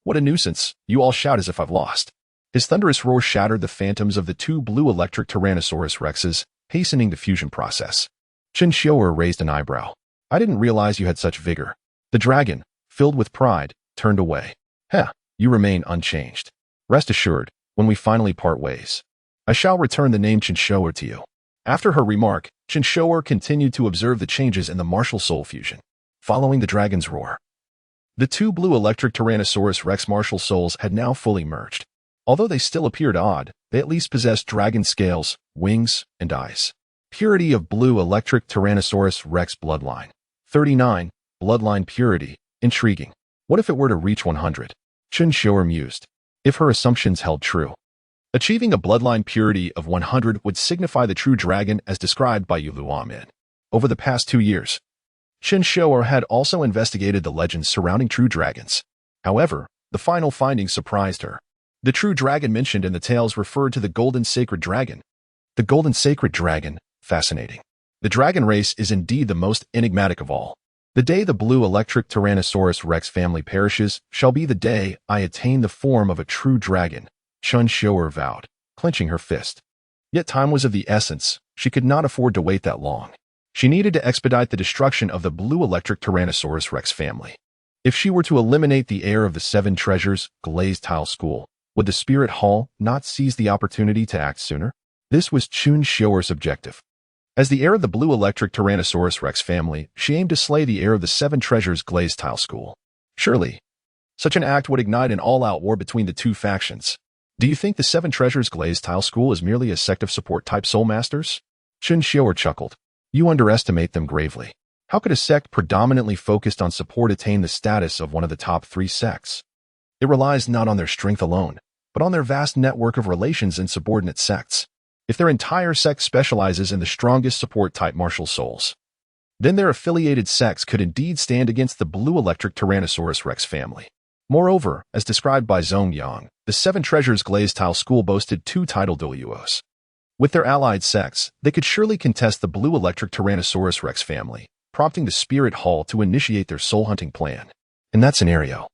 What a nuisance, you all shout as if I've lost. His thunderous roar shattered the phantoms of the 2 blue electric Tyrannosaurus Rexes, hastening the fusion process. Chen Xiuer raised an eyebrow. I didn't realize you had such vigor. The dragon, filled with pride, turned away. Heh, you remain unchanged. Rest assured, when we finally part ways, I shall return the name Chen Xiuer to you. After her remark, Chen Xiuer continued to observe the changes in the martial soul fusion. Following the dragon's roar, the 2 blue electric Tyrannosaurus Rex martial souls had now fully merged. Although they still appeared odd, they at least possessed dragon scales, wings, and eyes. Purity of blue electric Tyrannosaurus Rex bloodline. 39. Bloodline purity. Intriguing. What if it were to reach 100? Chen Xiuer mused. If her assumptions held true, achieving a bloodline purity of 100 would signify the true dragon as described by Yu Luomin. Over the past 2 years, Chen Xiuer had also investigated the legends surrounding true dragons. However, the final findings surprised her. The true dragon mentioned in the tales referred to the golden sacred dragon. The golden sacred dragon, fascinating. The dragon race is indeed the most enigmatic of all. The day the blue electric Tyrannosaurus Rex family perishes shall be the day I attain the form of a true dragon, Chen Xiuer vowed, clenching her fist. Yet time was of the essence. She could not afford to wait that long. She needed to expedite the destruction of the blue electric Tyrannosaurus Rex family. If she were to eliminate the heir of the Seven Treasures glazed tile school, would the Spirit Hall not seize the opportunity to act sooner? This was Chen Xiuer's objective. As the heir of the blue electric Tyrannosaurus Rex family, she aimed to slay the heir of the Seven Treasures glazed tile school. Surely, such an act would ignite an all-out war between the two factions. Do you think the Seven Treasures glazed tile school is merely a sect of support-type soul masters? Chen Xiuer chuckled. You underestimate them gravely. How could a sect predominantly focused on support attain the status of one of the top 3 sects? It relies not on their strength alone, but on their vast network of relations and subordinate sects. If their entire sect specializes in the strongest support-type martial souls, then their affiliated sects could indeed stand against the blue electric Tyrannosaurus Rex family. Moreover, as described by Zhong Yang, the Seven Treasures glazed tile school boasted 2 titled Douluos. With their allied sects, they could surely contest the blue electric Tyrannosaurus Rex family, prompting the Spirit Hall to initiate their soul-hunting plan. In that scenario,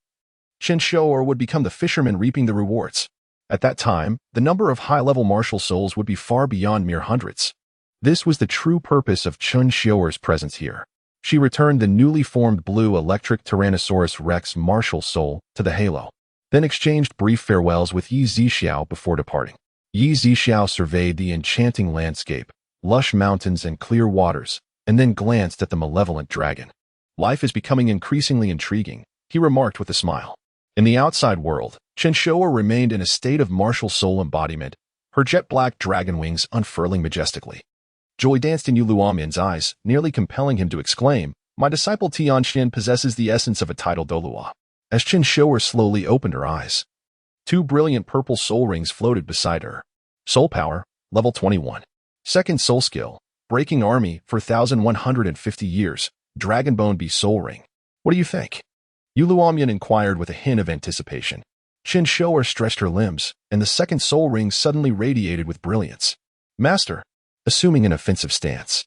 Chen Xiuer would become the fisherman reaping the rewards. At that time, the number of high-level martial souls would be far beyond mere hundreds. This was the true purpose of Chen Xiuer's presence here. She returned the newly formed blue electric Tyrannosaurus Rex martial soul to the halo, then exchanged brief farewells with Yi Zixiao before departing. Yi Zixiao surveyed the enchanting landscape, lush mountains and clear waters, and then glanced at the malevolent dragon. Life is becoming increasingly intriguing, he remarked with a smile. In the outside world, Chen Xiuer remained in a state of martial soul embodiment, her jet-black dragon wings unfurling majestically. Joy danced in Yu Luomian's eyes, nearly compelling him to exclaim, "My disciple Tianxian possesses the essence of a titled Douluo." As Chen Xiuer slowly opened her eyes, 2 brilliant purple soul rings floated beside her. Soul power, level 21. Second soul skill, breaking army for 1,150 years, Dragonbone Beast soul ring. What do you think? Yu Luomian inquired with a hint of anticipation. Chen Xiuer stretched her limbs, and the second soul ring suddenly radiated with brilliance. Master, assuming an offensive stance,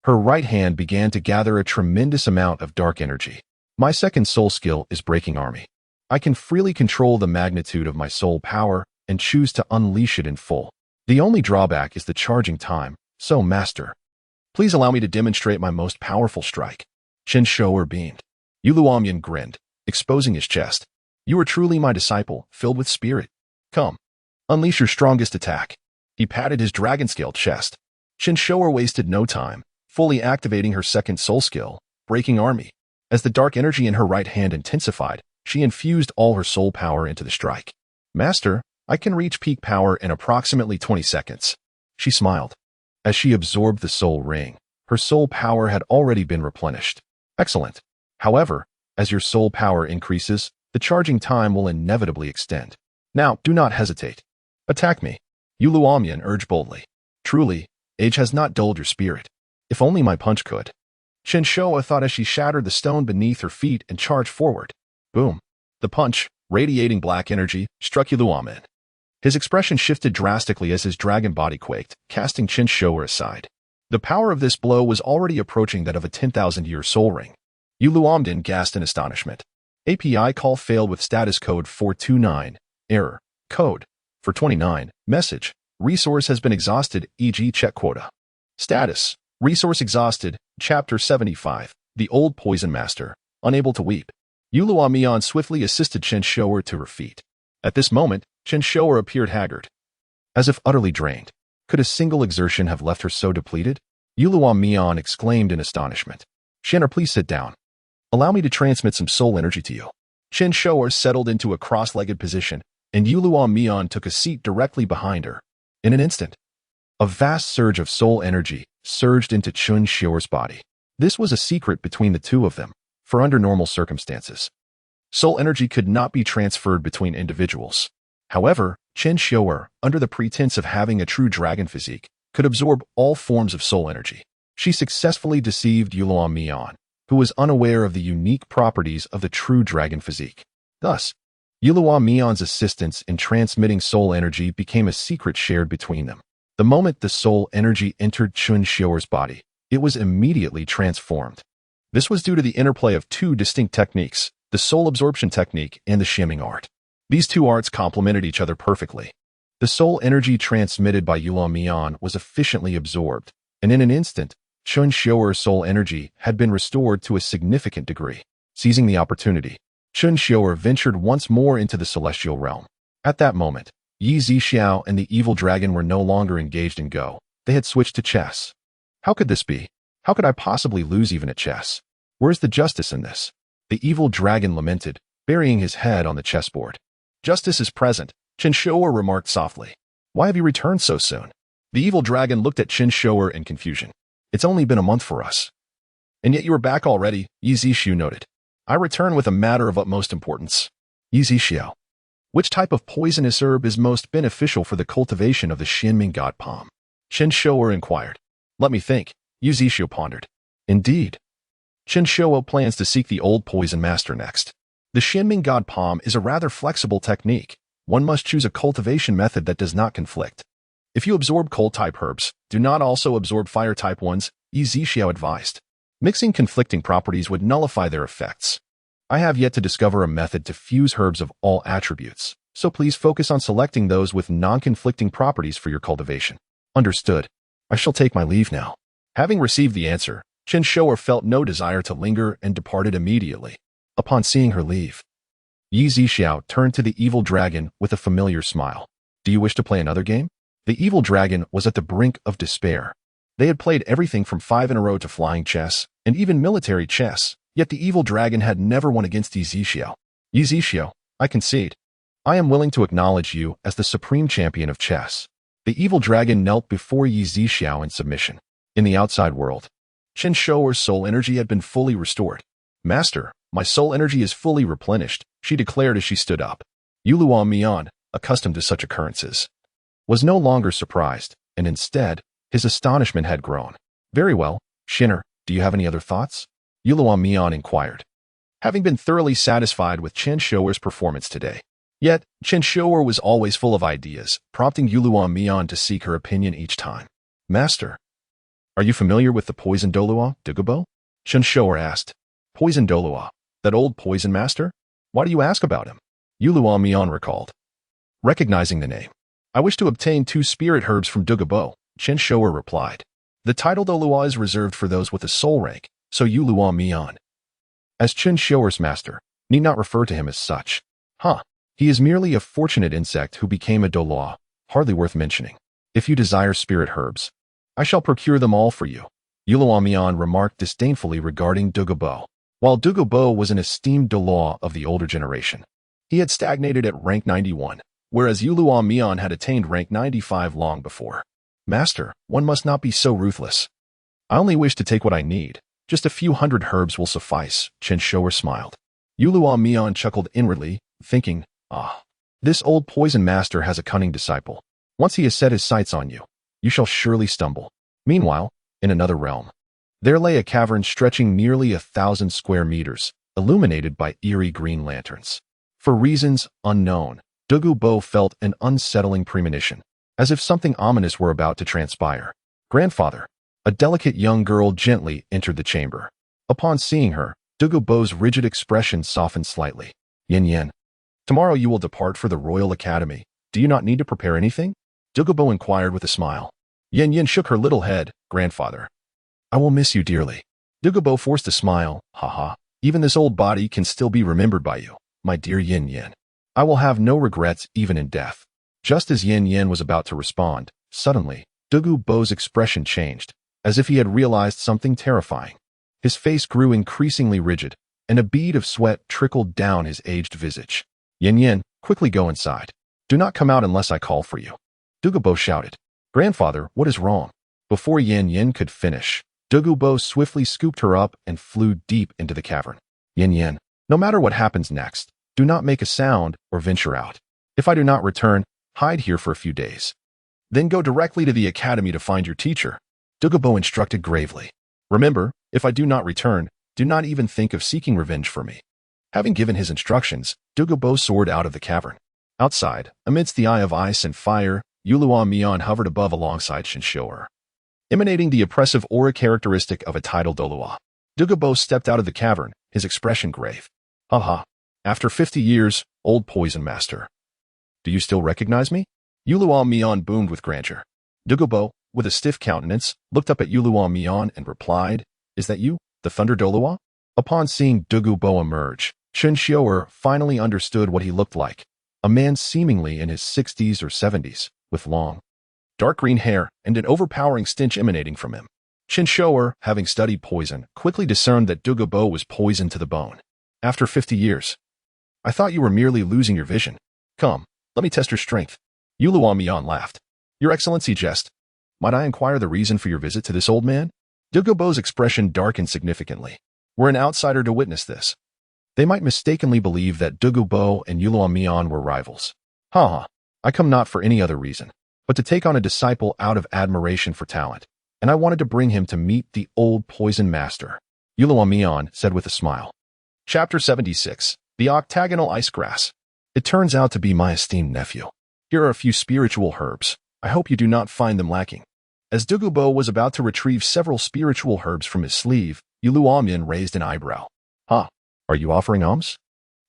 her right hand began to gather a tremendous amount of dark energy. My second soul skill is breaking army. I can freely control the magnitude of my soul power and choose to unleash it in full. The only drawback is the charging time, so master, please allow me to demonstrate my most powerful strike. Chen Xiuer beamed. Yu Luomian grinned, exposing his chest. You are truly my disciple, filled with spirit. Come, unleash your strongest attack. He patted his dragon-scaled chest. Chen Xiuer wasted no time, fully activating her second soul skill, breaking army. As the dark energy in her right hand intensified, she infused all her soul power into the strike. Master, I can reach peak power in approximately 20 seconds. She smiled. As she absorbed the soul ring, her soul power had already been replenished. Excellent. However, as your soul power increases, the charging time will inevitably extend. Now, do not hesitate. Attack me. Yu Luomian urged boldly. Truly, age has not dulled your spirit. If only my punch could. Chen Xiuer thought as she shattered the stone beneath her feet and charged forward. Boom. The punch, radiating black energy, struck Yu Luomian. His expression shifted drastically as his dragon body quaked, casting Chen Xiuer aside. The power of this blow was already approaching that of a 10,000-year soul ring. Yu Luomian gasped in astonishment. API call failed with status code 429. Error. Code. 429. Message. Resource has been exhausted, e.g. check quota. Status. Resource exhausted. Chapter 75. The Old Poison Master. Unable to weep. Yu Luomian swiftly assisted Chen Xiuer to her feet. At this moment, Chen Xiuer appeared haggard, as if utterly drained. Could a single exertion have left her so depleted? Yu Luomian exclaimed in astonishment. Shanner, please sit down. Allow me to transmit some soul energy to you. Chen Xiuer settled into a cross-legged position, and Yu Luomian took a seat directly behind her. In an instant, a vast surge of soul energy surged into Chen Xiuer's body. This was a secret between the two of them, for under normal circumstances, soul energy could not be transferred between individuals. However, Chen Xiuer, under the pretense of having a true dragon physique, could absorb all forms of soul energy. She successfully deceived Yu Luomian, who was unaware of the unique properties of the true dragon physique. Thus, Yu Luomian's assistance in transmitting soul energy became a secret shared between them. The moment the soul energy entered Chen Xiuer's body, it was immediately transformed. This was due to the interplay of two distinct techniques, the soul absorption technique and the shimming art. These two arts complemented each other perfectly. The soul energy transmitted by Yulong Mian was efficiently absorbed, and in an instant, Chen Xiuer's soul energy had been restored to a significant degree. Seizing the opportunity, Chen Xiuer ventured once more into the celestial realm. At that moment, Yi Zixiao and the evil dragon were no longer engaged in Go. They had switched to chess. How could this be? How could I possibly lose even at chess? Where's the justice in this? The evil dragon lamented, burying his head on the chessboard. Justice is present, Chen Xiuer remarked softly. Why have you returned so soon? The evil dragon looked at Chen Xiuer in confusion. It's only been a month for us. And yet you are back already, Yi Zixiao noted. I return with a matter of utmost importance. Yi Zixiao. Which type of poisonous herb is most beneficial for the cultivation of the Shinming God Palm? Chen Xiuer inquired. Let me think, Yi Zixiao pondered. Indeed. Chen Xiuer plans to seek the old poison master next. The Shinming God Palm is a rather flexible technique. One must choose a cultivation method that does not conflict. If you absorb cold-type herbs, do not also absorb fire-type ones, Yi Zixiao advised. Mixing conflicting properties would nullify their effects. I have yet to discover a method to fuse herbs of all attributes, so please focus on selecting those with non-conflicting properties for your cultivation. Understood. I shall take my leave now. Having received the answer, Chen Xiuer felt no desire to linger and departed immediately. Upon seeing her leave, Yi Zixiao turned to the evil dragon with a familiar smile. Do you wish to play another game? The evil dragon was at the brink of despair. They had played everything from 5 in a row to flying chess, and even military chess, yet the evil dragon had never won against Yi Zixiao. Yi Zixiao, I concede. I am willing to acknowledge you as the supreme champion of chess. The evil dragon knelt before Yi Zixiao in submission. In the outside world, Chen Xiuer's soul energy had been fully restored. Master, my soul energy is fully replenished, she declared as she stood up. Yulong Mian, accustomed to such occurrences, was no longer surprised, and instead, his astonishment had grown. Very well, Shinner, do you have any other thoughts? Yulong Mian inquired, having been thoroughly satisfied with Chen Xiuer's performance today. Yet, Chen Xiuer was always full of ideas, prompting Yulong Mian to seek her opinion each time. Master, are you familiar with the poison Douluo, Douluo? Chen Xiuer asked. Poison Douluo, that old poison master? Why do you ask about him? Yulong Mian recalled. Recognizing the name, I wish to obtain 2 spirit herbs from Douluo, Chen Xiuer replied. The title Douluo is reserved for those with a soul rank, so Yulong Mian, as Chen Xiuer's master, need not refer to him as such. He is merely a fortunate insect who became a Douluo, hardly worth mentioning. If you desire spirit herbs, I shall procure them all for you. Yulong Mian remarked disdainfully regarding Douluo. While Douluo was an esteemed Douluo of the older generation, he had stagnated at rank 91, whereas Yulong Mian had attained rank 95 long before. Master, one must not be so ruthless. I only wish to take what I need. Just a few hundred herbs will suffice, Chen Xiuer smiled. Yulong Mian chuckled inwardly, thinking, this old poison master has a cunning disciple. Once he has set his sights on you, you shall surely stumble. Meanwhile, in another realm, there lay a cavern stretching nearly 1,000 square meters, illuminated by eerie green lanterns. For reasons unknown, Douluo felt an unsettling premonition, as if something ominous were about to transpire. Grandfather, a delicate young girl gently entered the chamber. Upon seeing her, Douluo's rigid expression softened slightly. Yin, tomorrow you will depart for the Royal Academy. Do you not need to prepare anything? Douluo inquired with a smile. Yin shook her little head. Grandfather, I will miss you dearly. Douluo forced a smile. Even this old body can still be remembered by you, my dear Yin. I will have no regrets even in death. Just as Yin was about to respond, suddenly, Douluo's expression changed, as if he had realized something terrifying. His face grew increasingly rigid, and a bead of sweat trickled down his aged visage. Yin, quickly go inside. Do not come out unless I call for you. Douluo shouted. Grandfather, what is wrong? Before Yin could finish, Douluo swiftly scooped her up and flew deep into the cavern. Yin, no matter what happens next, do not make a sound or venture out. If I do not return, hide here for a few days. Then go directly to the academy to find your teacher. Douluo instructed gravely. Remember, if I do not return, do not even think of seeking revenge for me. Having given his instructions, Douluo soared out of the cavern. Outside, amidst the eye of ice and fire, Yulong Mian hovered above alongside Chen Xiuer, emanating the oppressive aura characteristic of a tidal Douluo. Douluo stepped out of the cavern, his expression grave. Haha. After 50 years, old poison master. Do you still recognize me? Yuluo Mian boomed with grandeur. Douluo, with a stiff countenance, looked up at Yuluo Mian and replied, Is that you, the Thunder Douluo? Upon seeing Douluo emerge, Chen Xiuer finally understood what he looked like. A man seemingly in his 60s or 70s, with long, dark green hair and an overpowering stench emanating from him. Chen Xiuer, having studied poison, quickly discerned that Douluo was poisoned to the bone. After 50 years. I thought you were merely losing your vision. Come, let me test your strength. Yuluo Mian laughed. Your Excellency jest. Might I inquire the reason for your visit to this old man? Douluo's expression darkened significantly. Were an outsider to witness this, they might mistakenly believe that Douluo and Yuluo Mian were rivals. Haha, I come not for any other reason, but to take on a disciple out of admiration for talent, and I wanted to bring him to meet the old poison master. Yuluo Mian said with a smile. Chapter 76, The Octagonal Ice Grass. It turns out to be my esteemed nephew. Here are a few spiritual herbs. I hope you do not find them lacking. As Douluo was about to retrieve several spiritual herbs from his sleeve, Yuluo Mian raised an eyebrow. Are you offering alms?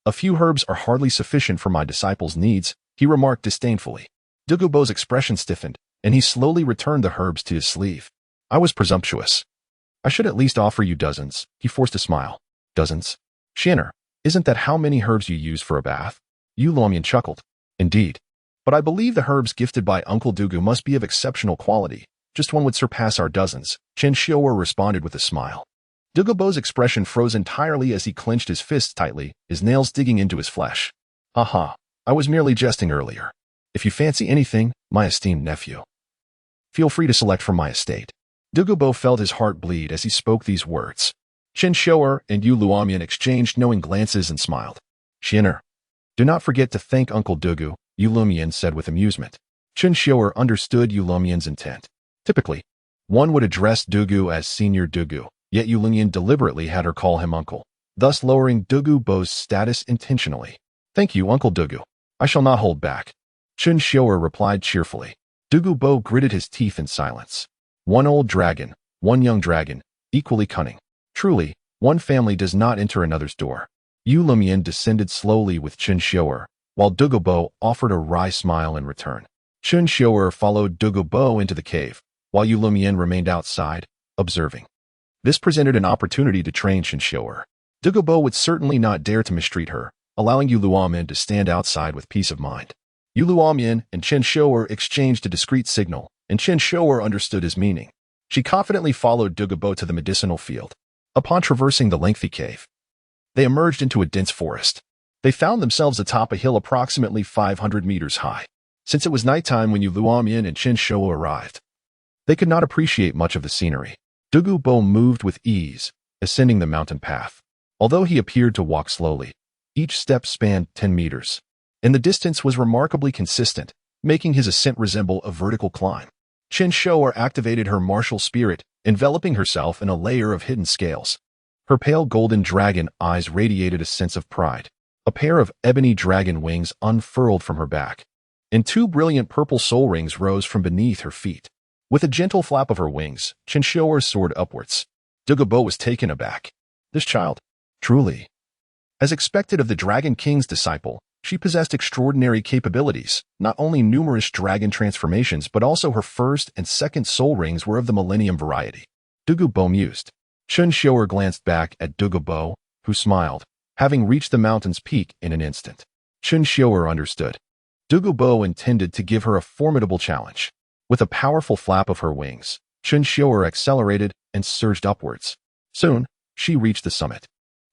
A few herbs are hardly sufficient for my disciple's needs, he remarked disdainfully. Douluo's expression stiffened, and he slowly returned the herbs to his sleeve. I was presumptuous. I should at least offer you dozens, he forced a smile. Dozens? Xiuer, isn't that how many herbs you use for a bath? Yuluo Mian chuckled. Indeed. But I believe the herbs gifted by Uncle Douluo must be of exceptional quality. Just one would surpass our dozens, Chen Xiuer responded with a smile. Douluo's expression froze entirely as he clenched his fists tightly, his nails digging into his flesh. Aha, I was merely jesting earlier. If you fancy anything, my esteemed nephew, feel free to select from my estate. Douluo felt his heart bleed as he spoke these words. Chen Xiuer and Yuluo Mian exchanged knowing glances and smiled. Xiuer, do not forget to thank Uncle Douluo, Yuluo Mian said with amusement. Chen Xiuer understood Yuluo Mian's intent. Typically, one would address Douluo as Senior Douluo. Yet Yuluo Mian deliberately had her call him uncle, thus lowering Douluo's status intentionally. Thank you, Uncle Douluo. I shall not hold back. Chen Xiuer replied cheerfully. Douluo gritted his teeth in silence. One old dragon, one young dragon, equally cunning. Truly, one family does not enter another's door. Yuluo Mian descended slowly with Chen Xiuer, while Douluo offered a wry smile in return. Chen Xiuer followed Douluo into the cave, while Yuluo Mian remained outside, observing. This presented an opportunity to train Chen Xiuer. Douluo would certainly not dare to mistreat her, allowing Yuluo Mian to stand outside with peace of mind. Yuluo Mian and Chen Xiuer exchanged a discreet signal, and Chen Xiuer understood his meaning. She confidently followed Douluo to the medicinal field. Upon traversing the lengthy cave, they emerged into a dense forest. They found themselves atop a hill approximately 500 meters high. Since it was nighttime when Yuluo Mian and Chen Xiuer arrived, they could not appreciate much of the scenery. Douluo moved with ease, ascending the mountain path. Although he appeared to walk slowly, each step spanned 10 meters, and the distance was remarkably consistent, making his ascent resemble a vertical climb. Chen Xiuer activated her martial spirit, enveloping herself in a layer of hidden scales. Her pale golden dragon eyes radiated a sense of pride. A pair of ebony dragon wings unfurled from her back, and two brilliant purple soul rings rose from beneath her feet. With a gentle flap of her wings, Chen Xiuer soared upwards. Douluo was taken aback. This child, truly. As expected of the Dragon King's disciple, she possessed extraordinary capabilities. Not only numerous dragon transformations, but also her first and second soul rings were of the Millennium variety. Douluo mused. Chen Xiuer glanced back at Douluo, who smiled, having reached the mountain's peak in an instant. Chen Xiuer understood. Douluo intended to give her a formidable challenge. With a powerful flap of her wings, Chen Xiuer accelerated and surged upwards. Soon, she reached the summit,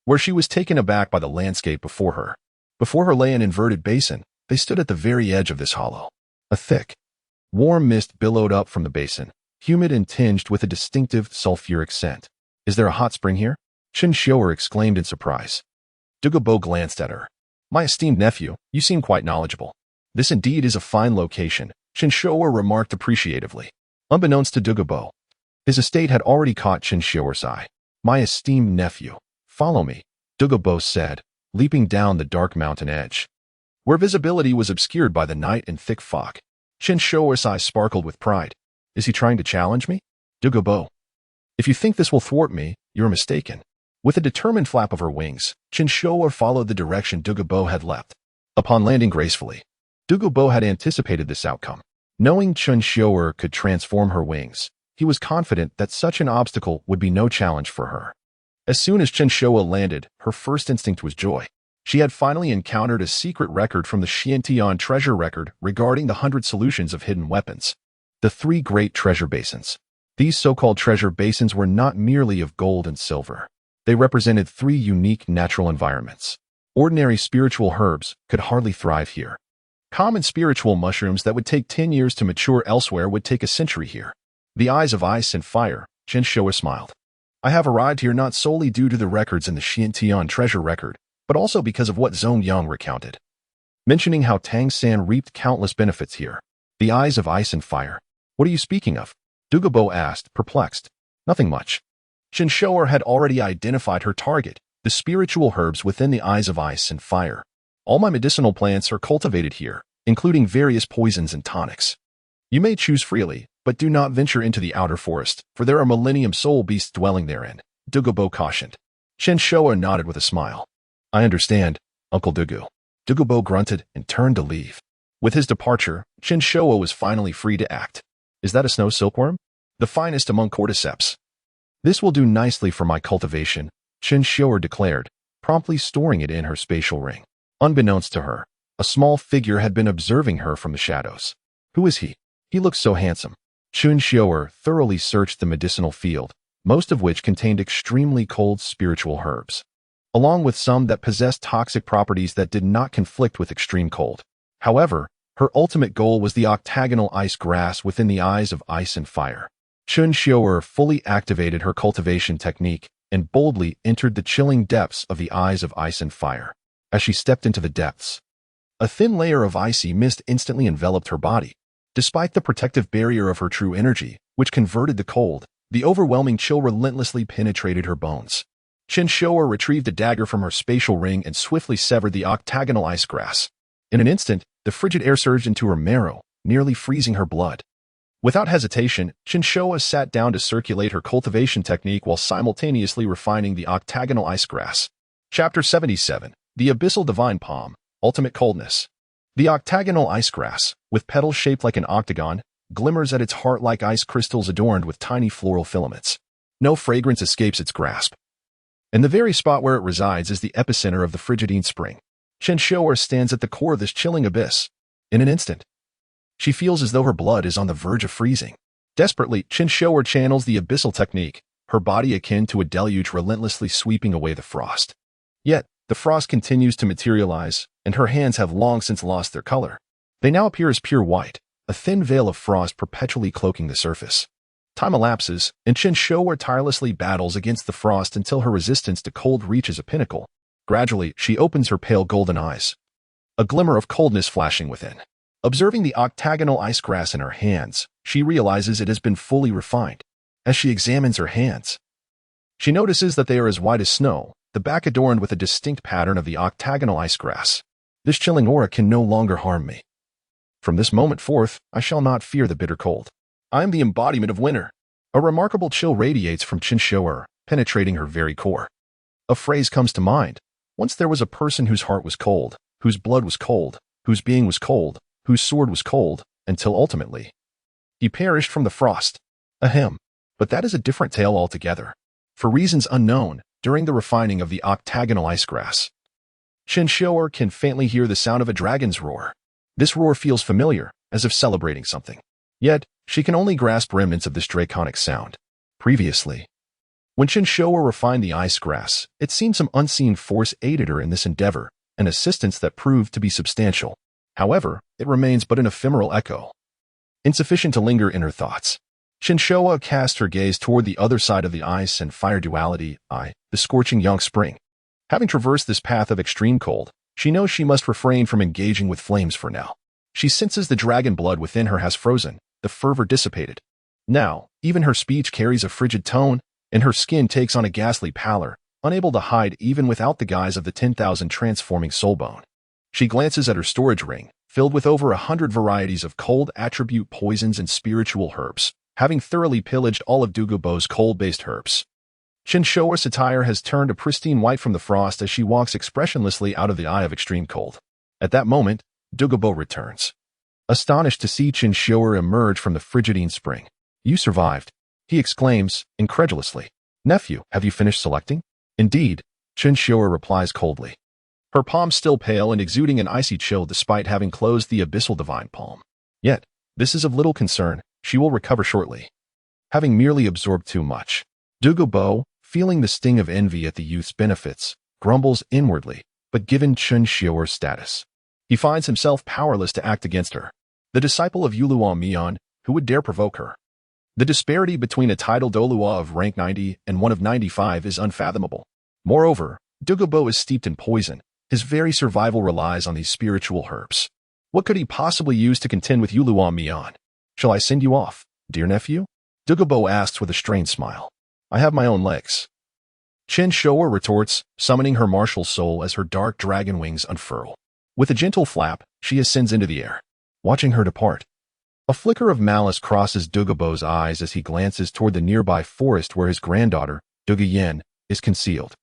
where she was taken aback by the landscape before her. Before her lay an inverted basin. They stood at the very edge of this hollow. A thick, warm mist billowed up from the basin, humid and tinged with a distinctive sulfuric scent. Is there a hot spring here? Chen Xiuer exclaimed in surprise. Douluo glanced at her. My esteemed nephew, you seem quite knowledgeable. This indeed is a fine location, Chen Xiuer remarked appreciatively. Unbeknownst to Douluo, his estate had already caught Chen Xiuer's eye. My esteemed nephew, follow me, Douluo said, leaping down the dark mountain edge, where visibility was obscured by the night and thick fog. Chen Xiuer's eyes sparkled with pride. Is he trying to challenge me? Douluo, If you think this will thwart me, you're mistaken. With a determined flap of her wings, Chen Xiuer followed the direction Douluo had leapt. Upon landing gracefully, Douluo had anticipated this outcome. Knowing Chen Xiuer could transform her wings, he was confident that such an obstacle would be no challenge for her. As soon as Chen Xiuer landed, her first instinct was joy. She had finally encountered a secret record from the Xiantian treasure record regarding the 100 solutions of hidden weapons. The 3 great treasure basins. These so-called treasure basins were not merely of gold and silver. They represented 3 unique natural environments. Ordinary spiritual herbs could hardly thrive here. Common spiritual mushrooms that would take 10 years to mature elsewhere would take a century here. The eyes of ice and fire, Chen Xiuer smiled. I have arrived here not solely due to the records in the Xiantian treasure record, but also because of what Zhong Yang recounted. Mentioning how Tang San reaped countless benefits here. The eyes of ice and fire. What are you speaking of? Douluo asked, perplexed. Nothing much. Chen Xiuer had already identified her target, the spiritual herbs within the eyes of ice and fire. All my medicinal plants are cultivated here, including various poisons and tonics. You may choose freely, but do not venture into the outer forest, for there are millennium soul beasts dwelling therein, Douluo cautioned. Chen Xiuer nodded with a smile. I understand, Uncle Douluo. Douluo grunted and turned to leave. With his departure, Chen Xiuer was finally free to act. Is that a snow silkworm? The finest among cordyceps. This will do nicely for my cultivation, Chen Xiuer declared, promptly storing it in her spatial ring. Unbeknownst to her, a small figure had been observing her from the shadows. Who is he? He looks so handsome. Chen Xiuer thoroughly searched the medicinal field, most of which contained extremely cold spiritual herbs, along with some that possessed toxic properties that did not conflict with extreme cold. However, her ultimate goal was the octagonal ice grass within the eyes of ice and fire. Chen Xiuer fully activated her cultivation technique and boldly entered the chilling depths of the eyes of ice and fire. As she stepped into the depths, a thin layer of icy mist instantly enveloped her body. Despite the protective barrier of her true energy, which converted the cold, the overwhelming chill relentlessly penetrated her bones. Chen Xiuer retrieved a dagger from her spatial ring and swiftly severed the octagonal ice grass. In an instant, the frigid air surged into her marrow, nearly freezing her blood. Without hesitation, Chen Xiuer sat down to circulate her cultivation technique while simultaneously refining the octagonal ice grass. Chapter 77. The Abyssal Divine Palm, Ultimate Coldness. The octagonal ice grass, with petals shaped like an octagon, glimmers at its heart like ice crystals adorned with tiny floral filaments. No fragrance escapes its grasp. And the very spot where it resides is the epicenter of the Frigidine Spring. Chen Xiuer stands at the core of this chilling abyss. In an instant, she feels as though her blood is on the verge of freezing. Desperately, Chen Xiuer channels the abyssal technique, her body akin to a deluge relentlessly sweeping away the frost. Yet, the frost continues to materialize, and her hands have long since lost their color. They now appear as pure white, a thin veil of frost perpetually cloaking the surface. Time elapses, and Chen Xiuer tirelessly battles against the frost until her resistance to cold reaches a pinnacle. Gradually, she opens her pale golden eyes, a glimmer of coldness flashing within. Observing the octagonal ice grass in her hands, she realizes it has been fully refined. As she examines her hands, she notices that they are as white as snow, the back adorned with a distinct pattern of the octagonal ice grass. This chilling aura can no longer harm me. From this moment forth, I shall not fear the bitter cold. I am the embodiment of winter. A remarkable chill radiates from Chen Xiuer, penetrating her very core. A phrase comes to mind. Once there was a person whose heart was cold, whose blood was cold, whose being was cold, whose sword was cold, until ultimately he perished from the frost. Ahem. But that is a different tale altogether. For reasons unknown, during the refining of the octagonal ice grass, Chen Xiuer can faintly hear the sound of a dragon's roar. This roar feels familiar, as if celebrating something. Yet, she can only grasp remnants of this draconic sound. Previously, when Chen Xiuer refined the ice grass, it seemed some unseen force aided her in this endeavor, an assistance that proved to be substantial. However, it remains but an ephemeral echo, insufficient to linger in her thoughts. Chen Xiuer cast her gaze toward the other side of the ice and fire duality, the scorching Yang Spring. Having traversed this path of extreme cold, she knows she must refrain from engaging with flames for now. She senses the dragon blood within her has frozen, the fervor dissipated. Now, even her speech carries a frigid tone, and her skin takes on a ghastly pallor, unable to hide even without the guise of the 10,000 transforming soulbone. She glances at her storage ring, filled with over 100 varieties of cold attribute poisons and spiritual herbs. having thoroughly pillaged all of Douluo's cold-based herbs. Chen Xiuer's attire has turned a pristine white from the frost as she walks expressionlessly out of the eye of extreme cold. At that moment, Douluo returns, astonished to see Chen Xiuer emerge from the frigidine spring. "You survived," he exclaims, incredulously. "Nephew, have you finished selecting?" "Indeed," Chen Xiuer replies coldly, her palms still pale and exuding an icy chill despite having closed the abyssal divine palm. Yet, this is of little concern, she will recover shortly. Having merely absorbed too much. Douluo, feeling the sting of envy at the youth's benefits, grumbles inwardly, but given Chen Xiuer's status, he finds himself powerless to act against her, the disciple of Yuluo Mian, who would dare provoke her. The disparity between a title Douluo of rank 90 and one of 95 is unfathomable. Moreover, Douluo is steeped in poison. His very survival relies on these spiritual herbs. What could he possibly use to contend with Yuluo Mian? "Shall I send you off, dear nephew?" Douluo asks with a strained smile. "I have my own legs." Chen Xiuer retorts, summoning her martial soul as her dark dragon wings unfurl. With a gentle flap, she ascends into the air, watching her depart. A flicker of malice crosses Douluo's eyes as he glances toward the nearby forest where his granddaughter, Douguyen, is concealed.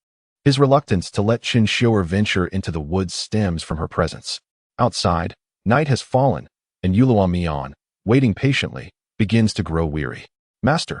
His reluctance to let Chen Xiuer venture into the woods stems from her presence. Outside, night has fallen, and Yuluo Mian, waiting patiently, begins to grow weary. "Master."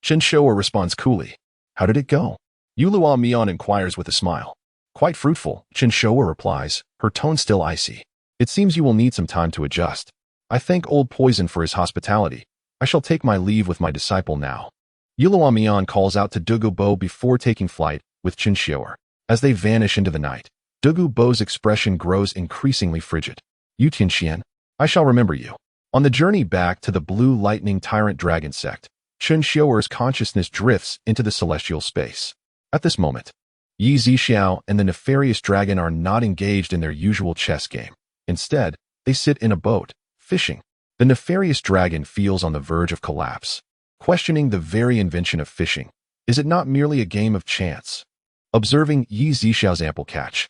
Chen Xiuer responds coolly. "How did it go?" Yuluo Mian inquires with a smile. "Quite fruitful," Chen Xiuer replies, her tone still icy. "It seems you will need some time to adjust. I thank old Poison for his hospitality. I shall take my leave with my disciple now." Yuluo Mian calls out to Douluo before taking flight with Chen Xiuer. As they vanish into the night, Douluo's expression grows increasingly frigid. "You Tianxian, I shall remember you." On the journey back to the Blue Lightning Tyrant Dragon Sect, Chen Xiuer's consciousness drifts into the celestial space. At this moment, Yi Zixiao and the nefarious dragon are not engaged in their usual chess game. Instead, they sit in a boat, fishing. The nefarious dragon feels on the verge of collapse, questioning the very invention of fishing. Is it not merely a game of chance? Observing Yi Zixiao's ample catch,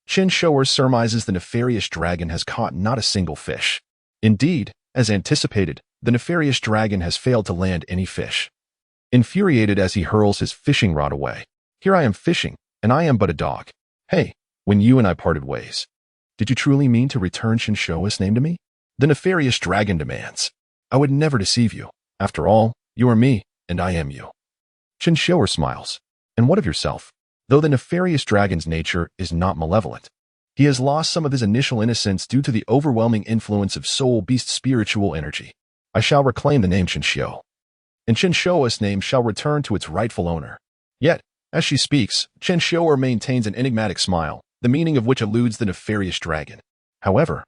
Chen Xiuer surmises the nefarious dragon has caught not a single fish. Indeed, as anticipated, the nefarious dragon has failed to land any fish. Infuriated as he hurls his fishing rod away, "Here I am fishing, and I am but a dog. Hey, when you and I parted ways, did you truly mean to return Chen Xiuer's name to me?" The nefarious dragon demands. "I would never deceive you. After all, you are me, and I am you." Chen Xiuer smiles. "And what of yourself?" Though the nefarious dragon's nature is not malevolent, he has lost some of his initial innocence due to the overwhelming influence of soul beast spiritual energy. "I shall reclaim the name Chen Xiuer, and Chen Xiuer's name shall return to its rightful owner." Yet, as she speaks, Chen Xiuer maintains an enigmatic smile, the meaning of which eludes the nefarious dragon. However,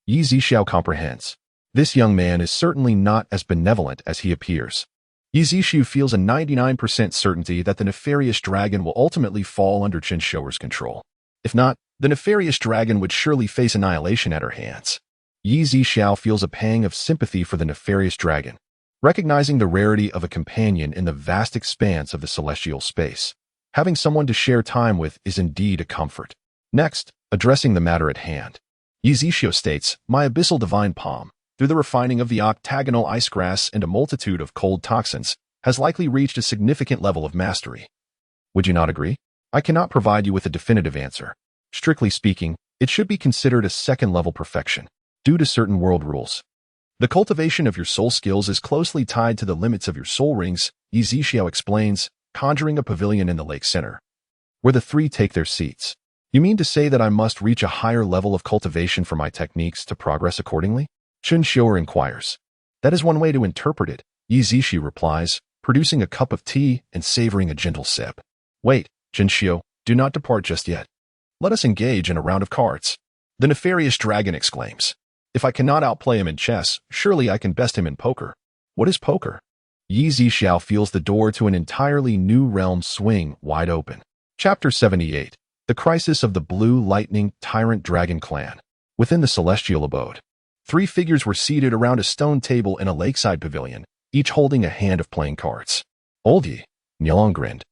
Yi Zixiao comprehends. This young man is certainly not as benevolent as he appears. Yi Zixiao feels a 99% certainty that the nefarious dragon will ultimately fall under Chen Xiuer's control. If not, the nefarious dragon would surely face annihilation at her hands. Yi Zixiao feels a pang of sympathy for the nefarious dragon, recognizing the rarity of a companion in the vast expanse of the celestial space. Having someone to share time with is indeed a comfort. Next, addressing the matter at hand, Yi Zixiao states, "My abyssal divine palm, through the refining of the octagonal ice grass and a multitude of cold toxins, has likely reached a significant level of mastery." Would you not agree? I cannot provide you with a definitive answer. Strictly speaking, it should be considered a second-level perfection, due to certain world rules. The cultivation of your soul skills is closely tied to the limits of your soul rings, Yi Zixiao explains, conjuring a pavilion in the lake center, where the three take their seats. "You mean to say that I must reach a higher level of cultivation for my techniques to progress accordingly?" Chen Xiuer inquires. "That is one way to interpret it," Yi Zixiao replies, producing a cup of tea and savoring a gentle sip. "Wait, Chen Xiuer, do not depart just yet. Let us engage in a round of cards." The nefarious dragon exclaims. "If I cannot outplay him in chess, surely I can best him in poker." "What is poker?" Yi Zixiao feels the door to an entirely new realm swing wide open. Chapter 78. The Crisis of the Blue Lightning Tyrant Dragon Clan. Within the celestial abode, three figures were seated around a stone table in a lakeside pavilion, each holding a hand of playing cards. "Old Yi," Nielong grinned.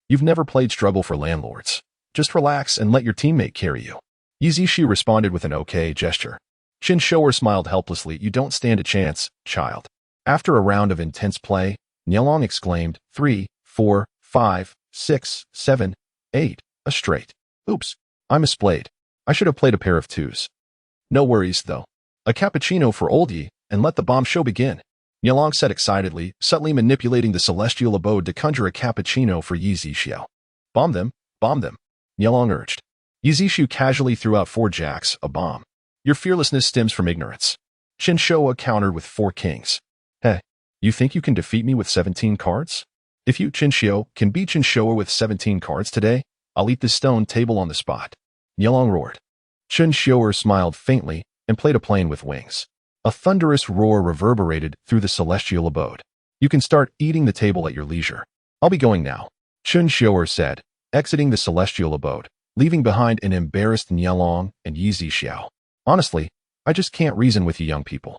"You've never played Struggle for Landlords. Just relax and let your teammate carry you." Yi Zixiao responded with an okay gesture. Chen Xiuer smiled helplessly. "You don't stand a chance, child." After a round of intense play, Nielong exclaimed, 3, 4, 5, 6, 7, 8, a straight. Oops, I misplayed. I should have played a pair of twos. No worries, though. A cappuccino for oldie, and let the bomb show begin. Nielong said excitedly, subtly manipulating the celestial abode to conjure a cappuccino for Yi Zixu. Bomb them, Nielong urged. Yi Zixu casually threw out 4 jacks, a bomb. Your fearlessness stems from ignorance. Chen Xiuer countered with 4 kings. Hey, you think you can defeat me with 17 cards? If you, Chen Xiuer, can beat Chen Xiuer with 17 cards today, I'll eat this stone table on the spot. Nielong roared. Chen Xiuer smiled faintly and played a plane with wings. A thunderous roar reverberated through the celestial abode. You can start eating the table at your leisure. I'll be going now, Chen Xiuer said, exiting the celestial abode, leaving behind an embarrassed Nielong and Yi Zixu. Honestly, I just can't reason with you young people.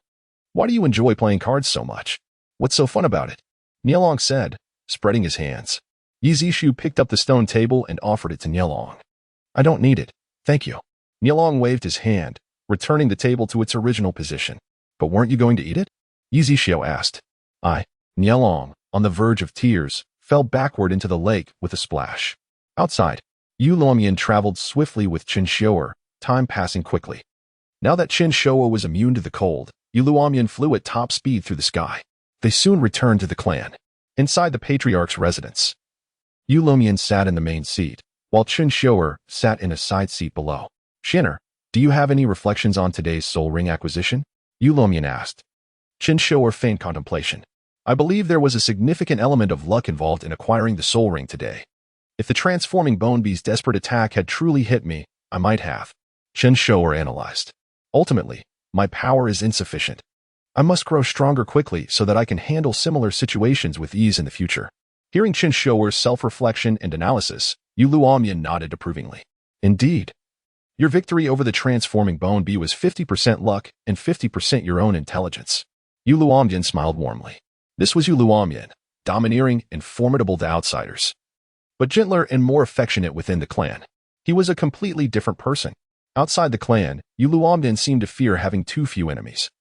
Why do you enjoy playing cards so much? What's so fun about it? Nielong said, spreading his hands. Yi Zixu picked up the stone table and offered it to Nielong. I don't need it, thank you. Nielong waved his hand, returning the table to its original position. But weren't you going to eat it? Yi Zixu asked. Nielong, on the verge of tears, fell backward into the lake with a splash. Outside, Yu Luomian traveled swiftly with Chen Xiuer, time passing quickly. Now that Chen Xiuer was immune to the cold, Yu Luomian flew at top speed through the sky. They soon returned to the clan. Inside the patriarch's residence, Yu Luomian sat in the main seat, while Chen Xiuer sat in a side seat below. Xiuer, do you have any reflections on today's soul ring acquisition? Yu Luomian asked. Chen Xiuer feigned contemplation. I believe there was a significant element of luck involved in acquiring the soul ring today. If the transforming Bone Bee's desperate attack had truly hit me, I might have. Chen Xiuer analyzed. Ultimately, my power is insufficient. I must grow stronger quickly so that I can handle similar situations with ease in the future. Hearing Chen Xiuer's self-reflection and analysis, Yu Luomian nodded approvingly. Indeed. Your victory over the transforming Bone Bee was 50% luck and 50% your own intelligence. Yu Luomian smiled warmly. This was Yu Luomian, domineering and formidable to outsiders, but gentler and more affectionate within the clan. He was a completely different person. Outside the clan, Yu Luomian seemed to fear having too few enemies.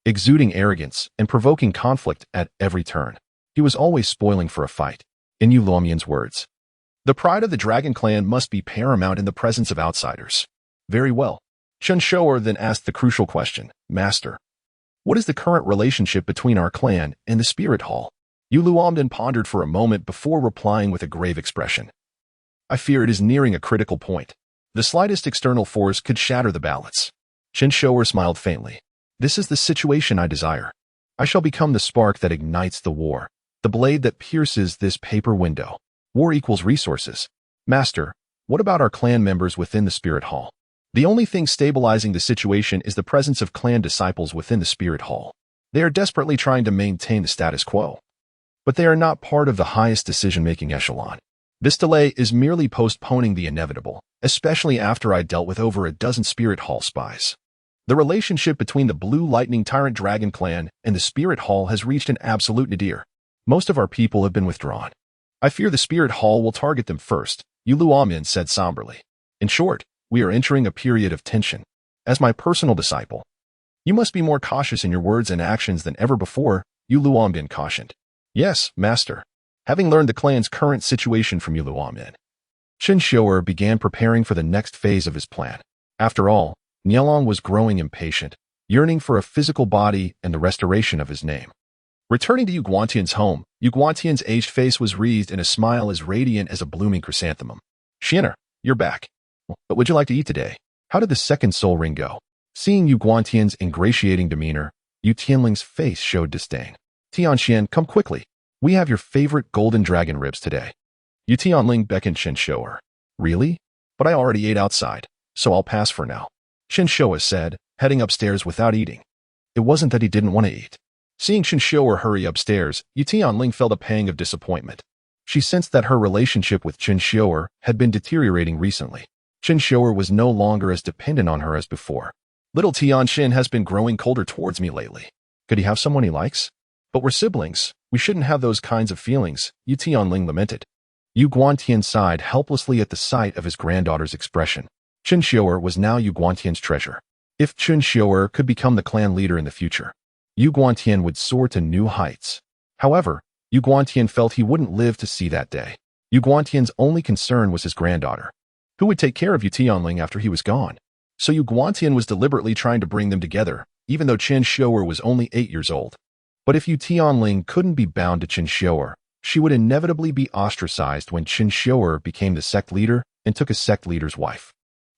Exuding arrogance and provoking conflict at every turn, he was always spoiling for a fight. In Yu Luomian's words, the pride of the Dragon Clan must be paramount in the presence of outsiders. Very well. Chen Xiuer then asked the crucial question, Master, what is the current relationship between our clan and the Spirit Hall? Yu Luomian pondered for a moment before replying with a grave expression. I fear it is nearing a critical point. The slightest external force could shatter the balance. Chen Xiuer smiled faintly. This is the situation I desire. I shall become the spark that ignites the war, the blade that pierces this paper window. War equals resources. Master, what about our clan members within the Spirit Hall? The only thing stabilizing the situation is the presence of clan disciples within the Spirit Hall. They are desperately trying to maintain the status quo, but they are not part of the highest decision-making echelon. This delay is merely postponing the inevitable, especially after I dealt with over a dozen Spirit Hall spies. The relationship between the Blue Lightning Tyrant Dragon Clan and the Spirit Hall has reached an absolute nadir. Most of our people have been withdrawn. I fear the Spirit Hall will target them first, Yu Luomian said somberly. In short, we are entering a period of tension. As my personal disciple, you must be more cautious in your words and actions than ever before, Yu Luomian cautioned. Yes, Master. Having learned the clan's current situation from Yu Luomian, Chen Xiuer began preparing for the next phase of his plan. After all, Nielong was growing impatient, yearning for a physical body and the restoration of his name. Returning to Yu Guantian's home, Yu Guantian's aged face was wreathed in a smile as radiant as a blooming chrysanthemum. Xiuer, you're back. What would you like to eat today? How did the second soul ring go? Seeing Yu Guantian's ingratiating demeanor, Yu Tianling's face showed disdain. Tianxian, come quickly. We have your favorite golden dragon ribs today. Yu Tianling beckoned Chen Xiuer. Really? But I already ate outside, so I'll pass for now, Chen Xiuer said, heading upstairs without eating. It wasn't that he didn't want to eat. Seeing Chen Xiuer hurry upstairs, Yu Tianling felt a pang of disappointment. She sensed that her relationship with Chen Xiuer had been deteriorating recently. Chen Xiuer was no longer as dependent on her as before. Little Tianxian has been growing colder towards me lately. Could he have someone he likes? But we're siblings. We shouldn't have those kinds of feelings, Yu Tianling lamented. Yu Guantian sighed helplessly at the sight of his granddaughter's expression. Chen Xiuer was now Yu Guantian's treasure. If Chen Xiuer could become the clan leader in the future, Yu Guantian would soar to new heights. However, Yu Guantian felt he wouldn't live to see that day. Yu Guantian's only concern was his granddaughter. Who would take care of Yu Tianling after he was gone? So Yu Guantian was deliberately trying to bring them together, even though Chen Xiuer was only 8 years old. But if Yu Tianling couldn't be bound to Chen Xiuer, she would inevitably be ostracized when Chen Xiuer became the sect leader and took a sect leader's wife.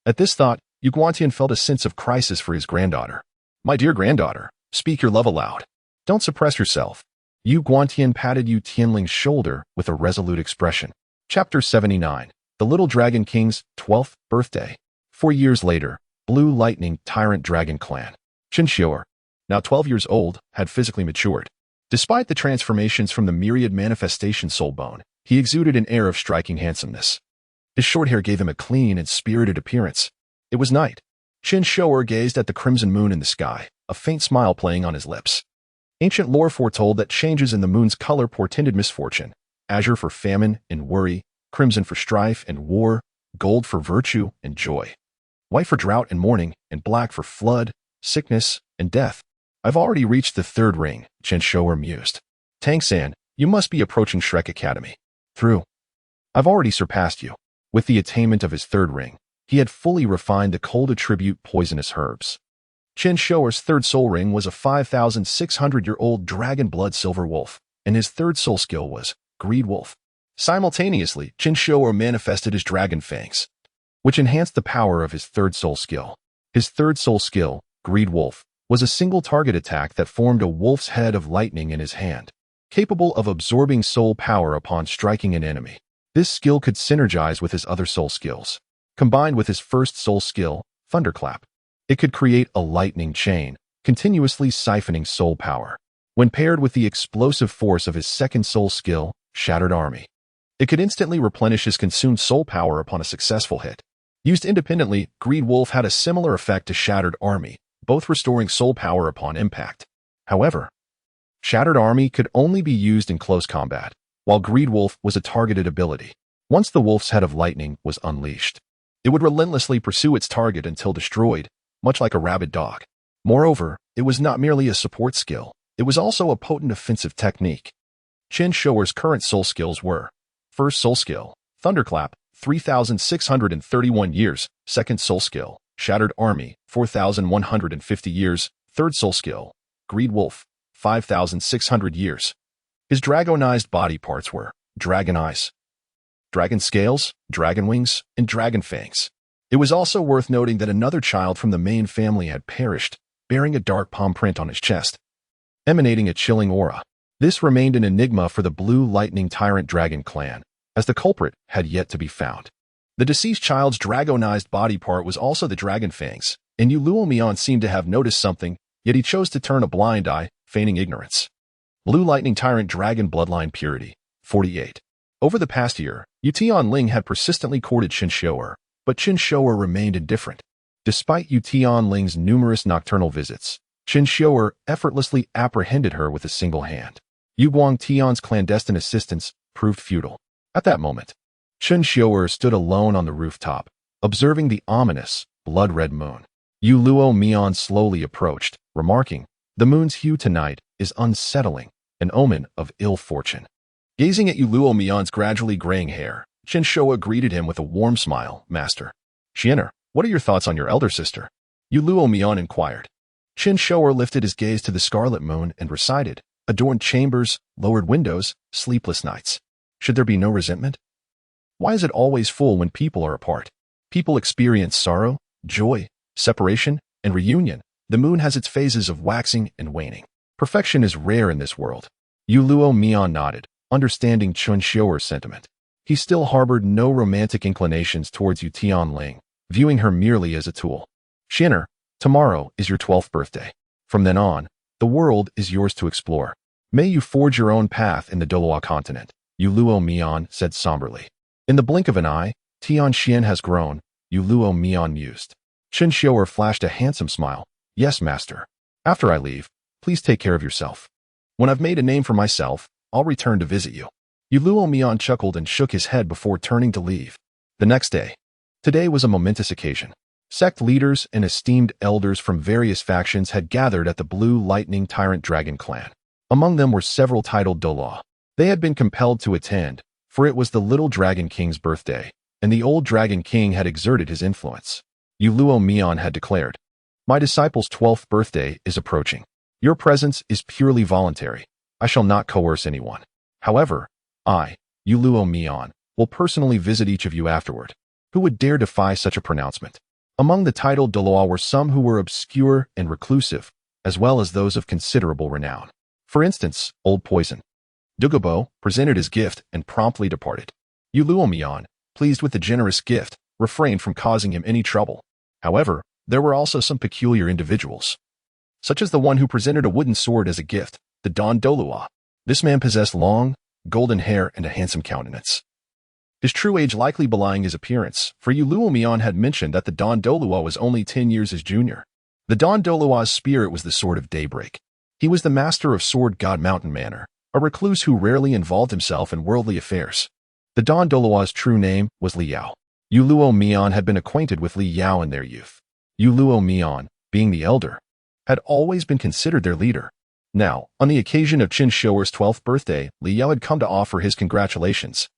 At this thought, Yu Guantian felt a sense of crisis for his granddaughter. My dear granddaughter, speak your love aloud. Don't suppress yourself. Yu Guantian patted Yu Tianling's shoulder with a resolute expression. Chapter 79. The Little Dragon King's 12th birthday. 4 years later, Blue Lightning Tyrant Dragon Clan. Chen Xiuer, now 12 years old, had physically matured. Despite the transformations from the myriad manifestation soul bone, he exuded an air of striking handsomeness. His short hair gave him a clean and spirited appearance. It was night. Chen Xiuer gazed at the crimson moon in the sky, a faint smile playing on his lips. Ancient lore foretold that changes in the moon's color portended misfortune: azure for famine and worry, crimson for strife and war, gold for virtue and joy, white for drought and mourning, and black for flood, sickness, and death. I've already reached the 3rd ring, Chen Xiuer mused. Tang San, you must be approaching Shrek Academy. True. I've already surpassed you. With the attainment of his 3rd ring, he had fully refined the cold attribute poisonous herbs. Chen Xiuer's 3rd soul ring was a 5,600-year-old dragon blood silver wolf, and his 3rd soul skill was greed wolf. Simultaneously, Chen Xiuer manifested his dragon fangs, which enhanced the power of his 3rd soul skill. His 3rd soul skill, greed wolf, was a single target attack that formed a wolf's head of lightning in his hand, capable of absorbing soul power upon striking an enemy. This skill could synergize with his other soul skills. Combined with his 1st soul skill, thunderclap, it could create a lightning chain, continuously siphoning soul power. When paired with the explosive force of his 2nd soul skill, shattered army, it could instantly replenish his consumed soul power upon a successful hit. Used independently, Greed Wolf had a similar effect to Shattered Army, both restoring soul power upon impact. However, Shattered Army could only be used in close combat, while Greed Wolf was a targeted ability. Once the wolf's head of lightning was unleashed, it would relentlessly pursue its target until destroyed, much like a rabid dog. Moreover, it was not merely a support skill, it was also a potent offensive technique. Chen Xiuer's current soul skills were: 1st soul skill, Thunderclap, 3,631 years, 2nd soul skill, Shattered Army, 4,150 years, 3rd soul skill, Greed Wolf, 5,600 years. His dragonized body parts were dragon eyes, dragon scales, dragon wings, and dragon fangs. It was also worth noting that another child from the main family had perished, bearing a dark palm print on his chest, emanating a chilling aura. This remained an enigma for the Blue Lightning Tyrant Dragon Clan, as the culprit had yet to be found. The deceased child's dragonized body part was also the dragon fangs, and Luo Mian seemed to have noticed something, yet he chose to turn a blind eye, feigning ignorance. Blue Lightning Tyrant Dragon Bloodline Purity, 48. Over the past year, Yu Tianling had persistently courted Chen Xiuer, but Chen Xiuer remained indifferent. Despite Yu Tianling's numerous nocturnal visits, Chen Xiuer effortlessly apprehended her with a single hand. Yu Guangtian's clandestine assistance proved futile. At that moment, Chen Xiuer stood alone on the rooftop, observing the ominous, blood-red moon. Yu Luo Mian slowly approached, remarking, "The moon's hue tonight is unsettling, an omen of ill fortune." Gazing at Yu Luo Mian's gradually graying hair, Chen Xiuer greeted him with a warm smile. "Master Xianer, what are your thoughts on your elder sister?" Yu Luo Mian inquired. Chen Xiuer lifted his gaze to the scarlet moon and recited, "Adorned chambers, lowered windows, sleepless nights. Should there be no resentment? Why is it always full when people are apart? People experience sorrow, joy, separation, and reunion. The moon has its phases of waxing and waning. Perfection is rare in this world." Yu Luo Mian nodded, understanding Chen Xiuer's sentiment. He still harbored no romantic inclinations towards Yu Tianling, viewing her merely as a tool. "Xianer, tomorrow is your 12th birthday. From then on, the world is yours to explore. May you forge your own path in the Douluo continent," Yu Luo Mian said somberly. "In the blink of an eye, Tianxian has grown," Yu Luo Mian mused. Chen Xiuer flashed a handsome smile. "Yes, master. After I leave, please take care of yourself. When I've made a name for myself, I'll return to visit you." Yu Luo Mian chuckled and shook his head before turning to leave. The next day. Today was a momentous occasion. Sect leaders and esteemed elders from various factions had gathered at the Blue Lightning Tyrant Dragon Clan. Among them were several titled Douluo. They had been compelled to attend, for it was the little Dragon King's birthday, and the old Dragon King had exerted his influence. Douluo Mian had declared, "My disciple's 12th birthday is approaching. Your presence is purely voluntary. I shall not coerce anyone. However, I, Douluo Mian, will personally visit each of you afterward. Who would dare defy such a pronouncement?" Among the titled Douluo were some who were obscure and reclusive, as well as those of considerable renown. For instance, Old Poison. Douluo presented his gift and promptly departed. Douluo Mian, pleased with the generous gift, refrained from causing him any trouble. However, there were also some peculiar individuals, such as the one who presented a wooden sword as a gift, the Don Douluo. This man possessed long, golden hair and a handsome countenance, his true age likely belying his appearance, for Douluo Mian had mentioned that the Don Douluo was only 10 years his junior. The Don Douluo's spirit was the Sword of Daybreak. He was the master of Sword God Mountain Manor, a recluse who rarely involved himself in worldly affairs. The Don Douluo's true name was Li Yao. Douluo Mian had been acquainted with Li Yao in their youth. Douluo Mian, being the elder, had always been considered their leader. Now, on the occasion of Chen Xiuer's 12th birthday, Li Yao had come to offer his congratulations.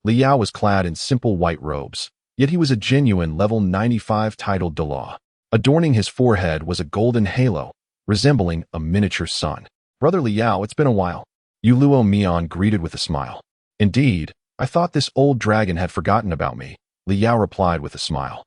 Li Yao was clad in simple white robes, yet he was a genuine level 95 titled Douluo. Adorning his forehead was a golden halo, resembling a miniature sun. "Brother Li Yao, it's been a while." Douluo Mian greeted with a smile. "Indeed, I thought this old dragon had forgotten about me," Li Yao replied with a smile.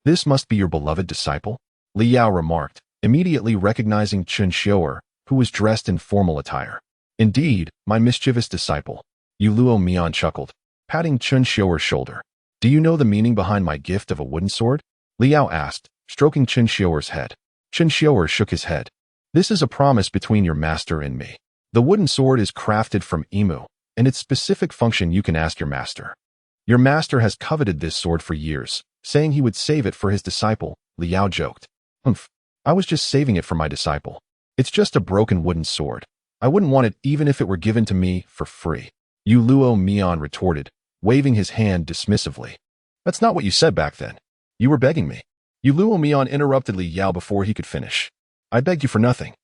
"This must be your beloved disciple?" Li Yao remarked, immediately recognizing Chen Xiuer, who was dressed in formal attire. "Indeed, my mischievous disciple." Douluo Mian chuckled, patting Chen Xiuer's shoulder. "Do you know the meaning behind my gift of a wooden sword?" Li Yao asked, stroking Chen Xiuer's head. Chen Xiuer shook his head. "This is a promise between your master and me. The wooden sword is crafted from emu, and its specific function you can ask your master. Your master has coveted this sword for years, saying he would save it for his disciple," Li Yao joked. "Humph, I was just saving it for my disciple. It's just a broken wooden sword. I wouldn't want it even if it were given to me for free," Douluo Mian retorted, waving his hand dismissively. "That's not what you said back then. You were begging me." Douluo Mian interrupted Li Yao before he could finish. "I begged you for nothing.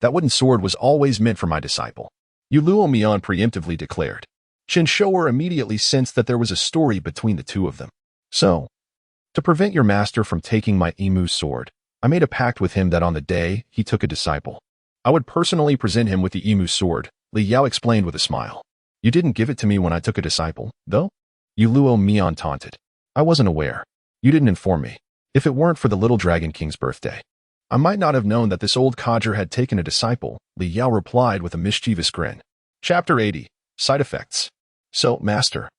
That wooden sword was always meant for my disciple," Douluo Mian preemptively declared. Chen Xiuer immediately sensed that there was a story between the two of them. "So, to prevent your master from taking my emu sword, I made a pact with him that on the day he took a disciple, I would personally present him with the emu sword," Li Yao explained with a smile. "You didn't give it to me when I took a disciple, though?" Douluo Mian taunted. "I wasn't aware. You didn't inform me. If it weren't for the little Dragon King's birthday, I might not have known that this old codger had taken a disciple," Li Yao replied with a mischievous grin. Chapter 80. Side Effects. "So, Master,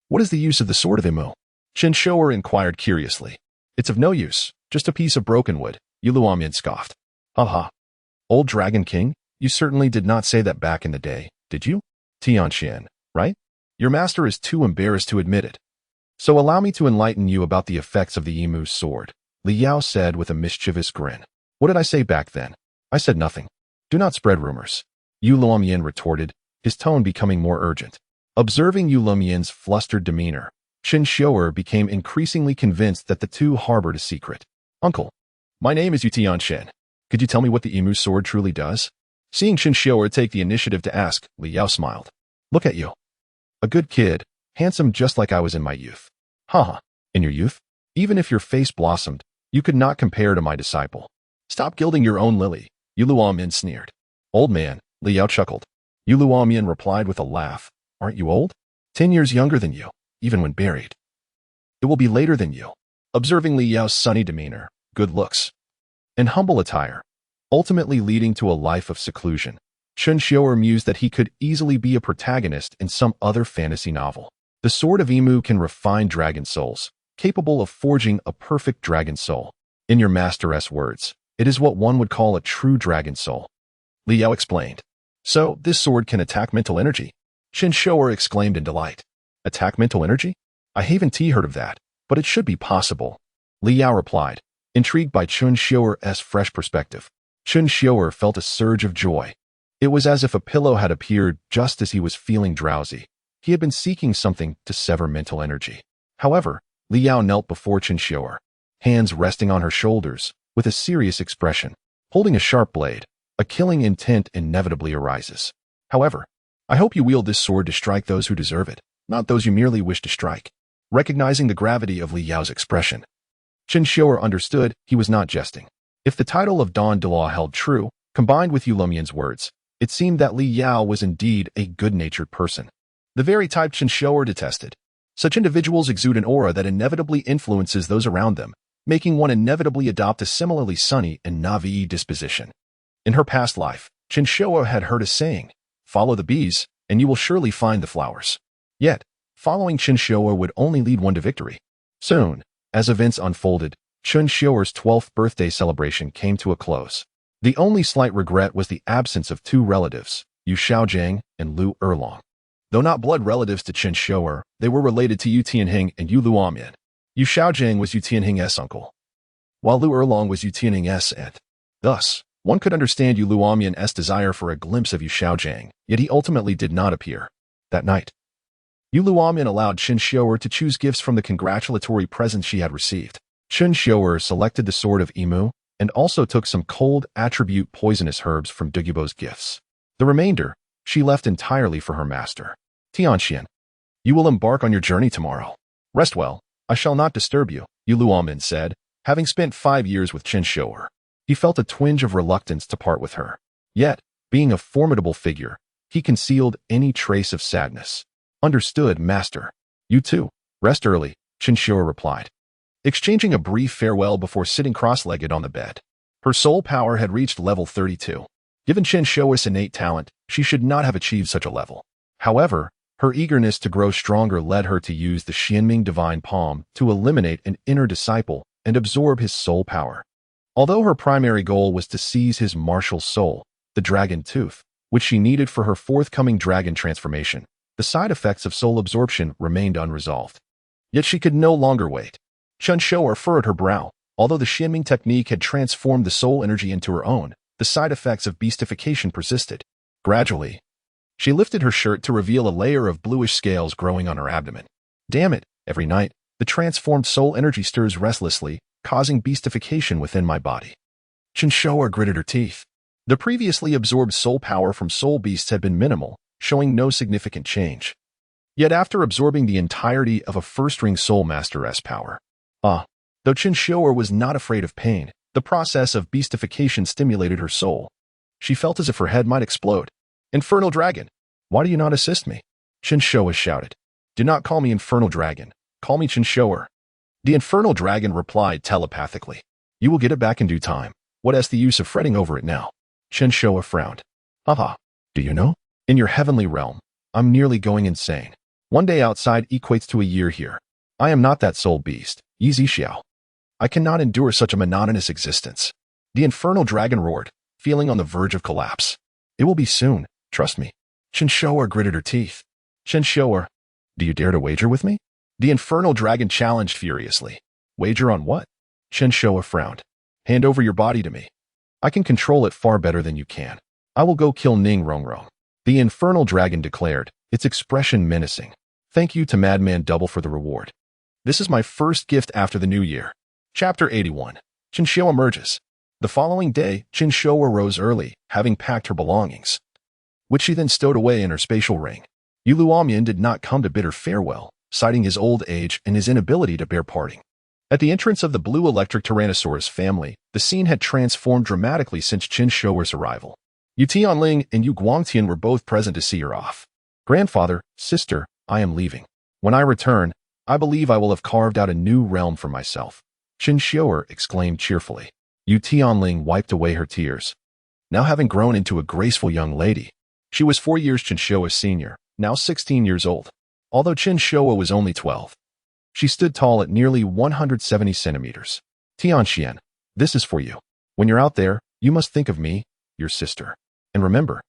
what is the use of the Sword of Emu?" Chen Xiuer inquired curiously. "It's of no use, just a piece of broken wood," Douluo Mian scoffed. "Ha. Old Dragon King, you certainly did not say that back in the day, did you? Tianxian, right? Your master is too embarrassed to admit it. So allow me to enlighten you about the effects of the emu's sword," Li Yao said with a mischievous grin. "What did I say back then? I said nothing. Do not spread rumors," Douluo Mian retorted, his tone becoming more urgent. Observing Douluo Mian's flustered demeanor, Chen Xiuer became increasingly convinced that the two harbored a secret. "Uncle, my name is Tianxian. Could you tell me what the emu's sword truly does?" Seeing Chen Xiuer take the initiative to ask, Li Yao smiled. "Look at you. A good kid, handsome just like I was in my youth." "Ha. In your youth? Even if your face blossomed, you could not compare to my disciple." "Stop gilding your own lily," Douluo Mian sneered. "Old man," Li Yao chuckled. Douluo Mian replied with a laugh. "Aren't you old? 10 years younger than you, even when buried. It will be later than you." Observing Li Yao's sunny demeanor, good looks, and humble attire, ultimately leading to a life of seclusion, Chen Xiuer mused that he could easily be a protagonist in some other fantasy novel. The Sword of Emu can refine dragon souls, capable of forging a perfect dragon soul. In your master's words, it is what one would call a true dragon soul, Li Yao explained. "So, this sword can attack mental energy?" Chen Xiuer exclaimed in delight. "Attack mental energy? I haven't heard of that, but it should be possible," Li Yao replied, intrigued by Chen Xiuer's fresh perspective. Chen Xiuer felt a surge of joy. It was as if a pillow had appeared just as he was feeling drowsy. He had been seeking something to sever mental energy. However, Li Yao knelt before Chen Xiuer, hands resting on her shoulders, with a serious expression. Holding a sharp blade, a killing intent inevitably arises. However, I hope you wield this sword to strike those who deserve it, not those you merely wish to strike. Recognizing the gravity of Li Yao's expression, Chen Xiuer understood he was not jesting. If the title of Don Douluo held true, combined with Yu Lumian's words, it seemed that Li Yao was indeed a good-natured person. The very type Chen Xiuer detested. Such individuals exude an aura that inevitably influences those around them, making one inevitably adopt a similarly sunny and naive disposition. In her past life, Chen Xiuer had heard a saying, "Follow the bees, and you will surely find the flowers." Yet, following Chen Xiuer would only lead one to victory. Soon, as events unfolded, Chen Xiuer's 12th birthday celebration came to a close. The only slight regret was the absence of two relatives, Yu Xiaojiang and Lu Erlong. Though not blood relatives to Chen Xiuer, they were related to Yu Tianheng and Yu Luomian. Yu Xiaojiang was Yu Tianheng's uncle, while Lu Erlong was Yu Tianheng's aunt. Thus, one could understand Yu Luomian's desire for a glimpse of Yu Xiaojiang, yet he ultimately did not appear. That night, Yu Luomian allowed Chen Xiuer to choose gifts from the congratulatory presents she had received. Chen Xiuer selected the Sword of Imu and also took some cold attribute poisonous herbs from Douluo's gifts. The remainder, she left entirely for her master. Tianxian, you will embark on your journey tomorrow. Rest well, I shall not disturb you, Yu Luomian said, having spent 5 years with Chen Xiuer. He felt a twinge of reluctance to part with her. Yet, being a formidable figure, he concealed any trace of sadness. Understood, master. You too. Rest early, Chen Xiuer replied, exchanging a brief farewell before sitting cross-legged on the bed. Her soul power had reached level 32. Given Chen Xiuer's innate talent, she should not have achieved such a level. However, her eagerness to grow stronger led her to use the Xianming Divine Palm to eliminate an inner disciple and absorb his soul power. Although her primary goal was to seize his martial soul, the dragon tooth, which she needed for her forthcoming dragon transformation, the side effects of soul absorption remained unresolved. Yet she could no longer wait. Chen Xiuer furrowed her brow. Although the Xianming technique had transformed the soul energy into her own, the side effects of beastification persisted. Gradually, she lifted her shirt to reveal a layer of bluish scales growing on her abdomen. Damn it, every night, the transformed soul energy stirs restlessly, causing beastification within my body. Chen Xiuer gritted her teeth. The previously absorbed soul power from soul beasts had been minimal, showing no significant change. Yet after absorbing the entirety of a first-ring soul master's power, though Chen Xiuer was not afraid of pain, the process of beastification stimulated her soul. She felt as if her head might explode. Infernal Dragon, why do you not assist me? Chen Xiuer shouted. Do not call me Infernal Dragon. Call me Chen Xiuer. The Infernal Dragon replied telepathically. You will get it back in due time. What is the use of fretting over it now? Chen Xiuer frowned. Do you know? In your heavenly realm, I'm nearly going insane. One day outside equates to a year here. I am not that soul beast, Yi Zixiao. I cannot endure such a monotonous existence. The Infernal Dragon roared, feeling on the verge of collapse. It will be soon, trust me. Chen Xiuer gritted her teeth. Chen Xiuer, do you dare to wager with me? The Infernal Dragon challenged furiously. Wager on what? Chen Xiuer frowned. Hand over your body to me. I can control it far better than you can. I will go kill Ning Rongrong. The Infernal Dragon declared, its expression menacing. Thank you to Madman Double for the reward. This is my first gift after the new year. Chapter 81. Chen Xiuer emerges. The following day, Chen Xiuer rose early, having packed her belongings, which she then stowed away in her spatial ring. Yu Luomian did not come to bid her farewell, citing his old age and his inability to bear parting. At the entrance of the blue electric Tyrannosaurus family, the scene had transformed dramatically since Chen Xiuer's arrival. Yu Tianling and Yu Guangtian were both present to see her off. Grandfather, sister, I am leaving. When I return, I believe I will have carved out a new realm for myself. Chen Xiuer exclaimed cheerfully. Yu Tianling wiped away her tears. Now having grown into a graceful young lady, she was 4 years Chen Xiuer's senior, now 16 years old. Although Chen Xiuer was only 12, she stood tall at nearly 170 centimeters. Tianxian, this is for you. When you're out there, you must think of me, your sister. And remember,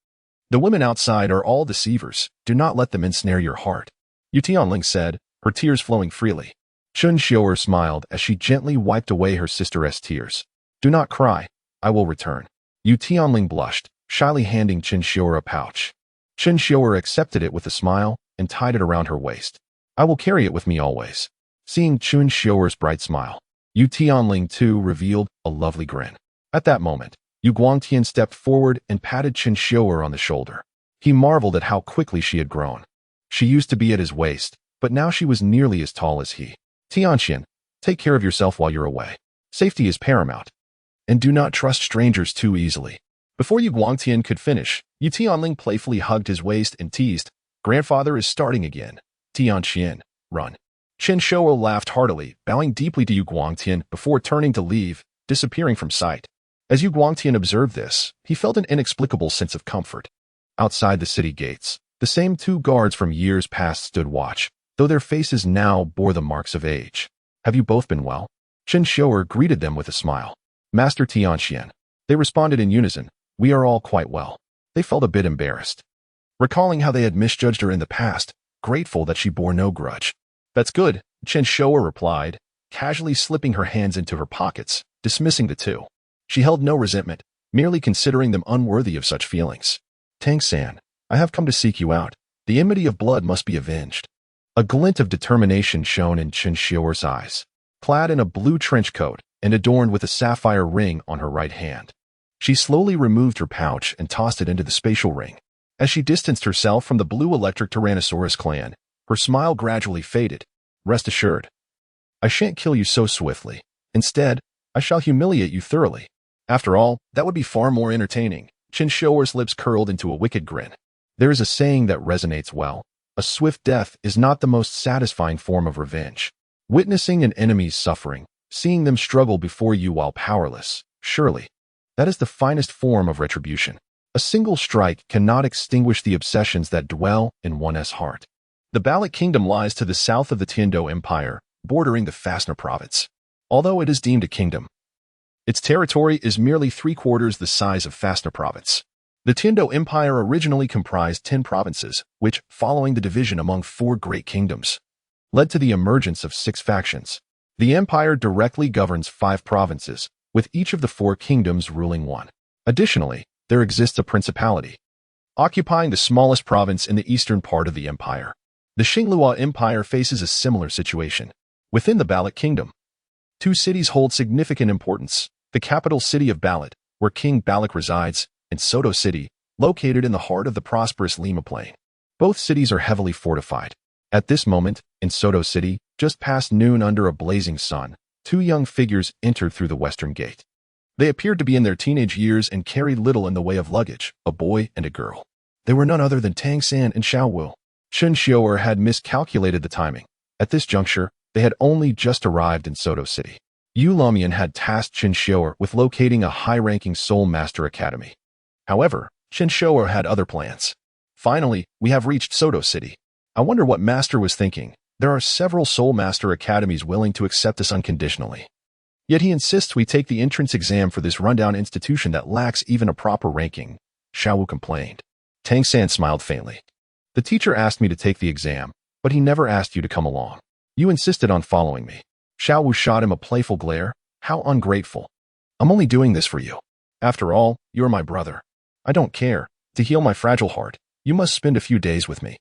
the women outside are all deceivers. Do not let them ensnare your heart. Yu Tianling said, her tears flowing freely. Chen Xiuer smiled as she gently wiped away her sister's tears. Do not cry. I will return. Yu Tianling blushed, shyly handing Chen Xiuer a pouch. Chen Xiuer accepted it with a smile and tied it around her waist. I will carry it with me always. Seeing Chen Xiuer's bright smile, Yu Tianling too revealed a lovely grin. At that moment, Yu Guangtian stepped forward and patted Chen Xiuer on the shoulder. He marveled at how quickly she had grown. She used to be at his waist, but now she was nearly as tall as he. Tianxian, take care of yourself while you're away. Safety is paramount. And do not trust strangers too easily. Before Yu Guangtian could finish, Yu Tianling playfully hugged his waist and teased, "Grandfather is starting again. Tianxian, run." Chen Xiuer laughed heartily, bowing deeply to Yu Guangtian before turning to leave, disappearing from sight. As Yu Guangtian observed this, he felt an inexplicable sense of comfort. Outside the city gates, the same two guards from years past stood watch, though their faces now bore the marks of age. "Have you both been well?" Chen Xiuer greeted them with a smile. "Master Tianxian." They responded in unison, "We are all quite well." They felt a bit embarrassed, recalling how they had misjudged her in the past, grateful that she bore no grudge. "That's good," Chen Xiuer replied, casually slipping her hands into her pockets, dismissing the two. She held no resentment, merely considering them unworthy of such feelings. "Tang San, I have come to seek you out. The enmity of blood must be avenged." A glint of determination shone in Chen Xiuer's eyes. Clad in a blue trench coat and adorned with a sapphire ring on her right hand, she slowly removed her pouch and tossed it into the spatial ring. As she distanced herself from the blue electric Tyrannosaurus clan, her smile gradually faded. "Rest assured, I shan't kill you so swiftly. Instead, I shall humiliate you thoroughly." After all, that would be far more entertaining. Chen Xiuer's lips curled into a wicked grin. There is a saying that resonates well. A swift death is not the most satisfying form of revenge. Witnessing an enemy's suffering, seeing them struggle before you while powerless, surely, that is the finest form of retribution. A single strike cannot extinguish the obsessions that dwell in one's heart. The Baloch Kingdom lies to the south of the Tiando Empire, bordering the Fastner province. Although it is deemed a kingdom, its territory is merely 3/4 the size of Fastner province. The Tiando Empire originally comprised 10 provinces, which, following the division among 4 great kingdoms, led to the emergence of 6 factions. The empire directly governs 5 provinces, with each of the 4 kingdoms ruling 1. Additionally, there exists a principality, occupying the smallest province in the eastern part of the empire. The Xinglua Empire faces a similar situation. Within the Baloch Kingdom, 2 cities hold significant importance: the capital city of Baloch, where King Baloch resides, and Soto City, located in the heart of the prosperous Lima Plain. Both cities are heavily fortified. At this moment, in Soto City, just past noon under a blazing sun, 2 young figures entered through the western gate. They appeared to be in their teenage years and carried little in the way of luggage, a boy and a girl. They were none other than Tang San and Xiao Wu. Chen Xiuer had miscalculated the timing. At this juncture, they had only just arrived in Soto City. Yu Lumian had tasked Chen Xiuer with locating a high-ranking Soul Master Academy. However, Chen Xiuer had other plans. "Finally, we have reached Soto City. I wonder what Master was thinking. There are several Soul Master Academies willing to accept us unconditionally. Yet he insists we take the entrance exam for this rundown institution that lacks even a proper ranking," Xiao Wu complained. Tang San smiled faintly. "The teacher asked me to take the exam, but he never asked you to come along. You insisted on following me." Xiao Wu shot him a playful glare. "How ungrateful. I'm only doing this for you. After all, you're my brother. I don't care. To heal my fragile heart, you must spend a few days with me,"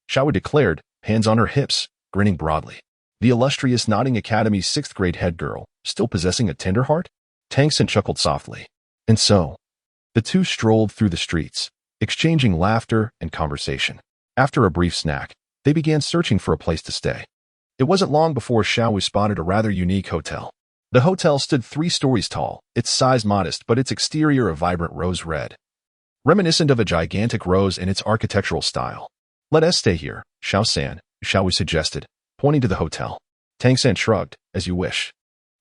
Xiao Wu declared, hands on her hips, grinning broadly. The illustrious Nodding Academy's 6th grade head girl, still possessing a tender heart? Tang San chuckled softly. And so, the two strolled through the streets, exchanging laughter and conversation. After a brief snack, they began searching for a place to stay. It wasn't long before Xiao Wu spotted a rather unique hotel. The hotel stood 3 stories tall, its size modest but its exterior a vibrant rose red, reminiscent of a gigantic rose in its architectural style. "Let us stay here, Xiao Wu suggested, pointing to the hotel. Tang San shrugged, "As you wish."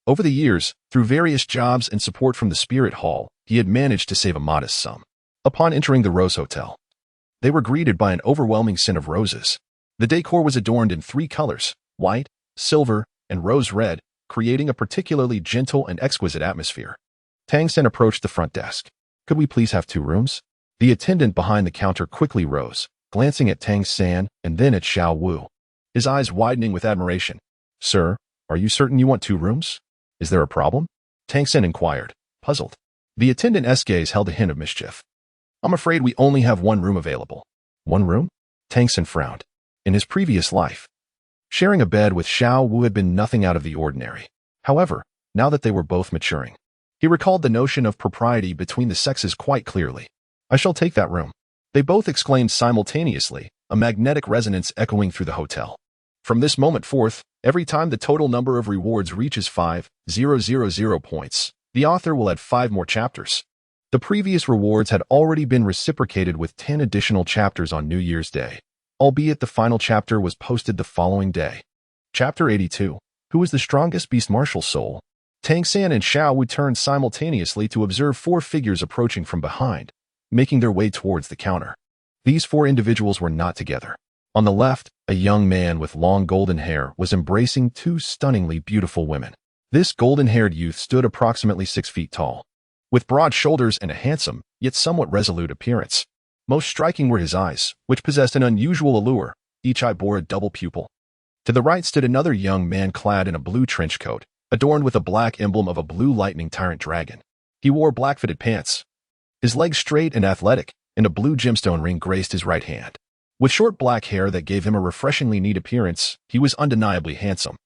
Over the years, through various jobs and support from the Spirit Hall, he had managed to save a modest sum. Upon entering the Rose Hotel, they were greeted by an overwhelming scent of roses. The decor was adorned in 3 colors, white, silver, and rose red, creating a particularly gentle and exquisite atmosphere. Tang San approached the front desk. "Could we please have 2 rooms?" The attendant behind the counter quickly rose, glancing at Tang San and then at Xiao Wu, his eyes widening with admiration. "Sir, are you certain you want 2 rooms? Is there a problem?" Tang San inquired, puzzled. The attendant's gaze held a hint of mischief. "I'm afraid we only have 1 room available." "1 room?" Tang San frowned. In his previous life, sharing a bed with Xiao Wu had been nothing out of the ordinary. However, now that they were both maturing. He recalled the notion of propriety between the sexes quite clearly. "I shall take that room," they both exclaimed simultaneously, a magnetic resonance echoing through the hotel. From this moment forth, every time the total number of rewards reaches 5,000 points, the author will add 5 more chapters. The previous rewards had already been reciprocated with 10 additional chapters on New Year's Day, albeit the final chapter was posted the following day. Chapter 82. Who is the strongest beast martial soul? Tang San and Xiaowu turned simultaneously to observe 4 figures approaching from behind, making their way towards the counter. These 4 individuals were not together. On the left, a young man with long golden hair was embracing 2 stunningly beautiful women. This golden-haired youth stood approximately 6 feet tall, with broad shoulders and a handsome, yet somewhat resolute appearance. Most striking were his eyes, which possessed an unusual allure. Each eye bore a double pupil. To the right stood another young man clad in a blue trench coat, adorned with a black emblem of a blue lightning tyrant dragon. He wore black-fitted pants. His legs straight and athletic, and a blue gemstone ring graced his right hand. With short black hair that gave him a refreshingly neat appearance, he was undeniably handsome.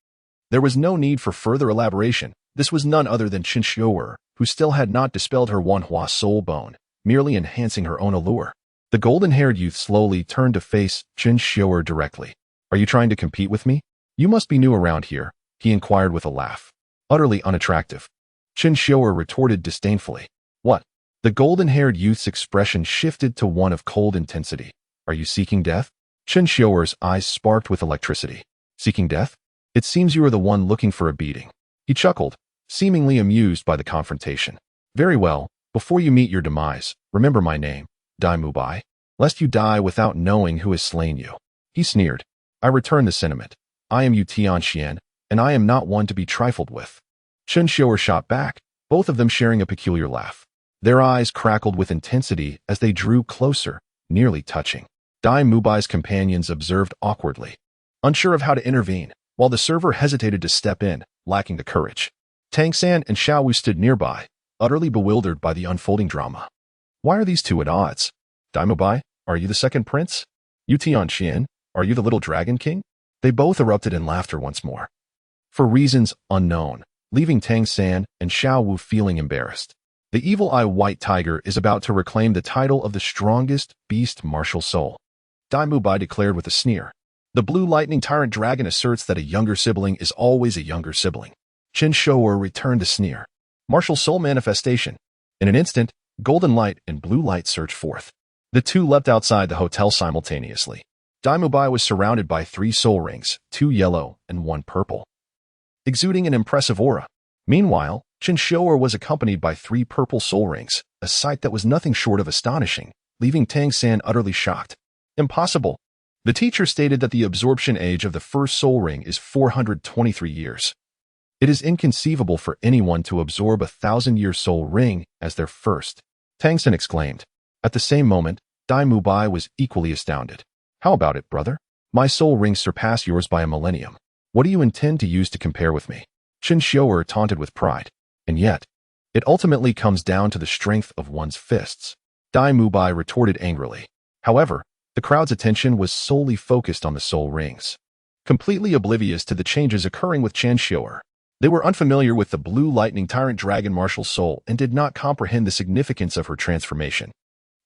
There was no need for further elaboration. This was none other than Chen Xiuer, who still had not dispelled her Wanhua soul bone, merely enhancing her own allure. The golden-haired youth slowly turned to face Chen Xiuer directly. "Are you trying to compete with me? You must be new around here," he inquired with a laugh. "Utterly unattractive." Chen Xiuer retorted disdainfully. "What?" The golden-haired youth's expression shifted to one of cold intensity. "Are you seeking death?" Chen Xiuer's eyes sparked with electricity. "Seeking death? It seems you are the one looking for a beating." He chuckled, seemingly amused by the confrontation. "Very well, before you meet your demise, remember my name, Dai Mubai, lest you die without knowing who has slain you." He sneered. "I return the sentiment. I am Yu Tianxian, and I am not one to be trifled with." Chen Xiuer shot back, both of them sharing a peculiar laugh. Their eyes crackled with intensity as they drew closer, nearly touching. Dai Mubai's companions observed awkwardly, unsure of how to intervene, while the server hesitated to step in, lacking the courage. Tang San and Xiaowu stood nearby, utterly bewildered by the unfolding drama. Why are these two at odds? Dai Mubai, are you the second prince? Yu Tianxian, are you the little dragon king? They both erupted in laughter once more. For reasons unknown, leaving Tang San and Xiaowu feeling embarrassed. The evil eye white tiger is about to reclaim the title of the strongest beast martial soul. Dai Mubai declared with a sneer. The blue lightning tyrant dragon asserts that a younger sibling is always a younger sibling. Chen Xiuer returned the sneer. Martial soul manifestation. In an instant, golden light and blue light surged forth. The two leapt outside the hotel simultaneously. Dai Mubai was surrounded by 3 soul rings, 2 yellow and 1 purple, exuding an impressive aura. Meanwhile, Chen Xiuer was accompanied by 3 purple soul rings, a sight that was nothing short of astonishing, leaving Tang San utterly shocked. Impossible. The teacher stated that the absorption age of the first soul ring is 423 years. It is inconceivable for anyone to absorb a 1,000-year soul ring as their first. Tang San exclaimed. At the same moment, Dai Mubai was equally astounded. How about it, brother? My soul rings surpass yours by a millennium. What do you intend to use to compare with me? Chen Xiuer taunted with pride. And yet, it ultimately comes down to the strength of one's fists. Dai Mubai retorted angrily. However, the crowd's attention was solely focused on the soul rings. Completely oblivious to the changes occurring with Chen Xiuer, they were unfamiliar with the blue lightning tyrant dragon martial soul and did not comprehend the significance of her transformation.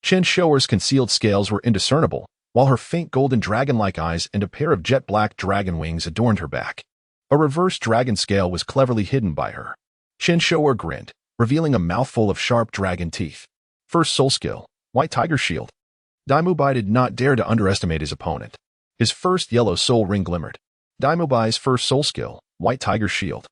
Chen Xiuer's concealed scales were indiscernible, while her faint golden dragon-like eyes and a pair of jet-black dragon wings adorned her back. A reverse dragon scale was cleverly hidden by her. Chen Xiuer grinned, revealing a mouthful of sharp dragon teeth. First soul skill, White Tiger Shield. Dai Mubai did not dare to underestimate his opponent. His first yellow soul ring glimmered. Dai Mubai's first soul skill, White Tiger Shield,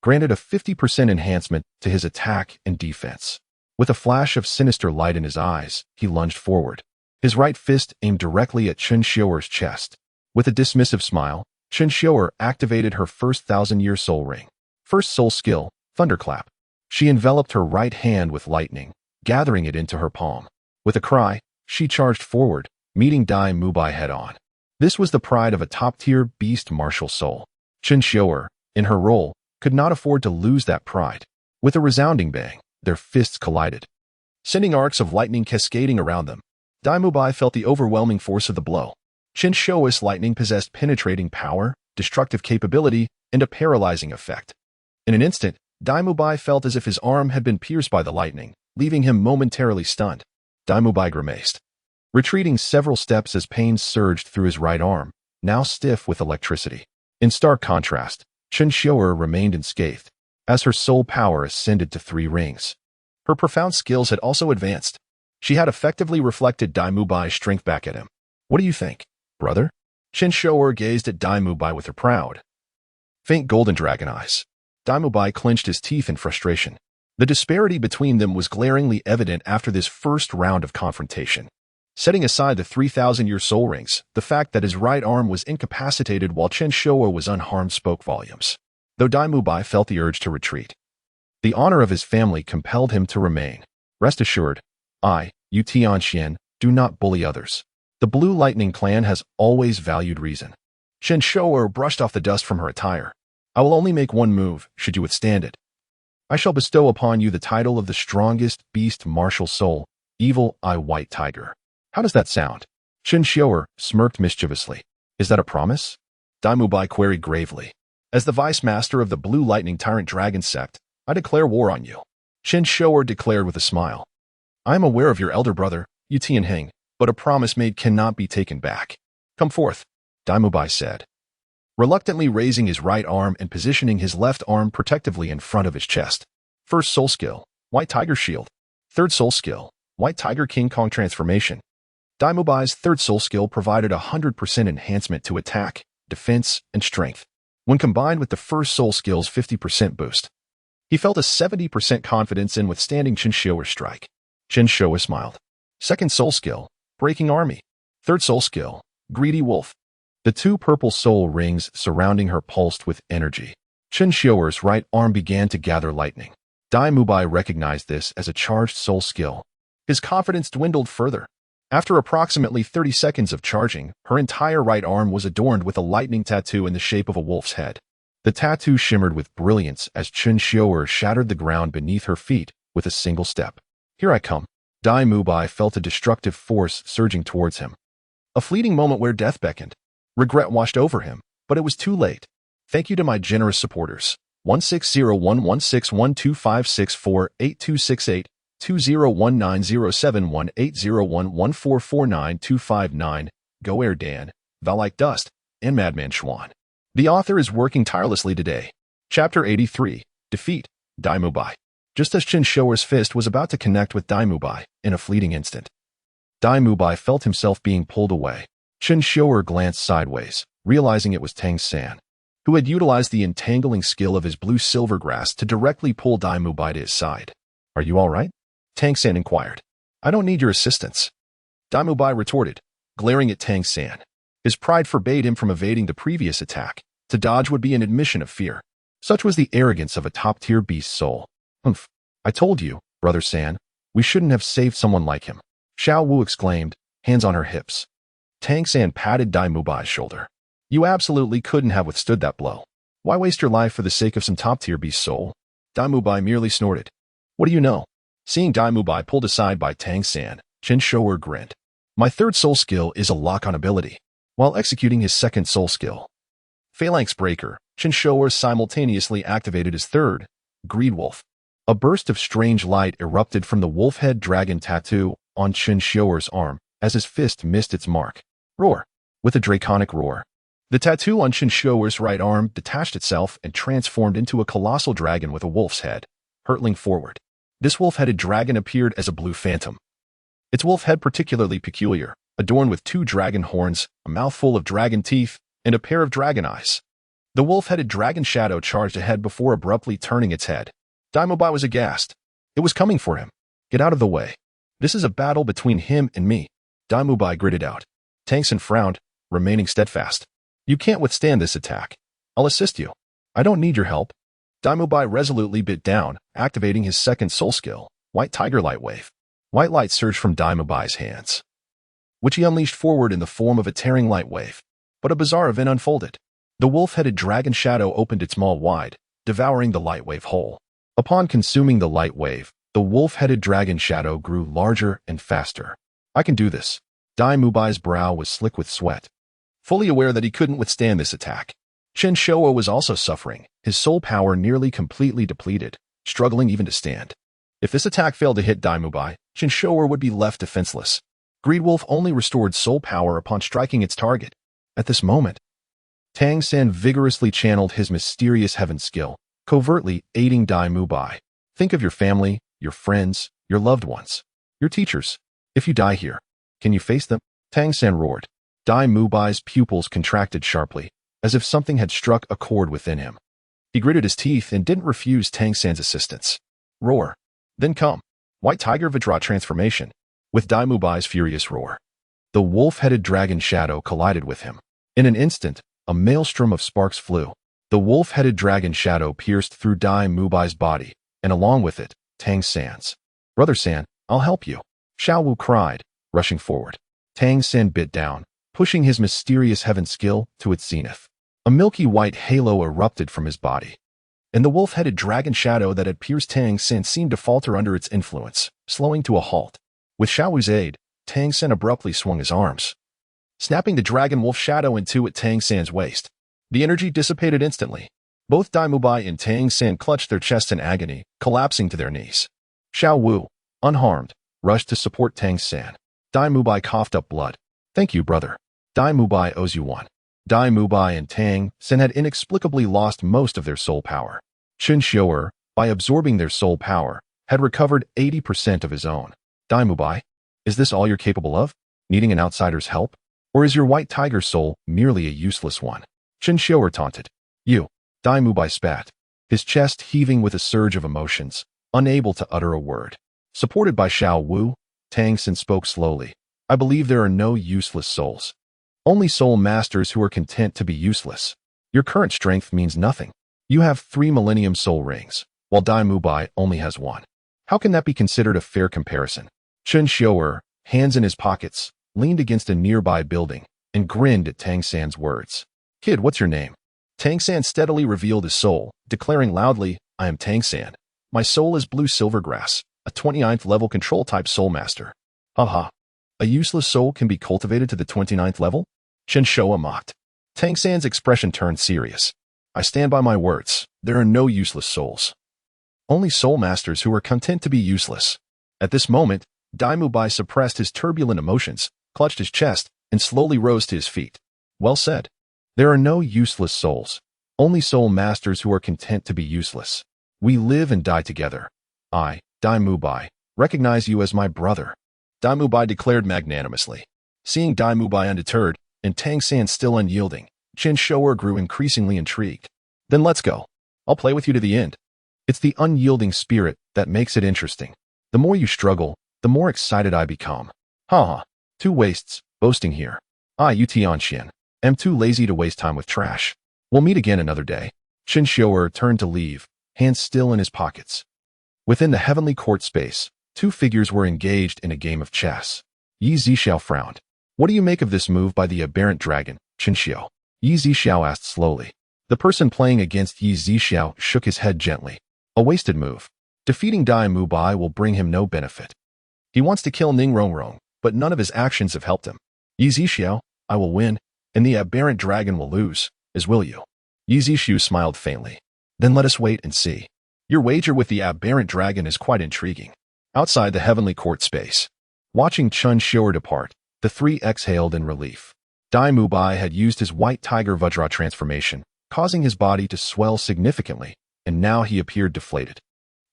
granted a 50% enhancement to his attack and defense. With a flash of sinister light in his eyes, he lunged forward. His right fist aimed directly at Chen Xiuer's chest. With a dismissive smile, Chen Xiuer activated her first 1,000-year soul ring. First soul skill, Thunderclap. She enveloped her right hand with lightning, gathering it into her palm. With a cry, she charged forward, meeting Dai Mubai head-on. This was the pride of a top-tier beast martial soul. Chen Xiuer, in her role, could not afford to lose that pride. With a resounding bang, their fists collided, sending arcs of lightning cascading around them. Dai Mubai felt the overwhelming force of the blow. Chen Xiuer's lightning possessed penetrating power, destructive capability, and a paralyzing effect. In an instant, Dai Mubai felt as if his arm had been pierced by the lightning, leaving him momentarily stunned. Dai Mubai grimaced, retreating several steps as pain surged through his right arm, now stiff with electricity. In stark contrast, Chen Xiuer remained unscathed, as her soul power ascended to 3 rings. Her profound skills had also advanced. She had effectively reflected Dai Mubai's strength back at him. What do you think, brother? Chen Xiuer gazed at Dai Mubai with her proud, faint golden dragon eyes. Dai Mubai clenched his teeth in frustration. The disparity between them was glaringly evident after this first round of confrontation. Setting aside the 3,000-year soul rings, the fact that his right arm was incapacitated while Chen Xiuer was unharmed spoke volumes. Though Dai Mubai felt the urge to retreat, the honor of his family compelled him to remain. Rest assured, you Tianxian, do not bully others. The Blue Lightning Clan has always valued reason. Chen Xiuer brushed off the dust from her attire. I will only make one move, should you withstand it. I shall bestow upon you the title of the strongest beast martial soul, Evil Eye White Tiger. How does that sound? Chen Xiuer smirked mischievously. Is that a promise? Dai Mubai queried gravely. As the vice master of the Blue Lightning Tyrant Dragon Sect, I declare war on you. Chen Xiuer declared with a smile. I am aware of your elder brother, Yu Tianheng, but a promise made cannot be taken back. Come forth, Dai Mubai said, reluctantly raising his right arm and positioning his left arm protectively in front of his chest. First soul skill, White Tiger Shield. Third soul skill, White Tiger King Kong Transformation. Dai Mubai's third soul skill provided 100% enhancement to attack, defense, and strength. When combined with the first soul skill's 50% boost, he felt a 70% confidence in withstanding Chen Xiuer's strike. Chen Xiuer smiled. Second soul skill, Breaking Army. Third soul skill, Greedy Wolf. The 2 purple soul rings surrounding her pulsed with energy. Chen Xiuer's right arm began to gather lightning. Dai Mubai recognized this as a charged soul skill. His confidence dwindled further. After approximately 30 seconds of charging, her entire right arm was adorned with a lightning tattoo in the shape of a wolf's head. The tattoo shimmered with brilliance as Chen Xiuer shattered the ground beneath her feet with a single step. Here I come. Dai Mubai felt a destructive force surging towards him. A fleeting moment where death beckoned. Regret washed over him, but it was too late. Thank you to my generous supporters. 160116125648268 2019071801144925 Go Air Dan, Val Like Dust, and Madman Schwan. The author is working tirelessly today. Chapter 83, Defeat, Dai Mubai. Just as Chen Xiuer's fist was about to connect with Dai Mubai, in a fleeting instant, Dai Mubai felt himself being pulled away. Chen Xiuer glanced sideways, realizing it was Tang San, who had utilized the entangling skill of his blue-silver grass to directly pull Dai Mubai to his side. Are you all right? Tang San inquired. I don't need your assistance. Dai Mubai retorted, glaring at Tang San. His pride forbade him from evading the previous attack. To dodge would be an admission of fear. Such was the arrogance of a top-tier beast soul. Humph. I told you, Brother San, we shouldn't have saved someone like him. Xiao Wu exclaimed, hands on her hips. Tang San patted Dai Mubai's shoulder. You absolutely couldn't have withstood that blow. Why waste your life for the sake of some top-tier beast soul? Dai Mubai merely snorted. What do you know? Seeing Dai Mubai pulled aside by Tang San, Chen Xiuer grinned. My third soul skill is a lock-on ability. While executing his second soul skill, Phalanx Breaker, Chen Xiuer simultaneously activated his third, Greed Wolf. A burst of strange light erupted from the wolf head dragon tattoo on Chen Xiuer's arm as his fist missed its mark. Roar. With a draconic roar, the tattoo on Chen Xiuer's right arm detached itself and transformed into a colossal dragon with a wolf's head, hurtling forward. This wolf-headed dragon appeared as a blue phantom. Its wolf head particularly peculiar, adorned with 2 dragon horns, a mouthful of dragon teeth, and a pair of dragon eyes. The wolf-headed dragon shadow charged ahead before abruptly turning its head. Dai Mubai was aghast. It was coming for him. Get out of the way. This is a battle between him and me. Dai Mubai gritted out. Tang San frowned, remaining steadfast. You can't withstand this attack. I'll assist you. I don't need your help. Dai Mubai resolutely bit down, activating his second soul skill, White Tiger Light Wave. White light surged from Dai Mubai's hands, which he unleashed forward in the form of a tearing light wave. But a bizarre event unfolded. The wolf-headed dragon shadow opened its maw wide, devouring the light wave whole. Upon consuming the light wave, the wolf-headed dragon shadow grew larger and faster. I can do this. Dai Mubai's brow was slick with sweat. Fully aware that he couldn't withstand this attack, Chen Xiuer was also suffering, his soul power nearly completely depleted, struggling even to stand. If this attack failed to hit Dai Mubai, Chen Xiuer would be left defenseless. Greedwolf only restored soul power upon striking its target. At this moment, Tang San vigorously channeled his mysterious heaven skill, covertly aiding Dai Mubai. Think of your family, your friends, your loved ones, your teachers. If you die here, can you face them? Tang San roared. Dai Mubai's pupils contracted sharply, as if something had struck a chord within him. He gritted his teeth and didn't refuse Tang San's assistance. Roar. Then come. White Tiger Vajra transformation. With Dai Mubai's furious roar, the wolf-headed dragon shadow collided with him. In an instant, a maelstrom of sparks flew. The wolf-headed dragon shadow pierced through Dai Mubai's body, and along with it, Tang San's. Brother San, I'll help you, Xiao Wu cried, rushing forward. Tang San bit down, pushing his mysterious heaven skill to its zenith. A milky white halo erupted from his body, and the wolf-headed dragon shadow that had pierced Tang San seemed to falter under its influence, slowing to a halt. With Xiao Wu's aid, Tang San abruptly swung his arms, snapping the dragon wolf shadow in two at Tang San's waist. The energy dissipated instantly. Both Dai Mubai and Tang San clutched their chests in agony, collapsing to their knees. Xiao Wu, unharmed, rushed to support Tang San. Dai Mubai coughed up blood. Thank you, brother. Dai Mubai owes you one. Dai Mubai and Tang San had inexplicably lost most of their soul power. Chen Xiuer, by absorbing their soul power, had recovered 80% of his own. Dai Mubai, is this all you're capable of? Needing an outsider's help? Or is your white tiger soul merely a useless one? Chen Xiuer taunted. You. Dai Mubai spat, his chest heaving with a surge of emotions, unable to utter a word. Supported by Xiao Wu, Tang San spoke slowly. I believe there are no useless souls. Only soul masters who are content to be useless. Your current strength means nothing. You have 3 Millennium Soul Rings, while Dai Mubai only has 1. How can that be considered a fair comparison? Chen Xiuer, hands in his pockets, leaned against a nearby building and grinned at Tang San's words. Kid, what's your name? Tang San steadily revealed his soul, declaring loudly, I am Tang San. My soul is Blue Silvergrass, a 29th level control-type soul master. Haha. A useless soul can be cultivated to the 29th level? Chen Xiuer mocked. Tang San's expression turned serious. I stand by my words. There are no useless souls. Only soul masters who are content to be useless. At this moment, Dai Mubai suppressed his turbulent emotions, clutched his chest, and slowly rose to his feet. Well said. There are no useless souls. Only soul masters who are content to be useless. We live and die together. I, Dai Mubai, recognize you as my brother. Dai Mubai declared magnanimously. Seeing Dai Mubai undeterred, and Tang San still unyielding, Chen Xiuer grew increasingly intrigued. Then let's go. I'll play with you to the end. It's the unyielding spirit that makes it interesting. The more you struggle, the more excited I become. Haha. 2 wastes, boasting here. I, Tianxian, am too lazy to waste time with trash. We'll meet again another day. Chen Xiuer turned to leave, hands still in his pockets. Within the heavenly court space, 2 figures were engaged in a game of chess. Yi Zixiao frowned. What do you make of this move by the aberrant dragon, Chen Xiao? Yi Zixiao asked slowly. The person playing against Yi Zixiao shook his head gently. A wasted move. Defeating Dai Mubai will bring him no benefit. He wants to kill Ning Rongrong, but none of his actions have helped him. Yi Zixiao, I will win, and the aberrant dragon will lose, as will you. Yi Zixiao smiled faintly. Then let us wait and see. Your wager with the aberrant dragon is quite intriguing. Outside the heavenly court space, watching Chen Xiuer depart, the 3 exhaled in relief. Dai Mubai had used his white tiger Vajra transformation, causing his body to swell significantly, and now he appeared deflated.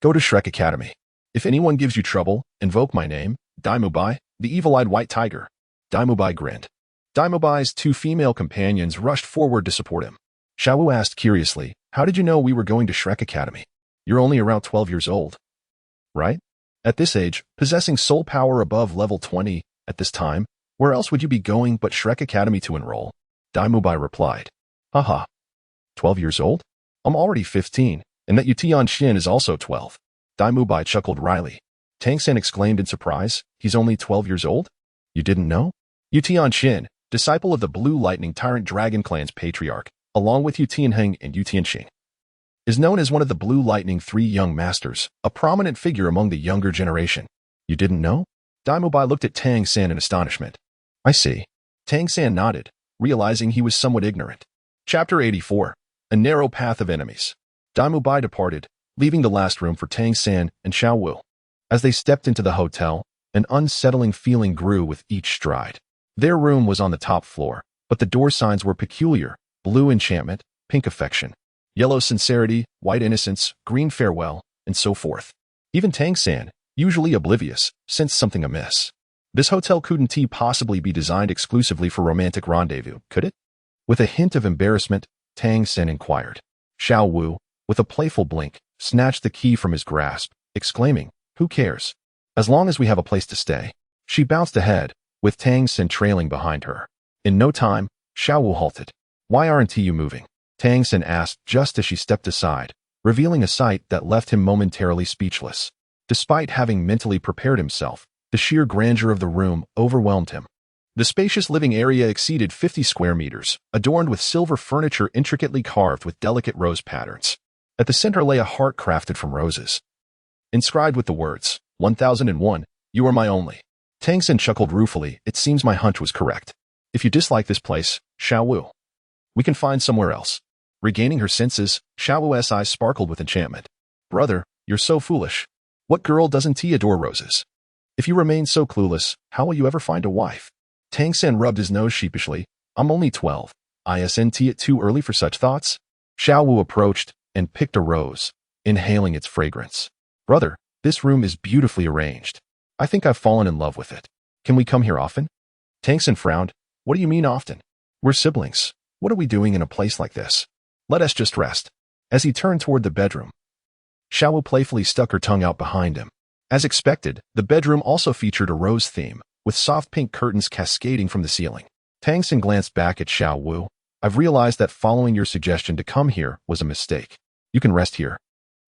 Go to Shrek Academy. If anyone gives you trouble, invoke my name, Dai Mubai, the evil-eyed white tiger. Dai Mubai grinned. Dai Mubai's 2 female companions rushed forward to support him. Xiao Wu asked curiously, how did you know we were going to Shrek Academy? You're only around 12 years old, right? At this age, possessing soul power above level 20, at this time, where else would you be going but Shrek Academy to enroll? Dai Mubai replied. Haha. 12 years old? I'm already 15, and that Tianxian is also 12. Dai Mubai chuckled wryly. Tang San exclaimed in surprise, he's only 12 years old? You didn't know? Tianxian, disciple of the Blue Lightning Tyrant Dragon Clan's patriarch, along with Tianheng and Tianxing, is known as one of the Blue Lightning 3 young masters, a prominent figure among the younger generation. You didn't know? Dai Mubai looked at Tang San in astonishment. I see. Tang San nodded, realizing he was somewhat ignorant. Chapter 84. A Narrow Path of Enemies. Daimu Bai departed, leaving the last room for Tang San and Xiaowu. As they stepped into the hotel, an unsettling feeling grew with each stride. Their room was on the top floor, but the door signs were peculiar: blue enchantment, pink affection, yellow sincerity, white innocence, green farewell, and so forth. Even Tang San, usually oblivious, sensed something amiss. This hotel couldn't possibly be designed exclusively for romantic rendezvous, could it? With a hint of embarrassment, Tang San inquired. Xiaowu, with a playful blink, snatched the key from his grasp, exclaiming, "Who cares? As long as we have a place to stay." She bounced ahead, with Tang San trailing behind her. In no time, Xiaowu halted. "Why aren't you moving?" Tang San asked just as she stepped aside, revealing a sight that left him momentarily speechless. Despite having mentally prepared himself, the sheer grandeur of the room overwhelmed him. The spacious living area exceeded 50 square meters, adorned with silver furniture intricately carved with delicate rose patterns. At the center lay a heart crafted from roses, inscribed with the words, 1001, "You are my only." Tang San chuckled ruefully. "It seems my hunch was correct. If you dislike this place, Xiaowu, we can find somewhere else." Regaining her senses, Xiaowu's eyes sparkled with enchantment. "Brother, you're so foolish. What girl doesn't adore roses? If you remain so clueless, how will you ever find a wife?" Tang San rubbed his nose sheepishly. "I'm only 12. Isn't it too early for such thoughts?" Xiaowu approached and picked a rose, inhaling its fragrance. "Brother, this room is beautifully arranged. I think I've fallen in love with it. Can we come here often?" Tang San frowned. "What do you mean often? We're siblings. What are we doing in a place like this? Let us just rest." As he turned toward the bedroom, Xiaowu playfully stuck her tongue out behind him. As expected, the bedroom also featured a rose theme, with soft pink curtains cascading from the ceiling. Tang San glanced back at Xiaowu. "I've realized that following your suggestion to come here was a mistake. You can rest here,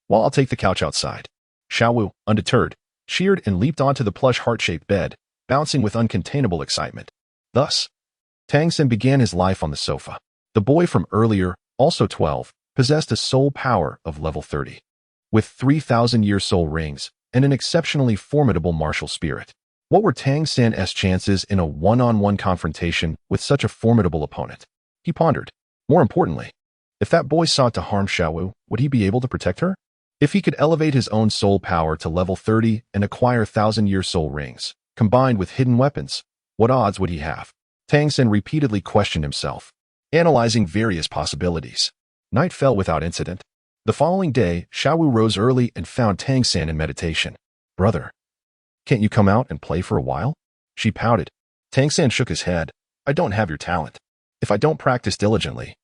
while I'll take the couch outside." Xiaowu, undeterred, sheared and leaped onto the plush heart-shaped bed, bouncing with uncontainable excitement. Thus, Tang San began his life on the sofa. The boy from earlier, also 12, possessed a soul power of level 30. With 3,000-year soul rings and an exceptionally formidable martial spirit. What were Tang San's chances in a one-on-one confrontation with such a formidable opponent? He pondered. More importantly, if that boy sought to harm Xiaowu, would he be able to protect her? If he could elevate his own soul power to level 30 and acquire 1,000-year soul rings, combined with hidden weapons, what odds would he have? Tang San repeatedly questioned himself, analyzing various possibilities. Night fell without incident. The following day, Xiaowu rose early and found Tang San in meditation. "Brother, can't you come out and play for a while?" She pouted. Tang San shook his head. "I don't have your talent. If I don't practice diligently,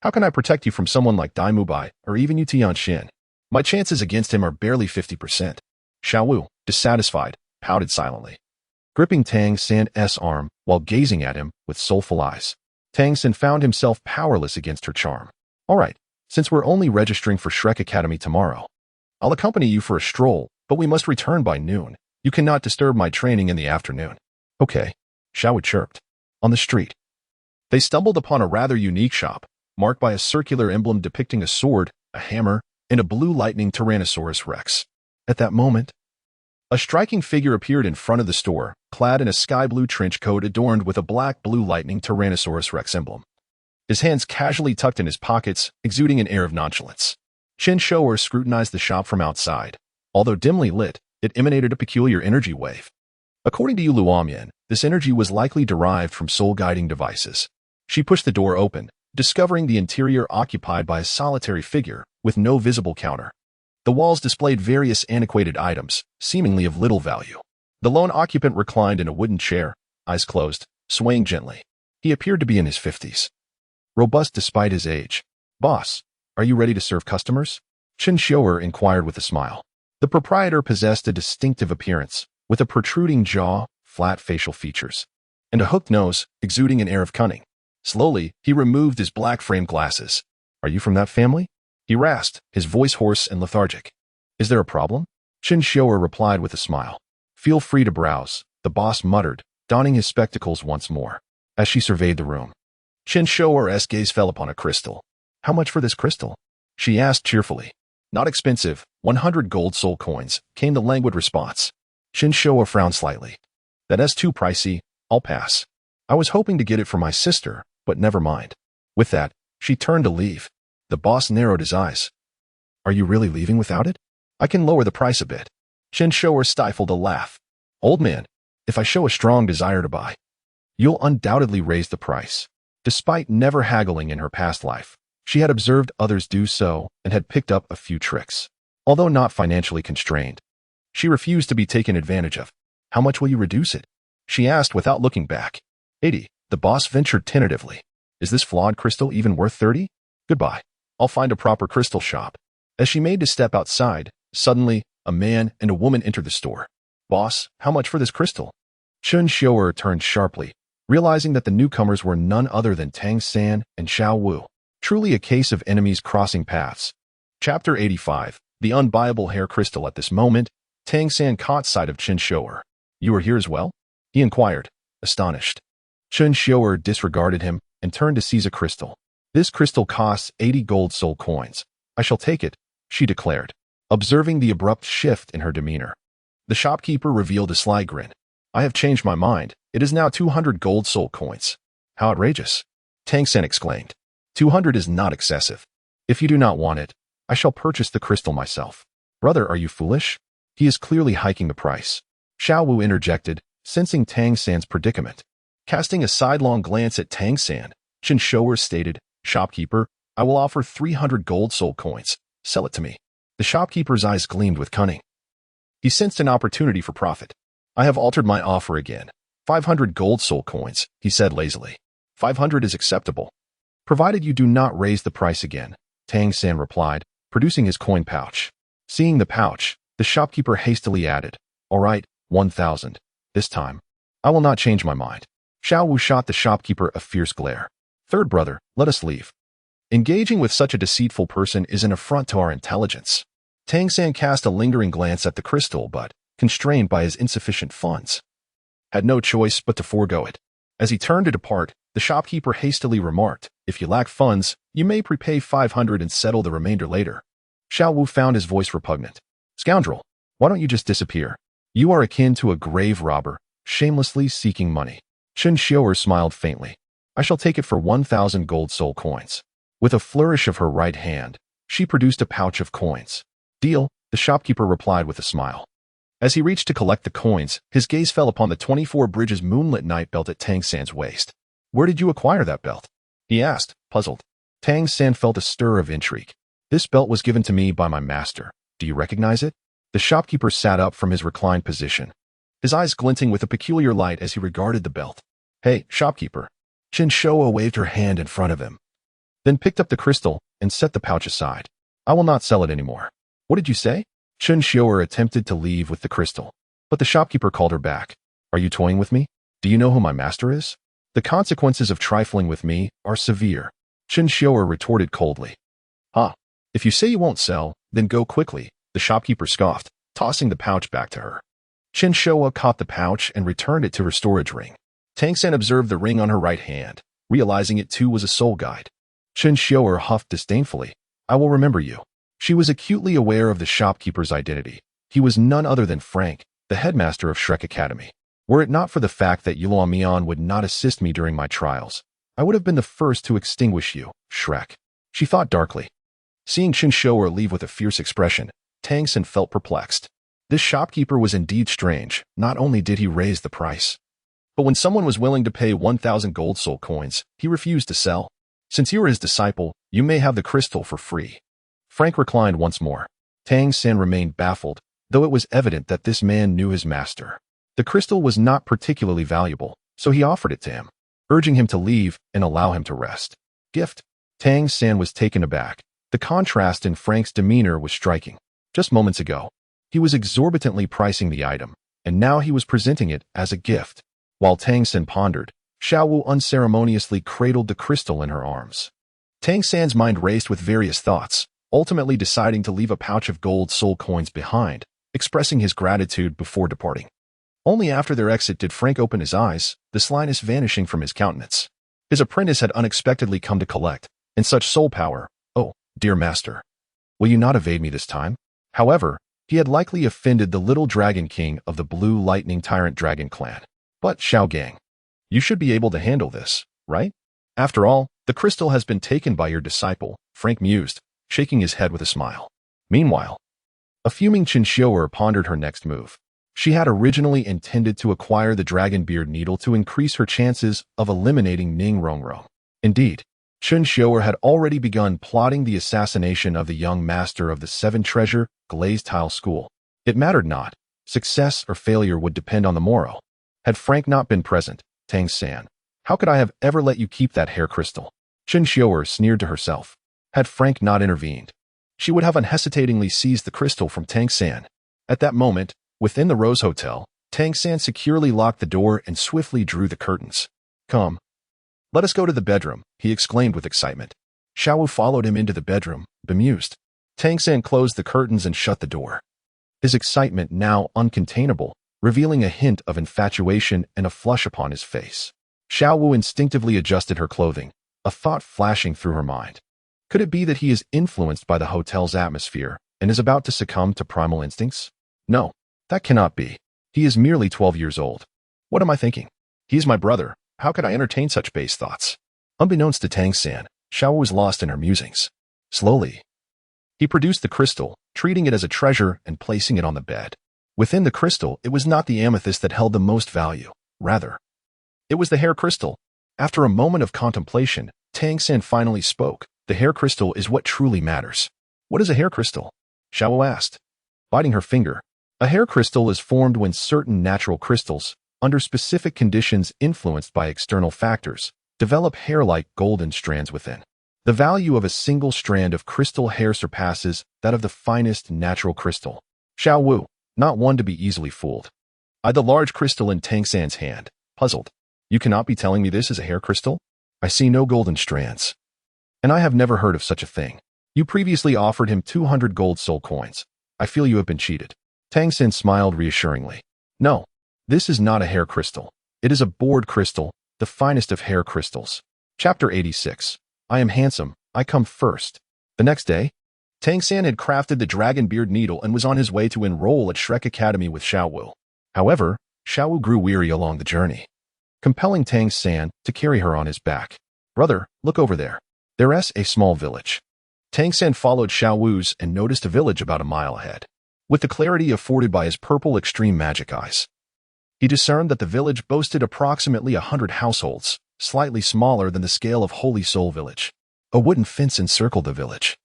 how can I protect you from someone like Daimu Bai or even Yu Tianxin? My chances against him are barely 50%. Xiaowu, dissatisfied, pouted silently, gripping Tang San's arm while gazing at him with soulful eyes. Tang San found himself powerless against her charm. "All right. Since we're only registering for Shrek Academy tomorrow, I'll accompany you for a stroll, but we must return by noon. You cannot disturb my training in the afternoon." "Okay," Xiaowu chirped. On the street, they stumbled upon a rather unique shop, marked by a circular emblem depicting a sword, a hammer, and a blue lightning Tyrannosaurus Rex. At that moment, a striking figure appeared in front of the store, clad in a sky-blue trench coat adorned with a black-blue lightning Tyrannosaurus Rex emblem. His hands casually tucked in his pockets, exuding an air of nonchalance. Chen Xiuer scrutinized the shop from outside. Although dimly lit, it emanated a peculiar energy wave. According to Yu Luomian, this energy was likely derived from soul-guiding devices. She pushed the door open, discovering the interior occupied by a solitary figure with no visible counter. The walls displayed various antiquated items, seemingly of little value. The lone occupant reclined in a wooden chair, eyes closed, swaying gently. He appeared to be in his 50s. Robust despite his age. "Boss, are you ready to serve customers?" Chen Xiuer inquired with a smile. The proprietor possessed a distinctive appearance, with a protruding jaw, flat facial features, and a hooked nose, exuding an air of cunning. Slowly, he removed his black-framed glasses. "Are you from that family?" he rasped, his voice hoarse and lethargic. "Is there a problem?" Chen Xiuer replied with a smile. "Feel free to browse," the boss muttered, donning his spectacles once more. As she surveyed the room, Chen Xiuer's gaze fell upon a crystal. "How much for this crystal?" she asked cheerfully. "Not expensive, 100 gold soul coins," came the languid response. Chen Xiuer frowned slightly. "That's too pricey, I'll pass. I was hoping to get it for my sister, but never mind." With that, she turned to leave. The boss narrowed his eyes. Are you really leaving without it? I can lower the price a bit. Chen Xiuer stifled a laugh. Old man, if I show a strong desire to buy, you'll undoubtedly raise the price. Despite never haggling in her past life, she had observed others do so and had picked up a few tricks. Although not financially constrained, she refused to be taken advantage of. How much will you reduce it? She asked without looking back. 80. The boss ventured tentatively. Is this flawed crystal even worth 30? Goodbye. I'll find a proper crystal shop. As she made to step outside, suddenly, a man and a woman entered the store. Boss, how much for this crystal? Chen Xiuer turned sharply, realizing that the newcomers were none other than Tang San and Xiao Wu. Truly a case of enemies crossing paths. Chapter 85. The unbuyable hair crystal. At this moment, Tang San caught sight of Chen Xiuer. You are here as well? He inquired, astonished. Chen Xiuer disregarded him and turned to seize a crystal. This crystal costs 80 gold soul coins. I shall take it, she declared, observing the abrupt shift in her demeanor. The shopkeeper revealed a sly grin. I have changed my mind. It is now 200 gold soul coins. How outrageous! Tang San exclaimed. 200 is not excessive. If you do not want it, I shall purchase the crystal myself. Brother, are you foolish? He is clearly hiking the price. Xiao Wu interjected, sensing Tang San's predicament. Casting a sidelong glance at Tang San, Chen Xiuer stated, Shopkeeper, I will offer 300 gold soul coins. Sell it to me. The shopkeeper's eyes gleamed with cunning. He sensed an opportunity for profit. I have altered my offer again. 500 gold soul coins, he said lazily. 500 is acceptable. Provided you do not raise the price again, Tang San replied, producing his coin pouch. Seeing the pouch, the shopkeeper hastily added, All right, 1,000. This time, I will not change my mind. Xiao Wu shot the shopkeeper a fierce glare. Third brother, let us leave. Engaging with such a deceitful person is an affront to our intelligence. Tang San cast a lingering glance at the crystal, but, constrained by his insufficient funds, had no choice but to forego it. As he turned to depart, the shopkeeper hastily remarked, If you lack funds, you may prepay 500 and settle the remainder later. Xiao Wu found his voice repugnant. Scoundrel, why don't you just disappear? You are akin to a grave robber, shamelessly seeking money. Chen Xiuer smiled faintly. I shall take it for 1,000 gold soul coins. With a flourish of her right hand, she produced a pouch of coins. Deal, the shopkeeper replied with a smile. As he reached to collect the coins, his gaze fell upon the 24 Bridges moonlit night belt at Tang San's waist. Where did you acquire that belt? He asked, puzzled. Tang San felt a stir of intrigue. This belt was given to me by my master. Do you recognize it? The shopkeeper sat up from his reclined position, his eyes glinting with a peculiar light as he regarded the belt. Hey, shopkeeper. Chen Xiuer waved her hand in front of him, then picked up the crystal and set the pouch aside. I will not sell it anymore. What did you say? Chen Xiuer attempted to leave with the crystal, but the shopkeeper called her back. Are you toying with me? Do you know who my master is? The consequences of trifling with me are severe. Chen Xiuer retorted coldly. If you say you won't sell, then go quickly, the shopkeeper scoffed, tossing the pouch back to her. Chen Xiuer caught the pouch and returned it to her storage ring. Tang San observed the ring on her right hand, realizing it too was a soul guide. Chen Xiuer huffed disdainfully. I will remember you. She was acutely aware of the shopkeeper's identity. He was none other than Frank, the headmaster of Shrek Academy. Were it not for the fact that Yulong Mian would not assist me during my trials, I would have been the first to extinguish you, Shrek. She thought darkly. Seeing Chen Xiuer leave with a fierce expression, Tang San felt perplexed. This shopkeeper was indeed strange. Not only did he raise the price, but when someone was willing to pay 1,000 gold soul coins, he refused to sell. Since you are his disciple, you may have the crystal for free. Frank reclined once more. Tang San remained baffled, though it was evident that this man knew his master. The crystal was not particularly valuable, so he offered it to him, urging him to leave and allow him to rest. Gift? Tang San was taken aback. The contrast in Frank's demeanor was striking. Just moments ago, he was exorbitantly pricing the item, and now he was presenting it as a gift. While Tang San pondered, Xiao Wu unceremoniously cradled the crystal in her arms. Tang San's mind raced with various thoughts, ultimately deciding to leave a pouch of gold soul coins behind, expressing his gratitude before departing. Only after their exit did Frank open his eyes, the slyness vanishing from his countenance. His apprentice had unexpectedly come to collect, and such soul power. Oh, dear master. Will you not evade me this time? However, he had likely offended the little dragon king of the Blue Lightning Tyrant Dragon Clan. But Xiao Gang, you should be able to handle this, right? After all, the crystal has been taken by your disciple, Frank mused, shaking his head with a smile. Meanwhile, a fuming Chen Xiuer pondered her next move. She had originally intended to acquire the dragon beard needle to increase her chances of eliminating Ning Rongrong. Indeed, Chen Xiuer had already begun plotting the assassination of the young master of the Seven Treasure Glazed Tile School. It mattered not. Success or failure would depend on the morrow. Had Frank not been present, Tang San, how could I have ever let you keep that hair crystal? Chen Xiuer sneered to herself. Had Frank not intervened, she would have unhesitatingly seized the crystal from Tang San. At that moment, within the Rose Hotel, Tang San securely locked the door and swiftly drew the curtains. Come. Let us go to the bedroom, he exclaimed with excitement. Xiaowu followed him into the bedroom, bemused. Tang San closed the curtains and shut the door. His excitement now uncontainable, revealing a hint of infatuation and a flush upon his face. Xiaowu instinctively adjusted her clothing, a thought flashing through her mind. Could it be that he is influenced by the hotel's atmosphere and is about to succumb to primal instincts? No, that cannot be. He is merely 12 years old. What am I thinking? He is my brother. How could I entertain such base thoughts? Unbeknownst to Tang San, Xiaowu was lost in her musings. Slowly, he produced the crystal, treating it as a treasure and placing it on the bed. Within the crystal, it was not the amethyst that held the most value. Rather, it was the hair crystal. After a moment of contemplation, Tang San finally spoke. The hair crystal is what truly matters. What is a hair crystal? Xiaowu asked, biting her finger. A hair crystal is formed when certain natural crystals, under specific conditions influenced by external factors, develop hair-like golden strands within. The value of a single strand of crystal hair surpasses that of the finest natural crystal. Xiaowu, not one to be easily fooled, eyed the large crystal in Tang San's hand, puzzled. You cannot be telling me this is a hair crystal? I see no golden strands. And I have never heard of such a thing. You previously offered him 200 gold soul coins. I feel you have been cheated. Tang San smiled reassuringly. No, this is not a hair crystal. It is a board crystal, the finest of hair crystals. Chapter 86. I am handsome. I come first. The next day, Tang San had crafted the dragon beard needle and was on his way to enroll at Shrek Academy with Xiaowu. However, Xiaowu grew weary along the journey, compelling Tang San to carry her on his back. Brother, look over there. There's a small village. Tang San followed Xiaowu's and noticed a village about a mile ahead. With the clarity afforded by his purple extreme magic eyes, he discerned that the village boasted approximately 100 households, slightly smaller than the scale of Holy Soul Village. A wooden fence encircled the village,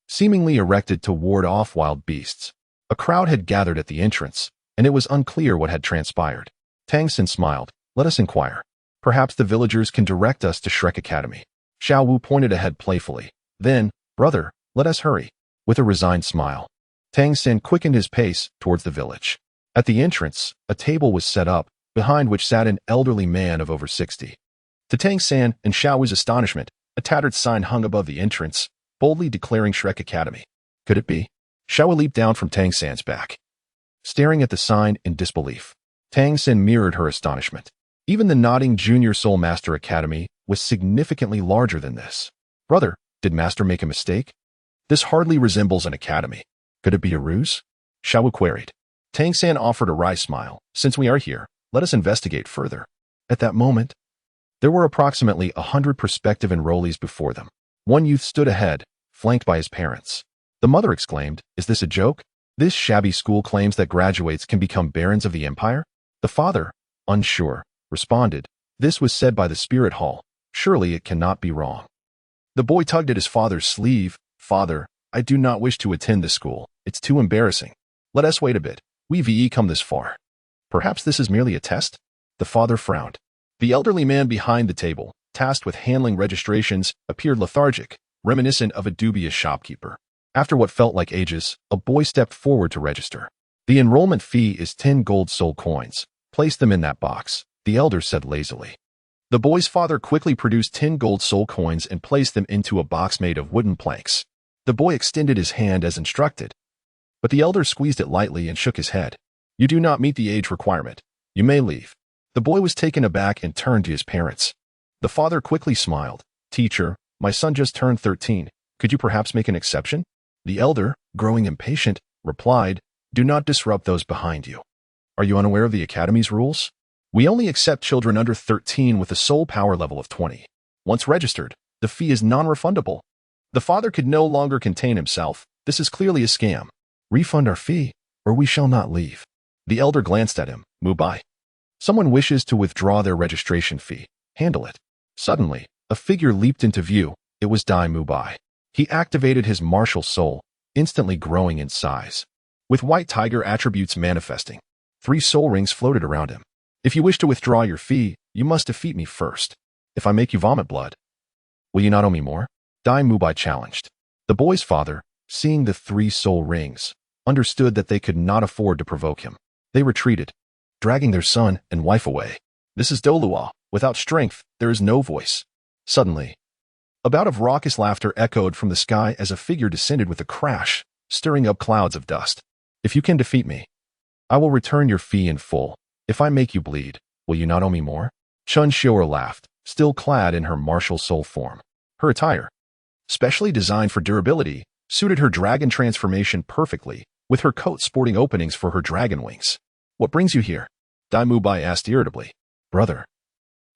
seemingly erected to ward off wild beasts. A crowd had gathered at the entrance, and it was unclear what had transpired. Tang San smiled. Let us inquire. Perhaps the villagers can direct us to Shrek Academy. Xiaowu pointed ahead playfully. Then, brother, let us hurry. With a resigned smile, Tang San quickened his pace towards the village. At the entrance, a table was set up, behind which sat an elderly man of over 60. To Tang San and Xiaowu's astonishment, a tattered sign hung above the entrance, boldly declaring Shrek Academy. Could it be? Xiaowu leaped down from Tang San's back, staring at the sign in disbelief. Tang San mirrored her astonishment. Even the nodding Junior Soul Master Academy was significantly larger than this. Brother, did Master make a mistake? This hardly resembles an academy. Could it be a ruse? Xiaowu queried. Tang San offered a wry smile. Since we are here, let us investigate further. At that moment, there were approximately 100 prospective enrollees before them. One youth stood ahead, flanked by his parents. The mother exclaimed, "Is this a joke? This shabby school claims that graduates can become barons of the empire?" The father, unsure, responded, "This was said by the spirit hall. Surely it cannot be wrong." The boy tugged at his father's sleeve. "Father, I do not wish to attend this school. It's too embarrassing. Let us wait a bit. We've come this far. Perhaps this is merely a test?" The father frowned. The elderly man behind the table, tasked with handling registrations, appeared lethargic, reminiscent of a dubious shopkeeper. After what felt like ages, a boy stepped forward to register. "The enrollment fee is 10 gold soul coins. Place them in that box," the elder said lazily. The boy's father quickly produced 10 gold soul coins and placed them into a box made of wooden planks. The boy extended his hand as instructed, but the elder squeezed it lightly and shook his head. "You do not meet the age requirement. You may leave." The boy was taken aback and turned to his parents. The father quickly smiled. "Teacher, my son just turned 13. Could you perhaps make an exception?" The elder, growing impatient, replied, "Do not disrupt those behind you. Are you unaware of the academy's rules? We only accept children under 13 with a soul power level of 20. Once registered, the fee is non-refundable." The father could no longer contain himself. This is clearly a scam. Refund our fee, or we shall not leave. The elder glanced at him. Mu Bai. Someone wishes to withdraw their registration fee. Handle it. Suddenly, a figure leaped into view. It was Dai Mu Bai. He activated his martial soul, instantly growing in size. With white tiger attributes manifesting, 3 soul rings floated around him. If you wish to withdraw your fee, you must defeat me first. If I make you vomit blood, will you not owe me more? Dai Mu Bai challenged. The boy's father, seeing the 3 soul rings, understood that they could not afford to provoke him. They retreated, dragging their son and wife away. This is Douluo. Without strength, there is no voice. Suddenly, a bout of raucous laughter echoed from the sky as a figure descended with a crash, stirring up clouds of dust. If you can defeat me, I will return your fee in full. If I make you bleed, will you not owe me more? Chen Xiuer laughed, still clad in her martial soul form. Her attire, specially designed for durability, suited her dragon transformation perfectly, with her coat sporting openings for her dragon wings. What brings you here? Dai Mu Bai asked irritably. Brother,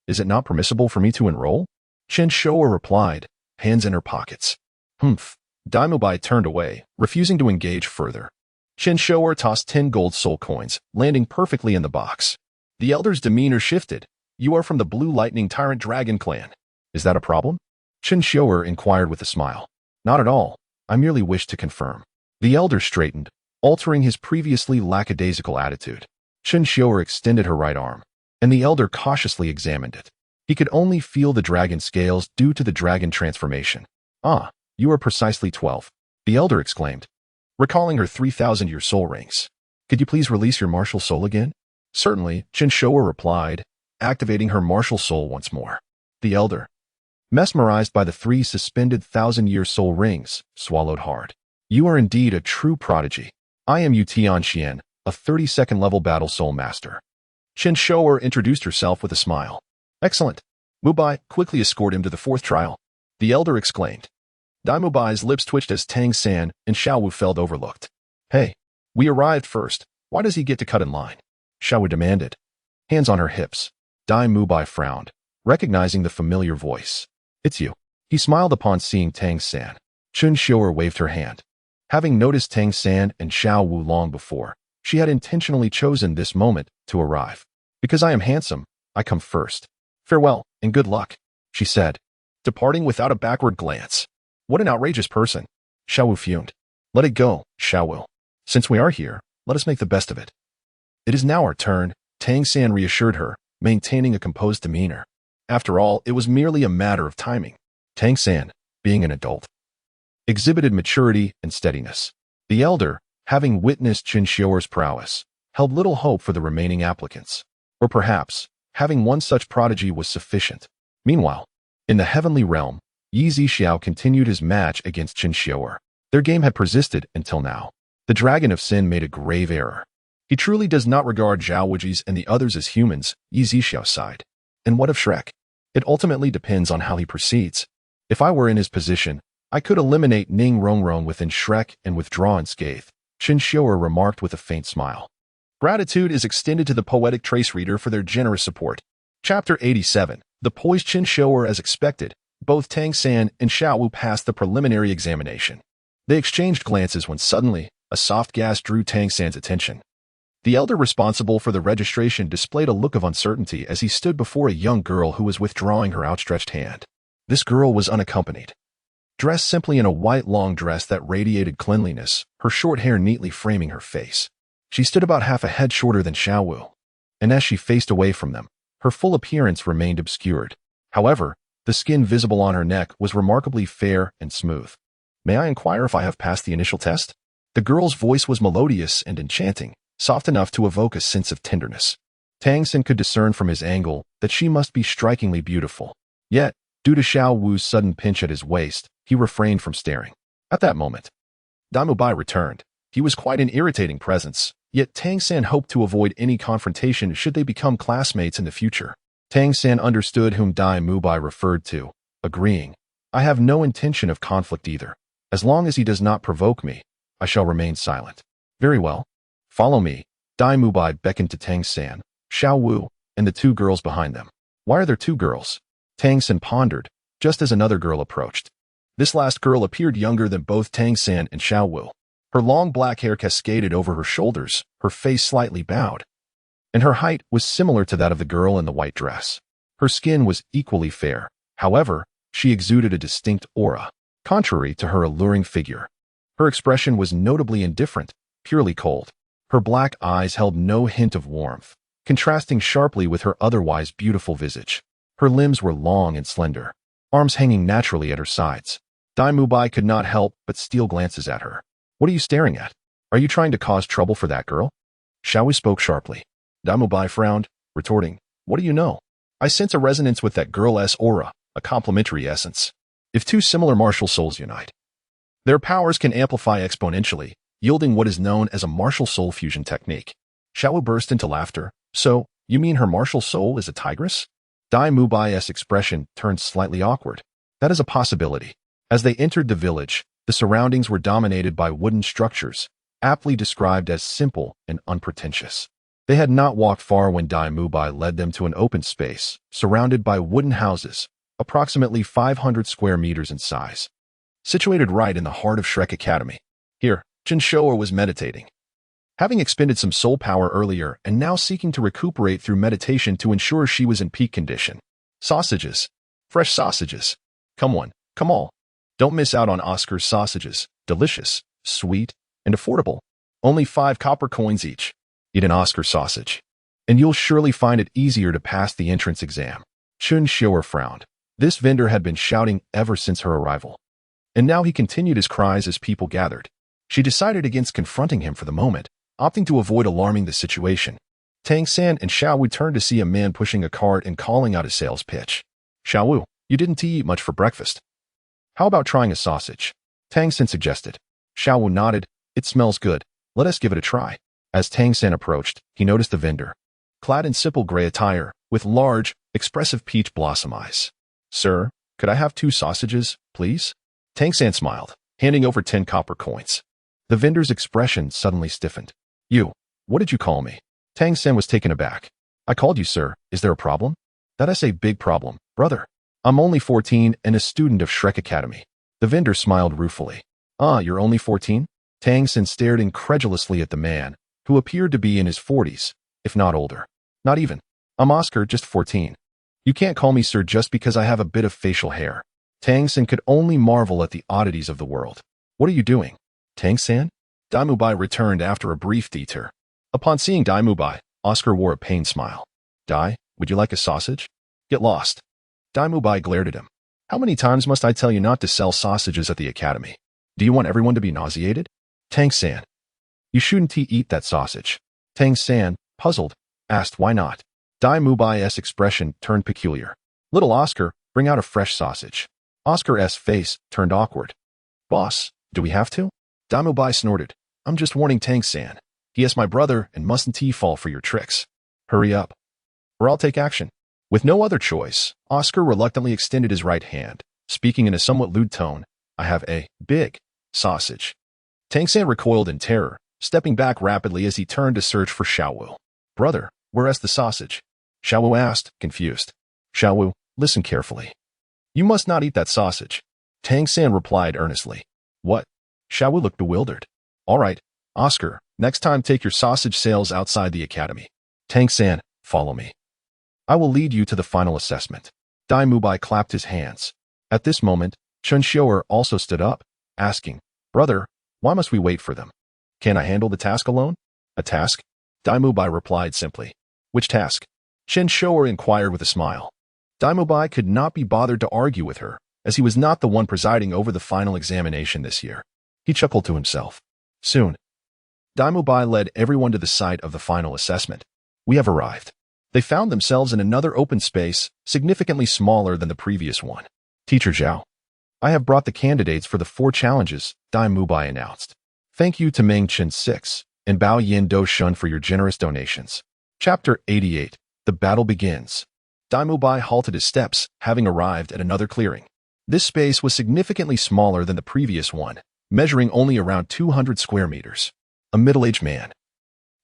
is it not permissible for me to enroll? Chen Xiuer replied, hands in her pockets. Humph. Dai Mu Bai turned away, refusing to engage further. Chen Xiuer tossed 10 gold soul coins, landing perfectly in the box. The elder's demeanor shifted. You are from the Blue Lightning Tyrant Dragon Clan. Is that a problem? Chen Xiuer inquired with a smile. Not at all. I merely wish to confirm. The elder straightened, altering his previously lackadaisical attitude. Chen Xiuer extended her right arm, and the elder cautiously examined it. He could only feel the dragon scales due to the dragon transformation. Ah, you are precisely 12, the elder exclaimed, recalling her 3,000-year soul rings. Could you please release your martial soul again? Certainly, Chen Xiuer replied, activating her martial soul once more. The elder, mesmerized by the 3 suspended 1,000-year soul rings, swallowed hard. You are indeed a true prodigy. I am Yu Tianxian, a 32nd level battle soul master. Chen Xiuer introduced herself with a smile. Excellent. Mu Bai, quickly escort him to the 4th trial. The elder exclaimed. Dai Mu Bai's lips twitched as Tang San and Xiao Wu felt overlooked. Hey, we arrived first. Why does he get to cut in line? Xiao Wu demanded. Hands on her hips. Dai Mu Bai frowned, recognizing the familiar voice. It's you. He smiled upon seeing Tang San. Chen Xiuer waved her hand. Having noticed Tang San and Xiao Wu long before, she had intentionally chosen this moment to arrive. Because I am handsome, I come first. Farewell, and good luck, she said, departing without a backward glance. What an outrageous person. Xiao Wu fumed. Let it go, Xiao Wu. Since we are here, let us make the best of it. It is now our turn, Tang San reassured her, maintaining a composed demeanor. After all, it was merely a matter of timing. Tang San, being an adult, exhibited maturity and steadiness. The elder, having witnessed Chen Xiuer's prowess, held little hope for the remaining applicants. Or perhaps, having one such prodigy was sufficient. Meanwhile, in the heavenly realm, Yi Zixiao continued his match against Chen Xiuer. Their game had persisted until now. The Dragon of Sin made a grave error. He truly does not regard Zhao Wujis and the others as humans, Yi Zixiao sighed. And what of Shrek? It ultimately depends on how he proceeds. If I were in his position, I could eliminate Ning Rongrong within Shrek and withdraw unscathed, Chen Xiuer remarked with a faint smile. Gratitude is extended to the Poetic Trace Reader for their generous support. Chapter 87. The poised Chen Xiuer as expected. Both Tang San and Xiao Wu passed the preliminary examination. They exchanged glances when suddenly, a soft gas drew Tang San's attention. The elder responsible for the registration displayed a look of uncertainty as he stood before a young girl who was withdrawing her outstretched hand. This girl was unaccompanied. Dressed simply in a white long dress that radiated cleanliness, her short hair neatly framing her face. She stood about half a head shorter than Xiao Wu, and as she faced away from them, her full appearance remained obscured. However, the skin visible on her neck was remarkably fair and smooth. May I inquire if I have passed the initial test? The girl's voice was melodious and enchanting, soft enough to evoke a sense of tenderness. Tang San could discern from his angle that she must be strikingly beautiful. Yet, due to Xiao Wu's sudden pinch at his waist, he refrained from staring. At that moment, Dai Mu Bai returned. He was quite an irritating presence, yet Tang San hoped to avoid any confrontation should they become classmates in the future. Tang San understood whom Dai Mu Bai referred to, agreeing, I have no intention of conflict either. As long as he does not provoke me, I shall remain silent. Very well. Follow me. Dai Mu Bai beckoned to Tang San, Xiao Wu, and the 2 girls behind them. Why are there 2 girls? Tang San pondered, just as another girl approached. This last girl appeared younger than both Tang San and Xiaowu. Her long black hair cascaded over her shoulders, her face slightly bowed, and her height was similar to that of the girl in the white dress. Her skin was equally fair. However, she exuded a distinct aura, contrary to her alluring figure. Her expression was notably indifferent, purely cold. Her black eyes held no hint of warmth, contrasting sharply with her otherwise beautiful visage. Her limbs were long and slender, arms hanging naturally at her sides. Dai Mubai could not help but steal glances at her. What are you staring at? Are you trying to cause trouble for that girl? Xiaowu spoke sharply. Dai Mubai frowned, retorting, What do you know? I sense a resonance with that girl's aura, a complementary essence. If two similar martial souls unite, their powers can amplify exponentially, yielding what is known as a martial soul fusion technique. Xiaowu burst into laughter. So, you mean her martial soul is a tigress? Dai Mubai's expression turned slightly awkward. That is a possibility. As they entered the village, the surroundings were dominated by wooden structures, aptly described as simple and unpretentious. They had not walked far when Dai Mubai led them to an open space, surrounded by wooden houses, approximately 500 square meters in size. Situated right in the heart of Shrek Academy. Here, Chen Xiuer was meditating. Having expended some soul power earlier and now seeking to recuperate through meditation to ensure she was in peak condition. Sausages. Fresh sausages. Come on, come all. Don't miss out on Oscar's sausages. Delicious, sweet, and affordable. Only 5 copper coins each. Eat an Oscar sausage, and you'll surely find it easier to pass the entrance exam. Chen Xiuer frowned. This vendor had been shouting ever since her arrival, and now he continued his cries as people gathered. She decided against confronting him for the moment, opting to avoid alarming the situation. Tang San and Xiaowu turned to see a man pushing a cart and calling out a sales pitch. Xiaowu, you didn't eat much for breakfast. How about trying a sausage? Tang San suggested. Xiaowu nodded. It smells good. Let us give it a try. As Tang San approached, he noticed the vendor, clad in simple gray attire, with large, expressive peach blossom eyes. Sir, could I have 2 sausages, please? Tang San smiled, handing over 10 copper coins. The vendor's expression suddenly stiffened. You, what did you call me? Tang San was taken aback. I called you sir. Is there a problem? That is a big problem, brother. I'm only 14 and a student of Shrek Academy. The vendor smiled ruefully. Ah, you're only 14? Tang San stared incredulously at the man, who appeared to be in his 40s, if not older. Not even. I'm Oscar, just 14. You can't call me sir just because I have a bit of facial hair. Tang San could only marvel at the oddities of the world. What are you doing? Tang San? Dai Mubai returned after a brief detour. Upon seeing Dai Mubai, Oscar wore a pained smile. Dai, would you like a sausage? Get lost. Dai Mubai glared at him. How many times must I tell you not to sell sausages at the academy? Do you want everyone to be nauseated? Tang San. You shouldn't eat that sausage. Tang San, puzzled, asked why not. Dai Mubai's expression turned peculiar. Little Oscar, bring out a fresh sausage. Oscar's face turned awkward. Boss, do we have to? Dai Mubai snorted. I'm just warning Tang San. He is my brother and mustn't he fall for your tricks. Hurry up, or I'll take action. With no other choice, Oscar reluctantly extended his right hand, speaking in a somewhat lewd tone. I have a big sausage. Tang San recoiled in terror, stepping back rapidly as he turned to search for Xiaowu. Brother, where's the sausage? Xiaowu asked, confused. Xiaowu, listen carefully. You must not eat that sausage. Tang San replied earnestly. What? Xiaowu looked bewildered. All right, Oscar, next time take your sausage sales outside the academy. Tang San, follow me. I will lead you to the final assessment. Dai Mubai clapped his hands. At this moment, Chen Xiuer also stood up, asking, Brother, why must we wait for them? Can I handle the task alone? A task? Dai Mubai replied simply. Which task? Chen Xiuer inquired with a smile. Dai Mubai could not be bothered to argue with her, as he was not the one presiding over the final examination this year. He chuckled to himself. Soon, Dai Mubai led everyone to the site of the final assessment. We have arrived. They found themselves in another open space, significantly smaller than the previous one. Teacher Zhao, I have brought the candidates for the 4 challenges, Dai Mubai announced. Thank you to Meng Chen 6 and Bao Yin Do Shun for your generous donations. Chapter 88. The battle begins. Dai Mubai halted his steps, having arrived at another clearing. This space was significantly smaller than the previous one, measuring only around 200 square meters. A middle-aged man,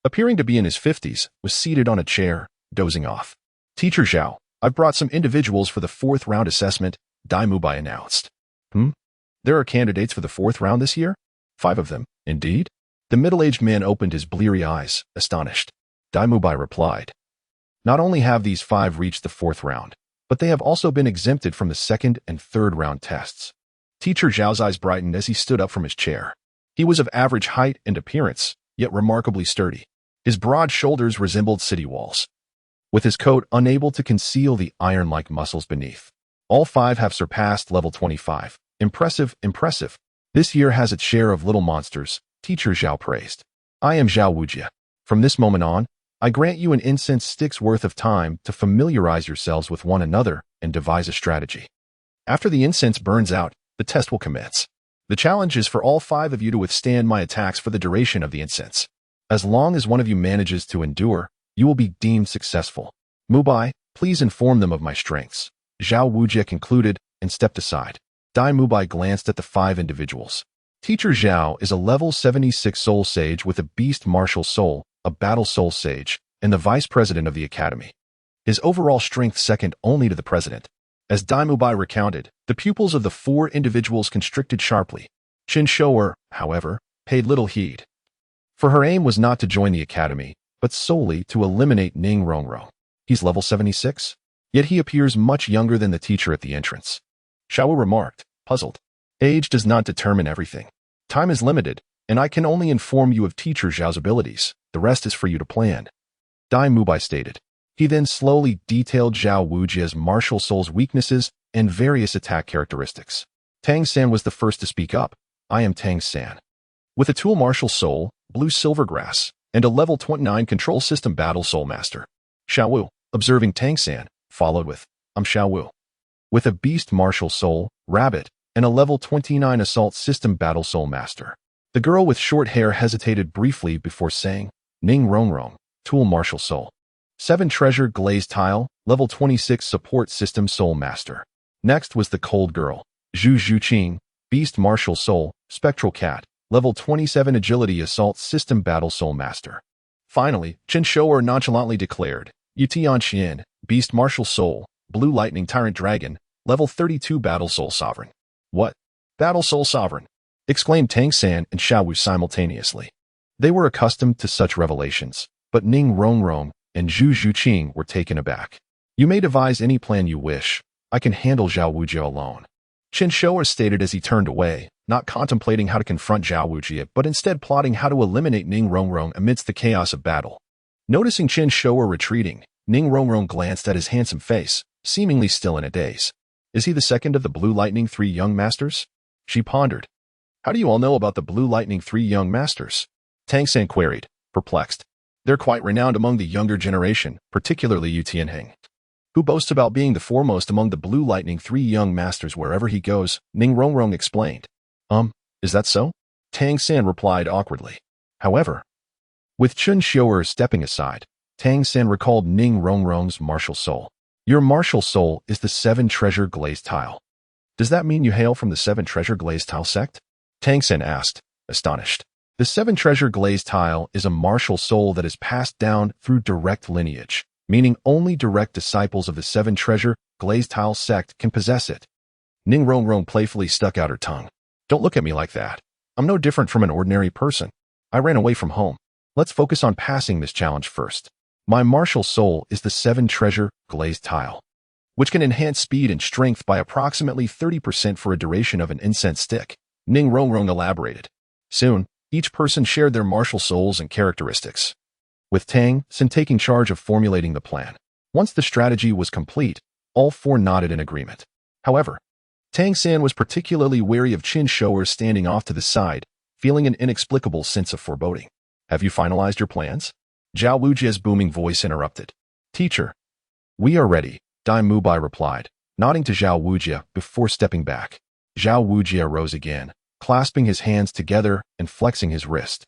appearing to be in his 50s, was seated on a chair, dozing off. Teacher Zhao, I've brought some individuals for the 4th round assessment, Dai Mubai announced. There are candidates for the 4th round this year? 5 of them, indeed? The middle-aged man opened his bleary eyes, astonished. Dai Mubai replied. Not only have these 5 reached the 4th round, but they have also been exempted from the 2nd and 3rd round tests. Teacher Zhao's eyes brightened as he stood up from his chair. He was of average height and appearance, yet remarkably sturdy. His broad shoulders resembled city walls, with his coat unable to conceal the iron-like muscles beneath. All 5 have surpassed level 25. Impressive, impressive. This year has its share of little monsters, Teacher Zhao praised. I am Zhao Wujie. From this moment on, I grant you an incense stick's worth of time to familiarize yourselves with one another and devise a strategy. After the incense burns out, the test will commence. The challenge is for all 5 of you to withstand my attacks for the duration of the incense. As long as one of you manages to endure, you will be deemed successful. Mubai, please inform them of my strengths. Zhao Wujie concluded and stepped aside. Dai Mubai glanced at the 5 individuals. Teacher Zhao is a level 76 soul sage with a beast martial soul, a battle soul sage, and the vice president of the academy. His overall strength second only to the president. As Dai Mubai recounted, the pupils of the 4 individuals constricted sharply. Chen Xiuer, however, paid little heed. For her aim was not to join the academy, but solely to eliminate Ning Rongrong. He's level 76? Yet he appears much younger than the teacher at the entrance. Xiaowu remarked, puzzled. Age does not determine everything. Time is limited, and I can only inform you of Teacher Zhao's abilities. The rest is for you to plan. Dai Mubai stated. He then slowly detailed Zhao Wujie's martial soul's weaknesses and various attack characteristics. Tang San was the first to speak up. I am Tang San. With a tool martial soul, blue silvergrass, and a level 29 control system battle soul master. Xiaowu, observing Tang San, followed with, I'm Xiaowu. With a beast martial soul, rabbit, and a level 29 assault system battle soul master. The girl with short hair hesitated briefly before saying, Ning Rongrong, tool martial soul. 7 treasure glazed tile, level 26 support system soul master. Next was the cold girl, Zhu Zhuqing, beast martial soul, spectral cat, level 27 agility assault system battle soul master. Finally, Chen Xiuer nonchalantly declared, Yutian Xian, beast martial soul, blue lightning tyrant dragon, level 32 battle soul sovereign. What? Battle soul sovereign? Exclaimed Tang San and Xiaowu simultaneously. They were accustomed to such revelations, but Ning Rongrong and Zhu Zhuqing were taken aback. You may devise any plan you wish. I can handle Zhao Wujie alone. Chen Xiuer stated as he turned away, not contemplating how to confront Zhao Wujie, but instead plotting how to eliminate Ning Rongrong amidst the chaos of battle. Noticing Chen Xiuer retreating, Ning Rongrong glanced at his handsome face, seemingly still in a daze. Is he the second of the Blue Lightning 3 young masters? She pondered. How do you all know about the Blue Lightning 3 young masters? Tang San queried, perplexed. They're quite renowned among the younger generation, particularly Yu Tianheng, who boasts about being the foremost among the Blue Lightning 3 young masters wherever he goes, Ning Rongrong explained. Is that so? Tang San replied awkwardly. However, with Chen Xiuer stepping aside, Tang San recalled Ning Rongrong's martial soul. Your martial soul is the 7 treasure glazed tile. Does that mean you hail from the 7 treasure glazed tile sect? Tang San asked, astonished. The 7 treasure glazed tile is a martial soul that is passed down through direct lineage, meaning only direct disciples of the 7 treasure glazed tile sect can possess it. Ning Rongrong playfully stuck out her tongue. Don't look at me like that. I'm no different from an ordinary person. I ran away from home. Let's focus on passing this challenge first. My martial soul is the 7 treasure glazed tile, which can enhance speed and strength by approximately 30% for a duration of an incense stick. Ning Rongrong elaborated. Soon, each person shared their martial souls and characteristics, with Tang San taking charge of formulating the plan. Once the strategy was complete, all 4 nodded in agreement. However, Tang San was particularly wary of Chen Xiuer standing off to the side, feeling an inexplicable sense of foreboding. Have you finalized your plans? Zhao Wujie's booming voice interrupted. Teacher, we are ready, Dai Mubai replied, nodding to Zhao Wujie before stepping back. Zhao Wujie rose again, clasping his hands together and flexing his wrist.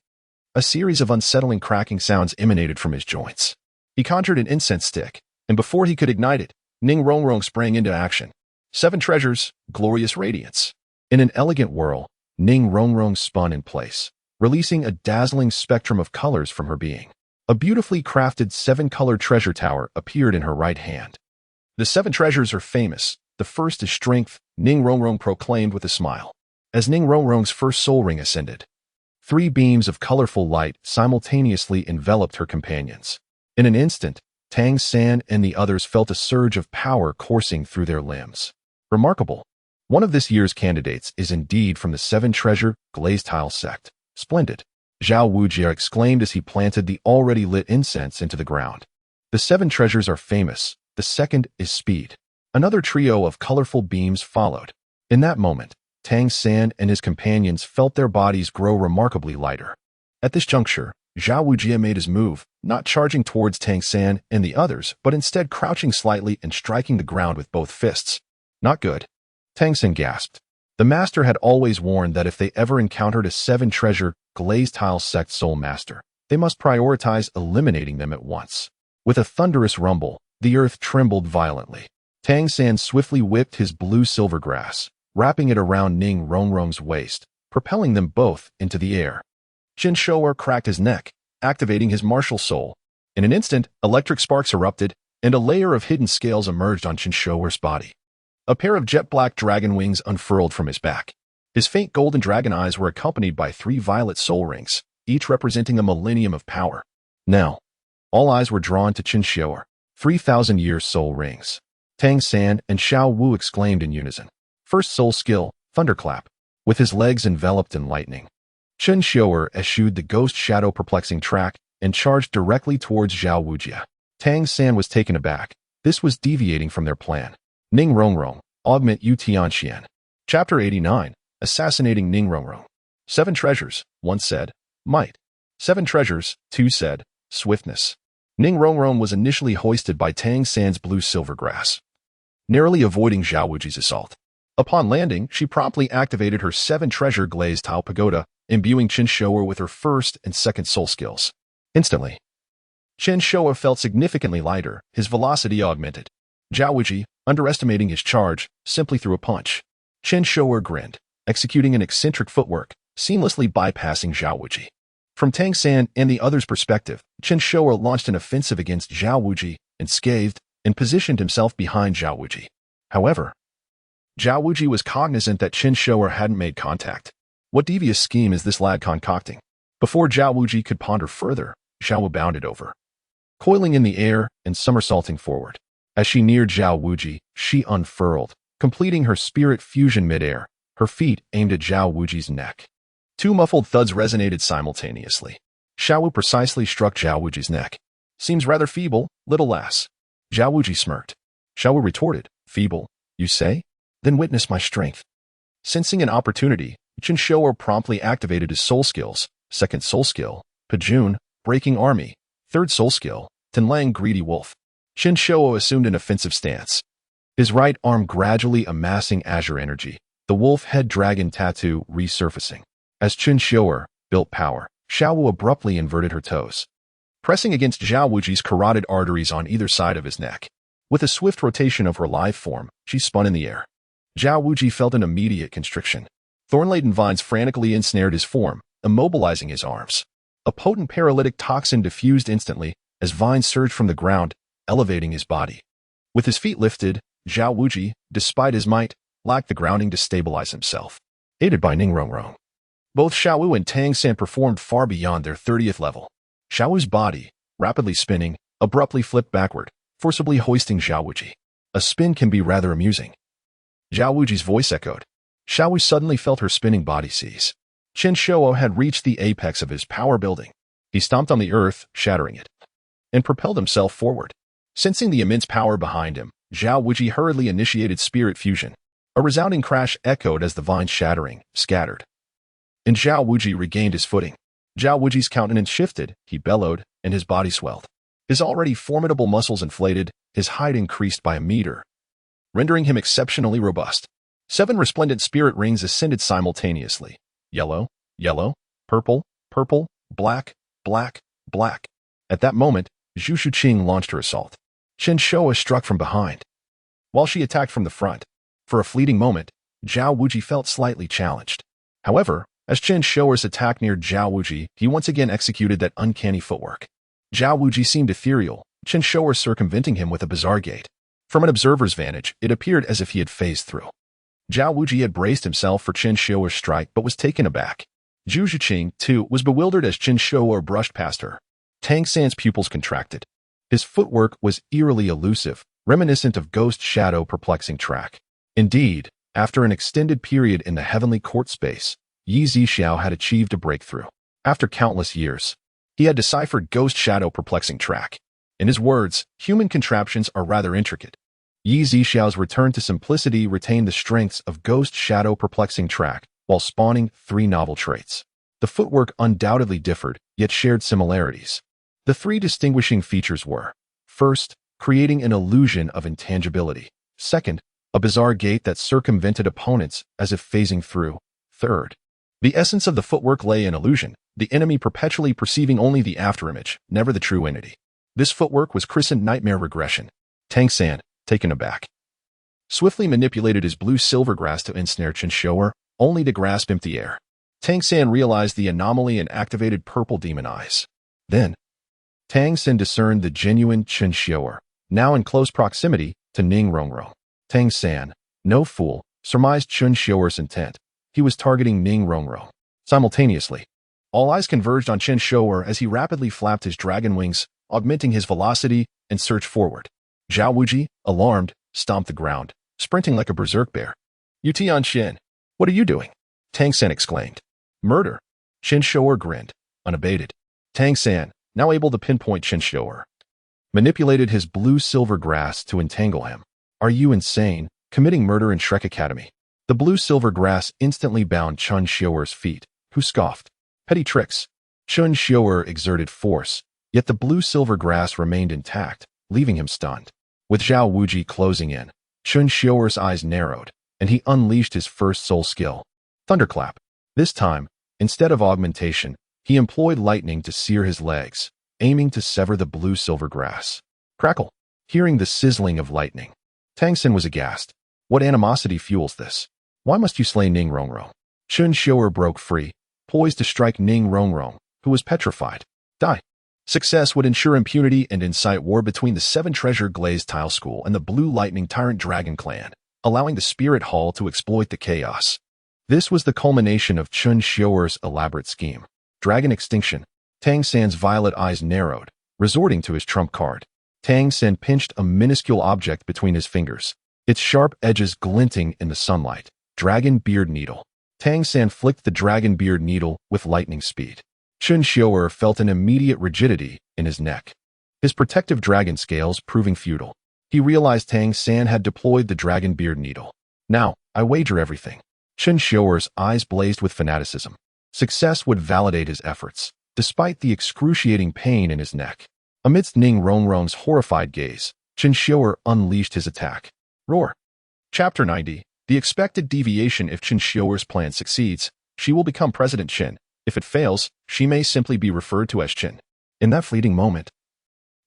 A series of unsettling cracking sounds emanated from his joints. He conjured an incense stick, and before he could ignite it, Ning Rongrong sprang into action. 7 treasures, glorious radiance. In an elegant whirl, Ning Rongrong spun in place, releasing a dazzling spectrum of colors from her being. A beautifully crafted 7-color treasure tower appeared in her right hand. The 7 treasures are famous. The first is strength, Ning Rongrong proclaimed with a smile. as Ning Rongrong's first soul ring ascended. 3 beams of colorful light simultaneously enveloped her companions. In an instant, Tang San and the others felt a surge of power coursing through their limbs. Remarkable. One of this year's candidates is indeed from the 7-treasure glazed tile sect. Splendid. Zhao Wujie exclaimed as he planted the already lit incense into the ground. The 7 treasures are famous. The second is speed. Another trio of colorful beams followed. In that moment, Tang San and his companions felt their bodies grow remarkably lighter. At this juncture, Zhao Wujie made his move, not charging towards Tang San and the others, but instead crouching slightly and striking the ground with both fists. Not good. Tang San gasped. The master had always warned that if they ever encountered a 7-treasure glazed tile sect soul master, they must prioritize eliminating them at once. With a thunderous rumble, the earth trembled violently. Tang San swiftly whipped his blue-silver grass, wrapping it around Ning Rongrong's waist, propelling them both into the air. Chen Xiuer cracked his neck, activating his martial soul. In an instant, electric sparks erupted, and a layer of hidden scales emerged on Chen Xiuer's body. A pair of jet-black dragon wings unfurled from his back. His faint golden dragon eyes were accompanied by 3 violet soul rings, each representing a millennium of power. Now, all eyes were drawn to Chen Xiuer. 3,000-year soul rings. Tang San and Xiao Wu exclaimed in unison. First soul skill, thunderclap. With his legs enveloped in lightning, Chen Xiuer eschewed the ghost shadow perplexing track and charged directly towards Zhao Wujie. Tang San was taken aback. This was deviating from their plan. Ning Rongrong, augment Yu Tianxian. Chapter 89, Assassinating Ning Rongrong. 7 treasures, 1 said, might. 7 treasures, 2 said, swiftness. Ning Rongrong was initially hoisted by Tang San's blue-silver grass, narrowly avoiding Zhao Wujie's assault. Upon landing, she promptly activated her 7-treasure glazed tile pagoda, imbuing Chen Xiuer with her first and second soul skills. Instantly, Chen Xiuer felt significantly lighter, his velocity augmented. Zhao Wujie, underestimating his charge, simply threw a punch. Chen Xiuer grinned, executing an eccentric footwork, seamlessly bypassing Zhao Wujie. From Tang San and the others' perspective, Chen Xiuer launched an offensive against Zhao Wujie, unscathed, and positioned himself behind Zhao Wujie. However, Zhao Wujie was cognizant that Chen Xiuer hadn't made contact. What devious scheme is this lad concocting? Before Zhao Wujie could ponder further, Zhao Wu bounded over, coiling in the air and somersaulting forward. As she neared Zhao Wujie, she unfurled, completing her spirit fusion midair, her feet aimed at Zhao Wujie's neck. 2 muffled thuds resonated simultaneously. Xiao Wu precisely struck Zhao Wujie's neck. Seems rather feeble, little lass. Zhao Wujie smirked. Xiao Wu retorted, feeble, you say? Then witness my strength. Sensing an opportunity, Chen Xiuer promptly activated his soul skills. 2nd soul skill, Pajun, breaking army. 3rd soul skill, Tenlang, greedy wolf. Chen Xiuer assumed an offensive stance, his right arm gradually amassing azure energy, the wolf head dragon tattoo resurfacing. As Chen Xiuer built power, Xiao Wu abruptly inverted her toes, pressing against Zhao Wujie's carotid arteries on either side of his neck. With a swift rotation of her live form, she spun in the air. Zhao Wujie felt an immediate constriction. Thorn-laden vines frantically ensnared his form, immobilizing his arms. A potent paralytic toxin diffused instantly as vines surged from the ground, elevating his body. With his feet lifted, Zhao Wujie, despite his might, lacked the grounding to stabilize himself. Aided by Ning Rongrong, both Xiao Wu and Tang San performed far beyond their 30th level. Xiao Wu's body, rapidly spinning, abruptly flipped backward, forcibly hoisting Zhao Wujie. A spin can be rather amusing. Zhao Wujie's voice echoed. Xiao Wu suddenly felt her spinning body seize. Chen Xiuer had reached the apex of his power building. He stomped on the earth, shattering it, and propelled himself forward. Sensing the immense power behind him, Zhao Wujie hurriedly initiated spirit fusion. A resounding crash echoed as the vines shattering, scattered, and Zhao Wujie regained his footing. Zhao Wujie's countenance shifted, he bellowed, and his body swelled. His already formidable muscles inflated, his height increased by a meter, rendering him exceptionally robust. 7 resplendent spirit rings ascended simultaneously. Yellow, yellow, purple, purple, black, black, black. At that moment, Zhu Shuqing launched her assault. Chen Xiuer struck from behind, while she attacked from the front. For a fleeting moment, Zhao Wujie felt slightly challenged. However, as Chen Xiuer's attack neared Zhao Wujie, he once again executed that uncanny footwork. Zhao Wujie seemed ethereal, Chen Xiuer circumventing him with a bizarre gait. From an observer's vantage, it appeared as if he had phased through Zhao Wuji had braced himself for Chen Xiuer's strike but was taken aback. Zhu Zhiqing, too, was bewildered as Chen Xiuer brushed past her. Tang San's pupils contracted. His footwork was eerily elusive, reminiscent of ghost shadow perplexing track. Indeed, after an extended period in the heavenly court space, Yi Zixiao had achieved a breakthrough. After countless years, he had deciphered ghost shadow perplexing track. In his words, human contraptions are rather intricate. Yi Zixiao's return to simplicity retained the strengths of ghost shadow perplexing track, while spawning 3 novel traits. The footwork undoubtedly differed, yet shared similarities. The 3 distinguishing features were: first, creating an illusion of intangibility; second, a bizarre gait that circumvented opponents as if phasing through; third, the essence of the footwork lay in illusion, the enemy perpetually perceiving only the afterimage, never the true entity. This footwork was christened nightmare regression. Tang San, taken aback, swiftly manipulated his blue-silver grass to ensnare Chen Xiuer, only to grasp empty air. Tang San realized the anomaly and activated purple demon eyes. Then, Tang San discerned the genuine Chen Xiuer, now in close proximity to Ning Rongrong. Tang San, no fool, surmised Chen Xiuer's intent. He was targeting Ning Rongrong. Simultaneously, all eyes converged on Chen Xiuer as he rapidly flapped his dragon wings, augmenting his velocity and surged forward. Zhao Wuji, alarmed, stomped the ground, sprinting like a berserk bear. "You Tianxin, what are you doing?" Tang San exclaimed. "Murder." Chen Xiuer grinned, unabated. Tang San, now able to pinpoint Chen Xiuer, manipulated his blue-silver grass to entangle him. "Are you insane? Committing murder in Shrek Academy?" The blue-silver grass instantly bound Chen Xiuer's feet, who scoffed. "Petty tricks." Chen Xiuer exerted force, yet the blue-silver grass remained intact, leaving him stunned. With Zhao Wuji closing in, Chen Xiuer's eyes narrowed, and he unleashed his first soul skill, Thunderclap. This time, instead of augmentation, he employed lightning to sear his legs, aiming to sever the blue-silver grass. Crackle! Hearing the sizzling of lightning, Tang San was aghast. What animosity fuels this? Why must you slay Ning Rongrong? Chen Xiuer broke free, poised to strike Ning Rongrong, who was petrified. Die! Success would ensure impunity and incite war between the 7 Treasure Glazed Tile School and the Blue Lightning Tyrant Dragon Clan, allowing the Spirit Hall to exploit the chaos. This was the culmination of Chen Xiuer's elaborate scheme. Dragon extinction. Tang San's violet eyes narrowed, resorting to his trump card. Tang San pinched a minuscule object between his fingers, its sharp edges glinting in the sunlight. Dragon Beard Needle. Tang San flicked the Dragon Beard Needle with lightning speed. Chen Xiuer felt an immediate rigidity in his neck, his protective dragon scales proving futile. He realized Tang San had deployed the Dragon Beard Needle. "Now, I wager everything." Chen Xiuer's eyes blazed with fanaticism. Success would validate his efforts, despite the excruciating pain in his neck. Amidst Ning Rongrong's horrified gaze, Chen Xiuer unleashed his attack. Roar! Chapter 90. The expected deviation. If Chen Xiuer's plan succeeds, she will become President Chen. If it fails, she may simply be referred to as Chen. In that fleeting moment,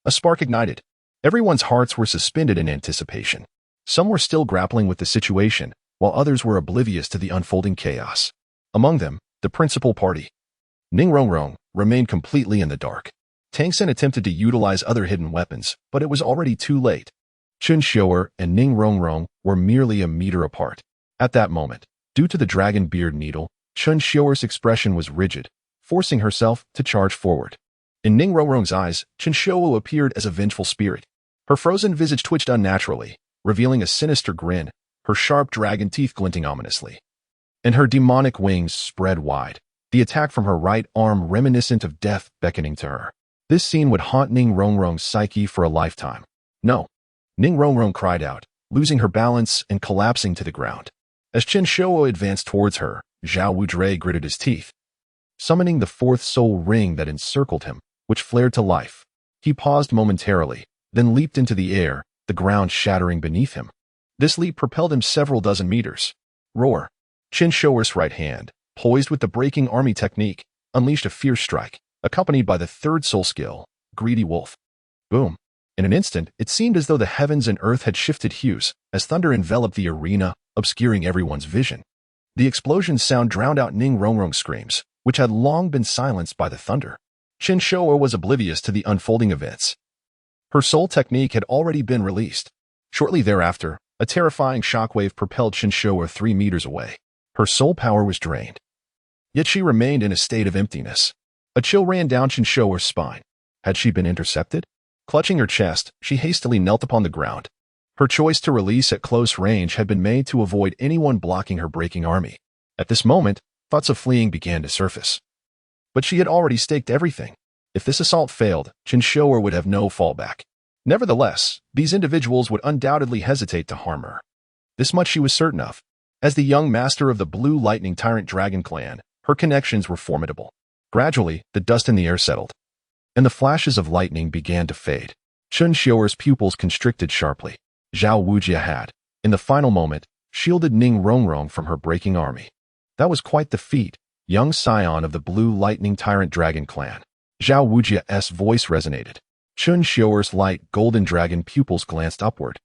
a spark ignited. Everyone's hearts were suspended in anticipation. Some were still grappling with the situation, while others were oblivious to the unfolding chaos. Among them, the principal party, Ning Rongrong, remained completely in the dark. Tang San attempted to utilize other hidden weapons, but it was already too late. Chen Xiuer and Ning Rongrong were merely a meter apart. At that moment, due to the Dragon Beard Needle, Chen Xiuer's expression was rigid, forcing herself to charge forward. In Ning Rongrong's eyes, Chen Xiuer appeared as a vengeful spirit. Her frozen visage twitched unnaturally, revealing a sinister grin, her sharp dragon teeth glinting ominously. And her demonic wings spread wide, the attack from her right arm reminiscent of death beckoning to her. This scene would haunt Ning Rongrong's psyche for a lifetime. "No!" Ning Rongrong cried out, losing her balance and collapsing to the ground. As Chen Xiuer advanced towards her, Zhao Wuji gritted his teeth, summoning the 4th soul ring that encircled him, which flared to life. He paused momentarily, then leaped into the air, the ground shattering beneath him. This leap propelled him several dozen meters. Roar! Chen Xiuer's right hand, poised with the breaking army technique, unleashed a fierce strike, accompanied by the 3rd soul skill, Greedy Wolf. Boom! In an instant, it seemed as though the heavens and earth had shifted hues, as thunder enveloped the arena, obscuring everyone's vision. The explosion's sound drowned out Ning Rongrong's screams, which had long been silenced by the thunder. Chen Xiuer was oblivious to the unfolding events. Her soul technique had already been released. Shortly thereafter, A terrifying shockwave propelled Chen Xiuer 3 meters away. Her soul power was drained. Yet she remained in a state of emptiness. A chill ran down Chen Xiuer's spine. Had she been intercepted? Clutching her chest, she hastily knelt upon the ground. Her choice to release at close range had been made to avoid anyone blocking her breaking army. At this moment, thoughts of fleeing began to surface. But she had already staked everything. If this assault failed, Chen Xiuer would have no fallback. Nevertheless, these individuals would undoubtedly hesitate to harm her. This much she was certain of. As the young master of the Blue Lightning Tyrant Dragon Clan, her connections were formidable. Gradually, the dust in the air settled, and the flashes of lightning began to fade. Chen Xiuer's pupils constricted sharply. Zhao Wujia had, in the final moment, shielded Ning Rongrong from her breaking army. That was quite the feat, young scion of the Blue Lightning Tyrant Dragon Clan. Zhao Wujia's voice resonated. Chen Xiuer's light golden dragon pupils glanced upward,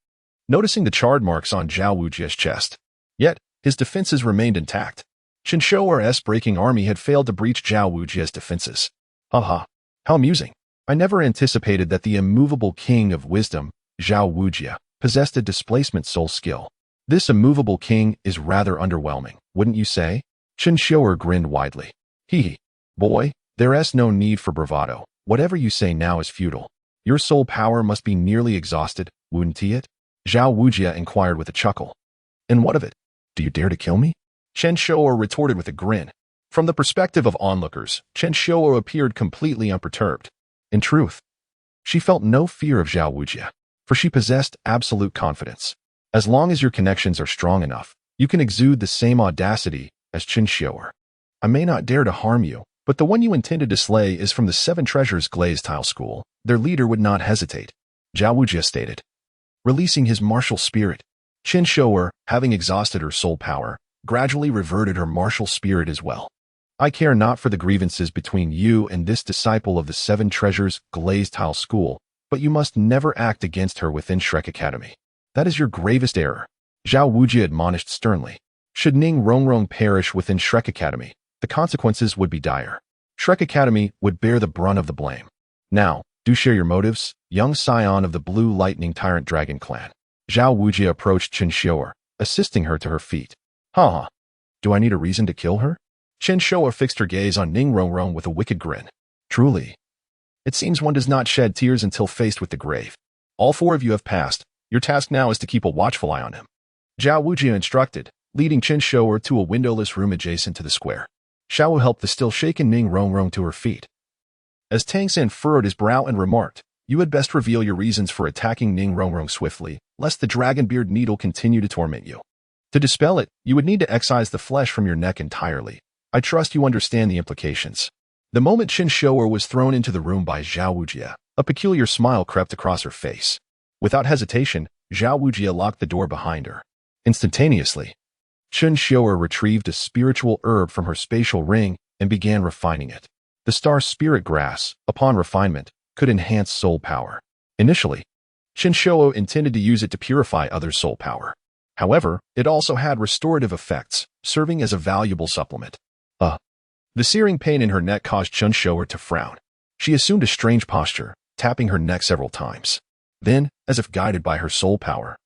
noticing the charred marks on Zhao Wujia's chest. Yet, his defenses remained intact. Chen Xiuer's breaking army had failed to breach Zhao Wujia's defenses. Haha, how amusing. I never anticipated that the immovable king of wisdom, Zhao Wujia, possessed a displacement soul skill. This immovable king is rather underwhelming, wouldn't you say? Chen Xiuer grinned widely. Hee. Boy, there's no need for bravado. Whatever you say now is futile. Your soul power must be nearly exhausted, wouldn't it? Zhao Wujia inquired with a chuckle. And what of it? Do you dare to kill me? Chen Xiuer retorted with a grin. From the perspective of onlookers, Chen Xiuer appeared completely unperturbed. In truth, she felt no fear of Zhao Wujia, for she possessed absolute confidence. As long as your connections are strong enough, you can exude the same audacity as Chen Xiuer. I may not dare to harm you, but the one you intended to slay is from the Seven Treasures Glazed Tile School. Their leader would not hesitate, Zhao Wujia stated. Releasing his martial spirit, Chen Xiuer, having exhausted her soul power, gradually reverted her martial spirit as well. I care not for the grievances between you and this disciple of the Seven Treasures Glazed Tile School, but you must never act against her within Shrek Academy. That is your gravest error, Zhao Wujia admonished sternly. Should Ning Rongrong perish within Shrek Academy, the consequences would be dire. Shrek Academy would bear the brunt of the blame. Now, do share your motives, young scion of the Blue Lightning Tyrant Dragon Clan. Zhao Wujia approached Chen Xiuer, assisting her to her feet. Ha! Do I need a reason to kill her? Chen Xiuer fixed her gaze on Ning Rongrong with a wicked grin. Truly. It seems one does not shed tears until faced with the grave. All 4 of you have passed. Your task now is to keep a watchful eye on him. Zhao Wujia instructed, leading Chen Xiuer to a windowless room adjacent to the square. Xiao helped the still shaken Ning Rongrong to her feet. As Tang San furrowed his brow and remarked, you had best reveal your reasons for attacking Ning Rongrong swiftly, lest the dragonbeard needle continue to torment you. To dispel it, you would need to excise the flesh from your neck entirely. I trust you understand the implications. The moment Chen Xiuer was thrown into the room by Zhao Wujia, a peculiar smile crept across her face. Without hesitation, Zhao Wujia locked the door behind her. Instantaneously, Chen Xiuer retrieved a spiritual herb from her spatial ring and began refining it. The star spirit grass, upon refinement, could enhance soul power. Initially, Chen Xiuer intended to use it to purify others' soul power. However, it also had restorative effects, serving as a valuable supplement. The searing pain in her neck caused Chen Xiuer to frown. She assumed a strange posture, tapping her neck several times. Then, as if guided by her soul power,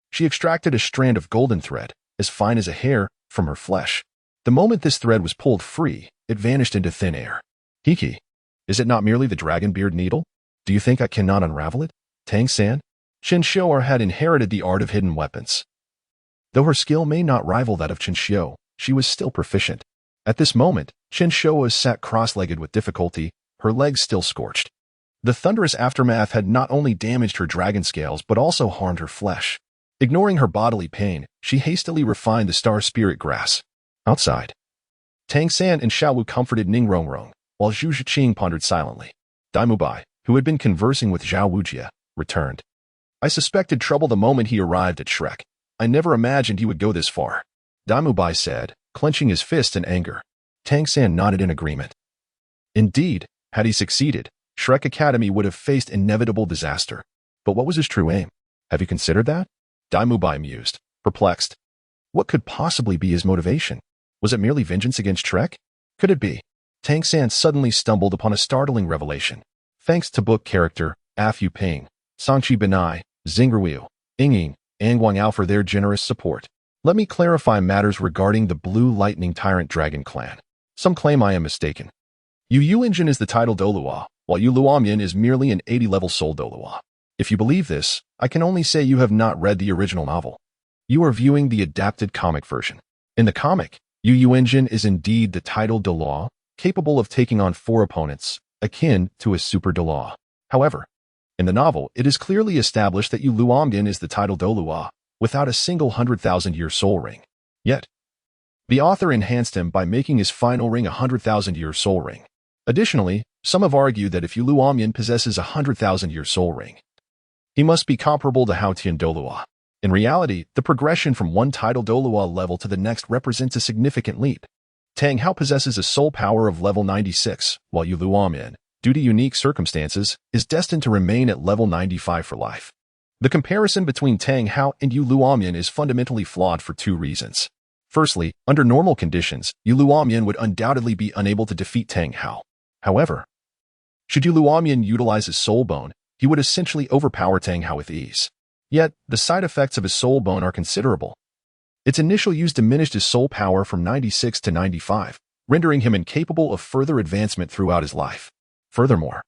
she extracted a strand of golden thread, as fine as a hair, from her flesh. The moment this thread was pulled free, it vanished into thin air. Hiki, is it not merely the dragonbeard needle? Do you think I cannot unravel it? Tang San? Chen Xiuer had inherited the art of hidden weapons. Though her skill may not rival that of Chen Xiuer, she was still proficient. At this moment, Chen Xiuer sat cross-legged with difficulty, her legs still scorched. The thunderous aftermath had not only damaged her dragon scales but also harmed her flesh. Ignoring her bodily pain, she hastily refined the star spirit grass. Outside, Tang San and Xiaowu comforted Ning Rongrong, while Zhu Zhiqing pondered silently. Daimubai, who had been conversing with Zhao Wujia, returned. I suspected trouble the moment he arrived at Shrek. I never imagined he would go this far, Daimubai said, clenching his fist in anger. Tang San nodded in agreement. Indeed, had he succeeded, Shrek Academy would have faced inevitable disaster. But what was his true aim? Have you considered that? Daimubai mused, perplexed. What could possibly be his motivation? Was it merely vengeance against Shrek? Could it be? Tang San suddenly stumbled upon a startling revelation. Thanks to book character, Afu Ping, Sangchi Benai, Zingruiu, Yingying, and Guangyao for their generous support. Let me clarify matters regarding the Blue Lightning Tyrant Dragon Clan. Some claim I am mistaken. Yu Yuanjin is the title Douluo, while Yu Luomian is merely an 80-level soul Douluo. If you believe this, I can only say you have not read the original novel. You are viewing the adapted comic version. In the comic, Yu Yuanjin is indeed the title Douluo, capable of taking on 4 opponents, akin to a super Douluo. However, in the novel, it is clearly established that Yu Luomian is the title Douluo, without a single 100,000-year soul ring. Yet, the author enhanced him by making his final ring a 100,000-year soul ring. Additionally, some have argued that if Yu Luomian possesses a 100,000-year soul ring, he must be comparable to Hao Tian Douluo. In reality, the progression from one title Douluo level to the next represents a significant leap. Tang Hao possesses a soul power of level 96, while Yu Luomian, due to unique circumstances, is destined to remain at level 95 for life. The comparison between Tang Hao and Yu Luomian is fundamentally flawed for 2 reasons. Firstly, under normal conditions, Yu Luomian would undoubtedly be unable to defeat Tang Hao. However, should Yu Luomian utilize his soul bone, he would essentially overpower Tang Hao with ease. Yet, the side effects of his soul bone are considerable. Its initial use diminished his soul power from 96 to 95, rendering him incapable of further advancement throughout his life. Furthermore,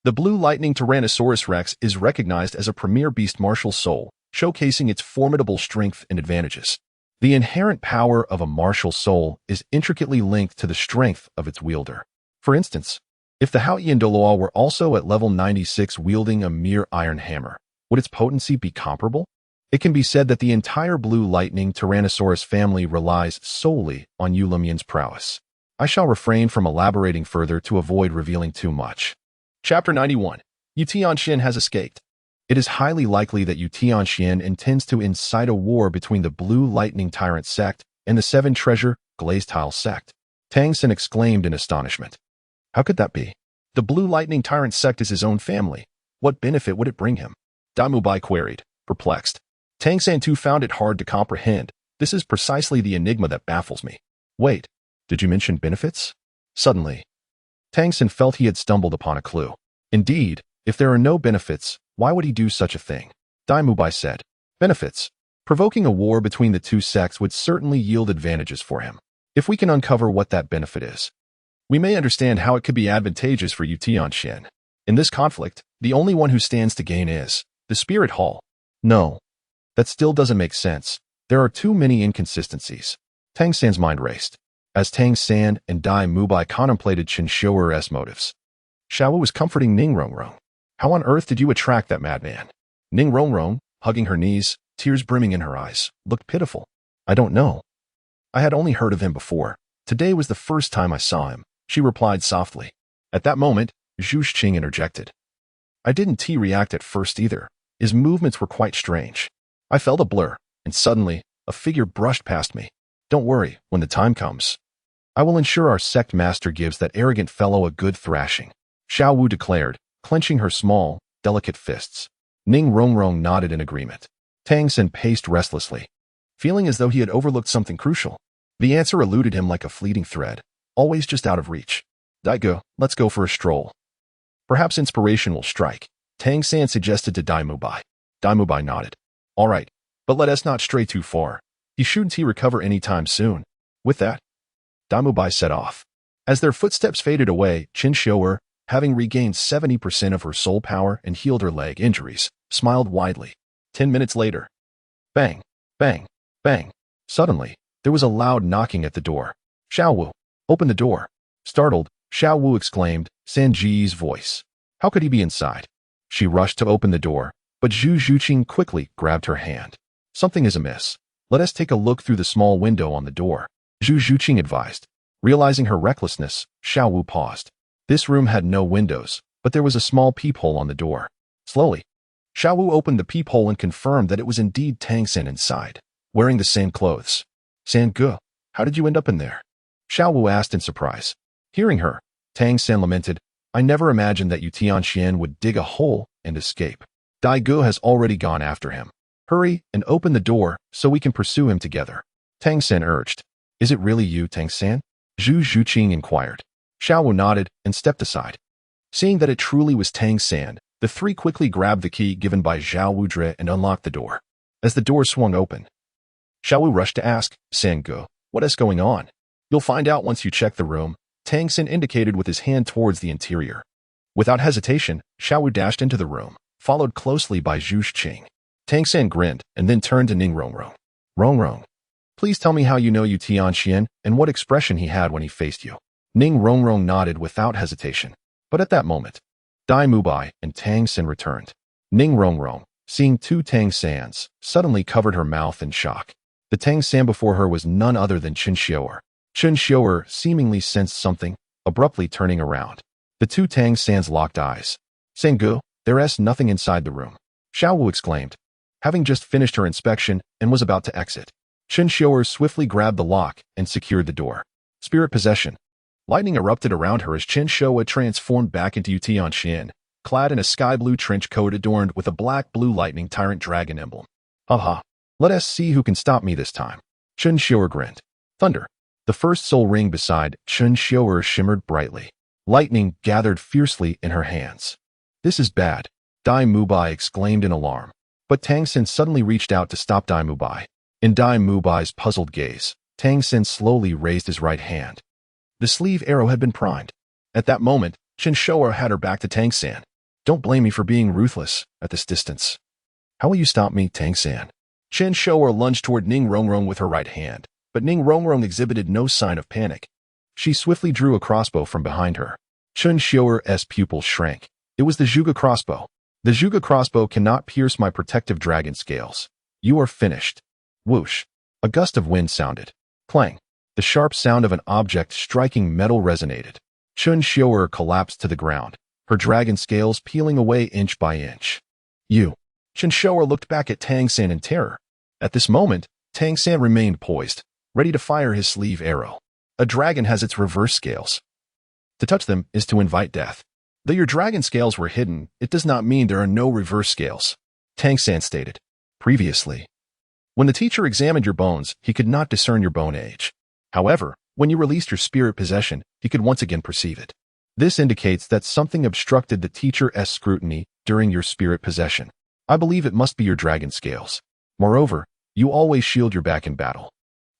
the Blue Lightning Tyrannosaurus Rex is recognized as a premier beast martial soul, showcasing its formidable strength and advantages. The inherent power of a martial soul is intricately linked to the strength of its wielder. For instance, if the Haotian Douluo were also at level 96 wielding a mere iron hammer, would its potency be comparable? It can be said that the entire Blue Lightning Tyrannosaurus family relies solely on Yu Luomian's prowess. I shall refrain from elaborating further to avoid revealing too much. Chapter 91. Yu Tianxian has escaped. It is highly likely that Yu Tianxian intends to incite a war between the Blue Lightning Tyrant Sect and the 7 Treasure Glazed Tile Sect. Tang San exclaimed in astonishment. How could that be? The Blue Lightning Tyrant Sect is his own family. What benefit would it bring him? Dai Mubai queried, perplexed. Tang San too found it hard to comprehend. This is precisely the enigma that baffles me. Wait, did you mention benefits? Suddenly, Tang San felt he had stumbled upon a clue. Indeed, if there are no benefits, why would he do such a thing? Dai Mubai said. Benefits. Provoking a war between the 2 sects would certainly yield advantages for him. If we can uncover what that benefit is, we may understand how it could be advantageous for Yu Tianxian. In this conflict, the only one who stands to gain is the Spirit Hall. No, that still doesn't make sense. There are too many inconsistencies. Tang San's mind raced, as Tang San and Dai Mubai contemplated Chen Xiuer's motives. Xiao was comforting Ning Rongrong. How on earth did you attract that madman? Ning Rongrong, hugging her knees, tears brimming in her eyes, looked pitiful. I don't know. I had only heard of him before. Today was the first time I saw him, she replied softly. At that moment, Zhu Xing interjected. I didn't react at first either. His movements were quite strange. I felt a blur, and suddenly, a figure brushed past me. Don't worry, when the time comes, I will ensure our sect master gives that arrogant fellow a good thrashing, Xiao Wu declared, clenching her small, delicate fists. Ning Rongrong nodded in agreement. Tang San paced restlessly, feeling as though he had overlooked something crucial. The answer eluded him like a fleeting thread, always just out of reach. Daigo, let's go for a stroll. Perhaps inspiration will strike, Tang San suggested to Dai Mubai. Dai Mubai nodded. All right, but let us not stray too far. He shouldn't recover any time soon. With that, Dai Mubai set off. As their footsteps faded away, Chen Xiuer, having regained 70% of her soul power and healed her leg injuries, smiled widely. 10 minutes later. Bang, bang, bang. Suddenly, there was a loud knocking at the door. Xiao Wu, open the door. Startled, Xiao Wu exclaimed, Sanji's voice. How could he be inside? She rushed to open the door, but Zhu Zhuqing quickly grabbed her hand. Something is amiss. Let us take a look through the small window on the door, Zhu Zhuqing advised. Realizing her recklessness, Xiao Wu paused. This room had no windows, but there was a small peephole on the door. Slowly, Xiao Wu opened the peephole and confirmed that it was indeed Tang San inside, wearing the same clothes. San Ge, how did you end up in there? Xiao Wu asked in surprise. Hearing her, Tang San lamented, I never imagined that Yu Tianxian would dig a hole and escape. Dai Ge has already gone after him. Hurry and open the door so we can pursue him together. Tang San urged. Is it really you, Tang San? Zhu Zhuqing inquired. Xiao Wu nodded and stepped aside. Seeing that it truly was Tang San, the three quickly grabbed the key given by Zhao Wudre and unlocked the door. As the door swung open, Xiaowu rushed to ask, Sangu, what is going on? You'll find out once you check the room, Tang San indicated with his hand towards the interior. Without hesitation, Xiaowu dashed into the room, followed closely by Zhu Qing. Tang San grinned and then turned to Ning Rongrong. Rongrong, please tell me how you know Yu Tianxian and what expression he had when he faced you. Ning Rongrong nodded without hesitation. But at that moment, Dai Mubai and Tang San returned. Ning Rongrong, seeing two Tang Sans, suddenly covered her mouth in shock. The Tang San before her was none other than Chen Xiuer. Chen Xiuer seemingly sensed something, abruptly turning around. The two Tang Sans locked eyes. Sangu, there is nothing inside the room, Xiaowu exclaimed, having just finished her inspection and was about to exit. Chen Xiuer swiftly grabbed the lock and secured the door. Spirit possession. Lightning erupted around her as Chen Xiuer transformed back into Yu Tianxian, clad in a sky-blue trench coat adorned with a black-blue lightning tyrant dragon emblem. Haha, let us see who can stop me this time. Chen Xiuer grinned. Thunder. The first soul ring beside Chen Xiuer shimmered brightly. Lightning gathered fiercely in her hands. This is bad, Dai Mubai exclaimed in alarm. But Tang San suddenly reached out to stop Dai Mubai. In Dai Mubai's puzzled gaze, Tang San slowly raised his right hand. The sleeve arrow had been primed. At that moment, Chen Xiuer had her back to Tang San. Don't blame me for being ruthless at this distance. How will you stop me, Tang San? Chen Xiuer lunged toward Ning Rongrong with her right hand, but Ning Rongrong exhibited no sign of panic. She swiftly drew a crossbow from behind her. Chen Xiuer's pupils shrank. It was the Zhuge crossbow. The Zhuge crossbow cannot pierce my protective dragon scales. You are finished. Whoosh. A gust of wind sounded. Clang. The sharp sound of an object striking metal resonated. Chen Xiuer collapsed to the ground, her dragon scales peeling away inch by inch. You. Chen Xiuer looked back at Tang San in terror. At this moment, Tang San remained poised, ready to fire his sleeve arrow. A dragon has its reverse scales. To touch them is to invite death. Though your dragon scales were hidden, it does not mean there are no reverse scales, Tang San stated. Previously, when the teacher examined your bones, he could not discern your bone age. However, when you released your spirit possession, he could once again perceive it. This indicates that something obstructed the teacher's scrutiny during your spirit possession. I believe it must be your dragon scales. Moreover, you always shield your back in battle.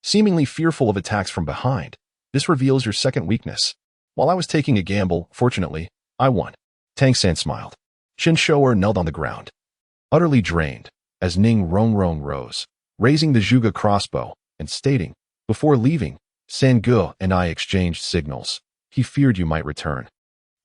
Seemingly fearful of attacks from behind, this reveals your second weakness. While I was taking a gamble, fortunately, I won. Tang San smiled. Chen Xiuer knelt on the ground, utterly drained, as Ning Rongrong rose, raising the Zhuge crossbow, and stating, before leaving, Sangu and I exchanged signals. He feared you might return.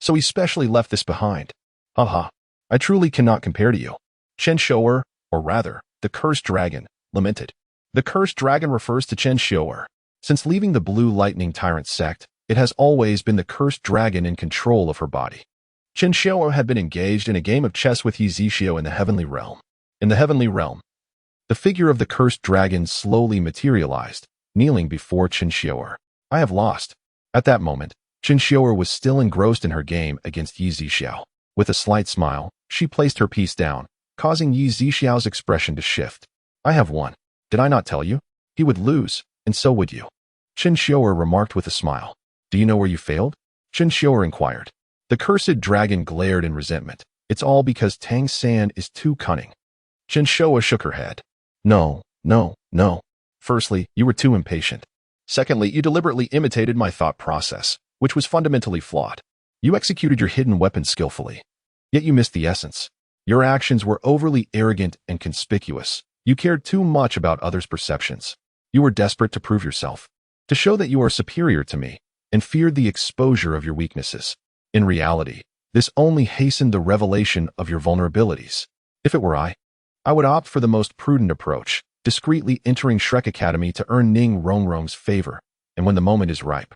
So he specially left this behind. Haha, I truly cannot compare to you. Chen Xiuer, or rather, the cursed dragon, lamented. The cursed dragon refers to Chen Xiuer. Since leaving the Blue Lightning Tyrant sect, it has always been the cursed dragon in control of her body. Chen Xiuer had been engaged in a game of chess with Yi Zixio in the heavenly realm. In the heavenly realm, the figure of the cursed dragon slowly materialized, kneeling before Chen Xiuer. I have lost. At that moment, Chen Xiuer was still engrossed in her game against Yi Zixio. With a slight smile, she placed her piece down, causing Yi Zixio's expression to shift. I have won. Did I not tell you? He would lose, and so would you. Chen Xiuer remarked with a smile. Do you know where you failed? Chen Xiuer inquired. The cursed dragon glared in resentment. It's all because Tang San is too cunning. Chen Xiuer shook her head. No. Firstly, you were too impatient. Secondly, you deliberately imitated my thought process, which was fundamentally flawed. You executed your hidden weapon skillfully. Yet you missed the essence. Your actions were overly arrogant and conspicuous. You cared too much about others' perceptions. You were desperate to prove yourself, to show that you are superior to me, and feared the exposure of your weaknesses. In reality, this only hastened the revelation of your vulnerabilities. If it were I would opt for the most prudent approach, discreetly entering Shrek Academy to earn Ning Rongrong's favor, and when the moment is ripe,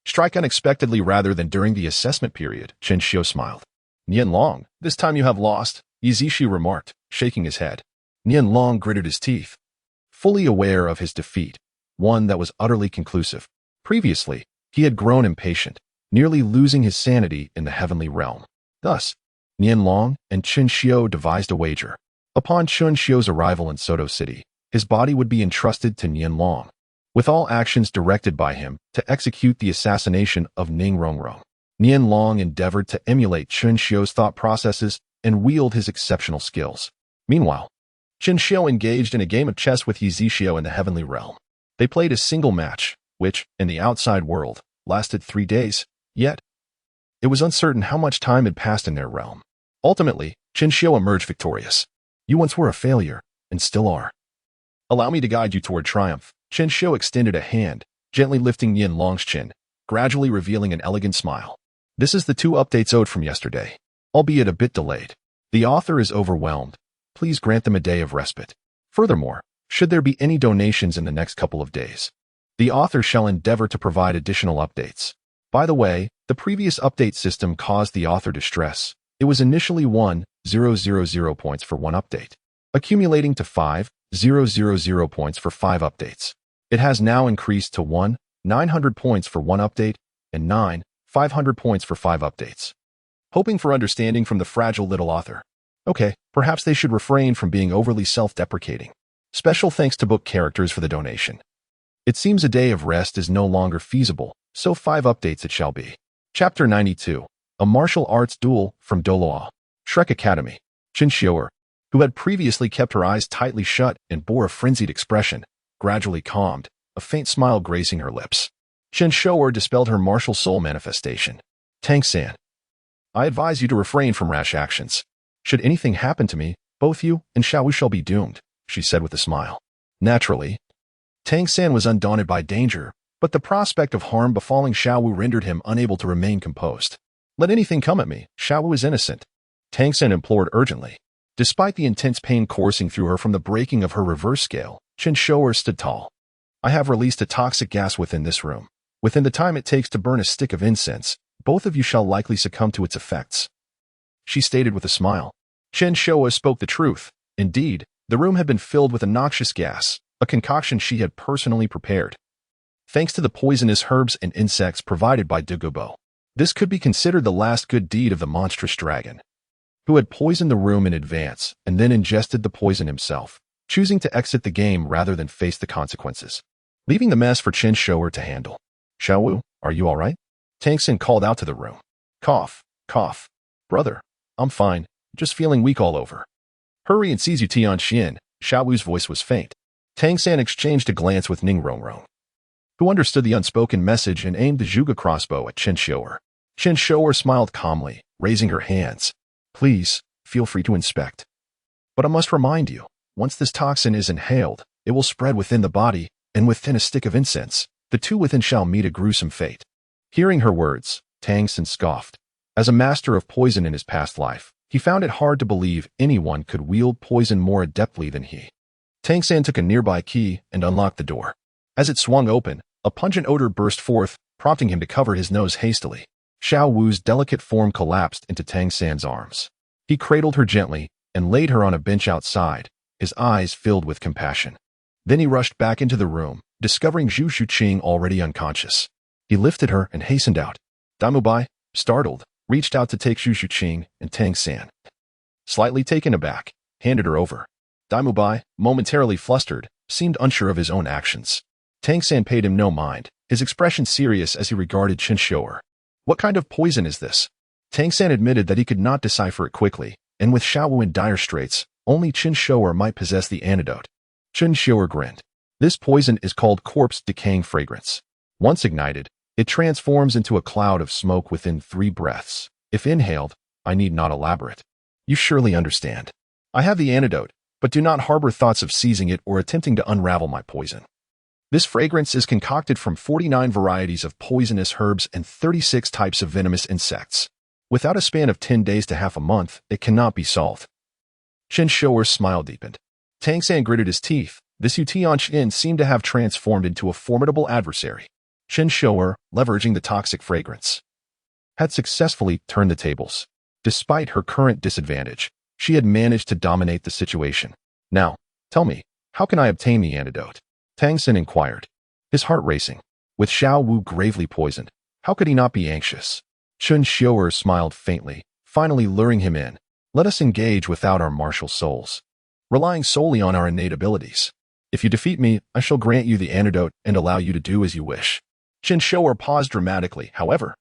strike unexpectedly rather than during the assessment period, Chen Xiuer smiled. Nian Long, this time you have lost, Yi Zixi remarked, shaking his head. Nian Long gritted his teeth, fully aware of his defeat, one that was utterly conclusive. Previously, he had grown impatient, nearly losing his sanity in the heavenly realm. Thus, Nian Long and Chen Xiuer devised a wager. Upon Chen Xiuer's arrival in Soto City, his body would be entrusted to Nian Long, with all actions directed by him to execute the assassination of Ning Rongrong. Nian Long endeavored to emulate Chen Xiuer's thought processes and wield his exceptional skills. Meanwhile, Chen Xiuer engaged in a game of chess with He Zixiu in the heavenly realm. They played a single match, which, in the outside world, lasted 3 days, yet it was uncertain how much time had passed in their realm. Ultimately, Chen Xiuer emerged victorious. You once were a failure, and still are. Allow me to guide you toward triumph. Chen Xiuer extended a hand, gently lifting Yin Long's chin, gradually revealing an elegant smile. This is the 2 updates owed from yesterday, albeit a bit delayed. The author is overwhelmed. Please grant them a day of respite. Furthermore, should there be any donations in the next couple of days, the author shall endeavor to provide additional updates. By the way, the previous update system caused the author distress. It was initially 1,000 points for 1 update, accumulating to 5,000 points for 5 updates. It has now increased to 1,900 points for 1 update and 9,500 points for 5 updates. Hoping for understanding from the fragile little author. Okay, perhaps they should refrain from being overly self-deprecating. Special thanks to book characters for the donation. It seems a day of rest is no longer feasible, so 5 updates it shall be. Chapter 92. A Martial Arts Duel from Douluo. Shrek Academy. Chen Xiuer, who had previously kept her eyes tightly shut and bore a frenzied expression, gradually calmed, a faint smile gracing her lips. Chen Xiuer dispelled her martial soul manifestation. Tang San, I advise you to refrain from rash actions. Should anything happen to me, both you and Xiaowu shall be doomed, she said with a smile. Naturally, Tang San was undaunted by danger, but the prospect of harm befalling Xiaowu rendered him unable to remain composed. Let anything come at me, Xiaowu is innocent, Tang San implored urgently. Despite the intense pain coursing through her from the breaking of her reverse scale, Chen Xiuer stood tall. I have released a toxic gas within this room. Within the time it takes to burn a stick of incense, both of you shall likely succumb to its effects, she stated with a smile. Chen Xiuer spoke the truth. Indeed, the room had been filled with a noxious gas, a concoction she had personally prepared. Thanks to the poisonous herbs and insects provided by Douluo, this could be considered the last good deed of the monstrous dragon, who had poisoned the room in advance and then ingested the poison himself, choosing to exit the game rather than face the consequences, leaving the mess for Chen Xiuer to handle. Xiaowu, are you all right? Tang San called out to the room. Cough, cough. Brother, I'm fine, just feeling weak all over. Hurry and seize you Tianxian, Xiaowu's voice was faint. Tang San exchanged a glance with Ning Rongrong, who understood the unspoken message and aimed the Zhuge crossbow at Chen Xiuer. Chen Xiuer smiled calmly, raising her hands. Please, feel free to inspect. But I must remind you, once this toxin is inhaled, it will spread within the body, and within a stick of incense, the 2 within shall meet a gruesome fate. Hearing her words, Tang San scoffed. As a master of poison in his past life, he found it hard to believe anyone could wield poison more adeptly than he. Tang San took a nearby key and unlocked the door. As it swung open, a pungent odor burst forth, prompting him to cover his nose hastily. Xiao Wu's delicate form collapsed into Tang San's arms. He cradled her gently and laid her on a bench outside, his eyes filled with compassion. Then he rushed back into the room, discovering Zhu Xuqing already unconscious. He lifted her and hastened out. Damubai, startled, reached out to take Zhu Xuqing, and Tang San, slightly taken aback, handed her over. Damubai, momentarily flustered, seemed unsure of his own actions. Tang San paid him no mind, his expression serious as he regarded Chen Xiuer. What kind of poison is this? Tang San admitted that he could not decipher it quickly, and with Xiaowu in dire straits, only Chen Xiuer might possess the antidote. Chen Xiuer grinned. This poison is called corpse decaying fragrance. Once ignited, it transforms into a cloud of smoke within 3 breaths. If inhaled, I need not elaborate. You surely understand. I have the antidote, but do not harbor thoughts of seizing it or attempting to unravel my poison. This fragrance is concocted from 49 varieties of poisonous herbs and 36 types of venomous insects. Without a span of 10 days to half a month, it cannot be solved. Chen Xiuer's smile deepened. Tang San gritted his teeth. This Tianxian seemed to have transformed into a formidable adversary. Chen Xiuer, leveraging the toxic fragrance, had successfully turned the tables. Despite her current disadvantage, she had managed to dominate the situation. Now, tell me, how can I obtain the antidote? Tang San inquired, his heart racing. With Xiao Wu gravely poisoned, how could he not be anxious? Chen Xiuer smiled faintly, finally luring him in. Let us engage without our martial souls, relying solely on our innate abilities. If you defeat me, I shall grant you the antidote and allow you to do as you wish. Chen Xiuer paused dramatically. However,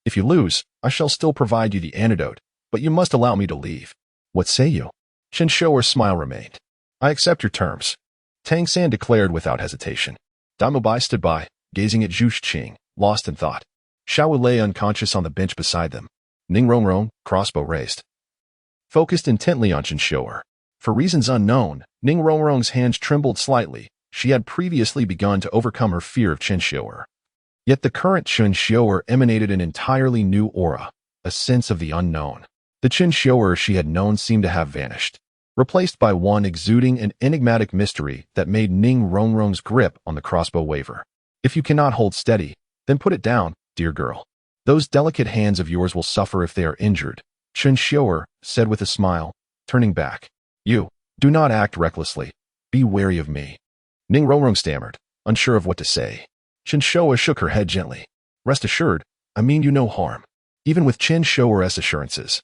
if you lose, I shall still provide you the antidote, but you must allow me to leave. What say you? Chen Xiuer's smile remained. I accept your terms, Tang San declared without hesitation. Damo Bai stood by, gazing at Zhu Qing, lost in thought. Xiao lay unconscious on the bench beside them. Ning Rongrong, crossbow raised, focused intently on Chen Xiuer. For reasons unknown, Ning Rongrong's hands trembled slightly. She had previously begun to overcome her fear of Chen Xiuer. Yet the current Chen Xiuer emanated an entirely new aura, a sense of the unknown. The Chen Xiuer she had known seemed to have vanished, replaced by one exuding an enigmatic mystery that made Ning Rongrong's grip on the crossbow waver. If you cannot hold steady, then put it down, dear girl. Those delicate hands of yours will suffer if they are injured, Chen Xiuer said with a smile, turning back. You, do not act recklessly. Be wary of me. Ning Rongrong stammered, unsure of what to say. Chen Xiuer shook her head gently. Rest assured, I mean you no harm. Even with Chen Xiuer's assurances,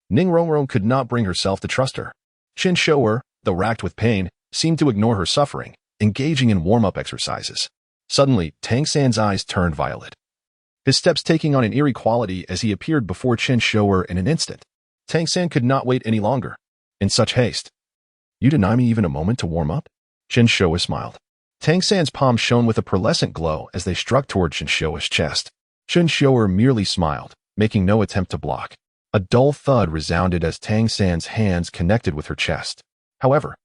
Ning Rongrong could not bring herself to trust her. Chen Xiuer, though racked with pain, seemed to ignore her suffering, engaging in warm-up exercises. Suddenly, Tang San's eyes turned violet, his steps taking on an eerie quality as he appeared before Chen Xiuer in an instant. Tang San could not wait any longer. In such haste. You deny me even a moment to warm up? Chen Xiuer smiled. Tang San's palm shone with a pearlescent glow as they struck toward Chen Xiuer's chest. Chen Xiuer merely smiled, making no attempt to block. A dull thud resounded as Tang San's hands connected with her chest. However,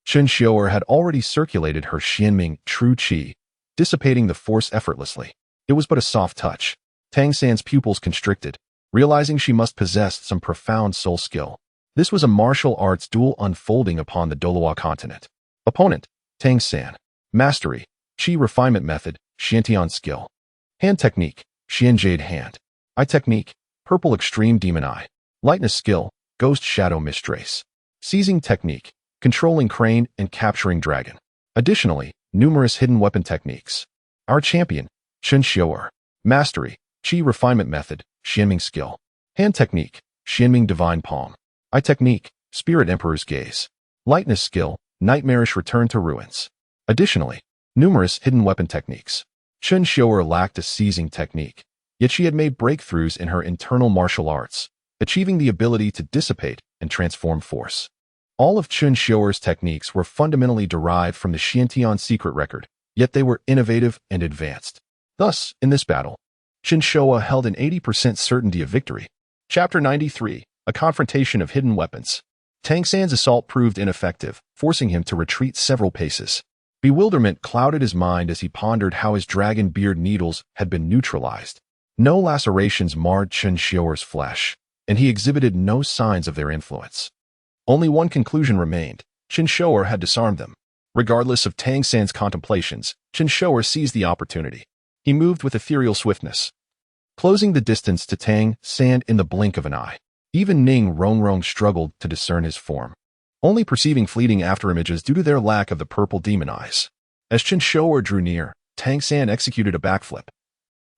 Chen Xiuer had already circulated her Xianming true qi, dissipating the force effortlessly. It was but a soft touch. Tang San's pupils constricted, realizing she must possess some profound soul skill. This was a martial arts duel unfolding upon the Douluo continent. Opponent, Tang San. Mastery, Qi refinement method, Xiantian skill. Hand technique, Xian Jade hand. Eye technique, Purple extreme demon eye. Lightness skill, Ghost shadow mistrace. Seizing technique, controlling crane and capturing dragon. Additionally, numerous hidden weapon techniques. Our champion, Chen Xiuer. Mastery, Qi refinement method, Xianming skill. Hand technique, Xianming divine palm. Eye technique, Spirit Emperor's gaze. Lightness skill, Nightmarish return to ruins. Additionally, numerous hidden weapon techniques. Chen Xiuer lacked a seizing technique, yet she had made breakthroughs in her internal martial arts, achieving the ability to dissipate and transform force. All of Chen Xiuer's techniques were fundamentally derived from the Xiantian secret record, yet they were innovative and advanced. Thus, in this battle, Chen Xiuer held an 80% certainty of victory. Chapter 93, A Confrontation of Hidden Weapons. Tang San's assault proved ineffective, forcing him to retreat several paces. Bewilderment clouded his mind as he pondered how his dragon beard needles had been neutralized. No lacerations marred Chen Xiuer's flesh, and he exhibited no signs of their influence. Only one conclusion remained. Chen Xiuer had disarmed them. Regardless of Tang San's contemplations, Chen Xiuer seized the opportunity. He moved with ethereal swiftness, closing the distance to Tang San in the blink of an eye. Even Ning Rongrong struggled to discern his form, only perceiving fleeting afterimages due to their lack of the purple demon eyes. As Chen Xiuer drew near, Tang San executed a backflip,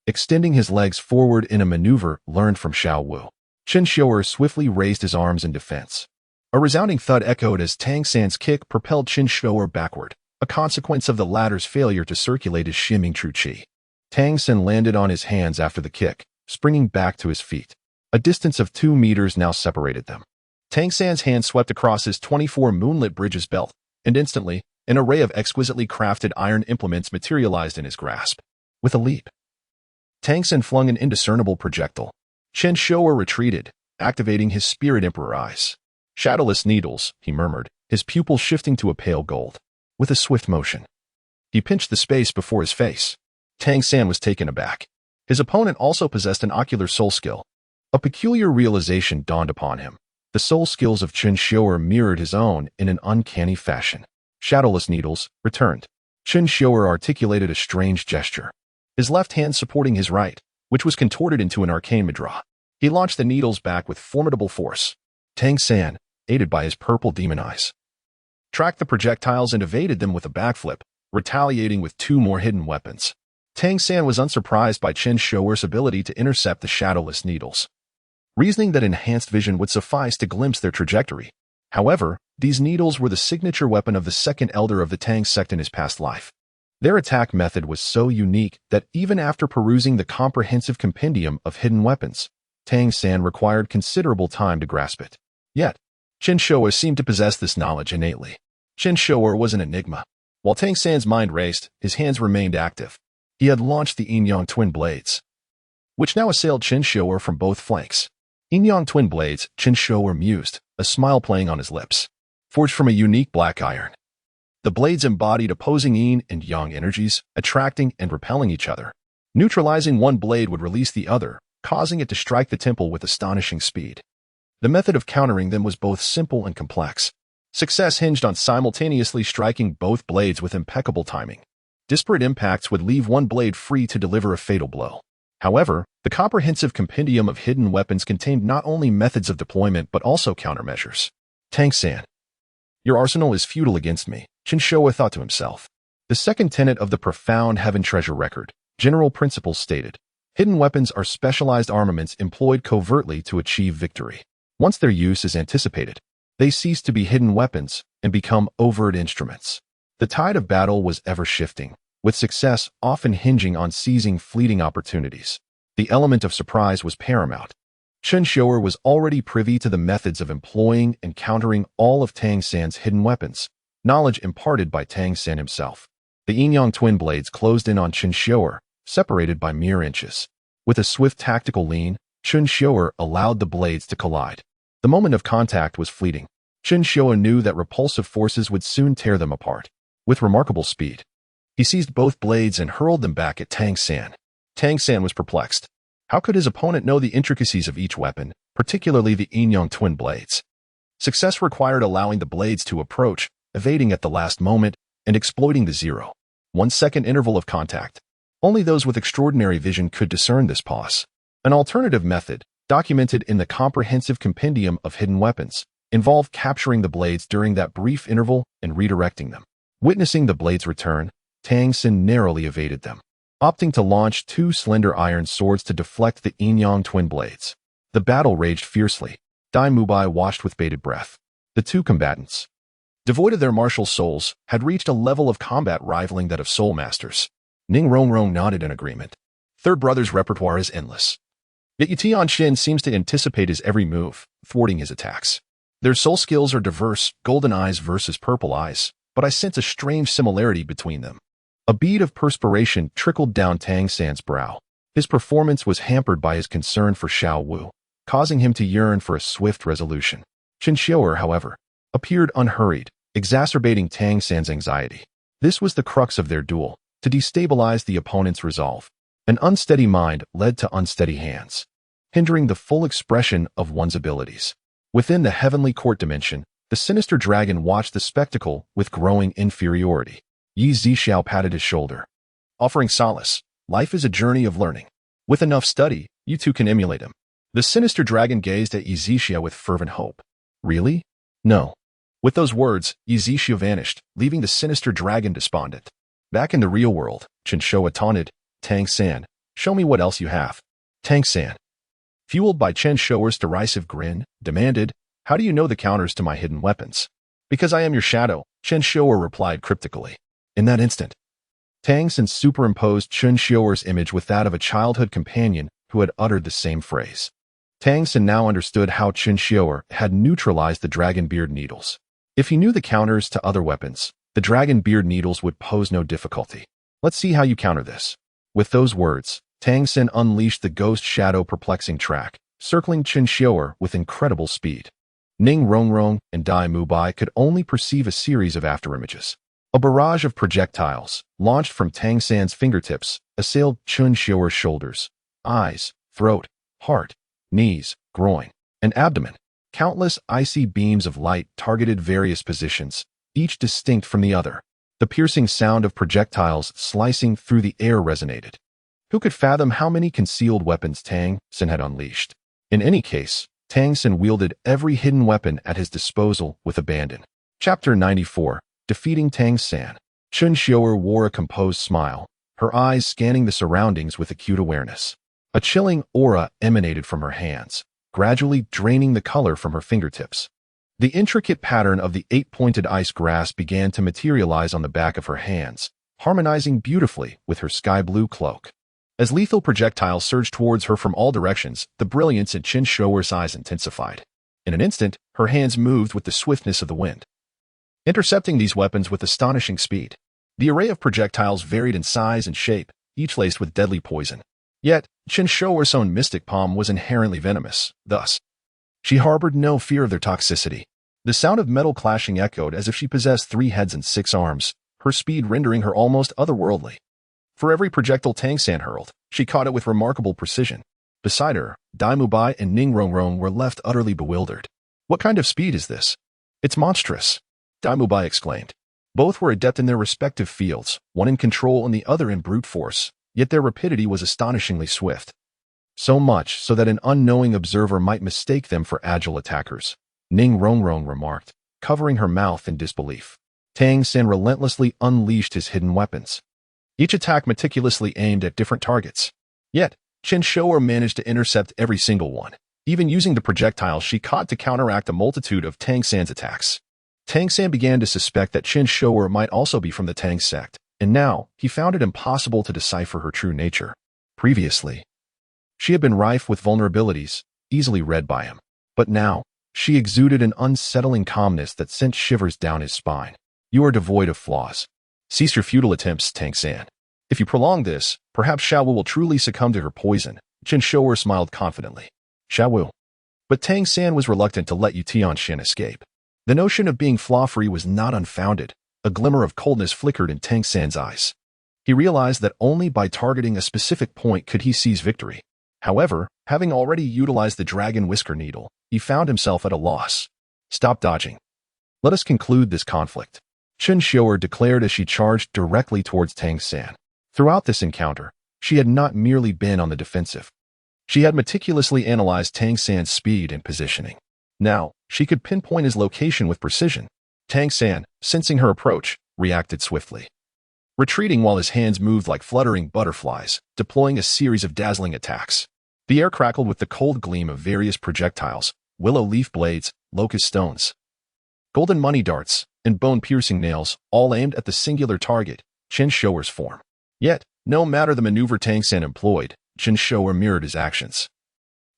extending his legs forward in a maneuver learned from Xiao Wu. Chen Xiuer swiftly raised his arms in defense. A resounding thud echoed as Tang San's kick propelled Chen Xiuer backward, a consequence of the latter's failure to circulate his Xianming true qi. Tang San landed on his hands after the kick, springing back to his feet. A distance of 2 meters now separated them. Tang San's hand swept across his 24 moonlit bridges belt, and instantly, an array of exquisitely crafted iron implements materialized in his grasp. With a leap, Tang San flung an indiscernible projectile. Chen Xiuer retreated, activating his Spirit Emperor eyes. Shadowless needles, he murmured, his pupils shifting to a pale gold. With a swift motion, he pinched the space before his face. Tang San was taken aback. His opponent also possessed an ocular soul skill. A peculiar realization dawned upon him. The soul skills of Chen Xiuer mirrored his own in an uncanny fashion. Shadowless needles returned. Chen Xiuer articulated a strange gesture, his left hand supporting his right, which was contorted into an arcane mudra. He launched the needles back with formidable force. Tang San, aided by his purple demon eyes, tracked the projectiles and evaded them with a backflip, retaliating with 2 more hidden weapons. Tang San was unsurprised by Chen Xiuer's ability to intercept the shadowless needles, reasoning that enhanced vision would suffice to glimpse their trajectory. However, these needles were the signature weapon of the second elder of the Tang sect in his past life. Their attack method was so unique that even after perusing the comprehensive compendium of hidden weapons, Tang San required considerable time to grasp it. Yet, Chen Xiuer seemed to possess this knowledge innately. Chen Xiuer was an enigma. While Tang San's mind raced, his hands remained active. He had launched the yin-yang twin blades, which now assailed Chen Xiuer from both flanks. Yin-yang twin blades, Chen Xiuer mused, a smile playing on his lips. Forged from a unique black iron. The blades embodied opposing yin and yang energies, attracting and repelling each other. Neutralizing one blade would release the other, causing it to strike the temple with astonishing speed. The method of countering them was both simple and complex. Success hinged on simultaneously striking both blades with impeccable timing. Disparate impacts would leave one blade free to deliver a fatal blow. However, the comprehensive compendium of hidden weapons contained not only methods of deployment but also countermeasures. Tang San. Your arsenal is futile against me, Chen Xiuer thought to himself. The second tenet of the profound Heaven Treasure Record, General Principles stated, hidden weapons are specialized armaments employed covertly to achieve victory. Once their use is anticipated, they cease to be hidden weapons and become overt instruments. The tide of battle was ever shifting, with success often hinging on seizing fleeting opportunities. The element of surprise was paramount. Chen Xiuer was already privy to the methods of employing and countering all of Tang San's hidden weapons, knowledge imparted by Tang San himself. The yin-yang twin blades closed in on Chen Xiuer, separated by mere inches. With a swift tactical lean, Chen Xiuer allowed the blades to collide. The moment of contact was fleeting. Chen Xiuer knew that repulsive forces would soon tear them apart. With remarkable speed, he seized both blades and hurled them back at Tang San. Tang San was perplexed. How could his opponent know the intricacies of each weapon, particularly the yin-yang twin blades? Success required allowing the blades to approach, evading at the last moment, and exploiting the 0.1 second interval of contact. Only those with extraordinary vision could discern this pause. An alternative method, documented in the comprehensive compendium of hidden weapons, involved capturing the blades during that brief interval and redirecting them. Witnessing the blades return, Tang San narrowly evaded them, opting to launch two slender iron swords to deflect the yin-yang twin blades. The battle raged fiercely. Dai Mubai watched with bated breath. The two combatants, devoid of their martial souls, had reached a level of combat rivaling that of soul masters. Ning Rongrong nodded in agreement. Third brother's repertoire is endless. Yet Tianxin seems to anticipate his every move, thwarting his attacks. Their soul skills are diverse, golden eyes versus purple eyes, but I sense a strange similarity between them. A bead of perspiration trickled down Tang San's brow. His performance was hampered by his concern for Xiao Wu, causing him to yearn for a swift resolution. Chen Xiuer, however, appeared unhurried, exacerbating Tang San's anxiety. This was the crux of their duel, to destabilize the opponent's resolve. An unsteady mind led to unsteady hands, hindering the full expression of one's abilities. Within the heavenly court dimension, the sinister dragon watched the spectacle with growing inferiority. Yi Zixiao patted his shoulder, offering solace. Life is a journey of learning. With enough study, you too can emulate him. The sinister dragon gazed at Yi Zixiao with fervent hope. Really? No. With those words, Yi Zixiao vanished, leaving the sinister dragon despondent. Back in the real world, Chen Xiuer taunted, Tang San, show me what else you have. Tang San, fueled by Chen Xiuer's derisive grin, demanded, how do you know the counters to my hidden weapons? Because I am your shadow, Chen Xiuer replied cryptically. In that instant, Tang San superimposed Chen Xiuer's image with that of a childhood companion who had uttered the same phrase. Tang San now understood how Chen Xiuer had neutralized the dragon beard needles. If he knew the counters to other weapons, the dragon beard needles would pose no difficulty. Let's see how you counter this. With those words, Tang San unleashed the ghost shadow perplexing track, circling Chen Xiuer with incredible speed. Ning Rongrong and Dai Mubai could only perceive a series of afterimages. A barrage of projectiles, launched from Tang San's fingertips, assailed Chen Xiuer's shoulders, eyes, throat, heart, knees, groin, and abdomen. Countless icy beams of light targeted various positions, each distinct from the other. The piercing sound of projectiles slicing through the air resonated. Who could fathom how many concealed weapons Tang San had unleashed? In any case, Tang San wielded every hidden weapon at his disposal with abandon. Chapter 94. Defeating Tang San. Chen Xiuer wore a composed smile, her eyes scanning the surroundings with acute awareness. A chilling aura emanated from her hands, gradually draining the color from her fingertips. The intricate pattern of the 8-pointed ice grass began to materialize on the back of her hands, harmonizing beautifully with her sky-blue cloak. As lethal projectiles surged towards her from all directions, the brilliance in Chen Xiuer's eyes intensified. In an instant, her hands moved with the swiftness of the wind. intercepting these weapons with astonishing speed. The array of projectiles varied in size and shape, each laced with deadly poison. Yet, Chen Xiuer's own mystic palm was inherently venomous, thus, she harbored no fear of their toxicity. The sound of metal clashing echoed as if she possessed 3 heads and 6 arms, her speed rendering her almost otherworldly. For every projectile Tang San hurled, she caught it with remarkable precision. Beside her, Dai Mubai and Ning Rongrong were left utterly bewildered. What kind of speed is this? It's monstrous, Dai Mubai exclaimed. Both were adept in their respective fields, one in control and the other in brute force, yet their rapidity was astonishingly swift. So much so that an unknowing observer might mistake them for agile attackers, Ning Rongrong remarked, covering her mouth in disbelief. Tang San relentlessly unleashed his hidden weapons, each attack meticulously aimed at different targets. Yet, Chen Xiuer managed to intercept every single one, even using the projectiles she caught to counteract a multitude of Tang San's attacks. Tang San began to suspect that Chen Xiuer might also be from the Tang sect, and now he found it impossible to decipher her true nature. Previously, she had been rife with vulnerabilities, easily read by him. But now, she exuded an unsettling calmness that sent shivers down his spine. You are devoid of flaws. Cease your futile attempts, Tang San. If you prolong this, perhaps Xiaowu will truly succumb to her poison. Chen Xiuer smiled confidently. Xiaowu. But Tang San was reluctant to let Yu Tianxin escape. The notion of being flaw-free was not unfounded. A glimmer of coldness flickered in Tang San's eyes. He realized that only by targeting a specific point could he seize victory. However, having already utilized the dragon whisker needle, he found himself at a loss. Stop dodging. Let us conclude this conflict, Chen Xiuer declared as she charged directly towards Tang San. Throughout this encounter, she had not merely been on the defensive. She had meticulously analyzed Tang San's speed and positioning. Now, she could pinpoint his location with precision. Tang San, sensing her approach, reacted swiftly, retreating while his hands moved like fluttering butterflies, deploying a series of dazzling attacks. The air crackled with the cold gleam of various projectiles, willow leaf blades, locust stones, golden money darts, and bone-piercing nails, all aimed at the singular target, Chen Xiuer's form. Yet, no matter the maneuver Tang San employed, Chen Xiuer mirrored his actions,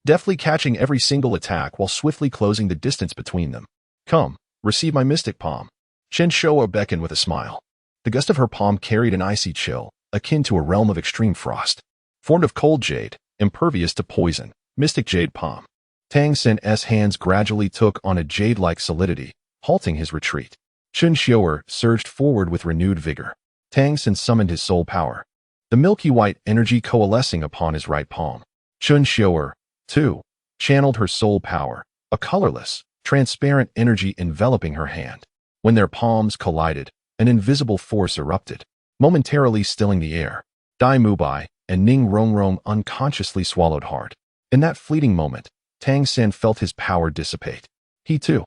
deftly catching every single attack while swiftly closing the distance between them. Come, receive my mystic palm. Chen Xiuer beckoned with a smile. The gust of her palm carried an icy chill, akin to a realm of extreme frost. Formed of cold jade, impervious to poison, mystic jade palm. Tang San's hands gradually took on a jade-like solidity, halting his retreat. Chen Xiuer surged forward with renewed vigor. Tang San summoned his soul power, the milky white energy coalescing upon his right palm. Chen Xiuer, too, channeled her soul power, a colorless, transparent energy enveloping her hand. When their palms collided, an invisible force erupted, momentarily stilling the air. Dai Mubai and Ning Rongrong unconsciously swallowed hard. In that fleeting moment, Tang San felt his power dissipate. He, too,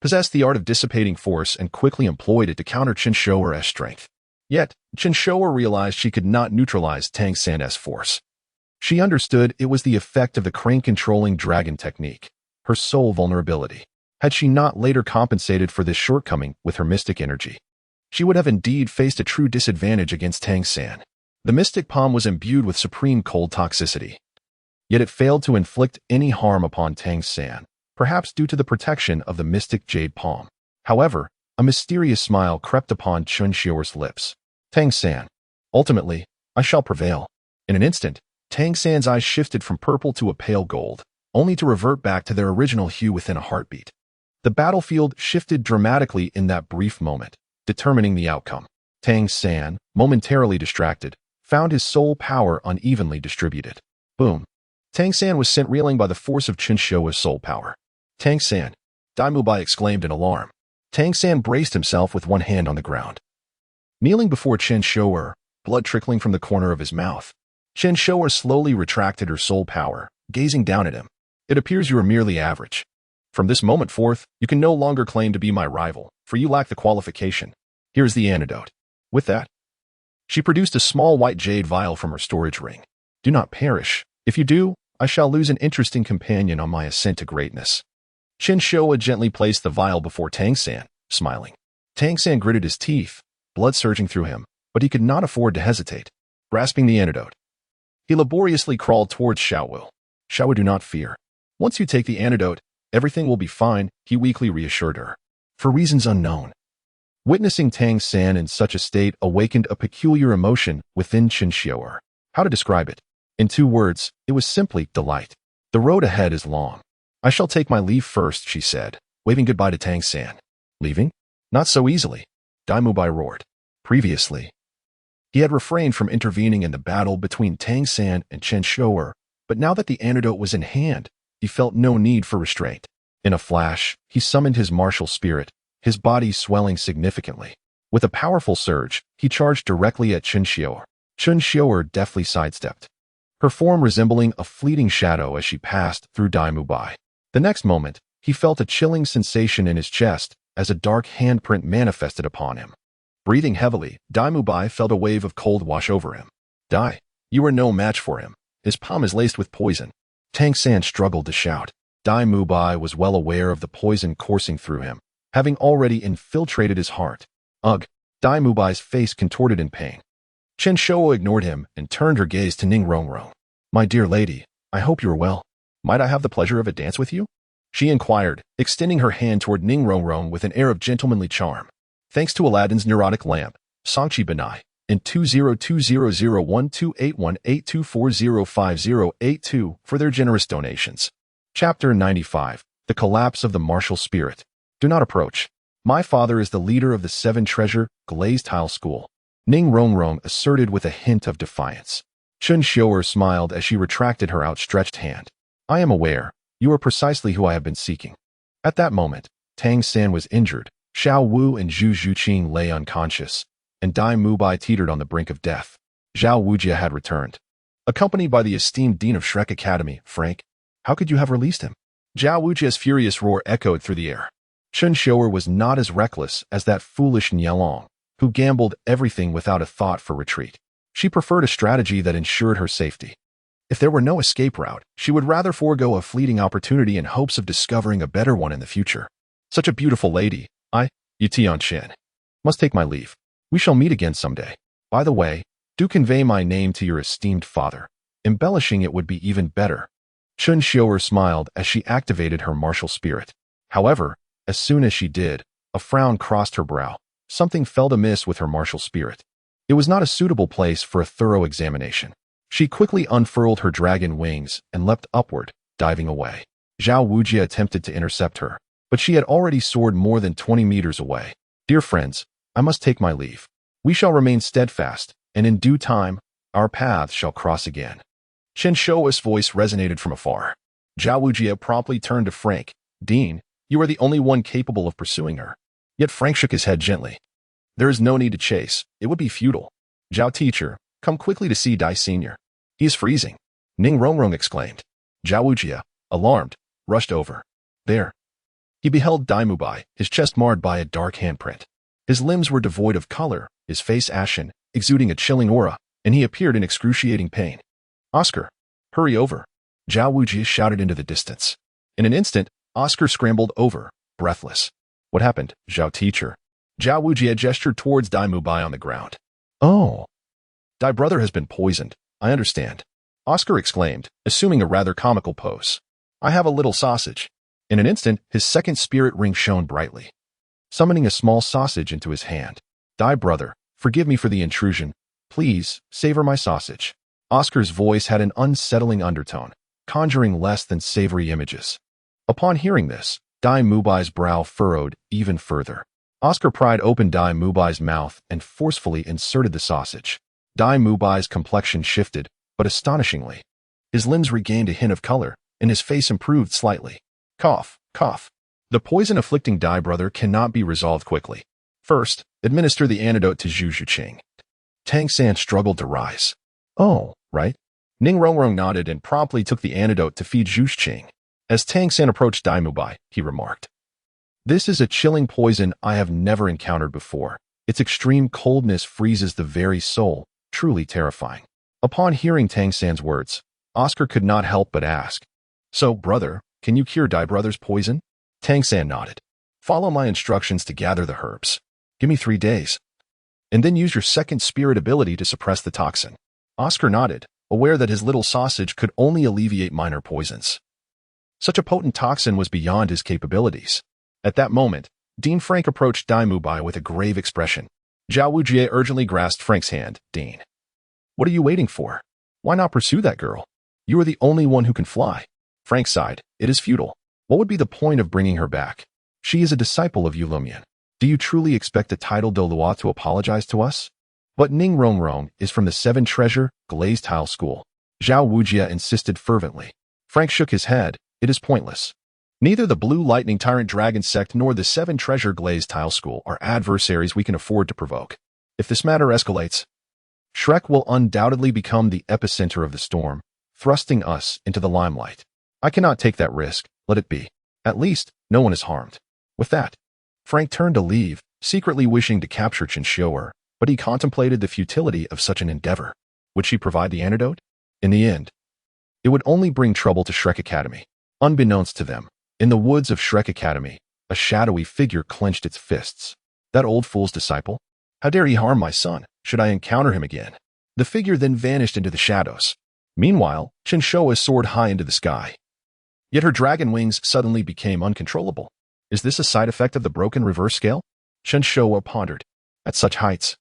possessed the art of dissipating force and quickly employed it to counter Chen Xiuer's strength. Yet, Chen Xiuer realized she could not neutralize Tang San's force. She understood it was the effect of the crane-controlling dragon technique, her sole vulnerability. Had she not later compensated for this shortcoming with her mystic energy, she would have indeed faced a true disadvantage against Tang San. The mystic palm was imbued with supreme cold toxicity. Yet it failed to inflict any harm upon Tang San, perhaps due to the protection of the mystic jade palm. However, a mysterious smile crept upon Chen Xiuer's lips. Tang San, ultimately, I shall prevail. In an instant, Tang San's eyes shifted from purple to a pale gold, only to revert back to their original hue within a heartbeat. The battlefield shifted dramatically in that brief moment, determining the outcome. Tang San, momentarily distracted, found his soul power unevenly distributed. Boom. Tang San was sent reeling by the force of Chen Xiuer's soul power. Tang San, Dai Mubai exclaimed in alarm. Tang San braced himself with one hand on the ground. Kneeling before Chen Xiuer, blood trickling from the corner of his mouth, Chen Xiuer slowly retracted her soul power, gazing down at him. It appears you are merely average. From this moment forth, you can no longer claim to be my rival, for you lack the qualification. Here is the antidote. With that, she produced a small white jade vial from her storage ring. Do not perish. If you do, I shall lose an interesting companion on my ascent to greatness. Chen Xiuer gently placed the vial before Tang San, smiling. Tang San gritted his teeth, blood surging through him, but he could not afford to hesitate. Grasping the antidote, he laboriously crawled towards Xiaowu. Xiaowu, do not fear. Once you take the antidote, everything will be fine, he weakly reassured her. For reasons unknown, Witnessing Tang San in such a state awakened a peculiar emotion within Chen Xiuer. How to describe it? In 2 words, it was simply delight. The road ahead is long. I shall take my leave first, she said, waving goodbye to Tang San. Leaving? Not so easily, Dai Mubai roared. Previously, he had refrained from intervening in the battle between Tang San and Chen Xiuer, but now that the antidote was in hand, he felt no need for restraint. In a flash, he summoned his martial spirit, his body swelling significantly. With a powerful surge, he charged directly at Chen Xiuer. Chen Xiuer deftly sidestepped, her form resembling a fleeting shadow as she passed through Dai Mubai. The next moment, he felt a chilling sensation in his chest as a dark handprint manifested upon him. Breathing heavily, Dai Mubai felt a wave of cold wash over him. Dai, you are no match for him. His palm is laced with poison. Tang San struggled to shout. Dai Mubai was well aware of the poison coursing through him, having already infiltrated his heart. Ugh! Dai Mubai's face contorted in pain. Chen Xiuer ignored him and turned her gaze to Ning Rongrong. My dear lady, I hope you are well. Might I have the pleasure of a dance with you? She inquired, extending her hand toward Ning Rongrong with an air of gentlemanly charm. Thanks to Aladdin's neurotic lamp, Sangchi Benai, and 20200128182405082 for their generous donations. Chapter 95. The Collapse of the Martial Spirit. Do not approach. My father is the leader of the 7 Treasure Glazed Tile School, Ning Rongrong asserted with a hint of defiance. Chen Xiuer smiled as she retracted her outstretched hand. I am aware. You are precisely who I have been seeking. At that moment, Tang San was injured, Xiao Wu and Zhu Zhuqing lay unconscious, and Dai Mubai teetered on the brink of death. Zhao Wujia had returned, accompanied by the esteemed Dean of Shrek Academy, Frank. How could you have released him? Zhao Wujia's furious roar echoed through the air. Chen Xiuer was not as reckless as that foolish Nielong, who gambled everything without a thought for retreat. She preferred a strategy that ensured her safety. If there were no escape route, she would rather forego a fleeting opportunity in hopes of discovering a better one in the future. Such a beautiful lady, Yutian Chen. Must take my leave. We shall meet again someday. By the way, do convey my name to your esteemed father. Embellishing it would be even better. Chen Xiuer smiled as she activated her martial spirit. However, as soon as she did, a frown crossed her brow. Something felt amiss with her martial spirit. It was not a suitable place for a thorough examination. She quickly unfurled her dragon wings and leapt upward, diving away. Zhao Wujia attempted to intercept her, but she had already soared more than 20 meters away. Dear friends, I must take my leave. We shall remain steadfast, and in due time, our paths shall cross again. Chen Xiuer's voice resonated from afar. Zhao Wujia promptly turned to Frank. Dean, you are the only one capable of pursuing her. Yet Frank shook his head gently. There is no need to chase. It would be futile. Zhao teacher, come quickly to see Dai Senior. He is freezing. Ning Rongrong exclaimed. Zhao Wujia, alarmed, rushed over. There. He beheld Dai Mubai, his chest marred by a dark handprint. His limbs were devoid of color, his face ashen, exuding a chilling aura, and he appeared in excruciating pain. Oscar, hurry over. Zhao Wujia shouted into the distance. In an instant, Oscar scrambled over, breathless. What happened, Zhao teacher? Zhao Wujia gestured towards Dai Mubai on the ground. Oh. Dai brother has been poisoned. I understand. Oscar exclaimed, assuming a rather comical pose. I have a little sausage. In an instant, his second spirit ring shone brightly, summoning a small sausage into his hand. Dai brother, forgive me for the intrusion. Please, savor my sausage. Oscar's voice had an unsettling undertone, conjuring less than savory images. Upon hearing this, Dai Mubai's brow furrowed even further. Oscar pried open Dai Mubai's mouth and forcefully inserted the sausage. Dai Mubai's complexion shifted, but astonishingly. His limbs regained a hint of color, and his face improved slightly. Cough, cough. The poison afflicting Dai brother cannot be resolved quickly. First, administer the antidote to Zhu Zhuqing. Tang San struggled to rise. Oh, right. Ning Rongrong nodded and promptly took the antidote to feed Zhu Zhuqing. As Tang San approached Dai Mubai, he remarked, This is a chilling poison I have never encountered before. Its extreme coldness freezes the very soul, truly terrifying. Upon hearing Tang San's words, Oscar could not help but ask, So, brother, can you cure Dai brother's poison? Tang San nodded. Follow my instructions to gather the herbs. Give me 3 days. And then use your second spirit ability to suppress the toxin. Oscar nodded, aware that his little sausage could only alleviate minor poisons. Such a potent toxin was beyond his capabilities. At that moment, Dean Frank approached Dai Mubai with a grave expression. Zhao Wujie urgently grasped Frank's hand. Dean, what are you waiting for? Why not pursue that girl? You are the only one who can fly. Frank sighed. It is futile. What would be the point of bringing her back? She is a disciple of Yu Lumian. Do you truly expect the title Douluo to apologize to us? But Ning Rongrong is from the Seven Treasure Glazed Tile School. Zhao Wujie insisted fervently. Frank shook his head. It is pointless. Neither the Blue Lightning Tyrant Dragon Sect nor the Seven Treasure Glazed Tile School are adversaries we can afford to provoke. If this matter escalates, Shrek will undoubtedly become the epicenter of the storm, thrusting us into the limelight. I cannot take that risk. Let it be. At least, no one is harmed. With that, Frank turned to leave, secretly wishing to capture Chen Xiuer, but he contemplated the futility of such an endeavor. Would she provide the antidote? In the end, it would only bring trouble to Shrek Academy. Unbeknownst to them, in the woods of Shrek Academy, a shadowy figure clenched its fists. That old fool's disciple? How dare he harm my son, should I encounter him again? The figure then vanished into the shadows. Meanwhile, Chen Xiuer soared high into the sky. Yet her dragon wings suddenly became uncontrollable. Is this a side effect of the broken reverse scale? Chen Xiuer pondered. At such heights,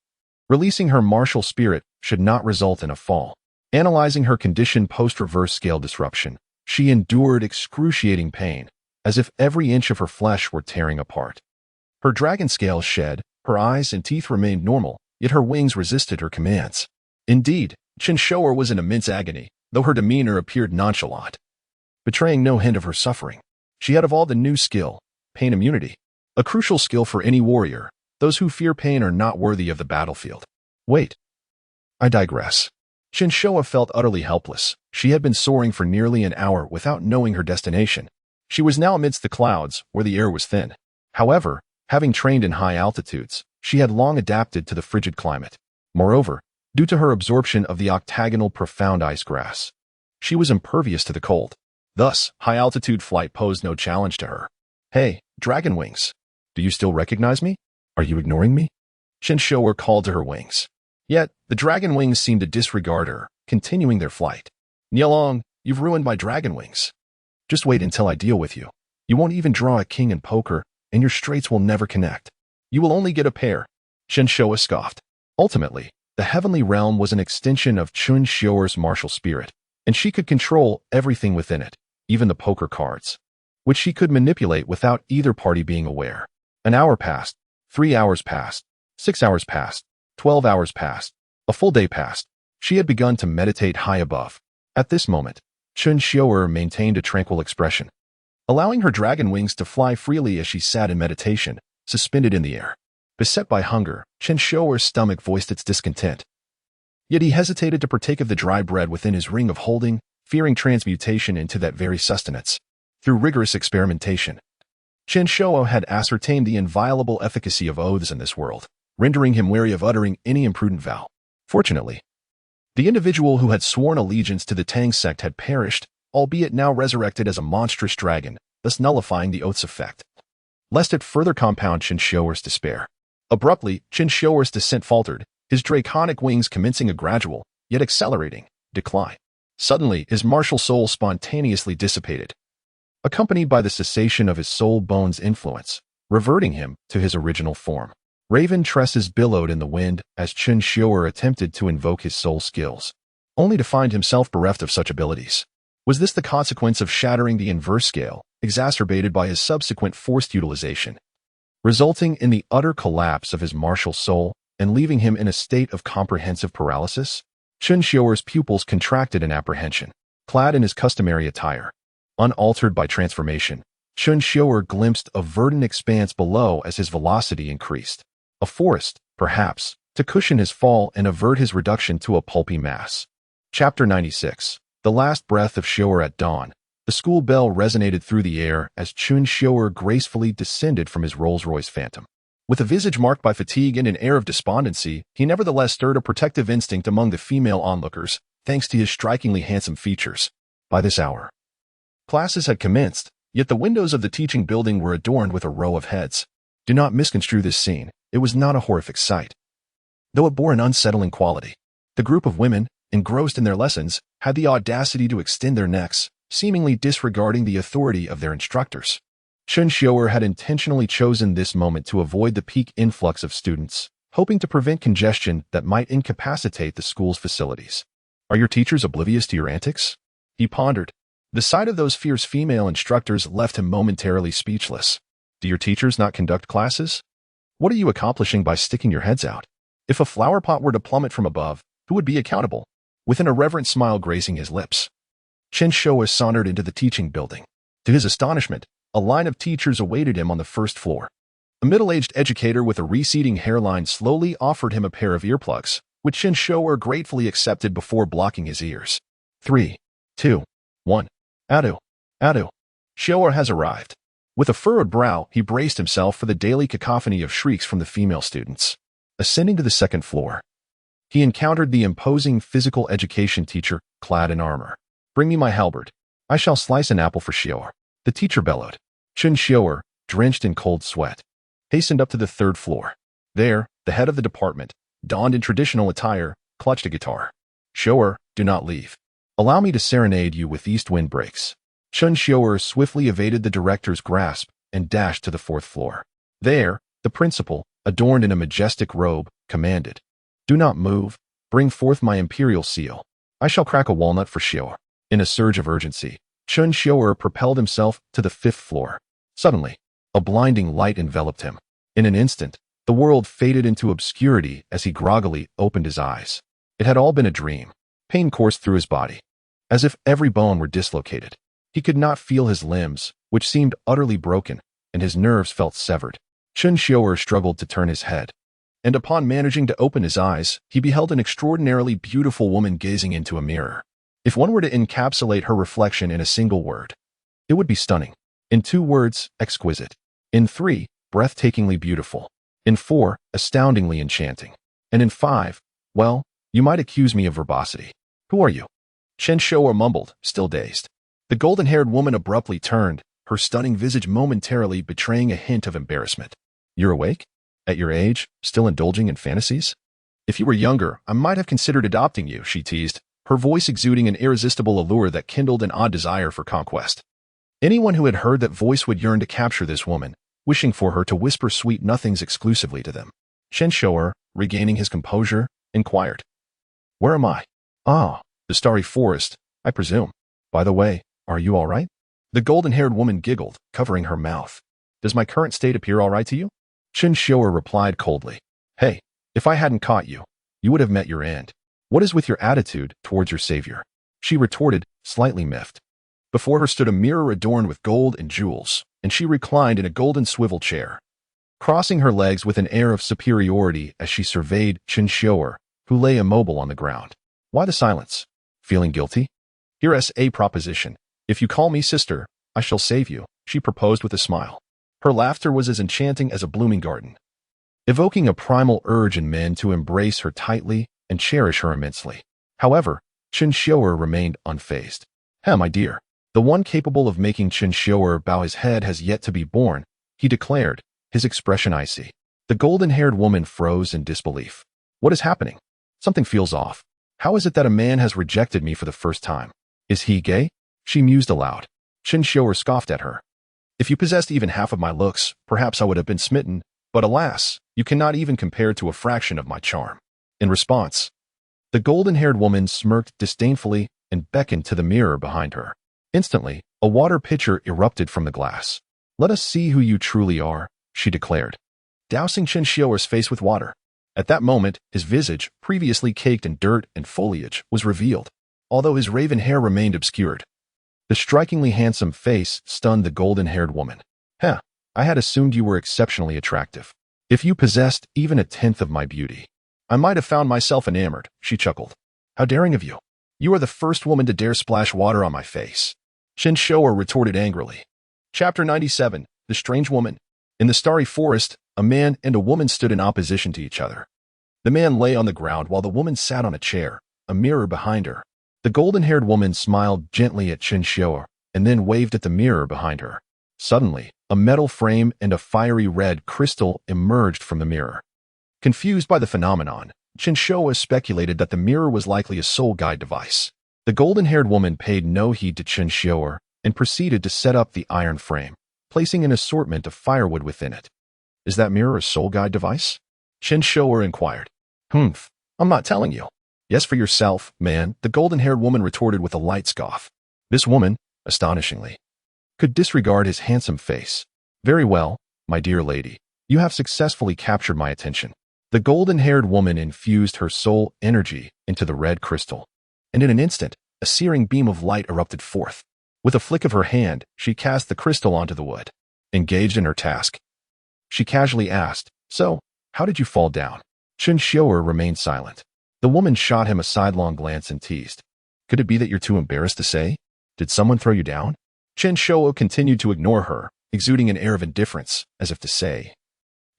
releasing her martial spirit should not result in a fall. Analyzing her condition post-reverse scale disruption, she endured excruciating pain, as if every inch of her flesh were tearing apart. Her dragon scales shed, her eyes and teeth remained normal, yet her wings resisted her commands. Indeed, Chen Xiuer was in immense agony, though her demeanor appeared nonchalant, betraying no hint of her suffering. She had evolved a new skill, pain immunity, a crucial skill for any warrior. Those who fear pain are not worthy of the battlefield. Wait. I digress. Chen Xiuer felt utterly helpless. She had been soaring for nearly an hour without knowing her destination. She was now amidst the clouds, where the air was thin. However, having trained in high altitudes, she had long adapted to the frigid climate. Moreover, due to her absorption of the octagonal profound ice grass, she was impervious to the cold. Thus, high-altitude flight posed no challenge to her. Hey, dragon wings. Do you still recognize me? Are you ignoring me? Chen Xiuer called to her wings. Yet, the dragon wings seemed to disregard her, continuing their flight. Nielong, you've ruined my dragon wings. Just wait until I deal with you. You won't even draw a king in poker, and your straights will never connect. You will only get a pair. Chen Xiuer scoffed. Ultimately, the heavenly realm was an extension of Chen Xiuer's martial spirit, and she could control everything within it, even the poker cards, which she could manipulate without either party being aware. An hour passed, 3 hours passed, 6 hours passed, 12 hours passed, a full day passed. She had begun to meditate high above. At this moment, Chen Xiuer maintained a tranquil expression, allowing her dragon wings to fly freely as she sat in meditation, suspended in the air. Beset by hunger, Chen Xiuer's stomach voiced its discontent. Yet he hesitated to partake of the dry bread within his ring of holding, fearing transmutation into that very sustenance. Through rigorous experimentation, Chen Xiuer had ascertained the inviolable efficacy of oaths in this world, rendering him wary of uttering any imprudent vow. Fortunately, the individual who had sworn allegiance to the Tang sect had perished, albeit now resurrected as a monstrous dragon, thus nullifying the oath's effect, lest it further compound Chen Xiuer's despair. Abruptly, Chen Xiuer's descent faltered, his draconic wings commencing a gradual, yet accelerating, decline. Suddenly, his martial soul spontaneously dissipated, accompanied by the cessation of his soul bone's influence, reverting him to his original form. Raven tresses billowed in the wind as Chen Xiuer attempted to invoke his soul skills, only to find himself bereft of such abilities. Was this the consequence of shattering the inverse scale, exacerbated by his subsequent forced utilization, resulting in the utter collapse of his martial soul and leaving him in a state of comprehensive paralysis? Chen Xiuer's pupils contracted in apprehension. Clad in his customary attire, unaltered by transformation, Chen Xiuer glimpsed a verdant expanse below as his velocity increased. A forest, perhaps, to cushion his fall and avert his reduction to a pulpy mass. Chapter 96. The Last Breath of Xiuer at Dawn. The school bell resonated through the air as Chen Xiuer gracefully descended from his Rolls-Royce Phantom. With a visage marked by fatigue and an air of despondency, he nevertheless stirred a protective instinct among the female onlookers, thanks to his strikingly handsome features. By this hour, classes had commenced, yet the windows of the teaching building were adorned with a row of heads. Do not misconstrue this scene. It was not a horrific sight, though it bore an unsettling quality. The group of women, engrossed in their lessons, had the audacity to extend their necks, seemingly disregarding the authority of their instructors. Chen Xiuer had intentionally chosen this moment to avoid the peak influx of students, hoping to prevent congestion that might incapacitate the school's facilities. Are your teachers oblivious to your antics? He pondered. The sight of those fierce female instructors left him momentarily speechless. Do your teachers not conduct classes? What are you accomplishing by sticking your heads out? If a flower pot were to plummet from above, who would be accountable? With an irreverent smile gracing his lips, Chen Xiuer sauntered into the teaching building. To his astonishment, a line of teachers awaited him on the first floor. A middle-aged educator with a receding hairline slowly offered him a pair of earplugs, which Chen Xiuer gratefully accepted before blocking his ears. 3, 2, 1. Adu. Adu. Xiuer has arrived. With a furrowed brow, he braced himself for the daily cacophony of shrieks from the female students. Ascending to the second floor, he encountered the imposing physical education teacher, clad in armor. Bring me my halberd. I shall slice an apple for Xiuer. The teacher bellowed. Chen Xiuer, drenched in cold sweat, hastened up to the third floor. There, the head of the department, donned in traditional attire, clutched a guitar. Xiuer, do not leave. Allow me to serenade you with east wind breaks. Chen Xiuer swiftly evaded the director's grasp and dashed to the fourth floor. There, the principal, adorned in a majestic robe, commanded. Do not move. Bring forth my imperial seal. I shall crack a walnut for Xiuer. In a surge of urgency, Chen Xiuer propelled himself to the fifth floor. Suddenly, a blinding light enveloped him. In an instant, the world faded into obscurity as he groggily opened his eyes. It had all been a dream. Pain coursed through his body, as if every bone were dislocated. He could not feel his limbs, which seemed utterly broken, and his nerves felt severed. Chen Xiuer struggled to turn his head, and upon managing to open his eyes, he beheld an extraordinarily beautiful woman gazing into a mirror. If one were to encapsulate her reflection in a single word, it would be stunning. In 2 words, exquisite. In 3, breathtakingly beautiful. In 4, astoundingly enchanting. And in 5, well, you might accuse me of verbosity. Who are you? Chen Xiuer mumbled, still dazed. The golden-haired woman abruptly turned, her stunning visage momentarily betraying a hint of embarrassment. You're awake? At your age, still indulging in fantasies? If you were younger, I might have considered adopting you, she teased, her voice exuding an irresistible allure that kindled an odd desire for conquest. Anyone who had heard that voice would yearn to capture this woman, wishing for her to whisper sweet nothings exclusively to them. Chen Xiuer, regaining his composure, inquired. Where am I? Ah, the starry forest, I presume. By the way, are you all right? The golden-haired woman giggled, covering her mouth. Does my current state appear all right to you? Chen Xiuer replied coldly. Hey, if I hadn't caught you, you would have met your end. What is with your attitude towards your savior? She retorted, slightly miffed. Before her stood a mirror adorned with gold and jewels, and she reclined in a golden swivel chair, crossing her legs with an air of superiority as she surveyed Chen Xiuer, who lay immobile on the ground. Why the silence? Feeling guilty? Here's a proposition. If you call me sister, I shall save you, she proposed with a smile. Her laughter was as enchanting as a blooming garden, evoking a primal urge in men to embrace her tightly and cherish her immensely. However, Chen Xiuer remained unfazed. My dear, the one capable of making Chen Xiuer bow his head has yet to be born, he declared, his expression icy. The golden-haired woman froze in disbelief. What is happening? Something feels off. How is it that a man has rejected me for the first time? Is he gay? She mused aloud. Chen Xiuer scoffed at her. If you possessed even half of my looks, perhaps I would have been smitten, but alas, you cannot even compare to a fraction of my charm. In response, the golden-haired woman smirked disdainfully and beckoned to the mirror behind her. Instantly, a water pitcher erupted from the glass. Let us see who you truly are, she declared, dousing Chen Xiuer's face with water. At that moment, his visage, previously caked in dirt and foliage, was revealed, although his raven hair remained obscured. The strikingly handsome face stunned the golden-haired woman. I had assumed you were exceptionally attractive. If you possessed even a tenth of my beauty, I might have found myself enamored, she chuckled. How daring of you. You are the first woman to dare splash water on my face. Chen Xiuer retorted angrily. Chapter 97, The Strange Woman. In the starry forest, a man and a woman stood in opposition to each other. The man lay on the ground while the woman sat on a chair, a mirror behind her. The golden-haired woman smiled gently at Chen Xiuer and then waved at the mirror behind her. Suddenly, a metal frame and a fiery red crystal emerged from the mirror. Confused by the phenomenon, Chen Xiuer speculated that the mirror was likely a soul guide device. The golden-haired woman paid no heed to Chen Xiuer and proceeded to set up the iron frame. placing an assortment of firewood within it. Is that mirror a soul guide device? Chen Xiuer inquired. Humph, I'm not telling you. Yes, for yourself, man, the golden-haired woman retorted with a light scoff. This woman, astonishingly, could disregard his handsome face. Very well, my dear lady, you have successfully captured my attention. The golden-haired woman infused her soul energy into the red crystal, and in an instant, a searing beam of light erupted forth. With a flick of her hand, she cast the crystal onto the wood. Engaged in her task, she casually asked, So, how did you fall down? Chen Xiuer remained silent. The woman shot him a sidelong glance and teased. Could it be that you're too embarrassed to say? Did someone throw you down? Chen Xiuer continued to ignore her, exuding an air of indifference, as if to say,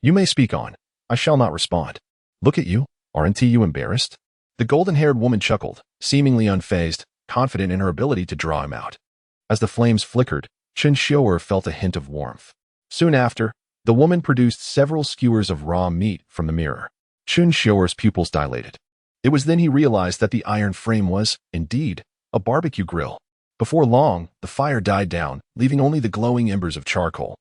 You may speak on. I shall not respond. Look at you. Aren't you embarrassed? The golden-haired woman chuckled, seemingly unfazed, confident in her ability to draw him out. As the flames flickered, Chen Xiuer felt a hint of warmth. Soon after, the woman produced several skewers of raw meat from the mirror. Chen Xiuer's pupils dilated. It was then he realized that the iron frame was, indeed, a barbecue grill. Before long, the fire died down, leaving only the glowing embers of charcoal.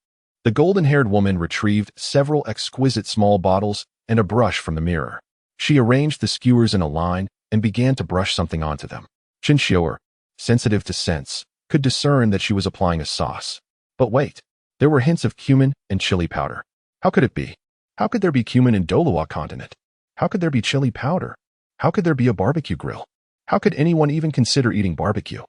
The golden-haired woman retrieved several exquisite small bottles and a brush from the mirror. She arranged the skewers in a line and began to brush something onto them. Chen Xiuer, sensitive to scents, could discern that she was applying a sauce. But wait, there were hints of cumin and chili powder. How could it be? How could there be cumin in Douluo continent? How could there be chili powder? How could there be a barbecue grill? How could anyone even consider eating barbecue?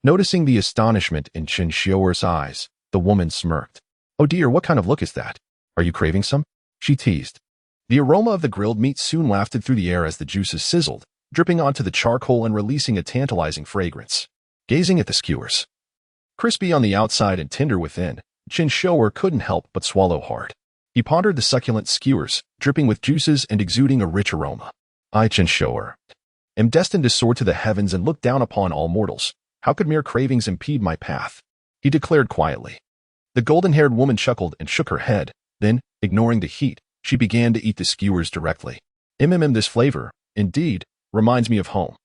Noticing the astonishment in Chen Xiuer's eyes, the woman smirked. Oh dear, what kind of look is that? Are you craving some? She teased. The aroma of the grilled meat soon wafted through the air as the juices sizzled, dripping onto the charcoal and releasing a tantalizing fragrance. Gazing at the skewers, crispy on the outside and tender within, Chen Xiuer couldn't help but swallow hard. He pondered the succulent skewers, dripping with juices and exuding a rich aroma. I, Chen Xiuer, am destined to soar to the heavens and look down upon all mortals. How could mere cravings impede my path? He declared quietly. The golden-haired woman chuckled and shook her head. Then, ignoring the heat, she began to eat the skewers directly. This flavor, indeed, reminds me of home.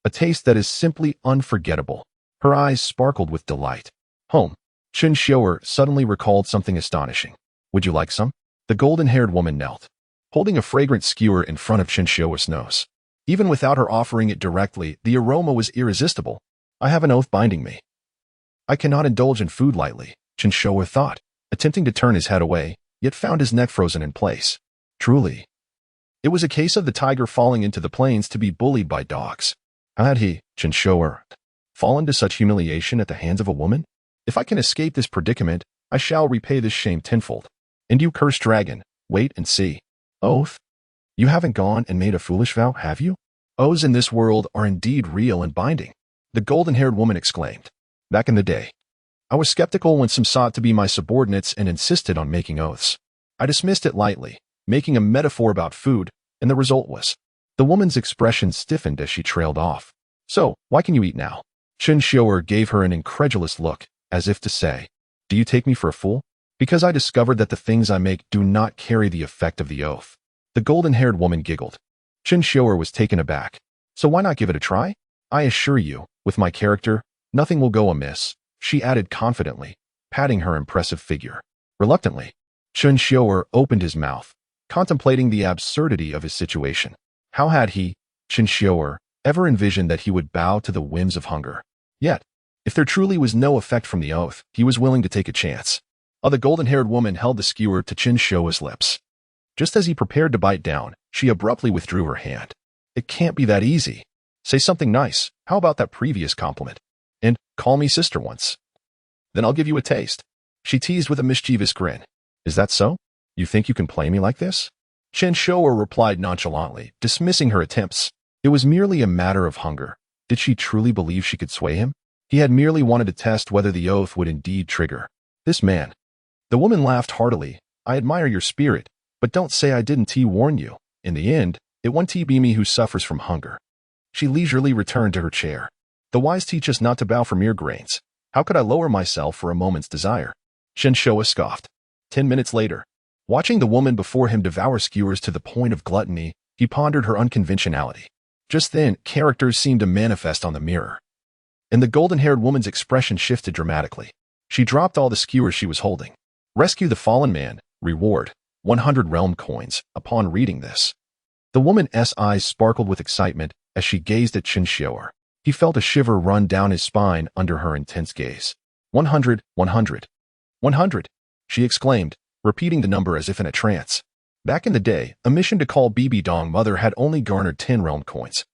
A taste that is simply unforgettable. Her eyes sparkled with delight. Home. Chen Xiuer suddenly recalled something astonishing. Would you like some? The golden-haired woman knelt, holding a fragrant skewer in front of Chen Xiuer's nose. Even without her offering it directly, the aroma was irresistible. I have an oath binding me. I cannot indulge in food lightly, Chen Xiuer thought, attempting to turn his head away, yet found his neck frozen in place. Truly, it was a case of the tiger falling into the plains to be bullied by dogs. How had he, Chen Xiuer, fallen to such humiliation at the hands of a woman? If I can escape this predicament, I shall repay this shame tenfold. And you cursed dragon, wait and see. Oath? You haven't gone and made a foolish vow, have you? Oaths in this world are indeed real and binding, the golden-haired woman exclaimed. Back in the day, I was skeptical when some sought to be my subordinates and insisted on making oaths. I dismissed it lightly, making a metaphor about food, and the result was. The woman's expression stiffened as she trailed off. So, why can you eat now? Chen Xiuer gave her an incredulous look, as if to say, Do you take me for a fool? Because I discovered that the things I make do not carry the effect of the oath. The golden-haired woman giggled. Chen Xiuer was taken aback. So why not give it a try? I assure you, with my character, nothing will go amiss, she added confidently, patting her impressive figure. Reluctantly, Chen Xiuer opened his mouth, contemplating the absurdity of his situation. How had he, Chen Xiuer, ever envisioned that he would bow to the whims of hunger? Yet, if there truly was no effect from the oath, he was willing to take a chance. The golden-haired woman held the skewer to Chen Xiuer's lips. Just as he prepared to bite down, she abruptly withdrew her hand. It can't be that easy. Say something nice. How about that previous compliment? And call me sister once. Then I'll give you a taste. She teased with a mischievous grin. Is that so? You think you can play me like this? Chen Xiuer replied nonchalantly, dismissing her attempts. It was merely a matter of hunger. Did she truly believe she could sway him? He had merely wanted to test whether the oath would indeed trigger. This man. The woman laughed heartily. I admire your spirit, but don't say I didn't warn you. In the end, it won't be me who suffers from hunger. She leisurely returned to her chair. The wise teach us not to bow for mere grains. How could I lower myself for a moment's desire? Chen Xiuer scoffed. 10 minutes later, watching the woman before him devour skewers to the point of gluttony, he pondered her unconventionality. Just then, characters seemed to manifest on the mirror, and the golden-haired woman's expression shifted dramatically. She dropped all the skewers she was holding. Rescue the fallen man. Reward. 100 realm coins. Upon reading this, the woman's eyes sparkled with excitement as she gazed at Chen Xiuer. He felt a shiver run down his spine under her intense gaze. 100, 100, 100, she exclaimed, repeating the number as if in a trance. Back in the day, a mission to call Bibi Dong mother had only garnered 10 realm coins.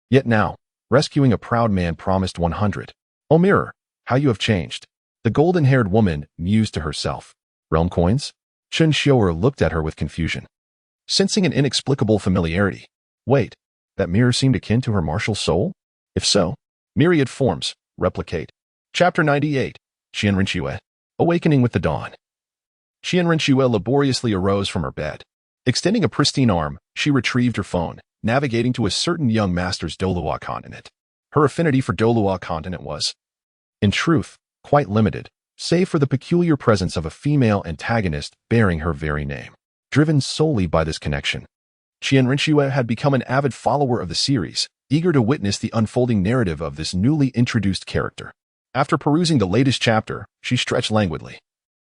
Yet now, rescuing a proud man promised 100. Oh mirror, how you have changed. The golden-haired woman mused to herself. Realm coins? Chen Xiuer looked at her with confusion, sensing an inexplicable familiarity. Wait, that mirror seemed akin to her martial soul? If so, myriad forms, replicate. Chapter 98. Chen Xiuer. Awakening with the dawn. Chen Xiuer laboriously arose from her bed. Extending a pristine arm, she retrieved her phone, navigating to a certain young master's Douluo continent. Her affinity for Douluo continent was, in truth, quite limited, save for the peculiar presence of a female antagonist bearing her very name. Driven solely by this connection, Chen Xiuer had become an avid follower of the series, eager to witness the unfolding narrative of this newly introduced character. After perusing the latest chapter, she stretched languidly,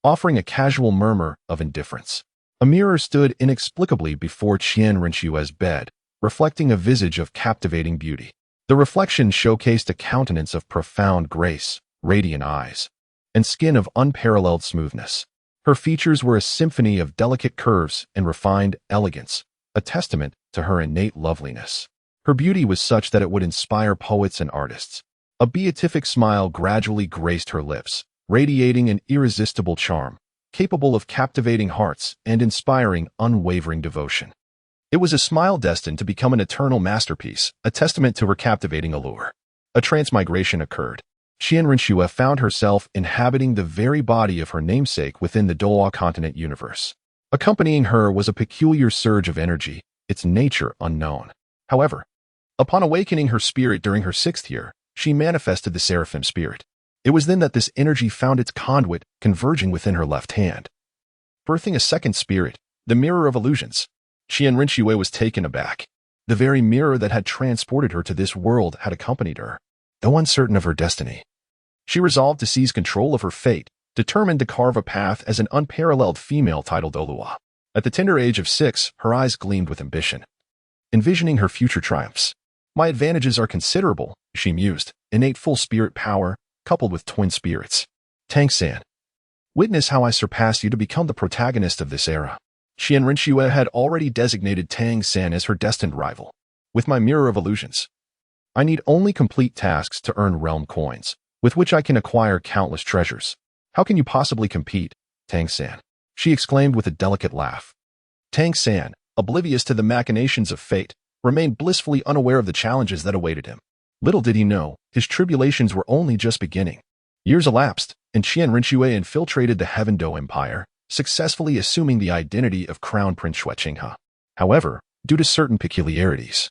offering a casual murmur of indifference. A mirror stood inexplicably before Chen Xiuer's bed, reflecting a visage of captivating beauty. The reflection showcased a countenance of profound grace, radiant eyes, and skin of unparalleled smoothness. Her features were a symphony of delicate curves and refined elegance, a testament to her innate loveliness. Her beauty was such that it would inspire poets and artists. A beatific smile gradually graced her lips, radiating an irresistible charm, capable of captivating hearts and inspiring unwavering devotion. It was a smile destined to become an eternal masterpiece, a testament to her captivating allure. A transmigration occurred. Chen Xiuer found herself inhabiting the very body of her namesake within the Douluo continent universe. Accompanying her was a peculiar surge of energy, its nature unknown. However, upon awakening her spirit during her 6th year, she manifested the seraphim spirit. It was then that this energy found its conduit converging within her left hand, birthing a second spirit, the mirror of illusions. Chen Xiuer was taken aback. The very mirror that had transported her to this world had accompanied her. Though uncertain of her destiny, she resolved to seize control of her fate, determined to carve a path as an unparalleled female titled Douluo. At the tender age of 6, her eyes gleamed with ambition, envisioning her future triumphs. My advantages are considerable, she mused, innate full spirit power, coupled with twin spirits. Tang San. Witness how I surpass you to become the protagonist of this era. Chen Xiuer had already designated Tang San as her destined rival. With my mirror of illusions, I need only complete tasks to earn realm coins, with which I can acquire countless treasures. How can you possibly compete, Tang San? She exclaimed with a delicate laugh. Tang San, oblivious to the machinations of fate, remained blissfully unaware of the challenges that awaited him. Little did he know, his tribulations were only just beginning. Years elapsed, and Chen Xiuer infiltrated the Heaven Do Empire, successfully assuming the identity of Crown Prince Shui Qinghe. However, due to certain peculiarities,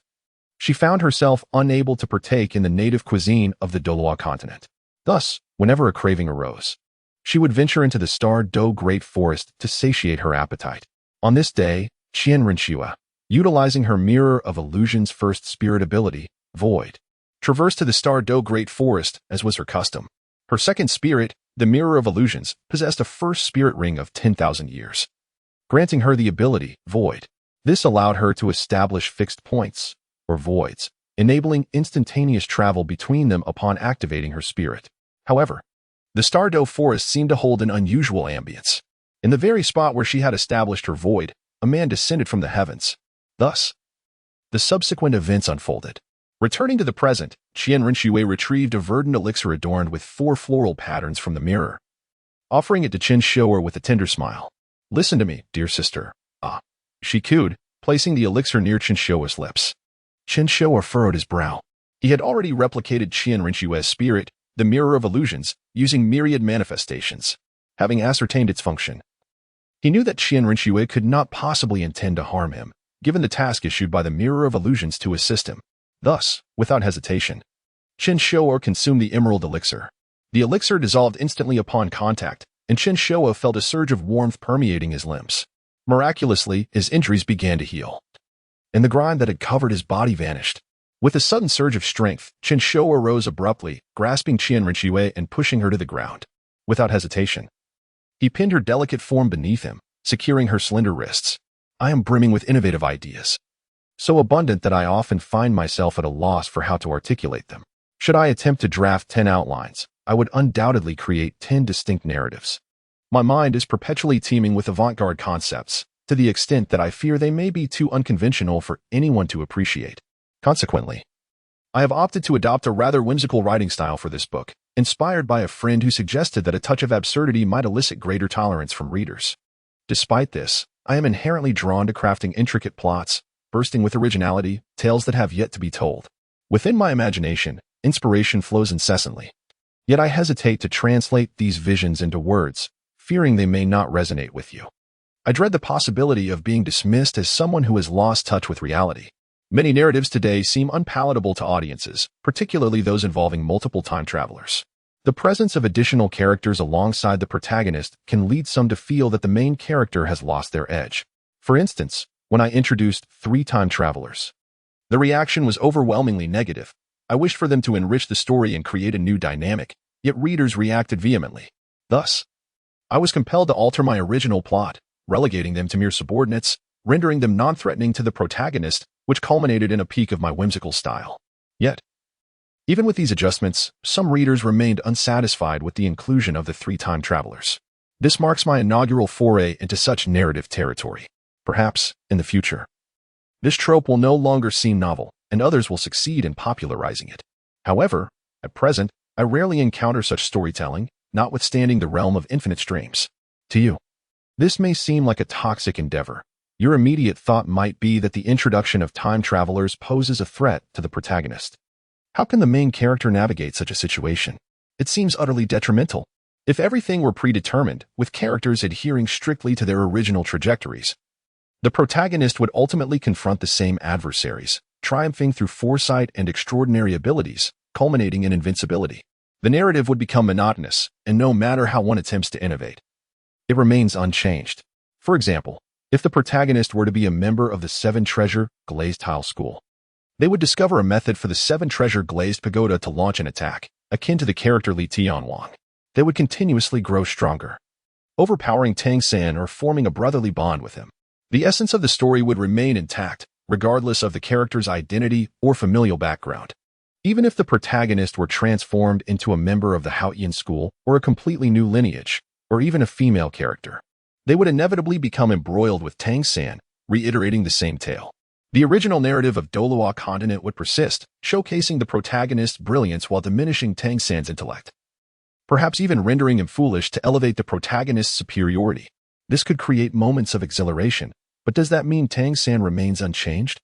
she found herself unable to partake in the native cuisine of the Douluo continent. Thus, whenever a craving arose, she would venture into the Star Do Great Forest to satiate her appetite. On this day, Chen Xiuer, utilizing her Mirror of Illusion's first spirit ability, Void, traversed to the Star Do Great Forest as was her custom. Her second spirit, the Mirror of Illusions, possessed a first spirit ring of 10,000 years, granting her the ability, Void. This allowed her to establish fixed points, or voids, enabling instantaneous travel between them upon activating her spirit. However, the Star Do Forest seemed to hold an unusual ambience. In the very spot where she had established her void, a man descended from the heavens. Thus, the subsequent events unfolded. Returning to the present, Chen Xiuer retrieved a verdant elixir adorned with 4 floral patterns from the mirror, offering it to Chen Xiuer with a tender smile. Listen to me, dear sister. Ah, she cooed, placing the elixir near Chen Xiuer's lips. Chen Xiuer furrowed his brow. He had already replicated Chen Xiuer's spirit, the Mirror of Illusions, using myriad manifestations. Having ascertained its function, he knew that Chen Xiuer could not possibly intend to harm him, given the task issued by the Mirror of Illusions to assist him. Thus, without hesitation, Chen Xiuer consumed the emerald elixir. The elixir dissolved instantly upon contact, and Chen Xiuer felt a surge of warmth permeating his limbs. Miraculously, his injuries began to heal, and the grime that had covered his body vanished. With a sudden surge of strength, Chen Xiuer rose abruptly, grasping Chen Xiuer and pushing her to the ground. without hesitation. He pinned her delicate form beneath him, securing her slender wrists. I am brimming with innovative ideas, so abundant that I often find myself at a loss for how to articulate them. Should I attempt to draft 10 outlines, I would undoubtedly create 10 distinct narratives. My mind is perpetually teeming with avant-garde concepts, to the extent that I fear they may be too unconventional for anyone to appreciate. Consequently, I have opted to adopt a rather whimsical writing style for this book, inspired by a friend who suggested that a touch of absurdity might elicit greater tolerance from readers. Despite this, I am inherently drawn to crafting intricate plots, bursting with originality, tales that have yet to be told. Within my imagination, inspiration flows incessantly. Yet I hesitate to translate these visions into words, fearing they may not resonate with you. I dread the possibility of being dismissed as someone who has lost touch with reality. Many narratives today seem unpalatable to audiences, particularly those involving multiple time travelers. The presence of additional characters alongside the protagonist can lead some to feel that the main character has lost their edge. For instance, when I introduced 3 time travelers, the reaction was overwhelmingly negative. I wished for them to enrich the story and create a new dynamic, yet readers reacted vehemently. Thus, I was compelled to alter my original plot, relegating them to mere subordinates, rendering them non-threatening to the protagonist, which culminated in a peak of my whimsical style. Yet, even with these adjustments, some readers remained unsatisfied with the inclusion of the 3 time travelers. This marks my inaugural foray into such narrative territory. Perhaps, in the future, this trope will no longer seem novel, and others will succeed in popularizing it. However, at present, I rarely encounter such storytelling, notwithstanding the realm of infinite streams. To you, this may seem like a toxic endeavor. Your immediate thought might be that the introduction of time travelers poses a threat to the protagonist. How can the main character navigate such a situation? It seems utterly detrimental. If everything were predetermined, with characters adhering strictly to their original trajectories, the protagonist would ultimately confront the same adversaries, triumphing through foresight and extraordinary abilities, culminating in invincibility. The narrative would become monotonous, and no matter how one attempts to innovate, it remains unchanged. For example, if the protagonist were to be a member of the 7-treasure glazed tile school, they would discover a method for the 7-treasure glazed pagoda to launch an attack, akin to the character Li Tianwang. They would continuously grow stronger, overpowering Tang San or forming a brotherly bond with him. The essence of the story would remain intact, regardless of the character's identity or familial background. Even if the protagonist were transformed into a member of the Haotian school or a completely new lineage, or even a female character, they would inevitably become embroiled with Tang San, reiterating the same tale. The original narrative of Douluo continent would persist, showcasing the protagonist's brilliance while diminishing Tang San's intellect, perhaps even rendering him foolish to elevate the protagonist's superiority. This could create moments of exhilaration, but does that mean Tang San remains unchanged?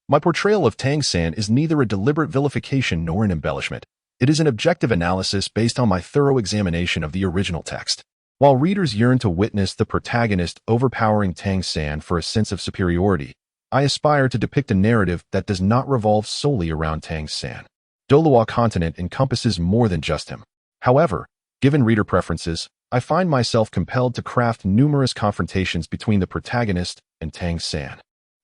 My portrayal of Tang San is neither a deliberate vilification nor an embellishment. It is an objective analysis based on my thorough examination of the original text. While readers yearn to witness the protagonist overpowering Tang San for a sense of superiority, I aspire to depict a narrative that does not revolve solely around Tang San. Douluo continent encompasses more than just him. However, given reader preferences, I find myself compelled to craft numerous confrontations between the protagonist and Tang San.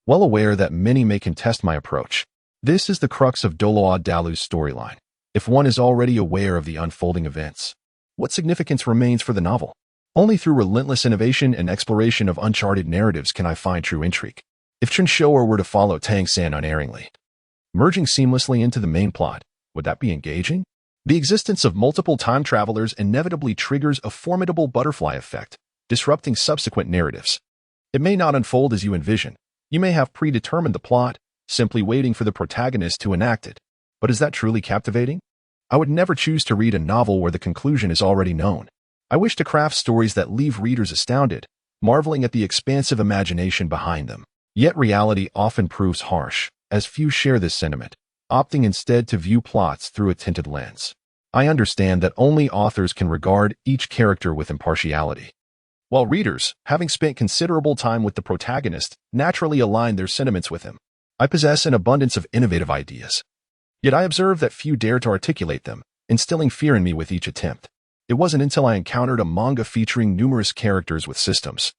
Well aware that many may contest my approach, this is the crux of Douluo Dalu's storyline. If one is already aware of the unfolding events, what significance remains for the novel? Only through relentless innovation and exploration of uncharted narratives can I find true intrigue. If Chen Xiuer were to follow Tang San unerringly, merging seamlessly into the main plot, would that be engaging? The existence of multiple time travelers inevitably triggers a formidable butterfly effect, disrupting subsequent narratives. It may not unfold as you envision. You may have predetermined the plot, simply waiting for the protagonist to enact it. But is that truly captivating? I would never choose to read a novel where the conclusion is already known. I wish to craft stories that leave readers astounded, marveling at the expansive imagination behind them. Yet reality often proves harsh, as few share this sentiment, opting instead to view plots through a tinted lens. I understand that only authors can regard each character with impartiality, while readers, having spent considerable time with the protagonist, naturally align their sentiments with him. I possess an abundance of innovative ideas, yet I observe that few dare to articulate them, instilling fear in me with each attempt. It wasn't until I encountered a manga featuring numerous characters with systems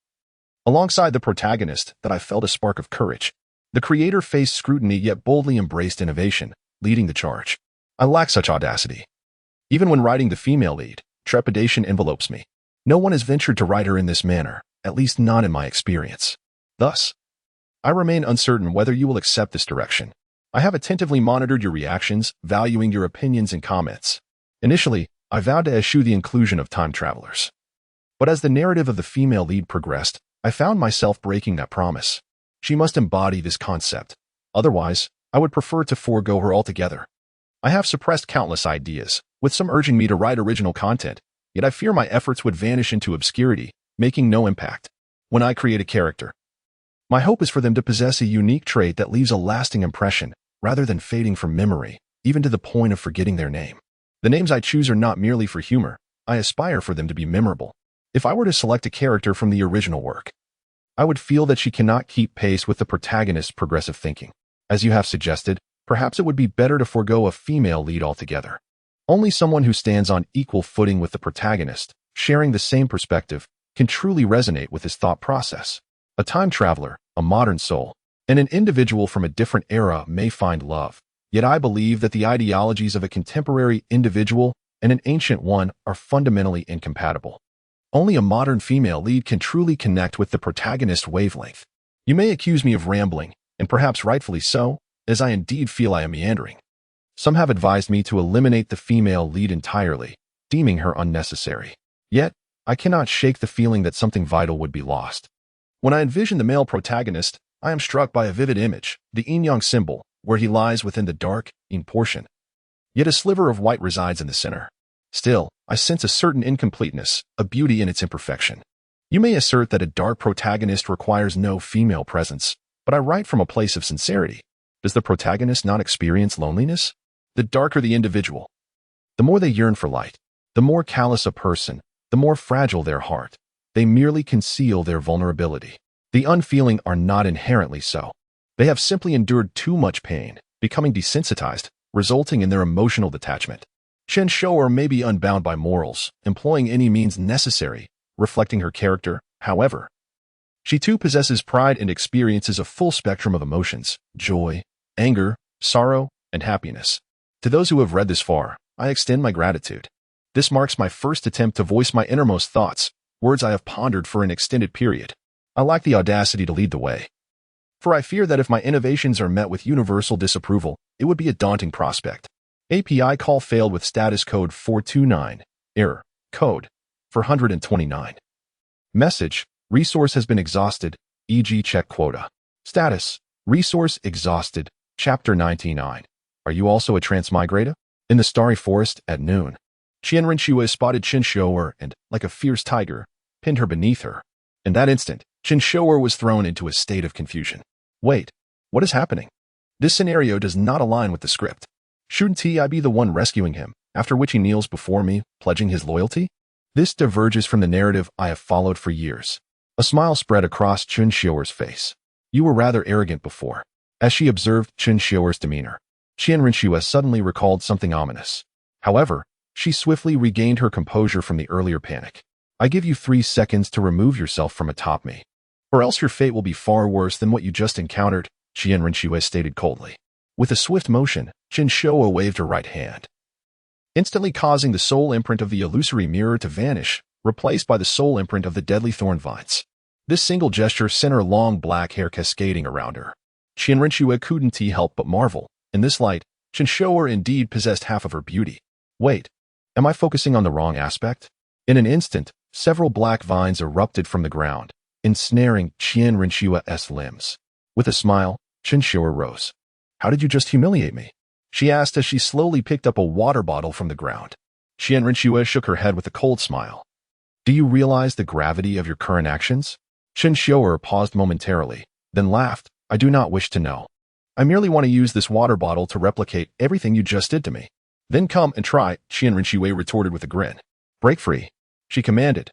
alongside the protagonist that I felt a spark of courage. The creator faced scrutiny yet boldly embraced innovation, leading the charge. I lack such audacity. Even when writing the female lead, Trepidation envelopes me. No one has ventured to write her in this manner, at least not in my experience. Thus, I remain uncertain whether you will accept this direction. I have attentively monitored your reactions, valuing your opinions and comments. Initially, I vowed to eschew the inclusion of time travelers. But as the narrative of the female lead progressed, I found myself breaking that promise. She must embody this concept. Otherwise, I would prefer to forego her altogether. I have suppressed countless ideas, with some urging me to write original content, yet I fear my efforts would vanish into obscurity, making no impact. When I create a character, my hope is for them to possess a unique trait that leaves a lasting impression, rather than fading from memory, even to the point of forgetting their name. The names I choose are not merely for humor. I aspire for them to be memorable. If I were to select a character from the original work, I would feel that she cannot keep pace with the protagonist's progressive thinking. As you have suggested, perhaps it would be better to forego a female lead altogether. Only someone who stands on equal footing with the protagonist, sharing the same perspective, can truly resonate with his thought process. A time traveler, a modern soul, and an individual from a different era may find love. Yet I believe that the ideologies of a contemporary individual and an ancient one are fundamentally incompatible. Only a modern female lead can truly connect with the protagonist's wavelength. You may accuse me of rambling, and perhaps rightfully so, as I indeed feel I am meandering. Some have advised me to eliminate the female lead entirely, deeming her unnecessary. Yet, I cannot shake the feeling that something vital would be lost. When I envision the male protagonist, I am struck by a vivid image, the yin-yang symbol, where he lies within the dark, yin portion. Yet a sliver of white resides in the center. Still, I sense a certain incompleteness, a beauty in its imperfection. You may assert that a dark protagonist requires no female presence, but I write from a place of sincerity. Does the protagonist not experience loneliness? The darker the individual, the more they yearn for light. The more callous a person, the more fragile their heart. They merely conceal their vulnerability. The unfeeling are not inherently so. They have simply endured too much pain, becoming desensitized, resulting in their emotional detachment. Chen Xiuer may be unbound by morals, employing any means necessary, reflecting her character, however. She too possesses pride and experiences a full spectrum of emotions, joy, anger, sorrow, and happiness. To those who have read this far, I extend my gratitude. This marks my first attempt to voice my innermost thoughts, words I have pondered for an extended period. I lack the audacity to lead the way, for I fear that if my innovations are met with universal disapproval, it would be a daunting prospect. API call failed with status code 429, error, code 429. Message, resource has been exhausted, e.g. check quota. Status, resource exhausted, chapter 99. Are you also a transmigrator? In the starry forest at noon, Chen Xiuer spotted Chen Xiuer and, like a fierce tiger, pinned her beneath her. In that instant, Chen Xiuer was thrown into a state of confusion. Wait, what is happening? This scenario does not align with the script. Shouldn't I be the one rescuing him, after which he kneels before me, pledging his loyalty? This diverges from the narrative I have followed for years. A smile spread across Chen Xiuer's face. You were rather arrogant before. As she observed Chen Xiuer's demeanor, Chen Xiuer suddenly recalled something ominous. However, she swiftly regained her composure from the earlier panic. I give you 3 seconds to remove yourself from atop me, or else your fate will be far worse than what you just encountered, Chen Xiuer stated coldly. With a swift motion, Chen Xiuer waved her right hand, instantly causing the soul imprint of the illusory mirror to vanish, replaced by the soul imprint of the deadly thorn vines. This single gesture sent her long black hair cascading around her. Chen Xiuer couldn't help but marvel. In this light, Chen Xiuer indeed possessed half of her beauty. Wait, am I focusing on the wrong aspect? In an instant, several black vines erupted from the ground, ensnaring Chen Xiuer's limbs. With a smile, Chen Xiuer rose. How did you just humiliate me? She asked as she slowly picked up a water bottle from the ground. Chen Xiuer shook her head with a cold smile. Do you realize the gravity of your current actions? Chen Xiuer paused momentarily, then laughed. I do not wish to know. I merely want to use this water bottle to replicate everything you just did to me. Then come and try, Chen Xiuer retorted with a grin. Break free, she commanded,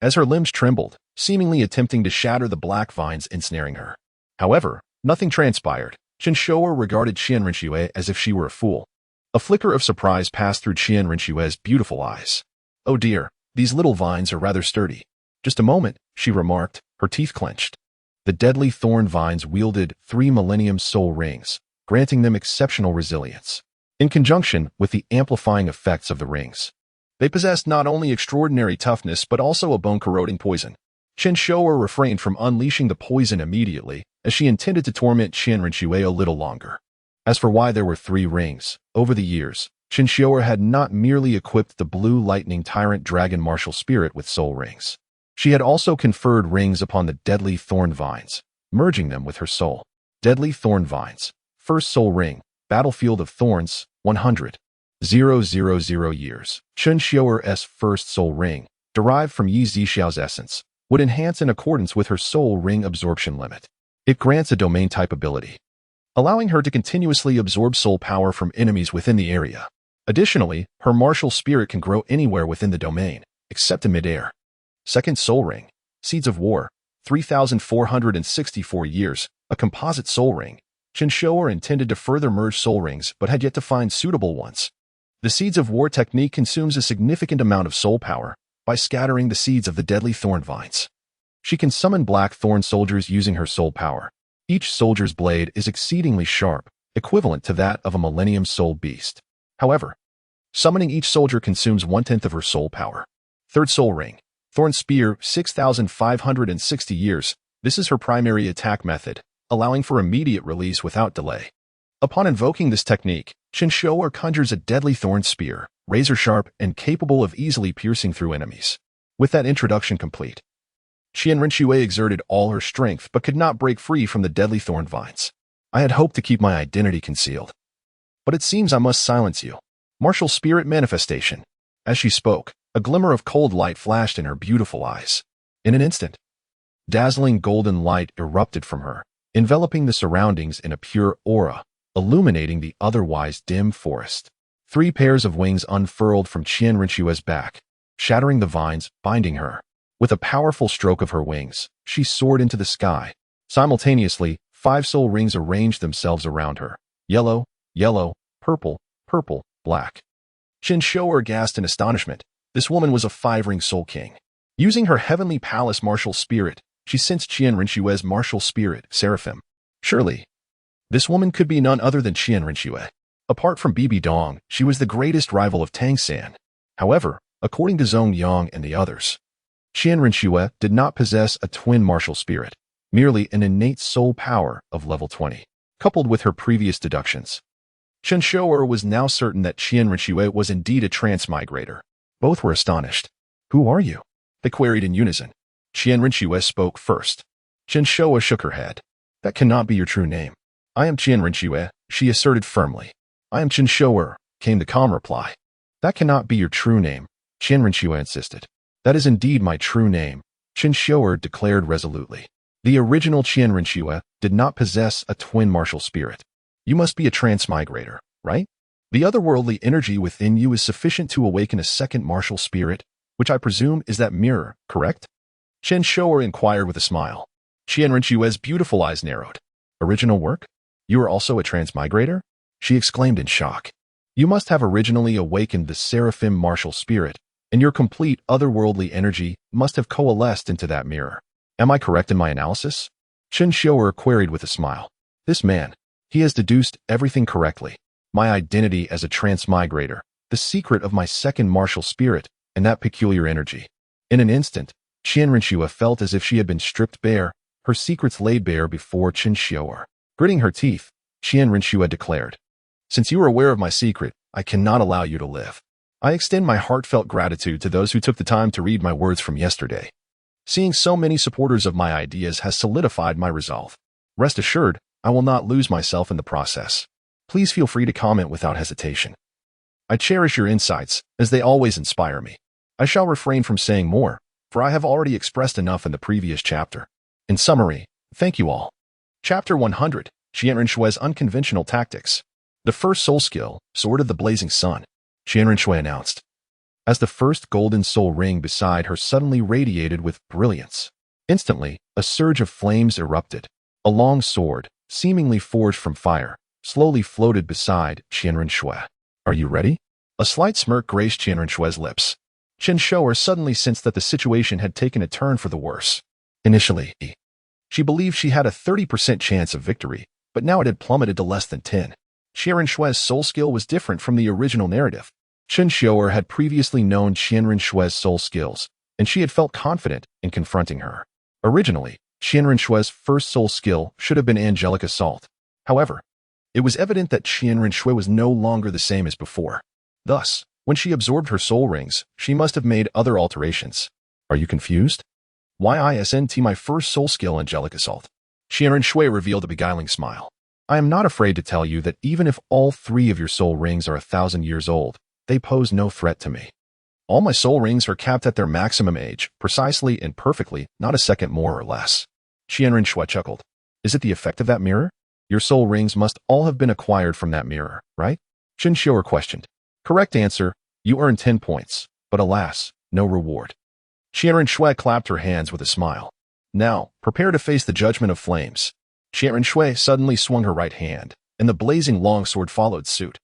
as her limbs trembled, seemingly attempting to shatter the black vines ensnaring her. However, nothing transpired. Chen Xiuer regarded Chen Xiuer as if she were a fool. A flicker of surprise passed through Chen Xiuer's beautiful eyes. Oh dear, these little vines are rather sturdy. Just a moment, she remarked, her teeth clenched. The deadly thorn vines wielded 3 millennium soul rings, granting them exceptional resilience. In conjunction with the amplifying effects of the rings, They possessed not only extraordinary toughness but also a bone-corroding poison. Chen Xiuer refrained from unleashing the poison immediately, as she intended to torment Chen Xiuer a little longer. As for why there were 3 rings, over the years, Chen Xiuer had not merely equipped the Blue Lightning Tyrant Dragon Martial Spirit with soul rings. She had also conferred rings upon the Deadly Thorn Vines, merging them with her soul. Deadly Thorn Vines. First Soul Ring. Battlefield of Thorns, 100,000 years. Chen Xiuer's first soul ring, derived from Yi Zixiao's essence, would enhance in accordance with her soul ring absorption limit. It grants a domain type ability, allowing her to continuously absorb soul power from enemies within the area. Additionally, her martial spirit can grow anywhere within the domain, except in midair. Second Soul Ring. Seeds of War, 3,464 years, a composite soul ring. Chen Xiuer intended to further merge soul rings but had yet to find suitable ones. The Seeds of War technique consumes a significant amount of soul power by scattering the seeds of the deadly thorn vines. She can summon black thorn soldiers using her soul power. Each soldier's blade is exceedingly sharp, equivalent to that of a Millennium Soul Beast. However, summoning each soldier consumes 1/10 of her soul power. Third Soul Ring. Thorn Spear, 6,560 years. This is her primary attack method, allowing for immediate release without delay. Upon invoking this technique, Chen Xiuer conjures a deadly thorn spear, razor-sharp and capable of easily piercing through enemies. With that introduction complete, Chen Xiuer exerted all her strength but could not break free from the deadly thorn vines. I had hoped to keep my identity concealed, but it seems I must silence you. Martial Spirit Manifestation. As she spoke, a glimmer of cold light flashed in her beautiful eyes. In an instant, dazzling golden light erupted from her, enveloping the surroundings in a pure aura, illuminating the otherwise dim forest. 3 pairs of wings unfurled from Chen Xiuer's back, shattering the vines, binding her. With a powerful stroke of her wings, she soared into the sky. Simultaneously, 5 soul rings arranged themselves around her. Yellow, yellow, purple, purple, black. Chen Xiuer gasped in astonishment. This woman was a 5-ring soul king. Using her heavenly palace martial spirit, she sensed Chen Xiuer's martial spirit, Seraphim. Surely, this woman could be none other than Chen Xiuer. Apart from Bibi Dong, she was the greatest rival of Tang San. However, according to Zhong Yang and the others, Chen Xiuer did not possess a twin martial spirit, merely an innate soul power of level 20. Coupled with her previous deductions, Chen Xiuer was now certain that Chen Xiuer was indeed a transmigrator. Both were astonished. Who are you? They queried in unison. Chen Xiuer spoke first. Chen Xiuer shook her head. That cannot be your true name. I am Chen Xiuer, she asserted firmly. I am Chen Xiuer, came the calm reply. That cannot be your true name, Chen Xiuer insisted. That is indeed my true name, Chen Xiuer declared resolutely. The original Chen Xiuer did not possess a twin martial spirit. You must be a transmigrator, right? The otherworldly energy within you is sufficient to awaken a second martial spirit, which I presume is that mirror, correct? Chen Xiuer inquired with a smile. Chen Xiuer's beautiful eyes narrowed. Original work? You are also a transmigrator? She exclaimed in shock. You must have originally awakened the Seraphim martial spirit, and your complete otherworldly energy must have coalesced into that mirror. Am I correct in my analysis? Chen Xiuer queried with a smile. This man, he has deduced everything correctly. My identity as a transmigrator, the secret of my second martial spirit, and that peculiar energy. In an instant, Chen Xiuer felt as if she had been stripped bare, her secrets laid bare before Chen Xiuer. Gritting her teeth, Chen Xiuer declared, Since you are aware of my secret, I cannot allow you to live. I extend my heartfelt gratitude to those who took the time to read my words from yesterday. Seeing so many supporters of my ideas has solidified my resolve. Rest assured, I will not lose myself in the process. Please feel free to comment without hesitation. I cherish your insights, as they always inspire me. I shall refrain from saying more, for I have already expressed enough in the previous chapter. In summary, thank you all. Chapter 100, Chen Xiuer's Unconventional Tactics. The first soul skill, Sword of the Blazing Sun, Chen Xiuer announced, as the first golden soul ring beside her suddenly radiated with brilliance. Instantly, a surge of flames erupted. A long sword, seemingly forged from fire, slowly floated beside Chen Xiuer. Are you ready? A slight smirk graced Chen Xiuer's lips. Chen Xiuer suddenly sensed that the situation had taken a turn for the worse. Initially, she believed she had a 30% chance of victory, but now it had plummeted to less than 10. Chen Xiuer's soul skill was different from the original narrative. Chen Xiuer had previously known Xiuer's soul skills, and she had felt confident in confronting her. Originally, Xiuer's first soul skill should have been angelic assault. However, it was evident that Xiuer was no longer the same as before. Thus, when she absorbed her soul rings, she must have made other alterations. Are you confused? Why isn't my first soul skill angelic assault? Xiuer revealed a beguiling smile. I am not afraid to tell you that even if all 3 of your soul rings are 1,000 years old, they pose no threat to me. All my soul rings are capped at their maximum age, precisely and perfectly, not a second more or less. Xiuer chuckled. Is it the effect of that mirror? Your soul rings must all have been acquired from that mirror, right? Chen Xiuer questioned. Correct answer, you earn 10 points, but alas, no reward. Xiuer clapped her hands with a smile. Now, prepare to face the judgment of flames. Xiuer suddenly swung her right hand, and the blazing longsword followed suit.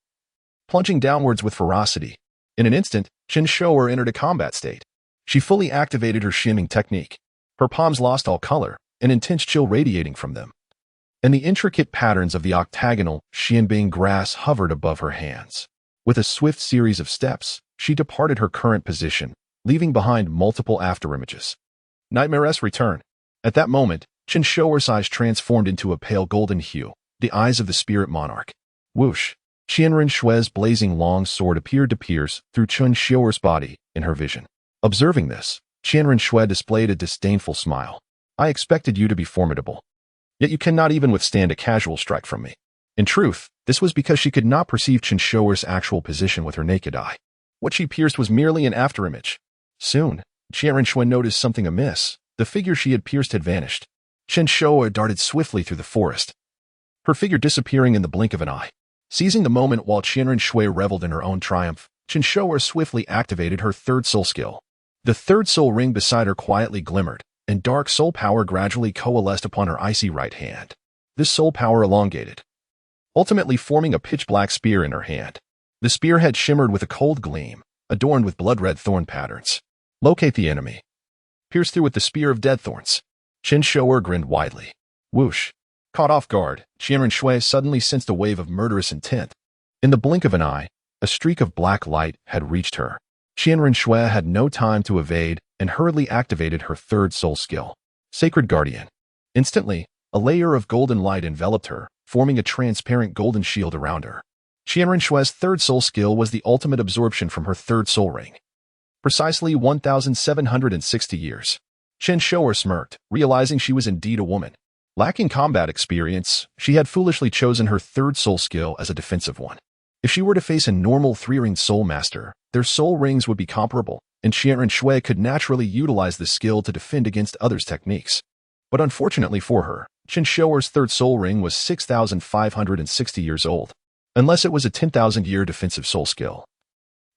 Plunging downwards with ferocity, in an instant, Chen Xiuer entered a combat state. She fully activated her shimming technique. Her palms lost all color, an intense chill radiating from them. And the intricate patterns of the octagonal Xianbing grass hovered above her hands. With a swift series of steps, she departed her current position, leaving behind multiple afterimages. Nightmare's return. At that moment, Chen Xiuer's eyes transformed into a pale golden hue, the eyes of the spirit monarch. Whoosh! Xiuer's blazing long sword appeared to pierce through Chen Xiuer's body in her vision. Observing this, Xiuer displayed a disdainful smile. I expected you to be formidable. Yet you cannot even withstand a casual strike from me. In truth, this was because she could not perceive Chen Xiuer's actual position with her naked eye. What she pierced was merely an afterimage. Soon, Xiuer noticed something amiss. The figure she had pierced had vanished. Chen Xiuer darted swiftly through the forest, her figure disappearing in the blink of an eye. Seizing the moment while Xiuer reveled in her own triumph, Chen Xiuer swiftly activated her 3rd soul skill. The 3rd soul ring beside her quietly glimmered, and dark soul power gradually coalesced upon her icy right hand. This soul power elongated, ultimately forming a pitch-black spear in her hand. The spearhead shimmered with a cold gleam, adorned with blood-red thorn patterns. Locate the enemy. Pierce through with the spear of dead thorns. Chen Xiuer grinned widely. Whoosh! Caught off guard, Xiuer suddenly sensed a wave of murderous intent. In the blink of an eye, a streak of black light had reached her. Xiuer had no time to evade and hurriedly activated her 3rd soul skill, Sacred Guardian. Instantly, a layer of golden light enveloped her, forming a transparent golden shield around her. Xiuer's 3rd soul skill was the ultimate absorption from her 3rd soul ring. Precisely 1,760 years. Chen Xiuer smirked, realizing she was indeed a woman. Lacking combat experience, she had foolishly chosen her 3rd soul skill as a defensive one. If she were to face a normal 3-ringed soul master, their soul rings would be comparable, and Xiuer could naturally utilize this skill to defend against others' techniques. But unfortunately for her, Chen Xiuer's 3rd soul ring was 6,560 years old. Unless it was a 10,000-year defensive soul skill,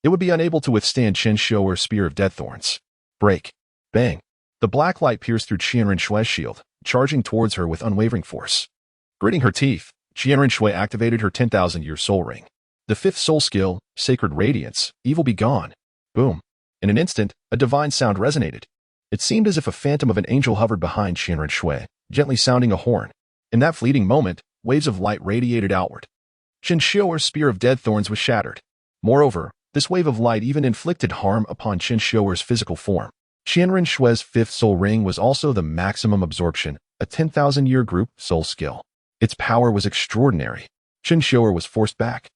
it would be unable to withstand Chen Xiuer's spear of dead thorns. Break. Bang. The black light pierced through Xiuer's shield, charging towards her with unwavering force. Gritting her teeth, Xiuer activated her 10,000-year soul ring. The 5th soul skill, Sacred Radiance, Evil Be Gone. Boom. In an instant, a divine sound resonated. It seemed as if a phantom of an angel hovered behind Xiuer, gently sounding a horn. In that fleeting moment, waves of light radiated outward. Chen Xiuer's spear of dead thorns was shattered. Moreover, this wave of light even inflicted harm upon Chen Xiuer's physical form. Xiuer's 5th soul ring was also the maximum absorption, a 10,000-year group soul skill. Its power was extraordinary. Chen Xiuer was forced back,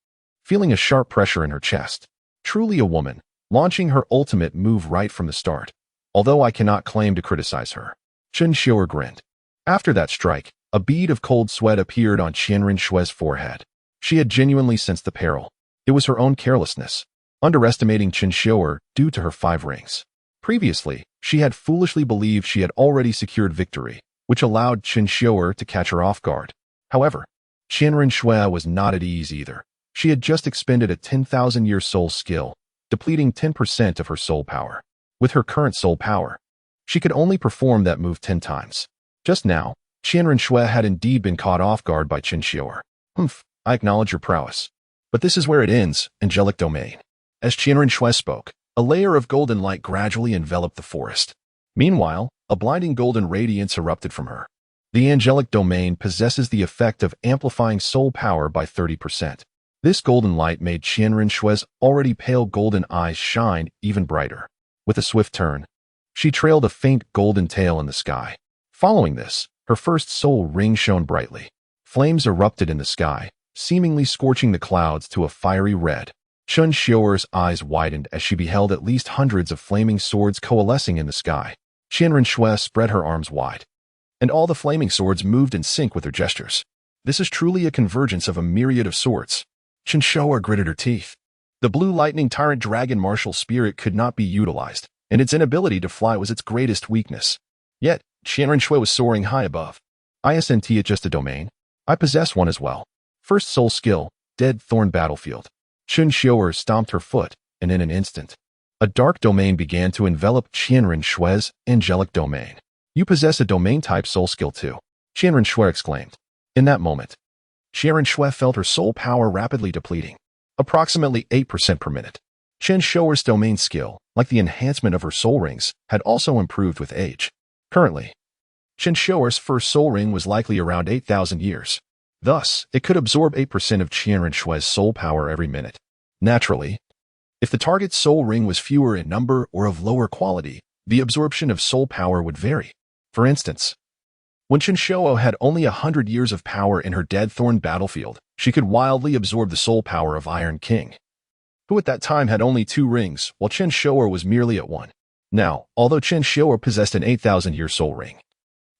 feeling a sharp pressure in her chest. Truly a woman, launching her ultimate move right from the start. Although I cannot claim to criticize her. Chen Xiuer grinned. After that strike, a bead of cold sweat appeared on Xiuer's forehead. She had genuinely sensed the peril. It was her own carelessness, underestimating Chen Xiuer due to her 5 rings. Previously, she had foolishly believed she had already secured victory, which allowed Chen Xiuer to catch her off guard. However, Xiuer was not at ease either. She had just expended a 10,000-year soul skill, depleting 10% of her soul power. With her current soul power, she could only perform that move 10 times. Just now, Xiuer had indeed been caught off guard by Chen Xiuer. I acknowledge your prowess. But this is where it ends, angelic domain. As Xiuer spoke, a layer of golden light gradually enveloped the forest. Meanwhile, a blinding golden radiance erupted from her. The angelic domain possesses the effect of amplifying soul power by 30%. This golden light made Chen Xiuer's already pale golden eyes shine even brighter. With a swift turn, she trailed a faint golden tail in the sky. Following this, her first soul ring shone brightly. Flames erupted in the sky, seemingly scorching the clouds to a fiery red. Chen Xiuer's eyes widened as she beheld at least hundreds of flaming swords coalescing in the sky. Chen Xiuer spread her arms wide, and all the flaming swords moved in sync with her gestures. This is truly a convergence of a myriad of swords. Chen Xiuer gritted her teeth. The blue lightning tyrant dragon martial spirit could not be utilized, and its inability to fly was its greatest weakness. Yet, Chen Xiuer was soaring high above. Isn't it just a domain? I possess one as well. First soul skill, Dead Thorn Battlefield. Chen Xiuer stomped her foot, and in an instant, a dark domain began to envelop Chen Xiuer's angelic domain. You possess a domain-type soul skill too, Chen Xiuer exclaimed. In that moment, Chen Xiuer felt her soul power rapidly depleting, approximately 8% per minute. Chen Xiuer's domain skill, like the enhancement of her soul rings, had also improved with age. Currently, Chen Xiuer's first soul ring was likely around 8,000 years. Thus, it could absorb 8% of Chen Xiuer's soul power every minute. Naturally, if the target's soul ring was fewer in number or of lower quality, the absorption of soul power would vary. For instance, when Chen Xiuer had only 100 years of power in her Dead Thorn Battlefield, she could wildly absorb the soul power of Iron King, who at that time had only 2 rings, while Chen Xiuer was merely at 1. Now, although Chen Xiuer possessed an 8,000-year soul ring,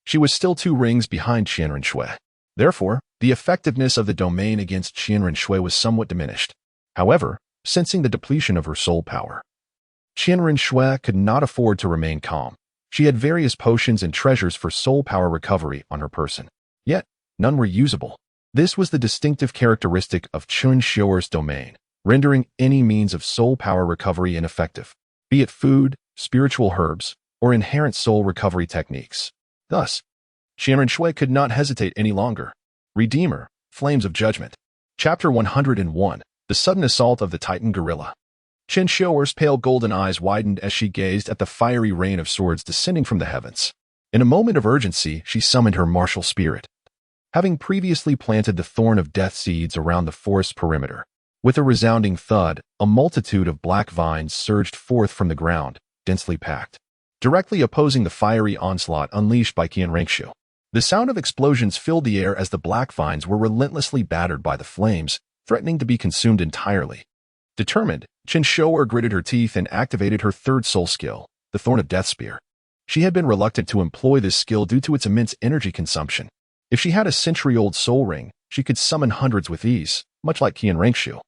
she was still 2 rings behind Chen Xiuer. Therefore, the effectiveness of the domain against Chen Xiuer was somewhat diminished. However, sensing the depletion of her soul power, Chen Xiuer could not afford to remain calm. She had various potions and treasures for soul power recovery on her person. Yet, none were usable. This was the distinctive characteristic of Chen Xiuer's domain, rendering any means of soul power recovery ineffective, be it food, spiritual herbs, or inherent soul recovery techniques. Thus, Chen Xiuer could not hesitate any longer. Redeemer, Flames of Judgment. Chapter 101, The Sudden Assault of the Titan Gorilla. Chen Xiuer's pale golden eyes widened as she gazed at the fiery rain of swords descending from the heavens. In a moment of urgency, she summoned her martial spirit, having previously planted the thorn of death seeds around the forest's perimeter. With a resounding thud, a multitude of black vines surged forth from the ground, densely packed, directly opposing the fiery onslaught unleashed by Chen Xiuer. The sound of explosions filled the air as the black vines were relentlessly battered by the flames, threatening to be consumed entirely. Determined, Chen Xiuer gritted her teeth and activated her third soul skill, the Thorn of Death Spear. She had been reluctant to employ this skill due to its immense energy consumption. If she had a century-old soul ring, she could summon hundreds with ease, much like Chen Xiuer.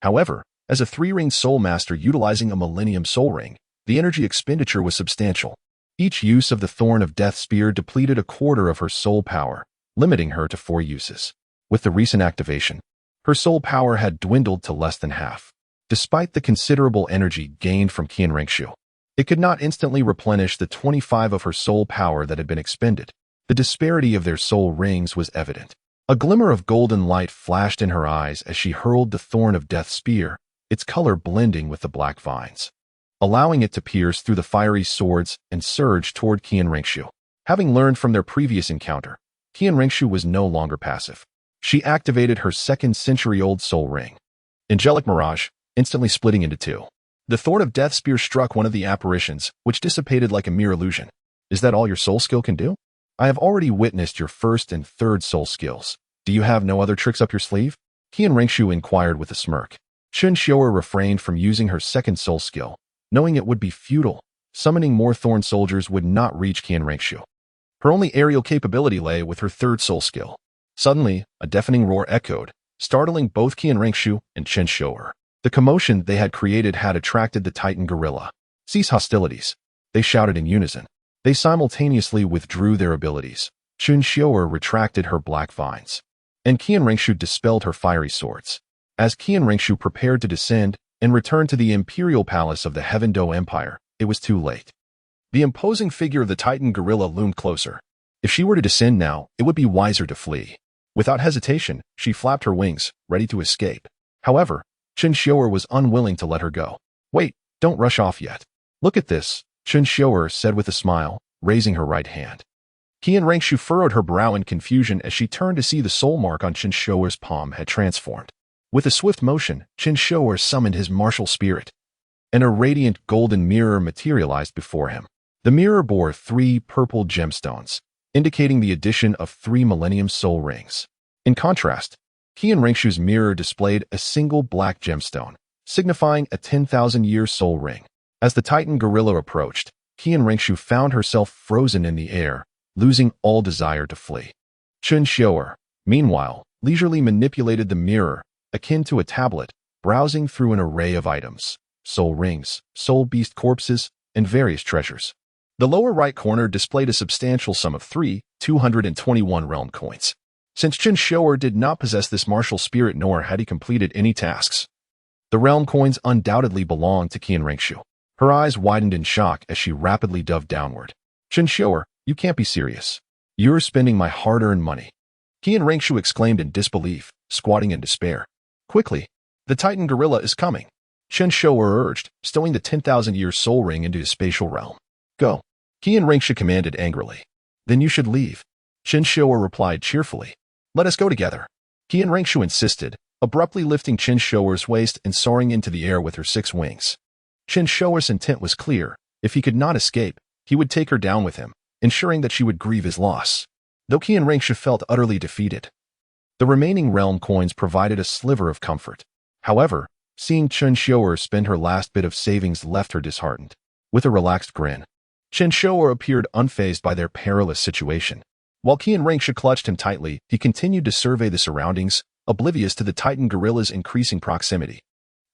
However, as a 3-ring soul master utilizing a millennium soul ring, the energy expenditure was substantial. Each use of the Thorn of Death Spear depleted a quarter of her soul power, limiting her to 4 uses. With the recent activation, her soul power had dwindled to less than half. Despite the considerable energy gained from Chen Xiuer, it could not instantly replenish the 25 of her soul power that had been expended. The disparity of their soul rings was evident. A glimmer of golden light flashed in her eyes as she hurled the Thorn of Death Spear, its color blending with the black vines, allowing it to pierce through the fiery swords and surge toward Chen Xiuer. Having learned from their previous encounter, Chen Xiuer was no longer passive. She activated her 2nd century-old soul ring, Angelic Mirage, instantly splitting into 2. The Thorn of Death Spear struck one of the apparitions, which dissipated like a mere illusion. Is that all your soul skill can do? I have already witnessed your 1st and 3rd soul skills. Do you have no other tricks up your sleeve? Chen Xiuer inquired with a smirk. Chen Xiuer refrained from using her 2nd soul skill, knowing it would be futile. Summoning more thorn soldiers would not reach Chen Xiuer. Her only aerial capability lay with her 3rd soul skill. Suddenly, a deafening roar echoed, startling both Chen Xiuer and Chen Xiuer. The commotion they had created had attracted the Titan Gorilla. Cease hostilities, they shouted in unison. They simultaneously withdrew their abilities. Chen Xiuer retracted her black vines, and Chen Xiuer dispelled her fiery swords. As Chen Xiuer prepared to descend and return to the imperial palace of the Heaven Do Empire, it was too late. The imposing figure of the Titan Gorilla loomed closer. If she were to descend now, it would be wiser to flee. Without hesitation, she flapped her wings, ready to escape. However, Chen Xiuer was unwilling to let her go. Wait, don't rush off yet. Look at this, Chen Xiuer said with a smile, raising her right hand. Chen Xiuer furrowed her brow in confusion as she turned to see the soul mark on Chen Xiuer's palm had transformed. With a swift motion, Chen Xiuer summoned his martial spirit, and a radiant golden mirror materialized before him. The mirror bore 3 purple gemstones, indicating the addition of 3 Millennium Soul Rings. In contrast, Qian Rengshu's mirror displayed a single black gemstone, signifying a 10,000-year soul ring. As the Titan gorilla approached, Qian Rengshu found herself frozen in the air, losing all desire to flee. Chen Xiuer, meanwhile, leisurely manipulated the mirror, akin to a tablet, browsing through an array of items, soul rings, soul beast corpses, and various treasures. The lower right corner displayed a substantial sum of 221 realm coins. Since Chen Xiuer did not possess this martial spirit nor had he completed any tasks, the realm coins undoubtedly belonged to Qian Rengshu. Her eyes widened in shock as she rapidly dove downward. Chen Xiuer, you can't be serious. You're spending my hard-earned money. Qian Rengshu exclaimed in disbelief, squatting in despair. Quickly, the Titan gorilla is coming. Chen Xiuer urged, stowing the 10,000-year soul ring into his spatial realm. Go. Qian Rengshu commanded angrily. Then you should leave. Chen Xiuer replied cheerfully. Let us go together. Qian Rengshu insisted, abruptly lifting Chen Xiuer's waist and soaring into the air with her 6 wings. Chen Xiuer's intent was clear. If he could not escape, he would take her down with him, ensuring that she would grieve his loss. Though Qian Rengshu felt utterly defeated, the remaining realm coins provided a sliver of comfort. However, seeing Chen Xiuer spend her last bit of savings left her disheartened. With a relaxed grin, Chen Xiuer appeared unfazed by their perilous situation. While Qian Rengshu clutched him tightly, he continued to survey the surroundings, oblivious to the Titan gorilla's increasing proximity.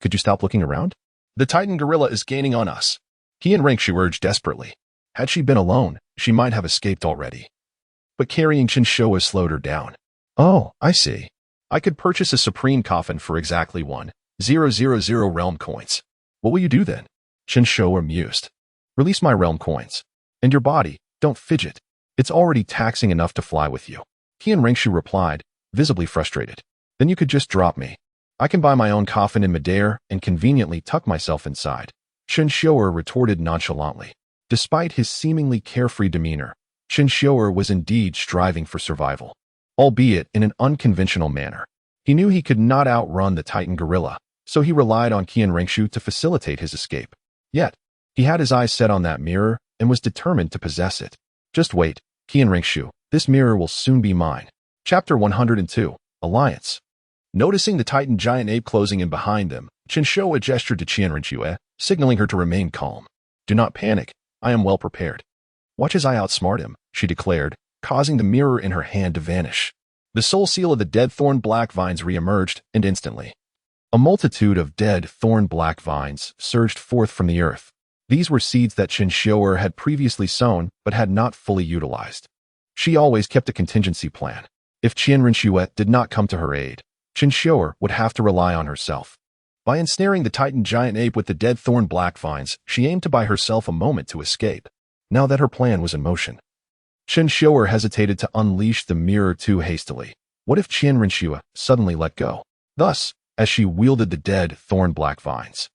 Could you stop looking around? The Titan gorilla is gaining on us. Qian Rengshu urged desperately. Had she been alone, she might have escaped already. But carrying Chen Xiuer slowed her down. Oh, I see. I could purchase a supreme coffin for exactly 1,000 realm coins. What will you do then? Chen Xiuer mused. Release my realm coins. And your body, don't fidget. It's already taxing enough to fly with you. Qian Rengshu replied, visibly frustrated. Then you could just drop me. I can buy my own coffin in midair and conveniently tuck myself inside. Chen Xiuer retorted nonchalantly. Despite his seemingly carefree demeanor, Chen Xiuer was indeed striving for survival, albeit in an unconventional manner. He knew he could not outrun the Titan gorilla, so he relied on Qian Rengshu to facilitate his escape. Yet, he had his eyes set on that mirror and was determined to possess it. Just wait, Qian Rengshu, this mirror will soon be mine. Chapter 102, Alliance. Noticing the Titan giant ape closing in behind them, Chen Xiuer gestured to Qian Rengshu, signaling her to remain calm. Do not panic, I am well prepared. Watch as I outsmart him, she declared, causing the mirror in her hand to vanish. The soul seal of the dead thorn black vines re-emerged, and instantly, a multitude of dead thorn black vines surged forth from the earth. These were seeds that Chen Xiuer had previously sown but had not fully utilized. She always kept a contingency plan. If Qian Rengshu did not come to her aid, Chen Xiuer would have to rely on herself. By ensnaring the Titan giant ape with the dead thorn black vines, she aimed to buy herself a moment to escape. Now that her plan was in motion, Chen Xiuer hesitated to unleash the mirror too hastily. What if Qian Rengshu suddenly let go? Thus, as she wielded the dead thorn black vines,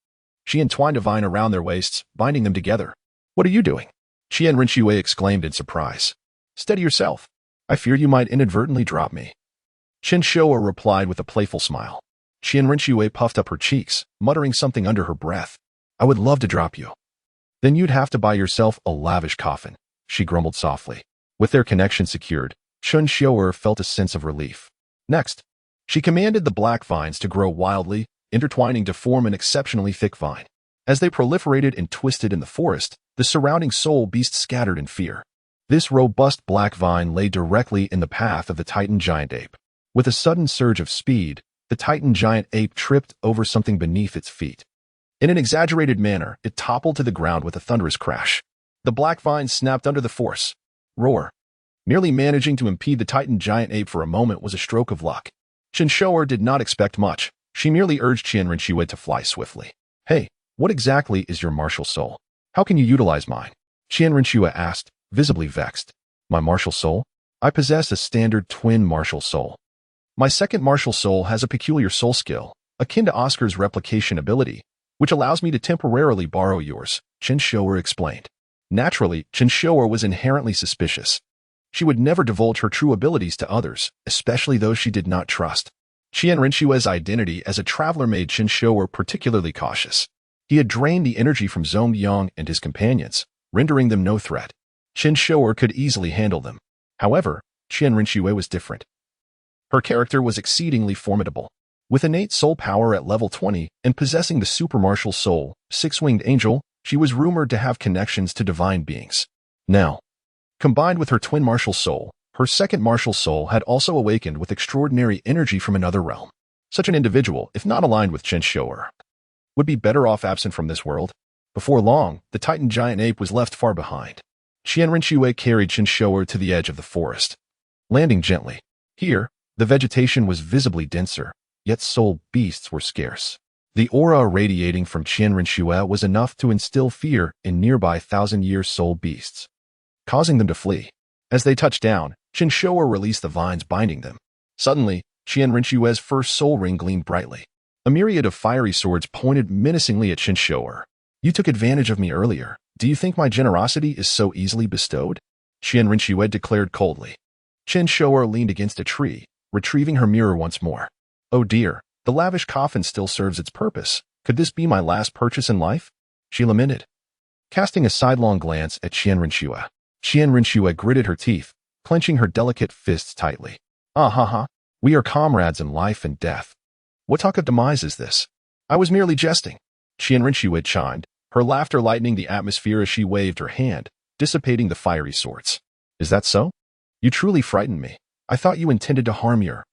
she entwined a vine around their waists, binding them together. What are you doing? Qian Rengshu exclaimed in surprise. Steady yourself. I fear you might inadvertently drop me. Chen Xiuer replied with a playful smile. Qian Rengshu puffed up her cheeks, muttering something under her breath. I would love to drop you. Then you'd have to buy yourself a lavish coffin, she grumbled softly. With their connection secured, Chen Xiuer felt a sense of relief. Next, she commanded the black vines to grow wildly, intertwining to form an exceptionally thick vine. As they proliferated and twisted in the forest, the surrounding soul beasts scattered in fear. This robust black vine lay directly in the path of the Titan giant ape. With a sudden surge of speed, the Titan giant ape tripped over something beneath its feet. In an exaggerated manner, it toppled to the ground with a thunderous crash. The black vine snapped under the force. Roar. Merely managing to impede the Titan giant ape for a moment was a stroke of luck. Chen Xiuer did not expect much. She merely urged Qian Rengshu to fly swiftly. Hey, what exactly is your martial soul? How can you utilize mine? Qian Rengshu asked, visibly vexed. My martial soul? I possess a standard twin martial soul. My second martial soul has a peculiar soul skill, akin to Oscar's replication ability, which allows me to temporarily borrow yours, Chen Xiuer explained. Naturally, Chen Xiuer was inherently suspicious. She would never divulge her true abilities to others, especially those she did not trust. Chen Xiuer's identity as a traveler made Chen Xiuer particularly cautious. He had drained the energy from Zhong Yang and his companions, rendering them no threat. Chen Xiuer could easily handle them. However, Chen Xiuer was different. Her character was exceedingly formidable. With innate soul power at level 20 and possessing the supermartial soul, six-winged angel, she was rumored to have connections to divine beings. Now, combined with her twin martial soul, her second martial soul had also awakened with extraordinary energy from another realm. Such an individual, if not aligned with Chen Xiuer, would be better off absent from this world. Before long, the Titan giant ape was left far behind. Chen Xiuer carried Chen Xiuer to the edge of the forest, landing gently. Here, the vegetation was visibly denser, yet soul beasts were scarce. The aura radiating from Chen Xiuer was enough to instill fear in nearby thousand-year soul beasts, causing them to flee. As they touched down, Chen Xiuer released the vines binding them. Suddenly, Chen Xiuer's first soul ring gleamed brightly. A myriad of fiery swords pointed menacingly at Chen Xiuer. You took advantage of me earlier. Do you think my generosity is so easily bestowed? Chen Xiuer declared coldly. Chen Xiuer leaned against a tree, retrieving her mirror once more. Oh dear, the lavish coffin still serves its purpose. Could this be my last purchase in life? She lamented, casting a sidelong glance at Chen Xiuer. Chen Xiuer gritted her teeth, clenching her delicate fists tightly. Ah ha ha, we are comrades in life and death. What talk of demise is this? I was merely jesting. Chen Xiuer chimed, her laughter lightening the atmosphere as she waved her hand, dissipating the fiery swords. Is that so? You truly frightened me. I thought you intended to harm your,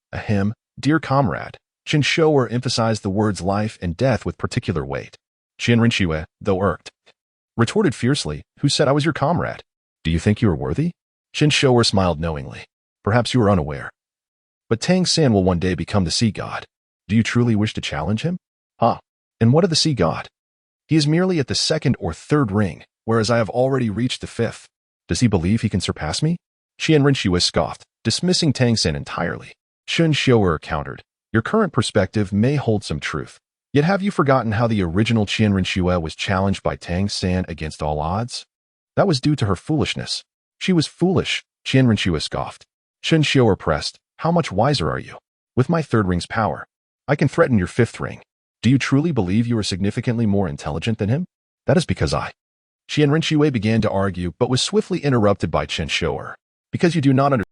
dear comrade. Chen Xiuer emphasized the words life and death with particular weight. Chen Xiuer, though irked, retorted fiercely, who said I was your comrade? Do you think you are worthy? Chen Xiuer smiled knowingly. Perhaps you are unaware. But Tang San will one day become the sea god. Do you truly wish to challenge him? And what of the sea god? He is merely at the second or third ring, whereas I have already reached the fifth. Does he believe he can surpass me? Chen Xiuer scoffed, dismissing Tang San entirely. Chen Xiuer countered. Your current perspective may hold some truth. Yet have you forgotten how the original Chen Xiuer was challenged by Tang San against all odds? That was due to her foolishness. She was foolish, Chen Xiuer scoffed. Chen Xiuer pressed. How much wiser are you? With my third ring's power, I can threaten your fifth ring. Do you truly believe you are significantly more intelligent than him? That is because Chen Xiuer began to argue but was swiftly interrupted by Chen Xiuer. Because you do not understand